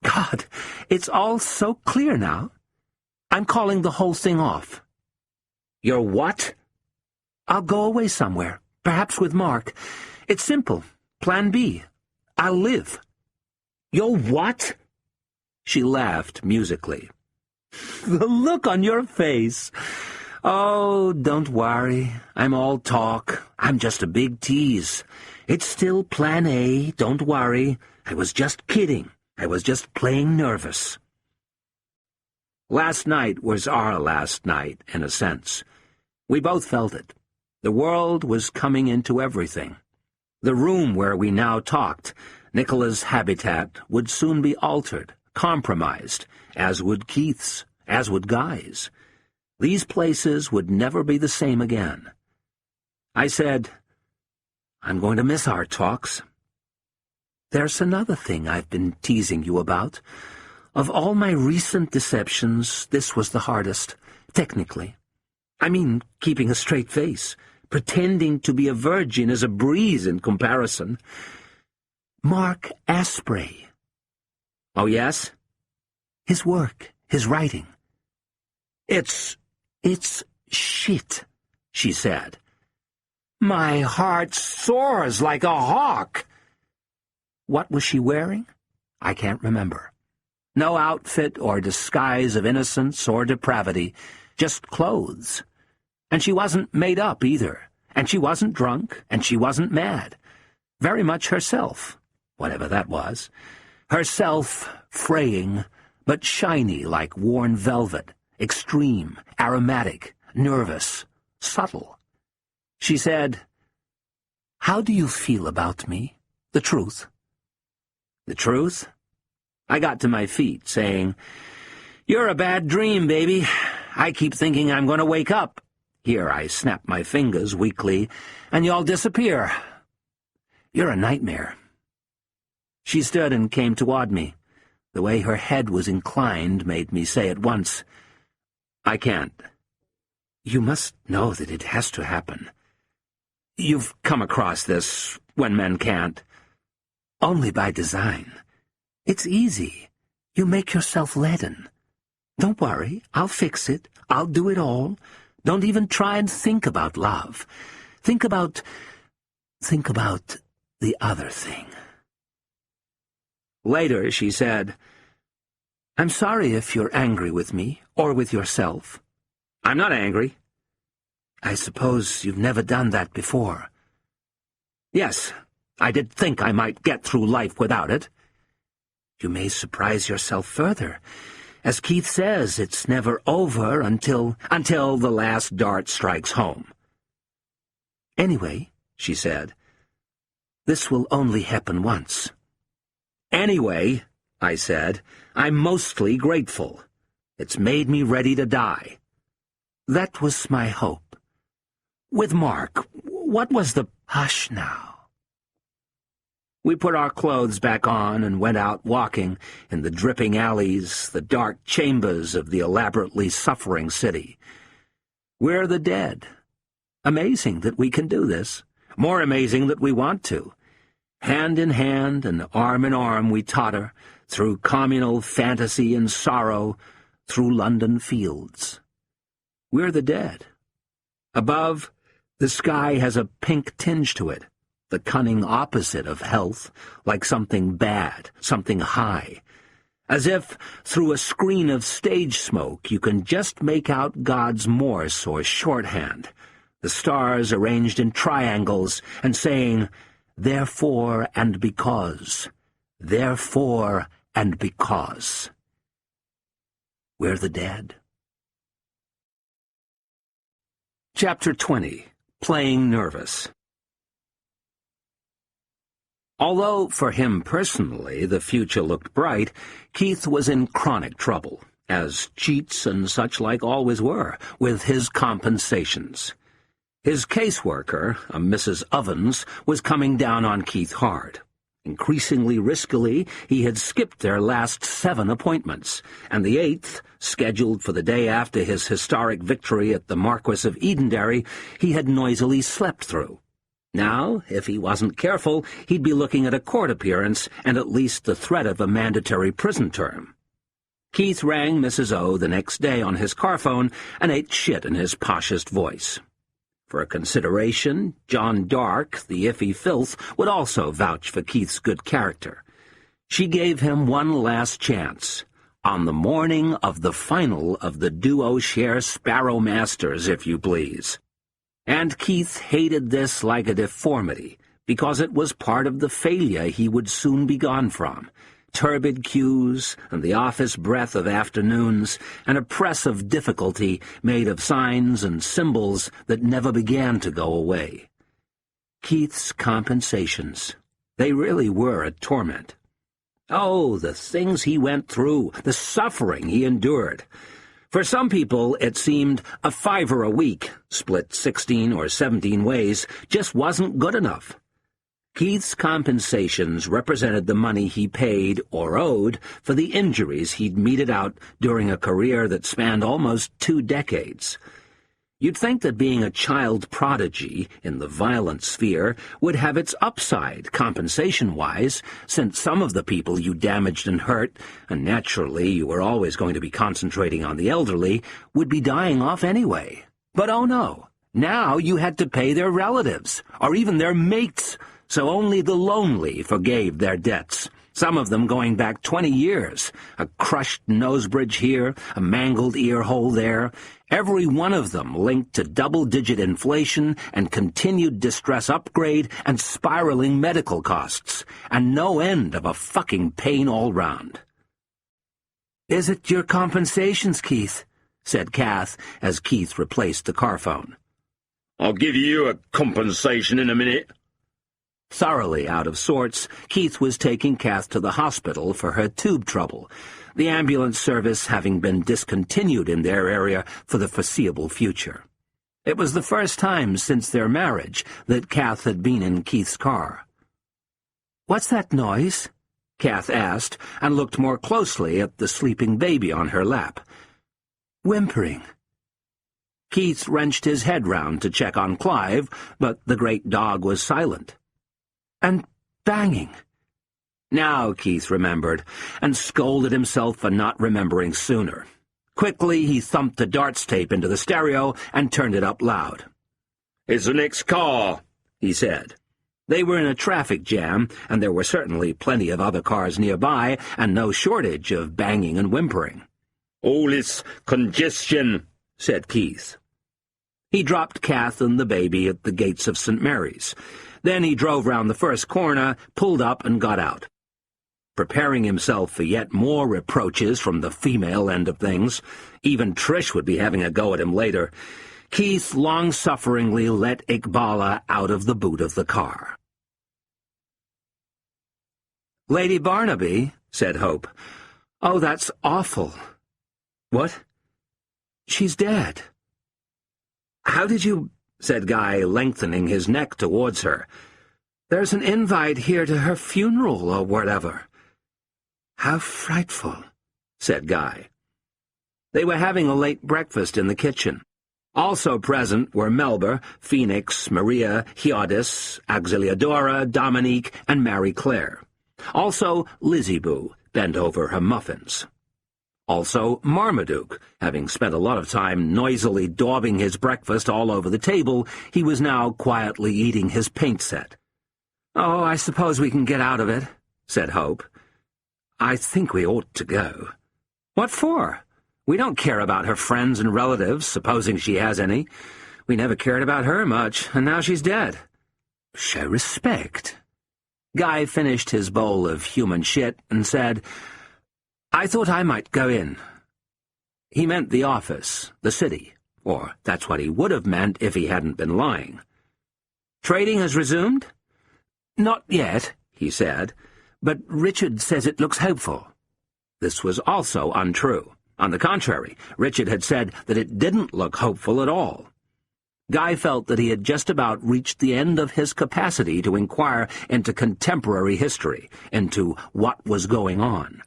God, it's all so clear now. I'm calling the whole thing off." "You're what?" "I'll go away somewhere, perhaps with Mark. It's simple. Plan B. I'll live." "You'll what?" She laughed musically. "The look on your face. Oh, don't worry. I'm all talk. I'm just a big tease. It's still Plan A, don't worry. I was just kidding. I was just playing nervous." Last night was our last night, in a sense. We both felt it. The world was coming into everything. The room where we now talked, Nicola's habitat, would soon be altered, compromised, as would Keith's, as would Guy's. These places would never be the same again. I said, "I'm going to miss our talks. There's another thing I've been teasing you about. Of all my recent deceptions, this was the hardest, technically. I mean, keeping a straight face. Pretending to be a virgin is a breeze in comparison. Mark Asprey." "Oh, yes?" "His work, his writing. It's shit," she said. My heart soars like a hawk. What was she wearing? I can't remember. No outfit or disguise of innocence or depravity, just clothes. And she wasn't made up either, and she wasn't drunk, and she wasn't mad. Very much herself, whatever that was. Herself fraying, but shiny like worn velvet, extreme, aromatic, nervous, subtle. She said, How do you feel about me? The truth. The truth? I got to my feet, saying, "You're a bad dream, baby. I keep thinking I'm going to wake up." Here I snap my fingers weakly, and y'all disappear. You're a nightmare. She stood and came toward me. The way her head was inclined made me say at once, "I can't. You must know that it has to happen. You've come across this when men can't. Only by design. It's easy. You make yourself leaden. Don't worry, I'll fix it. I'll do it all. Don't even try and think about love. Think about the other thing." Later, she said, "I'm sorry if you're angry with me, or with yourself." "I'm not angry." "I suppose you've never done that before." "Yes, I did think I might get through life without it." "You may surprise yourself further. As Keith says, it's never over until the last dart strikes home." "Anyway," she said, "this will only happen once." "Anyway," I said, "I'm mostly grateful. It's made me ready to die." "That was my hope." "With Mark, what was the—" "Hush now." We put our clothes back on and went out walking in the dripping alleys, the dark chambers of the elaborately suffering city. We're the dead. Amazing that we can do this. More amazing that we want to. Hand in hand and arm in arm we totter, through communal fantasy and sorrow, through London fields. We're the dead. Above, the sky has a pink tinge to it, the cunning opposite of health, like something bad, something high. As if, through a screen of stage smoke, you can just make out God's Morse or shorthand, the stars arranged in triangles, and saying, "Therefore and because, therefore and because." We're the dead. Chapter 20. Playing Nervous. Although, for him personally, the future looked bright, Keith was in chronic trouble, as cheats and such like always were, with his compensations. His caseworker, a Mrs. Ovens, was coming down on Keith hard. Increasingly riskily, he had skipped their last 7 appointments, and the 8th, scheduled for the day after his historic victory at the Marquis of Edenderry, he had noisily slept through. Now, if he wasn't careful, he'd be looking at a court appearance and at least the threat of a mandatory prison term. Keith rang Mrs. O the next day on his car phone and ate shit in his poshest voice. For a consideration, John Dark, the iffy filth, would also vouch for Keith's good character. She gave him one last chance, on the morning of the final of the duo share Sparrow Masters, if you please. And Keith hated this like a deformity, because it was part of the failure he would soon be gone from. Turbid cues, and the office breath of afternoons, and a press of difficulty made of signs and symbols that never began to go away. Keith's compensations. They really were a torment. Oh, the things he went through, the suffering he endured. For some people, it seemed a $5 a week, split 16 or 17 ways, just wasn't good enough. Keith's compensations represented the money he paid or owed for the injuries he'd meted out during a career that spanned almost 2 decades. You'd think that being a child prodigy in the violent sphere would have its upside, compensation-wise, since some of the people you damaged and hurt, and naturally you were always going to be concentrating on the elderly, would be dying off anyway. But oh no, now you had to pay their relatives, or even their mates, so only the lonely forgave their debts. Some of them going back 20 years, a crushed nose bridge here, a mangled ear hole there, every one of them linked to double-digit inflation and continued distress upgrade and spiraling medical costs, and no end of a fucking pain all round. "Is it your compensations, Keith?" said Kath, as Keith replaced the car phone. "I'll give you a compensation in a minute," Thoroughly out of sorts, Keith was taking Kath to the hospital for her tube trouble, the ambulance service having been discontinued in their area for the foreseeable future. It was the first time since their marriage that Kath had been in Keith's car. "What's that noise?" Kath asked, and looked more closely at the sleeping baby on her lap. "Whimpering." Keith wrenched his head round to check on Clive, but the great dog was silent. "And banging." Now Keith remembered, and scolded himself for not remembering sooner. Quickly he thumped the darts tape into the stereo and turned it up loud. "It's the next car," he said. They were in a traffic jam, and there were certainly plenty of other cars nearby, and no shortage of banging and whimpering. "All this congestion," said Keith. He dropped Kath and the baby at the gates of St. Mary's. Then he drove round the first corner, pulled up, and got out. Preparing himself for yet more reproaches from the female end of things, even Trish would be having a go at him later, Keith long-sufferingly let Iqbala out of the boot of the car. "Lady Barnaby," said Hope. "Oh, that's awful." "What?" "She's dead." "How did you—" said Guy, lengthening his neck towards her. "There's an invite here to her funeral or whatever." "How frightful," said Guy. They were having a late breakfast in the kitchen. Also present were Melba, Phoenix, Maria, Hiodis, Auxiliadora, Dominique, and Marie Claire. Also Lizzie Boo, bent over her muffins. Also Marmaduke, having spent a lot of time noisily daubing his breakfast all over the table, he was now quietly eating his paint set. "Oh, I suppose we can get out of it," said Hope. "I think we ought to go." "What for? We don't care about her friends and relatives, supposing she has any. We never cared about her much, and now she's dead." "Show respect." Guy finished his bowl of human shit and said, "I thought I might go in." He meant the office, the city, or that's what he would have meant if he hadn't been lying. "Trading has resumed?" "Not yet," he said, "but Richard says it looks hopeful." This was also untrue. On the contrary, Richard had said that it didn't look hopeful at all. Guy felt that he had just about reached the end of his capacity to inquire into contemporary history, into what was going on.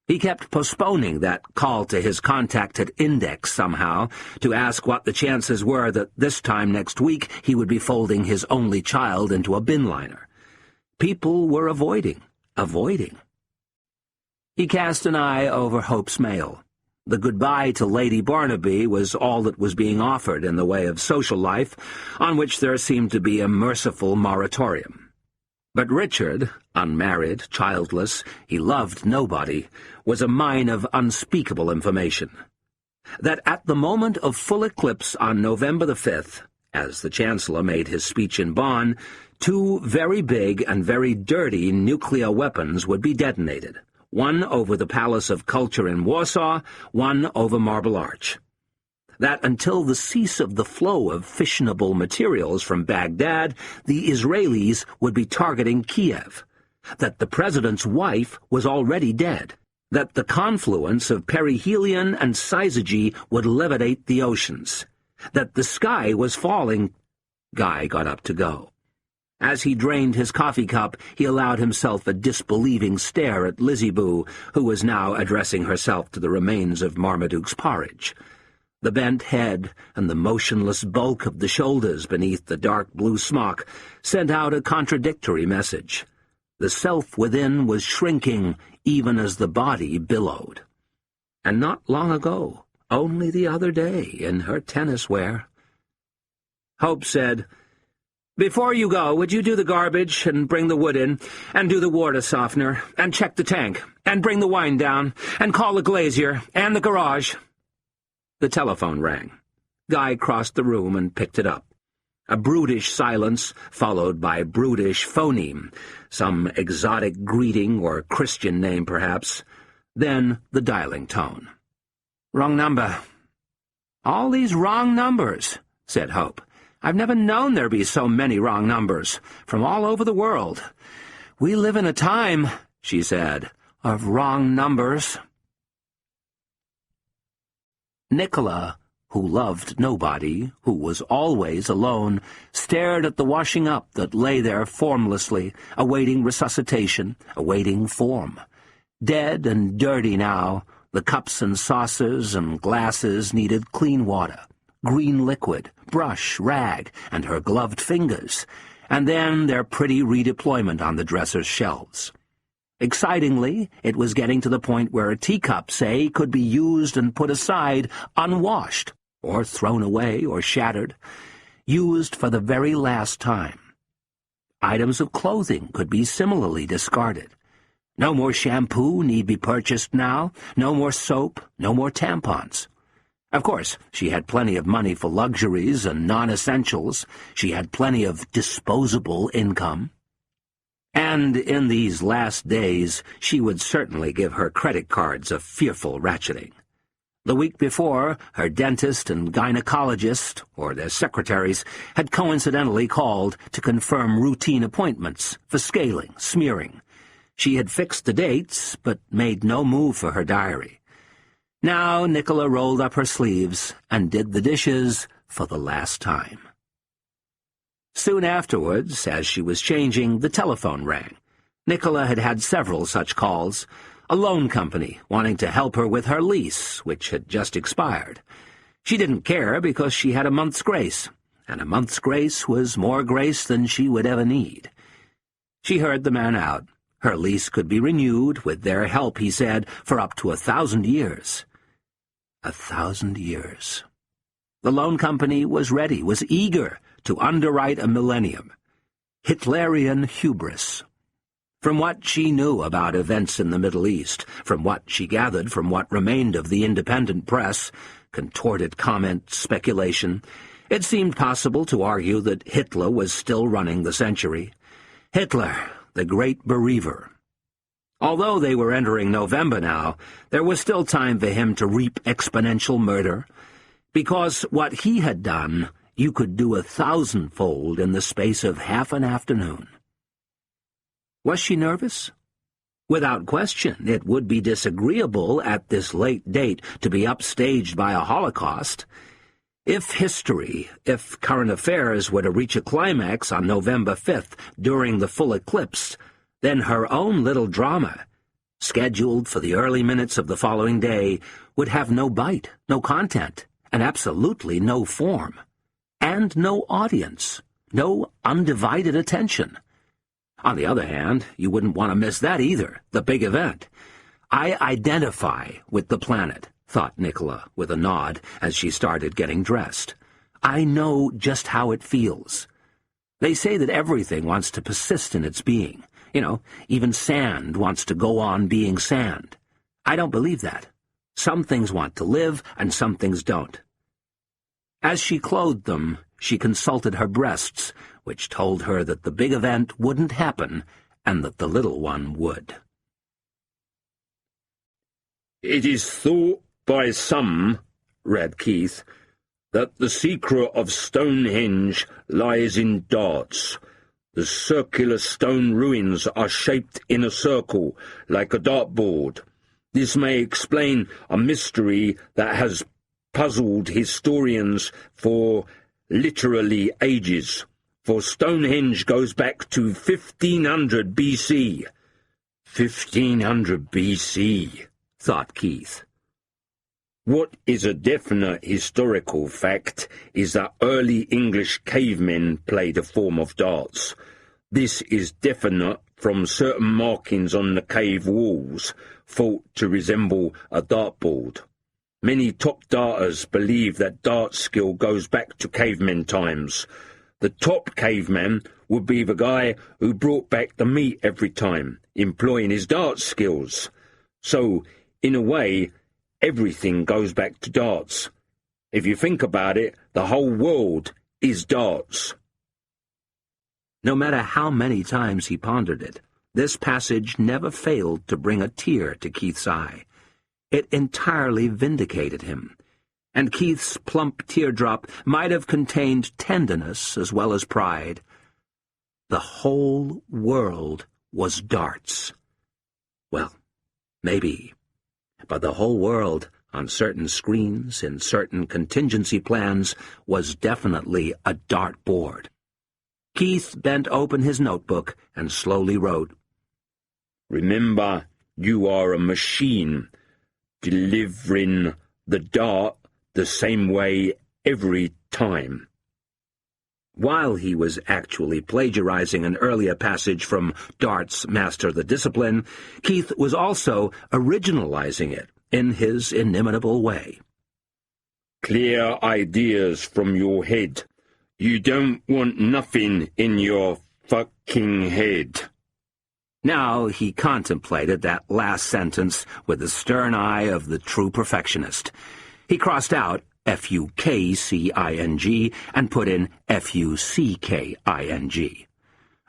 He kept postponing that call to his contact at Index somehow, to ask what the chances were that this time next week he would be folding his only child into a bin liner. People were avoiding. He cast an eye over Hope's mail. The goodbye to Lady Barnaby was all that was being offered in the way of social life, on which there seemed to be a merciful moratorium. But Richard, unmarried, childless, he loved nobody, was a mine of unspeakable information. That at the moment of full eclipse on November the 5th, as the Chancellor made his speech in Bonn, 2 very big and very dirty nuclear weapons would be detonated, one over the Palace of Culture in Warsaw, one over Marble Arch. That until the cease of the flow of fissionable materials from Baghdad, the Israelis would be targeting Kiev. That the President's wife was already dead. That the confluence of perihelion and syzygy would levitate the oceans. That the sky was falling. Guy got up to go. As he drained his coffee cup, he allowed himself a disbelieving stare at Lizzie Boo, who was now addressing herself to the remains of Marmaduke's porridge. The bent head and the motionless bulk of the shoulders beneath the dark blue smock sent out a contradictory message. The self within was shrinking even as the body billowed. And not long ago, only the other day, in her tennis wear. Hope said, "Before you go, would you do the garbage and bring the wood in, and do the water softener, and check the tank, and bring the wine down, and call the glazier, and the garage?" The telephone rang. Guy crossed the room and picked it up. A brutish silence, followed by brutish phoneme, some exotic greeting or Christian name perhaps, then the dialing tone. "Wrong number." "All these wrong numbers," said Hope. I've never known there be so many wrong numbers, from all over the world. We live in a time, she said, of wrong numbers. Nicola, who loved nobody, who was always alone, stared at the washing up that lay there formlessly, awaiting resuscitation, awaiting form. Dead and dirty now, the cups and saucers and glasses needed clean water, green liquid, brush, rag, and her gloved fingers, and then their pretty redeployment on the dresser's shelves. Excitingly, it was getting to the point where a teacup, say, could be used and put aside unwashed, or thrown away or shattered, used for the very last time. Items of clothing could be similarly discarded. No more shampoo need be purchased now, no more soap, no more tampons. Of course, she had plenty of money for luxuries and non-essentials. She had plenty of disposable income. And in these last days, she would certainly give her credit cards a fearful ratcheting. The week before, her dentist and gynecologist, or their secretaries, had coincidentally called to confirm routine appointments for scaling, smearing. She had fixed the dates, but made no move for her diary. Now Nicola rolled up her sleeves and did the dishes for the last time. Soon afterwards, as she was changing, the telephone rang. Nicola had had several such calls. A loan company wanting to help her with her lease, which had just expired. She didn't care because she had a month's grace, and a month's grace was more grace than she would ever need. She heard the man out. Her lease could be renewed, with their help, he said, for up to 1,000 years. 1,000 years. The loan company was ready, was eager to underwrite a millennium. Hitlerian hubris. From what she knew about events in the Middle East, from what she gathered from what remained of the independent press, contorted comment, speculation, it seemed possible to argue that Hitler was still running the century. Hitler, the great bereaver. Although they were entering November now, there was still time for him to reap exponential murder, because what he had done you could do 1,000-fold in the space of half an afternoon. Was she nervous? Without question, it would be disagreeable at this late date to be upstaged by a Holocaust. If history, if current affairs were to reach a climax on November 5th during the full eclipse, then her own little drama, scheduled for the early minutes of the following day, would have no bite, no content, and absolutely no form. And no audience, no undivided attention. On the other hand, you wouldn't want to miss that either, the big event. I identify with the planet, thought Nicola with a nod as she started getting dressed. I know just how it feels. They say that everything wants to persist in its being. You know, even sand wants to go on being sand. I don't believe that. Some things want to live, and some things don't. As she clothed them, she consulted her breasts, which told her that the big event wouldn't happen, and that the little one would. "It is thought by some," read Keith, "that the secret of Stonehenge lies in darts. The circular stone ruins are shaped in a circle, like a dartboard. This may explain a mystery that has puzzled historians for literally ages, for Stonehenge goes back to 1500 BC. 1500 BC, thought Keith. What is a definite historical fact is that early English cavemen played a form of darts. This is definite from certain markings on the cave walls, thought to resemble a dartboard. Many top darters believe that dart skill goes back to cavemen times. The top caveman would be the guy who brought back the meat every time, employing his dart skills. So, in a way, everything goes back to darts. If you think about it, the whole world is darts. No matter how many times he pondered it, this passage never failed to bring a tear to Keith's eye. It entirely vindicated him, and Keith's plump teardrop might have contained tenderness as well as pride. The whole world was darts. Well, maybe. But the whole world, on certain screens, in certain contingency plans, was definitely a dartboard. Keith bent open his notebook and slowly wrote, "Remember, you are a machine, delivering the dart the same way every time." While he was actually plagiarizing an earlier passage from Dart's Master the Discipline, Keith was also originalizing it in his inimitable way. "Clear ideas from your head. You don't want nothing in your fucking head." Now he contemplated that last sentence with the stern eye of the true perfectionist. He crossed out F-U-K-C-I-N-G and put in F-U-C-K-I-N-G.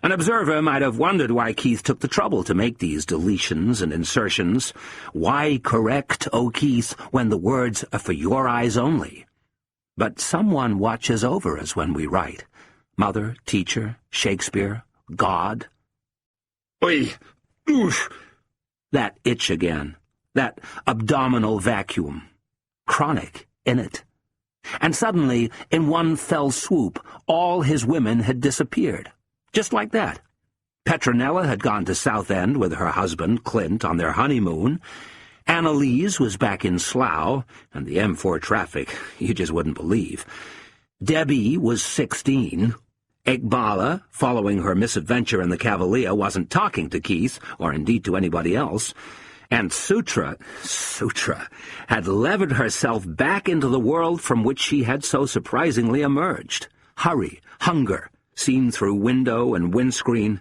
An observer might have wondered why Keith took the trouble to make these deletions and insertions. Why correct, O Keith, when the words are for your eyes only? But someone watches over us when we write. Mother, teacher, Shakespeare, God. Oi! Oof! That itch again. That abdominal vacuum. Chronic, innit? And suddenly, in one fell swoop, all his women had disappeared. Just like that. Petronella had gone to Southend with her husband, Clint, on their honeymoon. Annalise was back in Slough, and the M4 traffic, you just wouldn't believe. Debbie was 16. Iqbala, following her misadventure in the Cavalier, wasn't talking to Keith, or indeed to anybody else. And Sutra, had levered herself back into the world from which she had so surprisingly emerged. Hurry, hunger, seen through window and windscreen.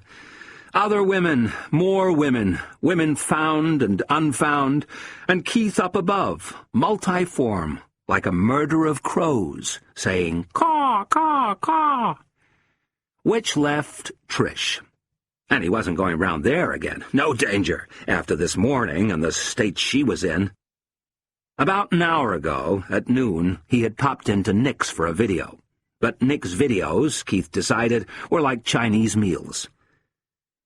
Other women, more women, women found and unfound, and Keith up above, multiform, like a murder of crows, saying, "Caw, caw, caw." Which left Trish. And he wasn't going round there again. No danger, after this morning and the state she was in. About an hour ago, at noon, he had popped into Nick's for a video. But Nick's videos, Keith decided, were like Chinese meals.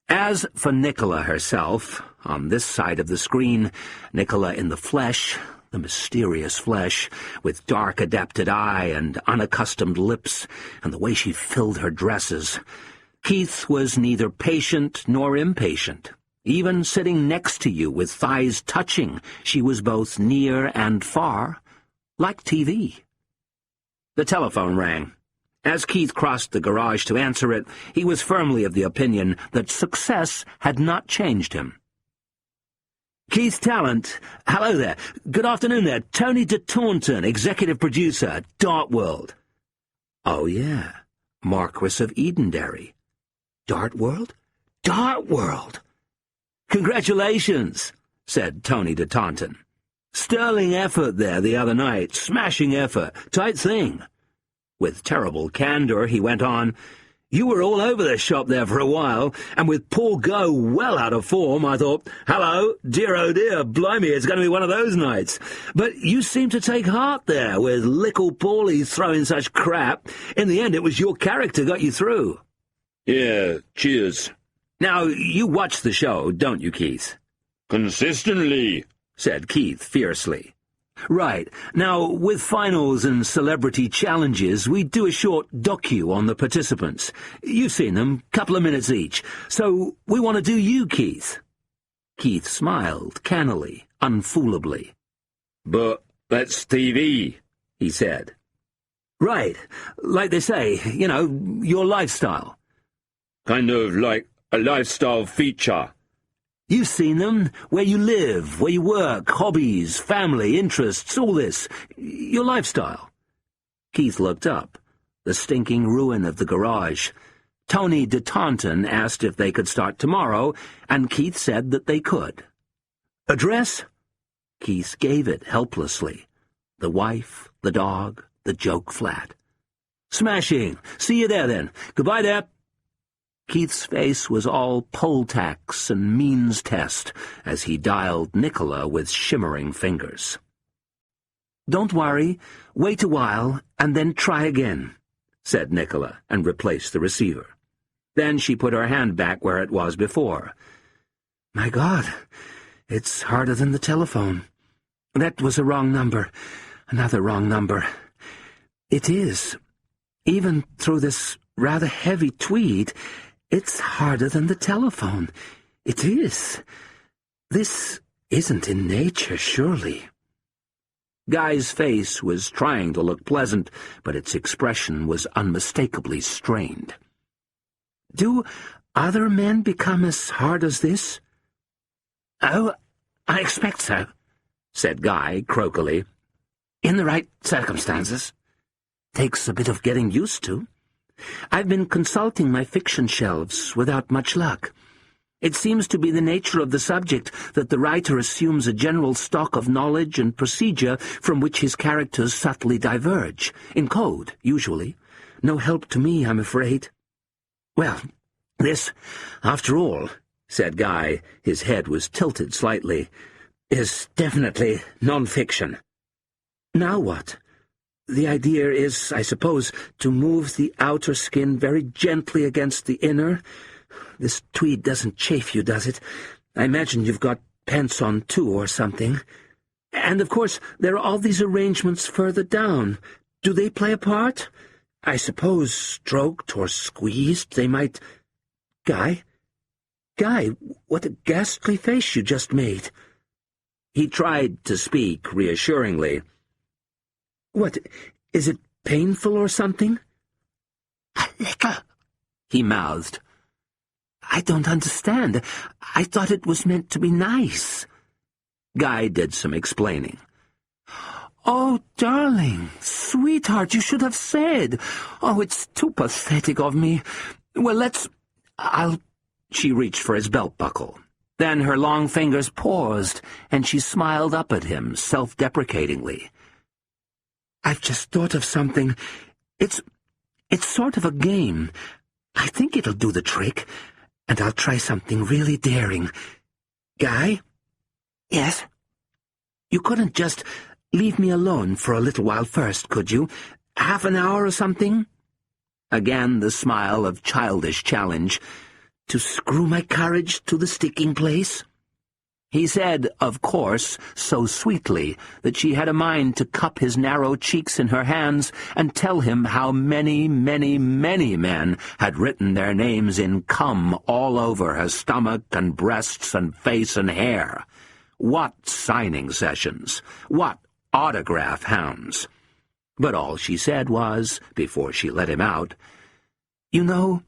As for Nicola herself, on this side of the screen, Nicola in the flesh, the mysterious flesh, with dark adapted eye and unaccustomed lips, and the way she filled her dresses, Keith was neither patient nor impatient. Even sitting next to you with thighs touching, she was both near and far, like TV. The telephone rang. As Keith crossed the garage to answer it, he was firmly of the opinion that success had not changed him. "Keith Talent. Hello there. Good afternoon there. Tony de Taunton, executive producer, Dart World." "Oh, yeah. Marquis of Edenderry. Dart World? Dart World!" "Congratulations," said Tony de Taunton. "Sterling effort there the other night. Smashing effort. Tight thing." With terrible candor, he went on, "You were all over the shop there for a while, and with Paul Go well out of form, I thought, hello, dear oh dear, blimey, it's going to be one of those nights. But you seemed to take heart there, with Lickle Paulie throwing such crap. In the end, it was your character got you through." "Yeah, cheers." "Now, you watch the show, don't you, Keith?" "Consistently," said Keith fiercely. "Right. Now, with finals and celebrity challenges, we do a short docu on the participants. You've seen them, couple of minutes each. So we want to do you, Keith." Keith smiled, cannily, unfoolably. "But that's TV," he said. "Right. Like they say, you know, your lifestyle." "Kind of like a lifestyle feature." "You've seen them, where you live, where you work, hobbies, family, interests, all this. Your lifestyle." Keith looked up. The stinking ruin of the garage. Tony de Taunton asked if they could start tomorrow, and Keith said that they could. "Address?" Keith gave it helplessly. The wife, the dog, the joke flat. "Smashing. See you there, then. Goodbye there." Keith's face was all poll tax and means test as he dialed Nicola with shimmering fingers. Don't worry. Wait a while, and then try again," said Nicola, and replaced the receiver. Then she put her hand back where it was before. "My God, it's harder than the telephone. That was a wrong number. Another wrong number. It is. Even through this rather heavy tweed, it's harder than the telephone. It is. This isn't in nature, surely." Guy's face was trying to look pleasant, but its expression was unmistakably strained. "Do other men become as hard as this?" "Oh, I expect so," said Guy croakily. "In the right circumstances. Takes a bit of getting used to. I've been consulting my fiction shelves without much luck. It seems to be the nature of the subject that the writer assumes a general stock of knowledge and procedure from which his characters subtly diverge, in code, usually. No help to me, I'm afraid." "Well, this, after all," said Guy, his head was tilted slightly, "is definitely non-fiction." "Now what? The idea is, I suppose, to move the outer skin very gently against the inner. This tweed doesn't chafe you, does it? I imagine you've got pants on, too, or something. And, of course, there are all these arrangements further down. Do they play a part? I suppose, stroked or squeezed, they might— Guy? Guy, what a ghastly face you just made." He tried to speak reassuringly. "What, is it painful or something?" "A little," he mouthed. "I don't understand. I thought it was meant to be nice." Guy did some explaining. "Oh, darling, sweetheart, you should have said. Oh, it's too pathetic of me. Well, She reached for his belt buckle. Then her long fingers paused, and she smiled up at him self-deprecatingly. "I've just thought of something. It's sort of a game. I think it'll do the trick. And I'll try something really daring. Guy?" "Yes?" "You couldn't just leave me alone for a little while first, could you? Half an hour or something?" Again the smile of childish challenge. "To screw my courage to the sticking place?" He said, of course, so sweetly that she had a mind to cup his narrow cheeks in her hands and tell him how many, many, many men had written their names in cum all over her stomach and breasts and face and hair. What signing sessions! What autograph hounds! But all she said was, before she let him out, "You know,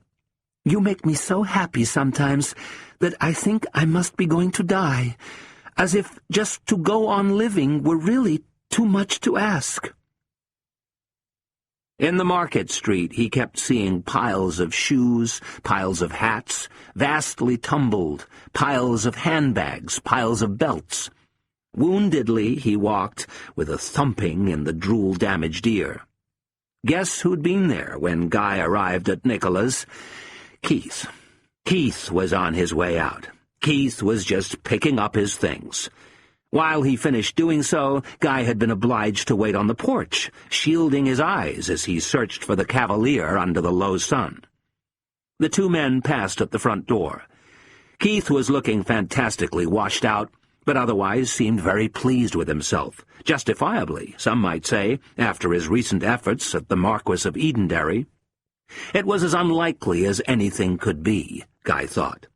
you make me so happy sometimes that I think I must be going to die, as if just to go on living were really too much to ask." In the market street he kept seeing piles of shoes, piles of hats, vastly tumbled, piles of handbags, piles of belts. Woundedly he walked, with a thumping in the drool-damaged ear. Guess who'd been there when Guy arrived at Nicola's? Keith. Keith was on his way out. Keith was just picking up his things. While he finished doing so, Guy had been obliged to wait on the porch, shielding his eyes as he searched for the Cavalier under the low sun. The two men passed at the front door. Keith was looking fantastically washed out, but otherwise seemed very pleased with himself, justifiably, some might say, after his recent efforts at the Marquis of Edenderry. It was as unlikely as anything could be, Guy thought.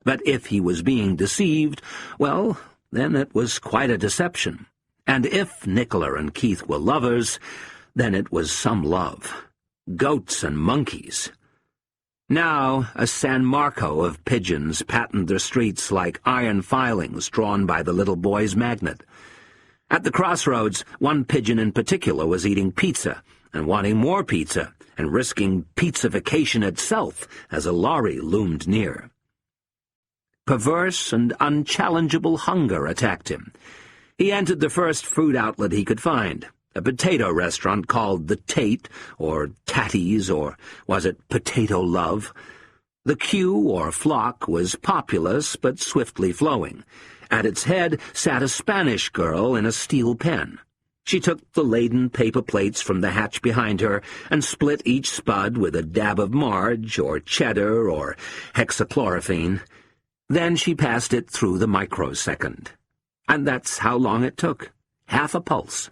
But if he was being deceived, well, then it was quite a deception. And if Nicola and Keith were lovers, then it was some love. Goats and monkeys. Now a San Marco of pigeons patterned the streets like iron filings drawn by the little boy's magnet. At the crossroads, one pigeon in particular was eating pizza, and wanting more pizza, and risking pizzification itself as a lorry loomed near. Perverse and unchallengeable hunger attacked him. He entered the first food outlet he could find, a potato restaurant called the Tate, or Tatties, or was it Potato Love? The queue, or flock, was populous but swiftly flowing. At its head sat a Spanish girl in a steel pen. She took the laden paper plates from the hatch behind her and split each spud with a dab of marge or cheddar or hexachlorophene. Then she passed it through the microsecond. And that's how long it took. Half a pulse.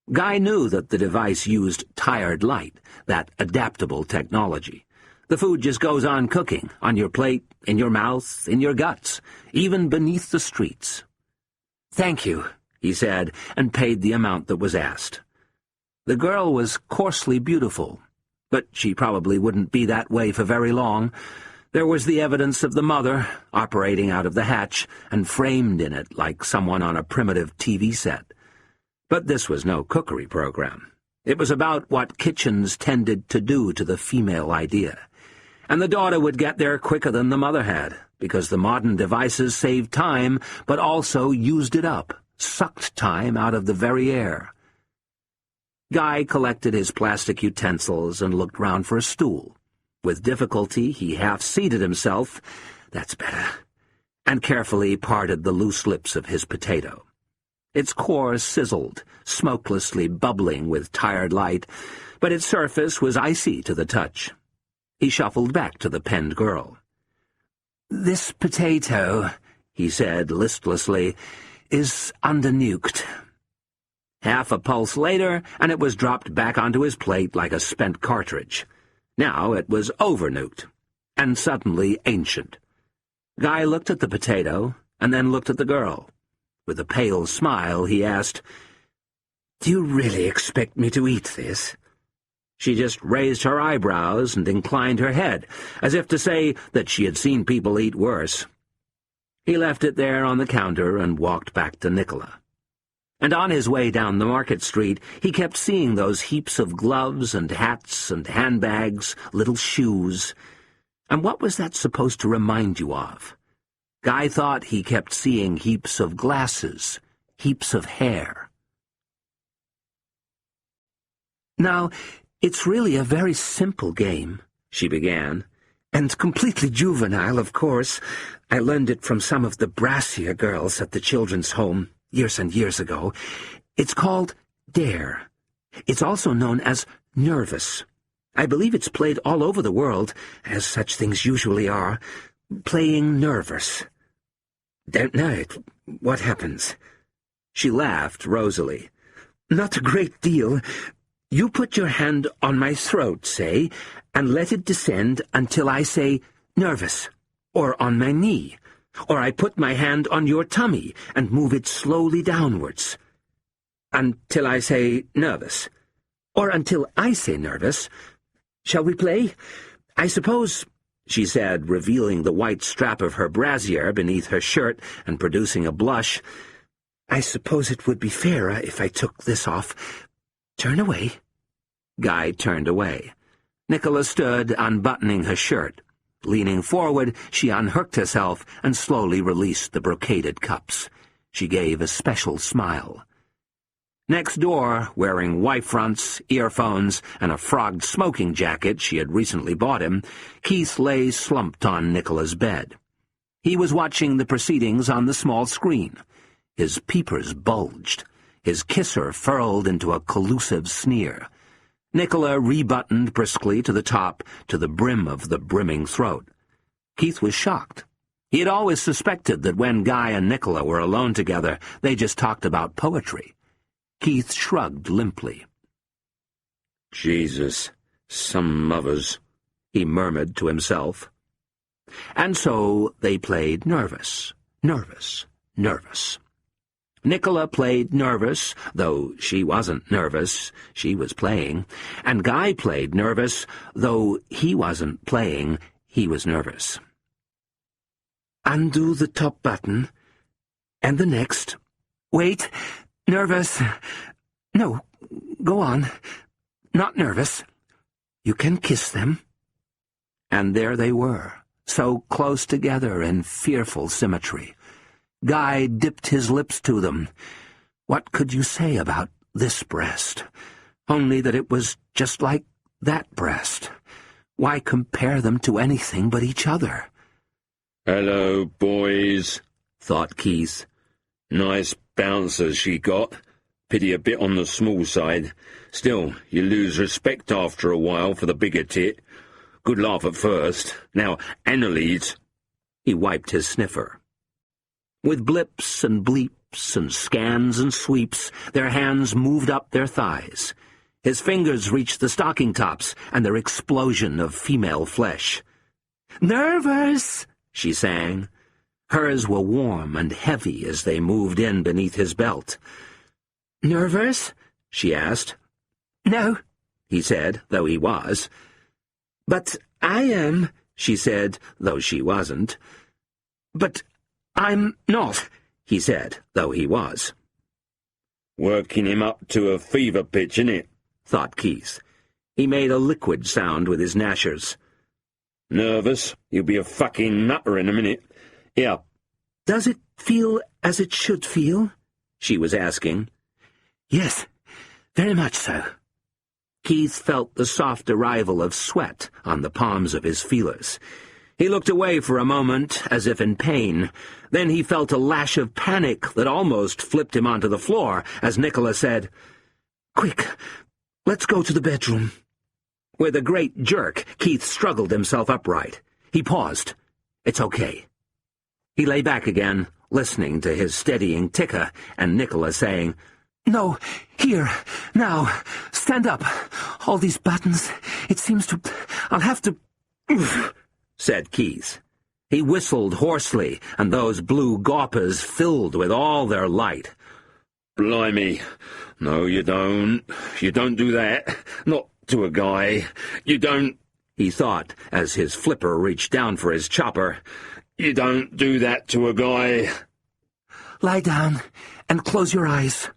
Guy knew that the device used tired light, that adaptable technology. The food just goes on cooking, on your plate, in your mouth, in your guts, even beneath the streets. "Thank you," he said, and paid the amount that was asked. The girl was coarsely beautiful, but she probably wouldn't be that way for very long. There was the evidence of the mother, operating out of the hatch, and framed in it like someone on a primitive TV set. But this was no cookery program. It was about what kitchens tended to do to the female idea. And the daughter would get there quicker than the mother had, because the modern devices saved time, but also used it up, sucked time out of the very air. Guy collected his plastic utensils and looked round for a stool. With difficulty, he half-seated himself, that's better, and carefully parted the loose lips of his potato. Its core sizzled, smokelessly bubbling with tired light, but its surface was icy to the touch. He shuffled back to the penned girl. "This potato," he said listlessly, "is under-nuked." Half a pulse later, and it was dropped back onto his plate like a spent cartridge. Now it was over-nuked, and suddenly ancient. Guy looked at the potato, and then looked at the girl. With a pale smile, he asked, "Do you really expect me to eat this?" She just raised her eyebrows and inclined her head, as if to say that she had seen people eat worse. He left it there on the counter and walked back to Nicola. And on his way down the market street, he kept seeing those heaps of gloves and hats and handbags, little shoes. And what was that supposed to remind you of? Guy thought he kept seeing heaps of glasses, heaps of hair. "Now, it's really a very simple game," she began, "and completely juvenile, of course. I learned it from some of the brassier girls at the children's home years and years ago. It's called Dare. It's also known as Nervous. I believe it's played all over the world, as such things usually are. Playing nervous. Don't know it. What happens?" She laughed rosily. "Not a great deal. You put your hand on my throat, say, and let it descend until I say nervous, or on my knee, or I put my hand on your tummy and move it slowly downwards, until I say nervous, or until I say nervous. Shall we play? I suppose," she said, revealing the white strap of her brassiere beneath her shirt and producing a blush, "I suppose it would be fairer if I took this off. Turn away." Guy turned away. Nicola stood unbuttoning her shirt. Leaning forward, she unhooked herself and slowly released the brocaded cups. She gave a special smile. Next door, wearing Y-fronts, earphones, and a frogged smoking jacket she had recently bought him, Keith lay slumped on Nicola's bed. He was watching the proceedings on the small screen. His peepers bulged. His kisser furled into a collusive sneer. Nicola rebuttoned briskly to the top, to the brim of the brimming throat. Keith was shocked. He had always suspected that when Guy and Nicola were alone together, they just talked about poetry. Keith shrugged limply. "Jesus, some mothers," he murmured to himself. And so they played nervous, nervous, nervous. Nicola played nervous, though she wasn't nervous, she was playing, and Guy played nervous, though he wasn't playing, he was nervous. "Undo the top button, and the next. Wait, nervous. No, go on. Not nervous. You can kiss them." And there they were, so close together in fearful symmetry. Guy dipped his lips to them. What could you say about this breast? Only that it was just like that breast. Why compare them to anything but each other? "Hello, boys," thought Keith. "Nice bouncers she got. Pity a bit on the small side. Still, you lose respect after a while for the bigger tit. Good laugh at first. Now, Annalise—" He wiped his sniffer. With blips and bleeps and scans and sweeps, their hands moved up their thighs. His fingers reached the stocking tops and their explosion of female flesh. "Nervous," she sang. Hers were warm and heavy as they moved in beneath his belt. "Nervous?" she asked. "No," he said, though he was. "But I am," she said, though she wasn't. "But I'm not," he said, though he was. Working him up to a fever pitch, innit? Thought Keith. He made a liquid sound with his gnashers. Nervous? You'll be a fucking nutter in a minute. Here. "Does it feel as it should feel?" she was asking. "Yes, very much so." Keith felt the soft arrival of sweat on the palms of his feelers. He looked away for a moment, as if in pain. Then he felt a lash of panic that almost flipped him onto the floor as Nicola said, "Quick, let's go to the bedroom." With a great jerk, Keith struggled himself upright. He paused. "It's okay." He lay back again, listening to his steadying ticker, and Nicola saying, "No, here, now, stand up. All these buttons, it seems to... I'll have to..." said Keith. He whistled hoarsely, and those blue gawpers filled with all their light. Blimey. No, you don't. You don't do that. Not to a guy. You don't, he thought, as his flipper reached down for his chopper. You don't do that to a guy. "Lie down and close your eyes."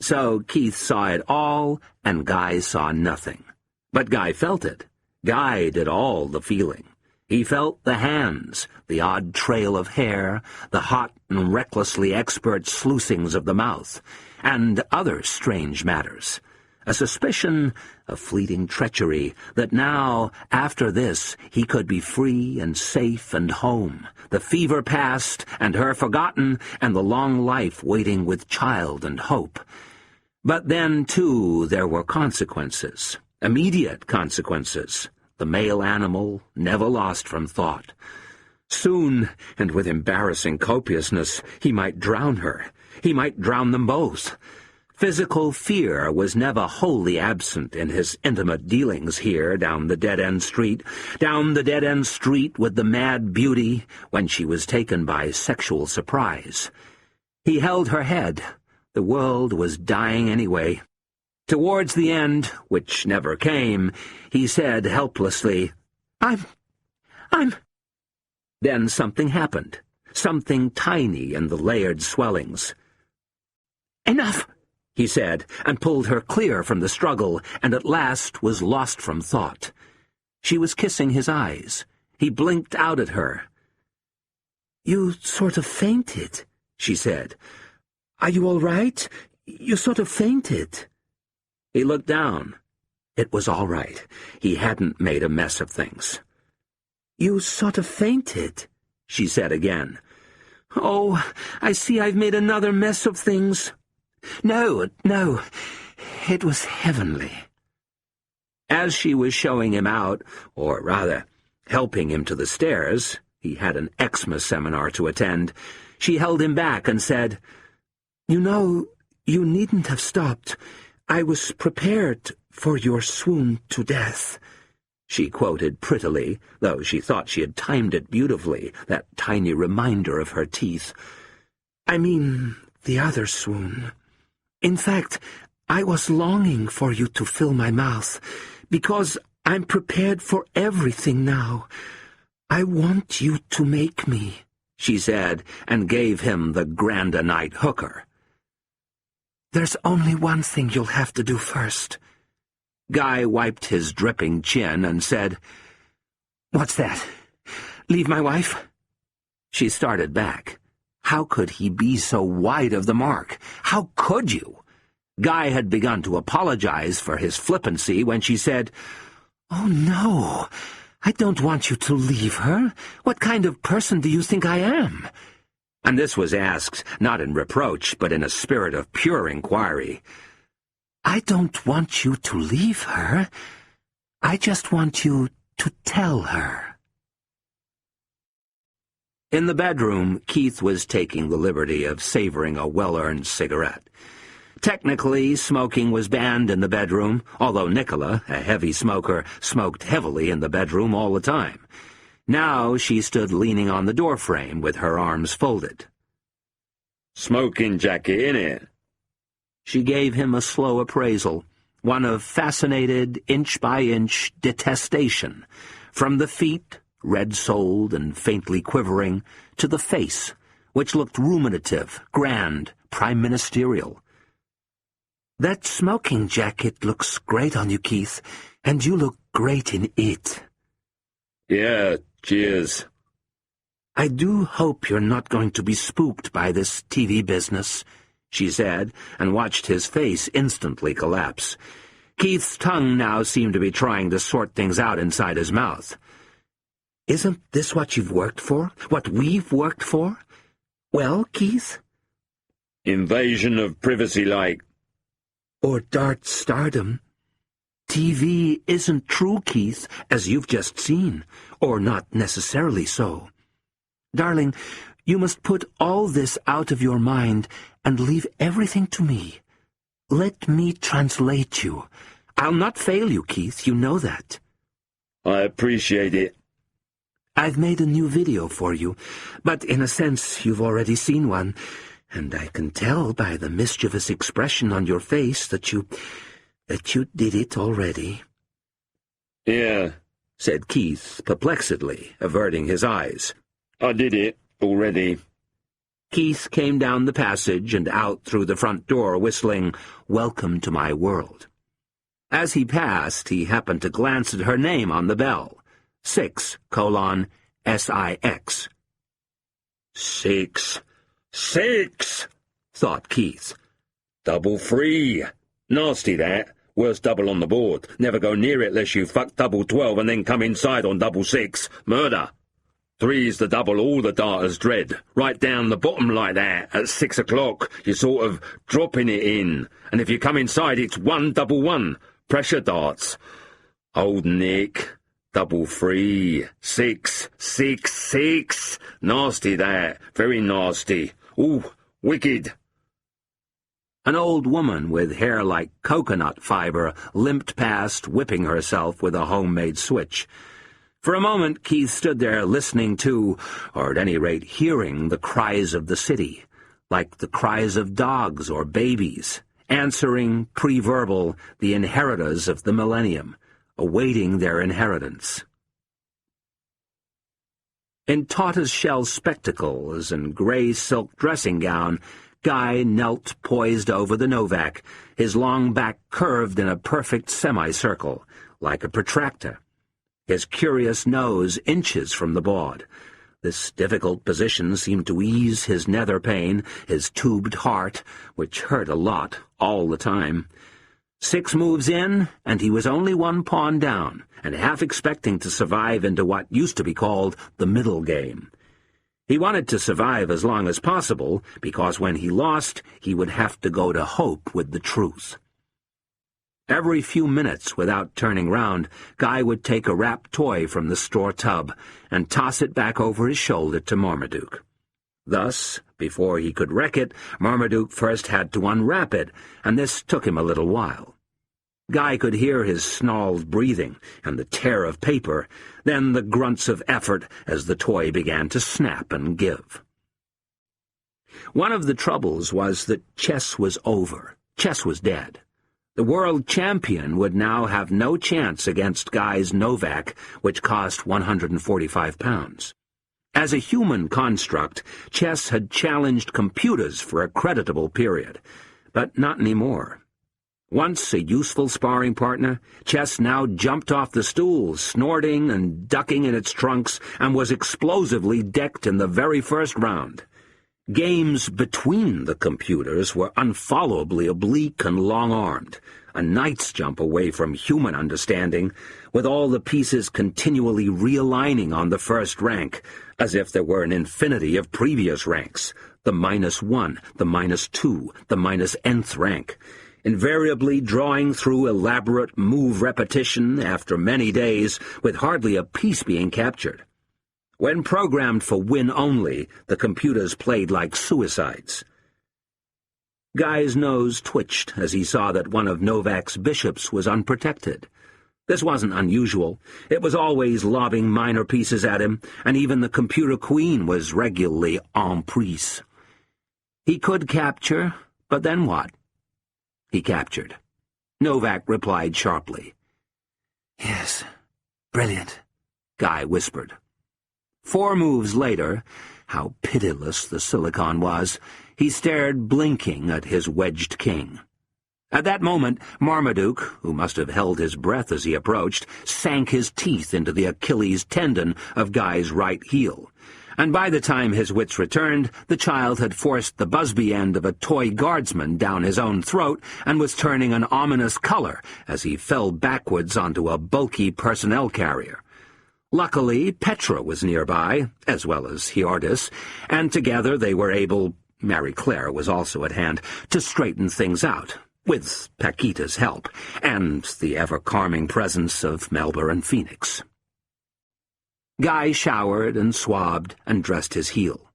So Keith saw it all, and Guy saw nothing. But Guy felt it. Guy did all the feeling. He felt the hands, the odd trail of hair, the hot and recklessly expert sluicings of the mouth, and other strange matters. A suspicion, a fleeting treachery, that now, after this, he could be free and safe and home, the fever past, and her forgotten, and the long life waiting with child and hope. But then, too, there were consequences, immediate consequences. The male animal never lost from thought. Soon, and with embarrassing copiousness, he might drown her. He might drown them both. Physical fear was never wholly absent in his intimate dealings here down the dead-end street with the mad beauty when she was taken by sexual surprise. He held her head. The world was dying anyway. Towards the end, which never came, he said helplessly, I'm... Then something happened, something tiny in the layered swellings. "Enough!" he said, and pulled her clear from the struggle, and at last was lost from thought. She was kissing his eyes. He blinked out at her. "You sort of fainted," she said. "Are you all right? You sort of fainted." He looked down. It was all right. He hadn't made a mess of things. "You sort of fainted," she said again. "Oh, I see I've made another mess of things." No, it was heavenly." As she was showing him out, or rather, helping him to the stairs, he had an eczema seminar to attend, she held him back and said, "You know, you needn't have stopped. I was prepared for your swoon to death." She quoted prettily, though she thought she had timed it beautifully, that tiny reminder of her teeth. "I mean, the other swoon. In fact, I was longing for you to fill my mouth, because I'm prepared for everything now. I want you to make me," she said, and gave him the Grandonite hooker. "There's only one thing you'll have to do first." Guy wiped his dripping chin and said, "What's that? Leave my wife?" She started back. How could he be so wide of the mark? How could you? Guy had begun to apologize for his flippancy when she said, "Oh, no, I don't want you to leave her. What kind of person do you think I am?" And this was asked not in reproach, but in a spirit of pure inquiry. "I don't want you to leave her. I just want you to tell her." In the bedroom, Keith was taking the liberty of savoring a well-earned cigarette. Technically, smoking was banned in the bedroom, although Nicola, a heavy smoker, smoked heavily in the bedroom all the time. Now she stood leaning on the doorframe with her arms folded. "Smoking jacket, innit?" She gave him a slow appraisal, one of fascinated, inch-by-inch detestation, from the feet, red-soled and faintly quivering, to the face, which looked ruminative, grand, prime-ministerial. "That smoking jacket looks great on you, Keith, and you look great in it." "Yeah, cheers." "I do hope you're not going to be spooked by this TV business," she said, and watched his face instantly collapse. Keith's tongue now seemed to be trying to sort things out inside his mouth. "Isn't this what you've worked for? What we've worked for? Well, Keith?" "Invasion of privacy, like." "Or dark stardom. TV isn't true, Keith, as you've just seen, or not necessarily so. Darling, you must put all this out of your mind and leave everything to me. Let me translate you. I'll not fail you, Keith, you know that." "I appreciate it." "I've made a new video for you, but in a sense you've already seen one, and I can tell by the mischievous expression on your face that you did it already." "Yeah," said Keith, perplexedly, averting his eyes. "I did it already." Keith came down the passage and out through the front door, whistling, "Welcome to my world." As he passed, he happened to glance at her name on the bell. 6:SIX. 6. 6, thought Keith. "Double 3. Nasty, that. Worst double on the board. Never go near it lest you fuck double 12 and then come inside on double 6. Murder. 3's the double all the darters dread. Right down the bottom like that, at 6 o'clock, you're sort of dropping it in. And if you come inside, it's 1 double 1. Pressure darts. Old Nick. Double 3. 6. 6. 6. Nasty, that. Very nasty. Ooh, wicked." An old woman with hair like coconut fiber limped past, whipping herself with a homemade switch. For a moment Keith stood there listening to, or at any rate hearing, the cries of the city, like the cries of dogs or babies, answering, pre-verbal, the inheritors of the millennium, awaiting their inheritance. In tortoise-shell spectacles and grey silk dressing gown, Guy knelt poised over the Novak, his long back curved in a perfect semicircle, like a protractor, his curious nose inches from the board. This difficult position seemed to ease his nether pain, his tubed heart, which hurt a lot all the time. 6 moves in, and he was only 1 pawn down, and half expecting to survive into what used to be called the middle game. He wanted to survive as long as possible, because when he lost, he would have to go to hope with the truth. Every few minutes, without turning round, Guy would take a wrapped toy from the store tub and toss it back over his shoulder to Marmaduke. Thus, before he could wreck it, Marmaduke first had to unwrap it, and this took him a little while. Guy could hear his snarled breathing and the tear of paper, then the grunts of effort as the toy began to snap and give. One of the troubles was that chess was over. Chess was dead. The world champion would now have no chance against Guy's Novak, which cost £145. As a human construct, chess had challenged computers for a creditable period, but not anymore. Once a useful sparring partner, chess now jumped off the stool, snorting and ducking in its trunks, and was explosively decked in the very first round. Games between the computers were unfollowably oblique and long-armed, a knight's jump away from human understanding, with all the pieces continually realigning on the first rank, as if there were an infinity of previous ranks, the -1, the -2, the -nth rank, invariably drawing through elaborate move repetition after many days, with hardly a piece being captured. When programmed for win only, the computers played like suicides. Guy's nose twitched as he saw that one of Novak's bishops was unprotected. This wasn't unusual. It was always lobbing minor pieces at him, and even the computer queen was regularly en prise. He could capture, but then what? He captured. Novak replied sharply. Yes, brilliant, Guy whispered. 4 moves later, how pitiless the silicon was, he stared blinking at his wedged king. At that moment, Marmaduke, who must have held his breath as he approached, sank his teeth into the Achilles tendon of Guy's right heel, and by the time his wits returned, the child had forced the Busby end of a toy guardsman down his own throat and was turning an ominous color as he fell backwards onto a bulky personnel carrier. Luckily, Petra was nearby, as well as Hiordis, and together they were able, Mary Claire was also at hand, to straighten things out, with Paquita's help, and the ever-calming presence of Melba and Phoenix. Guy showered and swabbed and dressed his heel.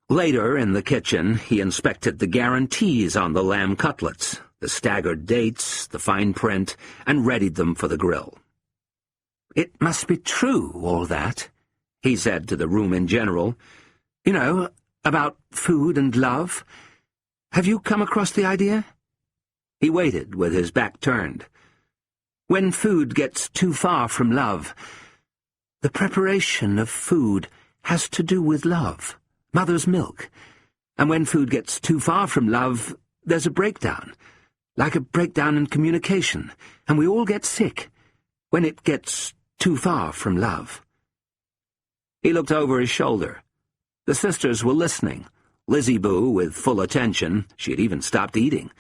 Later, in the kitchen, he inspected the guarantees on the lamb cutlets, the staggered dates, the fine print, and readied them for the grill. It must be true, all that, he said to the room in general. You know, about food and love. Have you come across the idea? He waited with his back turned. When food gets too far from love, the preparation of food has to do with love, mother's milk. And when food gets too far from love, there's a breakdown, like a breakdown in communication, and we all get sick when it gets too far from love. He looked over his shoulder. The sisters were listening, Lizzie Boo with full attention, she had even stopped eating,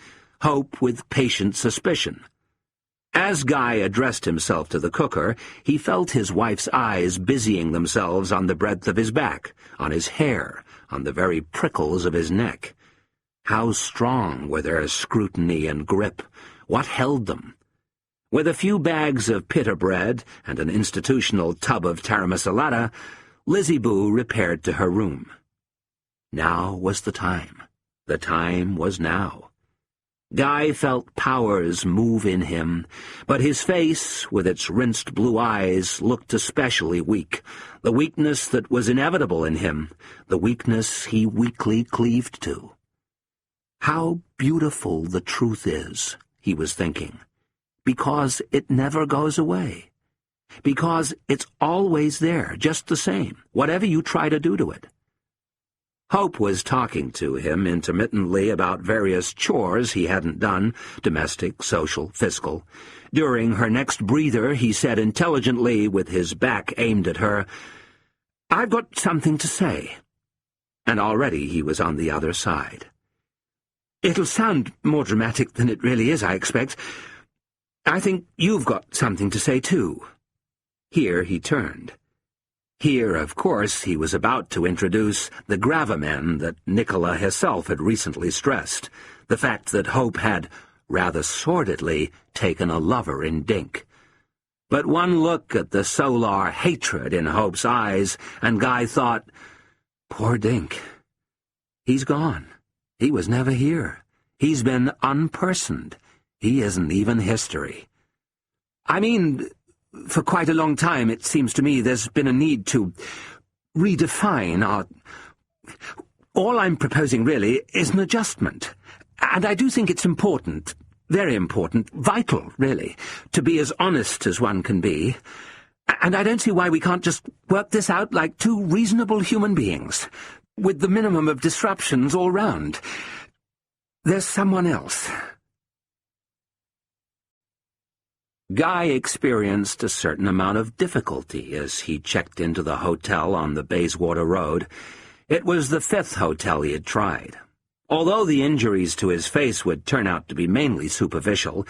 Hope with patient suspicion. As Guy addressed himself to the cooker, he felt his wife's eyes busying themselves on the breadth of his back, on his hair, on the very prickles of his neck. How strong were their scrutiny and grip? What held them? With a few bags of pita bread and an institutional tub of taramasalada, Lizzie Boo repaired to her room. Now was the time. The time was now. Guy felt powers move in him, but his face, with its rinsed blue eyes, looked especially weak, the weakness that was inevitable in him, the weakness he weakly cleaved to. How beautiful the truth is, he was thinking, because it never goes away, because it's always there, just the same, whatever you try to do to it. Hope was talking to him intermittently about various chores he hadn't done, domestic, social, fiscal. During her next breather, he said intelligently, with his back aimed at her, "I've got something to say." And already he was on the other side. "It'll sound more dramatic than it really is, I expect. I think you've got something to say, too." Here he turned. Here, of course, he was about to introduce the gravamen that Nicola herself had recently stressed, the fact that Hope had, rather sordidly, taken a lover in Dink. But one look at the solar hatred in Hope's eyes, and Guy thought, poor Dink. He's gone. He was never here. He's been unpersoned. He isn't even history. I mean, for quite a long time, it seems to me, there's been a need to redefine our... All I'm proposing, really, is an adjustment. And I do think it's important, very important, vital, really, to be as honest as one can be. And I don't see why we can't just work this out like two reasonable human beings, with the minimum of disruptions all round. There's someone else. Guy experienced a certain amount of difficulty as he checked into the hotel on the Bayswater Road. It was the 5th hotel he had tried. Although the injuries to his face would turn out to be mainly superficial,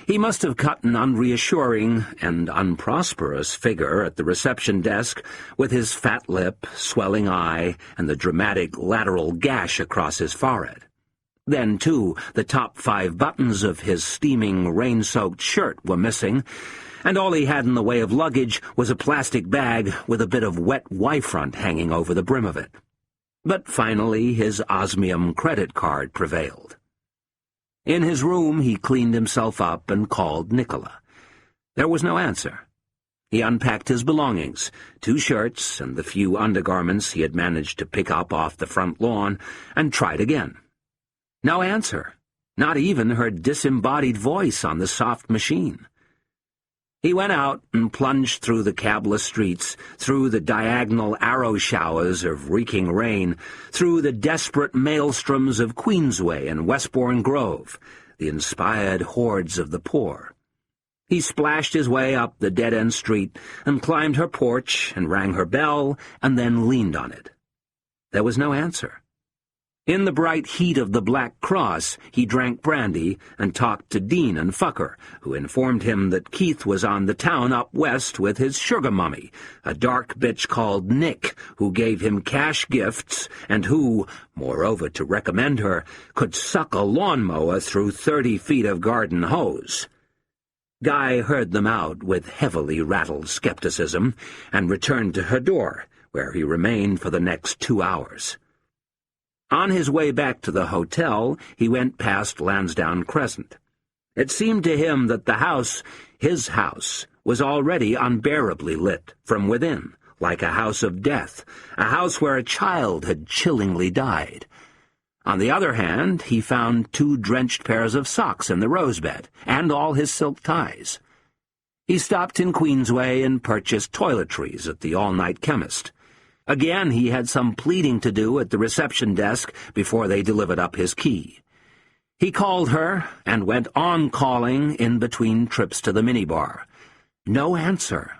he must have cut an unreassuring and unprosperous figure at the reception desk with his fat lip, swelling eye, and the dramatic lateral gash across his forehead. Then, too, the top 5 buttons of his steaming, rain-soaked shirt were missing, and all he had in the way of luggage was a plastic bag with a bit of wet Y-front hanging over the brim of it. But finally his osmium credit card prevailed. In his room he cleaned himself up and called Nicola. There was no answer. He unpacked his belongings, 2 shirts and the few undergarments he had managed to pick up off the front lawn, and tried again. No answer, not even her disembodied voice on the soft machine. He went out and plunged through the cabless streets, through the diagonal arrow showers of reeking rain, through the desperate maelstroms of Queensway and Westbourne Grove, the inspired hordes of the poor. He splashed his way up the dead-end street and climbed her porch and rang her bell and then leaned on it. There was no answer. In the bright heat of the Black Cross, he drank brandy and talked to Dean and Fucker, who informed him that Keith was on the town up west with his sugar mummy, a dark bitch called Nick, who gave him cash gifts and who, moreover to recommend her, could suck a lawnmower through 30 feet of garden hose. Guy heard them out with heavily rattled skepticism and returned to her door, where he remained for the next 2 hours. On his way back to the hotel, he went past Lansdowne Crescent. It seemed to him that the house, his house, was already unbearably lit from within, like a house of death, a house where a child had chillingly died. On the other hand, he found 2 drenched pairs of socks in the rosebed, and all his silk ties. He stopped in Queensway and purchased toiletries at the all-night chemist. Again, he had some pleading to do at the reception desk before they delivered up his key. He called her and went on calling in between trips to the minibar. No answer.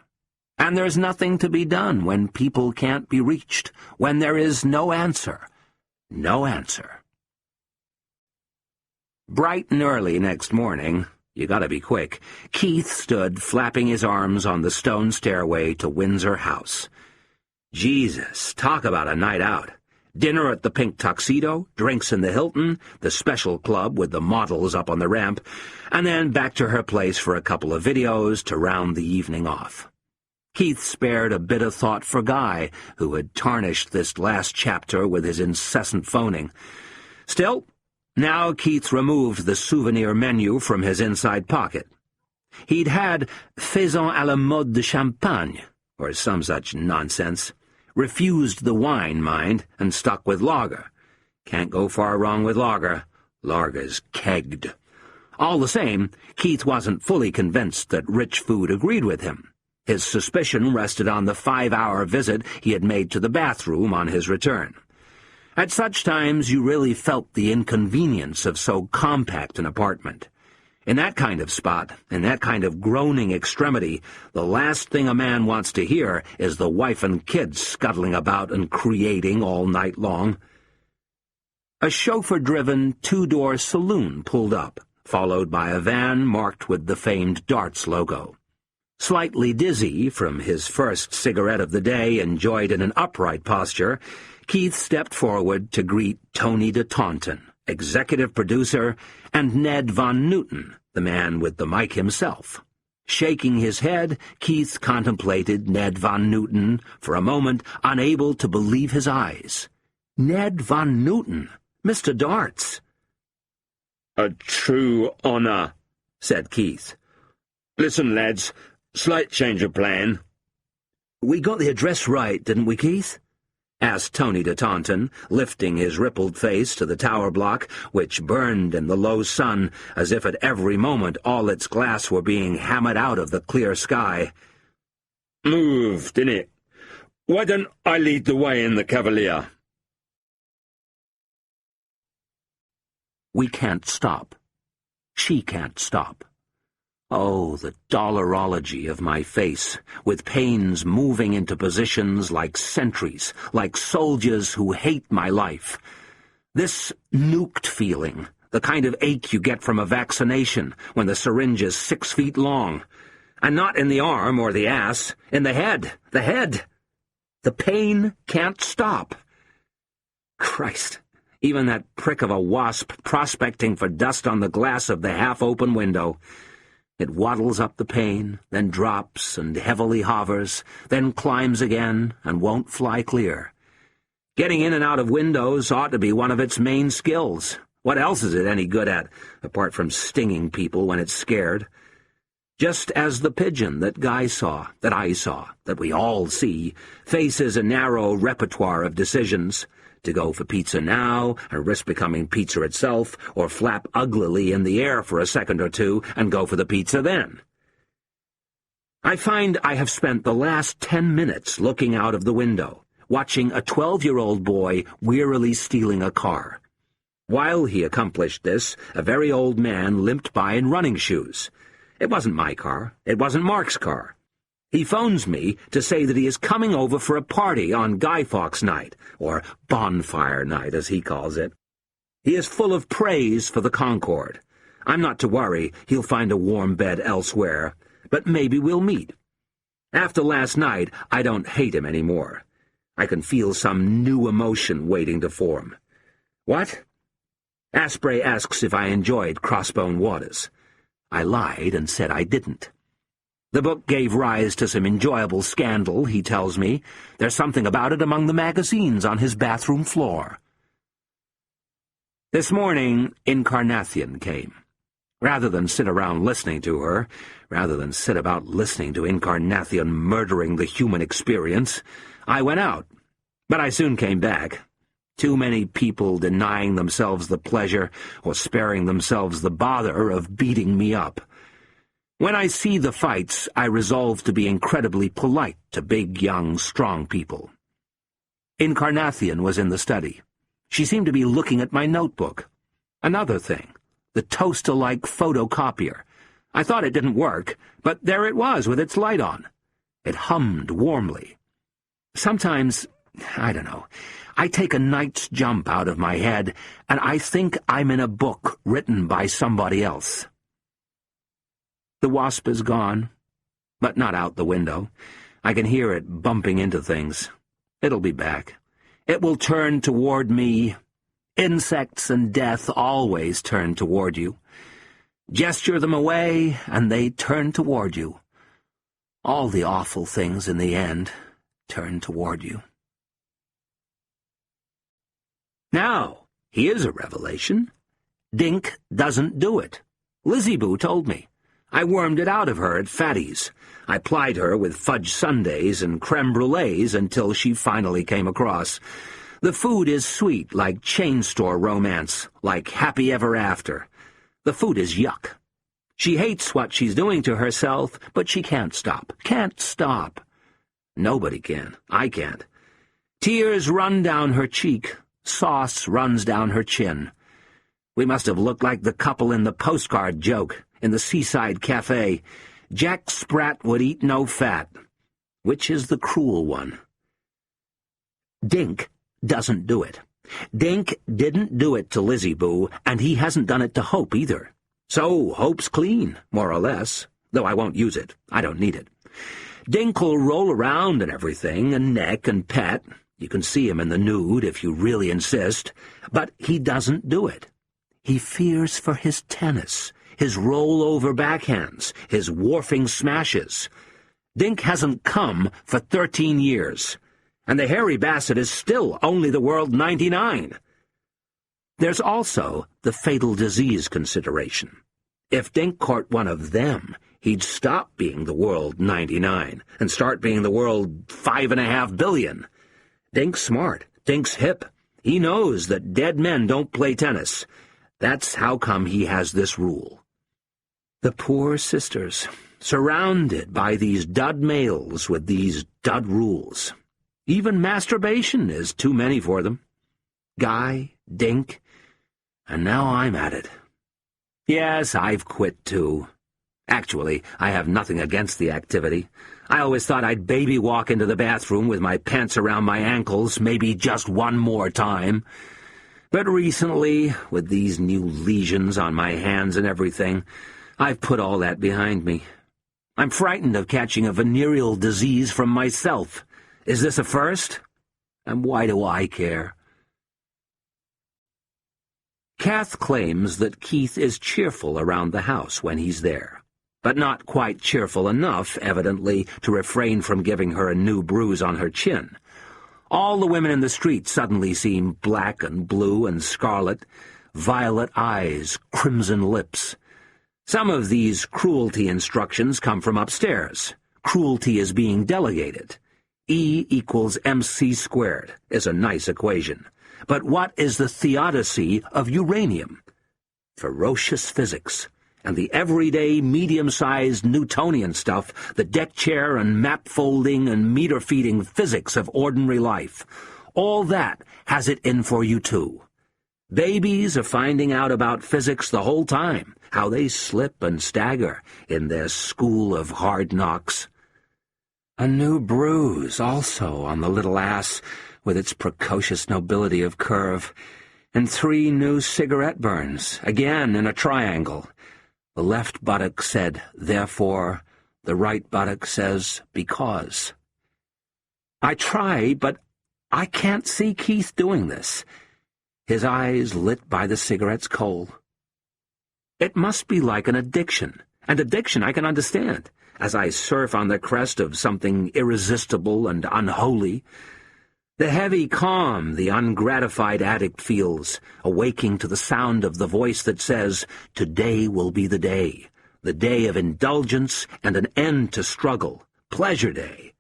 And there's nothing to be done when people can't be reached, when there is no answer. No answer. Bright and early next morning, you gotta be quick, Keith stood flapping his arms on the stone stairway to Windsor House. Jesus, talk about a night out. Dinner at the Pink Tuxedo, drinks in the Hilton, the special club with the models up on the ramp, and then back to her place for a couple of videos to round the evening off. Keith spared a bit of thought for Guy, who had tarnished this last chapter with his incessant phoning. Still, now Keith removed the souvenir menu from his inside pocket. He'd had faisant à la mode de champagne, or some such nonsense. Refused the wine, mind, and stuck with lager. Can't go far wrong with lager. Lager's kegged. All the same, Keith wasn't fully convinced that rich food agreed with him. His suspicion rested on the 5-hour visit he had made to the bathroom on his return. At such times you really felt the inconvenience of so compact an apartment. In that kind of spot, in that kind of groaning extremity, the last thing a man wants to hear is the wife and kids scuttling about and creating all night long. A chauffeur-driven 2-door saloon pulled up, followed by a van marked with the famed Darts logo. Slightly dizzy from his first cigarette of the day enjoyed in an upright posture, Keith stepped forward to greet Tony de Taunton, executive producer, and Ned Von Newton, the man with the mic himself. Shaking his head, Keith contemplated Ned Von Newton for a moment, unable to believe his eyes. Ned Von Newton, Mr. Darts. "A true honour," said Keith. "Listen, lads, slight change of plan." "We got the address right, didn't we, Keith?" asked Tony de Taunton, lifting his rippled face to the tower block, which burned in the low sun as if at every moment all its glass were being hammered out of the clear sky. "Moved, innit? Why don't I lead the way in the Cavalier?" We can't stop. She can't stop. Oh, the dollarology of my face, with pains moving into positions like sentries, like soldiers who hate my life. This nuked feeling, the kind of ache you get from a vaccination when the syringe is 6 feet long. And not in the arm or the ass, in the head, the head. The pain can't stop. Christ, even that prick of a wasp prospecting for dust on the glass of the half-open window. It waddles up the pane, then drops and heavily hovers, then climbs again and won't fly clear. Getting in and out of windows ought to be one of its main skills. What else is it any good at, apart from stinging people when it's scared? Just as the pigeon that Guy saw, that I saw, that we all see, faces a narrow repertoire of decisions, to go for pizza now and risk becoming pizza itself, or flap uglily in the air for a second or two and go for the pizza then. I find I have spent the last 10 minutes looking out of the window, watching a 12-year-old boy wearily stealing a car. While he accomplished this, a very old man limped by in running shoes. It wasn't my car. It wasn't Mark's car. He phones me to say that he is coming over for a party on Guy Fawkes night, or bonfire night, as he calls it. He is full of praise for the Concorde. I'm not to worry, he'll find a warm bed elsewhere, but maybe we'll meet. After last night, I don't hate him anymore. I can feel some new emotion waiting to form. What? Asprey asks if I enjoyed Crossbone Waters. I lied and said I didn't. The book gave rise to some enjoyable scandal, he tells me. There's something about it among the magazines on his bathroom floor. This morning, Incarnathian came. Rather than sit around listening to her, rather than sit about listening to Incarnathian murdering the human experience, I went out. But I soon came back. Too many people denying themselves the pleasure or sparing themselves the bother of beating me up. When I see the fights, I resolve to be incredibly polite to big, young, strong people. Incarnathian was in the study. She seemed to be looking at my notebook. Another thing, the toaster-like photocopier. I thought it didn't work, but there it was with its light on. It hummed warmly. Sometimes, I don't know, I take a night's jump out of my head, and I think I'm in a book written by somebody else. The wasp is gone, but not out the window. I can hear it bumping into things. It'll be back. It will turn toward me. Insects and death always turn toward you. Gesture them away, and they turn toward you. All the awful things in the end turn toward you. Now, here's a revelation. Dink doesn't do it. Lizzie Boo told me. I wormed it out of her at Fatty's. I plied her with fudge sundaes and creme brulees until she finally came across. The food is sweet, like chain store romance, like happy ever after. The food is yuck. She hates what she's doing to herself, but she can't stop. Can't stop. Nobody can. I can't. Tears run down her cheek. Sauce runs down her chin. We must have looked like the couple in the postcard joke, in the seaside cafe. Jack Sprat would eat no fat. Which is the cruel one? Dink doesn't do it. Dink didn't do it to Lizzie Boo, and he hasn't done it to Hope either. So Hope's clean, more or less, though I won't use it. I don't need it. Dink'll roll around and everything, and neck and pet. You can see him in the nude if you really insist, but he doesn't do it. He fears for his tennis, his roll-over backhands, his wharfing smashes. Dink hasn't come for 13 years, and the hairy basset is still only the world 99. There's also the fatal disease consideration. If Dink caught one of them, he'd stop being the world 99 and start being the world 5.5 billion. Dink's smart. Dink's hip. He knows that dead men don't play tennis. That's how come he has this rule. The poor sisters, surrounded by these dud males with these dud rules. Even masturbation is too many for them. Guy, Dink, and now I'm at it. Yes, I've quit too. Actually, I have nothing against the activity. I always thought I'd baby walk into the bathroom with my pants around my ankles, maybe just one more time. But recently, with these new lesions on my hands and everything, I've put all that behind me. I'm frightened of catching a venereal disease from myself. Is this a first? And why do I care? Kath claims that Keith is cheerful around the house when he's there, but not quite cheerful enough, evidently, to refrain from giving her a new bruise on her chin. All the women in the street suddenly seem black and blue and scarlet, violet eyes, crimson lips. Some of these cruelty instructions come from upstairs. Cruelty is being delegated. E equals MC squared is a nice equation. But what is the theodicy of uranium? Ferocious physics, and the everyday medium-sized Newtonian stuff, the deck chair and map-folding and meter-feeding physics of ordinary life. All that has it in for you, too. Babies are finding out about physics the whole time, how they slip and stagger in their school of hard knocks. A new bruise, also, on the little ass, with its precocious nobility of curve, and 3 new cigarette burns, again in a triangle. The left buttock said, therefore, the right buttock says, because. I try, but I can't see Keith doing this, his eyes lit by the cigarette's coal. It must be like an addiction, and addiction I can understand, as I surf on the crest of something irresistible and unholy. The heavy calm the ungratified addict feels, awaking to the sound of the voice that says, today will be the day of indulgence and an end to struggle, pleasure day,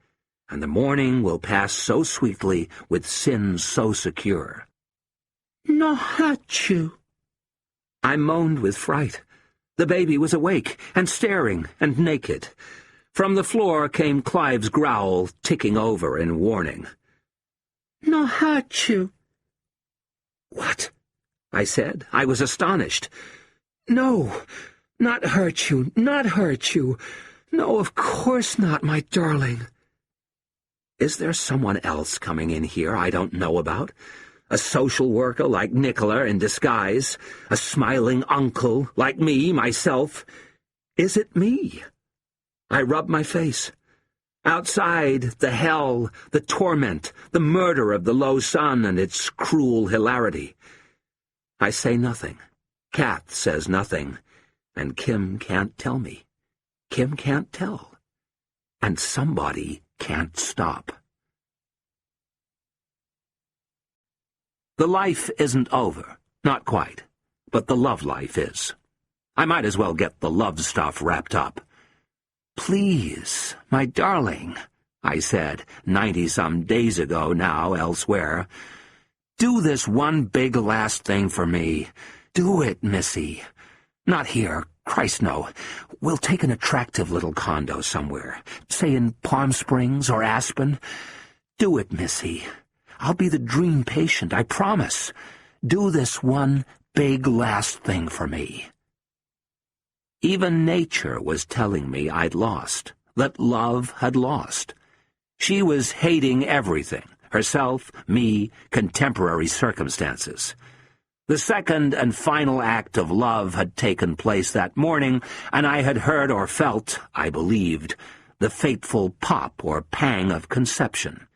and the morning will pass so sweetly with sin so secure. No hurt you. I moaned with fright. The baby was awake and staring and naked. From the floor came Clive's growl, ticking over in warning. No hurt you. What? I said. I was astonished. No, not hurt you, not hurt you. No, of course not, my darling. Is there someone else coming in here I don't know about? A social worker like Nicola in disguise? A smiling uncle like me, myself? Is it me? I rubbed my face. Outside, the hell, the torment, the murder of the low sun and its cruel hilarity. I say nothing. Kath says nothing. And Kim can't tell me. Kim can't tell. And somebody can't stop. The life isn't over. Not quite. But the love life is. I might as well get the love stuff wrapped up. Please, my darling, I said 90-some days ago now elsewhere, do this one big last thing for me. Do it, Missy. Not here, Christ no. We'll take an attractive little condo somewhere, say in Palm Springs or Aspen. Do it, Missy. I'll be the dream patient, I promise. Do this one big last thing for me. Even nature was telling me I'd lost, that love had lost. She was hating everything, herself, me, contemporary circumstances. The second and final act of love had taken place that morning, and I had heard or felt, I believed, the fateful pop or pang of conception.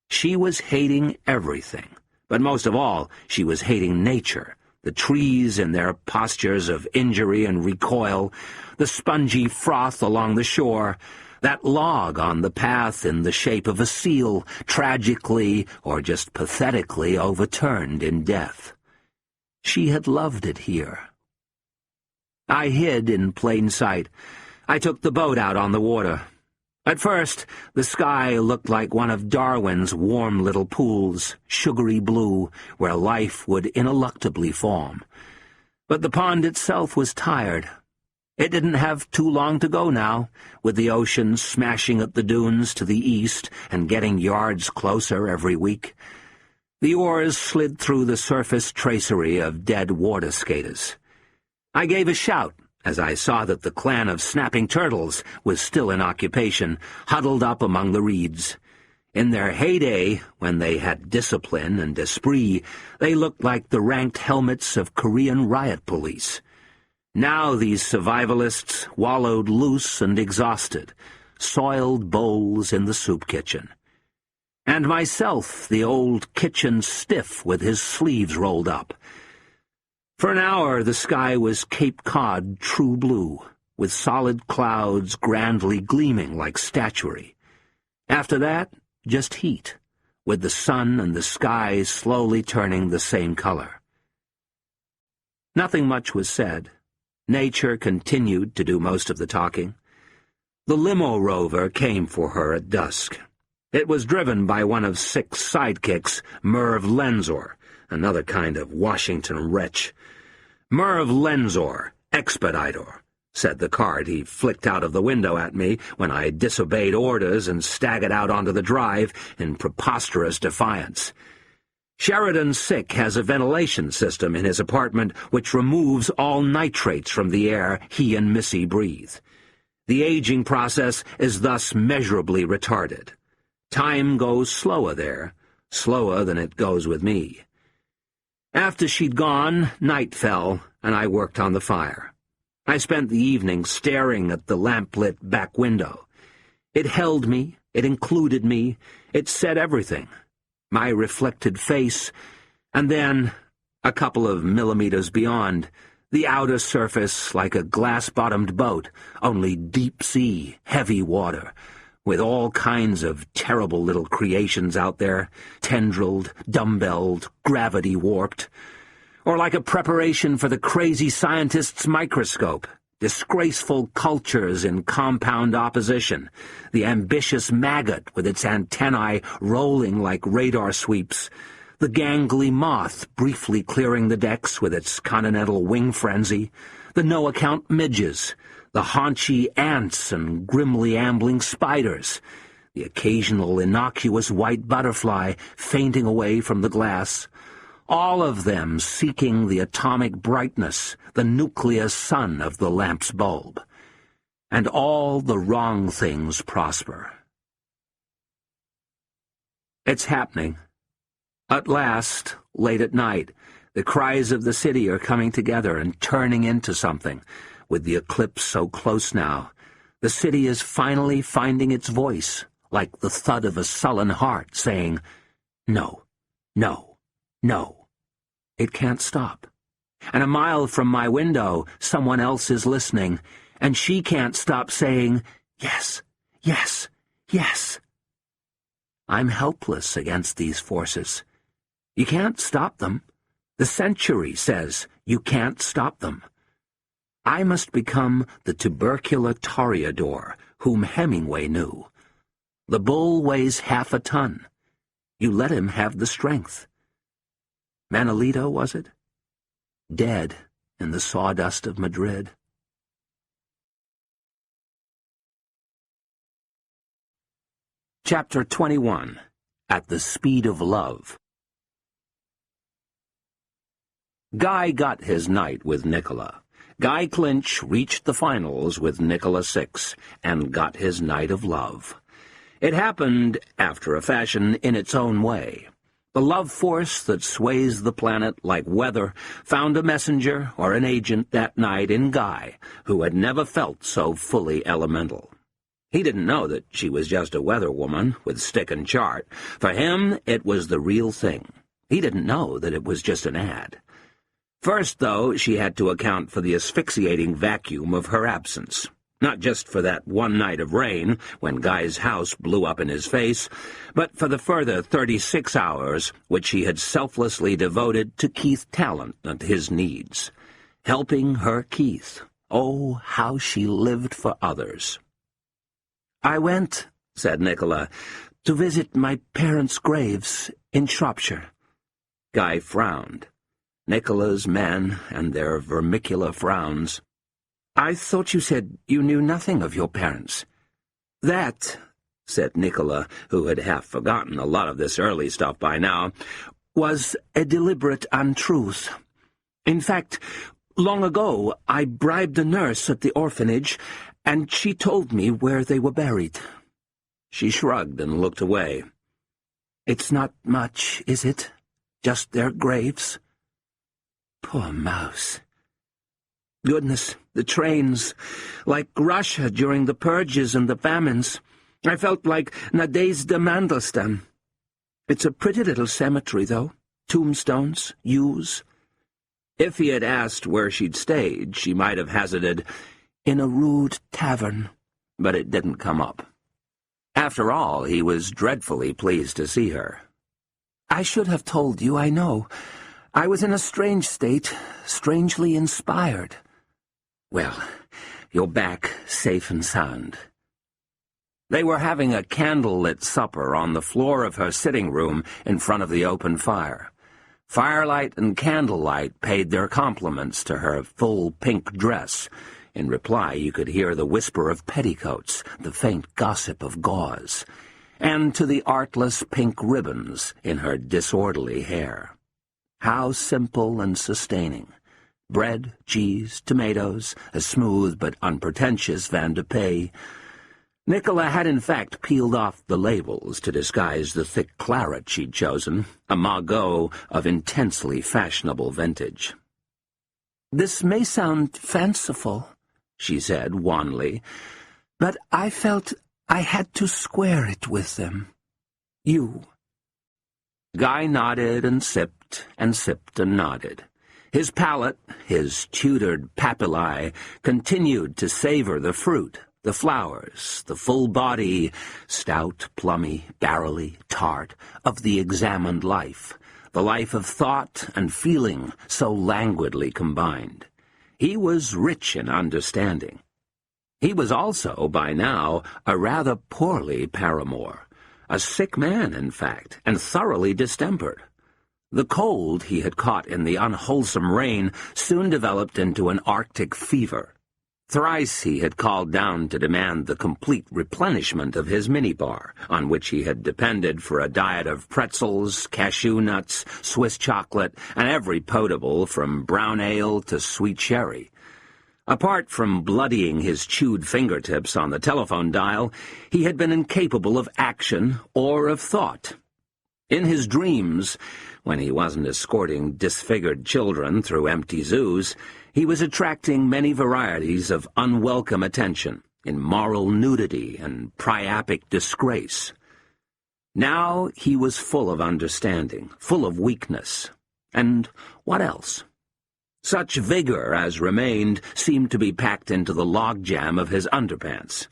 She was hating everything, but most of all, she was hating nature. The trees in their postures of injury and recoil, the spongy froth along the shore, that log on the path in the shape of a seal, tragically or just pathetically overturned in death. She had loved it here. I hid in plain sight. I took the boat out on the water. At first, the sky looked like one of Darwin's warm little pools, sugary blue, where life would ineluctably form. But the pond itself was tired. It didn't have too long to go now, with the ocean smashing at the dunes to the east and getting yards closer every week. The oars slid through the surface tracery of dead water skaters. I gave a shout, as I saw that the clan of snapping turtles was still in occupation, huddled up among the reeds. In their heyday, when they had discipline and esprit, they looked like the ranked helmets of Korean riot police. Now these survivalists wallowed loose and exhausted, soiled bowls in the soup kitchen. And myself, the old kitchen stiff with his sleeves rolled up. For an hour the sky was Cape Cod true blue, with solid clouds grandly gleaming like statuary. After that, just heat, with the sun and the sky slowly turning the same color. Nothing much was said. Nature continued to do most of the talking. The limo rover came for her at dusk. It was driven by one of 6 sidekicks, Merv Lenzor, another kind of Washington wretch. Merv Lenzor, expediter, said the card he flicked out of the window at me when I disobeyed orders and staggered out onto the drive in preposterous defiance. Sheridan Sick has a ventilation system in his apartment which removes all nitrates from the air he and Missy breathe. The aging process is thus measurably retarded. Time goes slower there, slower than it goes with me. After she'd gone, night fell, and I worked on the fire. I spent the evening staring at the lamp-lit back window. It held me, it included me, it said everything. My reflected face, and then, a couple of millimeters beyond, the outer surface like a glass-bottomed boat, only deep sea, heavy water, with all kinds of terrible little creations out there, tendrilled, dumbbelled, gravity-warped, or like a preparation for the crazy scientist's microscope, disgraceful cultures in compound opposition, the ambitious maggot with its antennae rolling like radar sweeps, the gangly moth briefly clearing the decks with its continental wing frenzy, the no-account midges, the haunchy ants and grimly ambling spiders, the occasional innocuous white butterfly fainting away from the glass, all of them seeking the atomic brightness, the nucleus sun of the lamp's bulb. And all the wrong things prosper. It's happening. At last, late at night, the cries of the city are coming together and turning into something. With the eclipse so close now, the city is finally finding its voice, like the thud of a sullen heart saying, "No, no, no." It can't stop. And a mile from my window, someone else is listening, and she can't stop saying, "Yes, yes, yes." I'm helpless against these forces. You can't stop them. The century says you can't stop them. I must become the tubercular toreador whom Hemingway knew. The bull weighs 1/2 a ton. You let him have the strength. Manolito, was it? Dead in the sawdust of Madrid. Chapter 21. At the Speed of Love. Guy got his night with Nicola. Guy Clinch reached the finals with Nicola 6 and got his night of love. It happened, after a fashion, in its own way. The love force that sways the planet like weather found a messenger or an agent that night in Guy, who had never felt so fully elemental. He didn't know that she was just a weather woman with stick and chart. For him, it was the real thing. He didn't know that it was just an ad. First, though, she had to account for the asphyxiating vacuum of her absence. Not just for that one night of rain, when Guy's house blew up in his face, but for the further 36 hours which he had selflessly devoted to Keith Talent and his needs. Helping her Keith. Oh, how she lived for others. "I went," said Nicola, "to visit my parents' graves in Shropshire." Guy frowned. Nicola's men and their vermicular frowns. "I thought you said you knew nothing of your parents." "That," said Nicola, who had half forgotten a lot of this early stuff by now, "was a deliberate untruth. In fact, Long ago, I bribed a nurse at the orphanage, and she told me where they were buried." She shrugged and looked away. "It's not much, is it? Just their graves?" Poor mouse. Goodness, the trains, like Russia during the purges and the famines. I felt like Nadezhda Mandelstam. It's a pretty little cemetery, though. Tombstones, yews. If he had asked where she'd stayed, she might have hazarded, "In a rude tavern," but it didn't come up. After all, he was dreadfully pleased to see her. "I should have told you, I know. I was in a strange state, strangely inspired." "Well, you're back, safe and sound." They were having a candle-lit supper on the floor of her sitting room in front of the open fire. Firelight and candlelight paid their compliments to her full pink dress. In reply, you could hear the whisper of petticoats, the faint gossip of gauze, and to the artless pink ribbons in her disorderly hair. How simple and sustaining. Bread, cheese, tomatoes, a smooth but unpretentious vin de paix. Nicola had in fact peeled off the labels to disguise the thick claret she'd chosen, a Margaux of intensely fashionable vintage. "This may sound fanciful," she said wanly, "but I felt I had to square it with them. You." Guy nodded and sipped and nodded. His palate, his tutored papillae, continued to savor the fruit, the flowers, the full body, stout, plummy, barrelly, tart, of the examined life, the life of thought and feeling so languidly combined. He was rich in understanding. He was also, by now, a rather poorly paramour, a sick man, in fact, and thoroughly distempered. The cold he had caught in the unwholesome rain soon developed into an Arctic fever. Thrice he had called down to demand the complete replenishment of his minibar, on which he had depended for a diet of pretzels, cashew nuts, Swiss chocolate, and every potable from brown ale to sweet sherry. Apart from bloodying his chewed fingertips on the telephone dial, he had been incapable of action or of thought. In his dreams, when he wasn't escorting disfigured children through empty zoos, he was attracting many varieties of unwelcome attention, in moral nudity and priapic disgrace. Now he was full of understanding, full of weakness. And what else? Such vigor as remained seemed to be packed into the logjam of his underpants.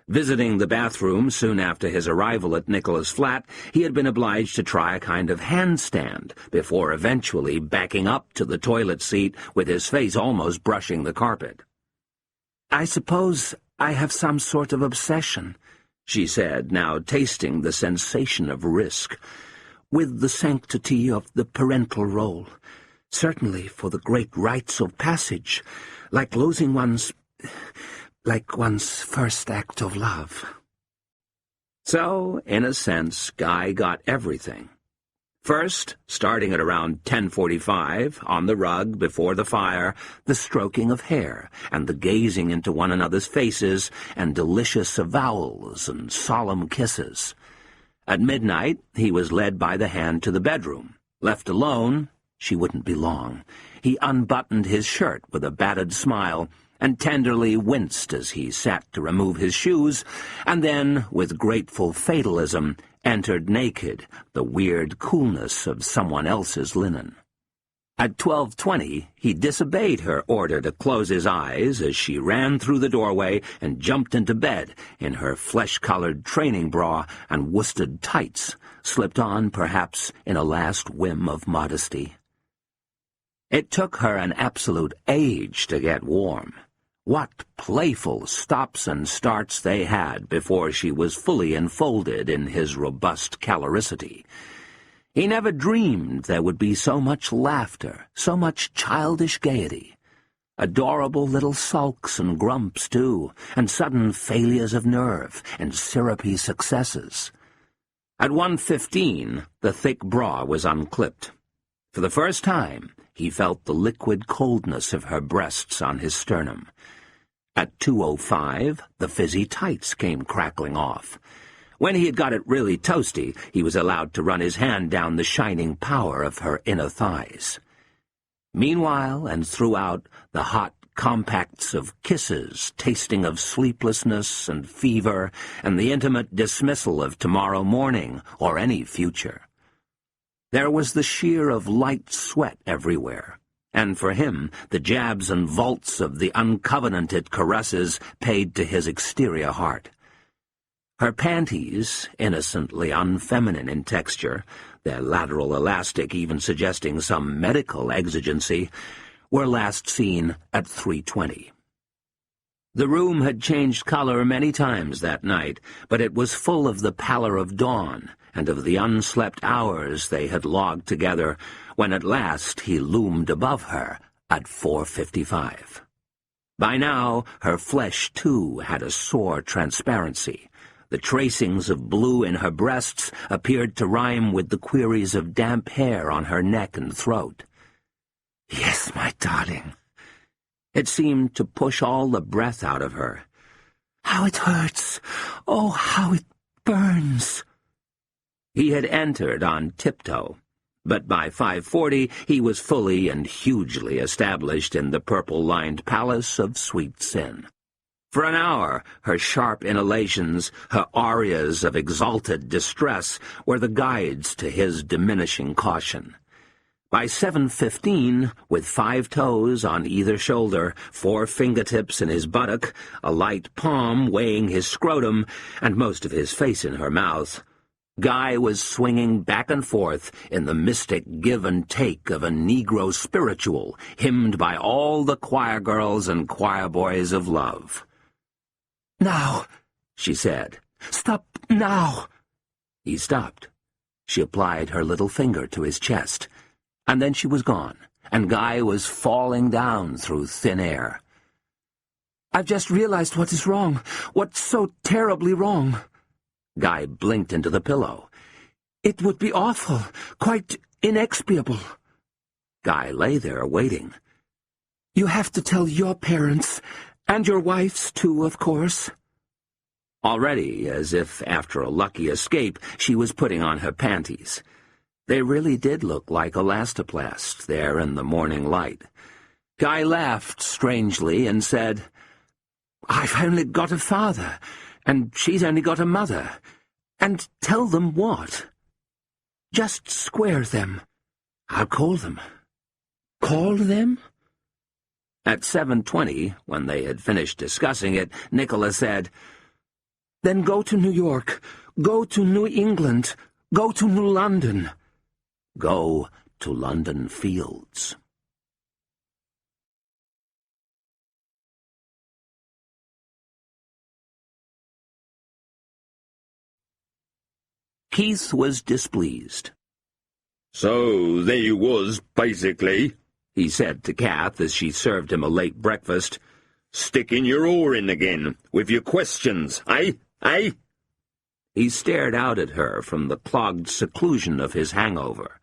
Visiting the bathroom soon after his arrival at Nicola's flat, he had been obliged to try a kind of handstand before eventually backing up to the toilet seat with his face almost brushing the carpet. "I suppose I have some sort of obsession," she said, now tasting the sensation of risk, "with the sanctity of the parental role. Certainly for the great rites of passage, like losing one's first act of love." So, in a sense, Guy got everything. First, starting at around 10:45, on the rug before the fire, the stroking of hair, and the gazing into one another's faces, and delicious avowals and solemn kisses. At midnight, he was led by the hand to the bedroom. Left alone, she wouldn't be long. He unbuttoned his shirt with a battered smile, and tenderly winced as he sat to remove his shoes, and then, with grateful fatalism, entered naked, the weird coolness of someone else's linen. At 12:20, he disobeyed her order to close his eyes as she ran through the doorway and jumped into bed in her flesh-colored training bra and worsted tights, slipped on, perhaps, in a last whim of modesty. It took her an absolute age to get warm. What playful stops and starts they had before she was fully enfolded in his robust caloricity. He never dreamed there would be so much laughter, so much childish gaiety. Adorable little sulks and grumps, too, and sudden failures of nerve, and syrupy successes. At 1:15, the thick bra was unclipped. For the first time, he felt the liquid coldness of her breasts on his sternum. At 2:05, the fizzy tights came crackling off. When he had got it really toasty, he was allowed to run his hand down the shining power of her inner thighs. Meanwhile, and throughout, the hot compacts of kisses, tasting of sleeplessness and fever, and the intimate dismissal of tomorrow morning or any future. There was the sheer of light sweat everywhere, and for him the jabs and vaults of the uncovenanted caresses paid to his exterior heart. Her panties, innocently unfeminine in texture, their lateral elastic even suggesting some medical exigency, were last seen at 3:20. The room had changed color many times that night, but it was full of the pallor of dawn and of the unslept hours they had logged together when at last he loomed above her at 4:55. By now, her flesh, too, had a sore transparency. The tracings of blue in her breasts appeared to rhyme with the queries of damp hair on her neck and throat. "Yes, my darling." It seemed to push all the breath out of her. "How it hurts! Oh, how it burns!" He had entered on tiptoe, but by 5:40 he was fully and hugely established in the purple-lined palace of sweet sin. For an hour, her sharp inhalations, her arias of exalted distress, were the guides to his diminishing caution. By 7:15, with 5 toes on either shoulder, 4 fingertips in his buttock, a light palm weighing his scrotum, and most of his face in her mouth, Guy was swinging back and forth in the mystic give and take of a Negro spiritual, hymned by all the choir girls and choir boys of love. "Now," she said. "Stop now." He stopped. She applied her little finger to his chest, and then she was gone, and Guy was falling down through thin air. "I've just realized what is wrong, what's so terribly wrong." Guy blinked into the pillow. "It would be awful, quite inexpiable." Guy lay there, waiting. "You have to tell your parents, and your wife's, too, of course." Already, as if after a lucky escape, she was putting on her panties. They really did look like elastoplast there in the morning light. Guy laughed strangely and said, "I've only got a father, and she's only got a mother. And tell them what? Just square them. I'll call them." "Call them?" At 7:20, when they had finished discussing it, Nicholas said, "Then go to New York, go to New England, go to New London. Go to London Fields." Keith was displeased. "So there you was, basically," he said to Kath as she served him a late breakfast. "Sticking your oar in again, with your questions, eh? Eh?" He stared out at her from the clogged seclusion of his hangover.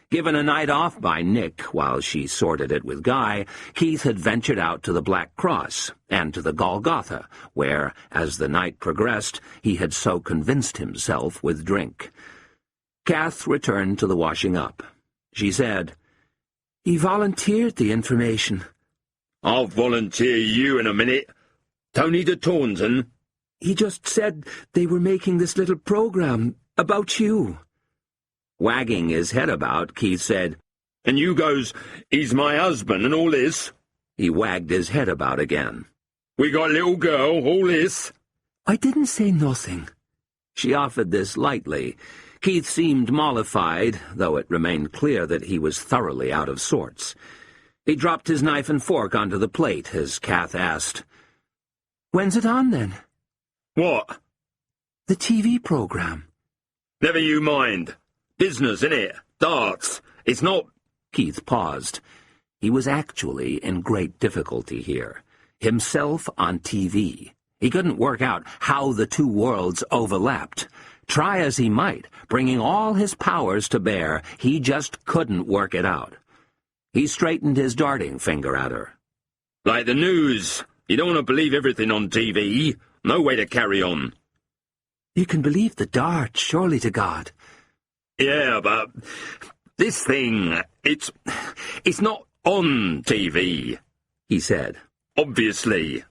Given a night off by Nick while she sorted it with Guy, Keith had ventured out to the Black Cross and to the Golgotha, where, as the night progressed, he had so convinced himself with drink. Kath returned to the washing up. She said, "He volunteered the information." "I'll volunteer you in a minute. Tony de Taunton." "He just said they were making this little program about you." Wagging his head about, Keith said, "And you goes, 'He's my husband,' and all this?" He wagged his head about again. "We got a little girl, all this?" "I didn't say nothing." She offered this lightly. Keith seemed mollified, though it remained clear that he was thoroughly out of sorts. He dropped his knife and fork onto the plate as Kath asked, "When's it on, then?" "What?" "The TV program." "Never you mind. Business, innit? Darts. It's not—" Keith paused. He was actually in great difficulty here. Himself on TV. He couldn't work out how the two worlds overlapped. Try as he might, bringing all his powers to bear, he just couldn't work it out. He straightened his darting finger at her. Like the news. You don't want to believe everything on TV. No way to carry on. You can believe the dart, surely to God. Yeah, but this thing, it's not on TV, he said. Obviously.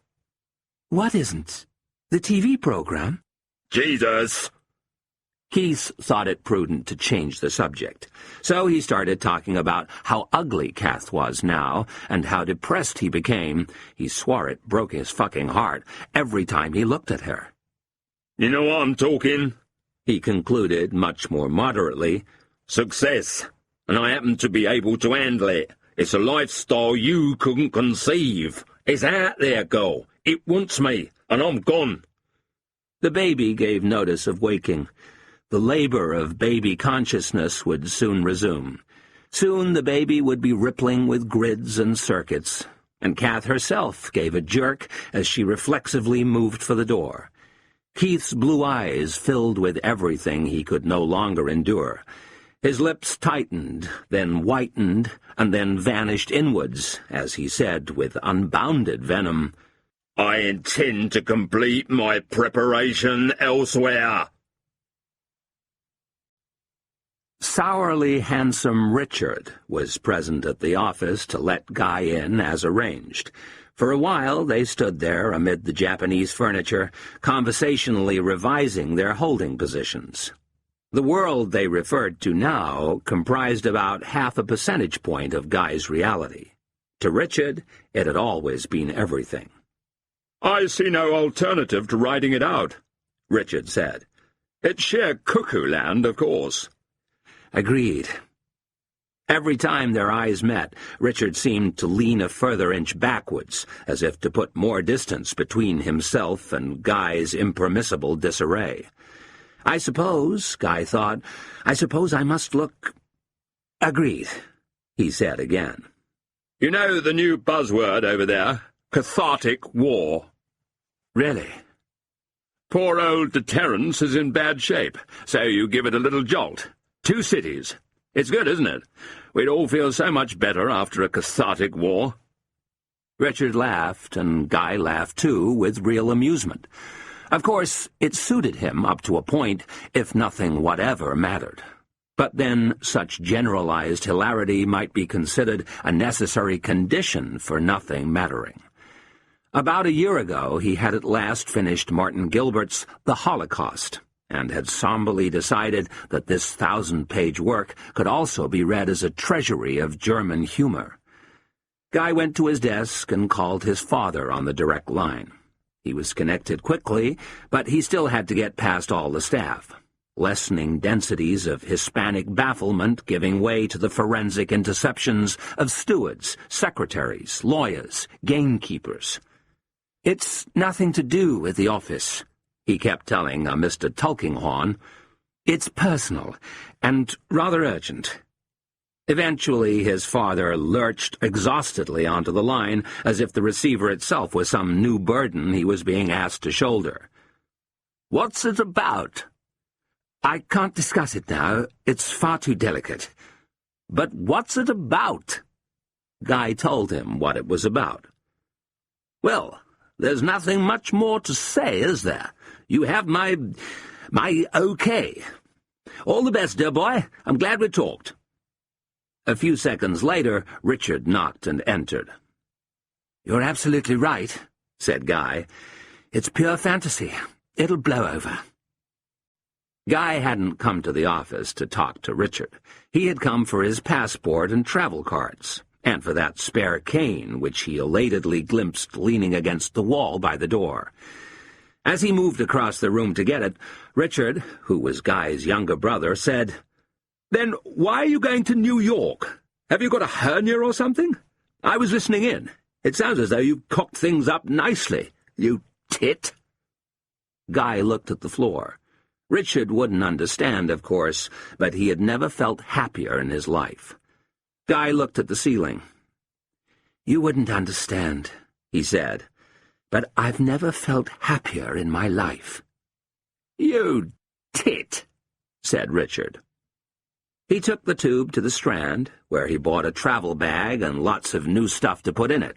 What isn't? The TV program? Jesus! Keith thought it prudent to change the subject, so he started talking about how ugly Kath was now, and how depressed he became. He swore it broke his fucking heart every time he looked at her. You know what I'm talking? He concluded much more moderately. Success, and I happen to be able to handle it. It's a lifestyle you couldn't conceive. It's out there, girl. It wants me, and I'm gone. The baby gave notice of waking. The labor of baby consciousness would soon resume. Soon the baby would be rippling with grids and circuits, and Kath herself gave a jerk as she reflexively moved for the door. Keith's blue eyes filled with everything he could no longer endure. His lips tightened, then whitened, and then vanished inwards, as he said with unbounded venom, I intend to complete my preparation elsewhere. Sourly handsome Richard was present at the office to let Guy in as arranged. For a while they stood there amid the Japanese furniture, conversationally revising their holding positions. The world they referred to now comprised about half a percentage point of Guy's reality. To Richard, it had always been everything. I see no alternative to riding it out, Richard said. It's sheer cuckoo land, of course. Agreed. Every time their eyes met, Richard seemed to lean a further inch backwards, as if to put more distance between himself and Guy's impermissible disarray. I suppose, Guy thought, I suppose I must look... Agreed, he said again. You know the new buzzword over there? Cathartic war. Really? Poor old deterrence is in bad shape, so you give it a little jolt. 2 cities. It's good, isn't it? We'd all feel so much better after a cathartic war. Richard laughed, and Guy laughed too, with real amusement. Of course, it suited him up to a point, if nothing whatever mattered. But then such generalized hilarity might be considered a necessary condition for nothing mattering. About a year ago, he had at last finished Martin Gilbert's The Holocaust, and had somberly decided that this 1,000-page work could also be read as a treasury of German humor. Guy went to his desk and called his father on the direct line. He was connected quickly, but he still had to get past all the staff, lessening densities of Hispanic bafflement giving way to the forensic interceptions of stewards, secretaries, lawyers, gamekeepers. It's nothing to do with the office, he kept telling a Mr. Tulkinghorn. It's personal, and rather urgent. Eventually his father lurched exhaustedly onto the line, as if the receiver itself was some new burden he was being asked to shoulder. "What's it about?" "I can't discuss it now. It's far too delicate." "But what's it about?" Guy told him what it was about. "Well, there's nothing much more to say, is there? You have my okay. All the best, dear boy. I'm glad we talked." A few seconds later, Richard knocked and entered. "You're absolutely right," said Guy. "It's pure fantasy. It'll blow over." Guy hadn't come to the office to talk to Richard. He had come for his passport and travel cards, and for that spare cane which he elatedly glimpsed leaning against the wall by the door. As he moved across the room to get it, Richard, who was Guy's younger brother, said, "Then why are you going to New York? Have you got a hernia or something? I was listening in. It sounds as though you've cocked things up nicely, you tit." Guy looked at the floor. Richard wouldn't understand, of course, but he had never felt happier in his life. Guy looked at the ceiling. "You wouldn't understand," he said, "but I've never felt happier in my life." "You "Tit," said Richard. He took the tube to the Strand, where he bought a travel bag and lots of new stuff to put in it.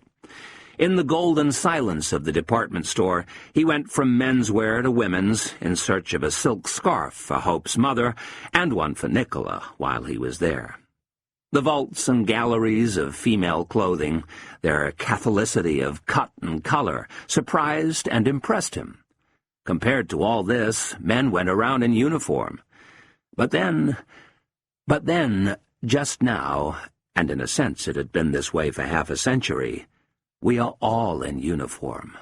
In the golden silence of the department store, he went from menswear to women's in search of a silk scarf for Hope's mother and one for Nicola while he was there. The vaults and galleries of female clothing, their catholicity of cut and color, surprised and impressed him. Compared to all this, men went around in uniform. But then, just now, and in a sense it had been this way for half a century, we are all in uniform.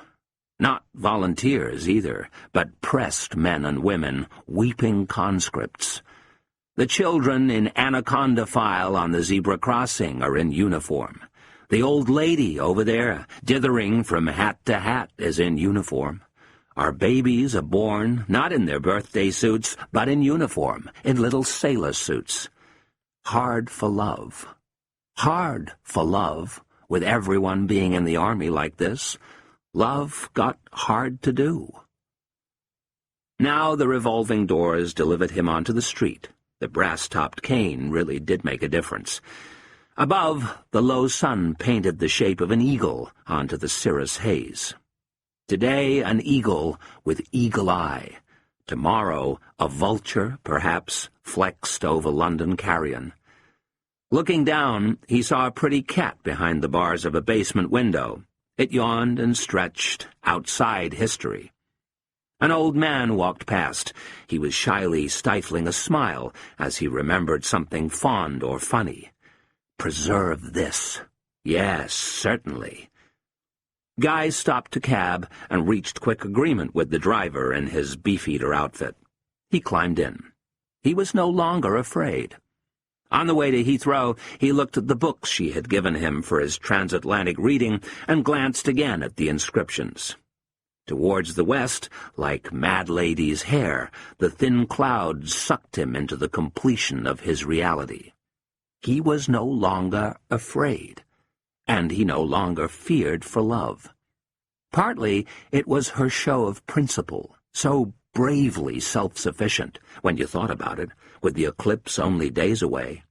Not volunteers either, but pressed men and women, weeping conscripts. The children in anaconda file on the zebra crossing are in uniform. The old lady over there, dithering from hat to hat, is in uniform. Our babies are born, not in their birthday suits, but in uniform, in little sailor suits. Hard for love. Hard for love, with everyone being in the army like this. Love got hard to do. Now the revolving doors delivered him onto the street. The brass-topped cane really did make a difference. Above, the low sun painted the shape of an eagle onto the cirrus haze. Today, an eagle with eagle eye. Tomorrow, a vulture, perhaps, flexed over London carrion. Looking down, he saw a pretty cat behind the bars of a basement window. It yawned and stretched, outside history. An old man walked past. He was shyly stifling a smile as he remembered something fond or funny. Preserve this. Yes, certainly. Guy stopped a cab and reached quick agreement with the driver in his beefeater outfit. He climbed in. He was no longer afraid. On the way to Heathrow, he looked at the books she had given him for his transatlantic reading and glanced again at the inscriptions. Towards the west, like Mad Lady's hair, the thin clouds sucked him into the completion of his reality. He was no longer afraid, and he no longer feared for love. Partly it was her show of principle, so bravely self-sufficient, when you thought about it, with the eclipse only days away.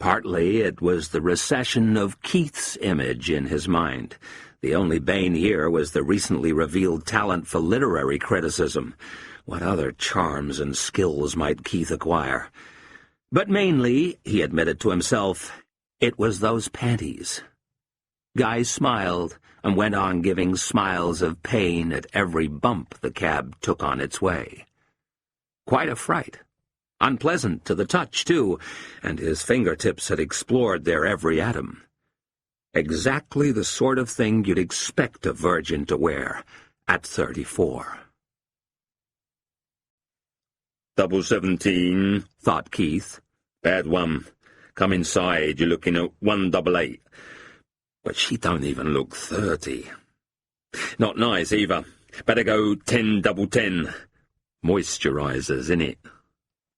Partly it was the recession of Keith's image in his mind. The only bane here was the recently revealed talent for literary criticism. What other charms and skills might Keith acquire? But mainly, he admitted to himself, it was those panties. Guy smiled and went on giving smiles of pain at every bump the cab took on its way. Quite a fright. Unpleasant to the touch, too, and his fingertips had explored their every atom. Exactly the sort of thing you'd expect a virgin to wear at 34. 17, thought Keith. Bad one. Come inside, you're looking at 188. But she don't even look 30. Not nice, either. Better go 10-10. Moisturizers, innit?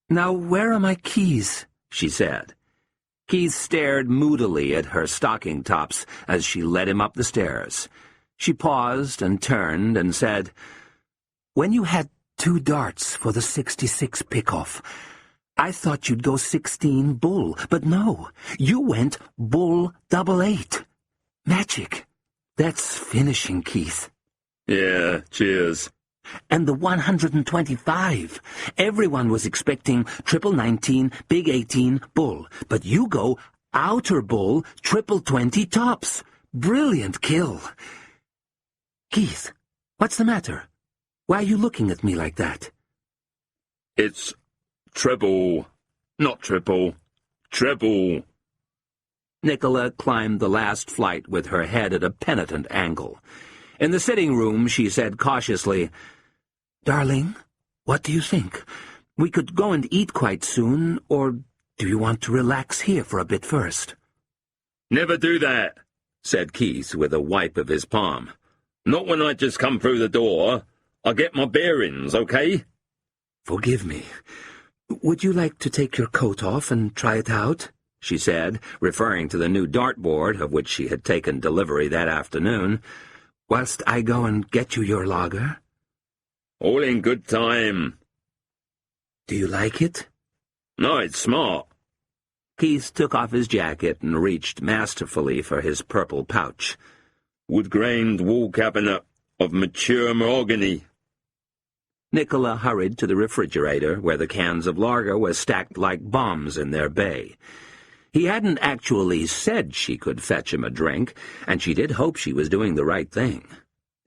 Now, where are my keys? She said. Keith stared moodily at her stocking tops as she led him up the stairs. She paused and turned and said, "When you had 2 darts for the 66 pickoff, I thought you'd go 16 bull, but no, you went bull 88. Magic. That's finishing, Keith." Yeah, cheers. And the 125. Everyone was expecting triple 19, big 18, bull. But you go outer bull, triple 20 tops. Brilliant kill. Keith, what's the matter? Why are you looking at me like that? It's treble, not triple, treble. Nicola climbed the last flight with her head at a penitent angle. In the sitting room, she said cautiously, "Darling, what do you think? We could go and eat quite soon, or do you want to relax here for a bit first?" Never do that, said Keith with a wipe of his palm. Not when I just come through the door. I get my bearings, okay? Forgive me. Would you like to take your coat off and try it out? She said, referring to the new dartboard of which she had taken delivery that afternoon, whilst I go and get you your lager. All in good time. Do you like it? No, it's smart. Keith took off his jacket and reached masterfully for his purple pouch. Wood-grained wall cabinet of mature mahogany. Nicola hurried to the refrigerator, where the cans of lager were stacked like bombs in their bay. He hadn't actually said she could fetch him a drink, and she did hope she was doing the right thing.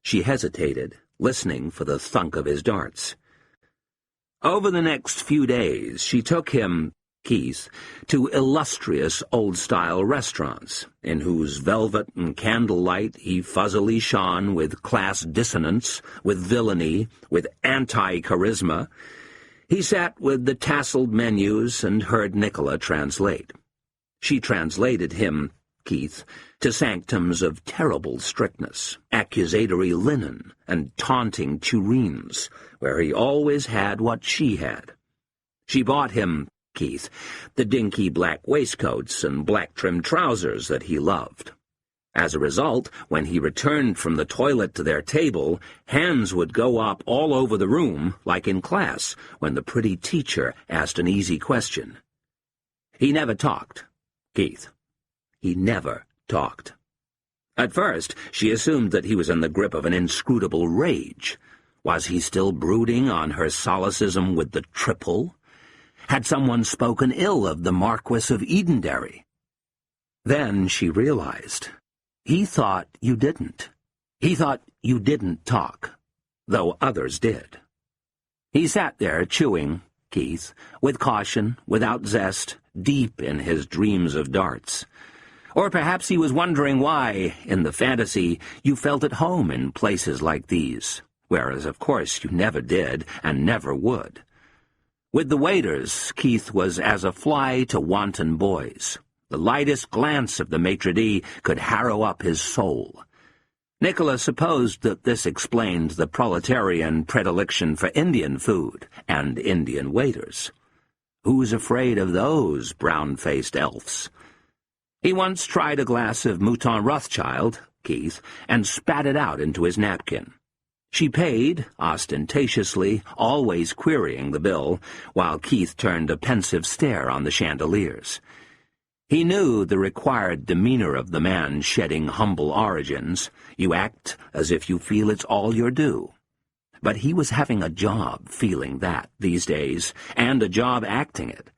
She hesitated, listening for the thunk of his darts. Over the next few days, she took him, Keith, to illustrious old-style restaurants, in whose velvet and candlelight he fuzzily shone with class dissonance, with villainy, with anti-charisma. He sat with the tasseled menus and heard Nicola translate. She translated him, Keith, to sanctums of terrible strictness, accusatory linen, and taunting tureens, where he always had what she had. She bought him, Keith, the dinky black waistcoats and black-trimmed trousers that he loved. As a result, when he returned from the toilet to their table, hands would go up all over the room, like in class, when the pretty teacher asked an easy question. He never talked, Keith. He never talked. At first, she assumed that he was in the grip of an inscrutable rage. Was he still brooding on her solecism with the triple? Had someone spoken ill of the Marquis of Edenderry? Then she realized. He thought you didn't. He thought you didn't talk, though others did. He sat there chewing, Keith, with caution, without zest, deep in his dreams of darts. Or perhaps he was wondering why, in the fantasy, you felt at home in places like these, whereas, of course, you never did and never would. With the waiters, Keith was as a fly to wanton boys. The lightest glance of the maitre d' could harrow up his soul. Nicola supposed that this explained the proletarian predilection for Indian food and Indian waiters. Who's afraid of those brown-faced elves? He once tried a glass of Mouton Rothschild, Keith, and spat it out into his napkin. She paid, ostentatiously, always querying the bill, while Keith turned a pensive stare on the chandeliers. He knew the required demeanor of the man shedding humble origins. You act as if you feel it's all your due. But he was having a job feeling that these days, and a job acting it.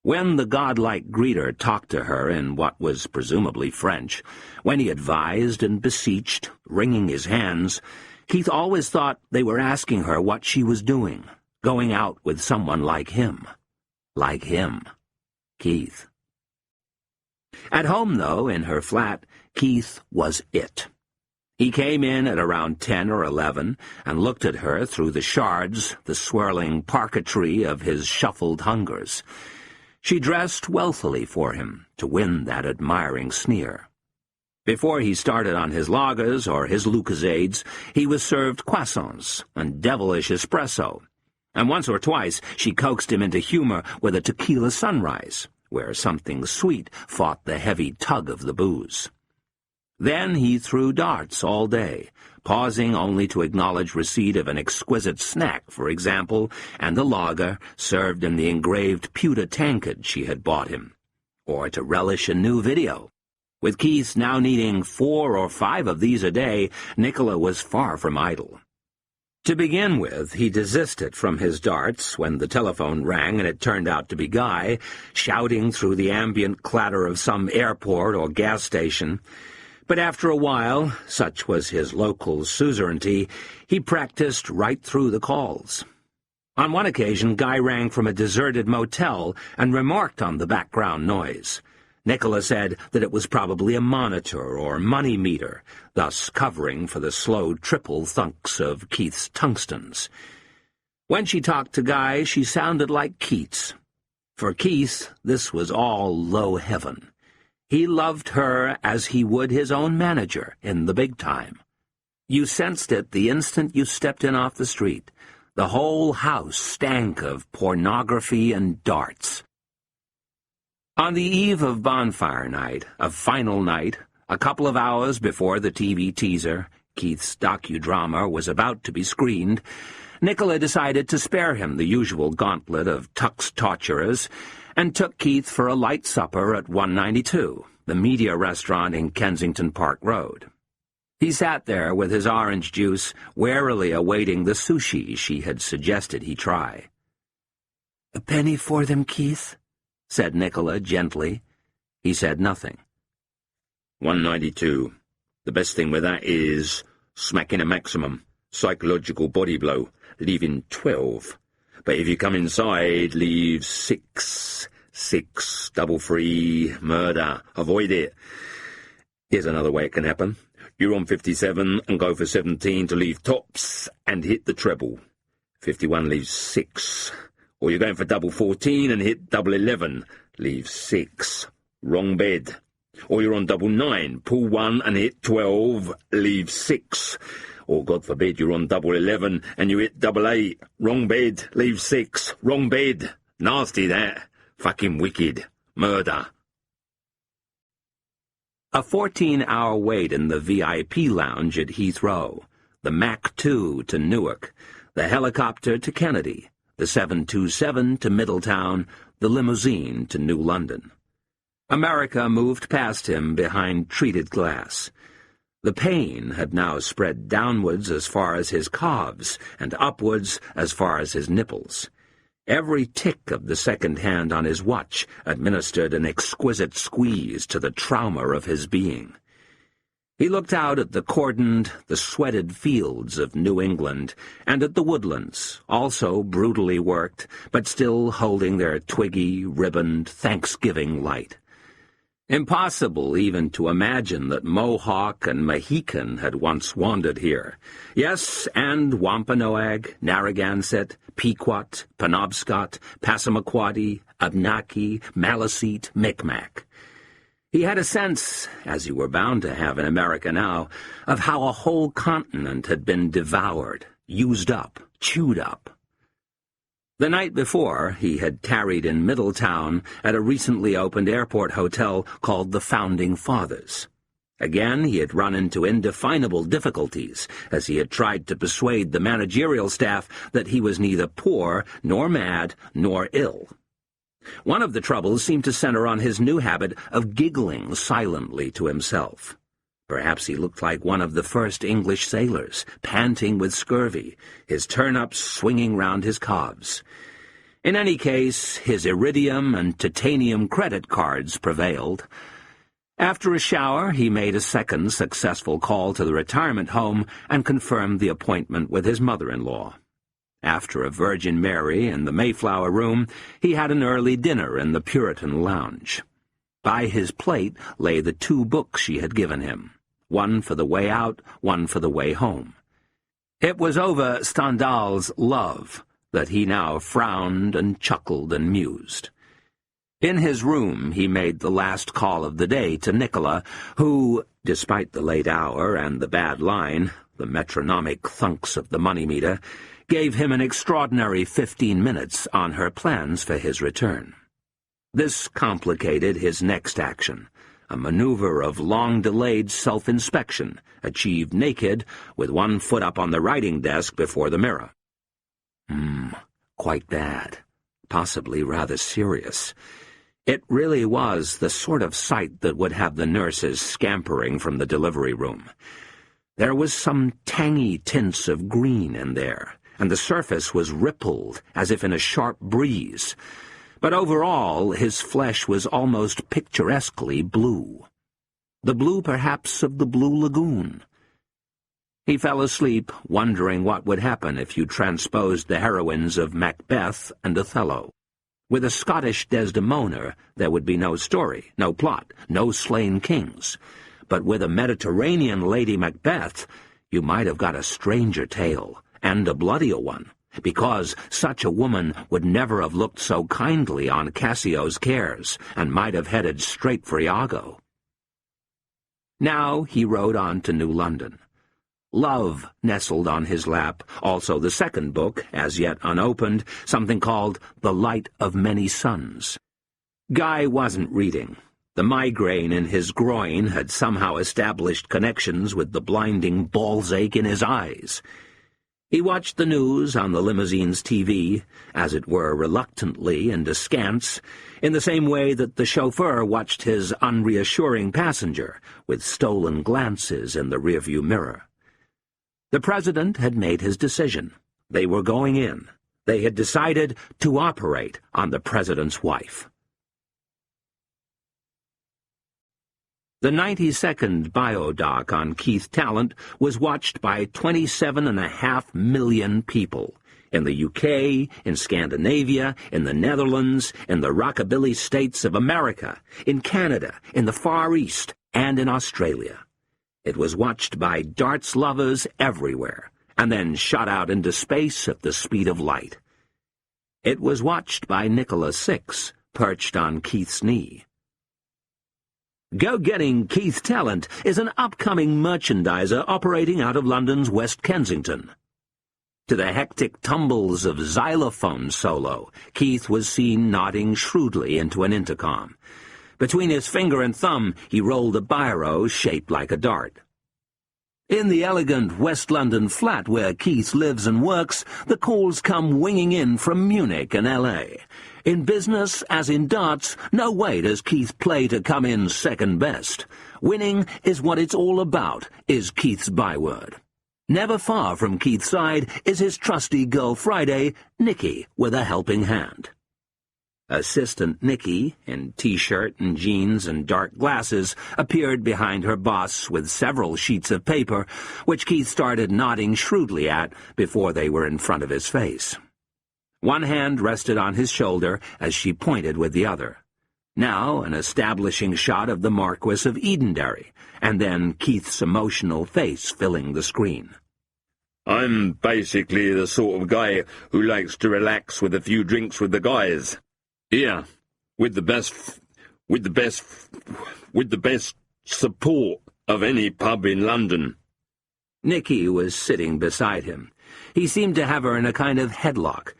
When the godlike greeter talked to her in what was presumably French, when he advised and beseeched, wringing his hands, Keith always thought they were asking her what she was doing, going out with someone like him. Like him. Keith. At home, though, in her flat, Keith was it. He came in at around 10 or 11 and looked at her through the shards, the swirling parquetry of his shuffled hungers. She dressed wealthily for him to win that admiring sneer. Before he started on his lagers or his Lucozades, he was served croissants and devilish espresso, and once or twice she coaxed him into humor with a tequila sunrise, where something sweet fought the heavy tug of the booze. Then he threw darts all day, pausing only to acknowledge receipt of an exquisite snack, for example, and the lager served in the engraved pewter tankard she had bought him, or to relish a new video. With Keith now needing 4 or 5 of these a day, Nicola was far from idle. To begin with, he desisted from his darts when the telephone rang and it turned out to be Guy, shouting through the ambient clatter of some airport or gas station. But after a while, such was his local suzerainty, he practiced right through the calls. On one occasion, Guy rang from a deserted motel and remarked on the background noise. Nicola said that it was probably a monitor or money meter, thus covering for the slow triple thunks of Keith's tungstens. When she talked to Guy, she sounded like Keats. For Keith, this was all low heaven. He loved her as he would his own manager in the big time. You sensed it the instant you stepped in off the street. The whole house stank of pornography and darts. On the eve of bonfire night, of final night, a couple of hours before the TV teaser, Keith's docudrama was about to be screened, Nicola decided to spare him the usual gauntlet of Tuck's torturers and took Keith for a light supper at 192, the media restaurant in Kensington Park Road. He sat there with his orange juice, warily awaiting the sushi she had suggested he try. "A penny for them, Keith?" said Nicola gently. He said nothing. 192. The best thing with that is smacking a maximum. Psychological body blow, leaving 12. But if you come inside, leave 6. 6, double free, murder. Avoid it. Here's another way it can happen. You're on 57 and go for 17 to leave tops and hit the treble. 51 leaves 6. Or you're going for double 14 and hit double 11. Leave 6. Wrong bed. Or you're on double 9, pull 1 and hit 12, leave 6. Or, God forbid, you're on double 11 and you hit double 8. Wrong bed, leave 6. Wrong bed. Nasty, that. Fucking wicked. Murder. A 14-hour wait in the VIP lounge at Heathrow, the Mach 2 to Newark, the helicopter to Kennedy, the 727 to Middletown, the limousine to New London. America moved past him behind treated glass. The pain had now spread downwards as far as his calves and upwards as far as his nipples. Every tick of the second hand on his watch administered an exquisite squeeze to the trauma of his being. He looked out at the cordoned, the sweated fields of New England, and at the woodlands, also brutally worked, but still holding their twiggy, ribboned Thanksgiving light. Impossible even to imagine that Mohawk and Mohican had once wandered here. Yes, and Wampanoag, Narragansett, Pequot, Penobscot, Passamaquoddy, Abnaki, Maliseet, Micmac. He had a sense, as you were bound to have in America now, of how a whole continent had been devoured, used up, chewed up. The night before, he had tarried in Middletown at a recently opened airport hotel called the Founding Fathers. Again, he had run into indefinable difficulties as he had tried to persuade the managerial staff that he was neither poor, nor mad, nor ill. One of the troubles seemed to center on his new habit of giggling silently to himself. Perhaps he looked like one of the first English sailors, panting with scurvy, his turn-ups swinging round his calves. In any case, his iridium and titanium credit cards prevailed. After a shower, he made a second successful call to the retirement home and confirmed the appointment with his mother-in-law. After a Virgin Mary in the Mayflower Room, he had an early dinner in the Puritan Lounge. By his plate lay the 2 books she had given him, one for the way out, one for the way home. It was over Stendhal's Love that he now frowned and chuckled and mused. In his room he made the last call of the day to Nicola, who, despite the late hour and the bad line, the metronomic thunks of the money-meter, gave him an extraordinary 15 minutes on her plans for his return. This complicated his next action, a maneuver of long-delayed self-inspection, achieved naked, with one foot up on the writing desk before the mirror. Quite bad. Possibly rather serious. It really was the sort of sight that would have the nurses scampering from the delivery room. There was some tangy tints of green in there, and the surface was rippled as if in a sharp breeze. But overall, his flesh was almost picturesquely blue. The blue, perhaps, of the Blue Lagoon. He fell asleep, wondering what would happen if you transposed the heroines of Macbeth and Othello. With a Scottish Desdemona, there would be no story, no plot, no slain kings. But with a Mediterranean Lady Macbeth, you might have got a stranger tale, and a bloodier one, because such a woman would never have looked so kindly on Cassio's cares, and might have headed straight for Iago. Now he rode on to New London. Love nestled on his lap, also the second book, as yet unopened, something called The Light of Many Suns. Guy wasn't reading. The migraine in his groin had somehow established connections with the blinding ballsache in his eyes. He watched the news on the limousine's TV, as it were reluctantly and askance, in the same way that the chauffeur watched his unreassuring passenger, with stolen glances in the rearview mirror. The president had made his decision. They were going in. They had decided to operate on the president's wife. The 90-second biodoc on Keith Talent was watched by 27.5 million people in the UK, in Scandinavia, in the Netherlands, in the rockabilly states of America, in Canada, in the Far East, and in Australia. It was watched by darts lovers everywhere, and then shot out into space at the speed of light. It was watched by Nicholas Six, perched on Keith's knee. Go Getting Keith Talent is an upcoming merchandiser operating out of London's West Kensington. To the hectic tumbles of xylophone solo, Keith was seen nodding shrewdly into an intercom. Between his finger and thumb, he rolled a biro shaped like a dart. In the elegant West London flat where Keith lives and works, the calls come winging in from Munich and L.A. In business, as in darts, no way does Keith play to come in second best. Winning is what it's all about, is Keith's byword. Never far from Keith's side is his trusty girl Friday, Nikki, with a helping hand. Assistant Nikki, in T-shirt and jeans and dark glasses, appeared behind her boss with several sheets of paper, which Keith started nodding shrewdly at before they were in front of his face. One hand rested on his shoulder as she pointed with the other. Now an establishing shot of the Marquis of Edenderry, and then Keith's emotional face filling the screen. I'm basically the sort of guy who likes to relax with a few drinks with the guys. Yeah, with the best support of any pub in London. Nicky was sitting beside him. He seemed to have her in a kind of headlock.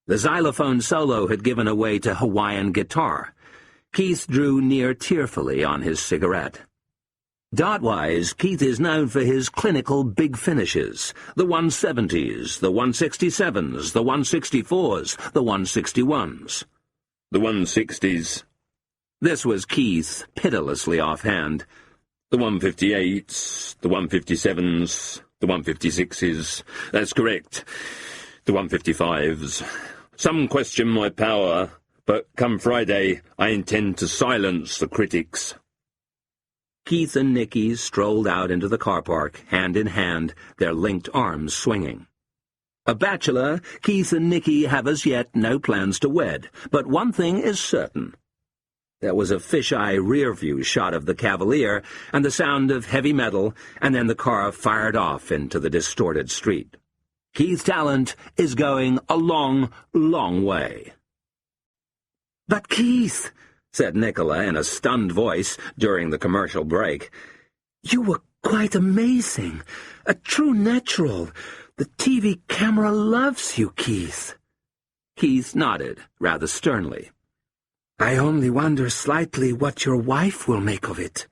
The xylophone solo had given away to Hawaiian guitar. Keith drew near tearfully on his cigarette. Dart-wise, Keith is known for his clinical big finishes, the 170s, the 167s, the 164s, the 161s. The 160s. This was Keith, pitilessly offhand. The 158s, the 157s, the 156s. That's correct. The 155s. Some question my power, but come Friday, I intend to silence the critics. Keith and Nicky strolled out into the car park, hand in hand, their linked arms swinging. A bachelor, Keith and Nicky have as yet no plans to wed, but one thing is certain. There was a fisheye rear-view shot of the Cavalier, and the sound of heavy metal, and then the car fired off into the distorted street. Keith Talent is going a long, long way. "But Keith," said Nicola in a stunned voice during the commercial break, "you were quite amazing, a true natural. The TV camera loves you, Keith." Keith nodded, rather sternly. "I only wonder slightly what your wife will make of it."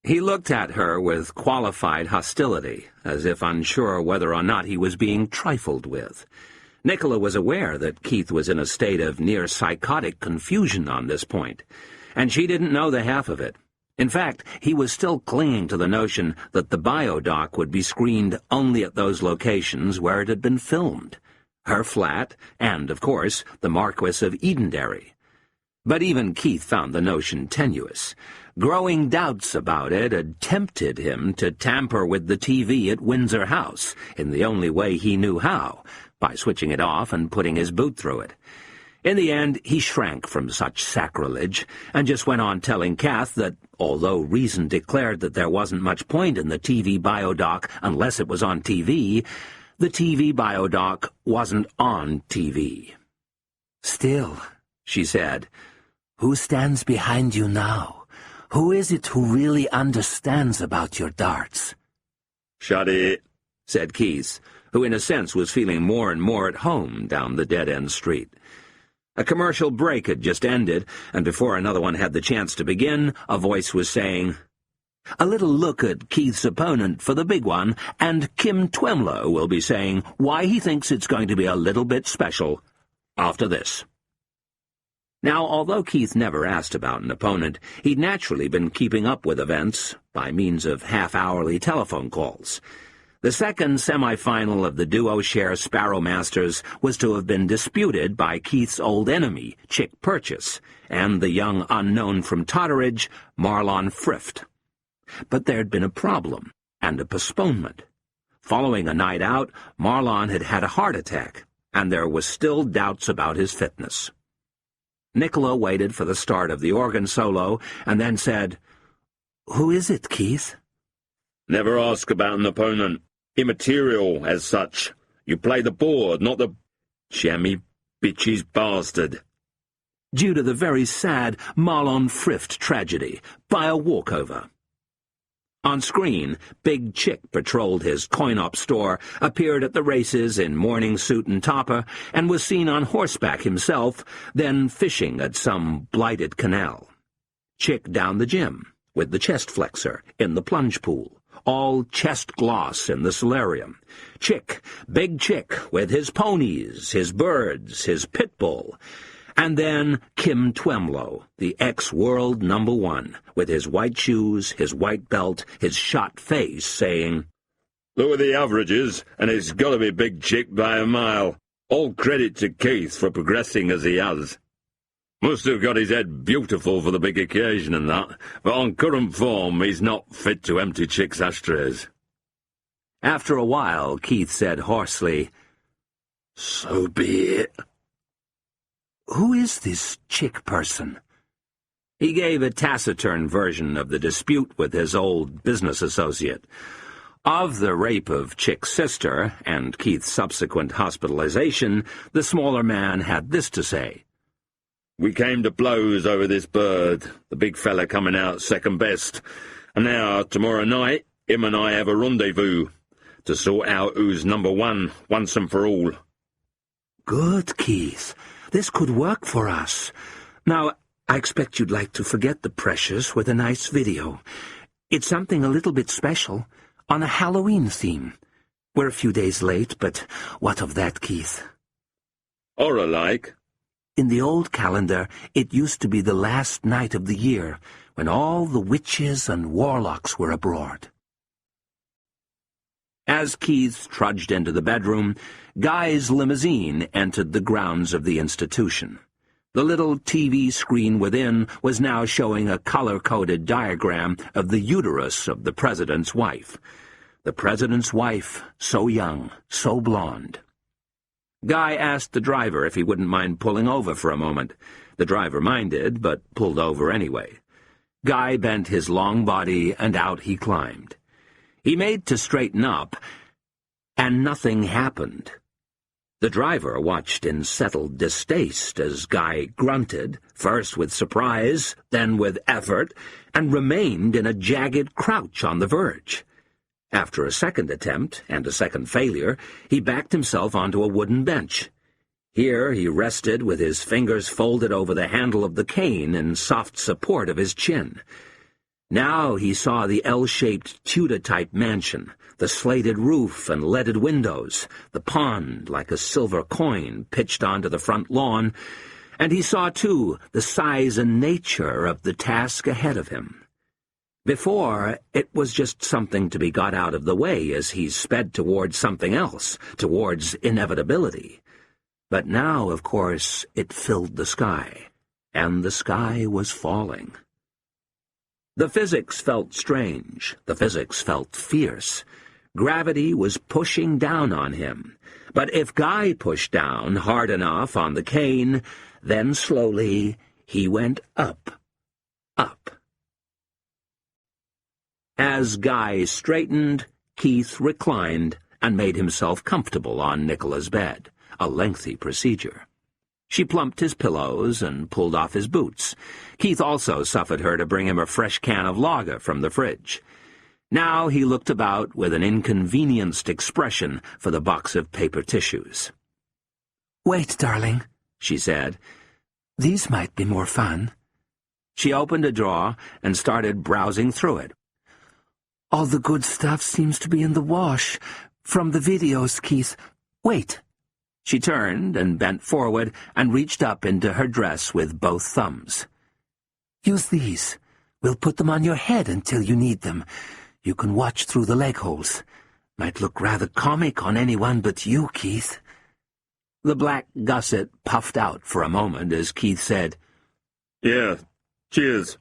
He looked at her with qualified hostility, as if unsure whether or not he was being trifled with. Nicola was aware that Keith was in a state of near-psychotic confusion on this point, and she didn't know the half of it. In fact, he was still clinging to the notion that the biodoc would be screened only at those locations where it had been filmed. Her flat, and, of course, the Marquis of Edenderry. But even Keith found the notion tenuous. Growing doubts about it had tempted him to tamper with the TV at Windsor House, in the only way he knew how, by switching it off and putting his boot through it. In the end, he shrank from such sacrilege, and just went on telling Kath that, although reason declared that there wasn't much point in the TV biodoc unless it was on TV, the TV biodoc wasn't on TV. "Still," she said, "who stands behind you now? Who is it who really understands about your darts?" "Shut it," said Keith, who in a sense was feeling more and more at home down the dead-end street. A commercial break had just ended, and before another one had the chance to begin, a voice was saying, "A little look at Keith's opponent for the big one, and Kim Twemlow will be saying why he thinks it's going to be a little bit special after this." Now, although Keith never asked about an opponent, he'd naturally been keeping up with events by means of half-hourly telephone calls. The second semi-final of the duo share Sparrow Masters was to have been disputed by Keith's old enemy, Chick Purchase, and the young unknown from Totteridge, Marlon Frift. But there'd been a problem, and a postponement. Following a night out, Marlon had had a heart attack, and there was still doubts about his fitness. Nicola waited for the start of the organ solo, and then said, "Who is it, Keith?" Never ask about an opponent. Immaterial, as such. You play the board, not the jammy bitches bastard. Due to the very sad Marlon Frift tragedy, by a walkover. On screen, Big Chick patrolled his coin-op store, appeared at the races in morning suit and topper, and was seen on horseback himself, then fishing at some blighted canal. Chick down the gym, with the chest flexor, in the plunge pool. All chest gloss in the solarium. Chick, Big Chick, with his ponies, his birds, his pit bull. And then Kim Twemlow, the ex-world #1, with his white shoes, his white belt, his shot face, saying, "Look at the averages, and it's got to be Big Chick by a mile. All credit to Keith for progressing as he has. Must have got his head beautiful for the big occasion and that, but on current form he's not fit to empty Chick's ashtrays." After a while, Keith said hoarsely, "So be it." "Who is this Chick person?" He gave a taciturn version of the dispute with his old business associate. Of the rape of Chick's sister, and Keith's subsequent hospitalization, the smaller man had this to say. "We came to blows over this bird, the big fella coming out second best, and now, tomorrow night, him and I have a rendezvous to sort out who's #1 once and for all." "Good, Keith. This could work for us. Now, I expect you'd like to forget the precious with a nice video. It's something a little bit special, on a Halloween theme. We're a few days late, but what of that, Keith?" "Horror-like." In the old calendar, it used to be the last night of the year, when all the witches and warlocks were abroad. As Keith trudged into the bedroom, Guy's limousine entered the grounds of the institution. The little TV screen within was now showing a color-coded diagram of the uterus of the president's wife. The president's wife, so young, so blonde. Guy asked the driver if he wouldn't mind pulling over for a moment. The driver minded, but pulled over anyway. Guy bent his long body, and out he climbed. He made to straighten up, and nothing happened. The driver watched in settled distaste as Guy grunted, first with surprise, then with effort, and remained in a jagged crouch on the verge. After a second attempt, and a second failure, he backed himself onto a wooden bench. Here he rested with his fingers folded over the handle of the cane in soft support of his chin. Now he saw the L-shaped Tudor-type mansion, the slated roof and leaded windows, the pond like a silver coin pitched onto the front lawn, and he saw, too, the size and nature of the task ahead of him. Before, it was just something to be got out of the way as he sped towards something else, towards inevitability. But now, of course, it filled the sky, and the sky was falling. The physics felt strange. The physics felt fierce. Gravity was pushing down on him. But if Guy pushed down hard enough on the cane, then slowly he went up, up. As Guy straightened, Keith reclined and made himself comfortable on Nicola's bed, a lengthy procedure. She plumped his pillows and pulled off his boots. Keith also suffered her to bring him a fresh can of lager from the fridge. Now he looked about with an inconvenienced expression for the box of paper tissues. "Wait, darling," she said. These might be more fun. She opened a drawer and started browsing through it. All the good stuff seems to be in the wash. From the videos, Keith. Wait. She turned and bent forward and reached up into her dress with both thumbs. Use these. We'll put them on your head until you need them. You can watch through the leg holes. Might look rather comic on anyone but you, Keith. The black gusset puffed out for a moment as Keith said, Yeah, cheers.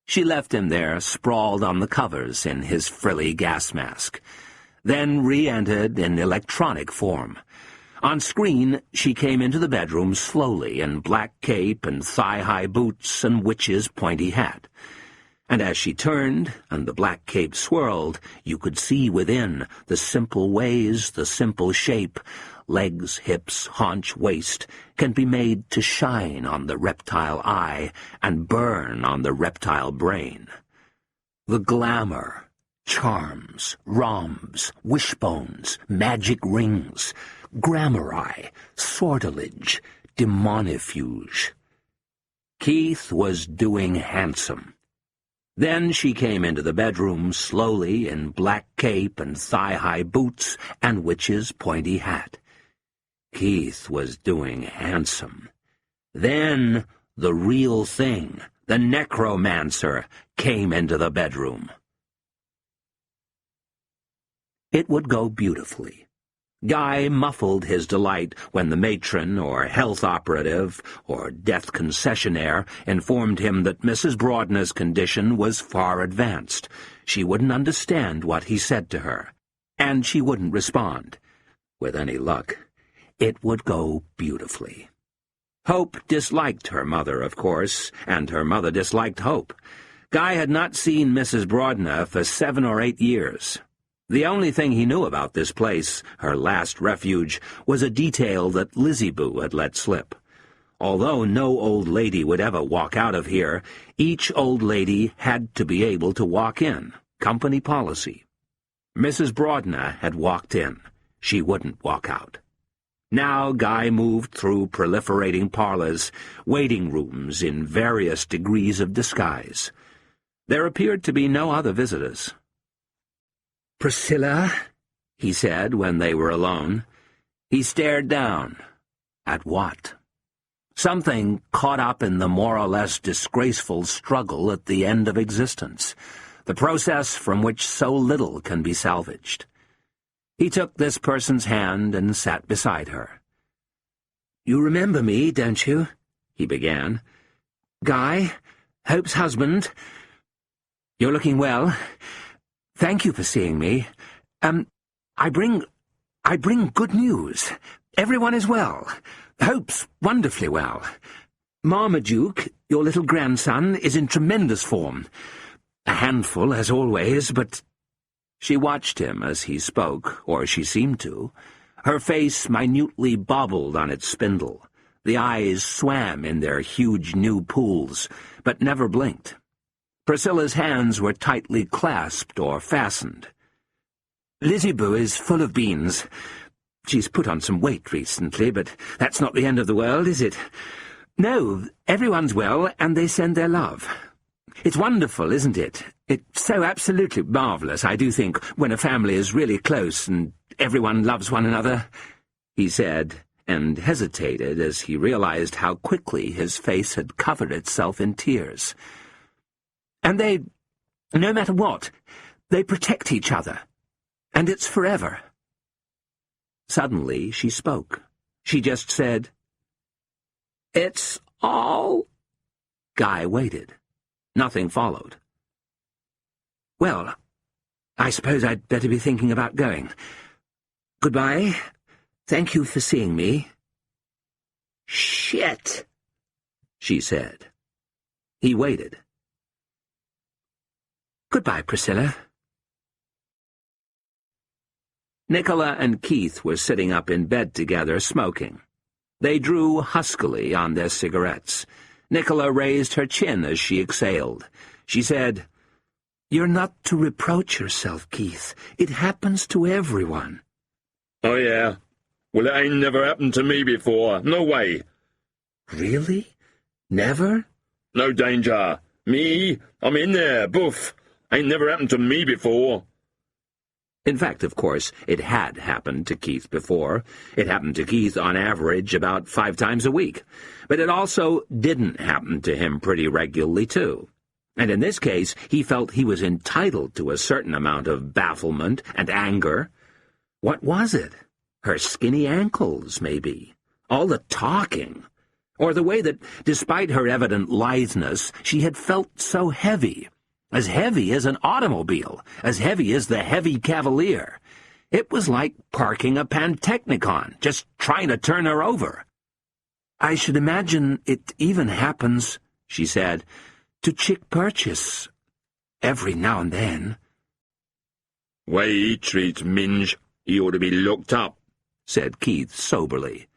She left him there, sprawled on the covers in his frilly gas mask, then re-entered in electronic form. On screen, she came into the bedroom slowly in black cape and thigh-high boots and witch's pointy hat. And as she turned, and the black cape swirled, you could see within the simple ways, the simple shape, legs, hips, haunch, waist, can be made to shine on the reptile eye and burn on the reptile brain. The glamour, charms, rhombs, wishbones, magic rings, grammari, sortilege, demonifuge. Keith was doing handsome. Then she came into the bedroom slowly in black cape and thigh-high boots and witch's pointy hat. Keith was doing handsome. Then the real thing, the necromancer, came into the bedroom. It would go beautifully. Guy muffled his delight when the matron or health operative or death concessionaire informed him that Mrs. Broadner's condition was far advanced. She wouldn't understand what he said to her, and she wouldn't respond. With any luck, it would go beautifully. Hope disliked her mother, of course, and her mother disliked Hope. Guy had not seen Mrs. Broadner for 7 or 8 years. The only thing he knew about this place, her last refuge, was a detail that Lizzie Boo had let slip. Although no old lady would ever walk out of here, each old lady had to be able to walk in. Company policy. Mrs. Broadner had walked in. She wouldn't walk out. Now Guy moved through proliferating parlors, waiting rooms in various degrees of disguise. There appeared to be no other visitors. "Priscilla," he said when they were alone. He stared down. At what? Something caught up in the more or less disgraceful struggle at the end of existence, the process from which so little can be salvaged. He took this person's hand and sat beside her. "You remember me, don't you?" he began. "Guy, Hope's husband. You're looking well. Thank you for seeing me. I bring good news. Everyone is well. Hope's wonderfully well. Marmaduke, your little grandson, is in tremendous form. A handful, as always, but—" She watched him as he spoke, or she seemed to. Her face minutely bobbled on its spindle. The eyes swam in their huge new pools, but never blinked. Priscilla's hands were tightly clasped or fastened. "Lizzie Boo is full of beans. She's put on some weight recently, but that's not the end of the world, is it? No, everyone's well, and they send their love. It's wonderful, isn't it? It's so absolutely marvellous, I do think, when a family is really close and everyone loves one another," he said, and hesitated as he realized how quickly his face had covered itself in tears. "And they, no matter what, they protect each other. And it's forever." Suddenly she spoke. She just said, "It's all—" Guy waited. Nothing followed. "Well, I suppose I'd better be thinking about going. Goodbye. Thank you for seeing me." "Shit," she said. He waited. "Goodbye, Priscilla." Nicola and Keith were sitting up in bed together, smoking. They drew huskily on their cigarettes. Nicola raised her chin as she exhaled. She said, "You're not to reproach yourself, Keith. It happens to everyone." Oh, yeah? Well, it ain't never happened to me before. No way. Really? Never? No danger. Me? I'm in there, boof. Ain't never happened to me before. In fact, of course, it had happened to Keith before. It happened to Keith on average about 5 times a week. But it also didn't happen to him pretty regularly, too. And in this case, he felt he was entitled to a certain amount of bafflement and anger. What was it? Her skinny ankles, maybe. All the talking. Or the way that, despite her evident litheness, she had felt so heavy. As heavy as an automobile, as heavy as the heavy Cavalier. It was like parking a Pantechnicon, just trying to turn her over. I should imagine it even happens, she said, to Chick Purchase, every now and then. Way he treats Minge, he ought to be looked up, said Keith soberly.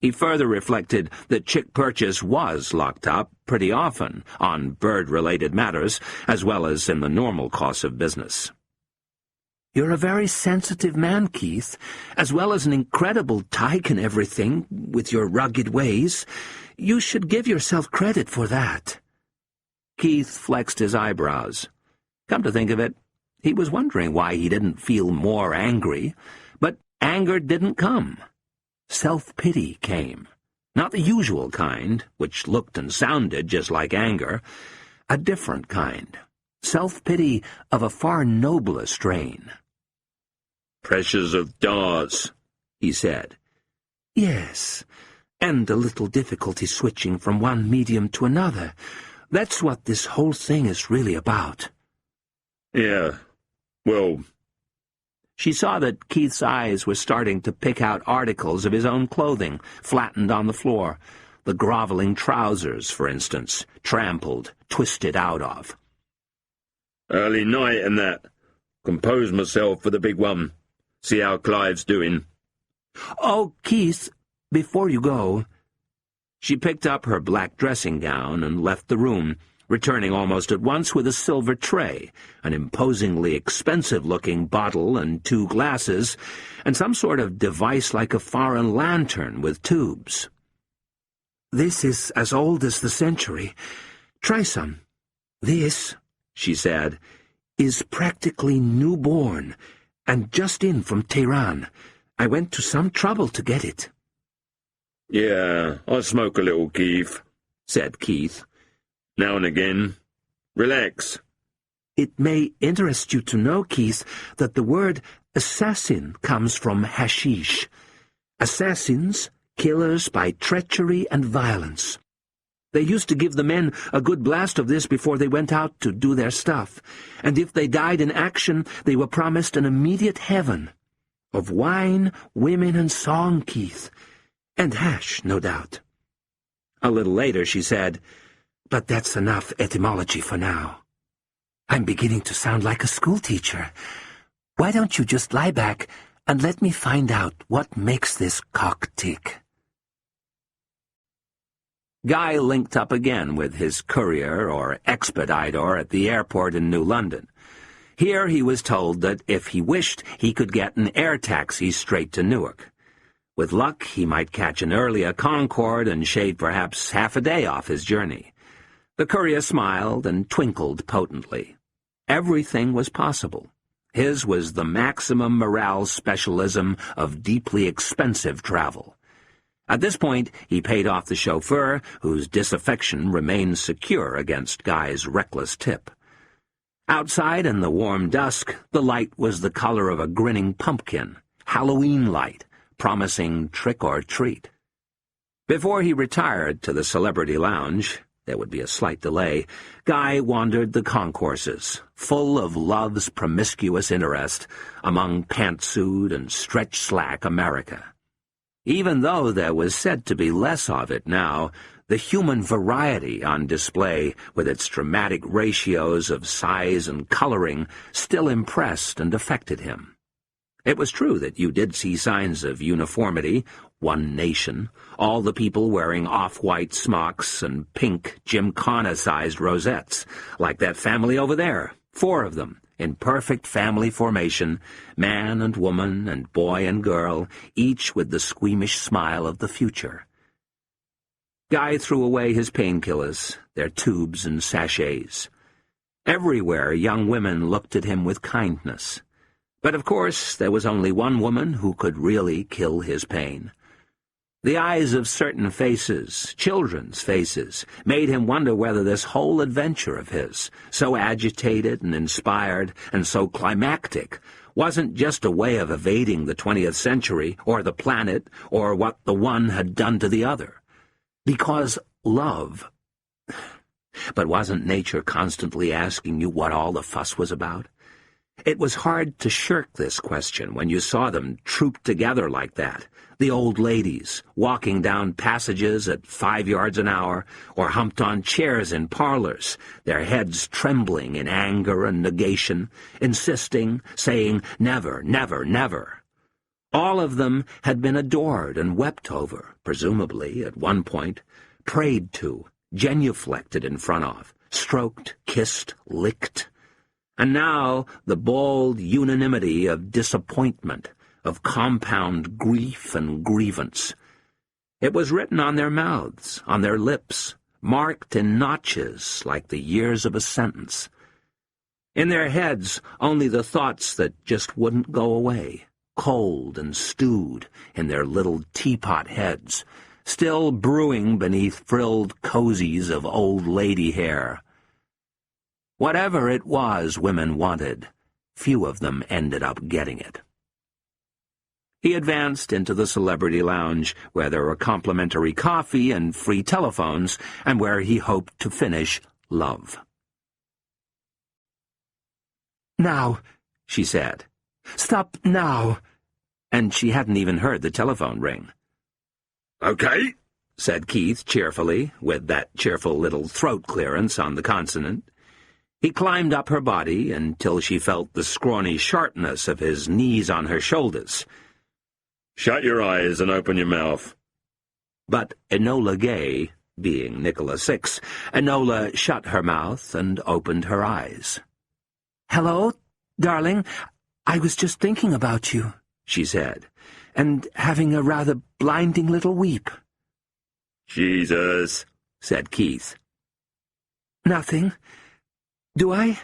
He further reflected that Chick Purchase was locked up pretty often on bird-related matters, as well as in the normal course of business. You're a very sensitive man, Keith, as well as an incredible tyke and everything, with your rugged ways. You should give yourself credit for that. Keith flexed his eyebrows. Come to think of it, he was wondering why he didn't feel more angry, but anger didn't come. Self-pity came. Not the usual kind, which looked and sounded just like anger. A different kind. Self-pity of a far nobler strain. Pressures of darts, he said. Yes, and a little difficulty switching from one medium to another. That's what this whole thing is really about. Yeah, well... She saw that Keith's eyes were starting to pick out articles of his own clothing, flattened on the floor. The groveling trousers, for instance, trampled, twisted out of. Early night and that. Compose myself for the big one. See how Clive's doing. Oh, Keith, before you go... She picked up her black dressing gown and left the room, returning almost at once with a silver tray, an imposingly expensive-looking bottle and 2 glasses, and some sort of device like a foreign lantern with tubes. This is as old as the century. Try some. This, she said, is practically newborn, and just in from Tehran. I went to some trouble to get it. Yeah, I smoke a little, Keith, said Keith. Now and again. Relax. It may interest you to know, Keith, that the word assassin comes from hashish. Assassins, killers by treachery and violence. They used to give the men a good blast of this before they went out to do their stuff, and if they died in action, they were promised an immediate heaven. Of wine, women, and song, Keith. And hash, no doubt. A little later she said, But that's enough etymology for now. I'm beginning to sound like a schoolteacher. Why don't you just lie back and let me find out what makes this cock tick? Guy linked up again with his courier or expediter at the airport in New London. Here he was told that if he wished, he could get an air taxi straight to Newark. With luck, he might catch an earlier Concorde and shave perhaps half a day off his journey. The courier smiled and twinkled potently. Everything was possible. His was the maximum morale specialism of deeply expensive travel. At this point, he paid off the chauffeur, whose disaffection remained secure against Guy's reckless tip. Outside in the warm dusk, the light was the color of a grinning pumpkin, Halloween light, promising trick or treat. Before he retired to the celebrity lounge, there would be a slight delay, Guy wandered the concourses, full of love's promiscuous interest among pantsuit and stretch-slack America. Even though there was said to be less of it now, the human variety on display, with its dramatic ratios of size and coloring, still impressed and affected him. It was true that you did see signs of uniformity, one nation, all the people wearing off-white smocks and pink gymkhana-sized rosettes, like that family over there, 4 of them, in perfect family formation, man and woman and boy and girl, each with the squeamish smile of the future. Guy threw away his painkillers, their tubes and sachets. Everywhere young women looked at him with kindness. But of course there was only one woman who could really kill his pain. The eyes of certain faces, children's faces, made him wonder whether this whole adventure of his, so agitated and inspired and so climactic, wasn't just a way of evading the 20th century or the planet or what the one had done to the other. Because love. But wasn't nature constantly asking you what all the fuss was about? It was hard to shirk this question when you saw them trooped together like that, the old ladies, walking down passages at 5 yards an hour, or humped on chairs in parlors, their heads trembling in anger and negation, insisting, saying, never, never, never. All of them had been adored and wept over, presumably, at one point, prayed to, genuflected in front of, stroked, kissed, licked. And now the bald unanimity of disappointment, of compound grief and grievance. It was written on their mouths, on their lips, marked in notches like the years of a sentence. In their heads, only the thoughts that just wouldn't go away, cold and stewed in their little teapot heads, still brewing beneath frilled cozies of old lady hair. Whatever it was women wanted, few of them ended up getting it. He advanced into the celebrity lounge, where there were complimentary coffee and free telephones, and where he hoped to finish love. "Now," she said. "Stop now." And she hadn't even heard the telephone ring. Okay, said Keith cheerfully, with that cheerful little throat clearance on the consonant. He climbed up her body until she felt the scrawny sharpness of his knees on her shoulders. Shut your eyes and open your mouth. But Enola Gay, being Nicola 6, Enola shut her mouth and opened her eyes. "Hello, darling. I was just thinking about you," she said, "and having a rather blinding little weep." Jesus, said Keith. "Nothing. Do I?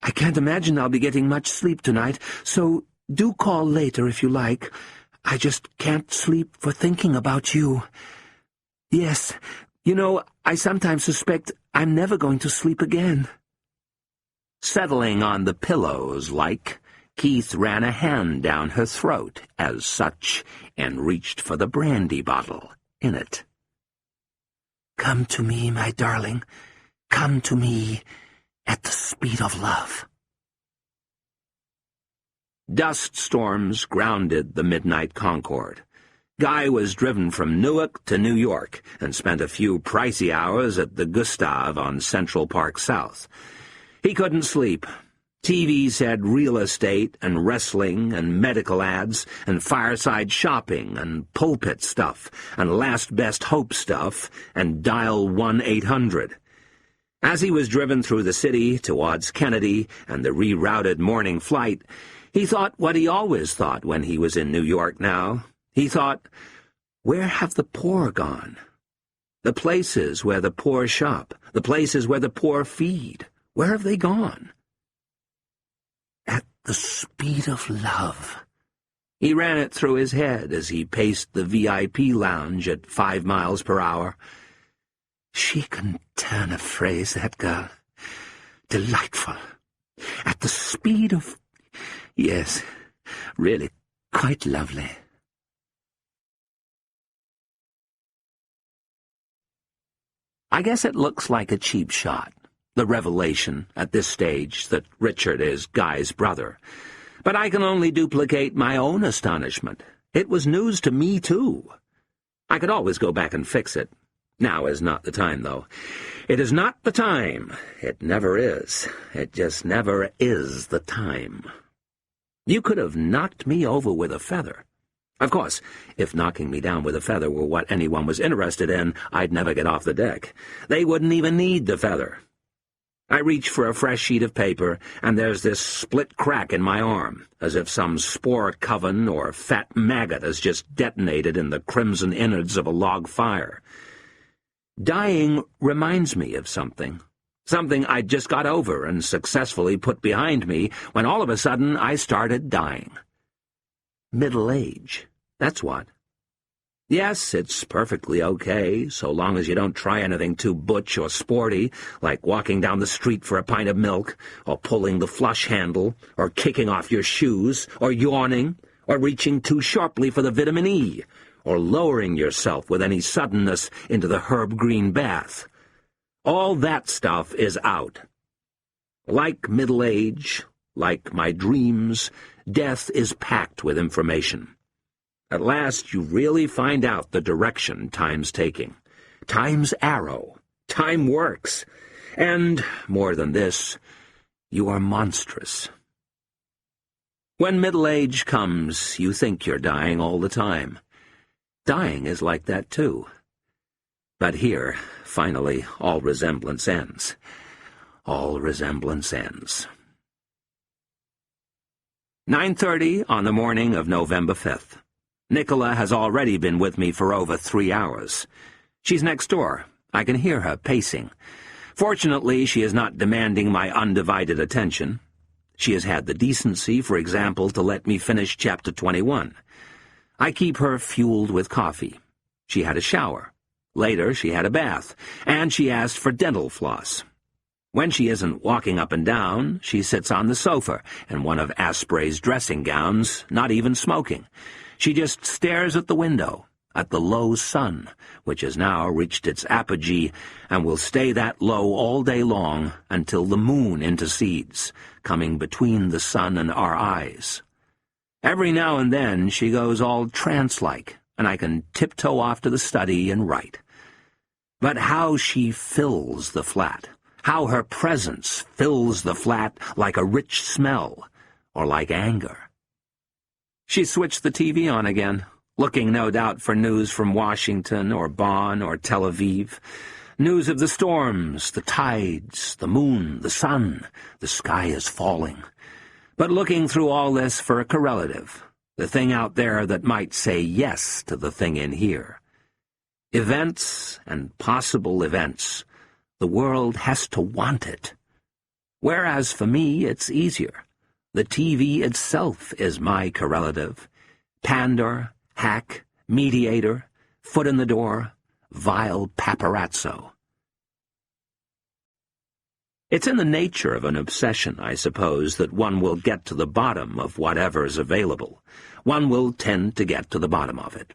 I can't imagine I'll be getting much sleep tonight, so do call later if you like. I just can't sleep for thinking about you. Yes, you know, I sometimes suspect I'm never going to sleep again." Settling on the pillows Keith ran a hand down her throat as such and reached for the brandy bottle in it. "Come to me, my darling. Come to me at the speed of love." Dust storms grounded the midnight Concorde. Guy was driven from Newark to New York and spent a few pricey hours at the Gustav on Central Park South. He couldn't sleep. TV said real estate and wrestling and medical ads and fireside shopping and pulpit stuff and last best hope stuff and dial 1-800. As he was driven through the city towards Kennedy and the rerouted morning flight, he thought what he always thought when he was in New York now. He thought, where have the poor gone? The places where the poor shop, the places where the poor feed, where have they gone? At the speed of love. He ran it through his head as he paced the VIP lounge at 5 miles per hour. She can turn a phrase, that girl. Delightful. At the speed of... Yes, really quite lovely. I guess it looks like a cheap shot, the revelation, at this stage, that Richard is Guy's brother. But I can only duplicate my own astonishment. It was news to me, too. I could always go back and fix it. Now is not the time, though. It is not the time. It never is. It just never is the time. You could have knocked me over with a feather. Of course, if knocking me down with a feather were what anyone was interested in, I'd never get off the deck. They wouldn't even need the feather. I reach for a fresh sheet of paper, and there's this split crack in my arm, as if some spore coven or fat maggot has just detonated in the crimson innards of a log fire. Dying reminds me of something. Something I'd just got over and successfully put behind me when all of a sudden I started dying. Middle age, that's what. Yes, it's perfectly okay, so long as you don't try anything too butch or sporty, like walking down the street for a pint of milk, or pulling the flush handle, or kicking off your shoes, or yawning, or reaching too sharply for the vitamin E, or lowering yourself with any suddenness into the herb green bath. All that stuff is out. Like middle age, like my dreams, death is packed with information. At last you really find out the direction time's taking. Time's arrow. Time works. And, more than this, you are monstrous. When middle age comes, you think you're dying all the time. Dying is like that, too. But here, finally, all resemblance ends. All resemblance ends. 9:30 on the morning of November 5th. Nicola has already been with me for over 3 hours. She's next door. I can hear her pacing. Fortunately, she is not demanding my undivided attention. She has had the decency, for example, to let me finish chapter 21. I keep her fueled with coffee. She had a shower. Later, she had a bath, and she asked for dental floss. When she isn't walking up and down, she sits on the sofa in one of Asprey's dressing gowns, not even smoking. She just stares at the window, at the low sun, which has now reached its apogee and will stay that low all day long until the moon intercedes, coming between the sun and our eyes. Every now and then she goes all trance-like, and I can tiptoe off to the study and write. But how she fills the flat, how her presence fills the flat like a rich smell, or like anger. She switched the TV on again, looking no doubt for news from Washington or Bonn or Tel Aviv. News of the storms, the tides, the moon, the sun. The sky is falling. But looking through all this for a correlative, the thing out there that might say yes to the thing in here. Events and possible events. The world has to want it. Whereas for me, it's easier. The TV itself is my correlative. Pander, hack, mediator, foot in the door, vile paparazzo. It's in the nature of an obsession, I suppose, that one will get to the bottom of whatever's available. One will tend to get to the bottom of it.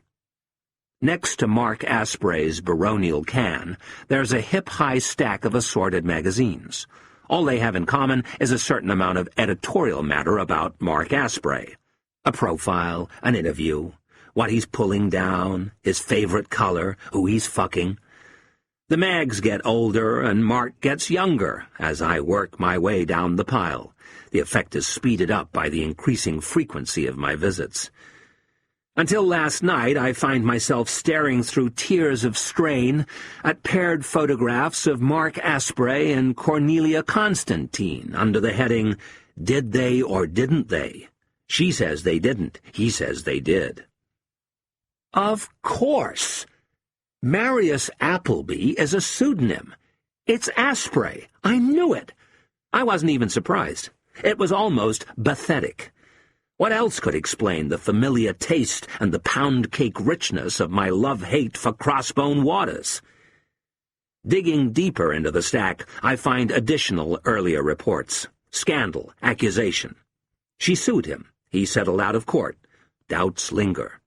Next to Mark Asprey's baronial can, there's a hip-high stack of assorted magazines. All they have in common is a certain amount of editorial matter about Mark Asprey. A profile, an interview, what he's pulling down, his favorite color, who he's fucking. The mags get older and Mark gets younger as I work my way down the pile. The effect is speeded up by the increasing frequency of my visits. Until last night, I find myself staring through tears of strain at paired photographs of Mark Asprey and Cornelia Constantine under the heading, Did They or Didn't They? She says they didn't. He says they did. Of course! Marius Appleby is a pseudonym. It's Asprey. I knew it. I wasn't even surprised. It was almost pathetic. What else could explain the familiar taste and the pound-cake richness of my love-hate for Crossbone Waters? Digging deeper into the stack, I find additional earlier reports. Scandal, accusation. She sued him. He settled out of court. Doubts linger.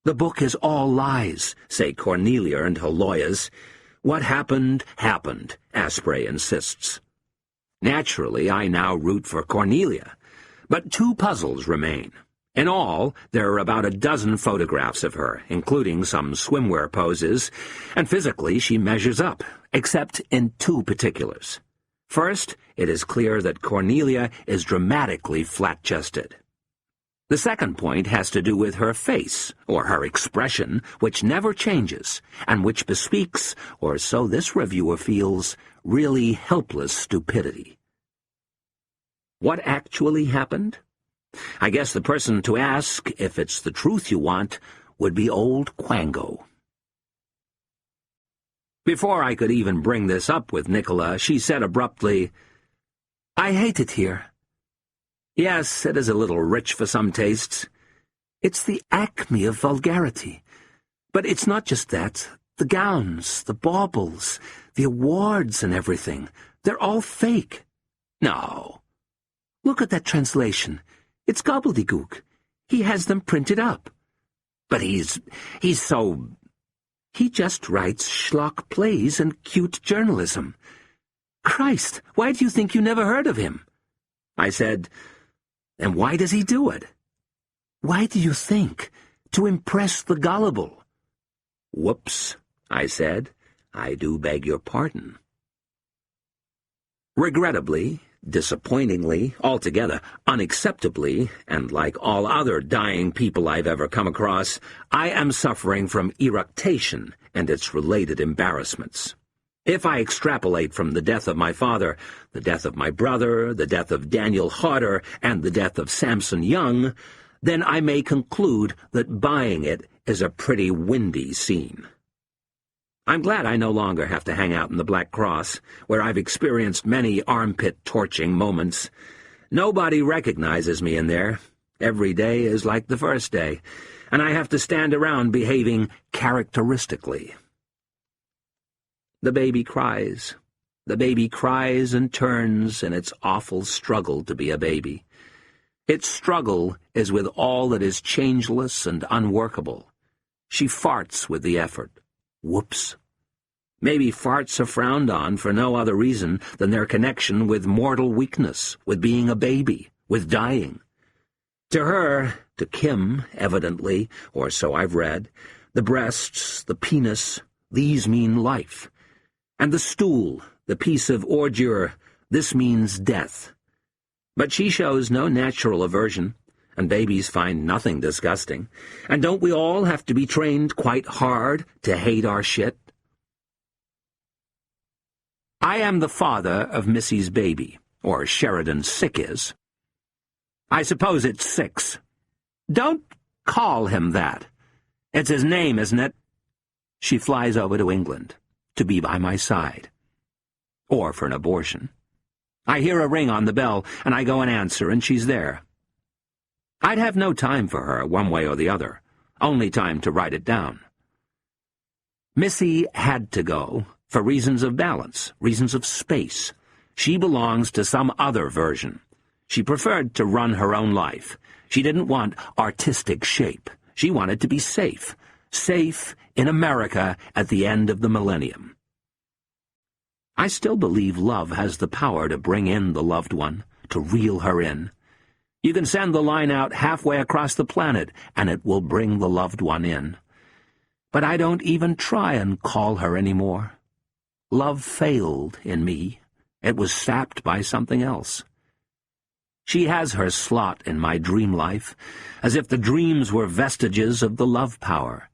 The book is all lies, say Cornelia and her lawyers. What happened, happened, Asprey insists. Naturally, I now root for Cornelia. But two puzzles remain. In all, there are about a dozen photographs of her, including some swimwear poses, and physically she measures up, except in two particulars. First, it is clear that Cornelia is dramatically flat-chested. The second point has to do with her face, or her expression, which never changes, and which bespeaks, or so this reviewer feels, really helpless stupidity. What actually happened? I guess the person to ask, if it's the truth you want, would be old Quango. Before I could even bring this up with Nicola, she said abruptly, "I hate it here." Yes, it is a little rich for some tastes. It's the acme of vulgarity. But it's not just that. The gowns, the baubles, the awards and everything, they're all fake. No. Look at that translation. It's gobbledygook. He has them printed up. But he's so... He just writes schlock plays and cute journalism. Christ, why do you think you never heard of him? I said, and why does he do it? Why do you think? To impress the gullible. Whoops, I said. I do beg your pardon. Regrettably, disappointingly, altogether unacceptably, and like all other dying people I've ever come across, I am suffering from eructation and its related embarrassments. If I extrapolate from the death of my father, the death of my brother, the death of Daniel Harder, and the death of Samson Young, then I may conclude that buying it is a pretty windy scene. I'm glad I no longer have to hang out in the Black Cross, where I've experienced many armpit-torching moments. Nobody recognizes me in there. Every day is like the first day, and I have to stand around behaving characteristically. The baby cries. The baby cries and turns in its awful struggle to be a baby. Its struggle is with all that is changeless and unworkable. She farts with the effort. Whoops. Maybe farts are frowned on for no other reason than their connection with mortal weakness, with being a baby, with dying. To her, to Kim, evidently, or so I've read, the breasts, the penis, these mean life. And the stool, the piece of ordure, this means death. But she shows no natural aversion, and babies find nothing disgusting. And don't we all have to be trained quite hard to hate our shit? I am the father of Missy's baby, or Sheridan's sick is. I suppose it's Six. Don't call him that. It's his name, isn't it? She flies over to England, to be by my side. Or for an abortion. I hear a ring on the bell, and I go and answer, and she's there. I'd have no time for her, one way or the other, only time to write it down. Missy had to go, for reasons of balance, reasons of space. She belongs to some other version. She preferred to run her own life. She didn't want artistic shape. She wanted to be safe. Safe in America at the end of the millennium. I still believe love has the power to bring in the loved one, to reel her in. You can send the line out halfway across the planet, and it will bring the loved one in. But I don't even try and call her anymore. Love failed in me. It was sapped by something else. She has her slot in my dream life, as if the dreams were vestiges of the love power.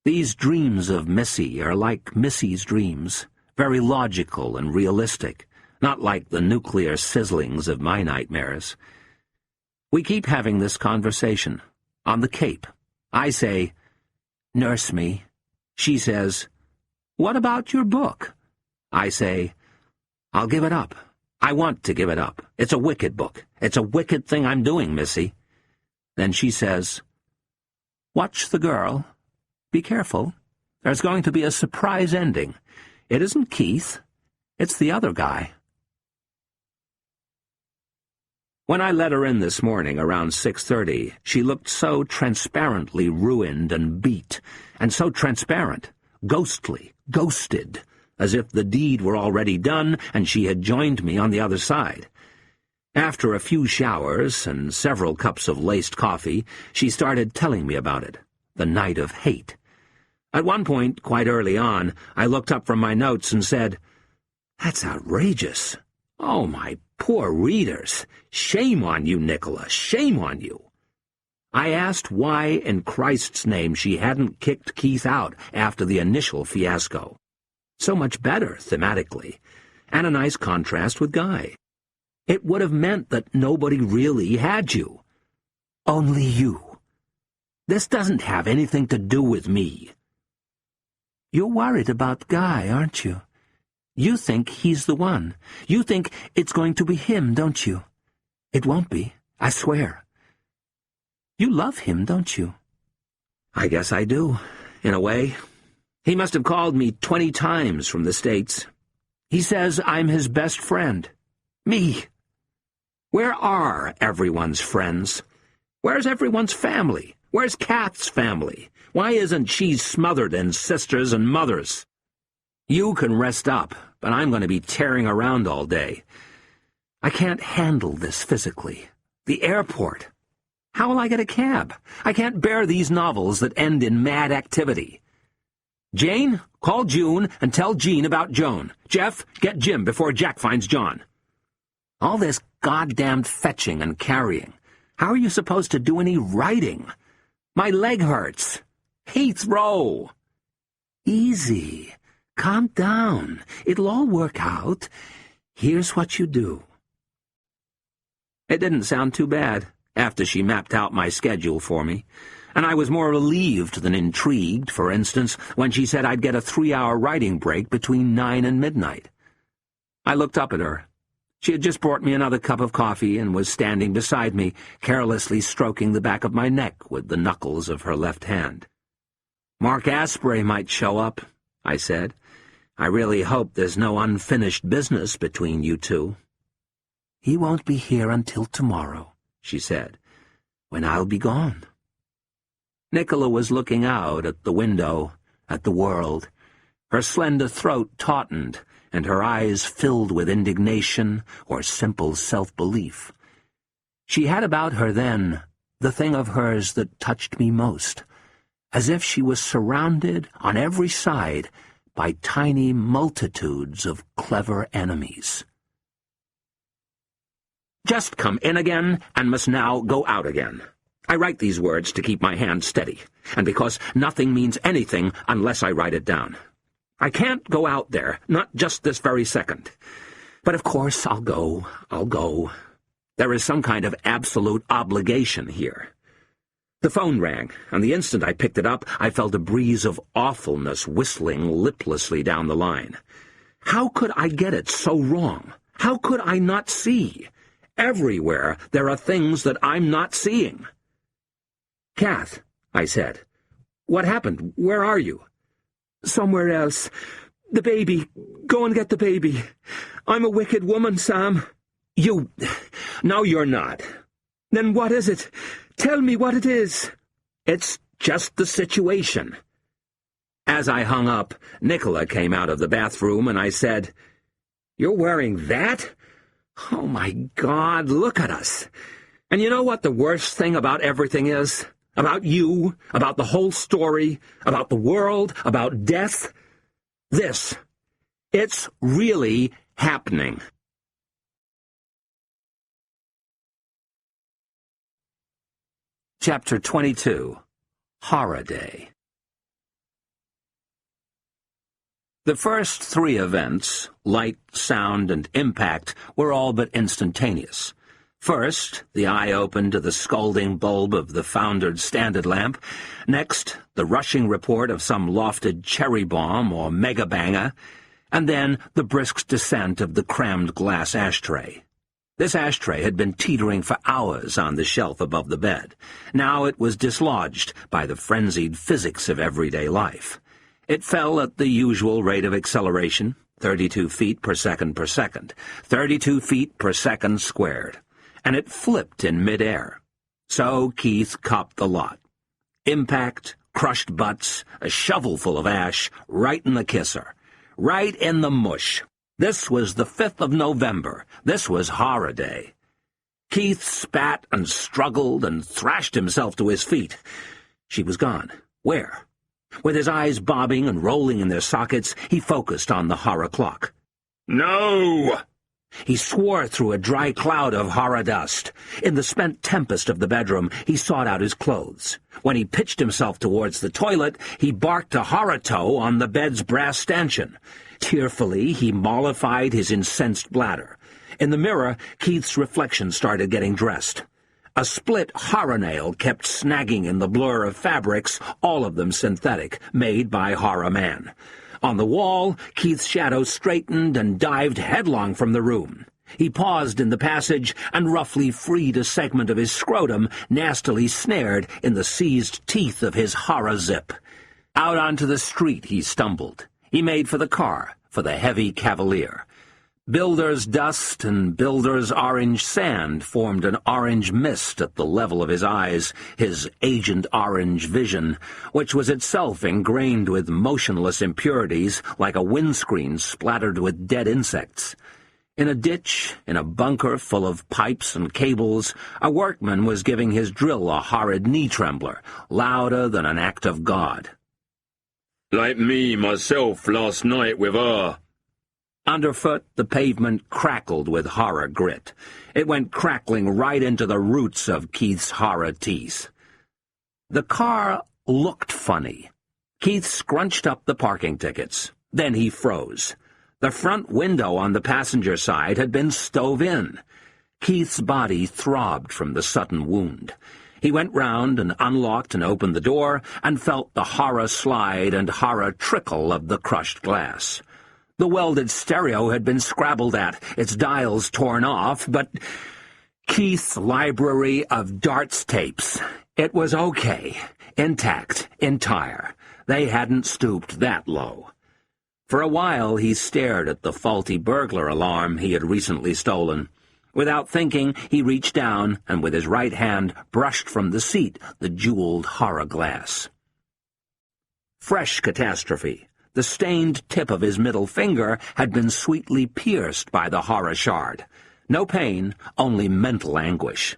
These dreams of Missy are like Missy's dreams, very logical and realistic, not like the nuclear sizzlings of my nightmares. We keep having this conversation, on the Cape. I say, "Nurse me." She says, "What about your book?" I say, "I'll give it up. I want to give it up. It's a wicked book. It's a wicked thing I'm doing, Missy." Then she says, "Watch the girl. Be careful. There's going to be a surprise ending. It isn't Keith. It's the other guy." When I let her in this morning around 6:30, she looked so transparently ruined and beat, and so transparent, ghostly, ghosted, as if the deed were already done and she had joined me on the other side. After a few showers and several cups of laced coffee, she started telling me about it, the night of hate. At one point, quite early on, I looked up from my notes and said, "That's outrageous. Oh, my poor readers. Shame on you, Nicola, shame on you." I asked why in Christ's name she hadn't kicked Keith out after the initial fiasco. So much better, thematically, and a nice contrast with Guy. It would have meant that nobody really had you. Only you. This doesn't have anything to do with me. You're worried about Guy, aren't you? You think he's the one. You think it's going to be him, don't you? It won't be, I swear. You love him, don't you? I guess I do, in a way. He must have called me 20 times from the States. He says I'm his best friend. Me. Where are everyone's friends? Where's everyone's family? Where's Kath's family? Why isn't she smothered in sisters and mothers? You can rest up, but I'm going to be tearing around all day. I can't handle this physically. The airport. How will I get a cab? I can't bear these novels that end in mad activity. Jane, call June and tell Jean about Joan. Jeff, get Jim before Jack finds John. All this goddamned fetching and carrying. How are you supposed to do any writing? My leg hurts. Heathrow. Easy. Calm down. It'll all work out. Here's what you do. It didn't sound too bad after she mapped out my schedule for me, and I was more relieved than intrigued, for instance, when she said I'd get a 3-hour writing break between 9 and midnight. I looked up at her. She had just brought me another cup of coffee and was standing beside me, carelessly stroking the back of my neck with the knuckles of her left hand. "Mark Asprey might show up," I said. "I really hope there's no unfinished business between you two." "He won't be here until tomorrow," she said, "when I'll be gone." Nicola was looking out at the window, at the world. Her slender throat tautened, and her eyes filled with indignation or simple self-belief. She had about her then the thing of hers that touched me most, as if she was surrounded on every side by tiny multitudes of clever enemies. "Just come in again, and must now go out again." I write these words to keep my hand steady, and because nothing means anything unless I write it down. I can't go out there, not just this very second. But of course I'll go. There is some kind of absolute obligation here. The phone rang, and the instant I picked it up, I felt a breeze of awfulness whistling liplessly down the line. How could I get it so wrong? How could I not see? Everywhere there are things that I'm not seeing. "Kath," I said. "What happened? Where are you?" "Somewhere else. The baby. Go and get the baby. I'm a wicked woman, Sam." "You... No, you're not." "Then what is it? Tell me what it is." "It's just the situation." As I hung up, Nicola came out of the bathroom, and I said, "You're wearing that? Oh, my God, look at us. And you know what the worst thing about everything is? About you, about the whole story, about the world, about death? This. It's really happening." Chapter 22. Horror Day. The first 3 events, light, sound, and impact, were all but instantaneous. First, the eye opened to the scalding bulb of the foundered Standard lamp. Next, the rushing report of some lofted cherry bomb or mega-banger. And then the brisk descent of the crammed glass ashtray. This ashtray had been teetering for hours on the shelf above the bed. Now it was dislodged by the frenzied physics of everyday life. It fell at the usual rate of acceleration, 32 feet per second, 32 feet per second squared, and it flipped in midair. So Keith copped the lot. Impact, crushed butts, a shovelful of ash, right in the kisser, right in the mush. This was the 5th of November. This was Horror Day. Keith spat and struggled and thrashed himself to his feet. She was gone. Where? With his eyes bobbing and rolling in their sockets, he focused on the horror clock. "No!" He swore through a dry cloud of horror dust. In the spent tempest of the bedroom, he sought out his clothes. When he pitched himself towards the toilet, he barked a horror toe on the bed's brass stanchion. Tearfully, he mollified his incensed bladder. In the mirror, Keith's reflection started getting dressed. A split horror nail kept snagging in the blur of fabrics, all of them synthetic, made by Horror Man. On the wall, Keith's shadow straightened and dived headlong from the room. He paused in the passage and roughly freed a segment of his scrotum, nastily snared in the seized teeth of his horror zip. Out onto the street he stumbled. He made for the car, for the heavy Cavalier. Builder's dust and builder's orange sand formed an orange mist at the level of his eyes, his Agent Orange vision, which was itself ingrained with motionless impurities like a windscreen splattered with dead insects. In a ditch, in a bunker full of pipes and cables, a workman was giving his drill a horrid knee-trembler, louder than an act of God. Like me, myself, last night with her. Underfoot, the pavement crackled with horror grit. It went crackling right into the roots of Keith's horror teeth. The car looked funny. Keith scrunched up the parking tickets. Then he froze. The front window on the passenger side had been stove in. Keith's body throbbed from the sudden wound. He went round and unlocked and opened the door and felt the horror slide and horror trickle of the crushed glass. The welded stereo had been scrabbled at, its dials torn off, but Keith's library of darts tapes. It was okay, intact, entire. They hadn't stooped that low. For a while he stared at the faulty burglar alarm he had recently stolen. Without thinking, he reached down and with his right hand brushed from the seat the jeweled horror glass. Fresh catastrophe. The stained tip of his middle finger had been sweetly pierced by the horror shard. No pain, only mental anguish.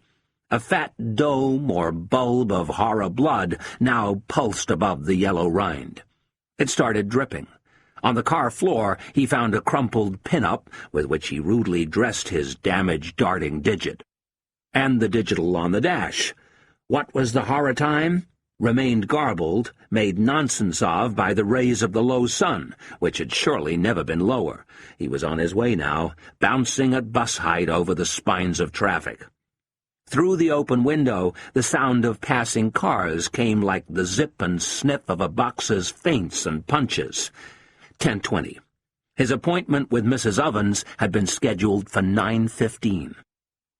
A fat dome or bulb of horror blood now pulsed above the yellow rind. It started dripping. On the car floor he found a crumpled pin-up with which he rudely dressed his damaged darting digit. And the digital on the dash. What was the horror time? Remained garbled, made nonsense of by the rays of the low sun, which had surely never been lower. He was on his way now, bouncing at bus height over the spines of traffic. Through the open window, the sound of passing cars came like the zip and sniff of a boxer's feints and punches. 10:20. His appointment with Mrs. Ovens had been scheduled for 9:15.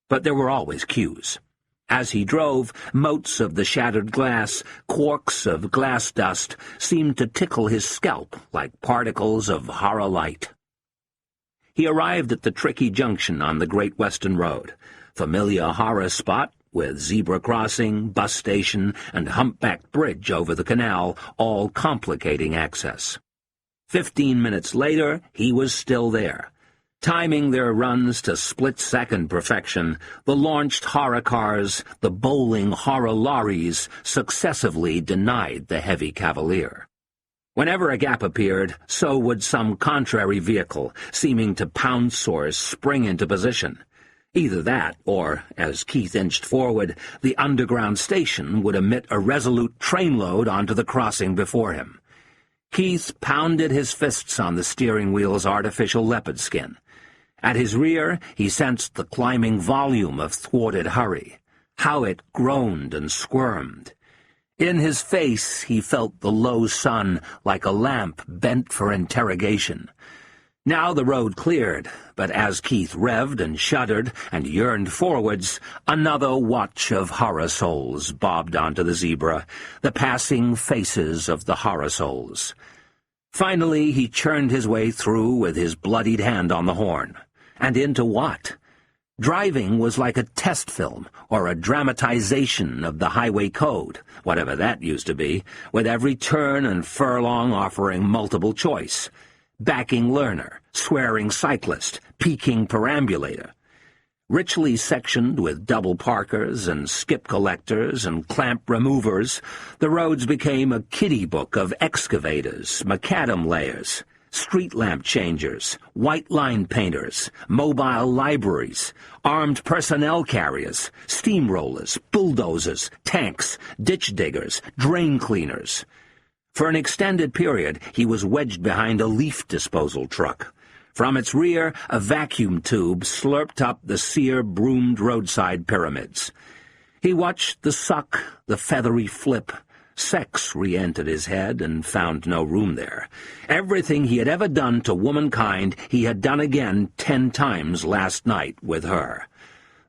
But there were always cues. As he drove, motes of the shattered glass, quarks of glass dust, seemed to tickle his scalp like particles of horror light. He arrived at the tricky junction on the Great Western Road, familiar horror spot with zebra crossing, bus station, and humpbacked bridge over the canal, all complicating access. 15 minutes later, he was still there. Timing their runs to split-second perfection, the launched horror cars, the bowling horror lorries, successively denied the heavy Cavalier. Whenever a gap appeared, so would some contrary vehicle, seeming to pounce or spring into position. Either that, or, as Keith inched forward, the underground station would emit a resolute trainload onto the crossing before him. Keith pounded his fists on the steering wheel's artificial leopard skin. At his rear, he sensed the climbing volume of thwarted hurry, how it groaned and squirmed. In his face, he felt the low sun like a lamp bent for interrogation. Now the road cleared, but as Keith revved and shuddered and yearned forwards, another watch of horror souls bobbed onto the zebra, the passing faces of the horror souls. Finally, he churned his way through with his bloodied hand on the horn. And into what? Driving was like a test film, or a dramatization of the highway code, whatever that used to be, with every turn and furlong offering multiple choice. Backing learner, swearing cyclist, peaking perambulator. Richly sectioned with double parkers and skip collectors and clamp removers, the roads became a kiddie book of excavators, macadam layers, street lamp changers, white line painters, mobile libraries, armed personnel carriers, steamrollers, bulldozers, tanks, ditch diggers, drain cleaners. For an extended period, he was wedged behind a leaf disposal truck. From its rear, a vacuum tube slurped up the sere, broomed roadside pyramids. He watched the suck, the feathery flip. Sex re-entered his head and found no room there. Everything he had ever done to womankind he had done again 10 times last night with her.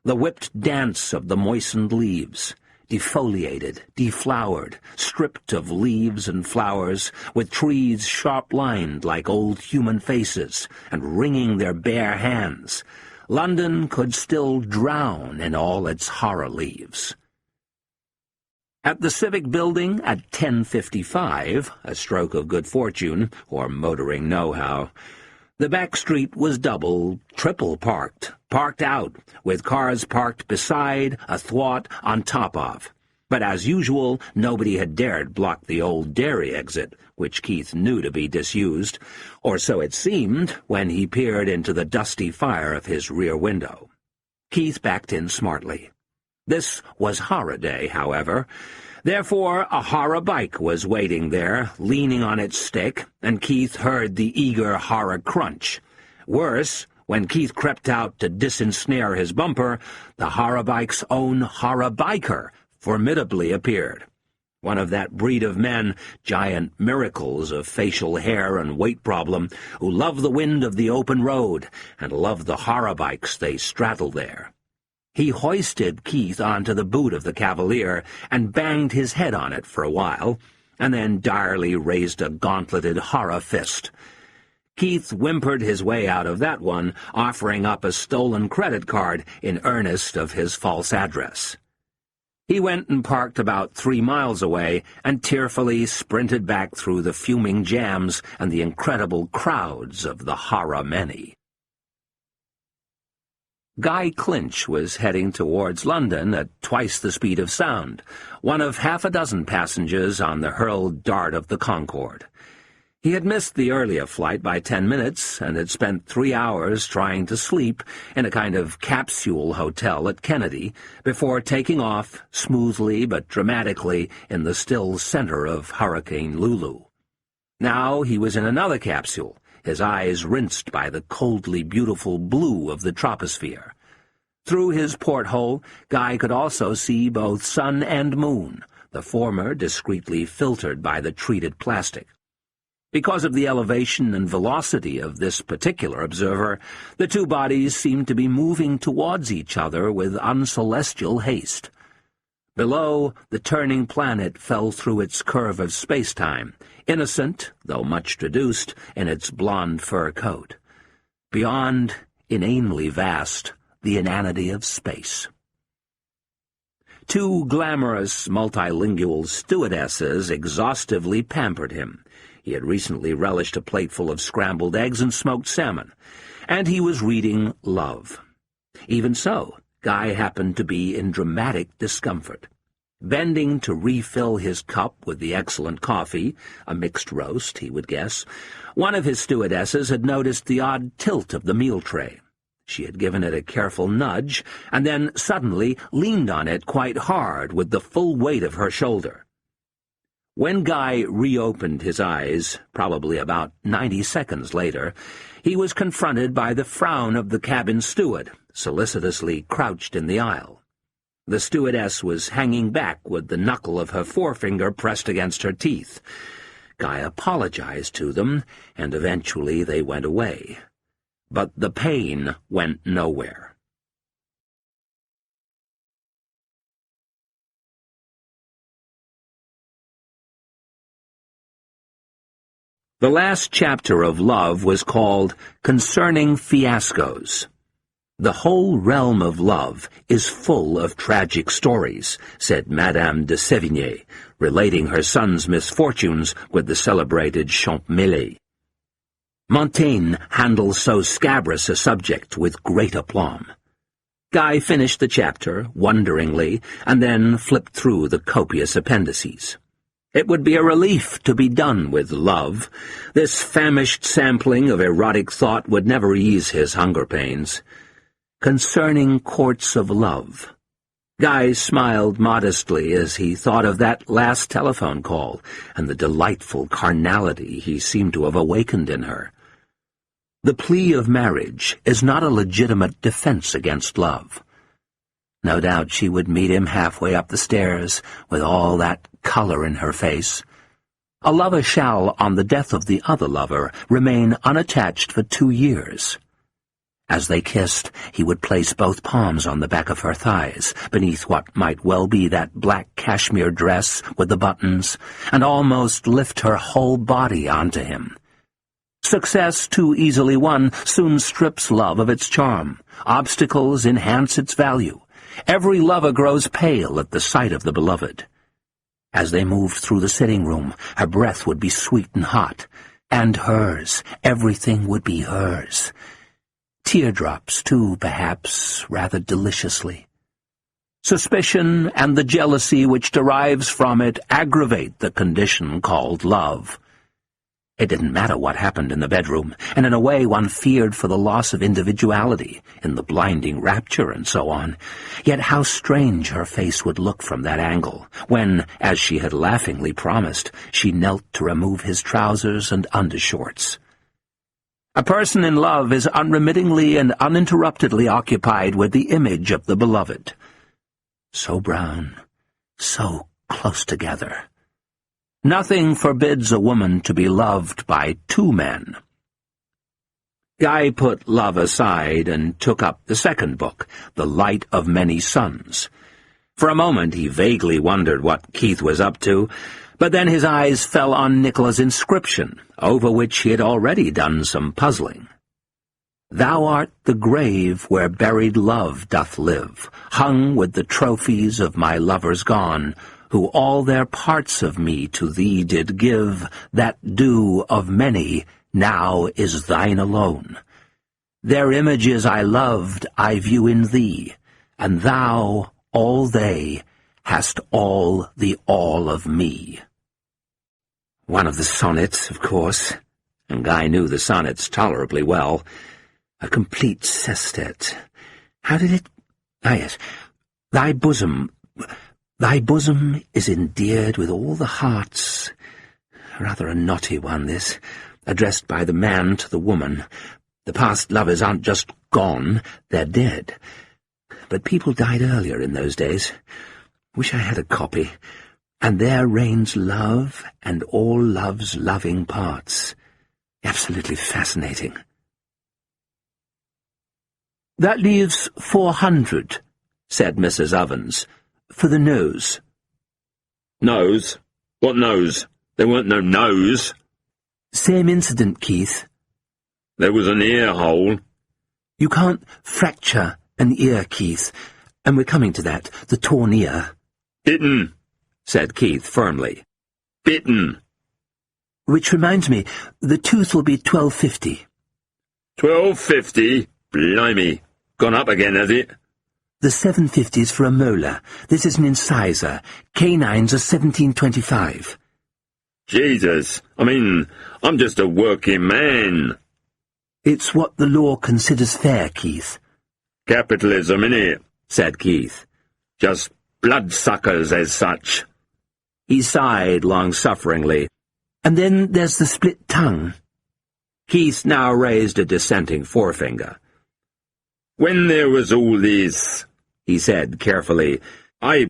The whipped dance of the moistened leaves, defoliated, deflowered, stripped of leaves and flowers, with trees sharp-lined like old human faces, and wringing their bare hands. London could still drown in all its horror leaves. At the Civic Building at 10:55, a stroke of good fortune, or motoring know-how, the back street was double, triple parked out, with cars parked beside, athwart, on top of. But as usual, nobody had dared block the old dairy exit, which Keith knew to be disused, or so it seemed when he peered into the dusty fire of his rear window. Keith backed in smartly. This was horror day, however. Therefore, a horror bike was waiting there, leaning on its stick, and Keith heard the eager horror crunch. Worse, when Keith crept out to disensnare his bumper, the horror bike's own horror biker formidably appeared. One of that breed of men, giant miracles of facial hair and weight problem, who love the wind of the open road and love the horror bikes they straddle there. He hoisted Keith onto the boot of the Cavalier and banged his head on it for a while, and then direly raised a gauntleted horror fist. Keith whimpered his way out of that one, offering up a stolen credit card in earnest of his false address. He went and parked about 3 miles away and tearfully sprinted back through the fuming jams and the incredible crowds of the horror many. Guy Clinch was heading towards London at twice the speed of sound, one of half a dozen passengers on the hurled dart of the Concorde. He had missed the earlier flight by 10 minutes and had spent 3 hours trying to sleep in a kind of capsule hotel at Kennedy before taking off smoothly but dramatically in the still center of Hurricane Lulu. Now he was in another capsule, his eyes rinsed by the coldly beautiful blue of the troposphere. Through his porthole, Guy could also see both sun and moon, the former discreetly filtered by the treated plastic. Because of the elevation and velocity of this particular observer, the two bodies seemed to be moving towards each other with uncelestial haste. Below, the turning planet fell through its curve of space-time, innocent, though much traduced, in its blonde fur coat. Beyond, inanely vast, the inanity of space. Two glamorous, multilingual stewardesses exhaustively pampered him. He had recently relished a plateful of scrambled eggs and smoked salmon, and he was reading Love. Even so, Guy happened to be in dramatic discomfort. Bending to refill his cup with the excellent coffee, a mixed roast, he would guess, one of his stewardesses had noticed the odd tilt of the meal tray. She had given it a careful nudge, and then suddenly leaned on it quite hard with the full weight of her shoulder. When Guy reopened his eyes, probably about 90 seconds later, he was confronted by the frown of the cabin steward, solicitously crouched in the aisle. The stewardess was hanging back with the knuckle of her forefinger pressed against her teeth. Guy apologized to them, and eventually they went away. But the pain went nowhere. The last chapter of Love was called Concerning Fiascos. The whole realm of love is full of tragic stories, said Madame de Sévigné, relating her son's misfortunes with the celebrated Champmeslé. Montaigne handles so scabrous a subject with great aplomb. Guy finished the chapter, wonderingly, and then flipped through the copious appendices. It would be a relief to be done with love. This famished sampling of erotic thought would never ease his hunger pains. Concerning courts of love. Guy smiled modestly as he thought of that last telephone call and the delightful carnality he seemed to have awakened in her. The plea of marriage is not a legitimate defense against love. No doubt she would meet him halfway up the stairs, with all that colour in her face. A lover shall, on the death of the other lover, remain unattached for 2 years. As they kissed, he would place both palms on the back of her thighs, beneath what might well be that black cashmere dress with the buttons, and almost lift her whole body onto him. Success too easily won soon strips love of its charm. Obstacles enhance its value. Every lover grows pale at the sight of the beloved. As they moved through the sitting room, her breath would be sweet and hot, and hers. Everything would be hers. Teardrops, too, perhaps, rather deliciously. Suspicion and the jealousy which derives from it aggravate the condition called love. It didn't matter what happened in the bedroom, and in a way one feared for the loss of individuality, in the blinding rapture and so on. Yet how strange her face would look from that angle, when, as she had laughingly promised, she knelt to remove his trousers and undershorts. A person in love is unremittingly and uninterruptedly occupied with the image of the beloved. So brown, so close together. Nothing forbids a woman to be loved by 2 men. Guy put love aside and took up the second book, The Light of Many Suns. For a moment he vaguely wondered what Keith was up to, but then his eyes fell on Nicola's inscription, over which he had already done some puzzling. Thou art the grave where buried love doth live, hung with the trophies of my lovers gone, who all their parts of me to thee did give, that due of many now is thine alone. Their images I loved I view in thee, and thou, all they, hast all the all of me. One of the sonnets, of course, and Guy knew the sonnets tolerably well. A complete sestet. How did it— Ah, yes. Thy bosom is endeared with all the hearts— Rather a knotty one, this, addressed by the man to the woman. The past lovers aren't just gone, they're dead. But people died earlier in those days. Wish I had a copy. And there reigns love and all love's loving parts. Absolutely fascinating. That leaves 400, said Mrs. Ovens, for the nose. Nose? What nose? There weren't no nose. Same incident, Keith. There was an ear hole. You can't fracture an ear, Keith, and we're coming to that, the torn ear. Bitten, said Keith firmly. Bitten. Which reminds me, the tooth will be $12.50. $12.50? Blimey. Gone up again, has it? The $7.50's for a molar. This is an incisor. Canines are $17.25. Jesus. I mean, I'm just a working man. It's what the law considers fair, Keith. Capitalism, innit? Said Keith. Just bloodsuckers as such. He sighed long-sufferingly. And then there's the split tongue. Keith now raised a dissenting forefinger. When there was all this, he said carefully, I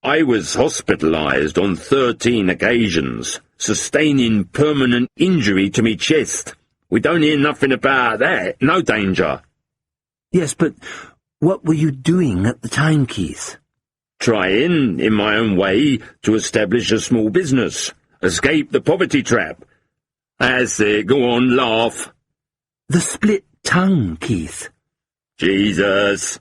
was hospitalized on 13 occasions, sustaining permanent injury to me chest. We don't hear nothing about that. No danger. Yes, but what were you doing at the time, Keith? Trying, in my own way, to establish a small business, escape the poverty trap. That's it. Go on, laugh. The split tongue, Keith. Jesus.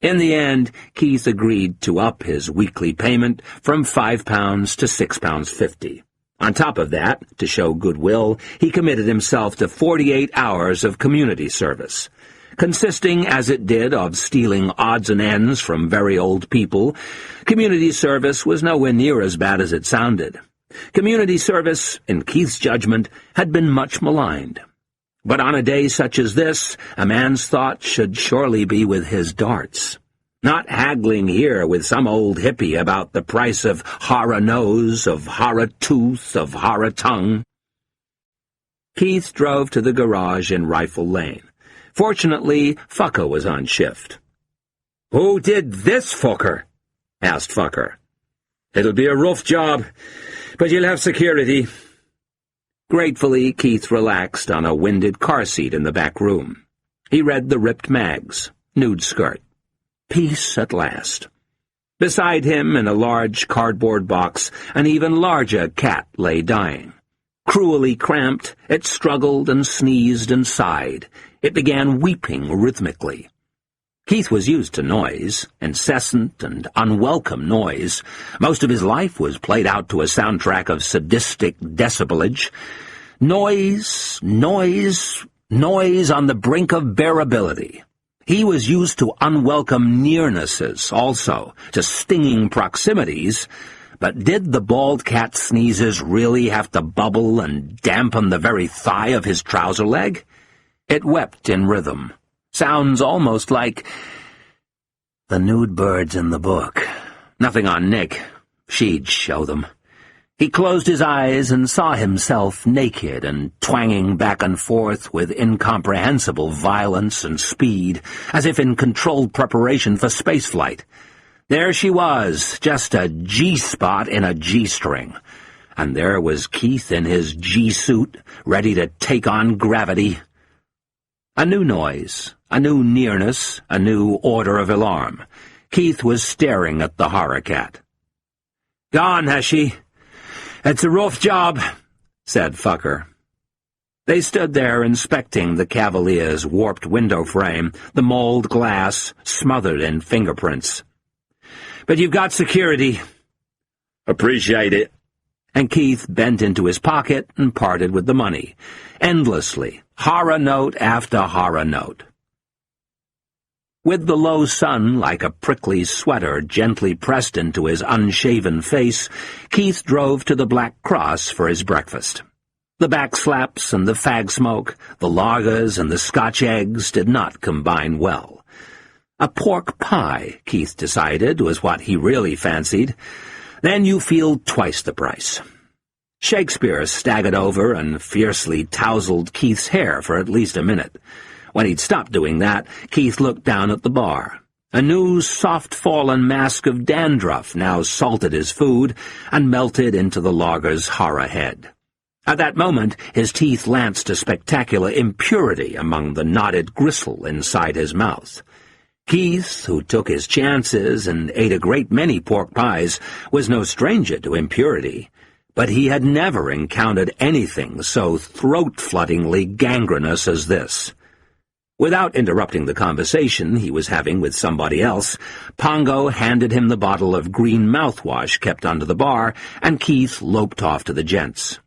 In the end, Keith agreed to up his weekly payment from £5 to £6.50. On top of that, to show goodwill, he committed himself to 48 hours of community service. Consisting, as it did, of stealing odds and ends from very old people, community service was nowhere near as bad as it sounded. Community service, in Keith's judgment, had been much maligned. But on a day such as this, a man's thought should surely be with his darts. Not haggling here with some old hippie about the price of horror nose, of horror tooth, of horror tongue. Keith drove to the garage in Rifle Lane. Fortunately, Fucka was on shift. "Who did this fucker?" asked Fucker. "It'll be a rough job, but you'll have security." Gratefully, Keith relaxed on a winded car seat in the back room. He read the ripped mags, nude skirt. Peace at last. Beside him, in a large cardboard box, an even larger cat lay dying. Cruelly cramped, it struggled and sneezed and sighed. It began weeping rhythmically. Keith was used to noise, incessant and unwelcome noise. Most of his life was played out to a soundtrack of sadistic decibelage. Noise, noise, noise on the brink of bearability. He was used to unwelcome nearnesses also, to stinging proximities, but did the bald cat sneezes really have to bubble and dampen the very thigh of his trouser leg? It wept in rhythm. Sounds almost like the nude birds in the book. Nothing on Nick. She'd show them. He closed his eyes and saw himself naked and twanging back and forth with incomprehensible violence and speed, as if in controlled preparation for spaceflight. There she was, just a G-spot in a G-string. And there was Keith in his G-suit, ready to take on gravity. A new noise, a new nearness, a new order of alarm. Keith was staring at the horror cat. "Gone, has she? It's a rough job," said Fucker. They stood there inspecting the Cavalier's warped window frame, the mold glass smothered in fingerprints. "But you've got security." Appreciate it. And Keith bent into his pocket and parted with the money, endlessly, horror note after horror note. With the low sun like a prickly sweater gently pressed into his unshaven face, Keith drove to the Black Cross for his breakfast. The backslaps and the fag smoke, the lagers and the Scotch eggs did not combine well. A pork pie, Keith decided, was what he really fancied. Then you feel twice the price. Shakespeare staggered over and fiercely tousled Keith's hair for at least a minute. When he'd stopped doing that, Keith looked down at the bar. A new, soft-fallen mask of dandruff now salted his food and melted into the lager's horror head. At that moment, his teeth lanced a spectacular impurity among the knotted gristle inside his mouth. Keith, who took his chances and ate a great many pork pies, was no stranger to impurity, but he had never encountered anything so throat-floodingly gangrenous as this. Without interrupting the conversation he was having with somebody else, Pongo handed him the bottle of green mouthwash kept under the bar, and Keith loped off to the gents.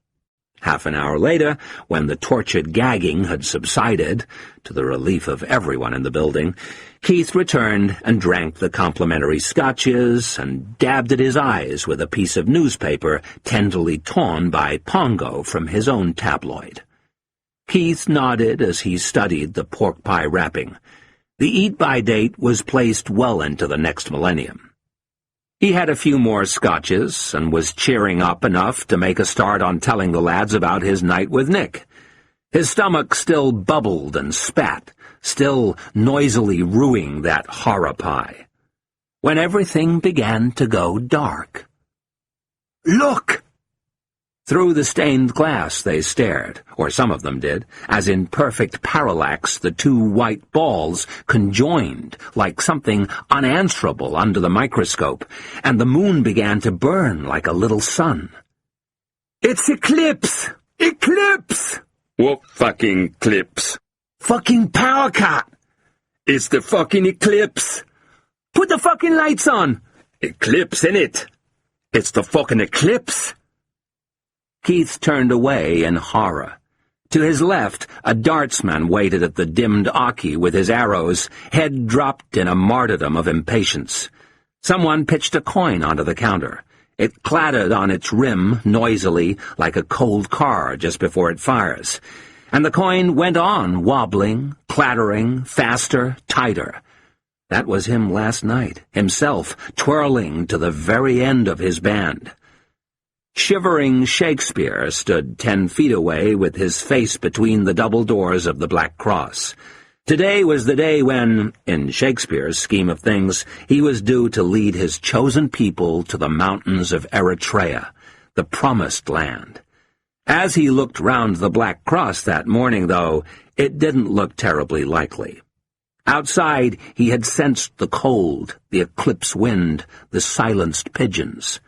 Half an hour later, when the tortured gagging had subsided, to the relief of everyone in the building, Keith returned and drank the complimentary scotches and dabbed at his eyes with a piece of newspaper tenderly torn by Pongo from his own tabloid. Keith nodded as he studied the pork pie wrapping. The eat-by date was placed well into the next millennium. He had a few more scotches and was cheering up enough to make a start on telling the lads about his night with Nick. His stomach still bubbled and spat, still noisily ruining that horror pie. When everything began to go dark. "Look!" Through the stained glass they stared, or some of them did, as in perfect parallax the two white balls conjoined like something unanswerable under the microscope, and the moon began to burn like a little sun. "It's eclipse! Eclipse!" What fucking eclipse? "Fucking power cut! It's the fucking eclipse. Put the fucking lights on!" Eclipse, innit? It's the fucking eclipse. Keith turned away in horror. To his left, a dartsman waited at the dimmed Aki with his arrows, head dropped in a martyrdom of impatience. Someone pitched a coin onto the counter. It clattered on its rim noisily, like a cold car just before it fires. And the coin went on, wobbling, clattering, faster, tighter. That was him last night, himself, twirling to the very end of his band. Shivering Shakespeare stood 10 feet away with his face between the double doors of the Black Cross. Today was the day when, in Shakespeare's scheme of things, he was due to lead his chosen people to the mountains of Eritrea, the Promised Land. As he looked round the Black Cross that morning, though, it didn't look terribly likely. Outside, he had sensed the cold, the eclipse wind, the silenced pigeons.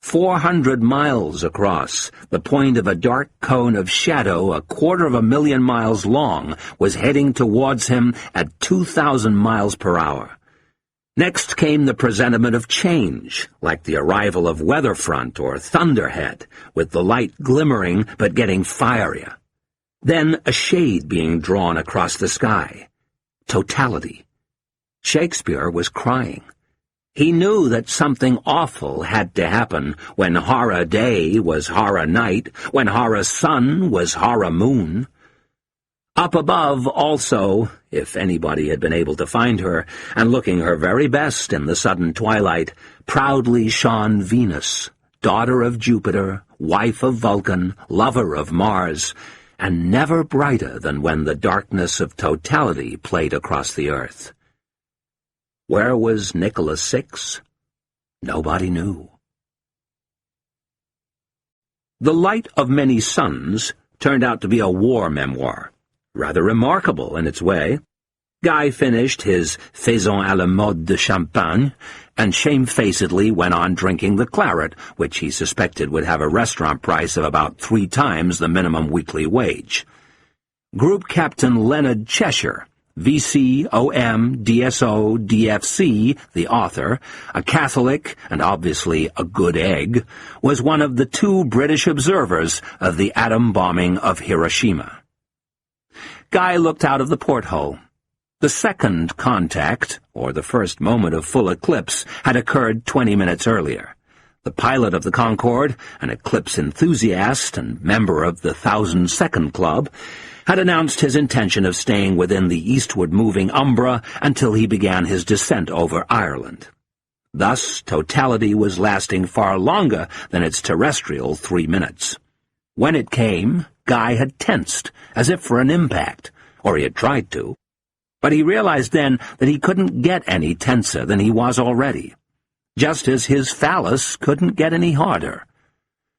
400 miles across, the point of a dark cone of shadow 250,000 miles long was heading towards him at 2,000 miles per hour. Next came the presentiment of change, like the arrival of weather front or thunderhead, with the light glimmering but getting fierier. Then a shade being drawn across the sky. Totality. Shakespeare was crying. He knew that something awful had to happen when horror day was horror night, when horror sun was horror moon. Up above, also, if anybody had been able to find her, and looking her very best in the sudden twilight, proudly shone Venus, daughter of Jupiter, wife of Vulcan, lover of Mars, and never brighter than when the darkness of totality played across the earth. Where was Nicholas VI? Nobody knew. The Light of Many Suns turned out to be a war memoir, rather remarkable in its way. Guy finished his Faisons à la mode de champagne, and shamefacedly went on drinking the claret, which he suspected would have a restaurant price of about 3 times the minimum weekly wage. Group Captain Leonard Cheshire, VC, OM, DSO, DFC, the author, a Catholic and obviously a good egg, was one of the 2 British observers of the atom bombing of Hiroshima. Guy looked out of the porthole. The second contact, or the first moment of full eclipse, had occurred 20 minutes earlier. The pilot of the Concorde, an eclipse enthusiast and member of the 1,000-Second Club, had announced his intention of staying within the eastward-moving Umbra until he began his descent over Ireland. Thus, totality was lasting far longer than its terrestrial 3 minutes. When it came, Guy had tensed, as if for an impact, or he had tried to. But he realized then that he couldn't get any tenser than he was already, just as his phallus couldn't get any harder.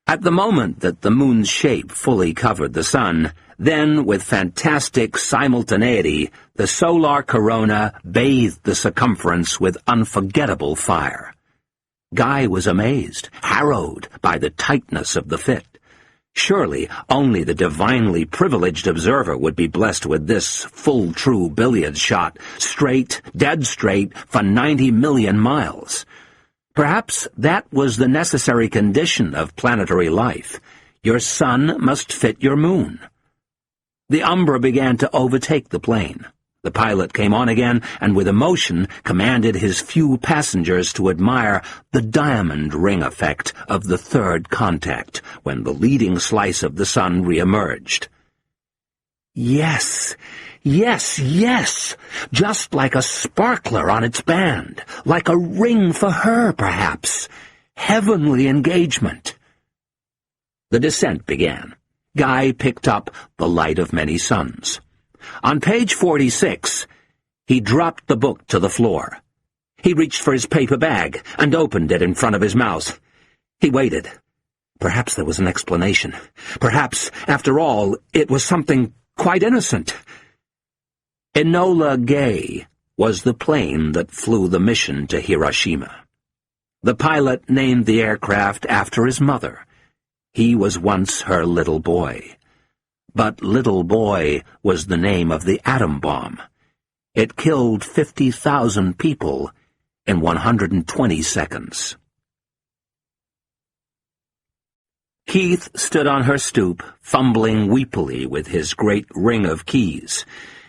At the moment that the moon's shape fully covered the sun, then, with fantastic simultaneity, the solar corona bathed the circumference with unforgettable fire. Guy was amazed, harrowed by the tightness of the fit. Surely only the divinely privileged observer would be blessed with this full true billiard shot, straight, dead straight, for 90 million miles. Perhaps that was the necessary condition of planetary life. Your sun must fit your moon. The Umbra began to overtake the plane. The pilot came on again, and with emotion commanded his few passengers to admire the diamond ring effect of the third contact, when the leading slice of the sun re-emerged. Yes, yes, yes! Just like a sparkler on its band, like a ring for her, perhaps. Heavenly engagement. The descent began. Guy picked up The Light of Many Suns. On page 46, he dropped the book to the floor. He reached for his paper bag and opened it in front of his mouth. He waited. Perhaps there was an explanation. Perhaps, after all, it was something quite innocent. Enola Gay was the plane that flew the mission to Hiroshima. The pilot named the aircraft after his mother. He was once her little boy. But Little Boy was the name of the atom bomb. It killed 50,000 people in 120 seconds. Keith stood on her stoop, fumbling weepily with his great ring of keys.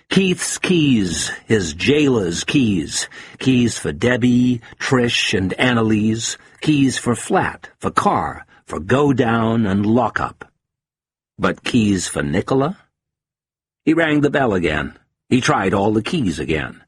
Keith's keys, his jailer's keys. Keys for Debbie, Trish, and Annalise. Keys for flat, for car, for go-down and lock-up. But keys for Nicola? He rang the bell again. He tried all the keys again.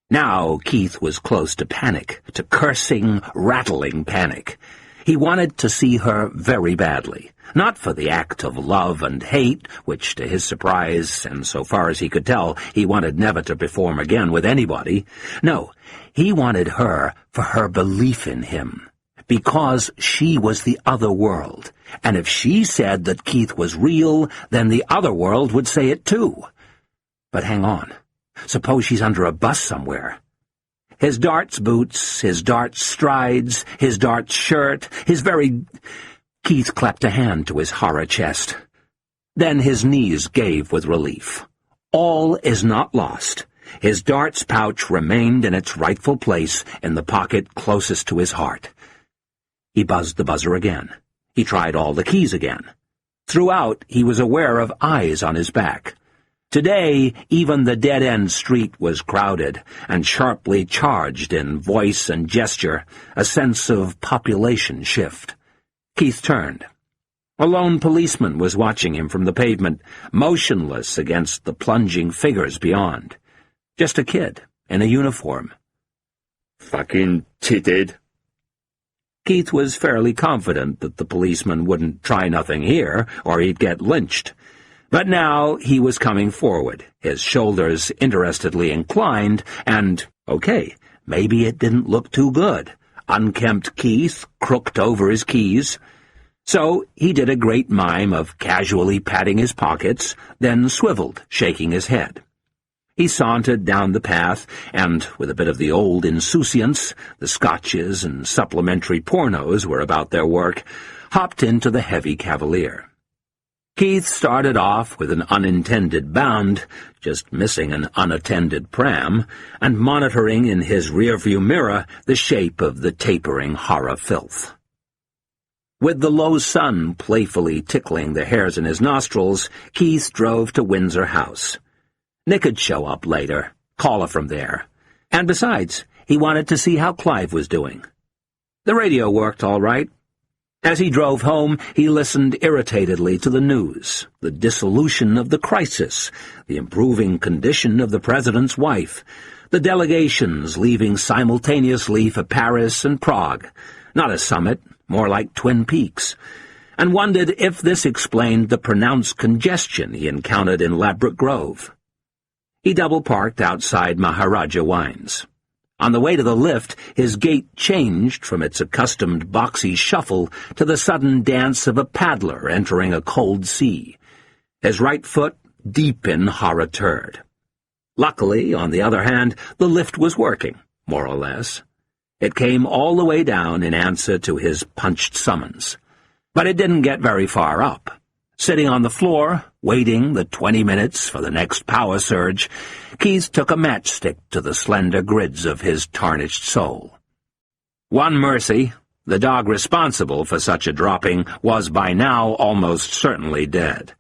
Now Keith was close to panic, to cursing, rattling panic. He wanted to see her very badly, not for the act of love and hate, which, to his surprise, and so far as he could tell, he wanted never to perform again with anybody. No, he wanted her for her belief in him, because she was the other world, and if she said that Keith was real, then the other world would say it too. But hang on. Suppose she's under a bus somewhere. His darts boots, his darts strides, his darts shirt, his very... Keith clapped a hand to his horror chest. Then his knees gave with relief. All is not lost. His darts pouch remained in its rightful place in the pocket closest to his heart. He buzzed the buzzer again. He tried all the keys again. Throughout, he was aware of eyes on his back. Today, even the dead-end street was crowded and sharply charged in voice and gesture, a sense of population shift. Keith turned. A lone policeman was watching him from the pavement, motionless against the plunging figures beyond. Just a kid, in a uniform. Fucking titted. Keith was fairly confident that the policeman wouldn't try nothing here, or he'd get lynched. But now he was coming forward, his shoulders interestedly inclined, and, okay, maybe it didn't look too good. Unkempt Keith crooked over his keys. So he did a great mime of casually patting his pockets, then swiveled, shaking his head. He sauntered down the path, and, with a bit of the old insouciance, the scotches and supplementary pornos were about their work, hopped into the heavy Cavalier. Keith started off with an unintended bound, just missing an unattended pram, and monitoring in his rearview mirror the shape of the tapering horror filth. With the low sun playfully tickling the hairs in his nostrils, Keith drove to Windsor House. Nick'd show up later, caller from there. And besides, he wanted to see how Clive was doing. The radio worked all right. As he drove home, he listened irritatedly to the news, the dissolution of the crisis, the improving condition of the president's wife, the delegations leaving simultaneously for Paris and Prague, not a summit, more like Twin Peaks, and wondered if this explained the pronounced congestion he encountered in Ladbroke Grove. He double-parked outside Maharaja Wines. On the way to the lift, his gait changed from its accustomed boxy shuffle to the sudden dance of a paddler entering a cold sea, his right foot deep in horror turd. Luckily, on the other hand, the lift was working, more or less. It came all the way down in answer to his punched summons. But it didn't get very far up. Sitting on the floor, waiting the 20 minutes for the next power surge, Keith took a matchstick to the slender grids of his tarnished soul. One mercy, the dog responsible for such a dropping was by now almost certainly dead.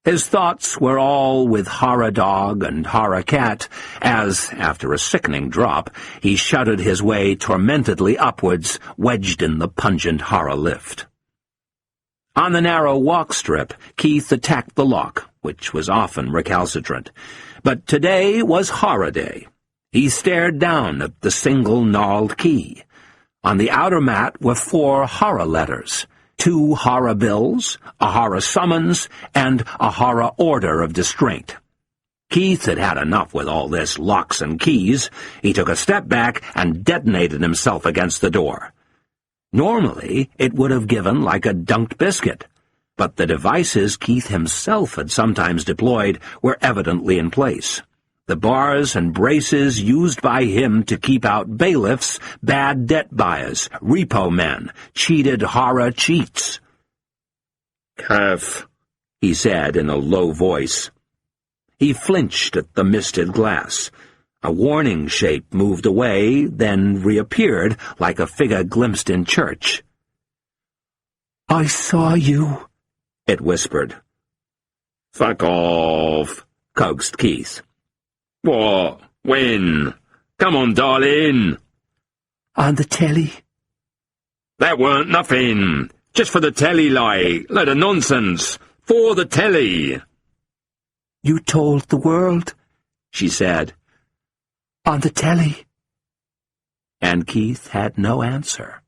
His thoughts were all with horror dog and horror cat as, after a sickening drop, he shuddered his way tormentedly upwards, wedged in the pungent horror lift. On the narrow walk strip, Keith attacked the lock, which was often recalcitrant. But today was horror day. He stared down at the single gnarled key. On the outer mat were 4 horror letters, 2 horror bills, a horror summons, and a horror order of distraint. Keith had had enough with all this locks and keys. He took a step back and detonated himself against the door. Normally, it would have given like a dunked biscuit, but the devices Keith himself had sometimes deployed were evidently in place. The bars and braces used by him to keep out bailiffs, bad debt buyers, repo men, cheated horror cheats. "Cav," he said in a low voice. He flinched at the misted glass. A warning shape moved away, then reappeared like a figure glimpsed in church. "I saw you," it whispered. "Fuck off," coaxed Keith. "What? When? Come on, darling." "On the telly." "That weren't nothing. Just for the telly, like. Load of nonsense. For the telly." "You told the world," she said. "On the telly." And Keith had no answer.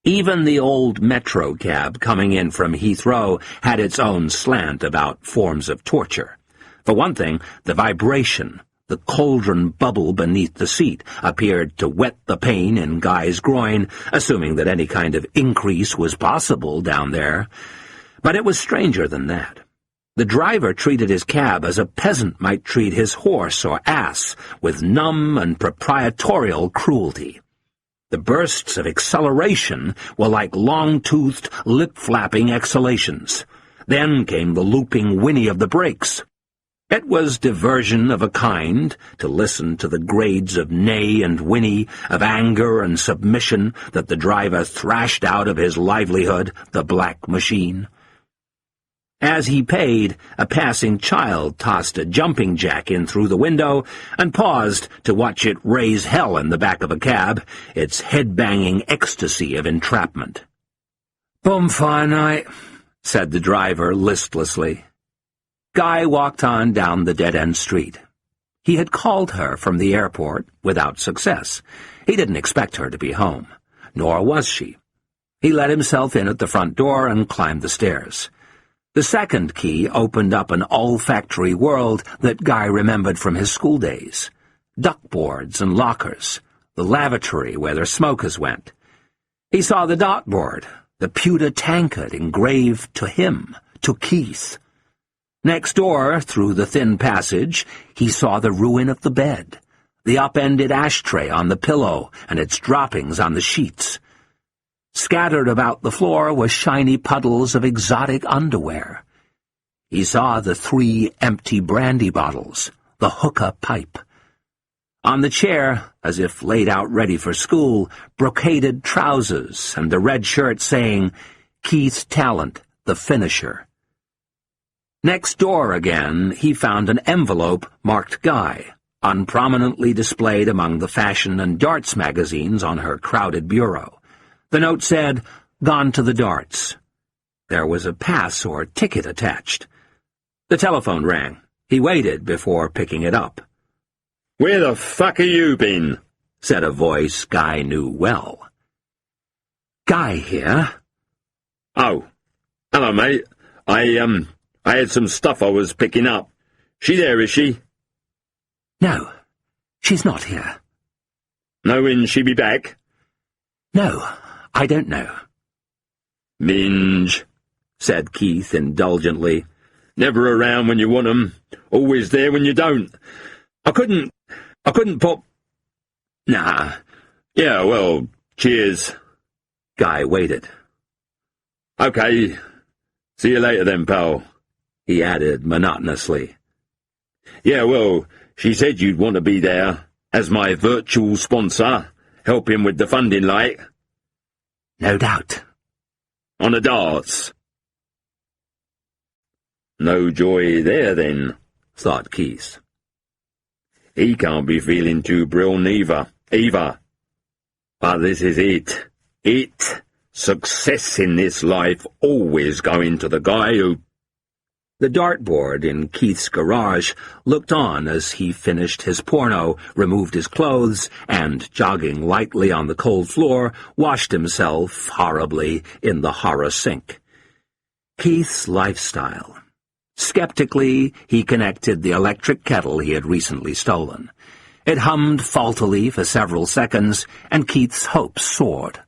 Even the old metro cab coming in from Heathrow had its own slant about forms of torture. For one thing, the vibration, the cauldron bubble beneath the seat, appeared to whet the pain in Guy's groin, assuming that any kind of increase was possible down there. But it was stranger than that. The driver treated his cab as a peasant might treat his horse or ass, with numb and proprietorial cruelty. The bursts of acceleration were like long-toothed, lip-flapping exhalations. Then came the looping whinny of the brakes. It was diversion of a kind to listen to the grades of neigh and whinny, of anger and submission that the driver thrashed out of his livelihood, the black machine. As he paid, a passing child tossed a jumping jack in through the window and paused to watch it raise hell in the back of a cab, its head-banging ecstasy of entrapment. "Bonfire night," said the driver listlessly. Guy walked on down the dead-end street. He had called her from the airport without success. He didn't expect her to be home, nor was she. He let himself in at the front door and climbed the stairs. The second key opened up an olfactory world that Guy remembered from his school days. Duckboards and lockers, the lavatory where their smokers went. He saw the dartboard, the pewter tankard engraved to him, to Keith. Next door, through the thin passage, he saw the ruin of the bed, the upended ashtray on the pillow and its droppings on the sheets. Scattered about the floor were shiny puddles of exotic underwear. He saw the 3 empty brandy bottles, the hookah pipe. On the chair, as if laid out ready for school, brocaded trousers and the red shirt saying, "Keith's Talent, the Finisher." Next door again, he found an envelope marked Guy, unprominently displayed among the fashion and darts magazines on her crowded bureau. The note said, "Gone to the darts." There was a pass or ticket attached. The telephone rang. He waited before picking it up. "Where the fuck have you been?" said a voice Guy knew well. "Guy here." "Oh, hello, mate. I had some stuff I was picking up. She there, is she?" "No, she's not here." "Know when she be back?" "No, I don't know." "Minge," said Keith indulgently. "Never around when you want 'em, always there when you don't. I couldn't pop—" "Nah." "Yeah, well, cheers." Guy waited. "Okay, see you later then, pal," he added monotonously. "Yeah, well, she said you'd want to be there, as my virtual sponsor, helping with the funding, like." "No doubt." "On the darts." "No joy there, then," thought Keith. "He can't be feeling too brill neither, either. But this is it. Success in this life always going to the guy who—" The dartboard in Keith's garage looked on as he finished his porno, removed his clothes, and, jogging lightly on the cold floor, washed himself, horribly, in the horror sink. Keith's lifestyle. Skeptically, he connected the electric kettle he had recently stolen. It hummed faultily for several seconds, and Keith's hopes soared.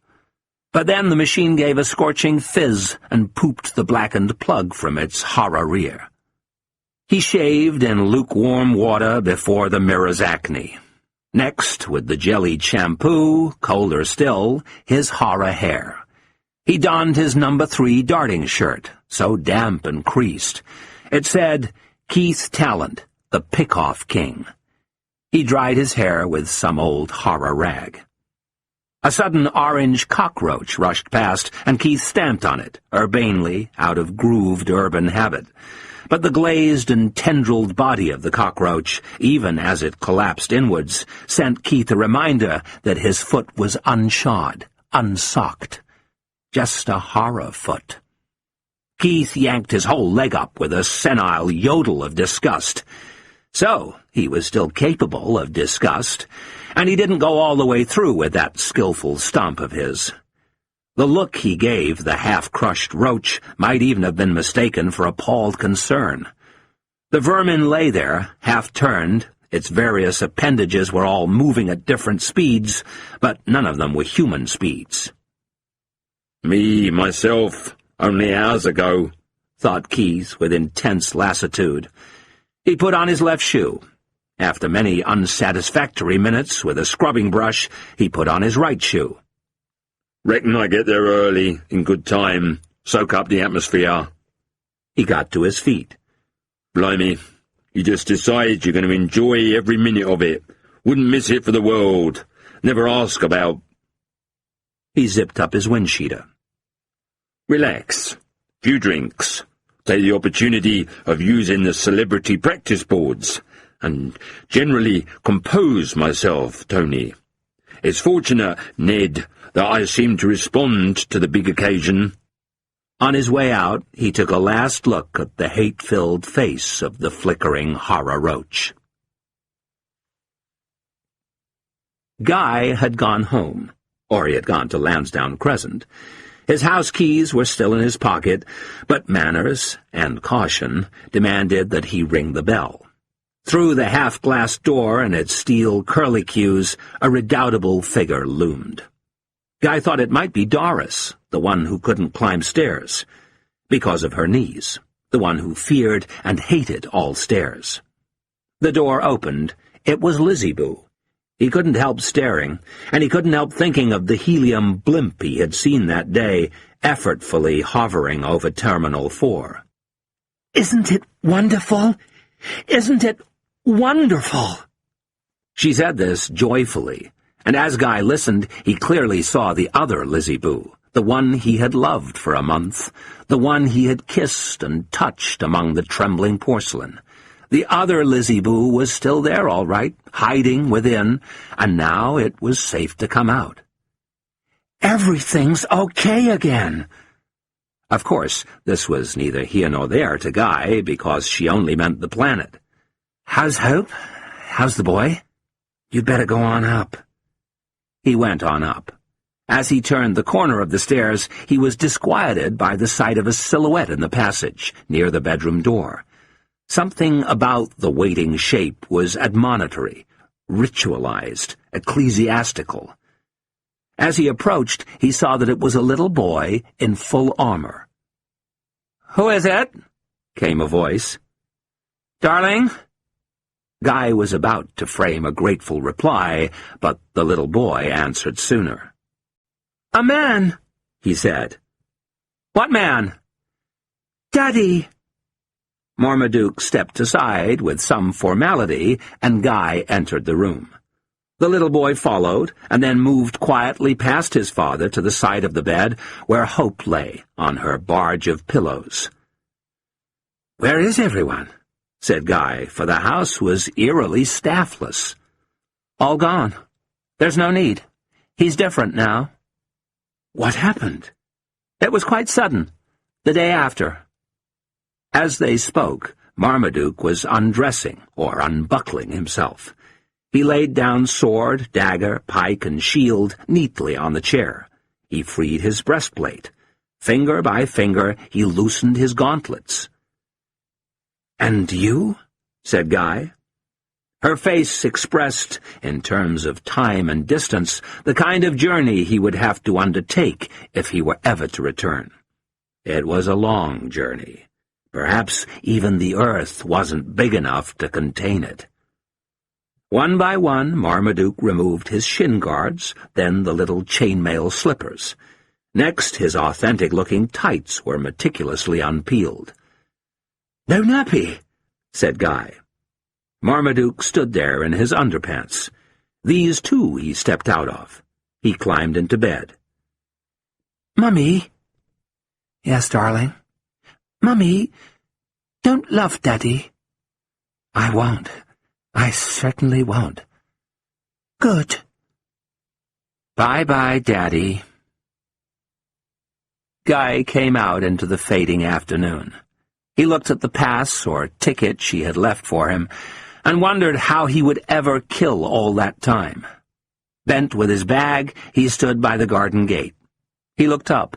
But then the machine gave a scorching fizz and pooped the blackened plug from its horror rear. He shaved in lukewarm water before the mirror's acne. Next, with the jellied shampoo, colder still, his horror hair. He donned his No. 3 darting shirt, so damp and creased. It said, "Keith's Talent, the Pick-Off King." He dried his hair with some old horror rag. A sudden orange cockroach rushed past, and Keith stamped on it, urbanely, out of grooved urban habit. But the glazed and tendrilled body of the cockroach, even as it collapsed inwards, sent Keith a reminder that his foot was unshod, unsocked. Just a horror foot. Keith yanked his whole leg up with a senile yodel of disgust. So, he was still capable of disgust, and he didn't go all the way through with that skillful stomp of his. The look he gave the half-crushed roach might even have been mistaken for appalled concern. The vermin lay there, half-turned. Its various appendages were all moving at different speeds, but none of them were human speeds. Me, myself, only hours ago, thought Keyes with intense lassitude. He put on his left shoe. After many unsatisfactory minutes with a scrubbing brush, he put on his right shoe. Reckon I get there early, in good time, soak up the atmosphere. He got to his feet. Blimey, you just decide you're going to enjoy every minute of it. Wouldn't miss it for the world. Never ask about... He zipped up his windsheeter. Relax. Few drinks. Take the opportunity of using the celebrity practice boards. And generally compose myself, Tony. It's fortunate, Ned, that I seem to respond to the big occasion. On his way out, he took a last look at the hate-filled face of the flickering horror roach. Guy had gone home, or he had gone to Lansdowne Crescent. His house keys were still in his pocket, but manners and caution demanded that he ring the bell. Through the half-glass door and its steel curlicues, a redoubtable figure loomed. Guy thought it might be Doris, the one who couldn't climb stairs, because of her knees, the one who feared and hated all stairs. The door opened. It was Lizzie Boo. He couldn't help staring, and he couldn't help thinking of the helium blimp he had seen that day, effortfully hovering over Terminal 4. "Isn't it wonderful? Isn't it wonderful?" She said this joyfully, and as Guy listened, he clearly saw the other Lizzie Boo, the one he had loved for a month, the one he had kissed and touched among the trembling porcelain. The other Lizzie Boo was still there, all right, hiding within, and now it was safe to come out. "Everything's okay again." Of course, this was neither here nor there to Guy, because she only meant the planet. "How's Hope? How's the boy? You'd better go on up." He went on up. As he turned the corner of the stairs, he was disquieted by the sight of a silhouette in the passage, near the bedroom door. Something about the waiting shape was admonitory, ritualized, ecclesiastical. As he approached, he saw that it was a little boy in full armor. "Who is it?" came a voice. "Darling?" Guy was about to frame a grateful reply, but the little boy answered sooner. "A man," he said. "What man?" "Daddy." Marmaduke stepped aside with some formality, and Guy entered the room. The little boy followed, and then moved quietly past his father to the side of the bed, where Hope lay on her barge of pillows. "Where is everyone?" said Guy, for the house was eerily staffless. "All gone. There's no need. He's different now." "What happened?" "It was quite sudden. The day after." As they spoke, Marmaduke was undressing, or unbuckling himself. He laid down sword, dagger, pike, and shield neatly on the chair. He freed his breastplate. Finger by finger, he loosened his gauntlets. "And you?" said Guy. Her face expressed, in terms of time and distance, the kind of journey he would have to undertake if he were ever to return. It was a long journey. Perhaps even the earth wasn't big enough to contain it. One by one, Marmaduke removed his shin guards, then the little chainmail slippers. Next, his authentic-looking tights were meticulously unpeeled. "No nappy," said Guy. Marmaduke stood there in his underpants. These, too, he stepped out of. He climbed into bed. "Mummy?" "Yes, darling?" "Mummy, don't love Daddy." "I won't. I certainly won't." "Good." "Bye-bye, Daddy." Guy came out into the fading afternoon. He looked at the pass or ticket she had left for him, and wondered how he would ever kill all that time. Bent with his bag, he stood by the garden gate. He looked up.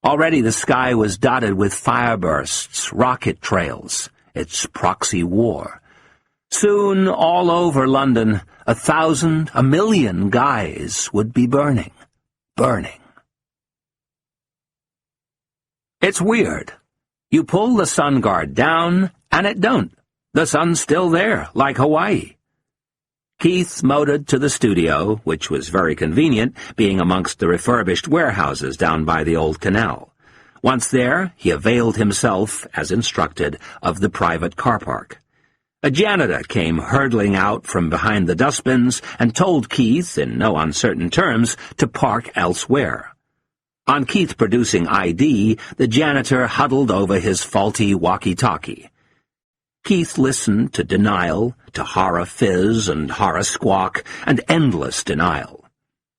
Already the sky was dotted with firebursts, rocket trails, its proxy war. Soon, all over London, 1,000, 1,000,000 guys would be burning. Burning. It's weird. You pull the sun guard down, and it don't. The sun's still there, like Hawaii. Keith motored to the studio, which was very convenient, being amongst the refurbished warehouses down by the old canal. Once there, he availed himself, as instructed, of the private car park. A janitor came hurtling out from behind the dustbins and told Keith, in no uncertain terms, to park elsewhere. On Keith producing ID, the janitor huddled over his faulty walkie-talkie. Keith listened to denial, to horror fizz and horror squawk, and endless denial.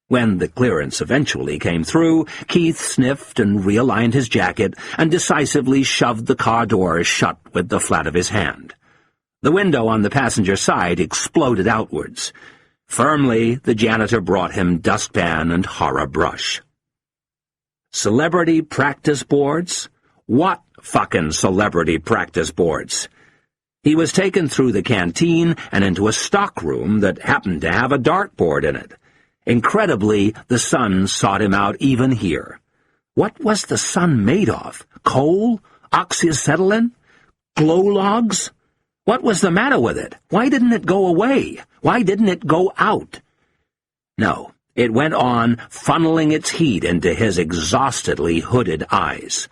When the clearance eventually came through, Keith sniffed and realigned his jacket and decisively shoved the car doors shut with the flat of his hand. The window on the passenger side exploded outwards. Firmly, the janitor brought him dustpan and horror brush. Celebrity practice boards? What fucking celebrity practice boards? He was taken through the canteen and into a stockroom that happened to have a dartboard in it. Incredibly, the sun sought him out even here. What was the sun made of? Coal? Oxyacetylene? Glow logs? What was the matter with it? Why didn't it go away? Why didn't it go out? No, it went on, funneling its heat into his exhaustedly hooded eyes.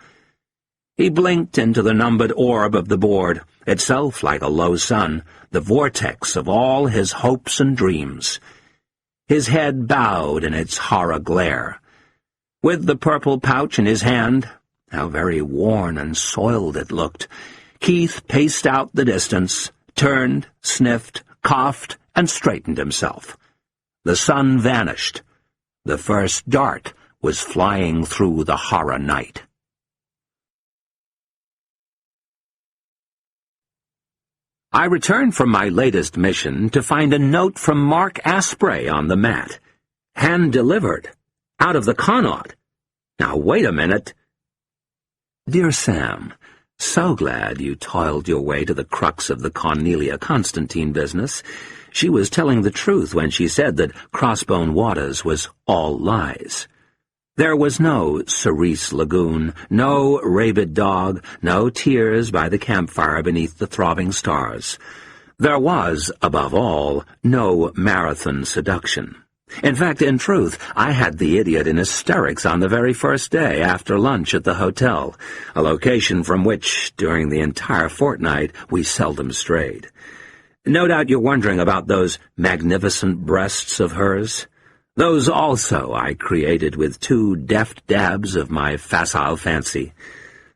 He blinked into the numbered orb of the board, itself like a low sun, the vortex of all his hopes and dreams. His head bowed in its horror glare. With the purple pouch in his hand, how very worn and soiled it looked, Keith paced out the distance, turned, sniffed, coughed, and straightened himself. The sun vanished. The first dart was flying through the horror night. I returned from my latest mission to find a note from Mark Asprey on the mat. Hand-delivered. Out of the Connaught. Now, wait a minute. Dear Sam, so glad you toiled your way to the crux of the Cornelia Constantine business. She was telling the truth when she said that Crossbone Waters was all lies. There was no Cerise Lagoon, no rabid dog, no tears by the campfire beneath the throbbing stars. There was, above all, no marathon seduction. In fact, in truth, I had the idiot in hysterics on the very first day after lunch at the hotel, a location from which, during the entire fortnight, we seldom strayed. No doubt you're wondering about those magnificent breasts of hers. Those also I created with 2 deft dabs of my facile fancy.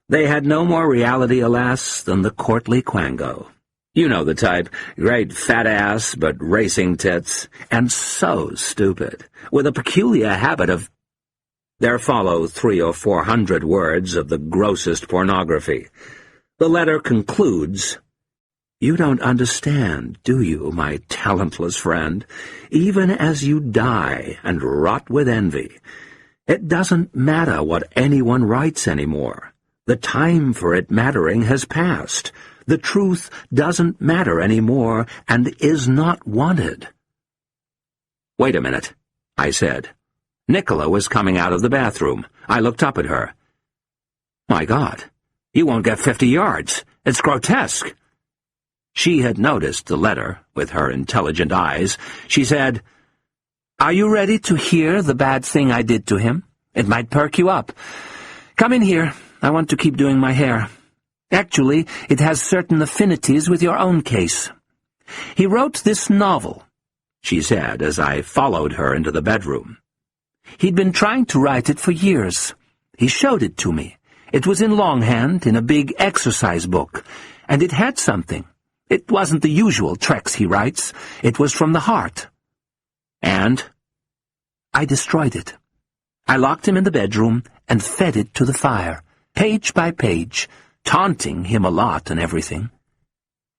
They had no more reality, alas, than the courtly quango. You know the type, great fat ass but racing tits, and so stupid, with a peculiar habit of... There follow 300 or 400 words of the grossest pornography. The letter concludes... You don't understand, do you, my talentless friend? Even as you die and rot with envy, it doesn't matter what anyone writes anymore. The time for it mattering has passed. The truth doesn't matter anymore and is not wanted. Wait a minute, I said. Nicola was coming out of the bathroom. I looked up at her. My God, you won't get 50 yards. It's grotesque. She had noticed the letter, with her intelligent eyes. She said, Are you ready to hear the bad thing I did to him? It might perk you up. Come in here. I want to keep doing my hair. Actually, it has certain affinities with your own case. He wrote this novel, she said as I followed her into the bedroom. He'd been trying to write it for years. He showed it to me. It was in longhand, in a big exercise book, and it had something. It wasn't the usual treks he writes. It was from the heart. And I destroyed it. I locked him in the bedroom and fed it to the fire, page by page, taunting him a lot and everything.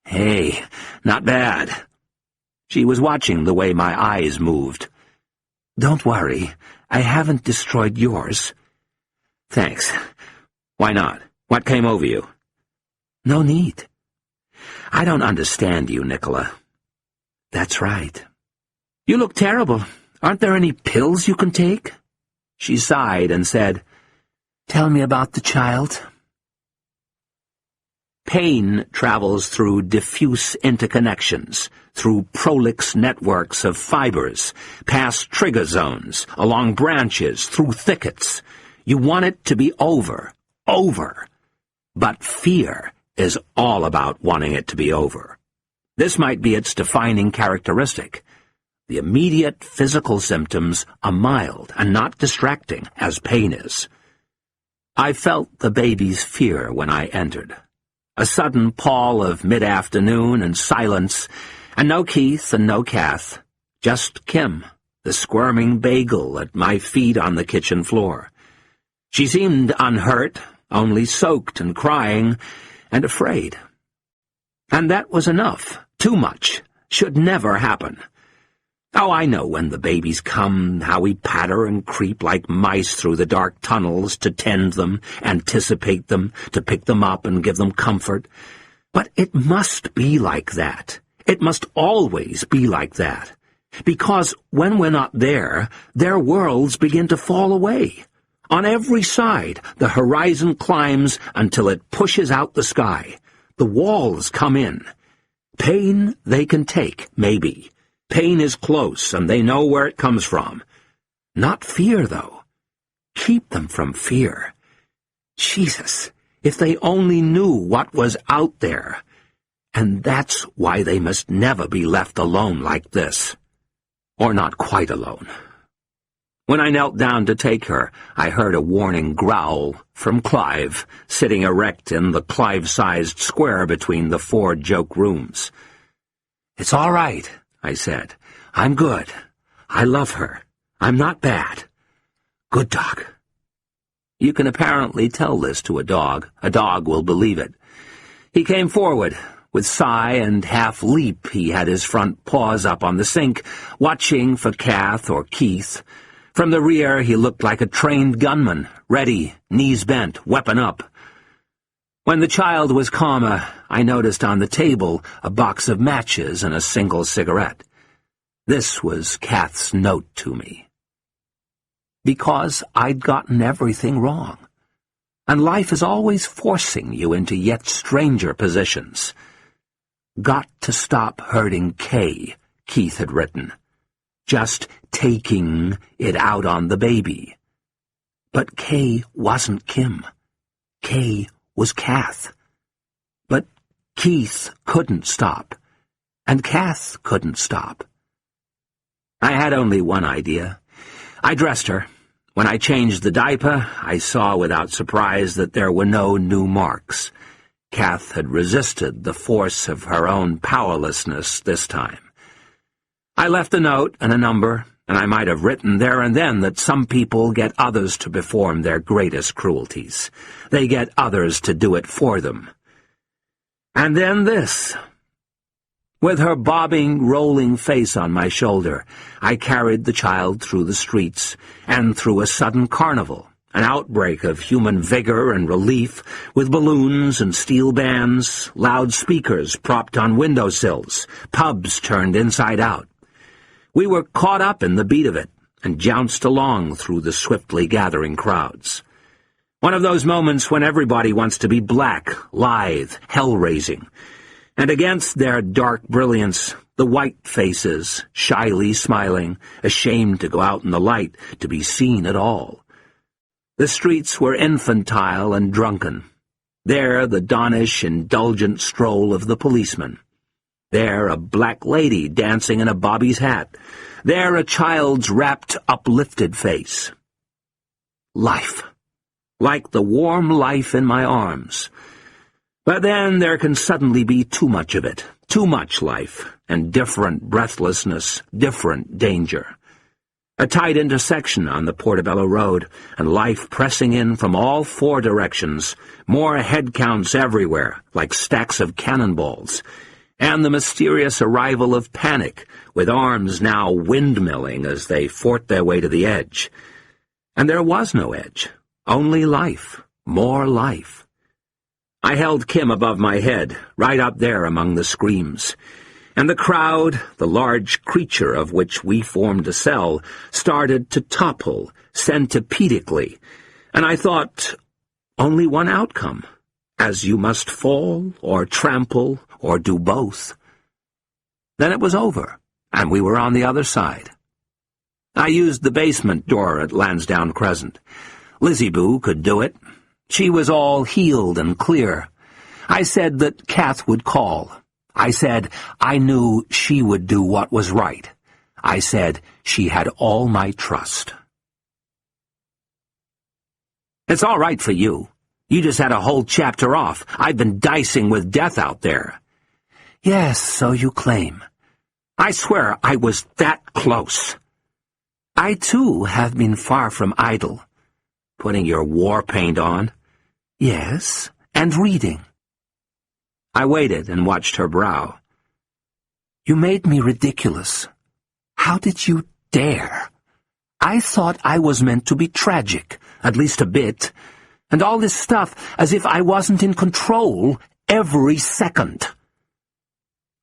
Hey, not bad. She was watching the way my eyes moved. Don't worry, I haven't destroyed yours. Thanks. Why not? What came over you? No need. I don't understand you, Nicola. That's right. You look terrible. Aren't there any pills you can take? She sighed and said, Tell me about the child. Pain travels through diffuse interconnections, through prolix networks of fibers, past trigger zones, along branches, through thickets. You want it to be over. But fear is all about wanting it to be over. This might be its defining characteristic. The immediate physical symptoms are mild and not distracting, as pain is. I felt the baby's fear when I entered. A sudden pall of mid-afternoon and silence, and no Keith and no Kath, just Kim, the squirming bagel at my feet on the kitchen floor. She seemed unhurt, only soaked and crying, and afraid. And that was enough. Too much. Should never happen. Oh, I know when the babies come, how we patter and creep like mice through the dark tunnels to tend them, anticipate them, to pick them up and give them comfort. But it must be like that. It must always be like that. Because when we're not there, their worlds begin to fall away. On every side, the horizon climbs until it pushes out the sky. The walls come in. Pain they can take, maybe. Pain is close, and they know where it comes from. Not fear, though. Keep them from fear. Jesus, if they only knew what was out there. And that's why they must never be left alone like this. Or not quite alone. When I knelt down to take her, I heard a warning growl from Clive, sitting erect in the Clive-sized square between the 4 joke rooms. "It's all right," I said. "I'm good. I love her. I'm not bad. Good dog." You can apparently tell this to a dog. A dog will believe it. He came forward. With sigh and half-leap, he had his front paws up on the sink, watching for Kath or Keith. From the rear, he looked like a trained gunman, ready, knees bent, weapon up. When the child was calmer, I noticed on the table a box of matches and a single cigarette. This was Kath's note to me. Because I'd gotten everything wrong. And life is always forcing you into yet stranger positions. "Got to stop hurting Kay," Keith had written. Just taking it out on the baby. But Kay wasn't Kim. Kay was Kath. But Keith couldn't stop. And Kath couldn't stop. I had only one idea. I dressed her. When I changed the diaper, I saw without surprise that there were no new marks. Kath had resisted the force of her own powerlessness this time. I left a note and a number, and I might have written there and then that some people get others to perform their greatest cruelties. They get others to do it for them. And then this. With her bobbing, rolling face on my shoulder, I carried the child through the streets, and through a sudden carnival, an outbreak of human vigor and relief, with balloons and steel bands, loudspeakers propped on windowsills, pubs turned inside out. We were caught up in the beat of it, and jounced along through the swiftly gathering crowds. One of those moments when everybody wants to be black, lithe, hell-raising, and against their dark brilliance, the white faces, shyly smiling, ashamed to go out in the light, to be seen at all. The streets were infantile and drunken. There the donnish, indulgent stroll of the policeman. There a black lady dancing in a bobby's hat. There a child's rapt, uplifted face. Life. Like the warm life in my arms. But then there can suddenly be too much of it, too much life, and different breathlessness, different danger. A tight intersection on the Portobello Road, and life pressing in from all 4 directions, more head counts everywhere, like stacks of cannonballs, and the mysterious arrival of panic, with arms now windmilling as they fought their way to the edge. And there was no edge. Only life, more life. I held Kim above my head, right up there among the screams. And the crowd, the large creature of which we formed a cell, started to topple, centipedically, and I thought, only one outcome, as you must fall, or trample, or do both. Then it was over, and we were on the other side. I used the basement door at Lansdowne Crescent. Lizzie Boo could do it. She was all healed and clear. I said that Kath would call. I said I knew she would do what was right. I said she had all my trust. It's all right for you. You just had a whole chapter off. I've been dicing with death out there. Yes, so you claim. I swear I was that close. I, too, have been far from idle. Putting your war paint on. Yes, and reading. I waited and watched her brow. You made me ridiculous. How did you dare? I thought I was meant to be tragic, at least a bit, and all this stuff as if I wasn't in control every second.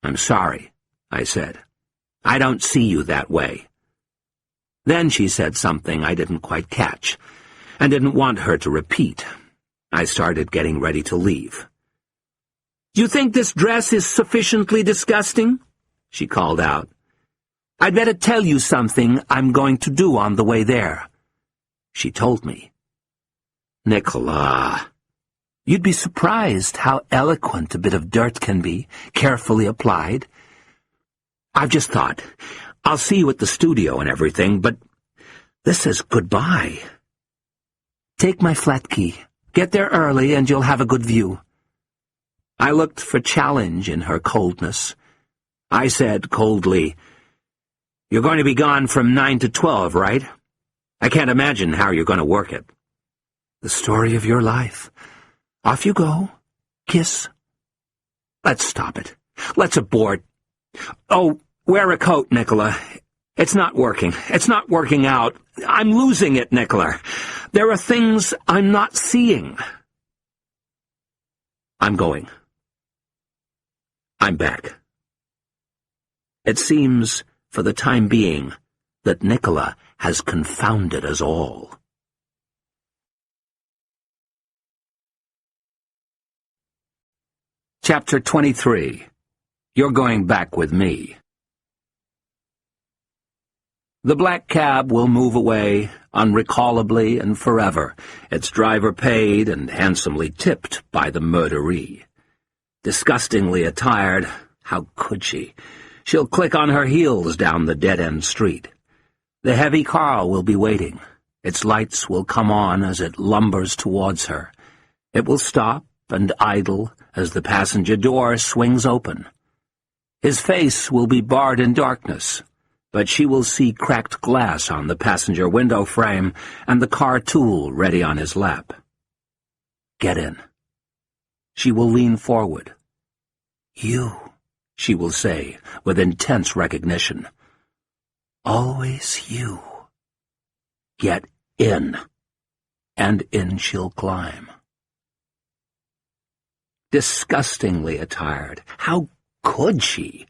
I'm sorry, I said. I don't see you that way. Then she said something I didn't quite catch, and didn't want her to repeat. I started getting ready to leave. "Do you think this dress is sufficiently disgusting?" she called out. "I'd better tell you something I'm going to do on the way there." She told me. Nicola, you'd be surprised how eloquent a bit of dirt can be, carefully applied. I've just thought, I'll see you at the studio and everything, but this is goodbye. Take my flat key. Get there early and you'll have a good view. I looked for challenge in her coldness. I said coldly, "You're going to be gone from 9 to 12, right? I can't imagine how you're going to work it." "The story of your life. Off you go. Kiss." "Let's stop it. Let's abort. Oh, wear a coat, Nicola. It's not working. It's not working out. I'm losing it, Nicola. There are things I'm not seeing." I'm going. I'm back. It seems, for the time being, that Nicola has confounded us all. Chapter 23. You're going back with me. The black cab will move away, unrecallably and forever, its driver paid and handsomely tipped by the murderee. Disgustingly attired, how could she? She'll click on her heels down the dead-end street. The heavy car will be waiting. Its lights will come on as it lumbers towards her. It will stop and idle as the passenger door swings open. His face will be barred in darkness, but she will see cracked glass on the passenger window frame and the car tool ready on his lap. Get in. She will lean forward. "You," she will say, with intense recognition. "Always you." Get in. And in she'll climb. Disgustingly attired. How could she?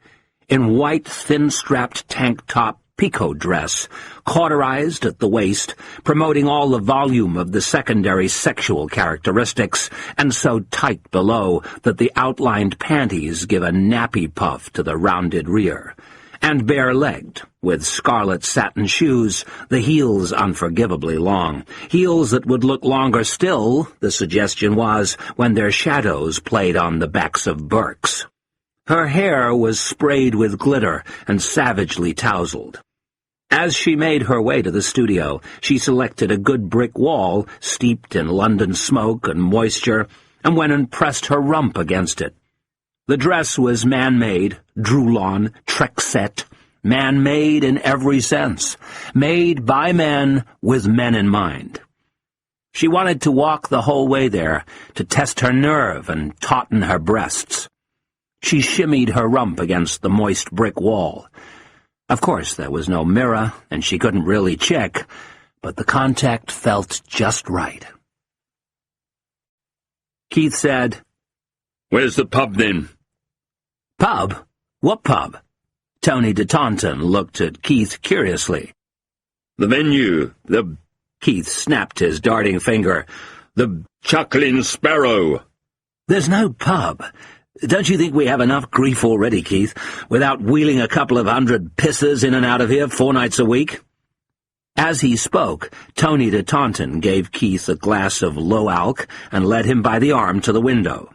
In white, thin-strapped tank-top picot dress, cauterized at the waist, promoting all the volume of the secondary sexual characteristics, and so tight below that the outlined panties give a nappy puff to the rounded rear, and bare-legged, with scarlet satin shoes, the heels unforgivably long, heels that would look longer still, the suggestion was, when their shadows played on the backs of Burks. Her hair was sprayed with glitter and savagely tousled. As she made her way to the studio, she selected a good brick wall, steeped in London smoke and moisture, and went and pressed her rump against it. The dress was man-made, Droulon, Trexet, man-made in every sense, made by men with men in mind. She wanted to walk the whole way there, to test her nerve and tauten her breasts. She shimmied her rump against the moist brick wall. Of course, there was no mirror, and she couldn't really check, but the contact felt just right, Keith said, "Where's the pub, then?" "Pub? What pub?" Tony de Taunton looked at Keith curiously. "The venue, the—" Keith snapped his darting finger. "The Chuckling Sparrow." "There's no pub. Don't you think we have enough grief already, Keith, without wheeling a couple of 100 pissers in and out of here 4 nights a week?" As he spoke, Tony de Taunton gave Keith a glass of low alc and led him by the arm to the window.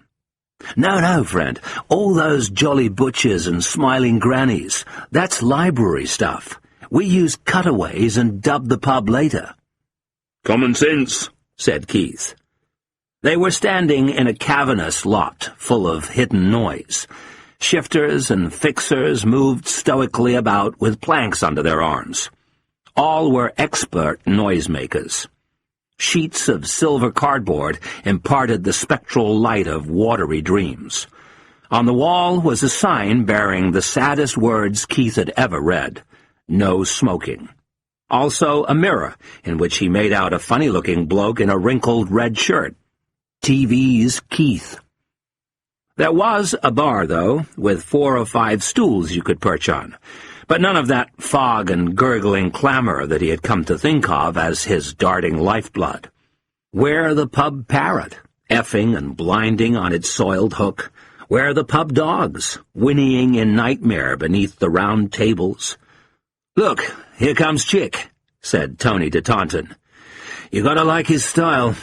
No, friend, all those jolly butchers and smiling grannies, that's library stuff. We use cutaways and dub the pub later." "Common sense," said Keith. They were standing in a cavernous lot full of hidden noise. Shifters and fixers moved stoically about with planks under their arms. All were expert noisemakers. Sheets of silver cardboard imparted the spectral light of watery dreams. On the wall was a sign bearing the saddest words Keith had ever read: "No smoking." Also a mirror, in which he made out a funny-looking bloke in a wrinkled red shirt. TV's Keith. There was a bar, though, with 4 or 5 stools you could perch on, but none of that fog and gurgling clamor that he had come to think of as his darting lifeblood. Where the pub parrot, effing and blinding on its soiled hook? Where the pub dogs, whinnying in nightmare beneath the round tables? "Look, here comes Chick," said Tony de Taunton. "You gotta like his style."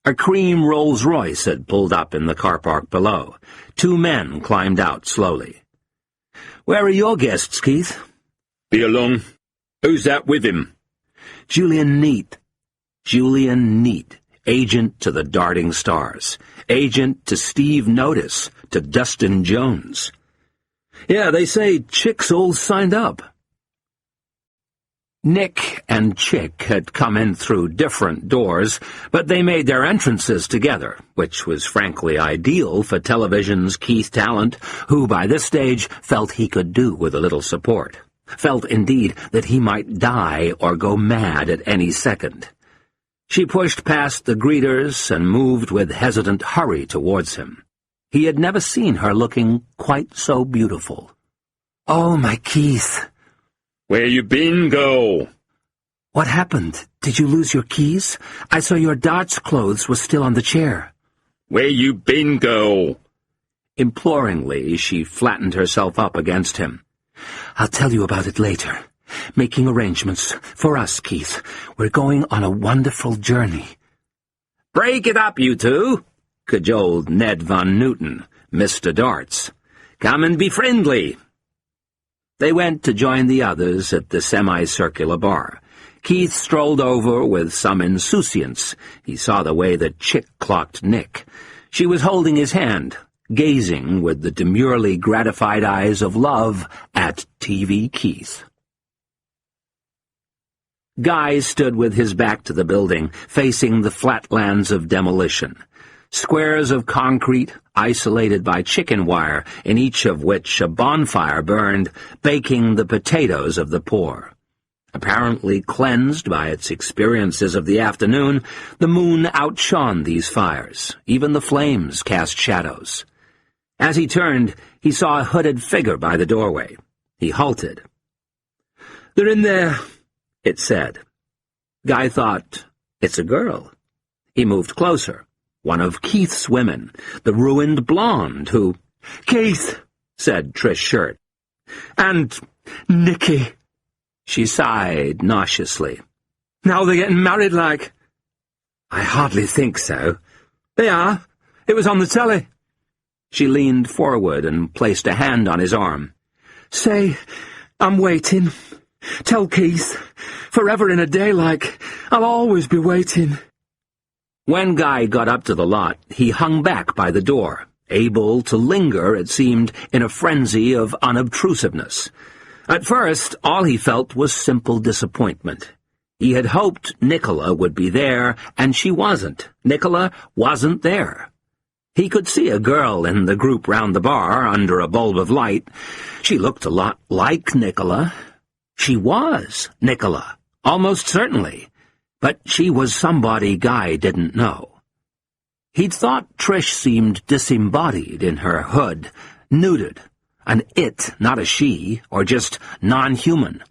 A cream Rolls-Royce had pulled up in the car park below. 2 men climbed out slowly. "Where are your guests, Keith?" "Be along. Who's that with him?" "Julian Neat. Julian Neat, agent to the Darting Stars. Agent to Steve Notice, to Dustin Jones." "Yeah, they say Chick's all signed up." Nick and Chick had come in through different doors, but they made their entrances together, which was frankly ideal for television's Keith Talent, who by this stage felt he could do with a little support. Felt, indeed, that he might die or go mad at any second. She pushed past the greeters and moved with hesitant hurry towards him. He had never seen her looking quite so beautiful. "Oh, my Keith." "Where you been, girl?" "What happened? Did you lose your keys? I saw your darts clothes were still on the chair." "Where you been, girl?" Imploringly, she flattened herself up against him. "I'll tell you about it later. Making arrangements for us, Keith. We're going on a wonderful journey." "Break it up, you two," cajoled Ned Von Newton, Mr. Darts. "Come and be friendly." They went to join the others at the semicircular bar. Keith strolled over with some insouciance. He saw the way that Chick clocked Nick. She was holding his hand, gazing with the demurely gratified eyes of love at TV Keith. Guy stood with his back to the building, facing the flatlands of demolition. Squares of concrete, isolated by chicken wire, in each of which a bonfire burned, baking the potatoes of the poor. Apparently cleansed by its experiences of the afternoon, the moon outshone these fires. Even the flames cast shadows. As he turned, he saw a hooded figure by the doorway. He halted. "They're in there," it said. Guy thought, "It's a girl." He moved closer. One of Keith's women, the ruined blonde who— "Keith," said Trish Shirt. "And Nicky." She sighed nauseously. "Now they're getting married, like." "I hardly think so." "They are. It was on the telly." She leaned forward and placed a hand on his arm. "Say, I'm waiting. Tell Keith. Forever in a day, like. I'll always be waiting." When Guy got up to the lot, he hung back by the door, able to linger, it seemed, in a frenzy of unobtrusiveness. At first, all he felt was simple disappointment. He had hoped Nicola would be there, and she wasn't. Nicola wasn't there. He could see a girl in the group round the bar, under a bulb of light. She looked a lot like Nicola. She was Nicola, almost certainly. But she was somebody Guy didn't know. He'd thought Trish seemed disembodied in her hood, neutered, an it, not a she, or just non-human.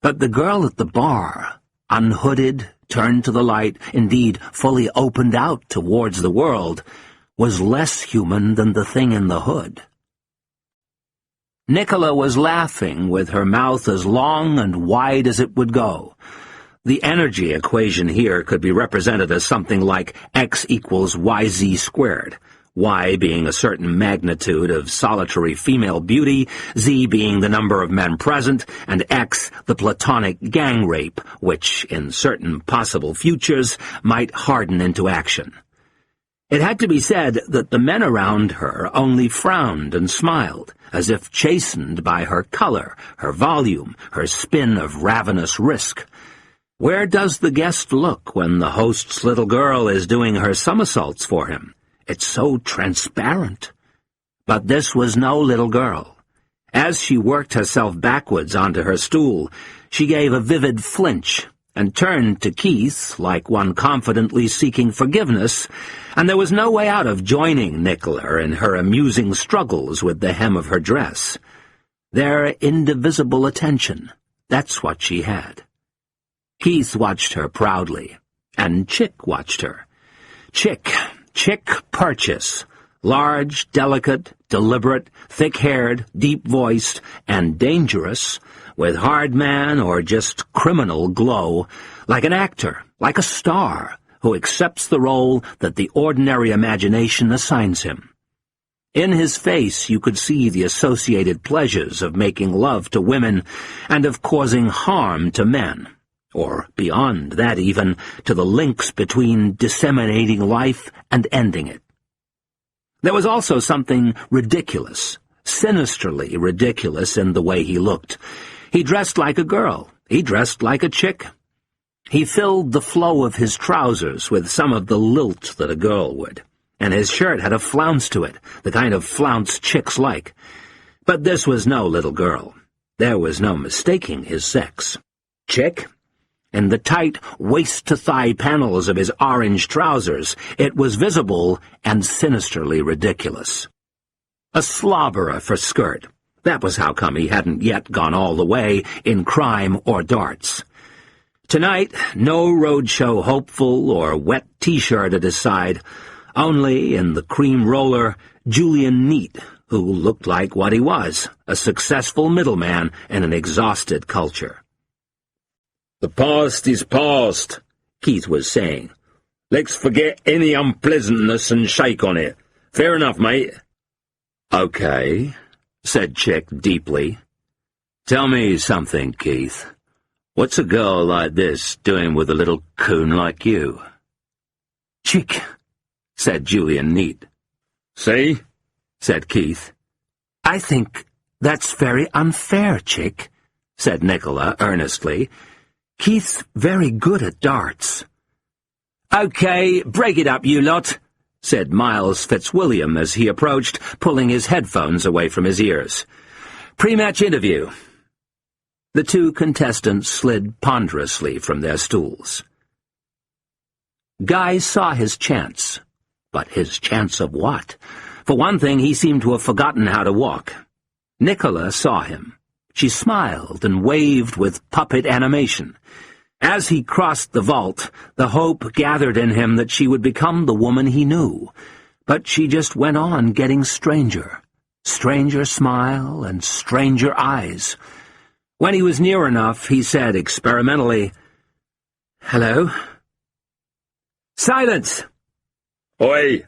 But the girl at the bar, unhooded, turned to the light, indeed fully opened out towards the world, was less human than the thing in the hood. Nicola was laughing with her mouth as long and wide as it would go. The energy equation here could be represented as something like x equals yz squared, y being a certain magnitude of solitary female beauty, z being the number of men present, and x the platonic gang rape, which, in certain possible futures, might harden into action. It had to be said that the men around her only frowned and smiled, as if chastened by her color, her volume, her spin of ravenous risk. Where does the guest look when the host's little girl is doing her somersaults for him? It's so transparent. But this was no little girl. As she worked herself backwards onto her stool, she gave a vivid flinch and turned to Keith like one confidently seeking forgiveness, and there was no way out of joining Nicola in her amusing struggles with the hem of her dress. Their indivisible attention, that's what she had. Keith watched her proudly, and Chick watched her. Chick Purchase, large, delicate, deliberate, thick-haired, deep-voiced, and dangerous, with hard man or just criminal glow, like an actor, like a star, who accepts the role that the ordinary imagination assigns him. In his face you could see the associated pleasures of making love to women and of causing harm to men, or beyond that even, to the links between disseminating life and ending it. There was also something ridiculous, sinisterly ridiculous in the way he looked. He dressed like a girl. He dressed like a chick. He filled the flow of his trousers with some of the lilt that a girl would, and his shirt had a flounce to it, the kind of flounce chicks like. But this was no little girl. There was no mistaking his sex. Chick? In the tight waist-to-thigh panels of his orange trousers, it was visible and sinisterly ridiculous. A slobberer for skirt. That was how come he hadn't yet gone all the way in crime or darts. Tonight, no roadshow hopeful or wet T-shirt at his side, only, in the cream roller, Julian Neat, who looked like what he was, a successful middleman in an exhausted culture. "The past is past," Keith was saying. "Let's forget any unpleasantness and shake on it. Fair enough, mate." "Okay," said Chick deeply. "Tell me something, Keith. What's a girl like this doing with a little coon like you?" "Chick," said Julian Neat. "See?" said Keith. "I think that's very unfair, Chick," said Nicola earnestly. "Keith's very good at darts." "Okay, break it up, you lot," said Miles Fitzwilliam as he approached, pulling his headphones away from his ears. "Pre-match interview." The two contestants slid ponderously from their stools. Guy saw his chance. But his chance of what? For one thing, he seemed to have forgotten how to walk. Nicola saw him. She smiled and waved with puppet animation. As he crossed the vault, the hope gathered in him that she would become the woman he knew. But she just went on getting stranger. Stranger smile and stranger eyes. When he was near enough, he said experimentally, "Hello?" "Silence!" "Oi!"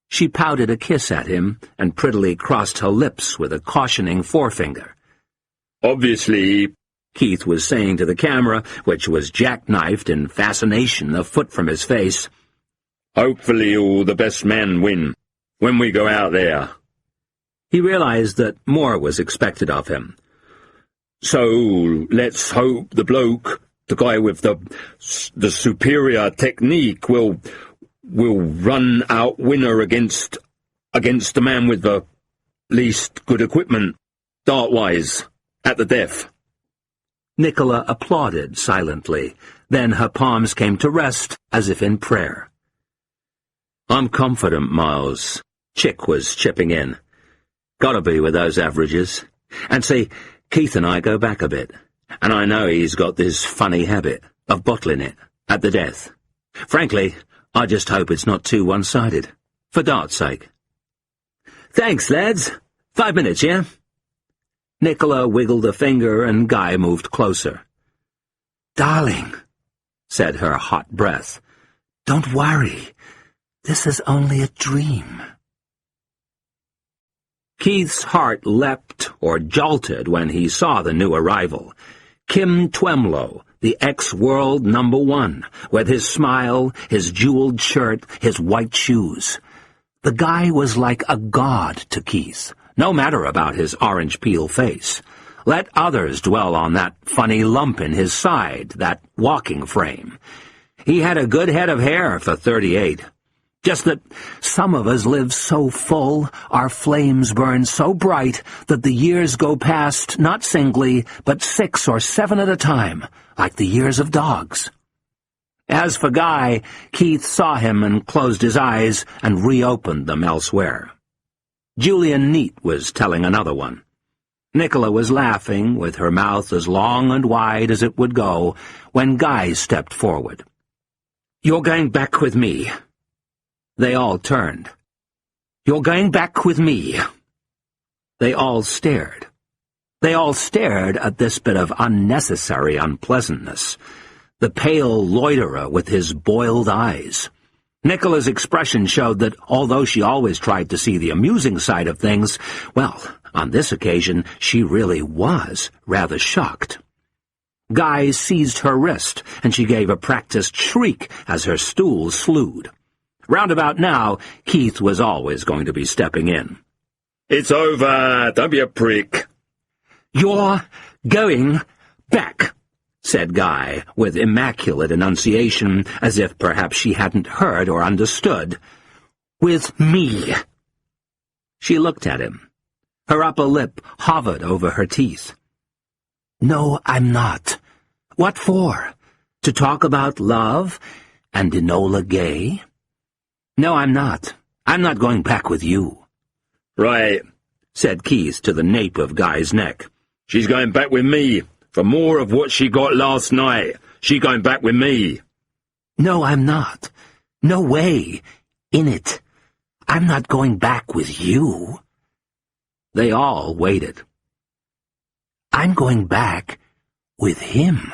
She pouted a kiss at him and prettily crossed her lips with a cautioning forefinger. "Obviously," Keith was saying to the camera, which was jackknifed in fascination a foot from his face, "hopefully all the best men win when we go out there." He realized that more was expected of him. "So let's hope the bloke, the guy with the superior technique, will run out winner against the man with the least good equipment, dart-wise, at the death." Nicola applauded silently. Then her palms came to rest, as if in prayer. I'm confident, Miles. Chick was chipping in. Gotta be with those averages. And see, Keith and I go back a bit, and I know he's got this funny habit of bottling it at the death. Frankly, I just hope it's not too one-sided, for Dart's sake. Thanks, lads. 5 minutes, yeah? Nicola wiggled a finger, and Guy moved closer. Darling, said her hot breath, don't worry. This is only a dream. Keith's heart leapt or jolted when he saw the new arrival. Kim Twemlow, the ex-world #1, with his smile, his jeweled shirt, his white shoes. The guy was like a god to Keith, no matter about his orange peel face. Let others dwell on that funny lump in his side, that walking frame. He had a good head of hair for 38. Just that some of us live so full, our flames burn so bright, that the years go past not singly, but 6 or 7 at a time, like the years of dogs. As for Guy, Keith saw him and closed his eyes and reopened them elsewhere. Julian Neat was telling another one. Nicola was laughing, with her mouth as long and wide as it would go, when Guy stepped forward. "You're going back with me." They all turned. "You're going back with me." They all stared. They all stared at this bit of unnecessary unpleasantness. The pale loiterer with his boiled eyes. Nicola's expression showed that, although she always tried to see the amusing side of things, well, on this occasion she really was rather shocked. Guy seized her wrist, and she gave a practiced shriek as her stool slewed. Round about now, Keith was always going to be stepping in. "It's over. Don't be a prick." "You're going back," said Guy, with immaculate enunciation, as if perhaps she hadn't heard or understood. "With me." She looked at him. Her upper lip hovered over her teeth. "No, I'm not. What for? To talk about love and Enola Gay? No, I'm not. I'm not going back with you." "Right," said Keith to the nape of Guy's neck. "She's going back with me. For more of what she got last night. She going back with me." "No, I'm not. No way. In it. I'm not going back with you." They all waited. "I'm going back with him,"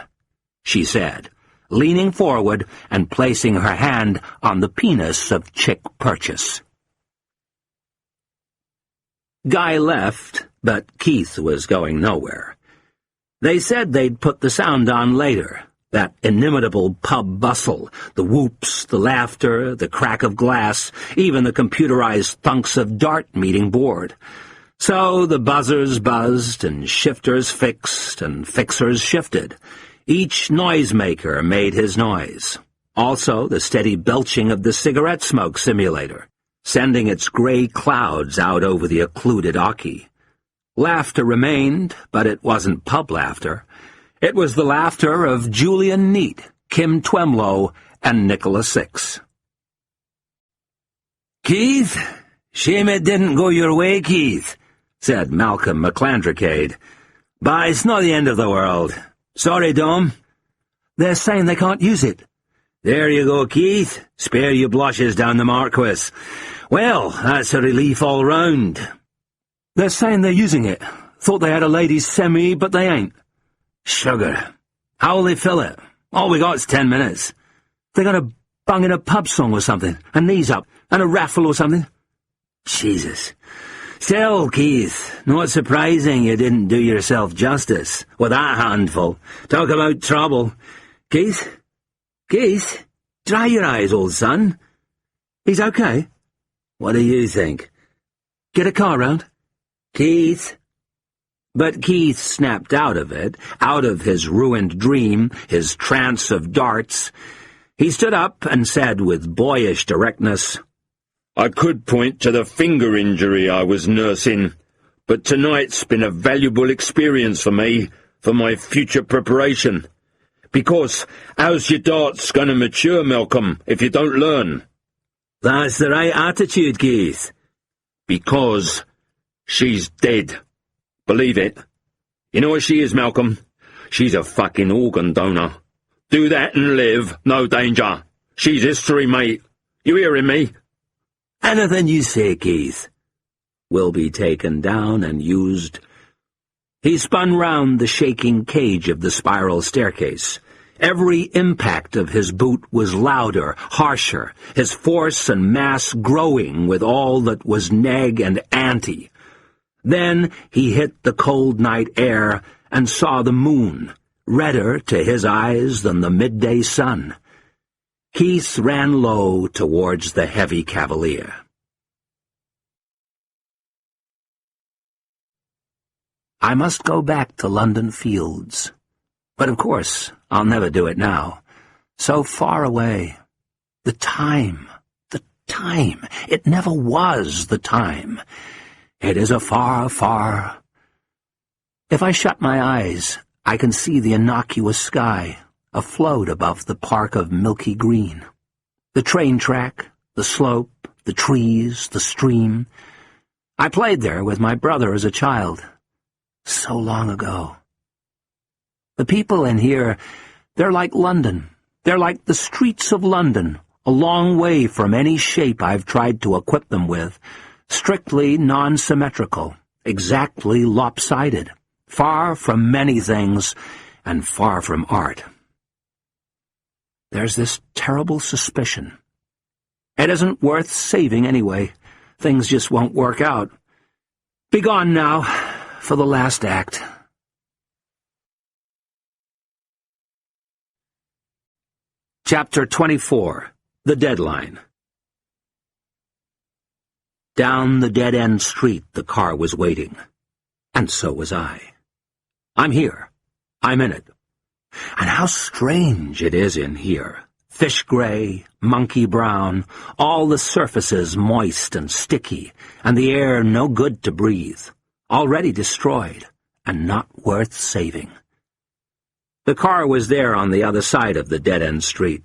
she said, leaning forward and placing her hand on the penis of Chick Purchase. Guy left, but Keith was going nowhere. They said they'd put the sound on later, that inimitable pub bustle, the whoops, the laughter, the crack of glass, even the computerized thunks of Dart meeting board. So the buzzers buzzed, and shifters fixed, and fixers shifted. Each noisemaker made his noise. Also the steady belching of the cigarette smoke simulator, sending its gray clouds out over the occluded Aki. Laughter remained, but it wasn't pub laughter. It was the laughter of Julian Neat, Kim Twemlow, and Nicholas Six. "Keith, shame it didn't go your way, Keith," said Malcolm McClandricade. "But it's not the end of the world. Sorry, Dom. They're saying they can't use it." "There you go, Keith. Spare your blushes down the Marquis. Well, that's a relief all round." "They're saying they're using it. Thought they had a ladies' semi, but they ain't." "Sugar. How'll they fill it? All we got's 10 minutes. They're gonna bung in a pub song or something, and knees up, and a raffle or something." "Jesus. Still, Keith, not surprising you didn't do yourself justice with that handful. Talk about trouble. Keith? Keith? Dry your eyes, old son." "He's okay." "What do you think?" "Get a car round." "Keith?" But Keith snapped out of it, out of his ruined dream, his trance of darts. He stood up and said with boyish directness, "I could point to the finger injury I was nursing, but tonight's been a valuable experience for me, for my future preparation. Because how's your darts going to mature, Malcolm, if you don't learn?" That's the right attitude, Keith. Because she's dead. Believe it. You know what she is, Malcolm? She's a fucking organ donor. Do that and live, no danger. She's history, mate. You hearing me? Anything you say, Keith, will be taken down and used. He spun round the shaking cage of the spiral staircase. Every impact of his boot was louder, harsher, his force and mass growing with all that was neg and ante. Then he hit the cold night air and saw the moon, redder to his eyes than the midday sun. Keith ran low towards the heavy cavalier. I must go back to London Fields. But of course, I'll never do it now. So far away. The time. It never was the time. It is afar, far. If I shut my eyes, I can see the innocuous sky, afloat above the park of milky green. The train track, the slope, the trees, the stream. I played there with my brother as a child. So long ago. The people in here, they're like London. They're like the streets of London, a long way from any shape I've tried to equip them with, strictly non-symmetrical, exactly lopsided, far from many things, and far from art. There's this terrible suspicion. It isn't worth saving anyway. Things just won't work out. Be gone now, for the last act. Chapter 24. The Deadline. Down the dead-end street the car was waiting. And so was I. I'm here. I'm in it. And how strange it is in here. Fish-gray, monkey-brown, all the surfaces moist and sticky, and the air no good to breathe, already destroyed, and not worth saving. The car was there on the other side of the dead-end street.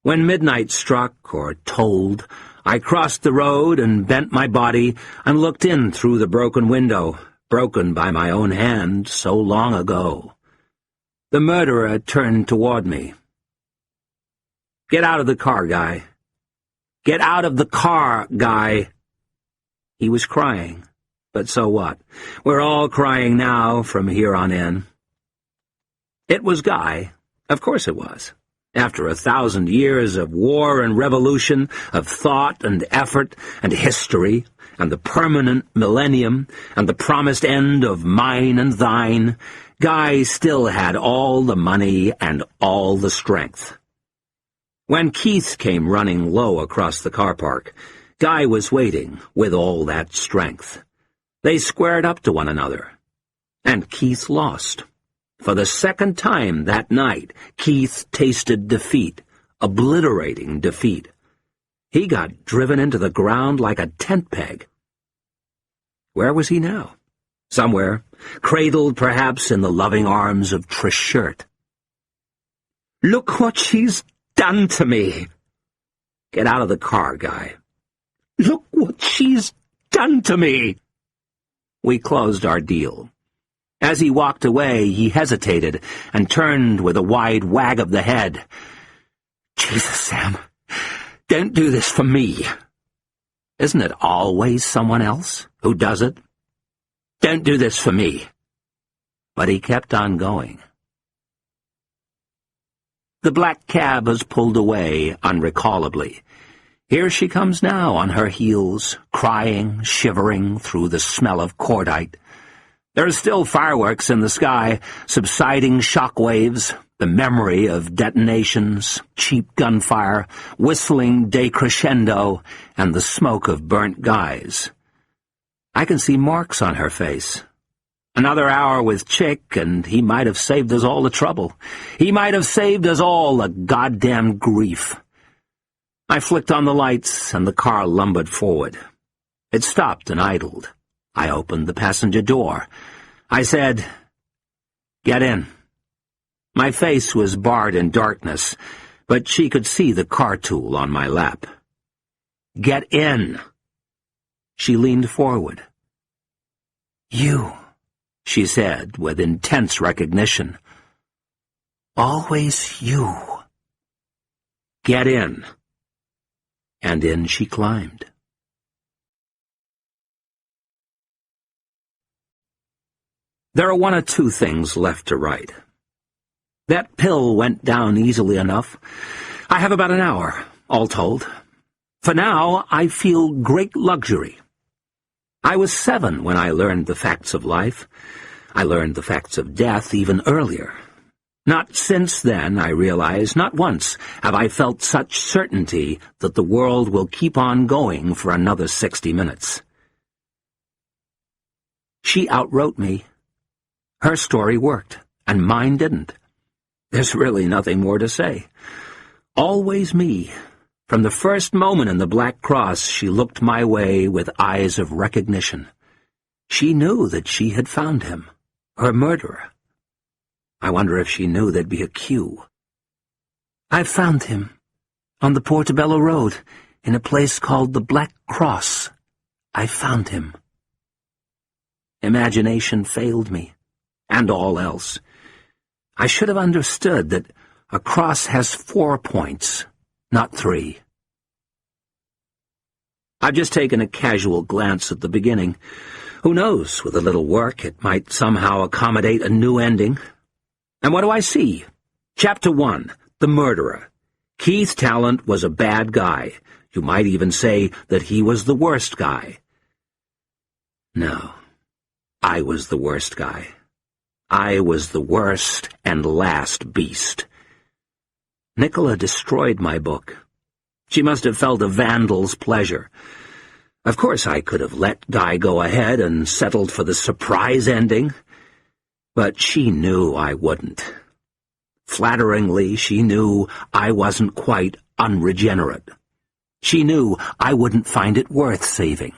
When midnight struck, or tolled, I crossed the road and bent my body and looked in through the broken window, broken by my own hand so long ago. The murderer turned toward me. "Get out of the car, Guy. Get out of the car, Guy." He was crying, but so what? We're all crying now from here on in. It was Guy. Of course it was. After 1,000 years of war and revolution, of thought and effort and history, and the permanent millennium, and the promised end of mine and thine, Guy still had all the money and all the strength. When Keith came running low across the car park, Guy was waiting with all that strength. They squared up to one another, and Keith lost. For the second time that night, Keith tasted defeat, obliterating defeat. He got driven into the ground like a tent peg. Where was he now? Somewhere, cradled perhaps in the loving arms of Trish Shirt. "Look what she's done to me!" "Get out of the car, Guy." "Look what she's done to me!" We closed our deal. As he walked away, he hesitated and turned with a wide wag of the head. "Jesus, Sam, don't do this for me." Isn't it always someone else who does it? "Don't do this for me." But he kept on going. The black cab has pulled away unrecallably. Here she comes now on her heels, crying, shivering through the smell of cordite. There are still fireworks in the sky, subsiding shock waves, the memory of detonations, cheap gunfire, whistling decrescendo, and the smoke of burnt guys. I can see marks on her face. Another hour with Chick, and he might have saved us all the trouble. He might have saved us all the goddamn grief. I flicked on the lights, and the car lumbered forward. It stopped and idled. I opened the passenger door. I said, "Get in." My face was barred in darkness, but she could see the car tool on my lap. Get in. She leaned forward. You, she said with intense recognition. Always you. Get in. And in she climbed. There are one or two things left to write. That pill went down easily enough. I have about an hour, all told. For now, I feel great luxury. I was 7 when I learned the facts of life. I learned the facts of death even earlier. Not since then, I realize, not once have I felt such certainty that the world will keep on going for another 60 minutes. She outwrote me. Her story worked, and mine didn't. There's really nothing more to say. Always me. From the first moment in the Black Cross, she looked my way with eyes of recognition. She knew that she had found him, her murderer. I wonder if she knew there'd be a queue. I found him, on the Portobello Road, in a place called the Black Cross. I found him. Imagination failed me, and all else. I should have understood that a cross has 4 points, not 3. I've just taken a casual glance at the beginning. Who knows, with a little work, it might somehow accommodate a new ending. And what do I see? Chapter 1, The Murderer. Keith Talent was a bad guy. You might even say that he was the worst guy. No, I was the worst guy. I was the worst and last beast. Nicola destroyed my book. She must have felt a vandal's pleasure. Of course I could have let Guy go ahead and settled for the surprise ending, but she knew I wouldn't. Flatteringly, she knew I wasn't quite unregenerate. She knew I wouldn't find it worth saving.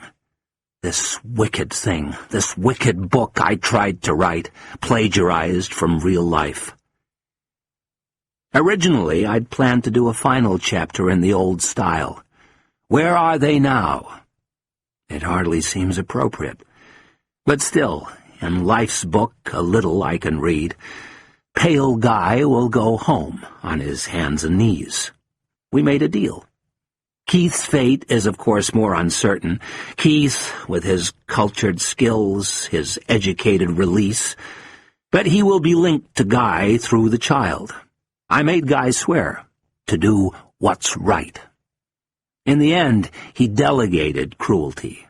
This wicked thing, this wicked book I tried to write, plagiarized from real life. Originally, I'd planned to do a final chapter in the old style. Where are they now? It hardly seems appropriate. But still, in life's book, a little I can read. Pale Guy will go home on his hands and knees. We made a deal. Keith's fate is, of course, more uncertain. Keith, with his cultured skills, his educated release. But he will be linked to Guy through the child. I made Guy swear to do what's right. In the end, he delegated cruelty.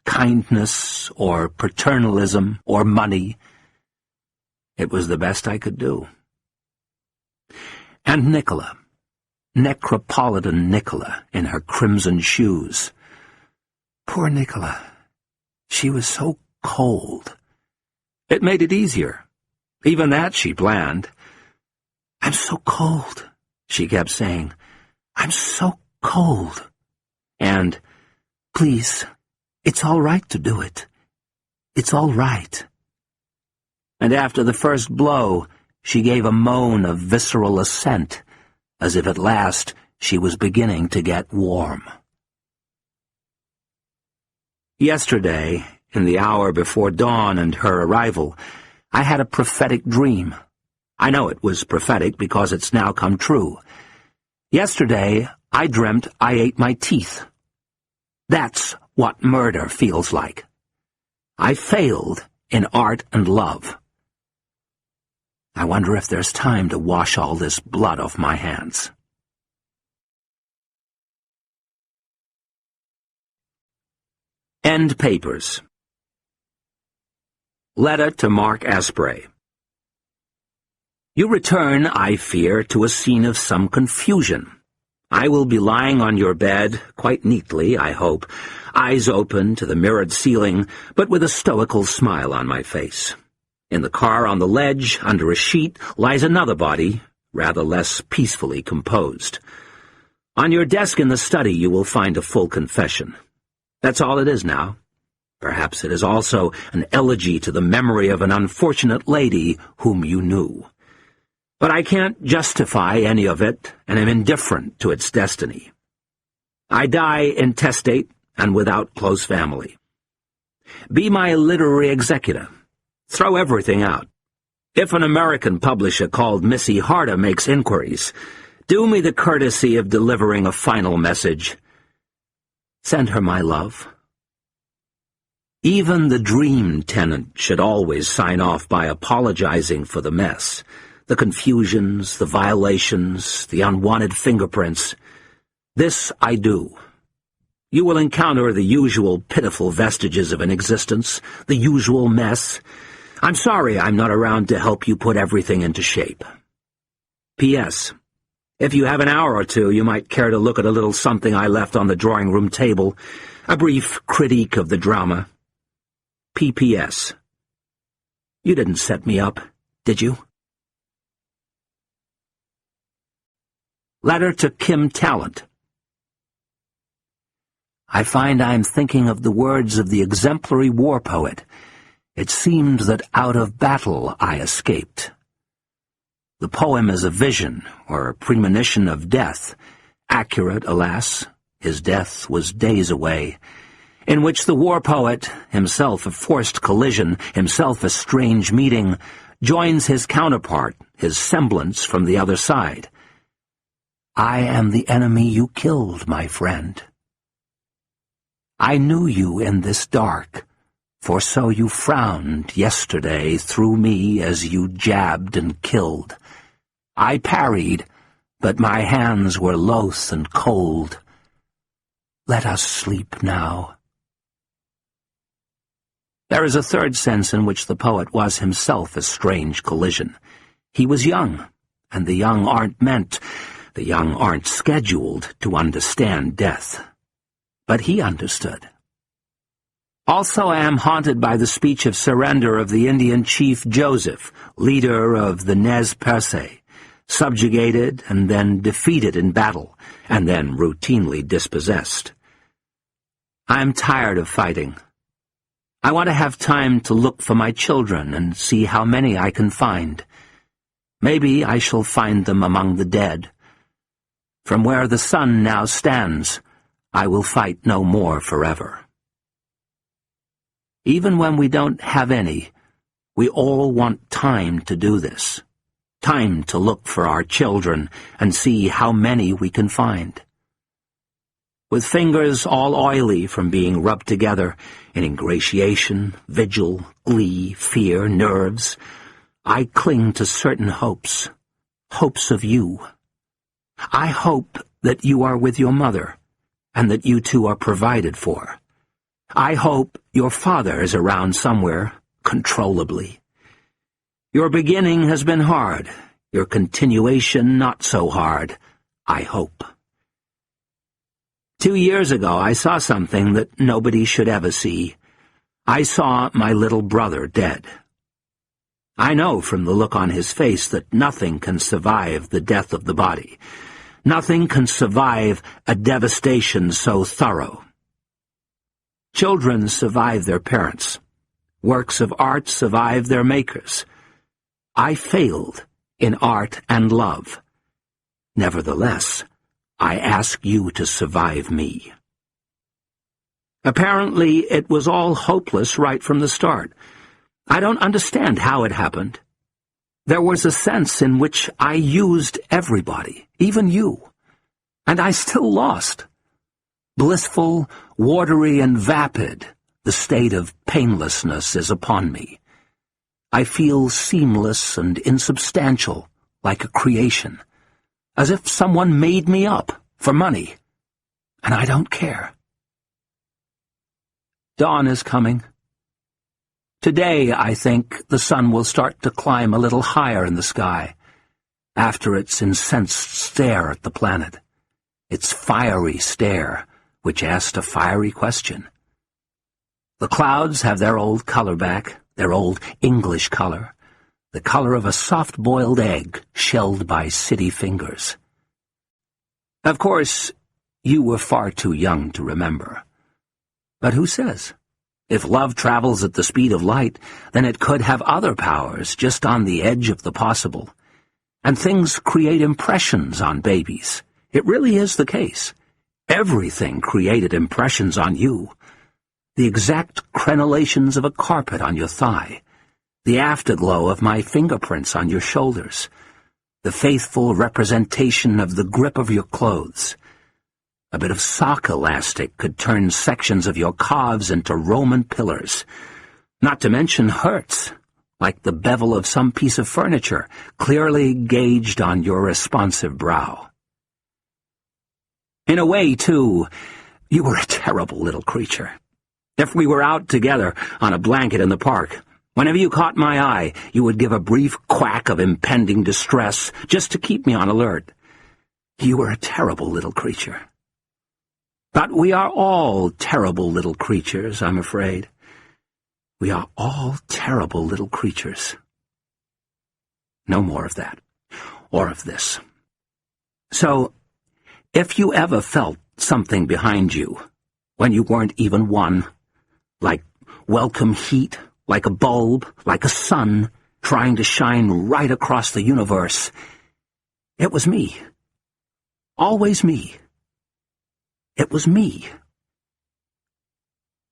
Kindness, or paternalism, or money. It was the best I could do. And Nicola. Necropolitan Nicola in her crimson shoes. Poor Nicola. She was so cold. It made it easier. Even that she planned. I'm so cold, she kept saying. I'm so cold. And, please, it's all right to do it. It's all right. And after the first blow, she gave a moan of visceral assent, as if at last she was beginning to get warm. Yesterday, in the hour before dawn and her arrival, I had a prophetic dream. I know it was prophetic because it's now come true. Yesterday, I dreamt I ate my teeth. That's what murder feels like. I failed in art and love. I wonder if there's time to wash all this blood off my hands. End papers. Letter to Mark Asprey. You return, I fear, to a scene of some confusion. I will be lying on your bed, quite neatly, I hope, eyes open to the mirrored ceiling, but with a stoical smile on my face. In the car on the ledge, under a sheet, lies another body, rather less peacefully composed. On your desk in the study you will find a full confession. That's all it is now. Perhaps it is also an elegy to the memory of an unfortunate lady whom you knew. But I can't justify any of it, and am indifferent to its destiny. I die intestate and without close family. Be my literary executor. Throw everything out. If an American publisher called Missy Harder makes inquiries, do me the courtesy of delivering a final message. Send her my love. Even the dream tenant should always sign off by apologizing for the mess, the confusions, the violations, the unwanted fingerprints. This I do. You will encounter the usual pitiful vestiges of an existence, the usual mess. I'm sorry I'm not around to help you put everything into shape. P.S. If you have an hour or two, you might care to look at a little something I left on the drawing-room table, a brief critique of the drama. P.P.S. You didn't set me up, did you? Letter to Kim Talent. I find I'm thinking of the words of the exemplary war poet. It seemed that out of battle I escaped. The poem is a vision, or a premonition of death, accurate, alas, his death was days away, in which the war poet, himself a forced collision, himself a strange meeting, joins his counterpart, his semblance from the other side. I am the enemy you killed, my friend. I knew you in this dark, for so you frowned yesterday through me as you jabbed and killed. I parried, but my hands were loath and cold. Let us sleep now. There is a third sense in which the poet was himself a strange collision. He was young, and the young aren't scheduled to understand death. But he understood. Also I am haunted by the speech of surrender of the Indian chief Joseph, leader of the Nez Perce, subjugated and then defeated in battle, and then routinely dispossessed. I am tired of fighting. I want to have time to look for my children and see how many I can find. Maybe I shall find them among the dead. From where the sun now stands, I will fight no more forever. Even when we don't have any, we all want time to do this. Time to look for our children and see how many we can find. With fingers all oily from being rubbed together in ingratiation, vigil, glee, fear, nerves, I cling to certain hopes, hopes of you. I hope that you are with your mother, and that you two are provided for. I hope your father is around somewhere, controllably. Your beginning has been hard, your continuation not so hard, I hope. 2 years ago I saw something that nobody should ever see. I saw my little brother dead. I know from the look on his face that nothing can survive the death of the body. Nothing can survive a devastation so thorough. Children survive their parents. Works of art survive their makers. I failed in art and love. Nevertheless, I ask you to survive me. Apparently, it was all hopeless right from the start. I don't understand how it happened. There was a sense in which I used everybody, even you, and I still lost. Blissful, watery, and vapid, the state of painlessness is upon me. I feel seamless and insubstantial, like a creation, as if someone made me up for money, and I don't care. Dawn is coming. Today, I think, the sun will start to climb a little higher in the sky, after its incensed stare at the planet, its fiery stare, which asked a fiery question. The clouds have their old color back, their old English color, the color of a soft-boiled egg shelled by city fingers. Of course, you were far too young to remember. But who says? If love travels at the speed of light, then it could have other powers just on the edge of the possible. And things create impressions on babies. It really is the case. Everything created impressions on you. The exact crenellations of a carpet on your thigh, the afterglow of my fingerprints on your shoulders, the faithful representation of the grip of your clothes. A bit of sock elastic could turn sections of your calves into Roman pillars, not to mention hurts, like the bevel of some piece of furniture, clearly gauged on your responsive brow. In a way, too, you were a terrible little creature. If we were out together on a blanket in the park, whenever you caught my eye, you would give a brief quack of impending distress just to keep me on alert. You were a terrible little creature. But we are all terrible little creatures, I'm afraid. We are all terrible little creatures. No more of that, or of this. So, if you ever felt something behind you, when you weren't even one, like welcome heat, like a bulb, like a sun, trying to shine right across the universe, it was me. Always me. It was me.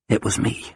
It was me.